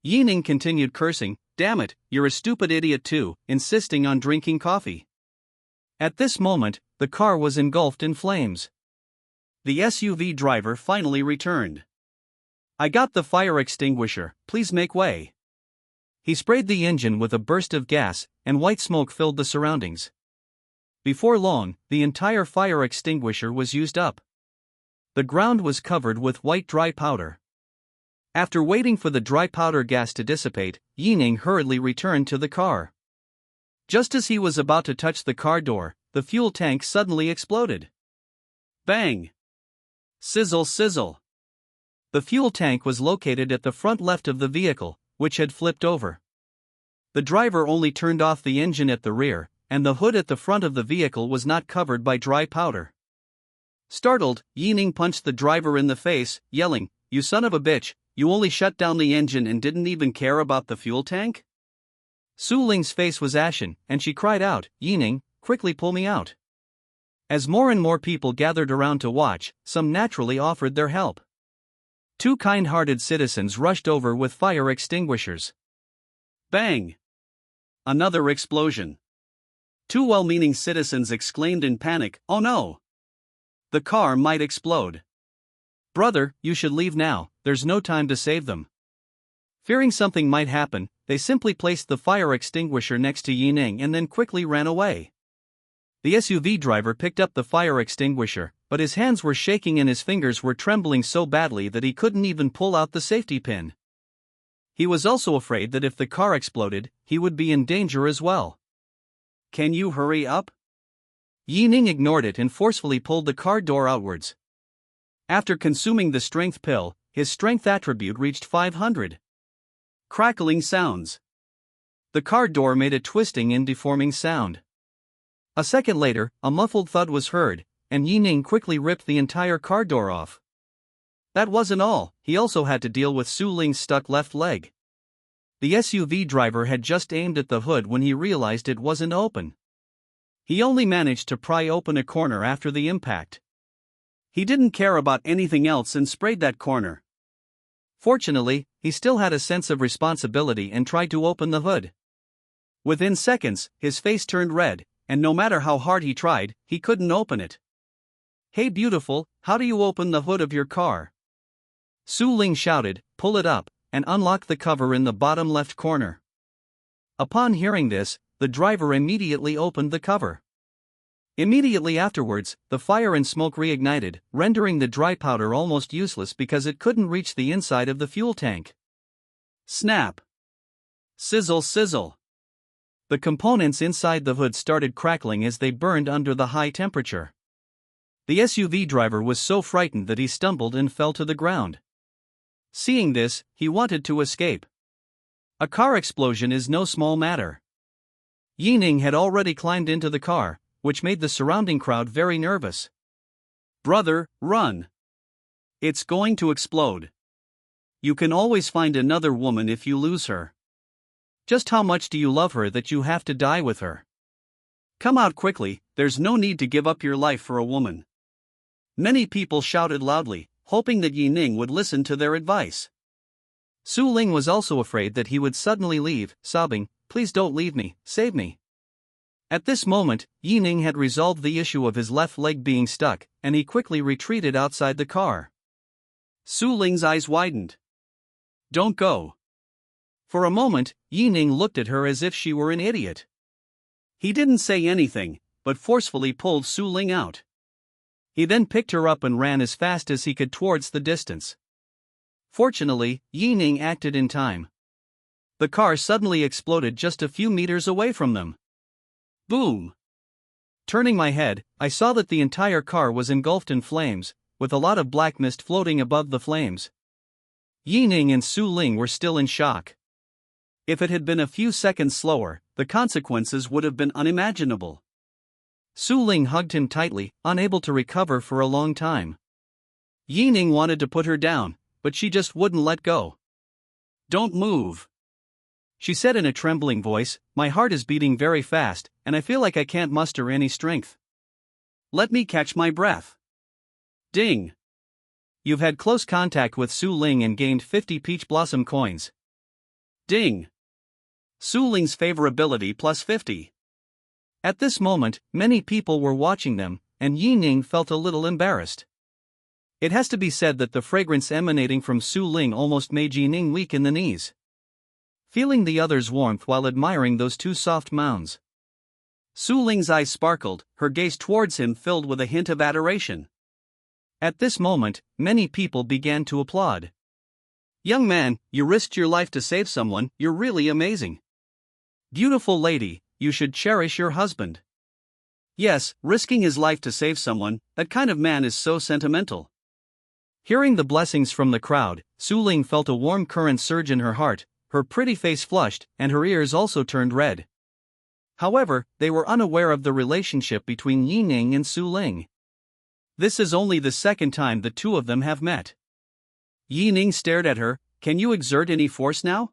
Ning continued cursing, damn it, you're a stupid idiot too, insisting on drinking coffee. At this moment, the car was engulfed in flames. The SUV driver finally returned. I got the fire extinguisher, please make way. He sprayed the engine with a burst of gas, and white smoke filled the surroundings. Before long, the entire fire extinguisher was used up. The ground was covered with white dry powder. After waiting for the dry powder gas to dissipate, Ning hurriedly returned to the car. Just as he was about to touch the car door, the fuel tank suddenly exploded. Bang! Sizzle sizzle! The fuel tank was located at the front left of the vehicle, which had flipped over. The driver only turned off the engine at the rear, and the hood at the front of the vehicle was not covered by dry powder. Startled, Ning punched the driver in the face, yelling, You son of a bitch, you only shut down the engine and didn't even care about the fuel tank? Su Ling's face was ashen, and she cried out, Ning, quickly pull me out. As more and more people gathered around to watch, some naturally offered their help. 2 kind-hearted citizens rushed over with fire extinguishers. Bang! Another explosion. 2 well-meaning citizens exclaimed in panic, oh no! The car might explode. Brother, you should leave now, there's no time to save them. Fearing something might happen, they simply placed the fire extinguisher next to Ning and then quickly ran away. The SUV driver picked up the fire extinguisher, but his hands were shaking and his fingers were trembling so badly that he couldn't even pull out the safety pin. He was also afraid that if the car exploded, he would be in danger as well. Can you hurry up? Ning ignored it and forcefully pulled the car door outwards. After consuming the strength pill, his strength attribute reached 500. Crackling sounds. The car door made a twisting and deforming sound. A second later, a muffled thud was heard, and Ning quickly ripped the entire car door off. That wasn't all, he also had to deal with Su Ling's stuck left leg. The SUV driver had just aimed at the hood when he realized it wasn't open. He only managed to pry open a corner after the impact. He didn't care about anything else and sprayed that corner. Fortunately, he still had a sense of responsibility and tried to open the hood. Within seconds, his face turned red, and no matter how hard he tried, he couldn't open it. Hey beautiful, how do you open the hood of your car? Su Ling shouted, pull it up, and unlock the cover in the bottom left corner. Upon hearing this, the driver immediately opened the cover. Immediately afterwards, the fire and smoke reignited, rendering the dry powder almost useless because it couldn't reach the inside of the fuel tank. Snap! Sizzle sizzle! The components inside the hood started crackling as they burned under the high temperature. The SUV driver was so frightened that he stumbled and fell to the ground. Seeing this, he wanted to escape. A car explosion is no small matter. Ning had already climbed into the car, which made the surrounding crowd very nervous. Brother, run! It's going to explode. You can always find another woman if you lose her. Just how much do you love her that you have to die with her? Come out quickly, there's no need to give up your life for a woman. Many people shouted loudly, hoping that Ning would listen to their advice. Su Ling was also afraid that he would suddenly leave, sobbing, please don't leave me, save me. At this moment, Ning had resolved the issue of his left leg being stuck, and he quickly retreated outside the car. Su Ling's eyes widened. Don't go. For a moment, Ning looked at her as if she were an idiot. He didn't say anything, but forcefully pulled Su Ling out. He then picked her up and ran as fast as he could towards the distance. Fortunately, Ning acted in time. The car suddenly exploded just a few meters away from them. Boom! Turning my head, I saw that the entire car was engulfed in flames, with a lot of black mist floating above the flames. Ning and Su Ling were still in shock. If it had been a few seconds slower, the consequences would have been unimaginable. Su Ling hugged him tightly, unable to recover for a long time. Ning wanted to put her down, but she just wouldn't let go. Don't move, she said in a trembling voice, my heart is beating very fast, and I feel like I can't muster any strength. Let me catch my breath. Ding! You've had close contact with Su Ling and gained 50 peach blossom coins. Ding! Su Ling's favorability plus 50. At this moment, many people were watching them, and Ning felt a little embarrassed. It has to be said that the fragrance emanating from Su Ling almost made Ning weak in the knees. Feeling the other's warmth while admiring those two soft mounds. Su Ling's eyes sparkled, her gaze towards him filled with a hint of adoration. At this moment, many people began to applaud. Young man, you risked your life to save someone, you're really amazing. Beautiful lady, you should cherish your husband. Yes, risking his life to save someone, that kind of man is so sentimental. Hearing the blessings from the crowd, Su Ling felt a warm current surge in her heart, her pretty face flushed, and her ears also turned red. However, they were unaware of the relationship between Ning and Su Ling. This is only the second time the two of them have met. Ning stared at her, can you exert any force now?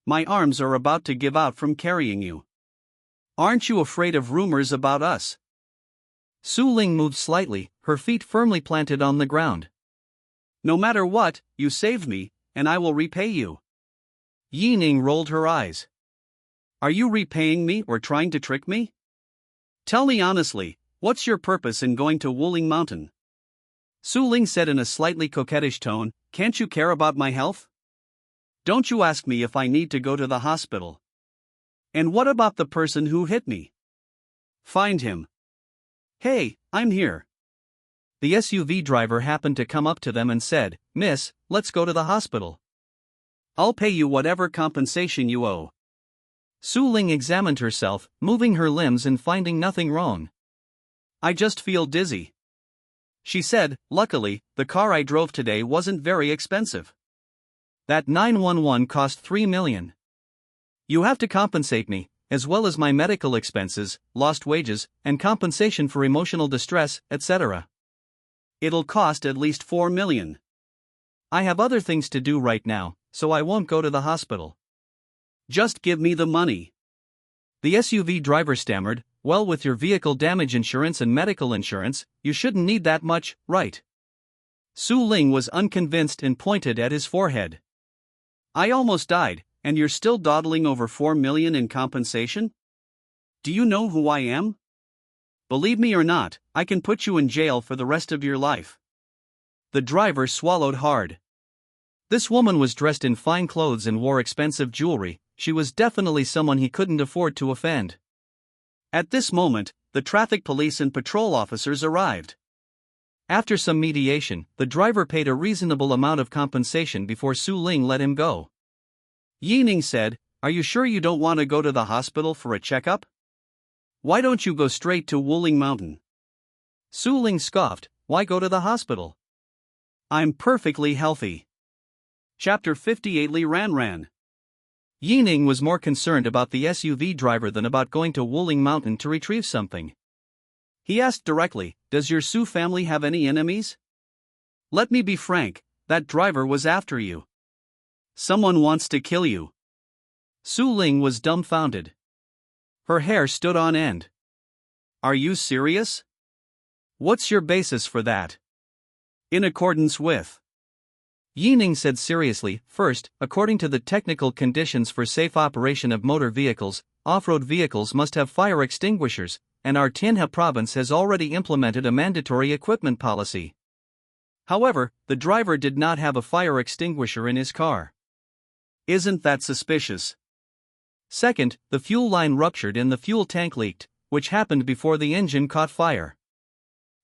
My arms are about to give out from carrying you. Aren't you afraid of rumors about us? Su Ling moved slightly, her feet firmly planted on the ground. No matter what, you saved me, and I will repay you. Ning rolled her eyes. Are you repaying me or trying to trick me? Tell me honestly, what's your purpose in going to Wuling Mountain? Su Ling said in a slightly coquettish tone, can't you care about my health? Don't you ask me if I need to go to the hospital. And what about the person who hit me? Find him. Hey, I'm here. The SUV driver happened to come up to them and said, Miss, let's go to the hospital. I'll pay you whatever compensation you owe. Su Ling examined herself, moving her limbs and finding nothing wrong. I just feel dizzy, she said. Luckily, the car I drove today wasn't very expensive. That 911 cost 3 million. You have to compensate me, as well as my medical expenses, lost wages, and compensation for emotional distress, etc. It'll cost at least 4 million. I have other things to do right now, so I won't go to the hospital. Just give me the money. The SUV driver stammered, well, with your vehicle damage insurance and medical insurance, you shouldn't need that much, right? Su Ling was unconvinced and pointed at his forehead. I almost died, and you're still dawdling over 4 million in compensation? Do you know who I am? Believe me or not, I can put you in jail for the rest of your life. The driver swallowed hard. This woman was dressed in fine clothes and wore expensive jewelry. She was definitely someone he couldn't afford to offend. At this moment, the traffic police and patrol officers arrived. After some mediation, the driver paid a reasonable amount of compensation before Su Ling let him go. Ning said, "Are you sure you don't want to go to the hospital for a checkup? Why don't you go straight to Wuling Mountain?" Su Ling scoffed, "Why go to the hospital? I'm perfectly healthy." Chapter 58 Li Ran. Ning was more concerned about the SUV driver than about going to Wuling Mountain to retrieve something. He asked directly, "Does your Su family have any enemies? Let me be frank, that driver was after you. Someone wants to kill you." Su Ling was dumbfounded. Her hair stood on end. "Are you serious? What's your basis for that?" "In accordance with." Ning said seriously, "First, according to the technical conditions for safe operation of motor vehicles, off-road vehicles must have fire extinguishers, and our Tianhe province has already implemented a mandatory equipment policy. However, the driver did not have a fire extinguisher in his car. Isn't that suspicious? Second, the fuel line ruptured and the fuel tank leaked, which happened before the engine caught fire.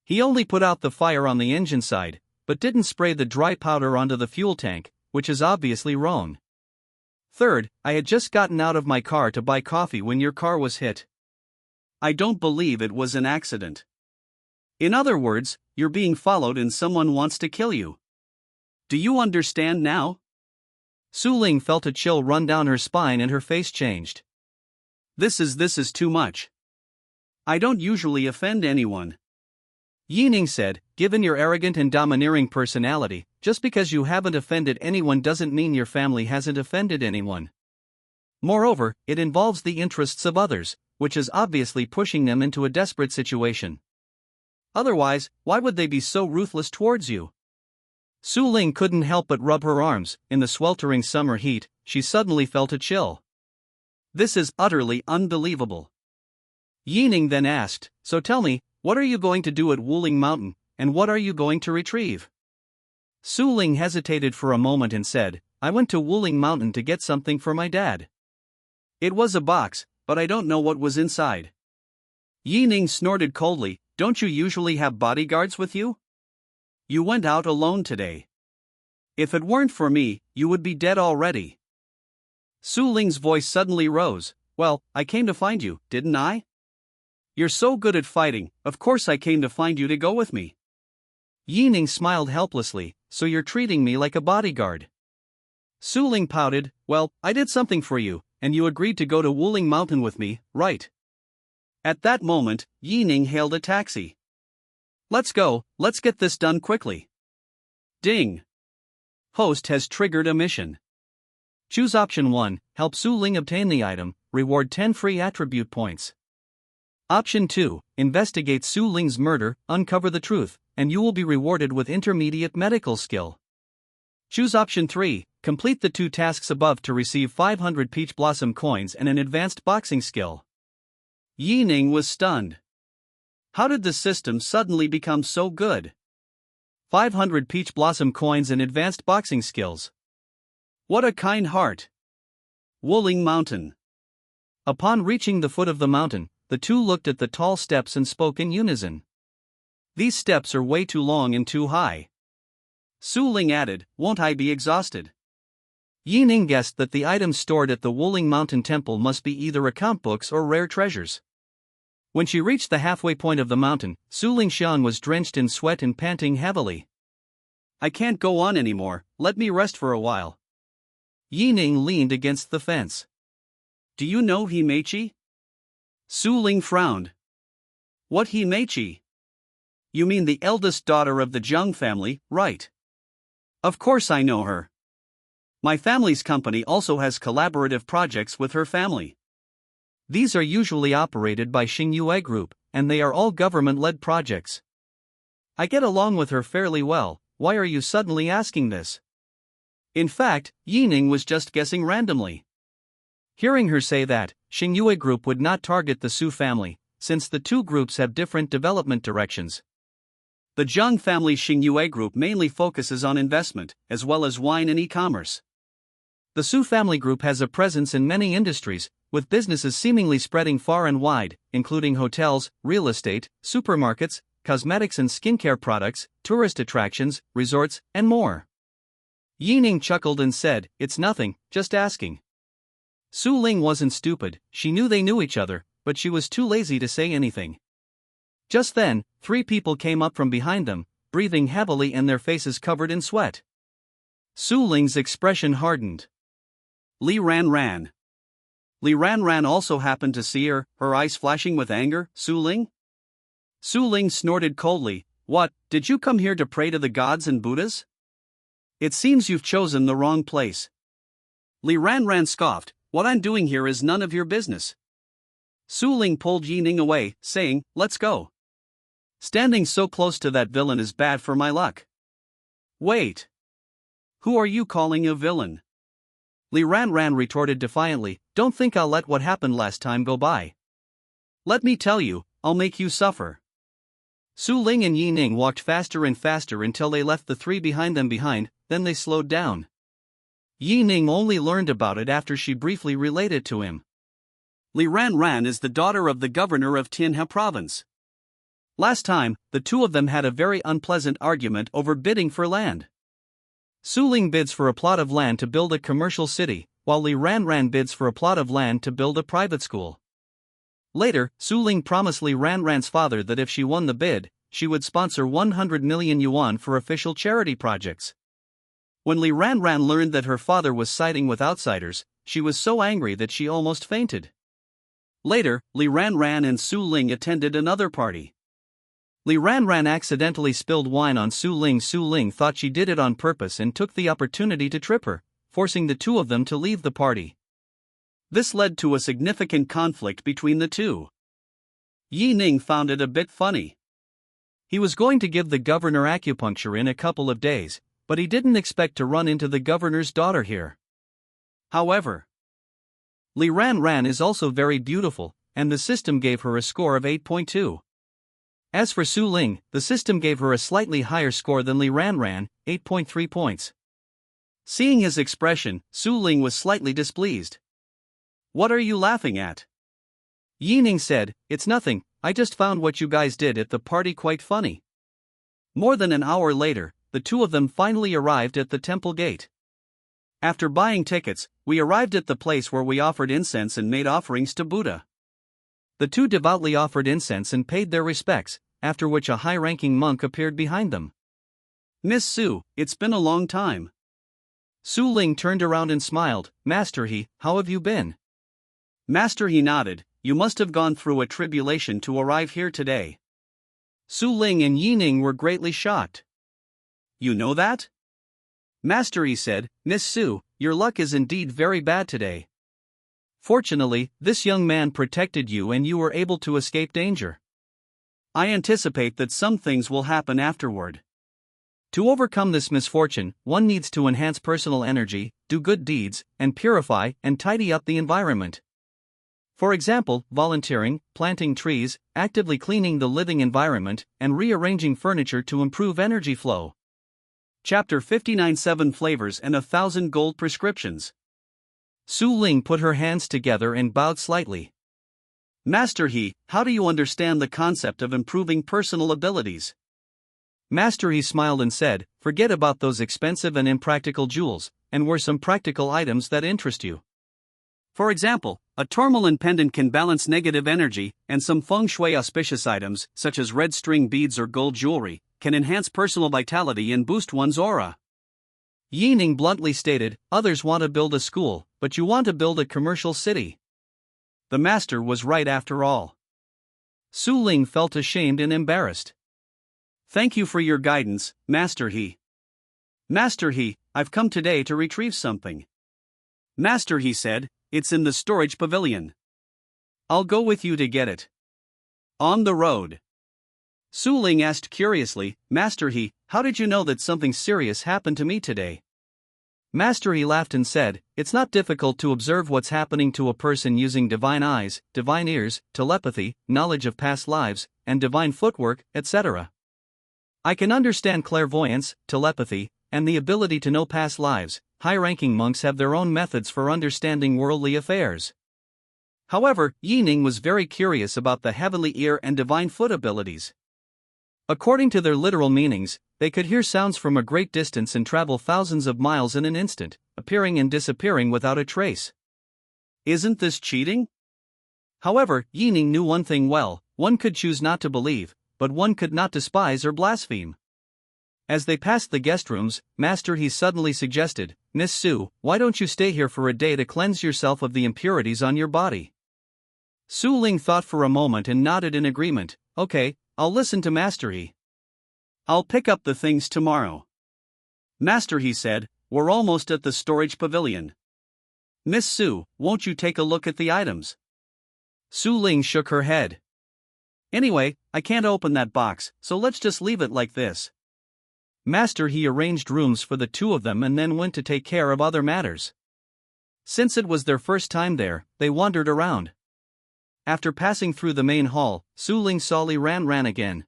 He only put out the fire on the engine side, but didn't spray the dry powder onto the fuel tank, which is obviously wrong. Third, I had just gotten out of my car to buy coffee when your car was hit. I don't believe it was an accident. In other words, you're being followed and someone wants to kill you. Do you understand now?" Su Ling felt a chill run down her spine and her face changed. This is too much. I don't usually offend anyone." Ning said, "Given your arrogant and domineering personality, just because you haven't offended anyone doesn't mean your family hasn't offended anyone. Moreover, it involves the interests of others, which is obviously pushing them into a desperate situation. Otherwise, why would they be so ruthless towards you?" Su Ling couldn't help but rub her arms. In the sweltering summer heat, she suddenly felt a chill. This is utterly unbelievable. Ning then asked, "So tell me, what are you going to do at Wuling Mountain, and what are you going to retrieve?" Su Ling hesitated for a moment and said, "I went to Wuling Mountain to get something for my dad." "It was a box, but I don't know what was inside." Ning snorted coldly, "Don't you usually have bodyguards with you? You went out alone today. If it weren't for me, you would be dead already." Su Ling's voice suddenly rose, "Well, I came to find you, didn't I? You're so good at fighting, of course I came to find you to go with me." Ning smiled helplessly, "So you're treating me like a bodyguard?" Su Ling pouted, "Well, I did something for you, and you agreed to go to Wuling Mountain with me, right?" At that moment, Ning hailed a taxi. "Let's go, let's get this done quickly." Ding! Host has triggered a mission. Choose option 1, help Su Ling obtain the item, reward 10 free attribute points. Option 2, investigate Su Ling's murder, uncover the truth, and you will be rewarded with intermediate medical skill. Choose option 3, complete the 2 tasks above to receive 500 peach blossom coins and an advanced boxing skill. Ning was stunned. How did the system suddenly become so good? 500 peach blossom coins and advanced boxing skills. What a kind heart. Wuling Mountain. Upon reaching the foot of the mountain, the two looked at the tall steps and spoke in unison. "These steps are way too long and too high." Su Ling added, "Won't I be exhausted?" Ning guessed that the items stored at the Wuling Mountain Temple must be either account books or rare treasures. When she reached the halfway point of the mountain, Su Lingxian was drenched in sweat and panting heavily. "I can't go on anymore, let me rest for a while." Ning leaned against the fence. "Do you know Himeichi?" Su Ling frowned. "What Himeichi? You mean the eldest daughter of the Zheng family, right? Of course I know her. My family's company also has collaborative projects with her family. These are usually operated by Xingyue Group, and they are all government-led projects. I get along with her fairly well, why are you suddenly asking this?" In fact, Ning was just guessing randomly. Hearing her say that, Xingyue Group would not target the Su family, since the two groups have different development directions. The Zhang family Xingyue group mainly focuses on investment, as well as wine and e-commerce. The Su family group has a presence in many industries, with businesses seemingly spreading far and wide, including hotels, real estate, supermarkets, cosmetics and skincare products, tourist attractions, resorts, and more. Ning chuckled and said, "It's nothing, just asking." Su Ling wasn't stupid, she knew they knew each other, but she was too lazy to say anything. Just then, 3 people came up from behind them, breathing heavily and their faces covered in sweat. Su Ling's expression hardened. Li Ran Ran. Li Ran Ran also happened to see her eyes flashing with anger. Su Ling? Su Ling snorted coldly. "What, did you come here to pray to the gods and Buddhas? It seems you've chosen the wrong place." Li Ran Ran scoffed, "What I'm doing here is none of your business." Su Ling pulled Ning away, saying, "Let's go. Standing so close to that villain is bad for my luck." "Wait. Who are you calling a villain?" Li Ran Ran retorted defiantly, "Don't think I'll let what happened last time go by. Let me tell you, I'll make you suffer." Su Ling and Ning walked faster and faster until they left the 3 behind them behind, then they slowed down. Ning only learned about it after she briefly related to him. Li Ran Ran is the daughter of the governor of Tianhe province. Last time, the 2 of them had a very unpleasant argument over bidding for land. Su Ling bids for a plot of land to build a commercial city, while Li Ran Ran bids for a plot of land to build a private school. Later, Su Ling promised Li Ran Ran's father that if she won the bid, she would sponsor 100 million yuan for official charity projects. When Li Ran Ran learned that her father was siding with outsiders, she was so angry that she almost fainted. Later, Li Ran Ran and Su Ling attended another party. Li Ran Ran accidentally spilled wine on Su Ling. Su Ling thought she did it on purpose and took the opportunity to trip her, forcing the 2 of them to leave the party. This led to a significant conflict between the 2. Ning found it a bit funny. He was going to give the governor acupuncture in a couple of days, but he didn't expect to run into the governor's daughter here. However, Li Ran Ran is also very beautiful, and the system gave her a score of 8.2. As for Su Ling, the system gave her a slightly higher score than Li Ran Ran, 8.3 points. Seeing his expression, Su Ling was slightly displeased. "What are you laughing at?" Ning said, "It's nothing, I just found what you guys did at the party quite funny." More than an hour later, the 2 of them finally arrived at the temple gate. After buying tickets, we arrived at the place where we offered incense and made offerings to Buddha. The 2 devoutly offered incense and paid their respects, after which a high-ranking monk appeared behind them. "Miss Su, it's been a long time." Su Ling turned around and smiled. "Master He, how have you been?" Master He nodded. "You must have gone through a tribulation to arrive here today." Su Ling and Ning were greatly shocked. "You know that?" Master He said, "Miss Su, your luck is indeed very bad today. Fortunately, this young man protected you and you were able to escape danger. I anticipate that some things will happen afterward. To overcome this misfortune, one needs to enhance personal energy, do good deeds, and purify and tidy up the environment. For example, volunteering, planting trees, actively cleaning the living environment, and rearranging furniture to improve energy flow." Chapter 59 7 Flavors and 1,000 Gold Prescriptions. Su Ling put her hands together and bowed slightly. "Master He, how do you understand the concept of improving personal abilities?" Master He smiled and said, "Forget about those expensive and impractical jewels, and wear some practical items that interest you. For example, a tourmaline pendant can balance negative energy, and some feng shui auspicious items, such as red string beads or gold jewelry, can enhance personal vitality and boost one's aura." Ning bluntly stated, "Others want to build a school, but you want to build a commercial city." The master was right after all. Su Ling felt ashamed and embarrassed. "Thank you for your guidance, Master He." "Master He, I've come today to retrieve something." Master He said, "It's in the storage pavilion. I'll go with you to get it." On the road, Su Ling asked curiously, "Master He, how did you know that something serious happened to me today?" Master Yi laughed and said, "It's not difficult to observe what's happening to a person using divine eyes, divine ears, telepathy, knowledge of past lives, and divine footwork, etc. I can understand clairvoyance, telepathy, and the ability to know past lives. High-ranking monks have their own methods for understanding worldly affairs." However, Ning was very curious about the heavenly ear and divine foot abilities. According to their literal meanings, they could hear sounds from a great distance and travel thousands of miles in an instant, appearing and disappearing without a trace. Isn't this cheating? However, Ning knew one thing well: one could choose not to believe, but one could not despise or blaspheme. As they passed the guest rooms, Master He suddenly suggested, "Miss Su, why don't you stay here for a day to cleanse yourself of the impurities on your body?" Su Ling thought for a moment and nodded in agreement. "Okay, I'll listen to Master He. I'll pick up the things tomorrow." Master He said, "We're almost at the storage pavilion. Miss Su, won't you take a look at the items?" Su Ling shook her head. "Anyway, I can't open that box, so let's just leave it like this." Master He arranged rooms for the two of them and then went to take care of other matters. Since it was their first time there, they wandered around. After passing through the main hall, Su Ling saw Li Ran again.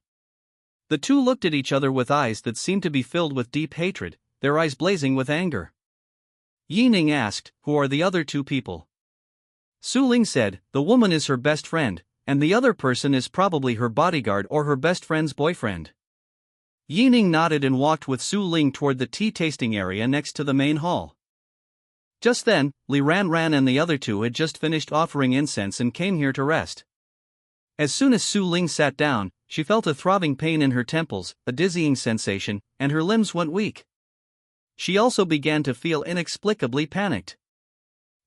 The two looked at each other with eyes that seemed to be filled with deep hatred, their eyes blazing with anger. Ning asked, "Who are the other two people?" Su Ling said, "The woman is her best friend, and the other person is probably her bodyguard or her best friend's boyfriend." Ning nodded and walked with Su Ling toward the tea tasting area next to the main hall. Just then, Li Ran and the other two had just finished offering incense and came here to rest. As soon as Su Ling sat down, she felt a throbbing pain in her temples, a dizzying sensation, and her limbs went weak. She also began to feel inexplicably panicked.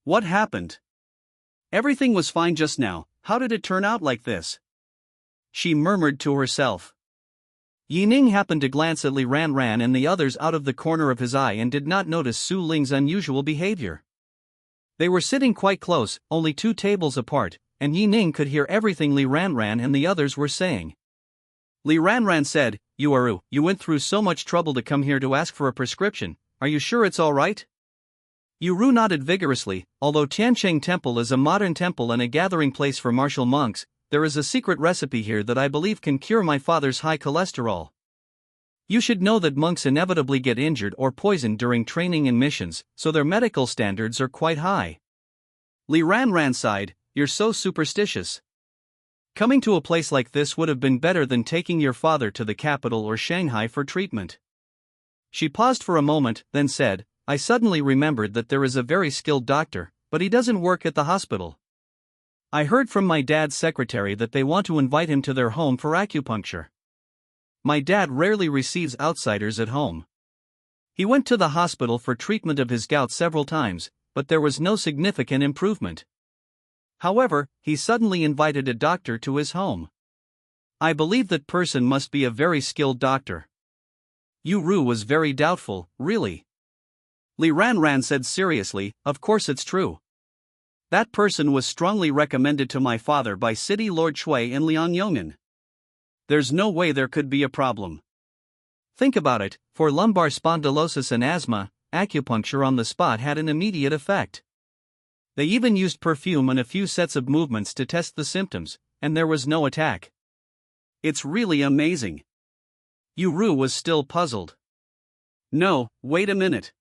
What happened? Everything was fine just now, how did it turn out like this? She murmured to herself. Ning happened to glance at Li Ran and the others out of the corner of his eye and did not notice Su Ling's unusual behavior. They were sitting quite close, only 2 tables apart, and Ning could hear everything Li Ran and the others were saying. Li Ran said, "You went through so much trouble to come here to ask for a prescription, are you sure it's all right?" Yu nodded vigorously. "Although Tiancheng Temple is a modern temple and a gathering place for martial monks, there is a secret recipe here that I believe can cure my father's high cholesterol. You should know that monks inevitably get injured or poisoned during training and missions, so their medical standards are quite high." Li Ran sighed, "You're so superstitious. Coming to a place like this would have been better than taking your father to the capital or Shanghai for treatment." She paused for a moment, then said, "I suddenly remembered that there is a very skilled doctor, but he doesn't work at the hospital. I heard from my dad's secretary that they want to invite him to their home for acupuncture. My dad rarely receives outsiders at home. He went to the hospital for treatment of his gout several times, but there was no significant improvement. However, he suddenly invited a doctor to his home. I believe that person must be a very skilled doctor." Yu was very doubtful. "Really?" Li Ran said seriously, "Of course it's true. That person was strongly recommended to my father by City Lord Shui and Liang Yong'an. There's no way there could be a problem." Think about it, for lumbar spondylosis and asthma, acupuncture on the spot had an immediate effect. They even used perfume and a few sets of movements to test the symptoms, and there was no attack. It's really amazing. Yu was still puzzled. "No, wait a minute.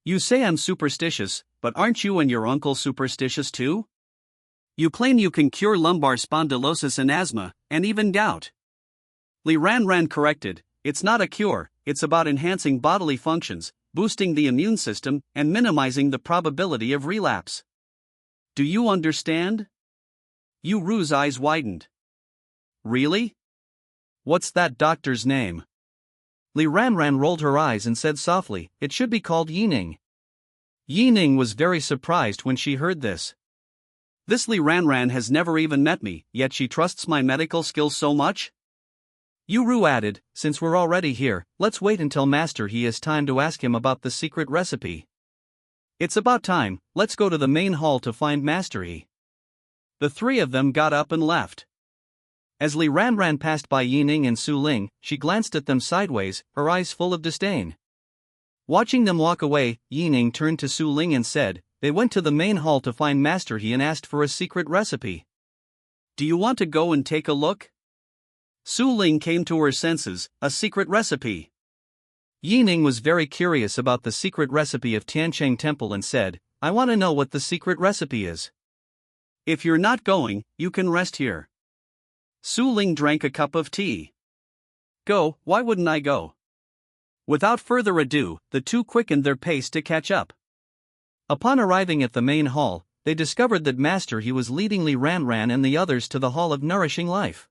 You say I'm superstitious, but aren't you and your uncle superstitious too? You claim you can cure lumbar spondylosis and asthma, and even gout." Li Ran corrected, "It's not a cure, it's about enhancing bodily functions, boosting the immune system, and minimizing the probability of relapse. Do you understand?" Yu's eyes widened. "Really? What's that doctor's name?" Li Ran rolled her eyes and said softly, "It should be called Ning." Ning was very surprised when she heard this. This Li Ran has never even met me, yet she trusts my medical skills so much? Yu added, "Since we're already here, let's wait until Master He has time to ask him about the secret recipe. It's about time, let's go to the main hall to find Master He." The 3 of them got up and left. As Li Ran passed by Ning and Su Ling, she glanced at them sideways, her eyes full of disdain. Watching them walk away, Ning turned to Su Ling and said, they went to the main hall to find Master He and asked for a secret recipe. Do you want to go and take a look? Su Ling came to her senses. A secret recipe. Ning was very curious about the secret recipe of Tiancheng Temple and said, I want to know what the secret recipe is. If you're not going, you can rest here. Su Ling drank a cup of tea. Go, why wouldn't I go? Without further ado, the two quickened their pace to catch up. Upon arriving at the main hall, they discovered that Master He was leading Li Ranran and the others to the Hall of Nourishing Life.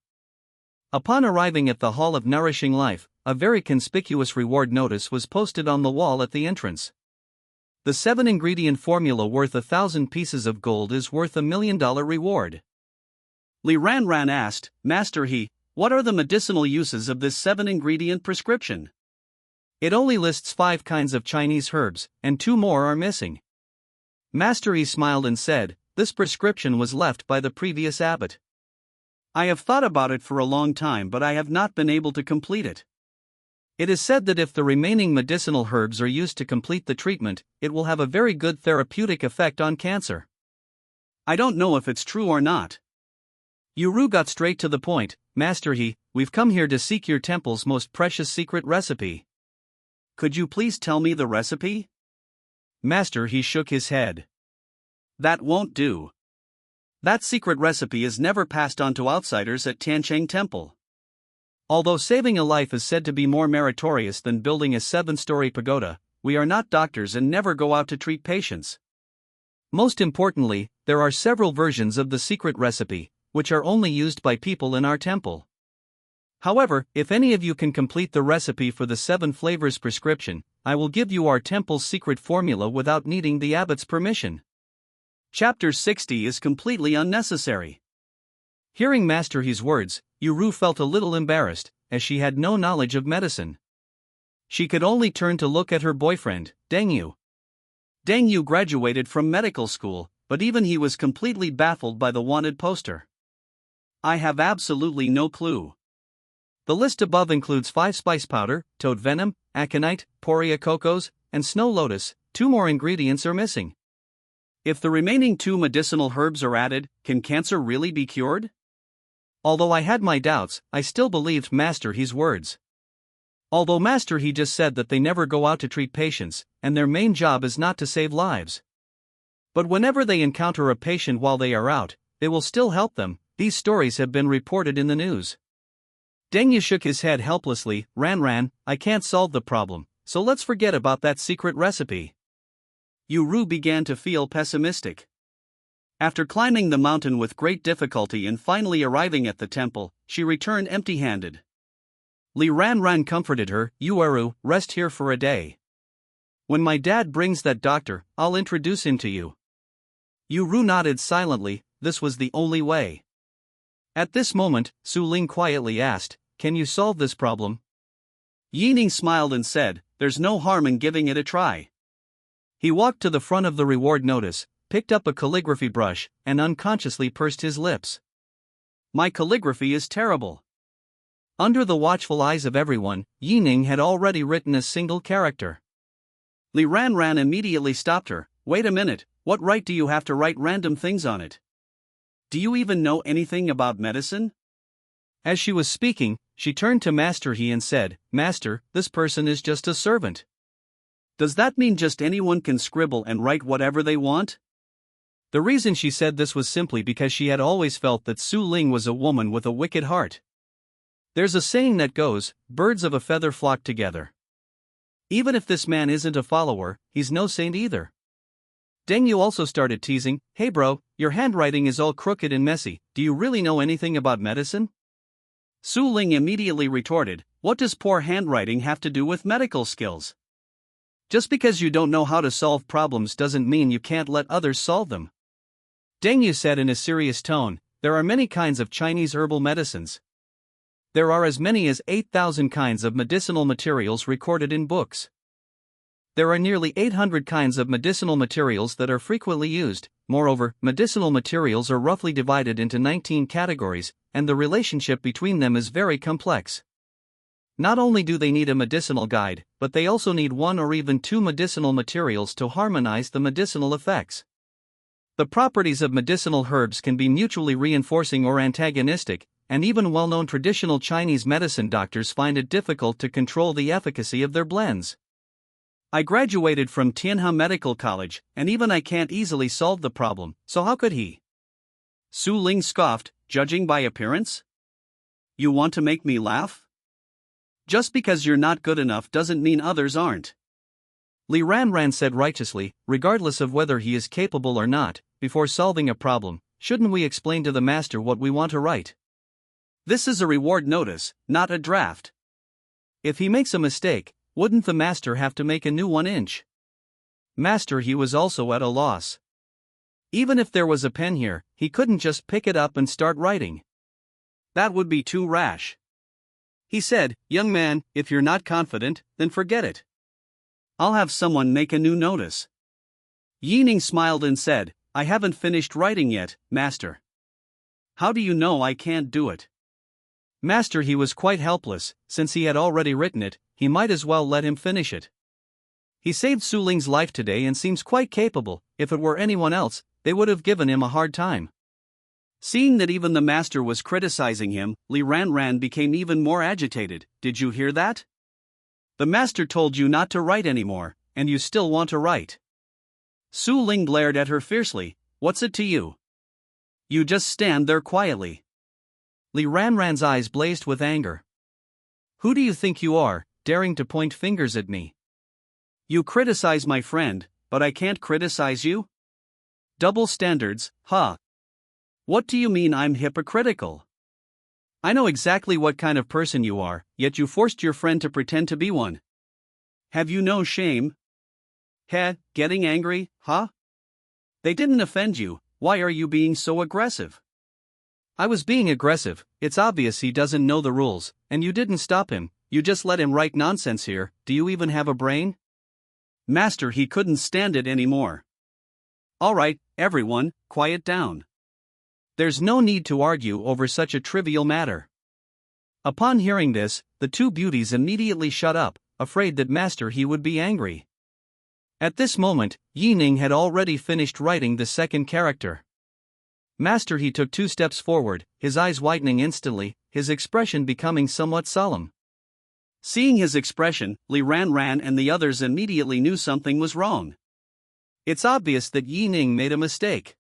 Upon arriving at the Hall of Nourishing Life, a very conspicuous reward notice was posted on the wall at the entrance. The 7-ingredient formula worth 1,000 pieces of gold is worth $1 million reward. Li Ranran asked, Master He, what are the medicinal uses of this 7-ingredient prescription? It only lists 5 kinds of Chinese herbs, and 2 more are missing. Master He smiled and said, this prescription was left by the previous abbot. I have thought about it for a long time, but I have not been able to complete it. It is said that if the remaining medicinal herbs are used to complete the treatment, it will have a very good therapeutic effect on cancer. I don't know if it's true or not. Yuru got straight to the point, Master He, we've come here to seek your temple's most precious secret recipe. Could you please tell me the recipe? Master He shook his head. That won't do. That secret recipe is never passed on to outsiders at Tiancheng Temple. Although saving a life is said to be more meritorious than building a 7-story pagoda, we are not doctors and never go out to treat patients. Most importantly, there are several versions of the secret recipe, which are only used by people in our temple. However, if any of you can complete the recipe for the 7 flavors prescription, I will give you our temple's secret formula without needing the abbot's permission. Chapter 60 is completely unnecessary. Hearing Master He's words, Yuru felt a little embarrassed, as she had no knowledge of medicine. She could only turn to look at her boyfriend, Deng Yu. Deng Yu graduated from medical school, but even he was completely baffled by the wanted poster. I have absolutely no clue. The list above includes 5 spice powder, toad venom, aconite, poria cocos, and snow lotus. 2 more ingredients are missing. If the remaining 2 medicinal herbs are added, can cancer really be cured? Although I had my doubts, I still believed Master He's words. Although Master He just said that they never go out to treat patients, and their main job is not to save lives. But whenever they encounter a patient while they are out, they will still help them. These stories have been reported in the news. Deng Yu shook his head helplessly. Ranran, I can't solve the problem, so let's forget about that secret recipe. Yuru began to feel pessimistic. After climbing the mountain with great difficulty and finally arriving at the temple, she returned empty-handed. Li Ranran comforted her, Yueru, rest here for a day. When my dad brings that doctor, I'll introduce him to you. Yuru nodded silently. This was the only way. At this moment, Su Ling quietly asked, can you solve this problem? Ning smiled and said, there's no harm in giving it a try. He walked to the front of the reward notice, picked up a calligraphy brush, and unconsciously pursed his lips. My calligraphy is terrible. Under the watchful eyes of everyone, Ning had already written a single character. Li Ranran immediately stopped her. Wait a minute, what right do you have to write random things on it? Do you even know anything about medicine? As she was speaking, she turned to Master He and said, Master, this person is just a servant. Does that mean just anyone can scribble and write whatever they want? The reason she said this was simply because she had always felt that Su Ling was a woman with a wicked heart. There's a saying that goes, birds of a feather flock together. Even if this man isn't a follower, he's no saint either. Deng Yu also started teasing, hey bro, your handwriting is all crooked and messy, do you really know anything about medicine? Su Ling immediately retorted, what does poor handwriting have to do with medical skills? Just because you don't know how to solve problems doesn't mean you can't let others solve them. Deng Yu said in a serious tone, there are many kinds of Chinese herbal medicines. There are as many as 8,000 kinds of medicinal materials recorded in books. There are nearly 800 kinds of medicinal materials that are frequently used. Moreover, medicinal materials are roughly divided into 19 categories, and the relationship between them is very complex. Not only do they need a medicinal guide, but they also need one or even two medicinal materials to harmonize the medicinal effects. The properties of medicinal herbs can be mutually reinforcing or antagonistic, and even well-known traditional Chinese medicine doctors find it difficult to control the efficacy of their blends. I graduated from Tianhe Medical College, and even I can't easily solve the problem, so how could he? Su Ling scoffed, judging by appearance? You want to make me laugh? Just because you're not good enough doesn't mean others aren't. Li Ranran said righteously, regardless of whether he is capable or not, before solving a problem, shouldn't we explain to the master what we want to write? This is a reward notice, not a draft. If he makes a mistake, wouldn't the master have to make a new 1-inch? Master, he was also at a loss. Even if there was a pen here, he couldn't just pick it up and start writing. That would be too rash. He said, young man, if you're not confident, then forget it. I'll have someone make a new notice. Ning smiled and said, I haven't finished writing yet, master. How do you know I can't do it? Master, he was quite helpless, since he had already written it, he might as well let him finish it. He saved Su Ling's life today and seems quite capable. If it were anyone else, they would have given him a hard time. Seeing that even the master was criticizing him, Li Ranran became even more agitated. Did you hear that? The master told you not to write anymore, and you still want to write. Su Ling glared at her fiercely. What's it to you? You just stand there quietly. Li Ranran's eyes blazed with anger. Who do you think you are, daring to point fingers at me? You criticize my friend, but I can't criticize you? Double standards, huh? What do you mean I'm hypocritical? I know exactly what kind of person you are, yet you forced your friend to pretend to be one. Have you no shame? Heh, getting angry, huh? They didn't offend you, why are you being so aggressive? I was being aggressive, it's obvious he doesn't know the rules, and you didn't stop him, you just let him write nonsense here. Do you even have a brain? Master, he couldn't stand it anymore. Alright, everyone, quiet down. There's no need to argue over such a trivial matter. Upon hearing this, the two beauties immediately shut up, afraid that Master he would be angry. At this moment, Ning had already finished writing the second character. Master he took 2 steps forward, his eyes widening instantly, his expression becoming somewhat solemn. Seeing his expression, Li Ranran and the others immediately knew something was wrong. It's obvious that Ning made a mistake.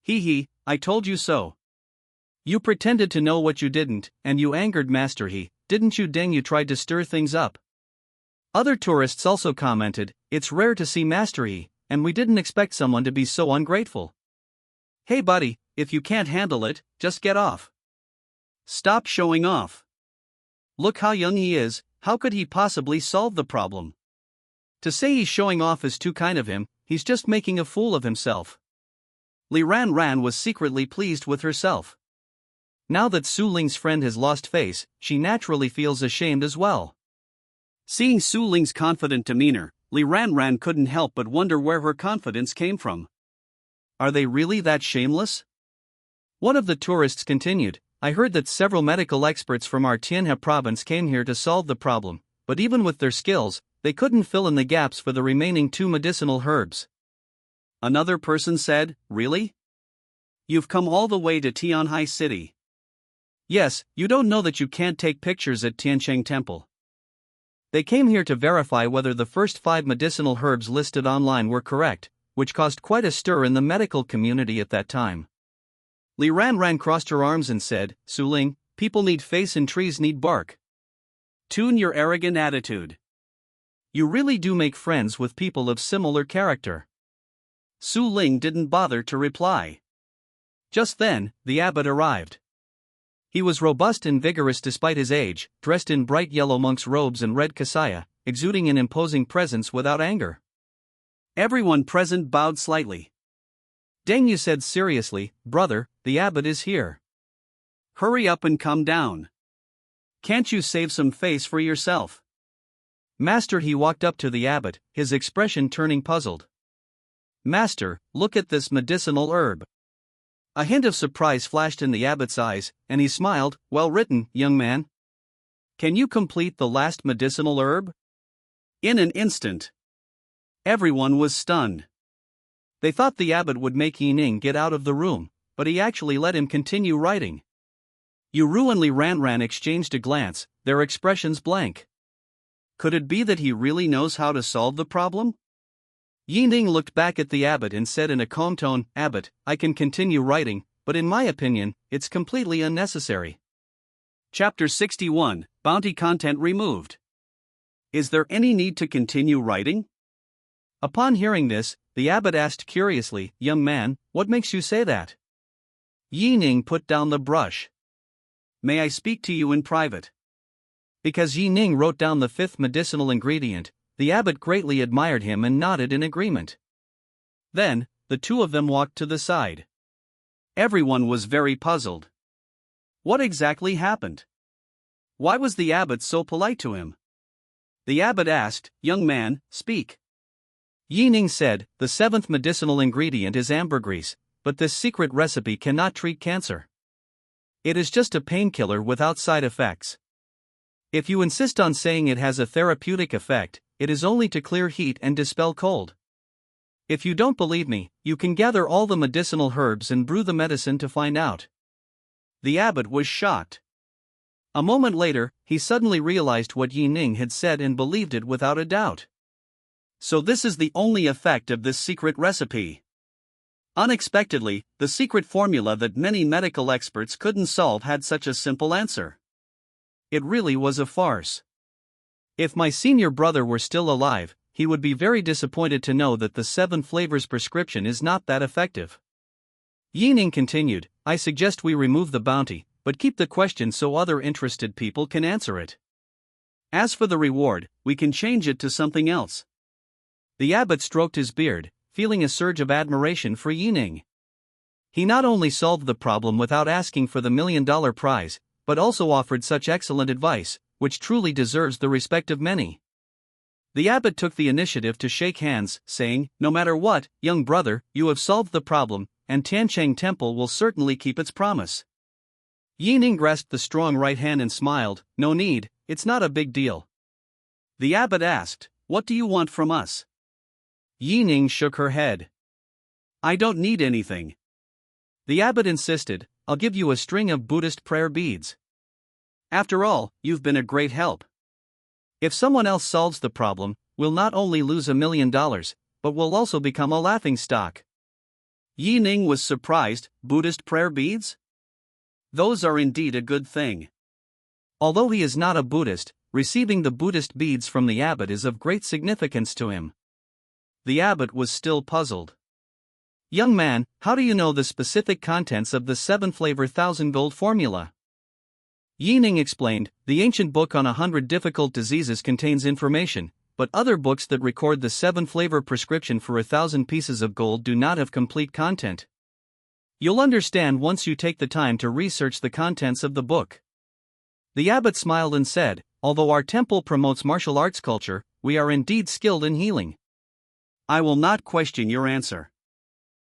He, I told you so. You pretended to know what you didn't, and you angered Master he, didn't you? Deng, you tried to stir things up. Other tourists also commented, it's rare to see Master he, and we didn't expect someone to be so ungrateful. Hey buddy, if you can't handle it, just get off. Stop showing off. Look how young he is, how could he possibly solve the problem? To say he's showing off is too kind of him, he's just making a fool of himself. Li Ranran was secretly pleased with herself. Now that Su Ling's friend has lost face, she naturally feels ashamed as well. Seeing Su Ling's confident demeanor, Li Ranran couldn't help but wonder where her confidence came from. Are they really that shameless? One of the tourists continued, I heard that several medical experts from our Tianhe province came here to solve the problem, but even with their skills, they couldn't fill in the gaps for the remaining 2 medicinal herbs. Another person said, really? You've come all the way to Tianhe City. Yes, you don't know that you can't take pictures at Tiancheng Temple. They came here to verify whether the first 5 medicinal herbs listed online were correct, which caused quite a stir in the medical community at that time. Li Ranran crossed her arms and said, Su Ling, people need face and trees need bark. Tune your arrogant attitude. You really do make friends with people of similar character. Su Ling didn't bother to reply. Just then, the abbot arrived. He was robust and vigorous despite his age, dressed in bright yellow monk's robes and red kasaya, exuding an imposing presence without anger. Everyone present bowed slightly. Deng Yu said seriously, brother, the abbot is here. Hurry up and come down. Can't you save some face for yourself? Master, he walked up to the abbot, his expression turning puzzled. Master, look at this medicinal herb. A hint of surprise flashed in the abbot's eyes, and he smiled, well written, young man. Can you complete the last medicinal herb? In an instant. Everyone was stunned. They thought the abbot would make Ning get out of the room, but he actually let him continue writing. Uru and Li Ran exchanged a glance, their expressions blank. Could it be that he really knows how to solve the problem? Ning looked back at the abbot and said in a calm tone, "Abbot, I can continue writing, but in my opinion, it's completely unnecessary." Chapter 61, Bounty Content Removed. Is there any need to continue writing? Upon hearing this, the abbot asked curiously, "Young man, what makes you say that?" Ning put down the brush. "May I speak to you in private?" Because Ning wrote down the fifth medicinal ingredient, the abbot greatly admired him and nodded in agreement. Then, the two of them walked to the side. Everyone was very puzzled. What exactly happened? Why was the abbot so polite to him? The abbot asked, "Young man, speak." Ning said, "The seventh medicinal ingredient is ambergris, but this secret recipe cannot treat cancer. It is just a painkiller without side effects. If you insist on saying it has a therapeutic effect, it is only to clear heat and dispel cold. If you don't believe me, you can gather all the medicinal herbs and brew the medicine to find out." The abbot was shocked. A moment later, he suddenly realized what Ning had said and believed it without a doubt. So this is the only effect of this secret recipe. Unexpectedly, the secret formula that many medical experts couldn't solve had such a simple answer. It really was a farce. If my senior brother were still alive, he would be very disappointed to know that the 7 flavors prescription is not that effective. Ning continued, "I suggest we remove the bounty, but keep the question so other interested people can answer it. As for the reward, we can change it to something else." The abbot stroked his beard, feeling a surge of admiration for Ning. He not only solved the problem without asking for the $1 million prize, but also offered such excellent advice, which truly deserves the respect of many. The abbot took the initiative to shake hands, saying, "No matter what, young brother, you have solved the problem, and Tiancheng Temple will certainly keep its promise." Ning grasped the strong right hand and smiled, "No need, it's not a big deal." The abbot asked, "What do you want from us?" Ning shook her head. "I don't need anything." The abbot insisted, "I'll give you a string of Buddhist prayer beads. After all, you've been a great help. If someone else solves the problem, we'll not only lose $1 million, but we'll also become a laughingstock." Ning was surprised. Buddhist prayer beads? Those are indeed a good thing. Although he is not a Buddhist, receiving the Buddhist beads from the abbot is of great significance to him. The abbot was still puzzled. "Young man, how do you know the specific contents of the 7-flavor 1,000 gold formula?" Ning explained, "The ancient book on 100 difficult diseases contains information, but other books that record the 7-flavor prescription for 1,000 pieces of gold do not have complete content. You'll understand once you take the time to research the contents of the book." The abbot smiled and said, "Although our temple promotes martial arts culture, we are indeed skilled in healing. I will not question your answer.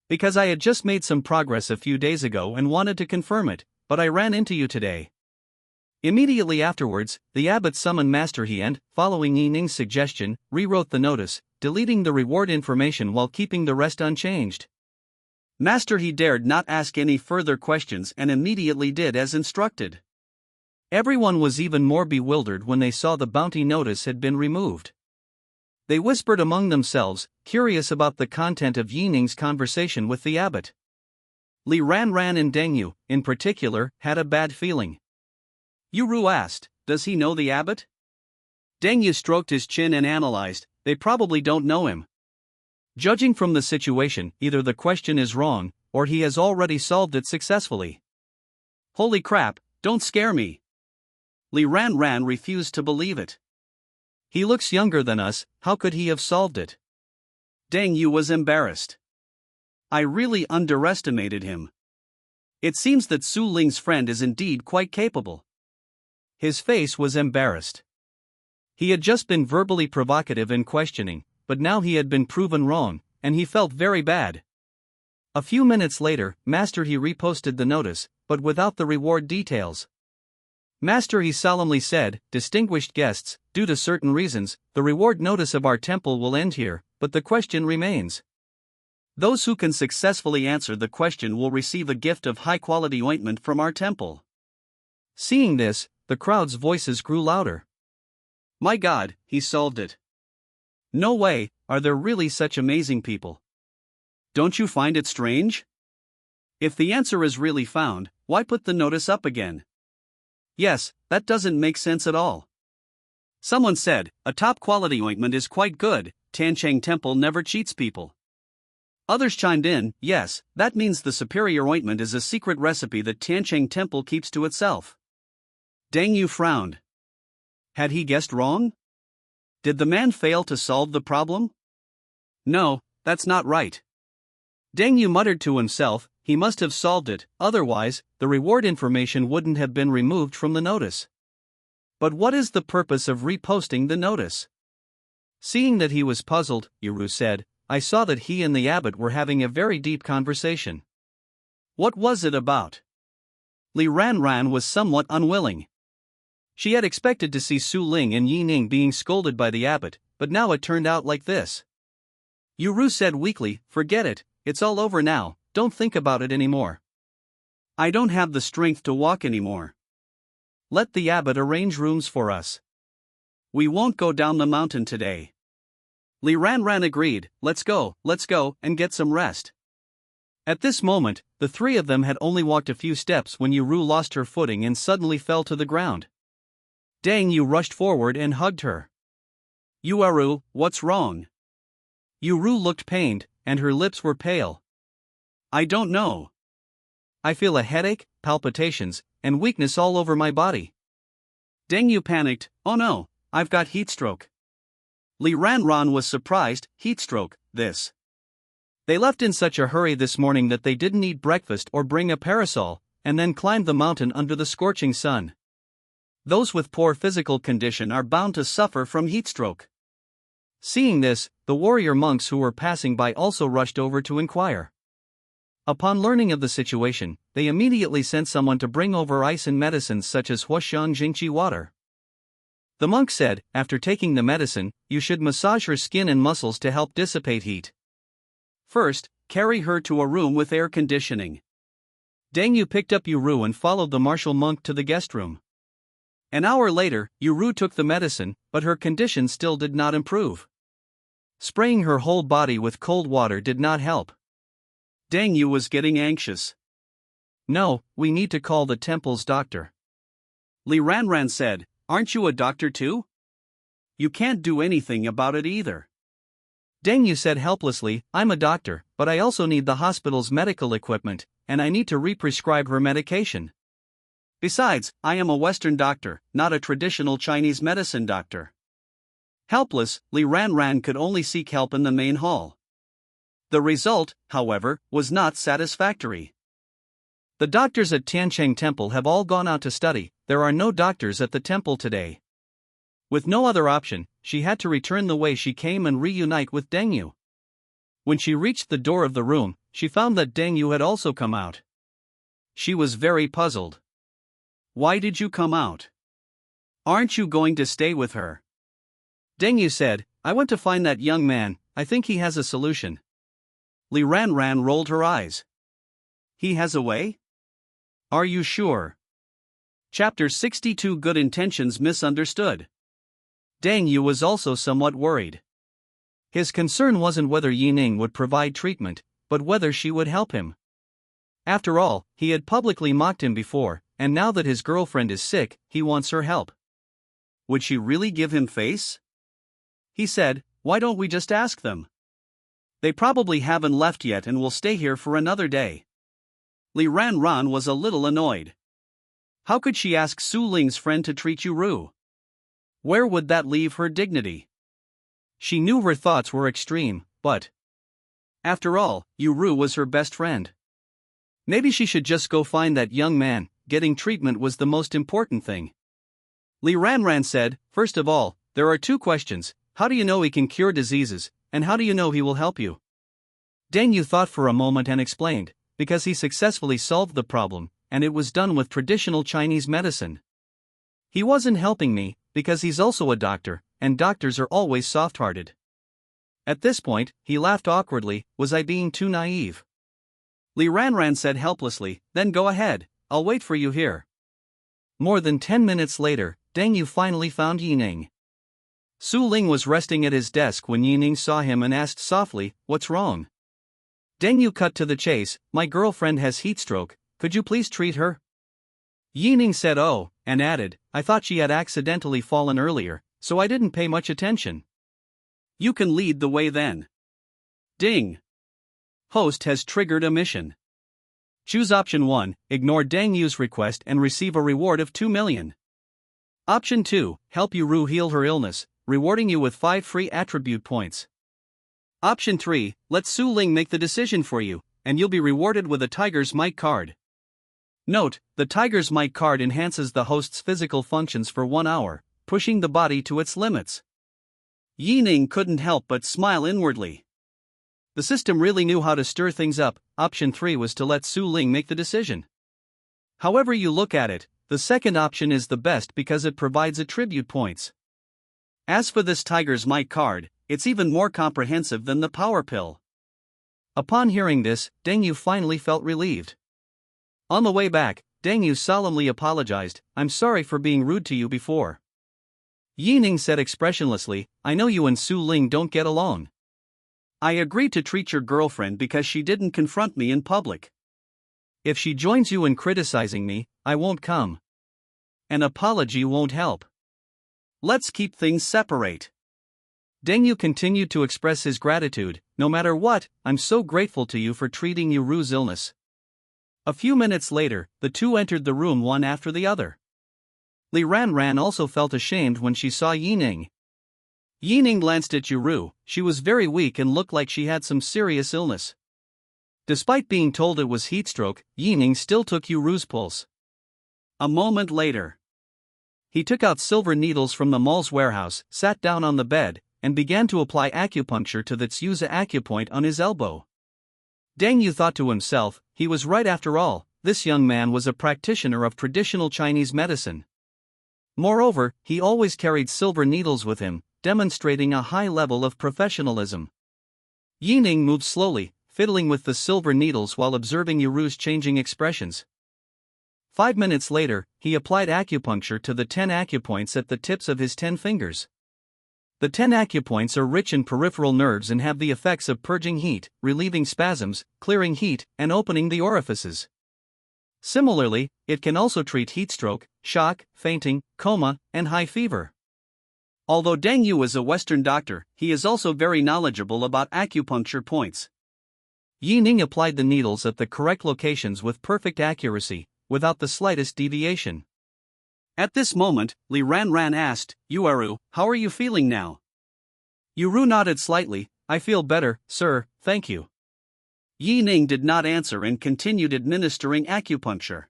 Because I had just made some progress a few days ago and wanted to confirm it, but I ran into you today." Immediately afterwards, the abbot summoned Master He and, following Ning's suggestion, rewrote the notice, deleting the reward information while keeping the rest unchanged. Master He dared not ask any further questions and immediately did as instructed. Everyone was even more bewildered when they saw the bounty notice had been removed. They whispered among themselves, curious about the content of Ning's conversation with the abbot. Li Ran and Deng Yu, in particular, had a bad feeling. Uru asked, "Does he know the abbot?" Deng Yu stroked his chin and analyzed, "They probably don't know him. Judging from the situation, either the question is wrong, or he has already solved it successfully." "Holy crap, don't scare me." Li Ran refused to believe it. "He looks younger than us, how could he have solved it?" Deng Yu was embarrassed. "I really underestimated him. It seems that Su Ling's friend is indeed quite capable." His face was embarrassed. He had just been verbally provocative in questioning, but now he had been proven wrong, and he felt very bad. A few minutes later, Master He reposted the notice, but without the reward details. Master, he solemnly said, distinguished guests, due to certain reasons, the reward notice of our temple will end here, but the question remains. Those who can successfully answer the question will receive a gift of high-quality ointment from our temple. Seeing this, the crowd's voices grew louder. My God, he solved it. No way, are there really such amazing people? Don't you find it strange? If the answer is really found, why put the notice up again? Yes, that doesn't make sense at all. Someone said, a top-quality ointment is quite good, Tancheng Temple never cheats people. Others chimed in, yes, that means the superior ointment is a secret recipe that Tancheng Temple keeps to itself. Deng Yu frowned. Had he guessed wrong? Did the man fail to solve the problem? No, that's not right. Deng Yu muttered to himself, he must have solved it, otherwise, the reward information wouldn't have been removed from the notice. But what is the purpose of reposting the notice? Seeing that he was puzzled, Yuru said, I saw that he and the abbot were having a very deep conversation. What was it about? Li Ranran was somewhat unwilling. She had expected to see Su Ling and Yi Ning being scolded by the abbot, but now it turned out like this. Yuru said weakly, forget it, it's all over now, don't think about it anymore. I don't have the strength to walk anymore. Let the abbot arrange rooms for us. We won't go down the mountain today. Li Ranran agreed, let's go, and get some rest. At this moment, the three of them had only walked a few steps when Yuru lost her footing and suddenly fell to the ground. Deng Yu rushed forward and hugged her. Yuru, what's wrong? Yuru looked pained, and her lips were pale. I don't know. I feel a headache, palpitations, and weakness all over my body. Deng Yu panicked, oh no, I've got heatstroke. Li Ranran was surprised, heatstroke, this. They left in such a hurry this morning that they didn't eat breakfast or bring a parasol, and then climbed the mountain under the scorching sun. Those with poor physical condition are bound to suffer from heatstroke. Seeing this, the warrior monks who were passing by also rushed over to inquire. Upon learning of the situation, they immediately sent someone to bring over ice and medicines such as Huashan Jingqi water. The monk said, after taking the medicine, you should massage her skin and muscles to help dissipate heat. First, carry her to a room with air conditioning. Deng Yu picked up Yuru and followed the martial monk to the guest room. An hour later, Yuru took the medicine, but her condition still did not improve. Spraying her whole body with cold water did not help. Deng Yu was getting anxious. No, we need to call the temple's doctor. Li Ranran said, aren't you a doctor too? You can't do anything about it either. Deng Yu said helplessly, I'm a doctor, but I also need the hospital's medical equipment, and I need to re-prescribe her medication. Besides, I am a Western doctor, not a traditional Chinese medicine doctor. Helpless, Li Ranran could only seek help in the main hall. The result, however, was not satisfactory. The doctors at Tiancheng Temple have all gone out to study, there are no doctors at the temple today. With no other option, she had to return the way she came and reunite with Deng Yu. When she reached the door of the room, she found that Deng Yu had also come out. She was very puzzled. Why did you come out? Aren't you going to stay with her? Deng Yu said, I went to find that young man, I think he has a solution. Li Ranran rolled her eyes. He has a way? Are you sure? Chapter 62 Good Intentions Misunderstood. Deng Yu was also somewhat worried. His concern wasn't whether Yi Ning would provide treatment, but whether she would help him. After all, he had publicly mocked him before, and now that his girlfriend is sick, he wants her help. Would she really give him face? He said, why don't we just ask them? They probably haven't left yet and will stay here for another day. Li Ranran was a little annoyed. How could she ask Su Ling's friend to treat Yuru? Where would that leave her dignity? She knew her thoughts were extreme, but after all, Yuru was her best friend. Maybe she should just go find that young man, getting treatment was the most important thing. Li Ranran said, first of all, there are two questions, how do you know he can cure diseases, and how do you know he will help you? Deng Yu thought for a moment and explained, because he successfully solved the problem, and it was done with traditional Chinese medicine. He wasn't helping me, because he's also a doctor, and doctors are always soft-hearted. At this point, he laughed awkwardly. Was I being too naive? Li Ranran said helplessly, then go ahead, I'll wait for you here. More than 10 minutes later, Deng Yu finally found Ning. Su Ling was resting at his desk when Ning saw him and asked softly, "What's wrong?" Deng Yu cut to the chase, "My girlfriend has heatstroke, could you please treat her?" Ning said oh, and added, "I thought she had accidentally fallen earlier, so I didn't pay much attention." You can lead the way then. Ding! Host has triggered a mission. Choose option 1, ignore Deng Yu's request and receive a reward of 2 million. Option 2, help Yuru heal her illness, rewarding you with 5 free attribute points. Option 3, let Su Ling make the decision for you, and you'll be rewarded with a Tiger's Might card. Note, the Tiger's Might card enhances the host's physical functions for 1 hour, pushing the body to its limits. Ning couldn't help but smile inwardly. The system really knew how to stir things up. Option 3 was to let Su Ling make the decision. However you look at it, the second option is the best because it provides attribute points. As for this Tiger's Might card, it's even more comprehensive than the power pill. Upon hearing this, Deng Yu finally felt relieved. On the way back, Deng Yu solemnly apologized, "I'm sorry for being rude to you before." Ning said expressionlessly, "I know you and Su Ling don't get along. I agreed to treat your girlfriend because she didn't confront me in public. If she joins you in criticizing me, I won't come. An apology won't help. Let's keep things separate." Deng Yu continued to express his gratitude. "No matter what, I'm so grateful to you for treating Yuru's illness." A few minutes later, the two entered the room one after the other. Li Ranran also felt ashamed when she saw Ning. Ning glanced at Yuru. She was very weak and looked like she had some serious illness. Despite being told it was heatstroke, Ning still took Yuru's pulse. A moment later, he took out silver needles from the mall's warehouse, sat down on the bed, and began to apply acupuncture to the Tsuza acupoint on his elbow. Deng Yu thought to himself, he was right after all, this young man was a practitioner of traditional Chinese medicine. Moreover, he always carried silver needles with him, demonstrating a high level of professionalism. Ning moved slowly, fiddling with the silver needles while observing Yuru's changing expressions. 5 minutes later, he applied acupuncture to the 10 acupoints at the tips of his 10 fingers. The 10 acupoints are rich in peripheral nerves and have the effects of purging heat, relieving spasms, clearing heat, and opening the orifices. Similarly, it can also treat heatstroke, shock, fainting, coma, and high fever. Although Deng Yu is a Western doctor, he is also very knowledgeable about acupuncture points. Ning applied the needles at the correct locations with perfect accuracy, without the slightest deviation. At this moment, Li Ranran asked, "Yuaru, how are you feeling now?" Yuru nodded slightly. "I feel better, sir, thank you." Ning did not answer and continued administering acupuncture.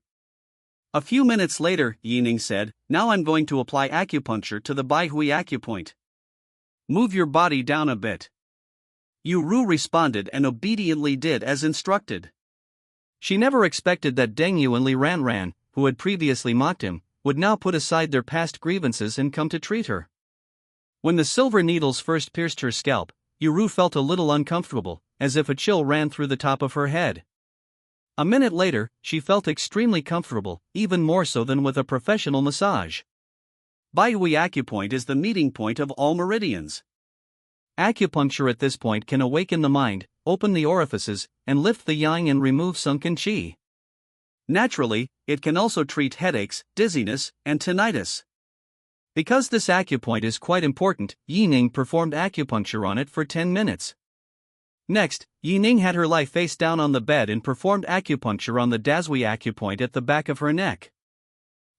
A few minutes later, Ning said, "Now I'm going to apply acupuncture to the Baihui acupoint. Move your body down a bit." Yuru responded and obediently did as instructed. She never expected that Deng Yu and Li Ranran, who had previously mocked him, would now put aside their past grievances and come to treat her. When the silver needles first pierced her scalp, Yuru felt a little uncomfortable, as if a chill ran through the top of her head. A minute later, she felt extremely comfortable, even more so than with a professional massage. Baihui acupoint is the meeting point of all meridians. Acupuncture at this point can awaken the mind, open the orifices, and lift the yang and remove sunken qi. Naturally, it can also treat headaches, dizziness, and tinnitus. Because this acupoint is quite important, Ning performed acupuncture on it for 10 minutes. Next, Ning had her lie face down on the bed and performed acupuncture on the Dazhui acupoint at the back of her neck.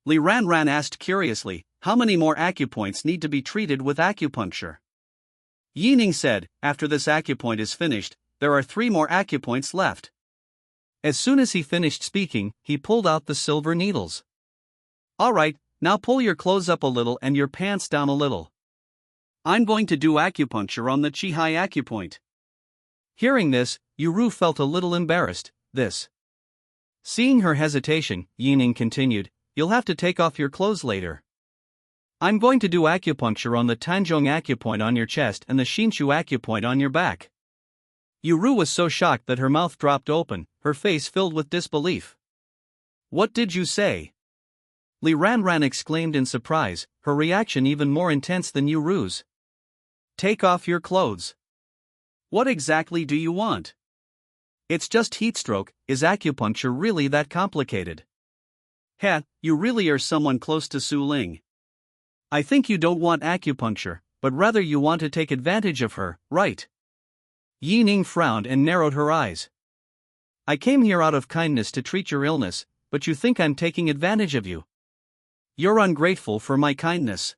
Li Ranran asked curiously, "How many more acupoints need to be treated with acupuncture?" Ning said, "After this acupoint is finished, there are 3 more acupoints left." As soon as he finished speaking, he pulled out the silver needles. "All right, now pull your clothes up a little and your pants down a little. I'm going to do acupuncture on the Qihai acupoint." Hearing this, Yuru felt a little embarrassed. Seeing her hesitation, Ning continued, "You'll have to take off your clothes later." I'm going to do acupuncture on the Tanjong acupoint on your chest and the Shinshu acupoint on your back. Yuru was so shocked that her mouth dropped open, her face filled with disbelief. What did you say? Li Ranran exclaimed in surprise, her reaction even more intense than Yuru's. Take off your clothes. What exactly do you want? It's just heatstroke. Is acupuncture really that complicated? Heh, you really are someone close to Su Ling. I think you don't want acupuncture, but rather you want to take advantage of her, right? Yi Ning frowned and narrowed her eyes. I came here out of kindness to treat your illness, but you think I'm taking advantage of you. You're ungrateful for my kindness.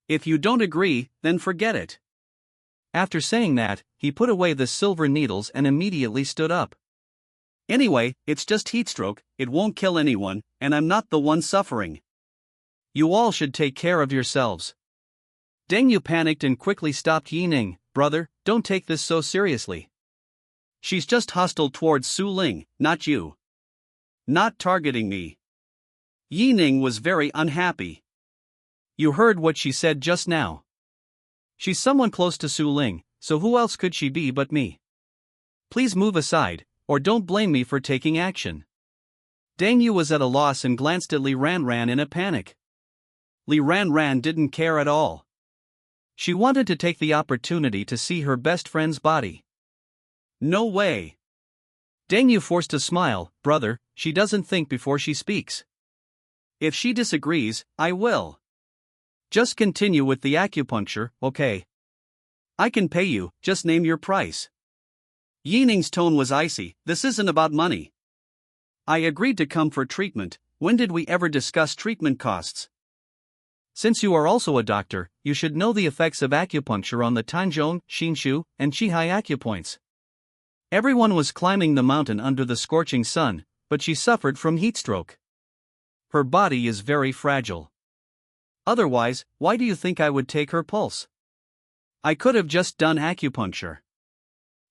If you don't agree, then forget it. After saying that, he put away the silver needles and immediately stood up. Anyway, it's just heatstroke, it won't kill anyone, and I'm not the one suffering. You all should take care of yourselves. Deng Yu panicked and quickly stopped Yi Ning. Brother, don't take this so seriously. She's just hostile towards Su Ling, not you. Not targeting me. Yi Ning was very unhappy. You heard what she said just now. She's someone close to Su Ling, so who else could she be but me? Please move aside, or don't blame me for taking action. Deng Yu was at a loss and glanced at Li Ranran in a panic. Li Ranran didn't care at all. She wanted to take the opportunity to see her best friend's body. No way. Deng Yu forced a smile. Brother, she doesn't think before she speaks. If she disagrees, I will. Just continue with the acupuncture, okay? I can pay you, just name your price. Yi Ning's tone was icy. This isn't about money. I agreed to come for treatment. When did we ever discuss treatment costs? Since you are also a doctor, you should know the effects of acupuncture on the Tanjong, Shinshu, and Chihai acupoints. Everyone was climbing the mountain under the scorching sun, but she suffered from heatstroke. Her body is very fragile. Otherwise, why do you think I would take her pulse? I could have just done acupuncture.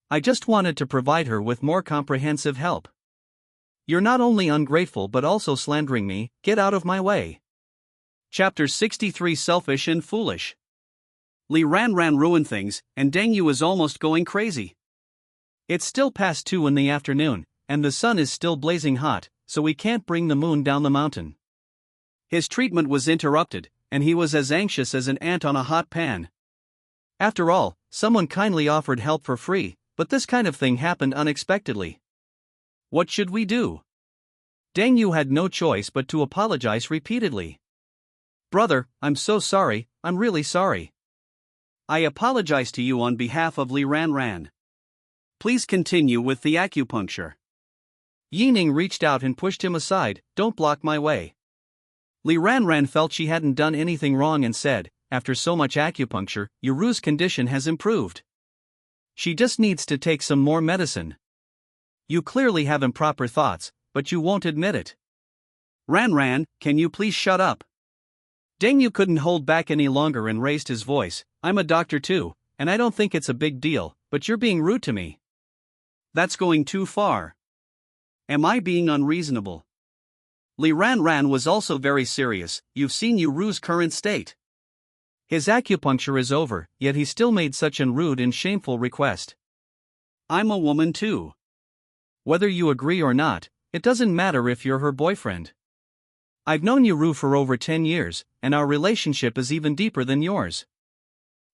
I just wanted to provide her with more comprehensive help. You're not only ungrateful but also slandering me. Get out of my way. Chapter 63 Selfish and Foolish. Li Ranran ruined things, and Deng Yu is almost going crazy. It's still past 2 in the afternoon, and the sun is still blazing hot, so we can't bring the moon down the mountain. His treatment was interrupted, and he was as anxious as an ant on a hot pan. After all, someone kindly offered help for free, but this kind of thing happened unexpectedly. What should we do? Deng Yu had no choice but to apologize repeatedly. Brother, I'm so sorry, I'm really sorry. I apologize to you on behalf of Li Ranran. Please continue with the acupuncture. Yi Ning reached out and pushed him aside. Don't block my way. Li Ranran felt she hadn't done anything wrong and said, after so much acupuncture, Yuru's condition has improved. She just needs to take some more medicine. You clearly have improper thoughts, but you won't admit it. Ranran, can you please shut up? Deng Yu couldn't hold back any longer and raised his voice. I'm a doctor too, and I don't think it's a big deal, but you're being rude to me. That's going too far. Am I being unreasonable? Li Ranran was also very serious. You've seen Yuru's current state. His acupuncture is over, yet he still made such an rude and shameful request. I'm a woman too. Whether you agree or not, it doesn't matter if you're her boyfriend. I've known Yuru for over 10 years, and our relationship is even deeper than yours.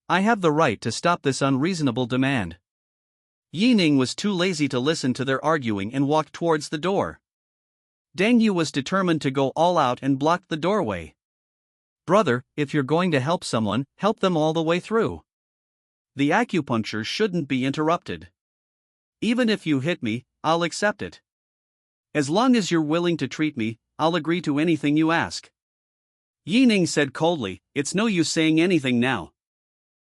I have the right to stop this unreasonable demand. Yi Ning was too lazy to listen to their arguing and walked towards the door. Deng Yu was determined to go all out and blocked the doorway. Brother, if you're going to help someone, help them all the way through. The acupuncture shouldn't be interrupted. Even if you hit me, I'll accept it. As long as you're willing to treat me, I'll agree to anything you ask. Yi Ning said coldly, it's no use saying anything now.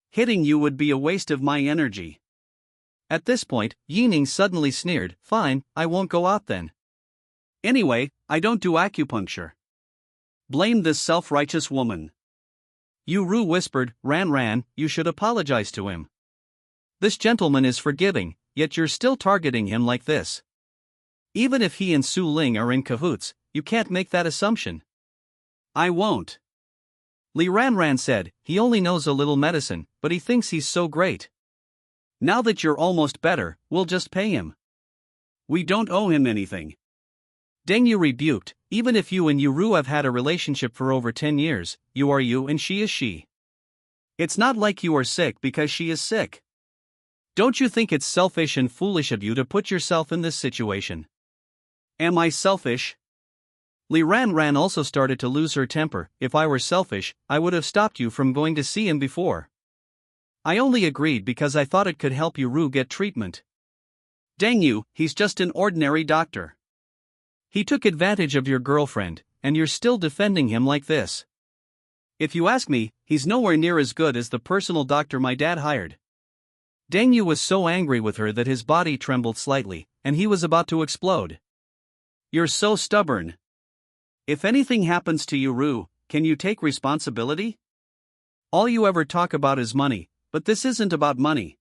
Hitting you would be a waste of my energy. At this point, Yi Ning suddenly sneered, fine, I won't go out then. Anyway, I don't do acupuncture. Blame this self-righteous woman. Yuru whispered, Ranran, you should apologize to him. This gentleman is forgiving, yet you're still targeting him like this. Even if he and Su Ling are in cahoots, you can't make that assumption. I won't. Li Ranran said, he only knows a little medicine, but he thinks he's so great. Now that you're almost better, we'll just pay him. We don't owe him anything. Deng Yu rebuked, even if you and Yuru have had a relationship for over 10 years, you are you and she is she. It's not like you are sick because she is sick. Don't you think it's selfish and foolish of you to put yourself in this situation? Am I selfish? Li Ranran also started to lose her temper. If I were selfish, I would have stopped you from going to see him before. I only agreed because I thought it could help Yuru get treatment. Deng Yu, he's just an ordinary doctor. He took advantage of your girlfriend, and you're still defending him like this. If you ask me, he's nowhere near as good as the personal doctor my dad hired. Deng Yu was so angry with her that his body trembled slightly, and he was about to explode. You're so stubborn. If anything happens to Yuru, can you take responsibility? All you ever talk about is money, but this isn't about money.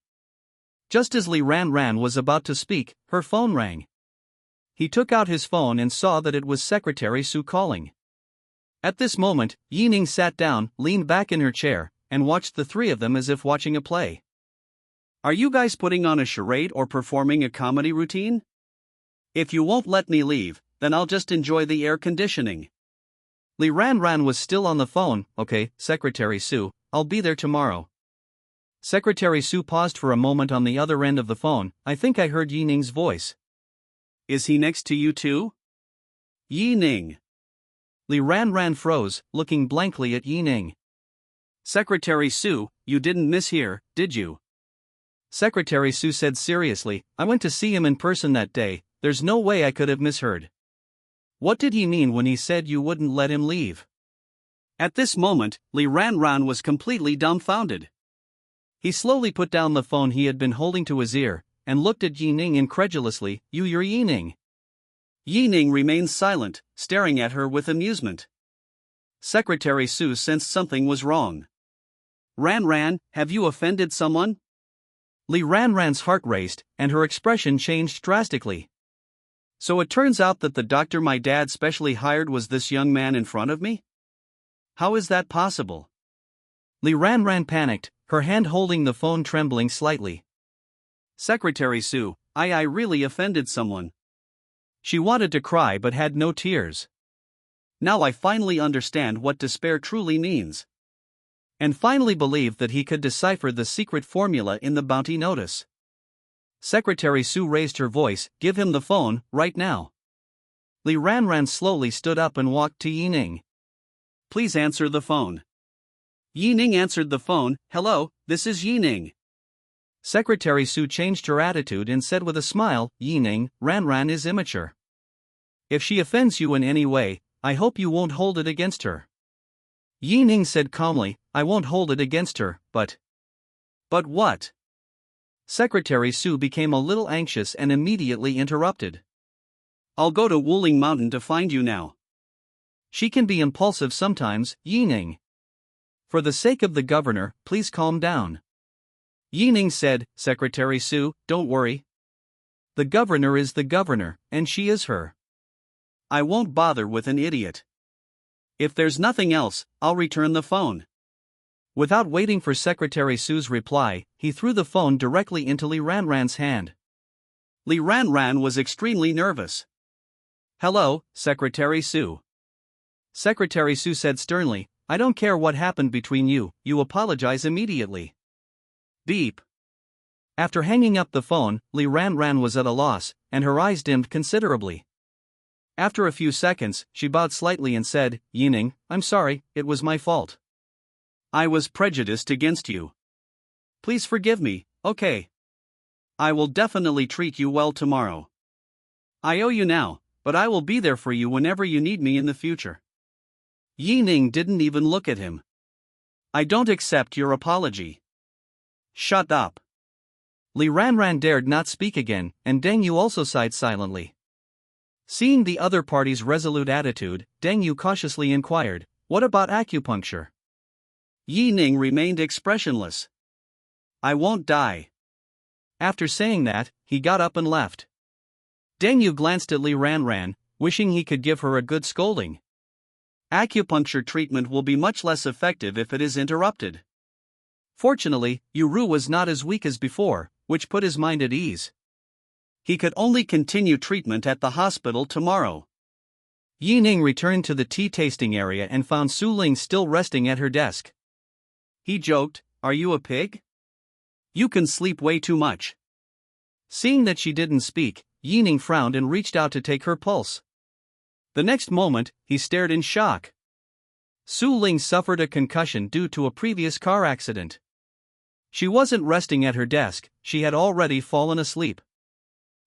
Just as Li Ranran was about to speak, her phone rang. He took out his phone and saw that it was Secretary Su calling. At this moment, Ning sat down, leaned back in her chair, and watched the three of them as if watching a play. Are you guys putting on a charade or performing a comedy routine? If you won't let me leave, then I'll just enjoy the air conditioning. Li Ranran was still on the phone. Okay, Secretary Su, I'll be there tomorrow. Secretary Su paused for a moment on the other end of the phone. I think I heard Ning's voice. Is he next to you too? Ning. Li Ranran froze, looking blankly at Ning. Secretary Su, you didn't mishear, did you? Secretary Su said seriously, I went to see him in person that day, there's no way I could have misheard. What did he mean when he said you wouldn't let him leave? At this moment, Li Ranran was completely dumbfounded. He slowly put down the phone he had been holding to his ear, and looked at Ning incredulously. You're Ning. Ning remained silent, staring at her with amusement. Secretary Su sensed something was wrong. Ranran, have you offended someone? Li Ranran's heart raced, and her expression changed drastically. So it turns out that the doctor my dad specially hired was this young man in front of me? How is that possible? Li Ranran panicked, her hand holding the phone trembling slightly. Secretary Su, I really offended someone. She wanted to cry but had no tears. Now I finally understand what despair truly means. And finally believed that he could decipher the secret formula in the bounty notice. Secretary Su raised her voice, give him the phone, right now. Li Ranran slowly stood up and walked to Ning. Please answer the phone. Ning answered the phone. Hello, this is Ning. Secretary Su changed her attitude and said with a smile, Ning, Ranran is immature. If she offends you in any way, I hope you won't hold it against her. Ning said calmly, I won't hold it against her, but... But what? Secretary Su became a little anxious and immediately interrupted. I'll go to Wuling Mountain to find you now. She can be impulsive sometimes, Ning. For the sake of the governor, please calm down. Ning said, Secretary Su, don't worry. The governor is the governor, and she is her. I won't bother with an idiot. If there's nothing else, I'll return the phone. Without waiting for Secretary Su's reply, he threw the phone directly into Li Ranran's hand. Li Ranran was extremely nervous. Hello, Secretary Su. Secretary Su said sternly, I don't care what happened between you, you apologize immediately. Beep. After hanging up the phone, Li Ranran was at a loss, and her eyes dimmed considerably. After a few seconds, she bowed slightly and said, Ning, I'm sorry, it was my fault. I was prejudiced against you. Please forgive me, okay? I will definitely treat you well tomorrow. I owe you now, but I will be there for you whenever you need me in the future. Ning didn't even look at him. I don't accept your apology. Shut up. Li Ranran dared not speak again, and Deng Yu also sighed silently. Seeing the other party's resolute attitude, Deng Yu cautiously inquired, what about acupuncture? Ning remained expressionless. I won't die. After saying that, he got up and left. Deng Yu glanced at Li Ranran, wishing he could give her a good scolding. Acupuncture treatment will be much less effective if it is interrupted. Fortunately, Yuru was not as weak as before, which put his mind at ease. He could only continue treatment at the hospital tomorrow. Ning returned to the tea tasting area and found Su Ling still resting at her desk. He joked, "Are you a pig? You can sleep way too much." Seeing that she didn't speak, Ning frowned and reached out to take her pulse. The next moment, he stared in shock. Su Ling suffered a concussion due to a previous car accident. She wasn't resting at her desk, she had already fallen asleep.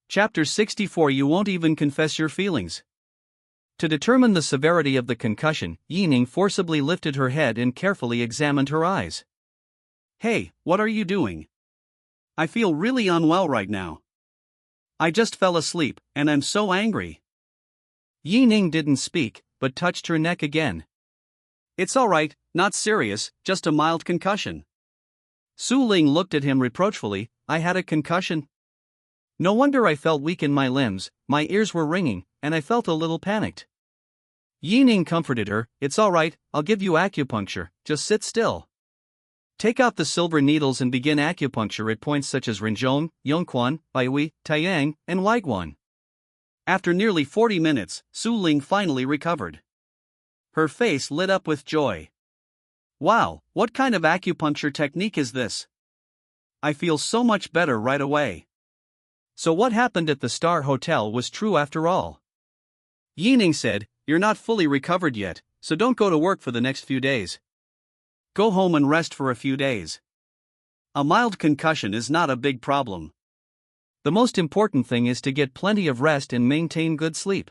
Chapter 64. You won't even confess your feelings. To determine the severity of the concussion, Ning forcibly lifted her head and carefully examined her eyes. "Hey, what are you doing? I feel really unwell right now. I just fell asleep, and I'm so angry." Ning didn't speak, but touched her neck again. "It's alright, not serious, just a mild concussion." Su Ling looked at him reproachfully. "I had a concussion? No wonder I felt weak in my limbs, my ears were ringing, and I felt a little panicked." Ning comforted her. "It's alright, I'll give you acupuncture, just sit still. Take out the silver needles and begin acupuncture at points such as Rinzhong, Yongquan, Baihui, Taiyang, and Waiguan." After nearly 40 minutes, Su Ling finally recovered. Her face lit up with joy. "Wow, what kind of acupuncture technique is this? I feel so much better right away." So what happened at the Star Hotel was true after all. Ning said, "You're not fully recovered yet, so don't go to work for the next few days. Go home and rest for a few days. A mild concussion is not a big problem. The most important thing is to get plenty of rest and maintain good sleep."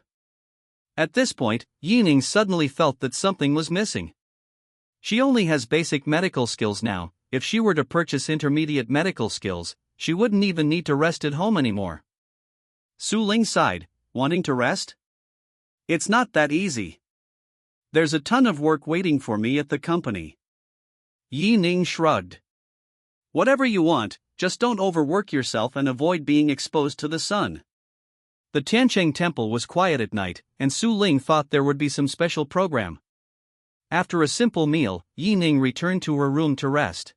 At this point, Ning suddenly felt that something was missing. She only has basic medical skills now. If she were to purchase intermediate medical skills, she wouldn't even need to rest at home anymore. Su Ling sighed, "Wanting to rest? It's not that easy. There's a ton of work waiting for me at the company." Ning shrugged. "Whatever you want, just don't overwork yourself and avoid being exposed to the sun." The Tiancheng temple was quiet at night, and Su Ling thought there would be some special program. After a simple meal, Ning returned to her room to rest.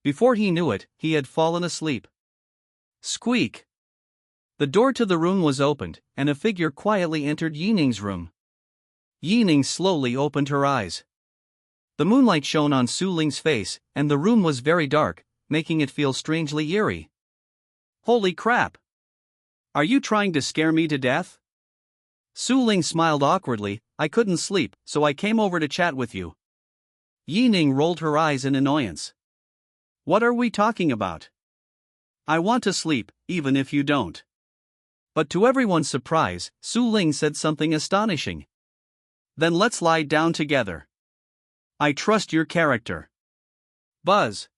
Before he knew it, he had fallen asleep. Squeak! The door to the room was opened, and a figure quietly entered Ning's room. Ning slowly opened her eyes. The moonlight shone on Su Ling's face, and the room was very dark, making it feel strangely eerie. "Holy crap! Are you trying to scare me to death?" Su Ling smiled awkwardly. "I couldn't sleep, so I came over to chat with you." Ning rolled her eyes in annoyance. "What are we talking about? I want to sleep, even if you don't." But to everyone's surprise, Su Ling said something astonishing. "Then let's lie down together. I trust your character." Buzz.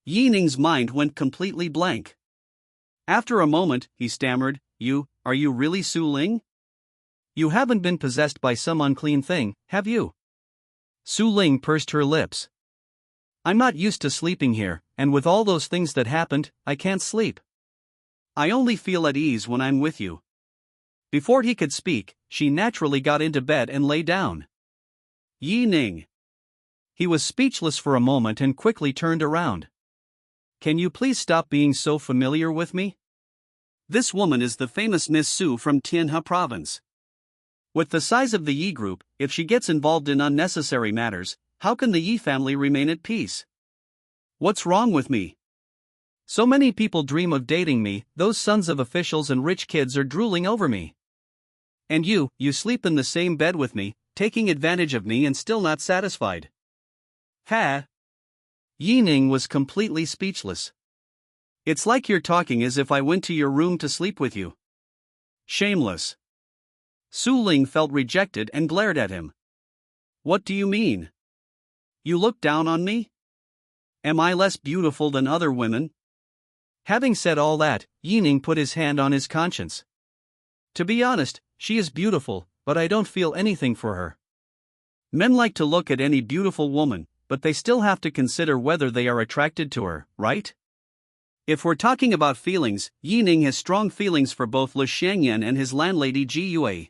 Ning's mind went completely blank. After a moment, he stammered, Are you really Su Ling? You haven't been possessed by some unclean thing, have you?" Su Ling pursed her lips. "I'm not used to sleeping here, and with all those things that happened, I can't sleep. I only feel at ease when I'm with you." Before he could speak, she naturally got into bed and lay down. Ning. He was speechless for a moment and quickly turned around. "Can you please stop being so familiar with me?" This woman is the famous Miss Su from Tianhe province. With the size of the Yi group, if she gets involved in unnecessary matters, how can the Yi family remain at peace? What's wrong with me? So many people dream of dating me, those sons of officials and rich kids are drooling over me. And you sleep in the same bed with me, taking advantage of me and still not satisfied. Ha! Ning was completely speechless. It's like you're talking as if I went to your room to sleep with you. Shameless. Su Ling felt rejected and glared at him. What do you mean? You look down on me? Am I less beautiful than other women? Having said all that, Ning put his hand on his conscience. To be honest, she is beautiful, but I don't feel anything for her. Men like to look at any beautiful woman, but they still have to consider whether they are attracted to her, right? If we're talking about feelings, Ning has strong feelings for both Le Xiangyan and his landlady Ji Yue.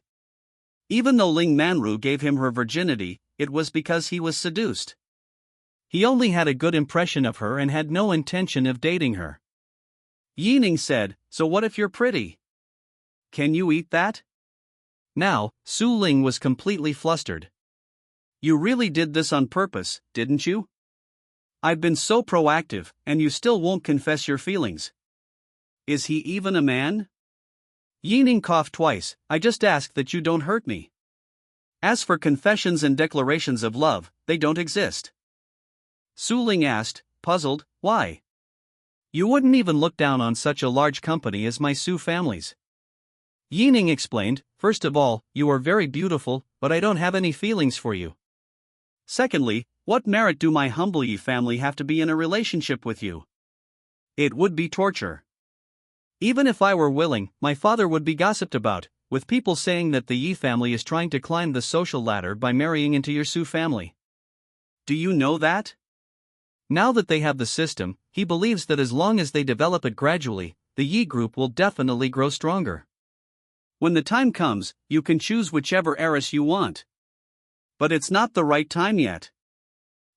Even though Ling Manru gave him her virginity, it was because he was seduced. He only had a good impression of her and had no intention of dating her. Ning said, "So what if you're pretty? Can you eat that?" Now, Su Ling was completely flustered. "You really did this on purpose, didn't you? I've been so proactive, and you still won't confess your feelings. Is he even a man?" Ning coughed twice. "I just ask that you don't hurt me. As for confessions and declarations of love, they don't exist." Su Ling asked, puzzled, "Why?" You wouldn't even look down on such a large company as my Su family's. Ning explained, "First of all, you are very beautiful, but I don't have any feelings for you. Secondly, what merit do my humble Yi family have to be in a relationship with you? It would be torture. Even if I were willing, my father would be gossiped about, with people saying that the Yi family is trying to climb the social ladder by marrying into your Su family." Do you know that? Now that they have the system, he believes that as long as they develop it gradually, the Yi group will definitely grow stronger. When the time comes, you can choose whichever heiress you want. But it's not the right time yet.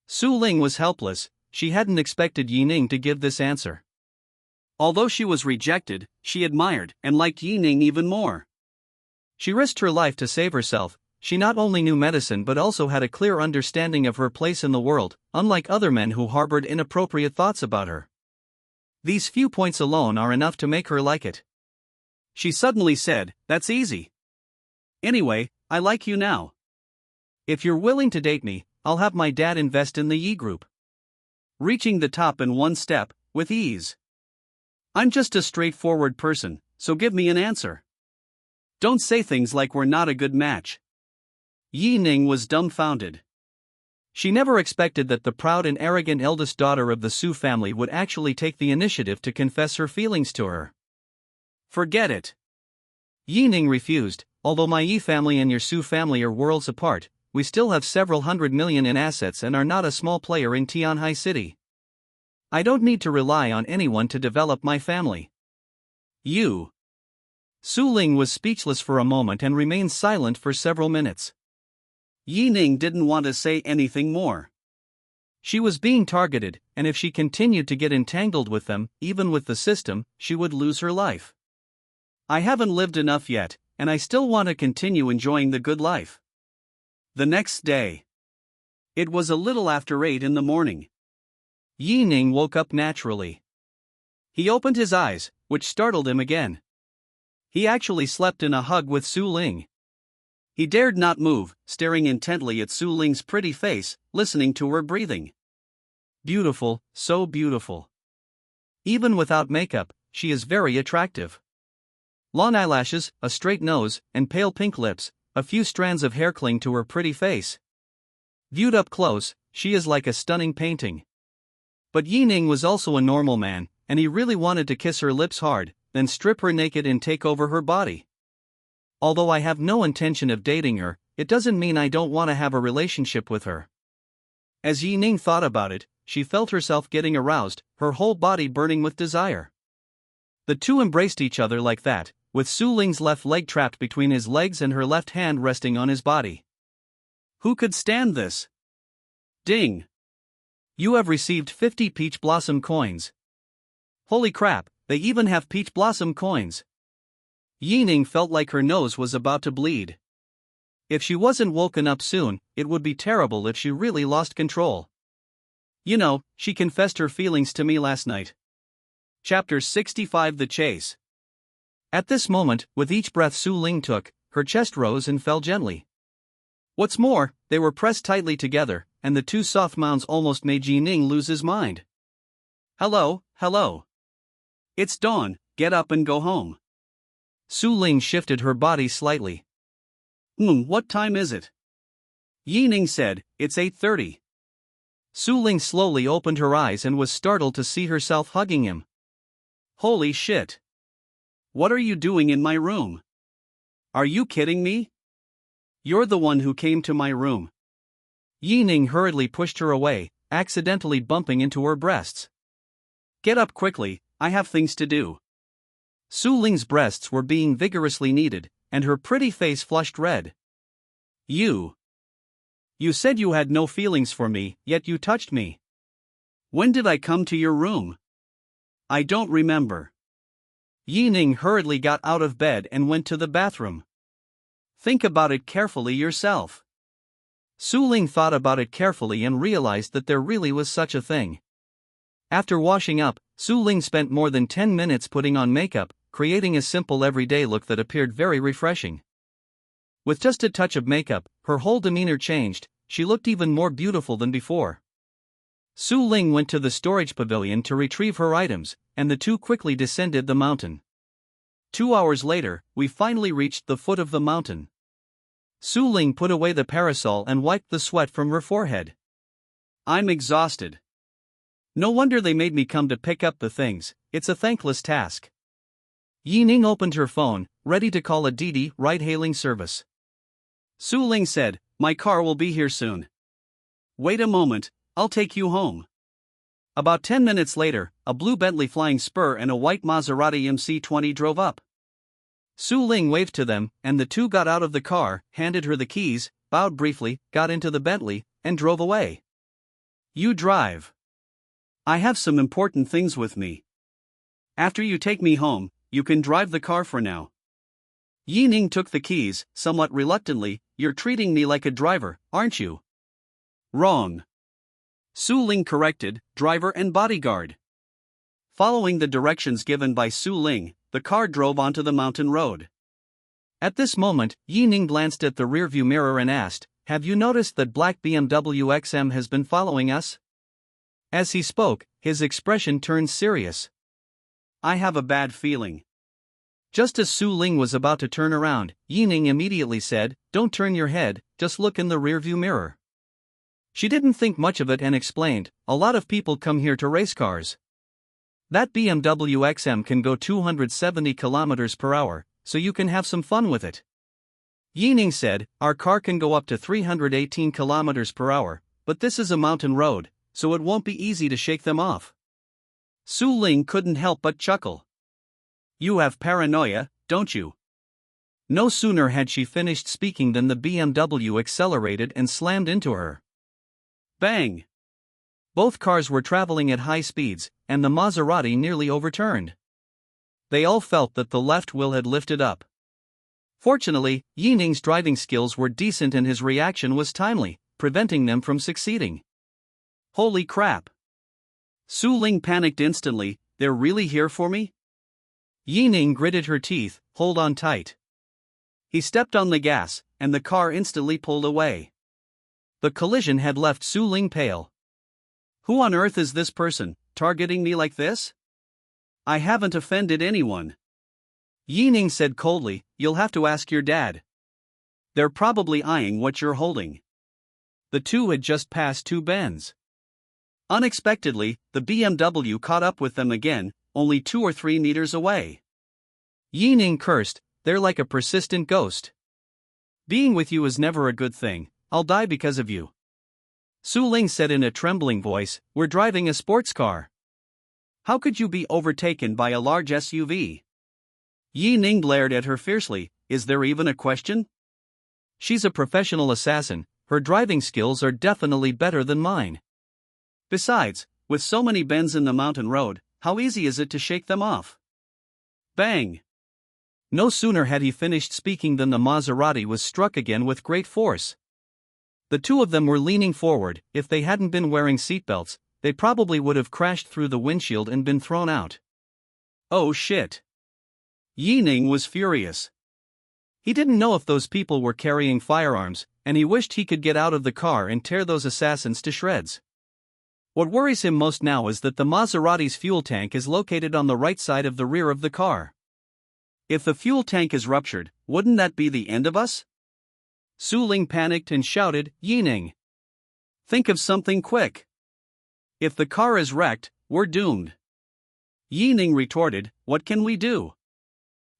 Su Ling was helpless. She hadn't expected Ning to give this answer. Although she was rejected, she admired and liked Ning even more. She risked her life to save herself. She not only knew medicine but also had a clear understanding of her place in the world, unlike other men who harbored inappropriate thoughts about her. These few points alone are enough to make her like it. She suddenly said, "That's easy. Anyway, I like you now. If you're willing to date me, I'll have my dad invest in the Yi group." Reaching the top in one step, with ease. I'm just a straightforward person, so give me an answer. Don't say things like we're not a good match. Ning was dumbfounded. She never expected that the proud and arrogant eldest daughter of the Su family would actually take the initiative to confess her feelings to her. Forget it. Ning refused. "Although my Yi family and your Su family are worlds apart, we still have several hundred million in assets and are not a small player in Tianhai City. I don't need to rely on anyone to develop my family." You. Su Ling was speechless for a moment and remained silent for several minutes. Ning didn't want to say anything more. She was being targeted, and if she continued to get entangled with them, even with the system, she would lose her life. I haven't lived enough yet, and I still want to continue enjoying the good life. The next day. It was a little after 8 in the morning. Ning woke up naturally. He opened his eyes, which startled him again. He actually slept in a hug with Su Ling. He dared not move, staring intently at Su Ling's pretty face, listening to her breathing. Beautiful, so beautiful. Even without makeup, she is very attractive. Long eyelashes, a straight nose, and pale pink lips, a few strands of hair cling to her pretty face. Viewed up close, she is like a stunning painting. But Ning was also a normal man, and he really wanted to kiss her lips hard, then strip her naked and take over her body. Although I have no intention of dating her, it doesn't mean I don't want to have a relationship with her. As Ning thought about it, she felt herself getting aroused, her whole body burning with desire. The two embraced each other like that, with Su Ling's left leg trapped between his legs and her left hand resting on his body. Who could stand this? Ding! You have received 50 peach blossom coins. Holy crap, they even have peach blossom coins. Ning felt like her nose was about to bleed. If she wasn't woken up soon, it would be terrible if she really lost control. You know, she confessed her feelings to me last night. Chapter 65 The Chase. At this moment, with each breath Su Ling took, her chest rose and fell gently. What's more, they were pressed tightly together, and the two soft mounds almost made Ning lose his mind. Hello. It's dawn, get up and go home. Su Ling shifted her body slightly. What time is it? Ning said, "It's 8:30. Su Ling slowly opened her eyes and was startled to see herself hugging him. Holy shit. What are you doing in my room? Are you kidding me? You're the one who came to my room. Ning hurriedly pushed her away, accidentally bumping into her breasts. Get up quickly, I have things to do. Su Ling's breasts were being vigorously kneaded, and her pretty face flushed red. You. You said you had no feelings for me, yet you touched me. When did I come to your room? I don't remember. Ning hurriedly got out of bed and went to the bathroom. Think about it carefully yourself. Ling thought about it carefully and realized that there really was such a thing. After washing up, Ling spent more than 10 minutes putting on makeup, creating a simple everyday look that appeared very refreshing. With just a touch of makeup, her whole demeanor changed. She looked even more beautiful than before. Ling went to the storage pavilion to retrieve her items, and the two quickly descended the mountain. 2 hours later, we finally reached the foot of the mountain. Ling put away the parasol and wiped the sweat from her forehead. I'm exhausted. No wonder they made me come to pick up the things. It's a thankless task. Ning opened her phone, ready to call a Didi ride-hailing service. Ling said, "My car will be here soon. Wait a moment, I'll take you home." About 10 minutes later, a blue Bentley Flying Spur and a white Maserati MC20 drove up. Ling waved to them, and the two got out of the car, handed her the keys, bowed briefly, got into the Bentley, and drove away. You drive. I have some important things with me. After you take me home, you can drive the car for now. Ning took the keys, somewhat reluctantly. You're treating me like a driver, aren't you? Wrong. Ling corrected, driver and bodyguard. Following the directions given by Ling, the car drove onto the mountain road. At this moment, Ning glanced at the rearview mirror and asked, "Have you noticed that black BMW XM has been following us?" As he spoke, his expression turned serious. I have a bad feeling. Just as Ling was about to turn around, Ning immediately said, "Don't turn your head, just look in the rearview mirror." She didn't think much of it and explained, "A lot of people come here to race cars. That BMW XM can go 270 kilometers per hour, so you can have some fun with it." Ning said, "Our car can go up to 318 kilometers per hour, but this is a mountain road, so it won't be easy to shake them off." Ling couldn't help but chuckle. You have paranoia, don't you? No sooner had she finished speaking than the BMW accelerated and slammed into her. Bang! Both cars were traveling at high speeds, and the Maserati nearly overturned. They all felt that the left wheel had lifted up. Fortunately, Ning's driving skills were decent and his reaction was timely, preventing them from succeeding. Holy crap! Ling panicked instantly. They're really here for me? Ning gritted her teeth. Hold on tight. He stepped on the gas, and the car instantly pulled away. The collision had left Ling pale. Who on earth is this person, targeting me like this? I haven't offended anyone. Ning said coldly, "You'll have to ask your dad. They're probably eyeing what you're holding." The two had just passed two bends. Unexpectedly, the BMW caught up with them again, only 2 or 3 meters away. Ning cursed, "They're like a persistent ghost. Being with you is never a good thing. I'll die because of you." Ling said in a trembling voice, "We're driving a sports car. How could you be overtaken by a large SUV? Ning glared at her fiercely, "Is there even a question?" She's a professional assassin, her driving skills are definitely better than mine. Besides, with so many bends in the mountain road, how easy is it to shake them off? Bang! No sooner had he finished speaking than the Maserati was struck again with great force. The two of them were leaning forward. If they hadn't been wearing seatbelts, they probably would have crashed through the windshield and been thrown out. Oh shit! Ning was furious. He didn't know if those people were carrying firearms, and he wished he could get out of the car and tear those assassins to shreds. What worries him most now is that the Maserati's fuel tank is located on the right side of the rear of the car. If the fuel tank is ruptured, wouldn't that be the end of us? Ling panicked and shouted, "Ning! Think of something quick. If the car is wrecked, we're doomed." Ning retorted, "What can we do?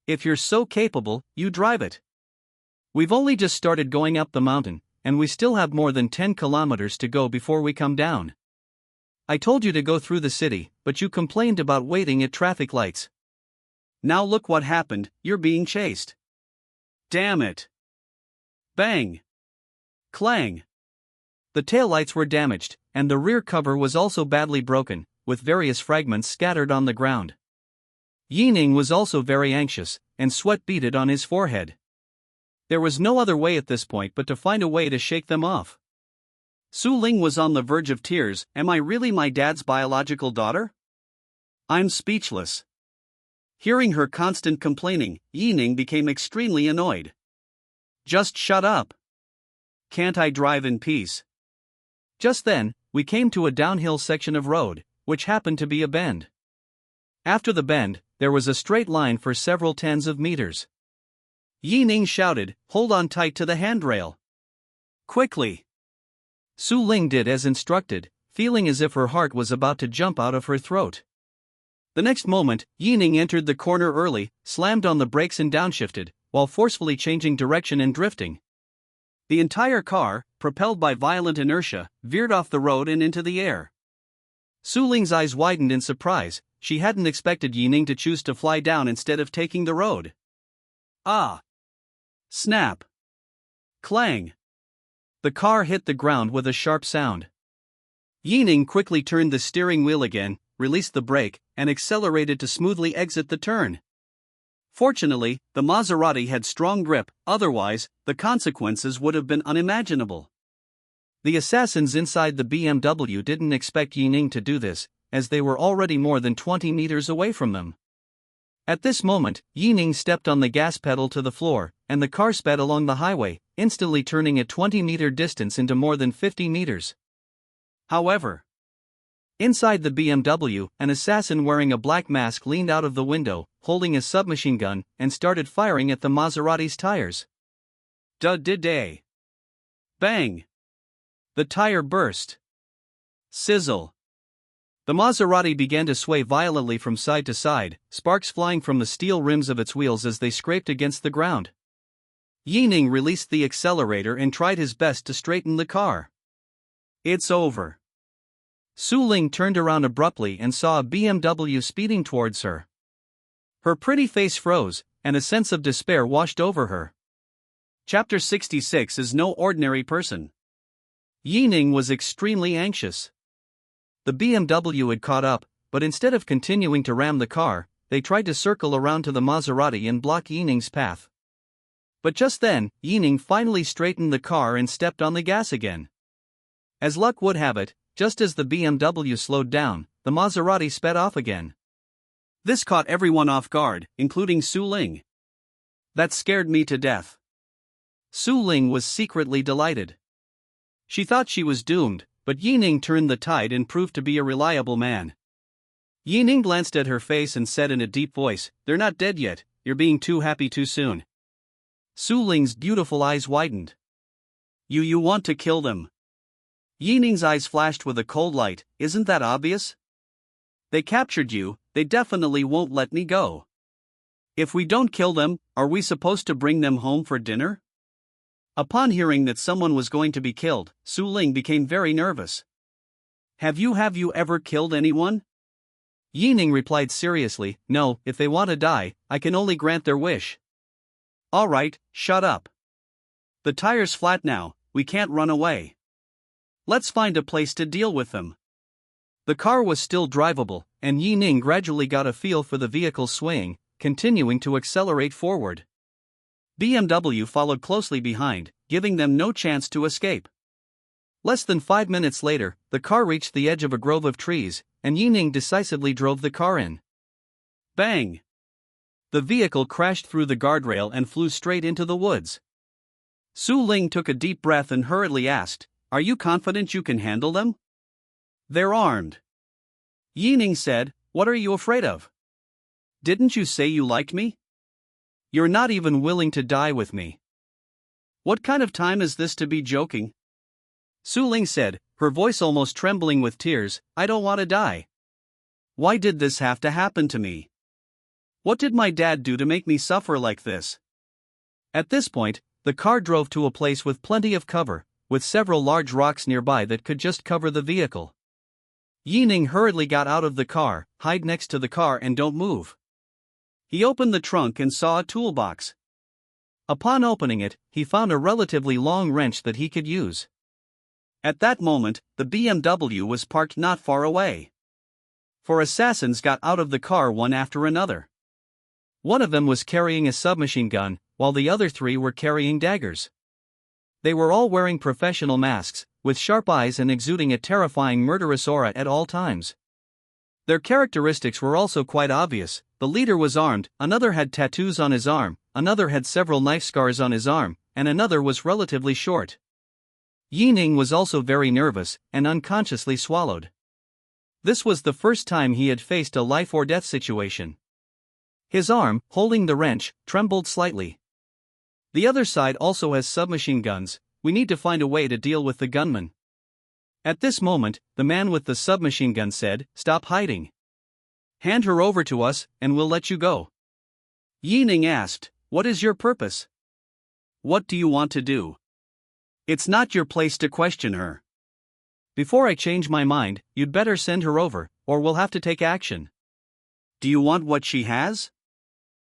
If you're so capable, you drive it. We've only just started going up the mountain, and we still have more than 10 kilometers to go before we come down. I told you to go through the city, but you complained about waiting at traffic lights. Now look what happened, you're being chased. Damn it. Bang! Clang! The taillights were damaged, and the rear cover was also badly broken, with various fragments scattered on the ground. Ning was also very anxious, and sweat beaded on his forehead. There was no other way at this point but to find a way to shake them off. Su Ling was on the verge of tears. Am I really my dad's biological daughter? I'm speechless. Hearing her constant complaining, Ning became extremely annoyed. Just shut up. Can't I drive in peace? Just then, we came to a downhill section of road, which happened to be a bend. After the bend, there was a straight line for several tens of meters. Ning shouted, "Hold on tight to the handrail. Quickly!" Su Ling did as instructed, feeling as if her heart was about to jump out of her throat. The next moment, Ning entered the corner early, slammed on the brakes and downshifted, while forcefully changing direction and drifting. The entire car, propelled by violent inertia, veered off the road and into the air. Su Ling's eyes widened in surprise. She hadn't expected Ning to choose to fly down instead of taking the road. Ah! Snap! Clang! The car hit the ground with a sharp sound. Ning quickly turned the steering wheel again, released the brake, and accelerated to smoothly exit the turn. Fortunately, the Maserati had strong grip, otherwise, the consequences would have been unimaginable. The assassins inside the BMW didn't expect Ning to do this, as they were already more than 20 meters away from them. At this moment, Ning stepped on the gas pedal to the floor, and the car sped along the highway, instantly turning a 20-meter distance into more than 50 meters. However, inside the BMW, an assassin wearing a black mask leaned out of the window, holding a submachine gun, and started firing at the Maserati's tires. Da-da-day! Bang! The tire burst. Sizzle! The Maserati began to sway violently from side to side, sparks flying from the steel rims of its wheels as they scraped against the ground. Ning released the accelerator and tried his best to straighten the car. It's over. Su Ling turned around abruptly and saw a BMW speeding towards her. Her pretty face froze, and a sense of despair washed over her. Chapter 66 is no ordinary person. Ning was extremely anxious. The BMW had caught up, but instead of continuing to ram the car, they tried to circle around to the Maserati and block Ning's path. But just then, Ning finally straightened the car and stepped on the gas again. As luck would have it, just as the BMW slowed down, the Maserati sped off again. This caught everyone off guard, including Su Ling. That scared me to death. Su Ling was secretly delighted. She thought she was doomed, but Ning turned the tide and proved to be a reliable man. Ning glanced at her face and said in a deep voice, "They're not dead yet, you're being too happy too soon." Su Ling's beautiful eyes widened. You want to kill them? Ning's eyes flashed with a cold light. Isn't that obvious? They captured you, they definitely won't let me go. If we don't kill them, are we supposed to bring them home for dinner? Upon hearing that someone was going to be killed, Su Ling became very nervous. Have you ever killed anyone? Ning replied seriously, "No, if they want to die, I can only grant their wish." Alright, shut up. The tire's flat now, we can't run away. Let's find a place to deal with them. The car was still drivable, and Ning gradually got a feel for the vehicle's swaying, continuing to accelerate forward. BMW followed closely behind, giving them no chance to escape. Less than 5 minutes later, the car reached the edge of a grove of trees, and Ning decisively drove the car in. Bang! The vehicle crashed through the guardrail and flew straight into the woods. Su Ling took a deep breath and hurriedly asked, "Are you confident you can handle them?" "They're armed." Ning said, "What are you afraid of? Didn't you say you liked me? You're not even willing to die with me." "What kind of time is this to be joking?" Su Ling said, her voice almost trembling with tears, "I don't want to die. Why did this have to happen to me? What did my dad do to make me suffer like this?" At this point, the car drove to a place with plenty of cover, with several large rocks nearby that could just cover the vehicle. Ning hurriedly got out of the car, hide next to the car and don't move. He opened the trunk and saw a toolbox. Upon opening it, he found a relatively long wrench that he could use. At that moment, the BMW was parked not far away. 4 assassins got out of the car one after another. One of them was carrying a submachine gun, while the other 3 were carrying daggers. They were all wearing professional masks, with sharp eyes and exuding a terrifying murderous aura at all times. Their characteristics were also quite obvious. The leader was armed, another had tattoos on his arm, another had several knife scars on his arm, and another was relatively short. Ning was also very nervous, and unconsciously swallowed. This was the first time he had faced a life-or-death situation. His arm, holding the wrench, trembled slightly. The other side also has submachine guns. We need to find a way to deal with the gunman. At this moment, the man with the submachine gun said, "Stop hiding. Hand her over to us, and we'll let you go." Ning asked, "What is your purpose? What do you want to do? It's not your place to question her." "Before I change my mind, you'd better send her over, or we'll have to take action." "Do you want what she has?"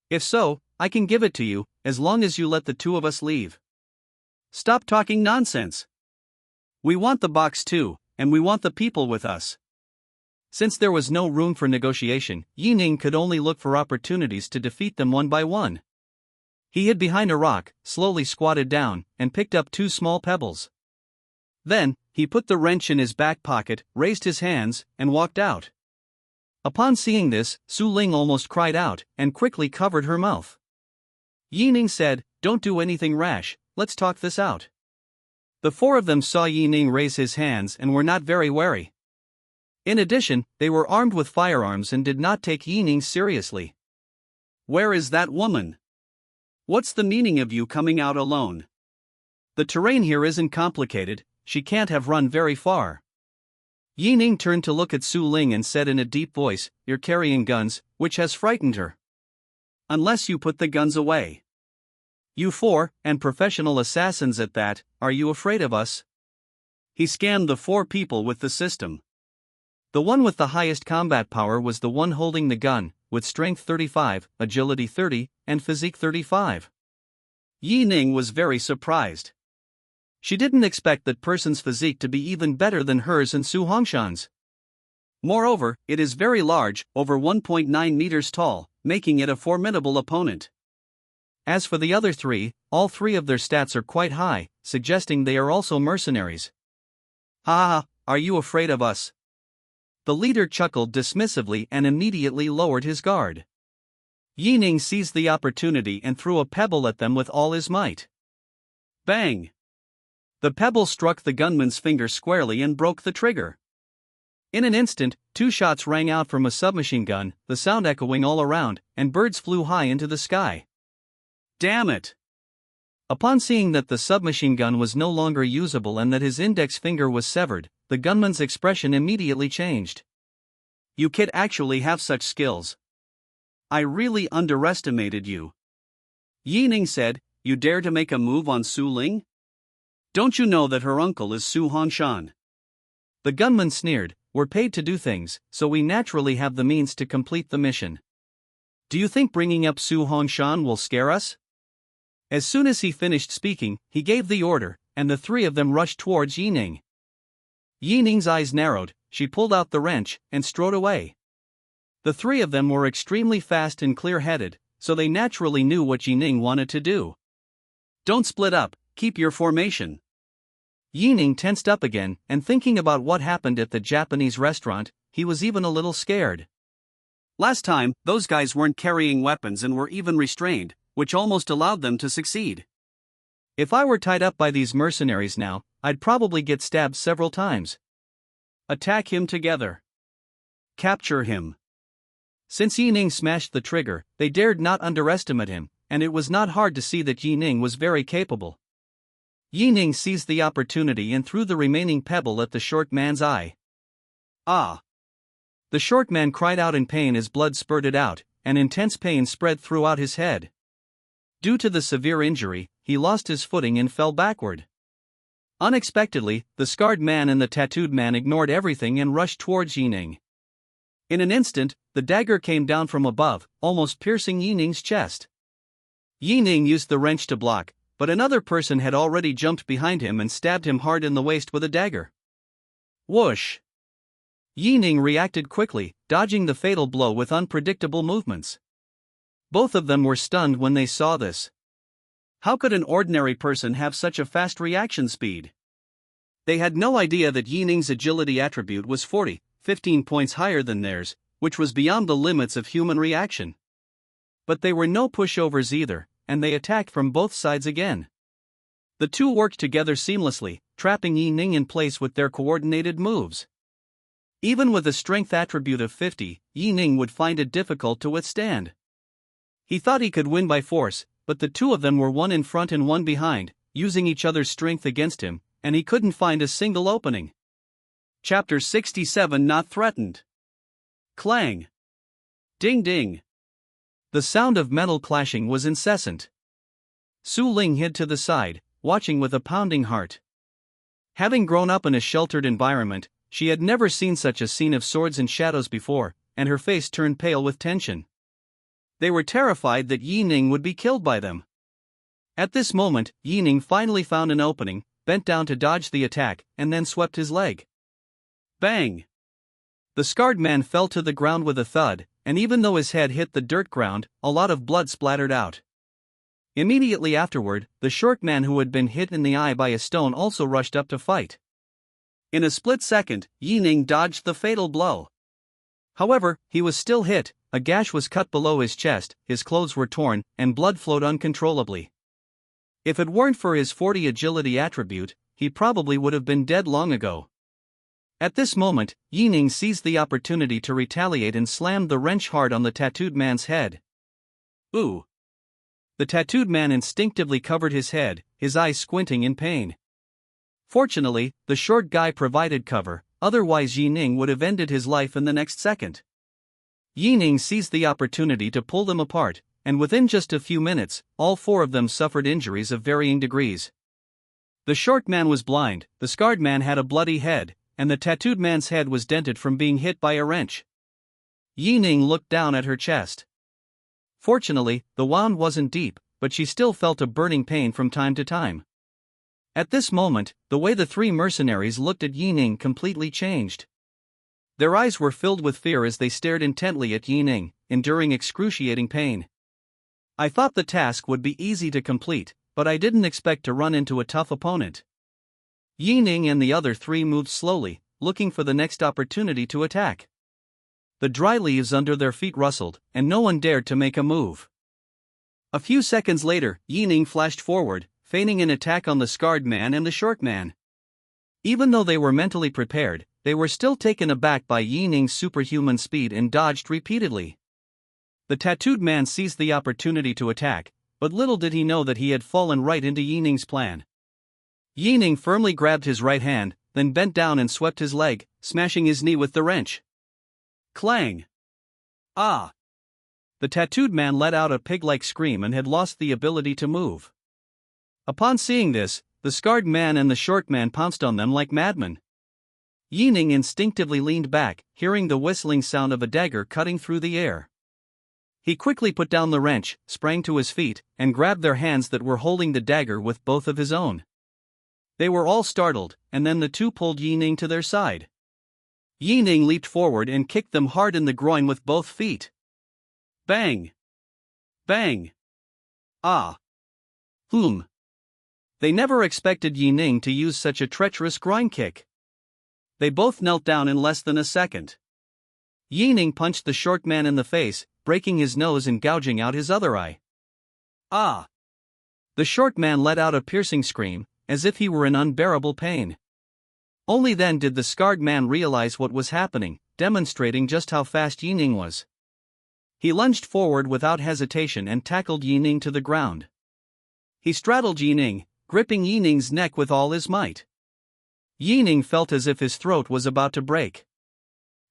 "If so, I can give it to you, as long as you let the 2 of us leave." "Stop talking nonsense. We want the box too, and we want the people with us." Since there was no room for negotiation, Ning could only look for opportunities to defeat them one by one. He hid behind a rock, slowly squatted down, and picked up 2 small pebbles. Then, he put the wrench in his back pocket, raised his hands, and walked out. Upon seeing this, Su Ling almost cried out, and quickly covered her mouth. Ning said, "Don't do anything rash, let's talk this out." The 4 of them saw Ning raise his hands and were not very wary. In addition, they were armed with firearms and did not take Ning seriously. "Where is that woman? What's the meaning of you coming out alone?" "The terrain here isn't complicated, she can't have run very far." Ning turned to look at Su Ling and said in a deep voice, "You're carrying guns, which has frightened her." "Unless you put the guns away." "You 4, and professional assassins at that, are you afraid of us?" He scanned the 4 people with the system. The one with the highest combat power was the one holding the gun, with strength 35, agility 30, and physique 35. Ning was very surprised. She didn't expect that person's physique to be even better than hers and Su Hongshan's. Moreover, it is very large, over 1.9 meters tall, making it a formidable opponent. As for the other 3, all 3 of their stats are quite high, suggesting they are also mercenaries. "Ha ha, are you afraid of us?" The leader chuckled dismissively and immediately lowered his guard. Ning seized the opportunity and threw a pebble at them with all his might. Bang! The pebble struck the gunman's finger squarely and broke the trigger. In an instant, 2 shots rang out from a submachine gun, the sound echoing all around, and birds flew high into the sky. "Damn it!" Upon seeing that the submachine gun was no longer usable and that his index finger was severed, the gunman's expression immediately changed. "You kid actually have such skills. I really underestimated you." Ning said, "You dare to make a move on Su Ling? Don't you know that her uncle is Su Hongshan?" The gunman sneered, "We're paid to do things, so we naturally have the means to complete the mission. Do you think bringing up Su Hongshan will scare us?" As soon as he finished speaking, he gave the order, and the 3 of them rushed towards Ning. Ning's eyes narrowed, she pulled out the wrench, and strode away. The 3 of them were extremely fast and clear-headed, so they naturally knew what Ning wanted to do. "Don't split up, keep your formation." Ning tensed up again, and thinking about what happened at the Japanese restaurant, he was even a little scared. Last time, those guys weren't carrying weapons and were even restrained, which almost allowed them to succeed. If I were tied up by these mercenaries now, I'd probably get stabbed several times. Attack him together. Capture him. Since Ning smashed the trigger, they dared not underestimate him, and it was not hard to see that Ning was very capable. Ning seized the opportunity and threw the remaining pebble at the short man's eye. Ah! The short man cried out in pain as blood spurted out, and intense pain spread throughout his head. Due to the severe injury, he lost his footing and fell backward. Unexpectedly, the scarred man and the tattooed man ignored everything and rushed towards Ning. In an instant, the dagger came down from above, almost piercing Ning's chest. Ning used the wrench to block, but another person had already jumped behind him and stabbed him hard in the waist with a dagger. Whoosh! Ning reacted quickly, dodging the fatal blow with unpredictable movements. Both of them were stunned when they saw this. How could an ordinary person have such a fast reaction speed? They had no idea that Ning's agility attribute was 15 points higher than theirs, which was beyond the limits of human reaction. But they were no pushovers either, and they attacked from both sides again. The two worked together seamlessly, trapping Ning in place with their coordinated moves. Even with a strength attribute of 50, Ning would find it difficult to withstand. He thought he could win by force, but the two of them were one in front and one behind, using each other's strength against him, and he couldn't find a single opening. Chapter 67 Not Threatened. Clang. Ding ding. The sound of metal clashing was incessant. Su Ling hid to the side, watching with a pounding heart. Having grown up in a sheltered environment, she had never seen such a scene of swords and shadows before, and her face turned pale with tension. They were terrified that Ning would be killed by them. At this moment, Ning finally found an opening, bent down to dodge the attack, and then swept his leg. Bang! The scarred man fell to the ground with a thud, and even though his head hit the dirt ground, a lot of blood splattered out. Immediately afterward, the short man who had been hit in the eye by a stone also rushed up to fight. In a split second, Ning dodged the fatal blow. However, he was still hit, a gash was cut below his chest, his clothes were torn, and blood flowed uncontrollably. If it weren't for his 40 agility attribute, he probably would have been dead long ago. At this moment, Ning seized the opportunity to retaliate and slammed the wrench hard on the tattooed man's head. Ooh! The tattooed man instinctively covered his head, his eyes squinting in pain. Fortunately, the short guy provided cover, otherwise Ning would have ended his life in the next second. Ning seized the opportunity to pull them apart, and within just a few minutes, all four of them suffered injuries of varying degrees. The short man was blind, the scarred man had a bloody head, and the tattooed man's head was dented from being hit by a wrench. Ning looked down at her chest. Fortunately, the wound wasn't deep, but she still felt a burning pain from time to time. At this moment, the way the three mercenaries looked at Ning completely changed. Their eyes were filled with fear as they stared intently at Ning, enduring excruciating pain. I thought the task would be easy to complete, but I didn't expect to run into a tough opponent. Ning and the other three moved slowly, looking for the next opportunity to attack. The dry leaves under their feet rustled, and no one dared to make a move. A few seconds later, Ning flashed forward, feigning an attack on the scarred man and the short man. Even though they were mentally prepared, they were still taken aback by Ning's superhuman speed and dodged repeatedly. The tattooed man seized the opportunity to attack, but little did he know that he had fallen right into Ning's plan. Ning firmly grabbed his right hand, then bent down and swept his leg, smashing his knee with the wrench. Clang! Ah! The tattooed man let out a pig-like scream and had lost the ability to move. Upon seeing this, the scarred man and the short man pounced on them like madmen. Ning instinctively leaned back, hearing the whistling sound of a dagger cutting through the air. He quickly put down the wrench, sprang to his feet, and grabbed their hands that were holding the dagger with both of his own. They were all startled, and then the two pulled Ning to their side. Ning leaped forward and kicked them hard in the groin with both feet. Bang! Bang! Ah! Whom? They never expected Ning to use such a treacherous groin kick. They both knelt down in less than a second. Ning punched the short man in the face, breaking his nose and gouging out his other eye. Ah! The short man let out a piercing scream, as if he were in unbearable pain. Only then did the scarred man realize what was happening, demonstrating just how fast Ning was. He lunged forward without hesitation and tackled Ning to the ground. He straddled Ning, gripping Ning's neck with all his might. Ning felt as if his throat was about to break.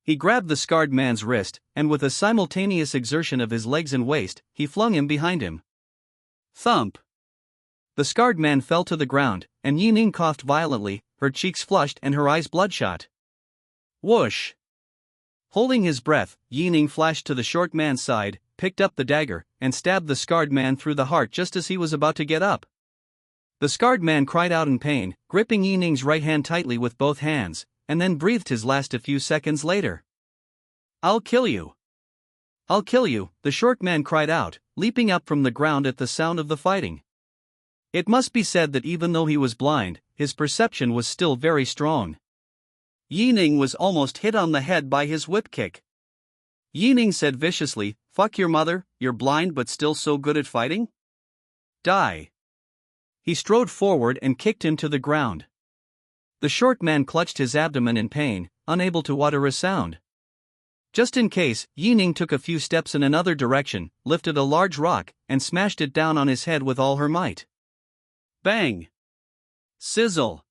He grabbed the scarred man's wrist, and with a simultaneous exertion of his legs and waist, he flung him behind him. Thump! The scarred man fell to the ground, and Ning coughed violently, her cheeks flushed and her eyes bloodshot. Whoosh! Holding his breath, Ning flashed to the short man's side, picked up the dagger and stabbed the scarred man through the heart just as he was about to get up. The scarred man cried out in pain, gripping Yi Ning's right hand tightly with both hands, and then breathed his last a few seconds later. "I'll kill you! I'll kill you," the short man cried out, leaping up from the ground at the sound of the fighting. It must be said that even though he was blind, his perception was still very strong. Yi Ning was almost hit on the head by his whip kick. Yi Ning said viciously, "Fuck your mother, you're blind but still so good at fighting? Die." He strode forward and kicked him to the ground. The short man clutched his abdomen in pain, unable to utter a sound. Just in case, Yi Ning took a few steps in another direction, lifted a large rock, and smashed it down on his head with all her might. Bang! Sizzle!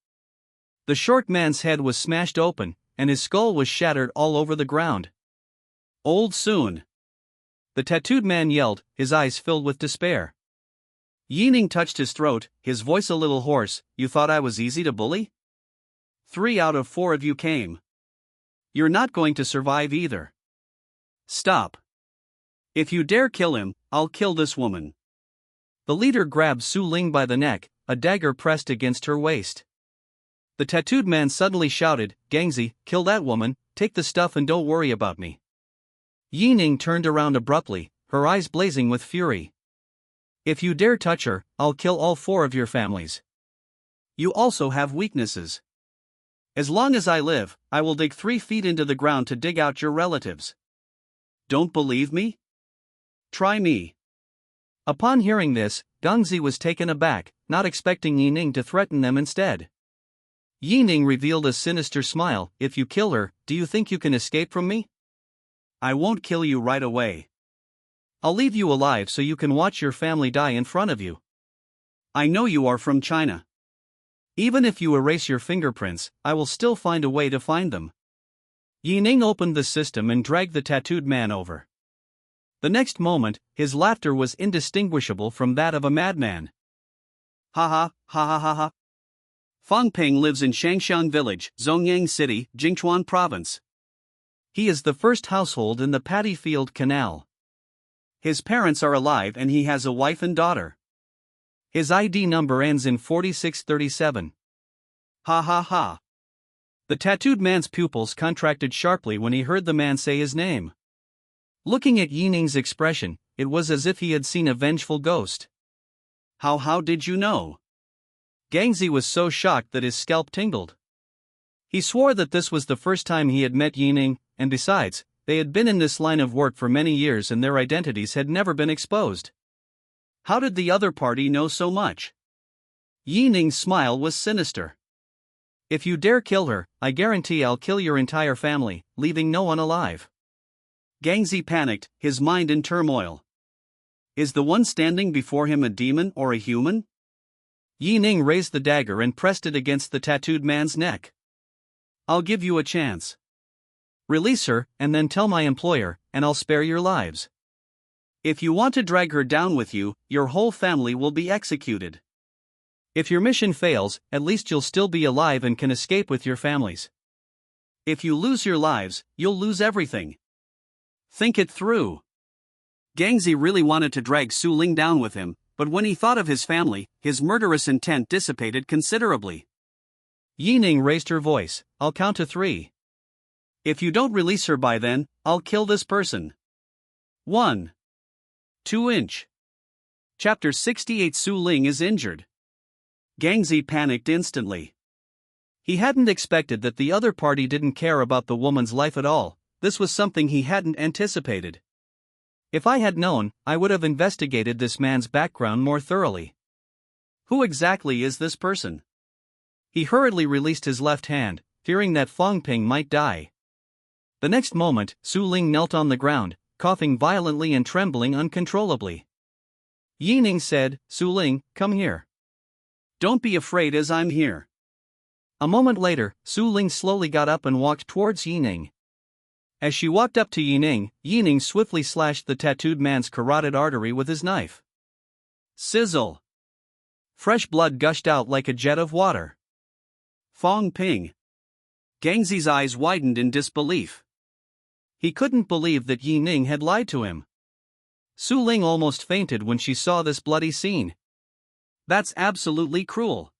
The short man's head was smashed open, and his skull was shattered all over the ground. "Old soon!" the tattooed man yelled, his eyes filled with despair. Yi Ning touched his throat, his voice a little hoarse. "You thought I was easy to bully? 3 out of 4 of you came. You're not going to survive either. Stop. If you dare kill him, I'll kill this woman." The leader grabbed Su Ling by the neck, a dagger pressed against her waist. The tattooed man suddenly shouted, "Gangzi, kill that woman, take the stuff and don't worry about me." Yi Ning turned around abruptly, her eyes blazing with fury. "If you dare touch her, I'll kill all 4 of your families. You also have weaknesses. As long as I live, I will dig 3 feet into the ground to dig out your relatives. Don't believe me? Try me." Upon hearing this, Gangzi was taken aback, not expecting Yi Ning to threaten them instead. Yi Ning revealed a sinister smile. "If you kill her, do you think you can escape from me? I won't kill you right away. I'll leave you alive so you can watch your family die in front of you. I know you are from China. Even if you erase your fingerprints, I will still find a way to find them." Yi Ning opened the system and dragged the tattooed man over. The next moment, his laughter was indistinguishable from that of a madman. "Ha ha, ha ha ha ha. Fang Ping lives in Shangxiang Village, Zongyang City, Jingchuan Province. He is the first household in the Paddy Field Canal. His parents are alive and he has a wife and daughter. His ID number ends in 4637. Ha ha ha." The tattooed man's pupils contracted sharply when he heard the man say his name. Looking at Yi Ning's expression, it was as if he had seen a vengeful ghost. How did you know?" Gangzi was so shocked that his scalp tingled. He swore that this was the first time he had met Yi Ning, and besides, they had been in this line of work for many years and their identities had never been exposed. How did the other party know so much? Yi Ning's smile was sinister. "If you dare kill her, I guarantee I'll kill your entire family, leaving no one alive." Gangzi panicked, his mind in turmoil. Is the one standing before him a demon or a human? Yi Ning raised the dagger and pressed it against the tattooed man's neck. "I'll give you a chance. Release her, and then tell my employer, and I'll spare your lives. If you want to drag her down with you, your whole family will be executed. If your mission fails, at least you'll still be alive and can escape with your families. If you lose your lives, you'll lose everything. Think it through." Gangzi really wanted to drag Su Ling down with him, but when he thought of his family, his murderous intent dissipated considerably. Yi Ning raised her voice, "I'll count to 3. If you don't release her by then, I'll kill this person. 1. 2". Chapter 68. Su Ling is injured. Gangzi panicked instantly. He hadn't expected that the other party didn't care about the woman's life at all. This was something he hadn't anticipated. If I had known, I would have investigated this man's background more thoroughly. Who exactly is this person? He hurriedly released his left hand, fearing that Fang Ping might die. The next moment, Su Ling knelt on the ground, coughing violently and trembling uncontrollably. Yi Ning said, "Su Ling, come here. Don't be afraid as I'm here." A moment later, Su Ling slowly got up and walked towards Yi Ning. As she walked up to Yi Ning swiftly slashed the tattooed man's carotid artery with his knife. Sizzle! Fresh blood gushed out like a jet of water. Fang Ping. Gangzi's eyes widened in disbelief. He couldn't believe that Yi Ning had lied to him. Su Ling almost fainted when she saw this bloody scene. That's absolutely cruel.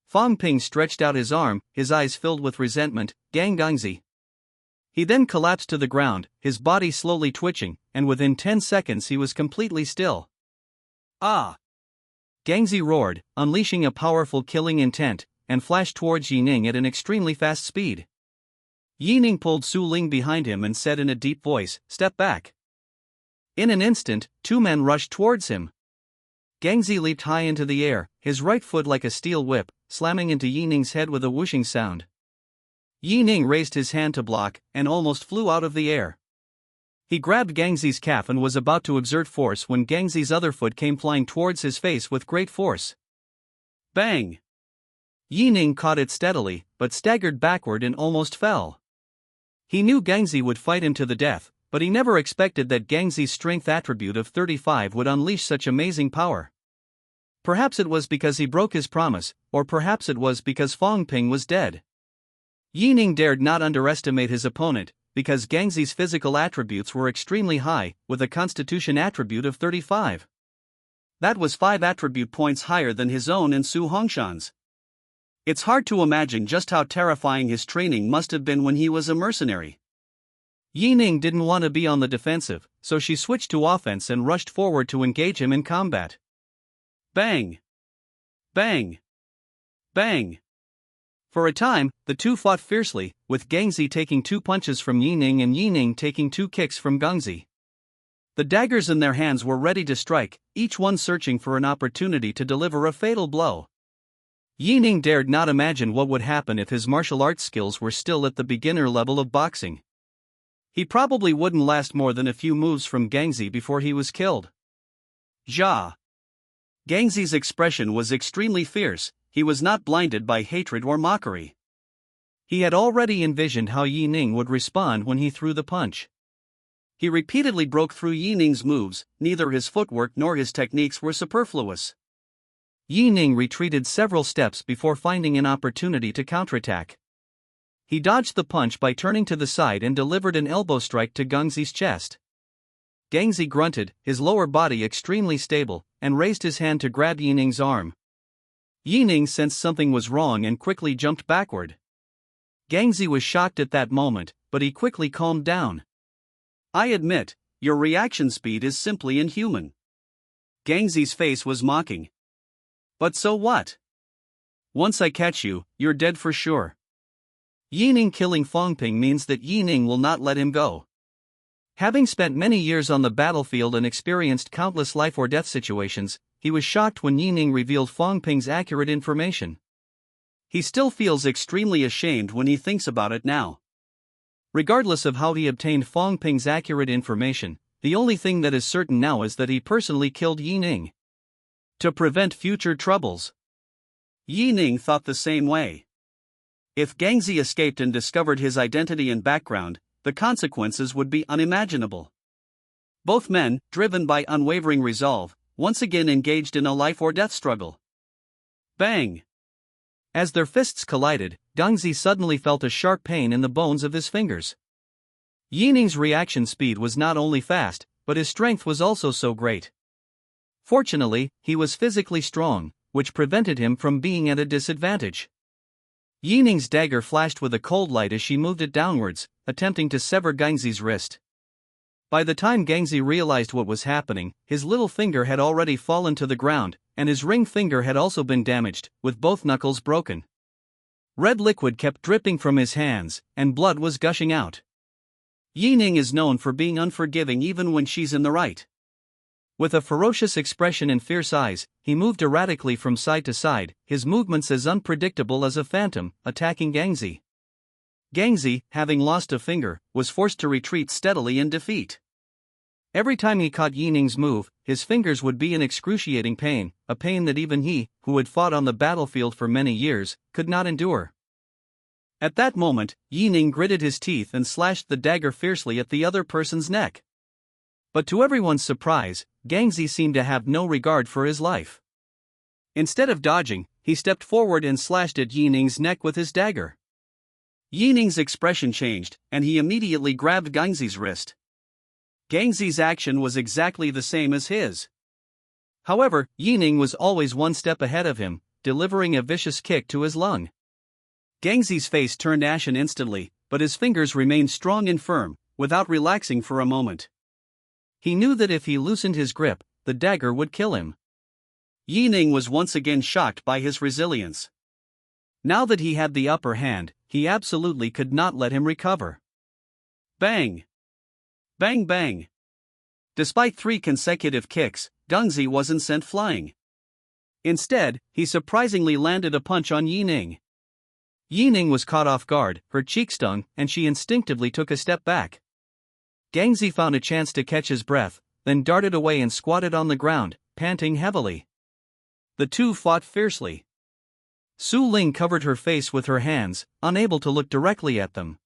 Fong Ping stretched out his arm, his eyes filled with resentment. Gang Gangzi. He then collapsed to the ground, his body slowly twitching, and within 10 seconds he was completely still. Ah! Gangzi roared, unleashing a powerful killing intent, and flashed towards Yi Ning at an extremely fast speed. Yi Ning pulled Su Ling behind him and said in a deep voice, "Step back." In an instant, 2 men rushed towards him. Gangzi leaped high into the air, his right foot like a steel whip, slamming into Yi Ning's head with a whooshing sound. Yi Ning raised his hand to block, and almost flew out of the air. He grabbed Gangzi's calf and was about to exert force when Gangzi's other foot came flying towards his face with great force. Bang! Yi Ning caught it steadily, but staggered backward and almost fell. He knew Gangzi would fight him to the death, but he never expected that Gangzi's strength attribute of 35 would unleash such amazing power. Perhaps it was because he broke his promise, or perhaps it was because Fong Ping was dead. Yi Ning dared not underestimate his opponent, because Gangzi's physical attributes were extremely high, with a constitution attribute of 35. That was 5 attribute points higher than his own and Su Hongshan's. It's hard to imagine just how terrifying his training must have been when he was a mercenary. Yi Ning didn't want to be on the defensive, so she switched to offense and rushed forward to engage him in combat. Bang! Bang! Bang! For a time, the two fought fiercely, with Gangzi taking 2 punches from Yi Ning and Yi Ning taking 2 kicks from Gangzi. The daggers in their hands were ready to strike, each one searching for an opportunity to deliver a fatal blow. Yi Ning dared not imagine what would happen if his martial arts skills were still at the beginner level of boxing. He probably wouldn't last more than a few moves from Gangzi before he was killed. Ja! Gangzi's expression was extremely fierce. He was not blinded by hatred or mockery. He had already envisioned how Yi Ning would respond when he threw the punch. He repeatedly broke through Yi Ning's moves, neither his footwork nor his techniques were superfluous. Yi Ning retreated several steps before finding an opportunity to counterattack. He dodged the punch by turning to the side and delivered an elbow strike to Gangzi's chest. Gangzi grunted, his lower body extremely stable, and raised his hand to grab Yi Ning's arm. Yi Ning sensed something was wrong and quickly jumped backward. Gangzi was shocked at that moment, but he quickly calmed down. I admit, your reaction speed is simply inhuman. Gangzi's face was mocking. But so what? Once I catch you, you're dead for sure. Yi Ning killing Fong Ping means that Yi Ning will not let him go. Having spent many years on the battlefield and experienced countless life or death situations, he was shocked when Yi Ning revealed Fong Ping's accurate information. He still feels extremely ashamed when he thinks about it now. Regardless of how he obtained Fong Ping's accurate information, the only thing that is certain now is that he personally killed Yi Ning to prevent future troubles. Yi Ning thought the same way. If Gangzi escaped and discovered his identity and background, the consequences would be unimaginable. Both men, driven by unwavering resolve, once again engaged in a life-or-death struggle. Bang! As their fists collided, Gangzi suddenly felt a sharp pain in the bones of his fingers. Yi Ning's reaction speed was not only fast, but his strength was also so great. Fortunately, he was physically strong, which prevented him from being at a disadvantage. Yi Ning's dagger flashed with a cold light as she moved it downwards, attempting to sever Gangzi's wrist. By the time Gangzi realized what was happening, his little finger had already fallen to the ground, and his ring finger had also been damaged, with both knuckles broken. Red liquid kept dripping from his hands, and blood was gushing out. Yi Ning is known for being unforgiving even when she's in the right. With a ferocious expression and fierce eyes, he moved erratically from side to side, his movements as unpredictable as a phantom, attacking Gangzi. Gangzi, having lost a finger, was forced to retreat steadily in defeat. Every time he caught Yi Ning's move, his fingers would be in excruciating pain, a pain that even he, who had fought on the battlefield for many years, could not endure. At that moment, Yi Ning gritted his teeth and slashed the dagger fiercely at the other person's neck. But to everyone's surprise, Gangzi seemed to have no regard for his life. Instead of dodging, he stepped forward and slashed at Yi Ning's neck with his dagger. Yi Ning's expression changed, and he immediately grabbed Gangzi's wrist. Gangzi's action was exactly the same as his. However, Ning was always one step ahead of him, delivering a vicious kick to his lung. Gangzi's face turned ashen instantly, but his fingers remained strong and firm, without relaxing for a moment. He knew that if he loosened his grip, the dagger would kill him. Ning was once again shocked by his resilience. Now that he had the upper hand, he absolutely could not let him recover. Bang! Bang bang! Despite 3 consecutive kicks, Gangzi wasn't sent flying. Instead, he surprisingly landed a punch on Ning. Ning was caught off guard, her cheek stung, and she instinctively took a step back. Gangzi found a chance to catch his breath, then darted away and squatted on the ground, panting heavily. The two fought fiercely. Su Ling covered her face with her hands, unable to look directly at them.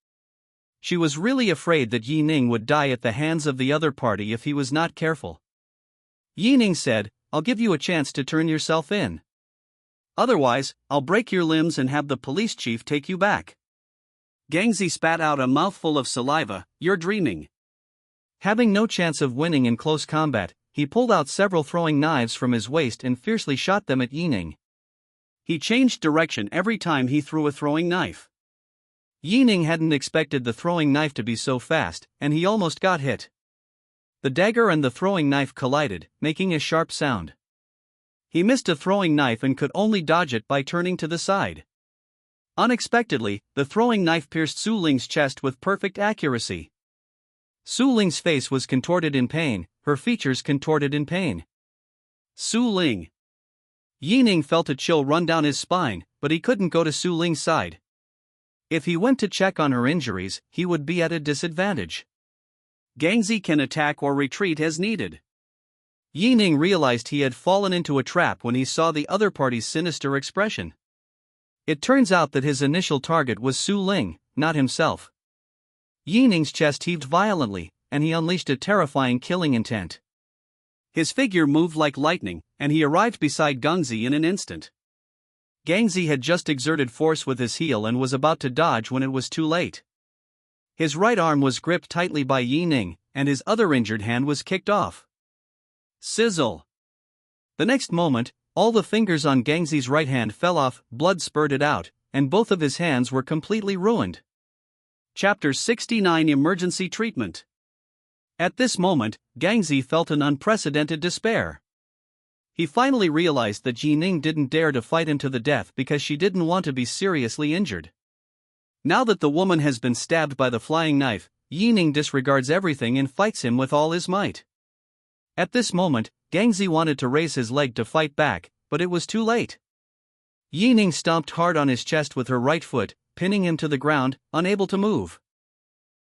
She was really afraid that Ning would die at the hands of the other party if he was not careful. Ning said, "I'll give you a chance to turn yourself in. Otherwise, I'll break your limbs and have the police chief take you back." Gangzi spat out a mouthful of saliva. "You're dreaming." Having no chance of winning in close combat, he pulled out several throwing knives from his waist and fiercely shot them at Ning. He changed direction every time he threw a throwing knife. Ning hadn't expected the throwing knife to be so fast, and he almost got hit. The dagger and the throwing knife collided, making a sharp sound. He missed a throwing knife and could only dodge it by turning to the side. Unexpectedly, the throwing knife pierced Su Ling's chest with perfect accuracy. Su Ling's face was contorted in pain, her features contorted in pain. Su Ling. Ning felt a chill run down his spine, but he couldn't go to Su Ling's side. If he went to check on her injuries, he would be at a disadvantage. Gangzi can attack or retreat as needed. Ning realized he had fallen into a trap when he saw the other party's sinister expression. It turns out that his initial target was Su Ling, not himself. Ning's chest heaved violently, and he unleashed a terrifying killing intent. His figure moved like lightning, and he arrived beside Gangzi in an instant. Gangzi had just exerted force with his heel and was about to dodge when it was too late. His right arm was gripped tightly by Ning, and his other injured hand was kicked off. Sizzle! The next moment, all the fingers on Gangzi's right hand fell off, blood spurted out, and both of his hands were completely ruined. Chapter 69 Emergency Treatment. At this moment, Gangzi felt an unprecedented despair. He finally realized that Ning didn't dare to fight him to the death because she didn't want to be seriously injured. Now that the woman has been stabbed by the flying knife, Ning disregards everything and fights him with all his might. At this moment, Gangzi wanted to raise his leg to fight back, but it was too late. Ning stomped hard on his chest with her right foot, pinning him to the ground, unable to move.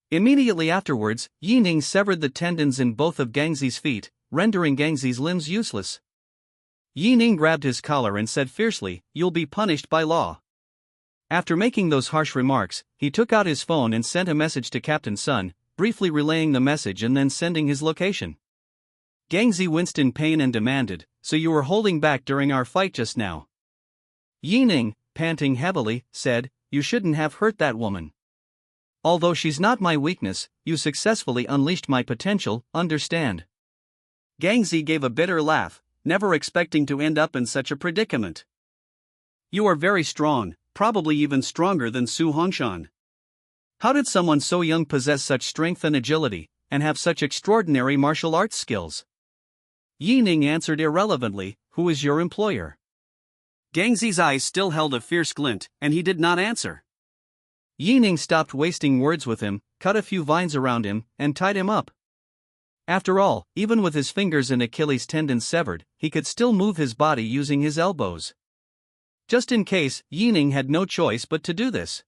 Immediately afterwards, Ning severed the tendons in both of Gangzi's feet, rendering Gangzi's limbs useless. Ning grabbed his collar and said fiercely, "You'll be punished by law." After making those harsh remarks, he took out his phone and sent a message to Captain Sun, briefly relaying the message and then sending his location. Gangzi winced in pain and demanded, "So you were holding back during our fight just now?" Ning, panting heavily, said, "You shouldn't have hurt that woman. Although she's not my weakness, you successfully unleashed my potential, understand?" Gangzi gave a bitter laugh, never expecting to end up in such a predicament. "You are very strong, probably even stronger than Su Hongshan. How did someone so young possess such strength and agility, and have such extraordinary martial arts skills?" Ning answered irrelevantly, "Who is your employer?" Gangzi's eyes still held a fierce glint, and he did not answer. Ning stopped wasting words with him, cut a few vines around him, and tied him up. After all, even with his fingers and Achilles tendons severed, he could still move his body using his elbows. Just in case, Ning had no choice but to do this.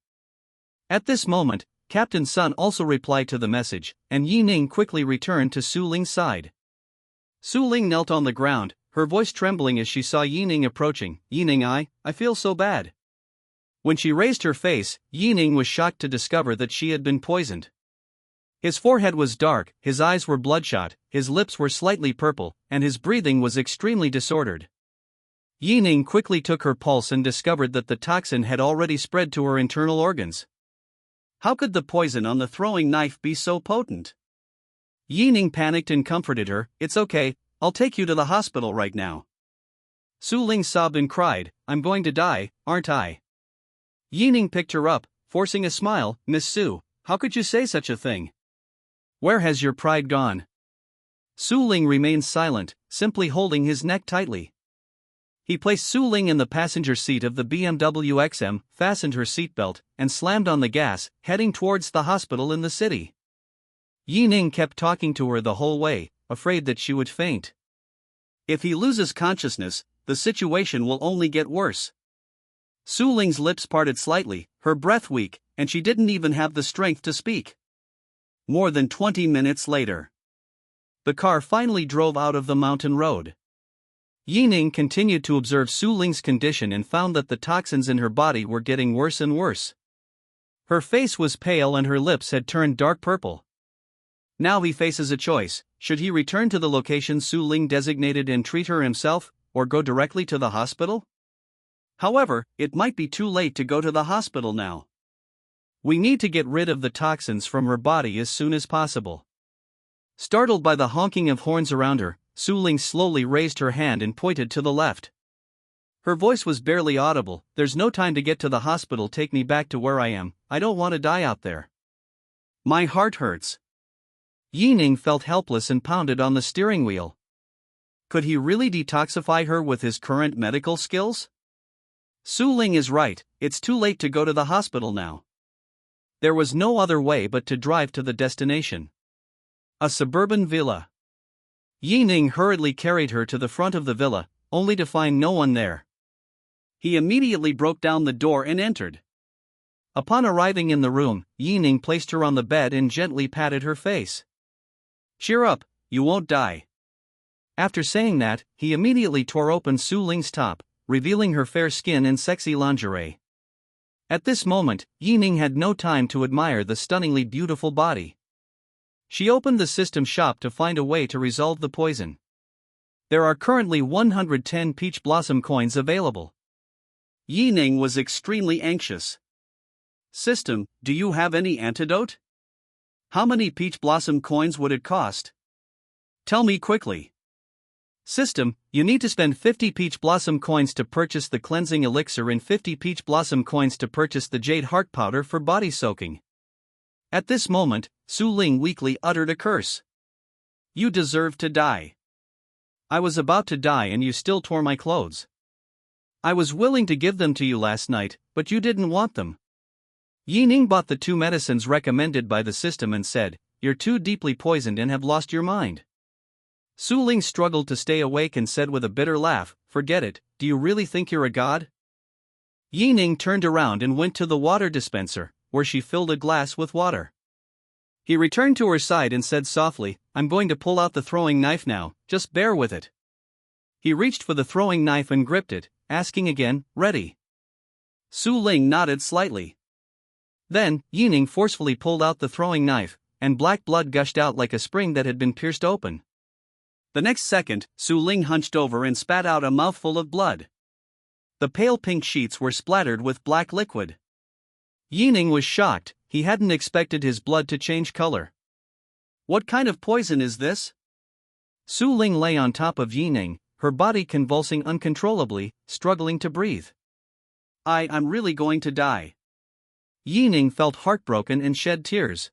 At this moment, Captain Sun also replied to the message, and Ning quickly returned to Su Ling's side. Su Ling knelt on the ground, her voice trembling as she saw Ning approaching. "Ning, I feel so bad." When she raised her face, Ning was shocked to discover that she had been poisoned. His forehead was dark, his eyes were bloodshot, his lips were slightly purple, and his breathing was extremely disordered. Ning quickly took her pulse and discovered that the toxin had already spread to her internal organs. How could the poison on the throwing knife be so potent? Ning panicked and comforted her. "It's okay, I'll take you to the hospital right now." Su Ling sobbed and cried, "I'm going to die, aren't I?" Ning picked her up, forcing a smile. "Miss Su, how could you say such a thing? Where has your pride gone?" Su Ling remained silent, simply holding his neck tightly. He placed Su Ling in the passenger seat of the BMW XM, fastened her seatbelt, and slammed on the gas, heading towards the hospital in the city. Ning kept talking to her the whole way, afraid that she would faint. If he loses consciousness, the situation will only get worse. Su Ling's lips parted slightly, her breath weak, and she didn't even have the strength to speak. More than 20 minutes later, the car finally drove out of the mountain road. Ning continued to observe Su Ling's condition and found that the toxins in her body were getting worse and worse. Her face was pale and her lips had turned dark purple. Now he faces a choice: should he return to the location Su Ling designated and treat her himself, or go directly to the hospital? However, it might be too late to go to the hospital now. We need to get rid of the toxins from her body as soon as possible. Startled by the honking of horns around her, Su Ling slowly raised her hand and pointed to the left. Her voice was barely audible. "There's no time to get to the hospital, take me back to where I am, I don't want to die out there. My heart hurts." Ning felt helpless and pounded on the steering wheel. Could he really detoxify her with his current medical skills? Su Ling is right, it's too late to go to the hospital now. There was no other way but to drive to the destination. A suburban villa. Ning hurriedly carried her to the front of the villa, only to find no one there. He immediately broke down the door and entered. Upon arriving in the room, Ning placed her on the bed and gently patted her face. "Cheer up, you won't die." After saying that, he immediately tore open Su Ling's top, revealing her fair skin and sexy lingerie. At this moment, Ning had no time to admire the stunningly beautiful body. She opened the system shop to find a way to resolve the poison. There are currently 110 peach blossom coins available. Ning was extremely anxious. "System, do you have any antidote? How many peach blossom coins would it cost? Tell me quickly." "System, you need to spend 50 peach blossom coins to purchase the cleansing elixir and 50 peach blossom coins to purchase the jade heart powder for body soaking." At this moment, Su Ling weakly uttered a curse. "You deserve to die. I was about to die and you still tore my clothes. I was willing to give them to you last night, but you didn't want them." Ning bought the 2 medicines recommended by the system and said, "You're too deeply poisoned and have lost your mind." Su Ling struggled to stay awake and said with a bitter laugh, "Forget it, do you really think you're a god?" Ning turned around and went to the water dispenser, where she filled a glass with water. He returned to her side and said softly, "I'm going to pull out the throwing knife now, just bear with it." He reached for the throwing knife and gripped it, asking again, "Ready?" Su Ling nodded slightly. Then, Ning forcefully pulled out the throwing knife, and black blood gushed out like a spring that had been pierced open. The next second, Su Ling hunched over and spat out a mouthful of blood. The pale pink sheets were splattered with black liquid. Ning was shocked, he hadn't expected his blood to change color. "What kind of poison is this?" Su Ling lay on top of Ning, her body convulsing uncontrollably, struggling to breathe. I'm really going to die." Ning felt heartbroken and shed tears.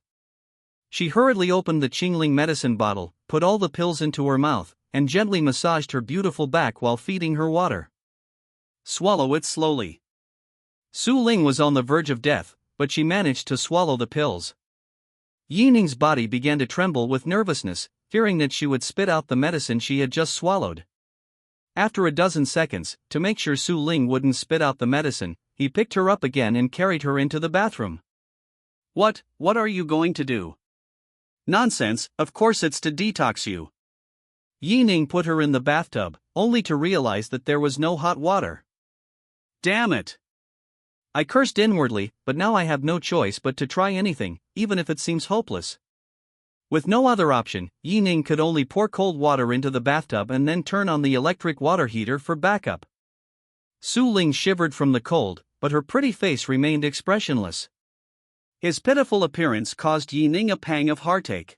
She hurriedly opened the Qingling medicine bottle, put all the pills into her mouth, and gently massaged her beautiful back while feeding her water. "Swallow it slowly." Su Ling was on the verge of death, but she managed to swallow the pills. Ning's body began to tremble with nervousness, fearing that she would spit out the medicine she had just swallowed. After a dozen seconds, to make sure Su Ling wouldn't spit out the medicine, he picked her up again and carried her into the bathroom. What are you going to do?" "Nonsense, of course it's to detox you." Ning put her in the bathtub, only to realize that there was no hot water. "Damn it!" I cursed inwardly, but now I have no choice but to try anything, even if it seems hopeless. With no other option, Ning could only pour cold water into the bathtub and then turn on the electric water heater for backup. Su Ling shivered from the cold, but her pretty face remained expressionless. His pitiful appearance caused Ning a pang of heartache.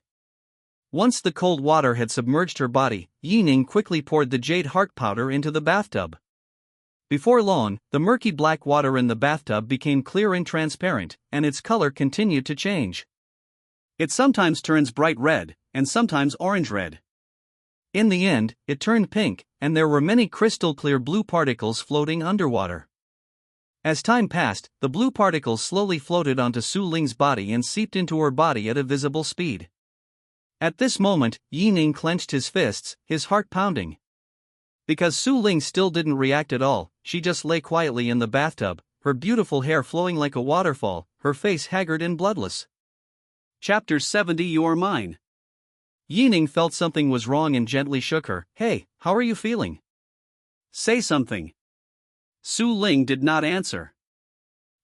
Once the cold water had submerged her body, Ning quickly poured the jade heart powder into the bathtub. Before long, the murky black water in the bathtub became clear and transparent, and its color continued to change. It sometimes turns bright red, and sometimes orange-red. In the end, it turned pink, and there were many crystal-clear blue particles floating underwater. As time passed, the blue particles slowly floated onto Su Ling's body and seeped into her body at a visible speed. At this moment, Ning clenched his fists, his heart pounding. Because Su Ling still didn't react at all, she just lay quietly in the bathtub, her beautiful hair flowing like a waterfall, her face haggard and bloodless. Chapter 70. You're mine. Ning felt something was wrong and gently shook her. Hey, how are you feeling? Say something. Su Ling did not answer.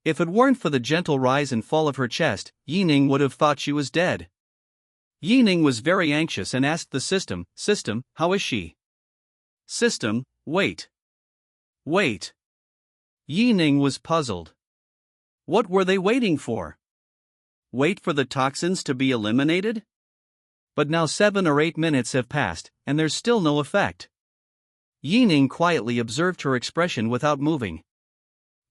If it weren't for the gentle rise and fall of her chest, Ning would have thought she was dead. Ning was very anxious and asked the system, how is she? System, wait. Wait. Ning was puzzled. What were they waiting for? Wait for the toxins to be eliminated? But now 7 or 8 minutes have passed, and there's still no effect. Ning quietly observed her expression without moving.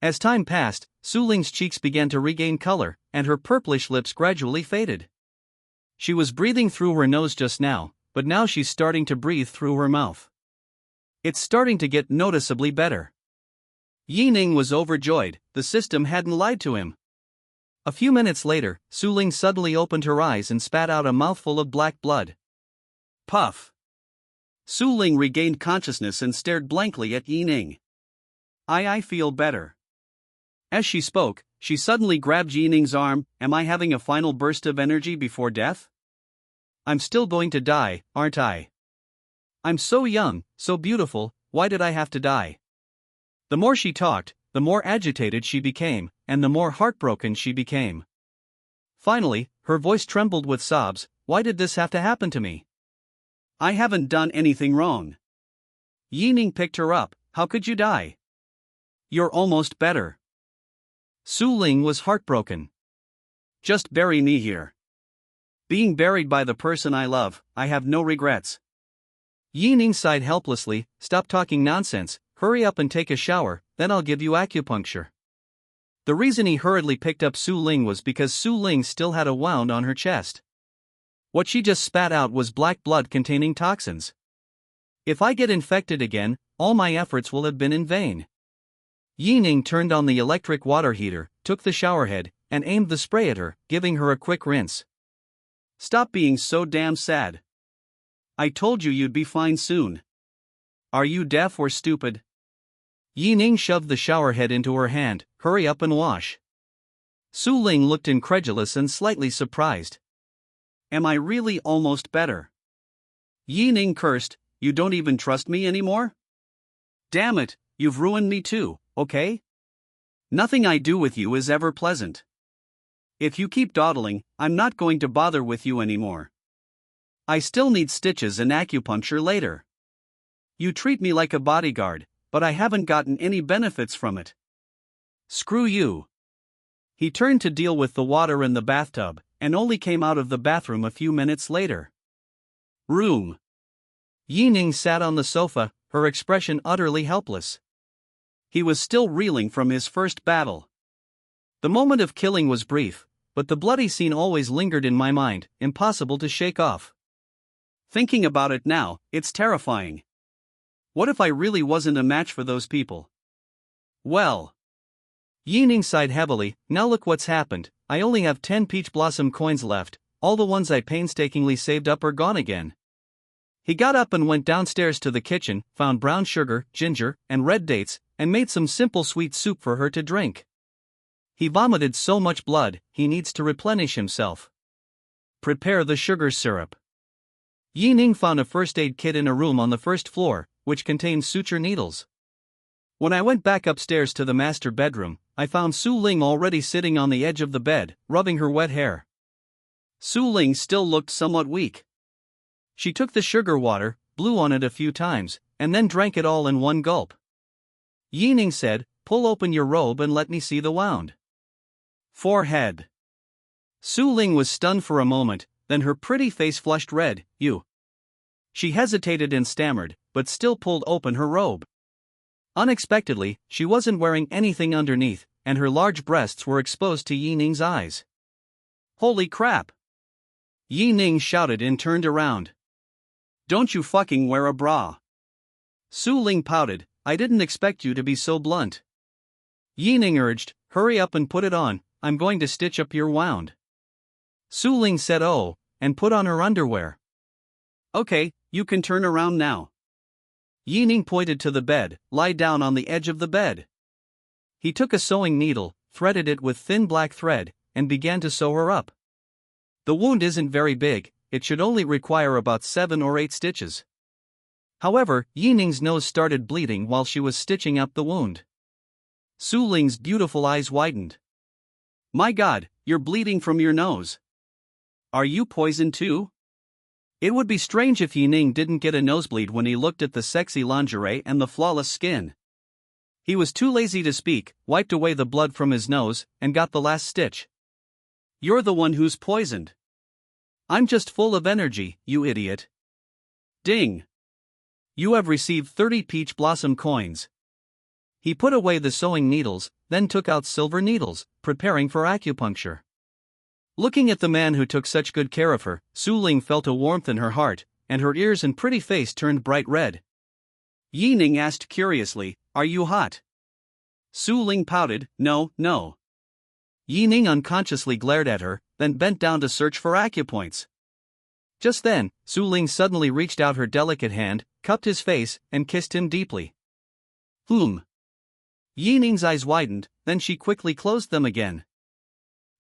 As time passed, Su Ling's cheeks began to regain color, and her purplish lips gradually faded. She was breathing through her nose just now, but now she's starting to breathe through her mouth. It's starting to get noticeably better. Ning was overjoyed, the system hadn't lied to him. A few minutes later, Su Ling suddenly opened her eyes and spat out a mouthful of black blood. Puff. Su Ling regained consciousness and stared blankly at Ning. I feel better. As she spoke, she suddenly grabbed Ning's arm. Am I having a final burst of energy before death? I'm still going to die, aren't I? I'm so young, so beautiful, why did I have to die? The more she talked, the more agitated she became, and the more heartbroken she became. Finally, her voice trembled with sobs. Why did this have to happen to me? I haven't done anything wrong. Ning picked her up. How could you die? You're almost better. Su Ling was heartbroken. Just bury me here. Being buried by the person I love, I have no regrets. Ning sighed helplessly. Stop talking nonsense, hurry up and take a shower, then I'll give you acupuncture. The reason he hurriedly picked up Su Ling was because Su Ling still had a wound on her chest. What she just spat out was black blood containing toxins. If I get infected again, all my efforts will have been in vain. Ning turned on the electric water heater, took the shower head, and aimed the spray at her, giving her a quick rinse. Stop being so damn sad. I told you you'd be fine soon. Are you deaf or stupid? Ning shoved the shower head into her hand. Hurry up and wash. Su Ling looked incredulous and slightly surprised. Am I really almost better? Ning cursed. You don't even trust me anymore? Damn it, you've ruined me too, okay? Nothing I do with you is ever pleasant. If you keep dawdling, I'm not going to bother with you anymore. I still need stitches and acupuncture later. You treat me like a bodyguard, but I haven't gotten any benefits from it. Screw you. He turned to deal with the water in the bathtub, and only came out of the bathroom a few minutes later. Room. Ning sat on the sofa, her expression utterly helpless. He was still reeling from his first battle. The moment of killing was brief, but the bloody scene always lingered in my mind, impossible to shake off. Thinking about it now, it's terrifying. What if I really wasn't a match for those people? Well. Ning sighed heavily. Now look what's happened. I only have 10 peach blossom coins left, all the ones I painstakingly saved up are gone again. He got up and went downstairs to the kitchen, found brown sugar, ginger, and red dates, and made some simple sweet soup for her to drink. He vomited so much blood, he needs to replenish himself. Prepare the sugar syrup. Ning found a first aid kit in a room on the first floor, which contained suture needles. When I went back upstairs to the master bedroom, I found Su Ling already sitting on the edge of the bed, rubbing her wet hair. Su Ling still looked somewhat weak. She took the sugar water, blew on it a few times, and then drank it all in one gulp. Ning said, "Pull open your robe and let me see the wound." Forehead. Su Ling was stunned for a moment, Then her pretty face flushed red. You. She hesitated and stammered, but still pulled open her robe. Unexpectedly, she wasn't wearing anything underneath, and her large breasts were exposed to Yi Ning's eyes. Holy crap! Yi Ning shouted and turned around. Don't you fucking wear a bra? Su Ling pouted. I didn't expect you to be so blunt. Yi Ning urged, hurry up and put it on, I'm going to stitch up your wound. Su Ling said oh, and put on her underwear. Okay, you can turn around now. Yi Ning pointed to the bed, lie down on the edge of the bed. He took a sewing needle, threaded it with thin black thread, and began to sew her up. The wound isn't very big, it should only require about 7 or 8 stitches. However, Yi Ning's nose started bleeding while she was stitching up the wound. Su Ling's beautiful eyes widened. My God, you're bleeding from your nose. Are you poisoned too? It would be strange if Yi Ning didn't get a nosebleed when he looked at the sexy lingerie and the flawless skin. He was too lazy to speak, wiped away the blood from his nose, and got the last stitch. You're the one who's poisoned. I'm just full of energy, you idiot. Ding. You have received 30 peach blossom coins. He put away the sewing needles, then took out silver needles, preparing for acupuncture. Looking at the man who took such good care of her, Su Ling felt a warmth in her heart, and her ears and pretty face turned bright red. Yi Ning asked curiously, are you hot? Su Ling pouted, no, no. Yi Ning unconsciously glared at her, then bent down to search for acupoints. Just then, Su Ling suddenly reached out her delicate hand, cupped his face, and kissed him deeply. Yi Ning's eyes widened, then she quickly closed them again.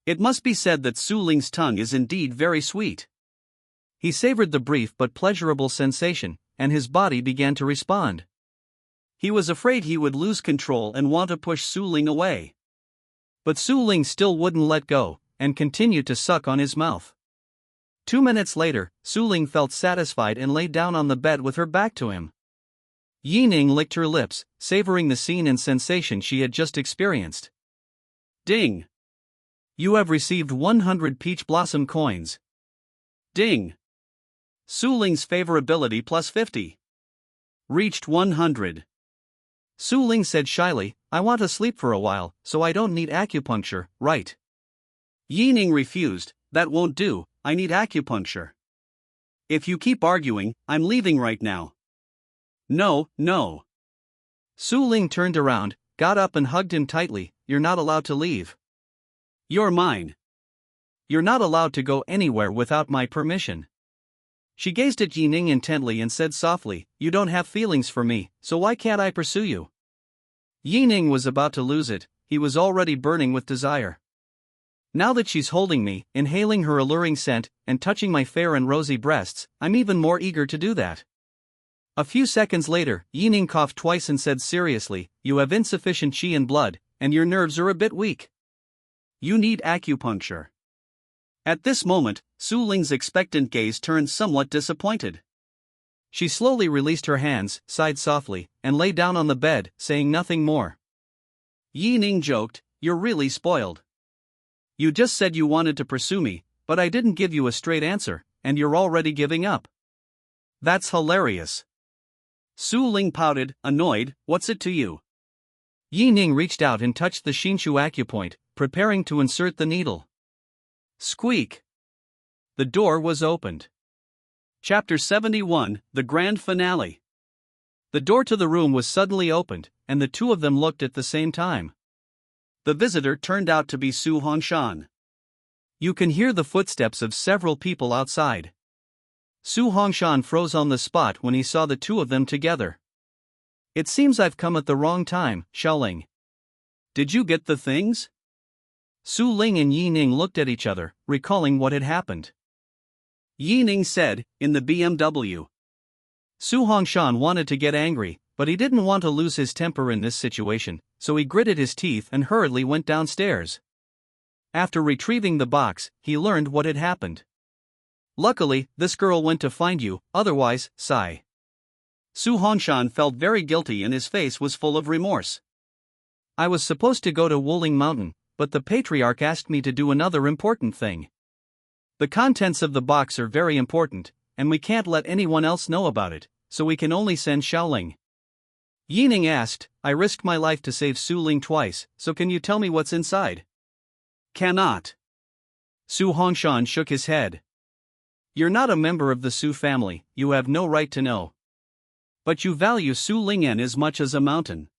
It must be said that Su Ling's tongue is indeed very sweet. He savored the brief but pleasurable sensation, and his body began to respond. He was afraid he would lose control and want to push Su Ling away. But Su Ling still wouldn't let go, and continued to suck on his mouth. 2 minutes later, Su Ling felt satisfied and lay down on the bed with her back to him. Yi Ning licked her lips, savoring the scene and sensation she had just experienced. Ding! You have received 100 peach blossom coins. Ding! Su Ling's favorability plus 50. Reached 100. Su Ling said shyly, I want to sleep for a while, so I don't need acupuncture, right? Yi Ning refused, that won't do, I need acupuncture. If you keep arguing, I'm leaving right now. No, no. Su Ling turned around, got up and hugged him tightly, you're not allowed to leave. You're mine. You're not allowed to go anywhere without my permission. She gazed at Yi Ning intently and said softly, you don't have feelings for me, so why can't I pursue you? Yi Ning was about to lose it, he was already burning with desire. Now that she's holding me, inhaling her alluring scent, and touching my fair and rosy breasts, I'm even more eager to do that. A few seconds later, Yi Ning coughed twice and said seriously, you have insufficient qi in blood, and your nerves are a bit weak. You need acupuncture. At this moment, Su Ling's expectant gaze turned somewhat disappointed. She slowly released her hands, sighed softly, and lay down on the bed, saying nothing more. Yi Ning joked, you're really spoiled. You just said you wanted to pursue me, but I didn't give you a straight answer, and you're already giving up. That's hilarious. Su Ling pouted, annoyed, what's it to you? Yi Ning reached out and touched the Shinshu acupoint, preparing to insert the needle. Squeak! The door was opened. Chapter 71, The Grand Finale. The door to the room was suddenly opened, and the two of them looked at the same time. The visitor turned out to be Su Hongshan. You can hear the footsteps of several people outside. Su Hongshan froze on the spot when he saw the two of them together. It seems I've come at the wrong time, Xiaoling. Did you get the things? Su Ling and Yi Ning looked at each other, recalling what had happened. Yi Ning said, in the BMW. Su Hongshan wanted to get angry, but he didn't want to lose his temper in this situation, so he gritted his teeth and hurriedly went downstairs. After retrieving the box, he learned what had happened. Luckily, this girl went to find you, otherwise, sigh. Su Hongshan felt very guilty and his face was full of remorse. I was supposed to go to Wuling Mountain, but the patriarch asked me to do another important thing. The contents of the box are very important, and we can't let anyone else know about it, so we can only send Xiaoling. Yining asked, I risked my life to save Su Ling twice, so can you tell me what's inside? Cannot. Su Hongshan shook his head. You're not a member of the Su family, you have no right to know. But you value Su Lingyan as much as a mountain.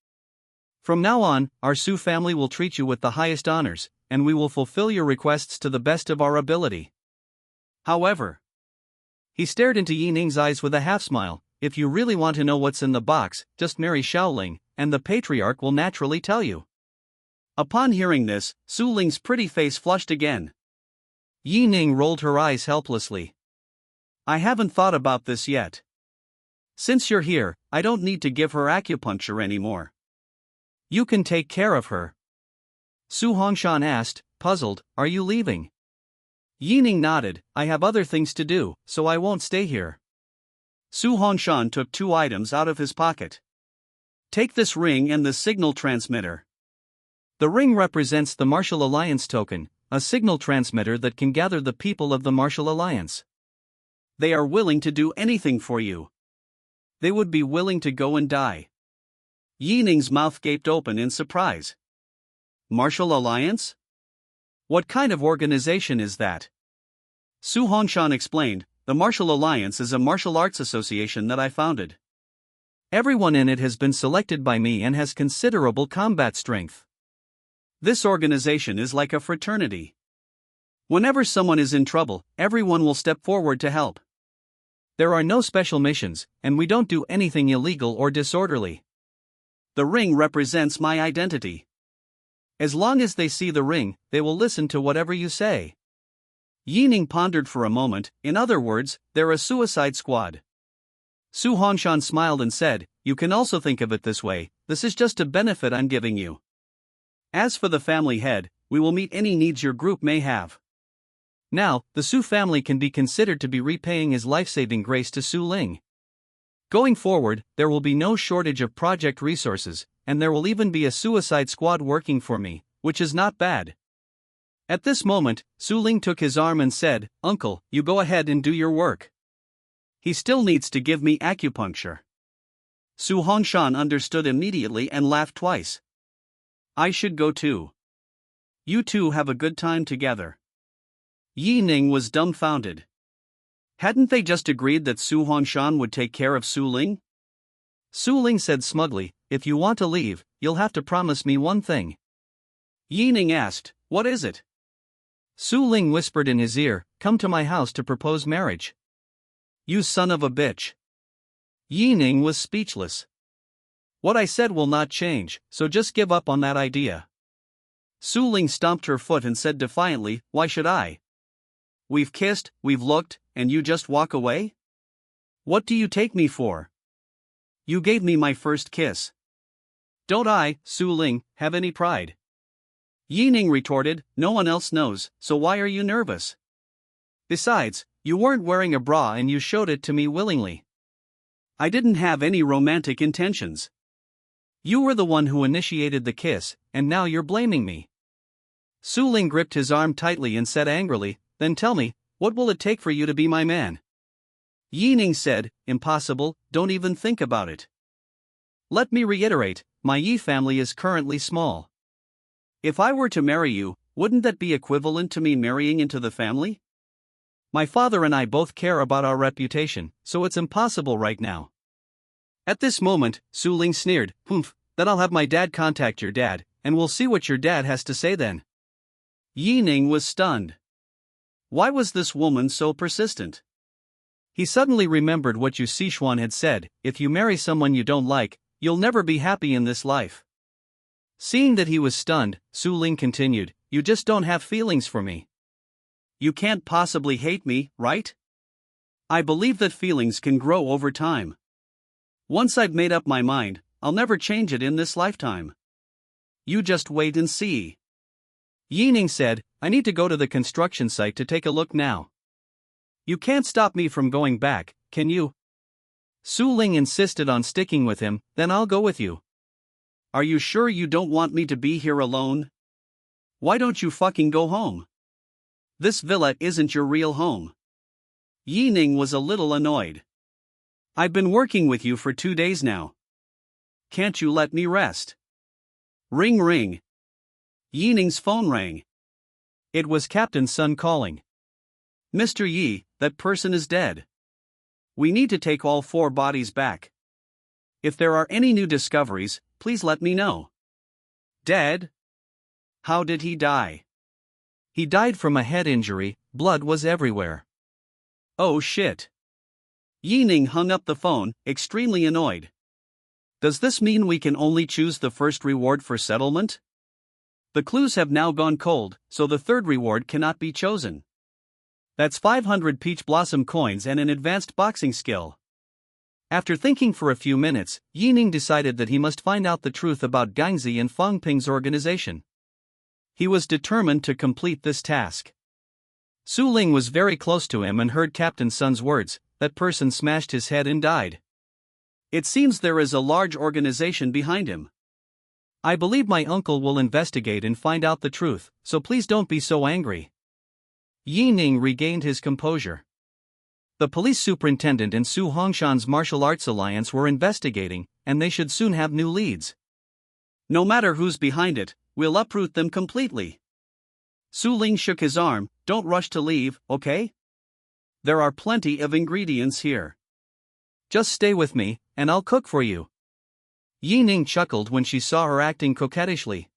From now on, our Su family will treat you with the highest honors, and we will fulfill your requests to the best of our ability. However, he stared into Yining's eyes with a half-smile. If you really want to know what's in the box, just marry Xiaoling, and the patriarch will naturally tell you. Upon hearing this, Su Ling's pretty face flushed again. Yining rolled her eyes helplessly. I haven't thought about this yet. Since you're here, I don't need to give her acupuncture anymore. You can take care of her. Su Hongshan asked, puzzled, are you leaving? Yining nodded, I have other things to do, so I won't stay here. Su Hongshan took 2 items out of his pocket. Take this ring and the signal transmitter. The ring represents the Martial Alliance token, a signal transmitter that can gather the people of the Martial Alliance. They are willing to do anything for you. They would be willing to go and die. Yining's mouth gaped open in surprise. Martial Alliance? What kind of organization is that? Su Hongshan explained, the Martial Alliance is a martial arts association that I founded. Everyone in it has been selected by me and has considerable combat strength. This organization is like a fraternity. Whenever someone is in trouble, everyone will step forward to help. There are no special missions, and we don't do anything illegal or disorderly. The ring represents my identity. As long as they see the ring, they will listen to whatever you say. Yining pondered for a moment, in other words, they're a suicide squad. Su Hongshan smiled and said, you can also think of it this way, this is just a benefit I'm giving you. As for the family head, we will meet any needs your group may have. Now, the Su family can be considered to be repaying his life-saving grace to Su Ling. Going forward, there will be no shortage of project resources, and there will even be a suicide squad working for me, which is not bad. At this moment, Su Ling took his arm and said, Uncle, you go ahead and do your work. He still needs to give me acupuncture. Su Hongshan understood immediately and laughed twice. I should go too. You two have a good time together. Yining was dumbfounded. Hadn't they just agreed that Su Hongshan would take care of Su Ling? Su Ling said smugly, if you want to leave, you'll have to promise me one thing. Yining asked, what is it? Su Ling whispered in his ear, come to my house to propose marriage. You son of a bitch. Yining was speechless. What I said will not change, so just give up on that idea. Su Ling stomped her foot and said defiantly, why should I? We've kissed, we've looked, and you just walk away? What do you take me for? You gave me my first kiss. Don't I, Su Ling, have any pride? Yining retorted, no one else knows, so why are you nervous? Besides, you weren't wearing a bra and you showed it to me willingly. I didn't have any romantic intentions. You were the one who initiated the kiss, and now you're blaming me. Su Ling gripped his arm tightly and said angrily, then tell me, what will it take for you to be my man? Yining said, impossible, don't even think about it. Let me reiterate, my Yi family is currently small. If I were to marry you, wouldn't that be equivalent to me marrying into the family? My father and I both care about our reputation, so it's impossible right now. At this moment, Su Ling sneered, humph, then I'll have my dad contact your dad, and we'll see what your dad has to say then. Yining was stunned. Why was this woman so persistent? He suddenly remembered what Yu Sichuan had said, if you marry someone you don't like, you'll never be happy in this life. Seeing that he was stunned, Su Ling continued, you just don't have feelings for me. You can't possibly hate me, right? I believe that feelings can grow over time. Once I've made up my mind, I'll never change it in this lifetime. You just wait and see. Yining said, I need to go to the construction site to take a look now. You can't stop me from going back, can you? Su Ling insisted on sticking with him, then I'll go with you. Are you sure you don't want me to be here alone? Why don't you fucking go home? This villa isn't your real home. Yi Ning was a little annoyed. I've been working with you for 2 days now. Can't you let me rest? Ring ring. Yi Ning's phone rang. It was Captain Sun calling. Mr. Yi, that person is dead. We need to take all 4 bodies back. If there are any new discoveries, please let me know. Dead? How did he die? He died from a head injury, blood was everywhere. Oh shit. Yi Ning hung up the phone, extremely annoyed. Does this mean we can only choose the first reward for settlement? The clues have now gone cold, so the third reward cannot be chosen. That's 500 peach blossom coins and an advanced boxing skill. After thinking for a few minutes, Yi Ning decided that he must find out the truth about Gangzi and Fang Ping's organization. He was determined to complete this task. Su Ling was very close to him and heard Captain Sun's words. That person smashed his head and died. It seems there is a large organization behind him. I believe my uncle will investigate and find out the truth, so please don't be so angry. Yi Ning regained his composure. The police superintendent and Su Hongshan's martial arts alliance were investigating, and they should soon have new leads. No matter who's behind it, we'll uproot them completely. Su Ling shook his arm. Don't rush to leave, okay? There are plenty of ingredients here. Just stay with me, and I'll cook for you. Yi Ning chuckled when she saw her acting coquettishly.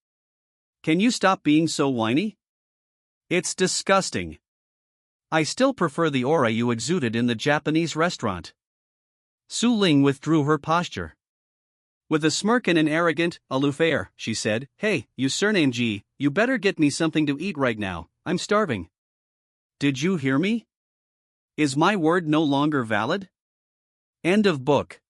Can you stop being so whiny? It's disgusting. I still prefer the aura you exuded in the Japanese restaurant. Su Ling withdrew her posture. With a smirk and an arrogant, aloof air, she said, Hey, you surname G, you better get me something to eat right now, I'm starving. Did you hear me? Is my word no longer valid? End of book.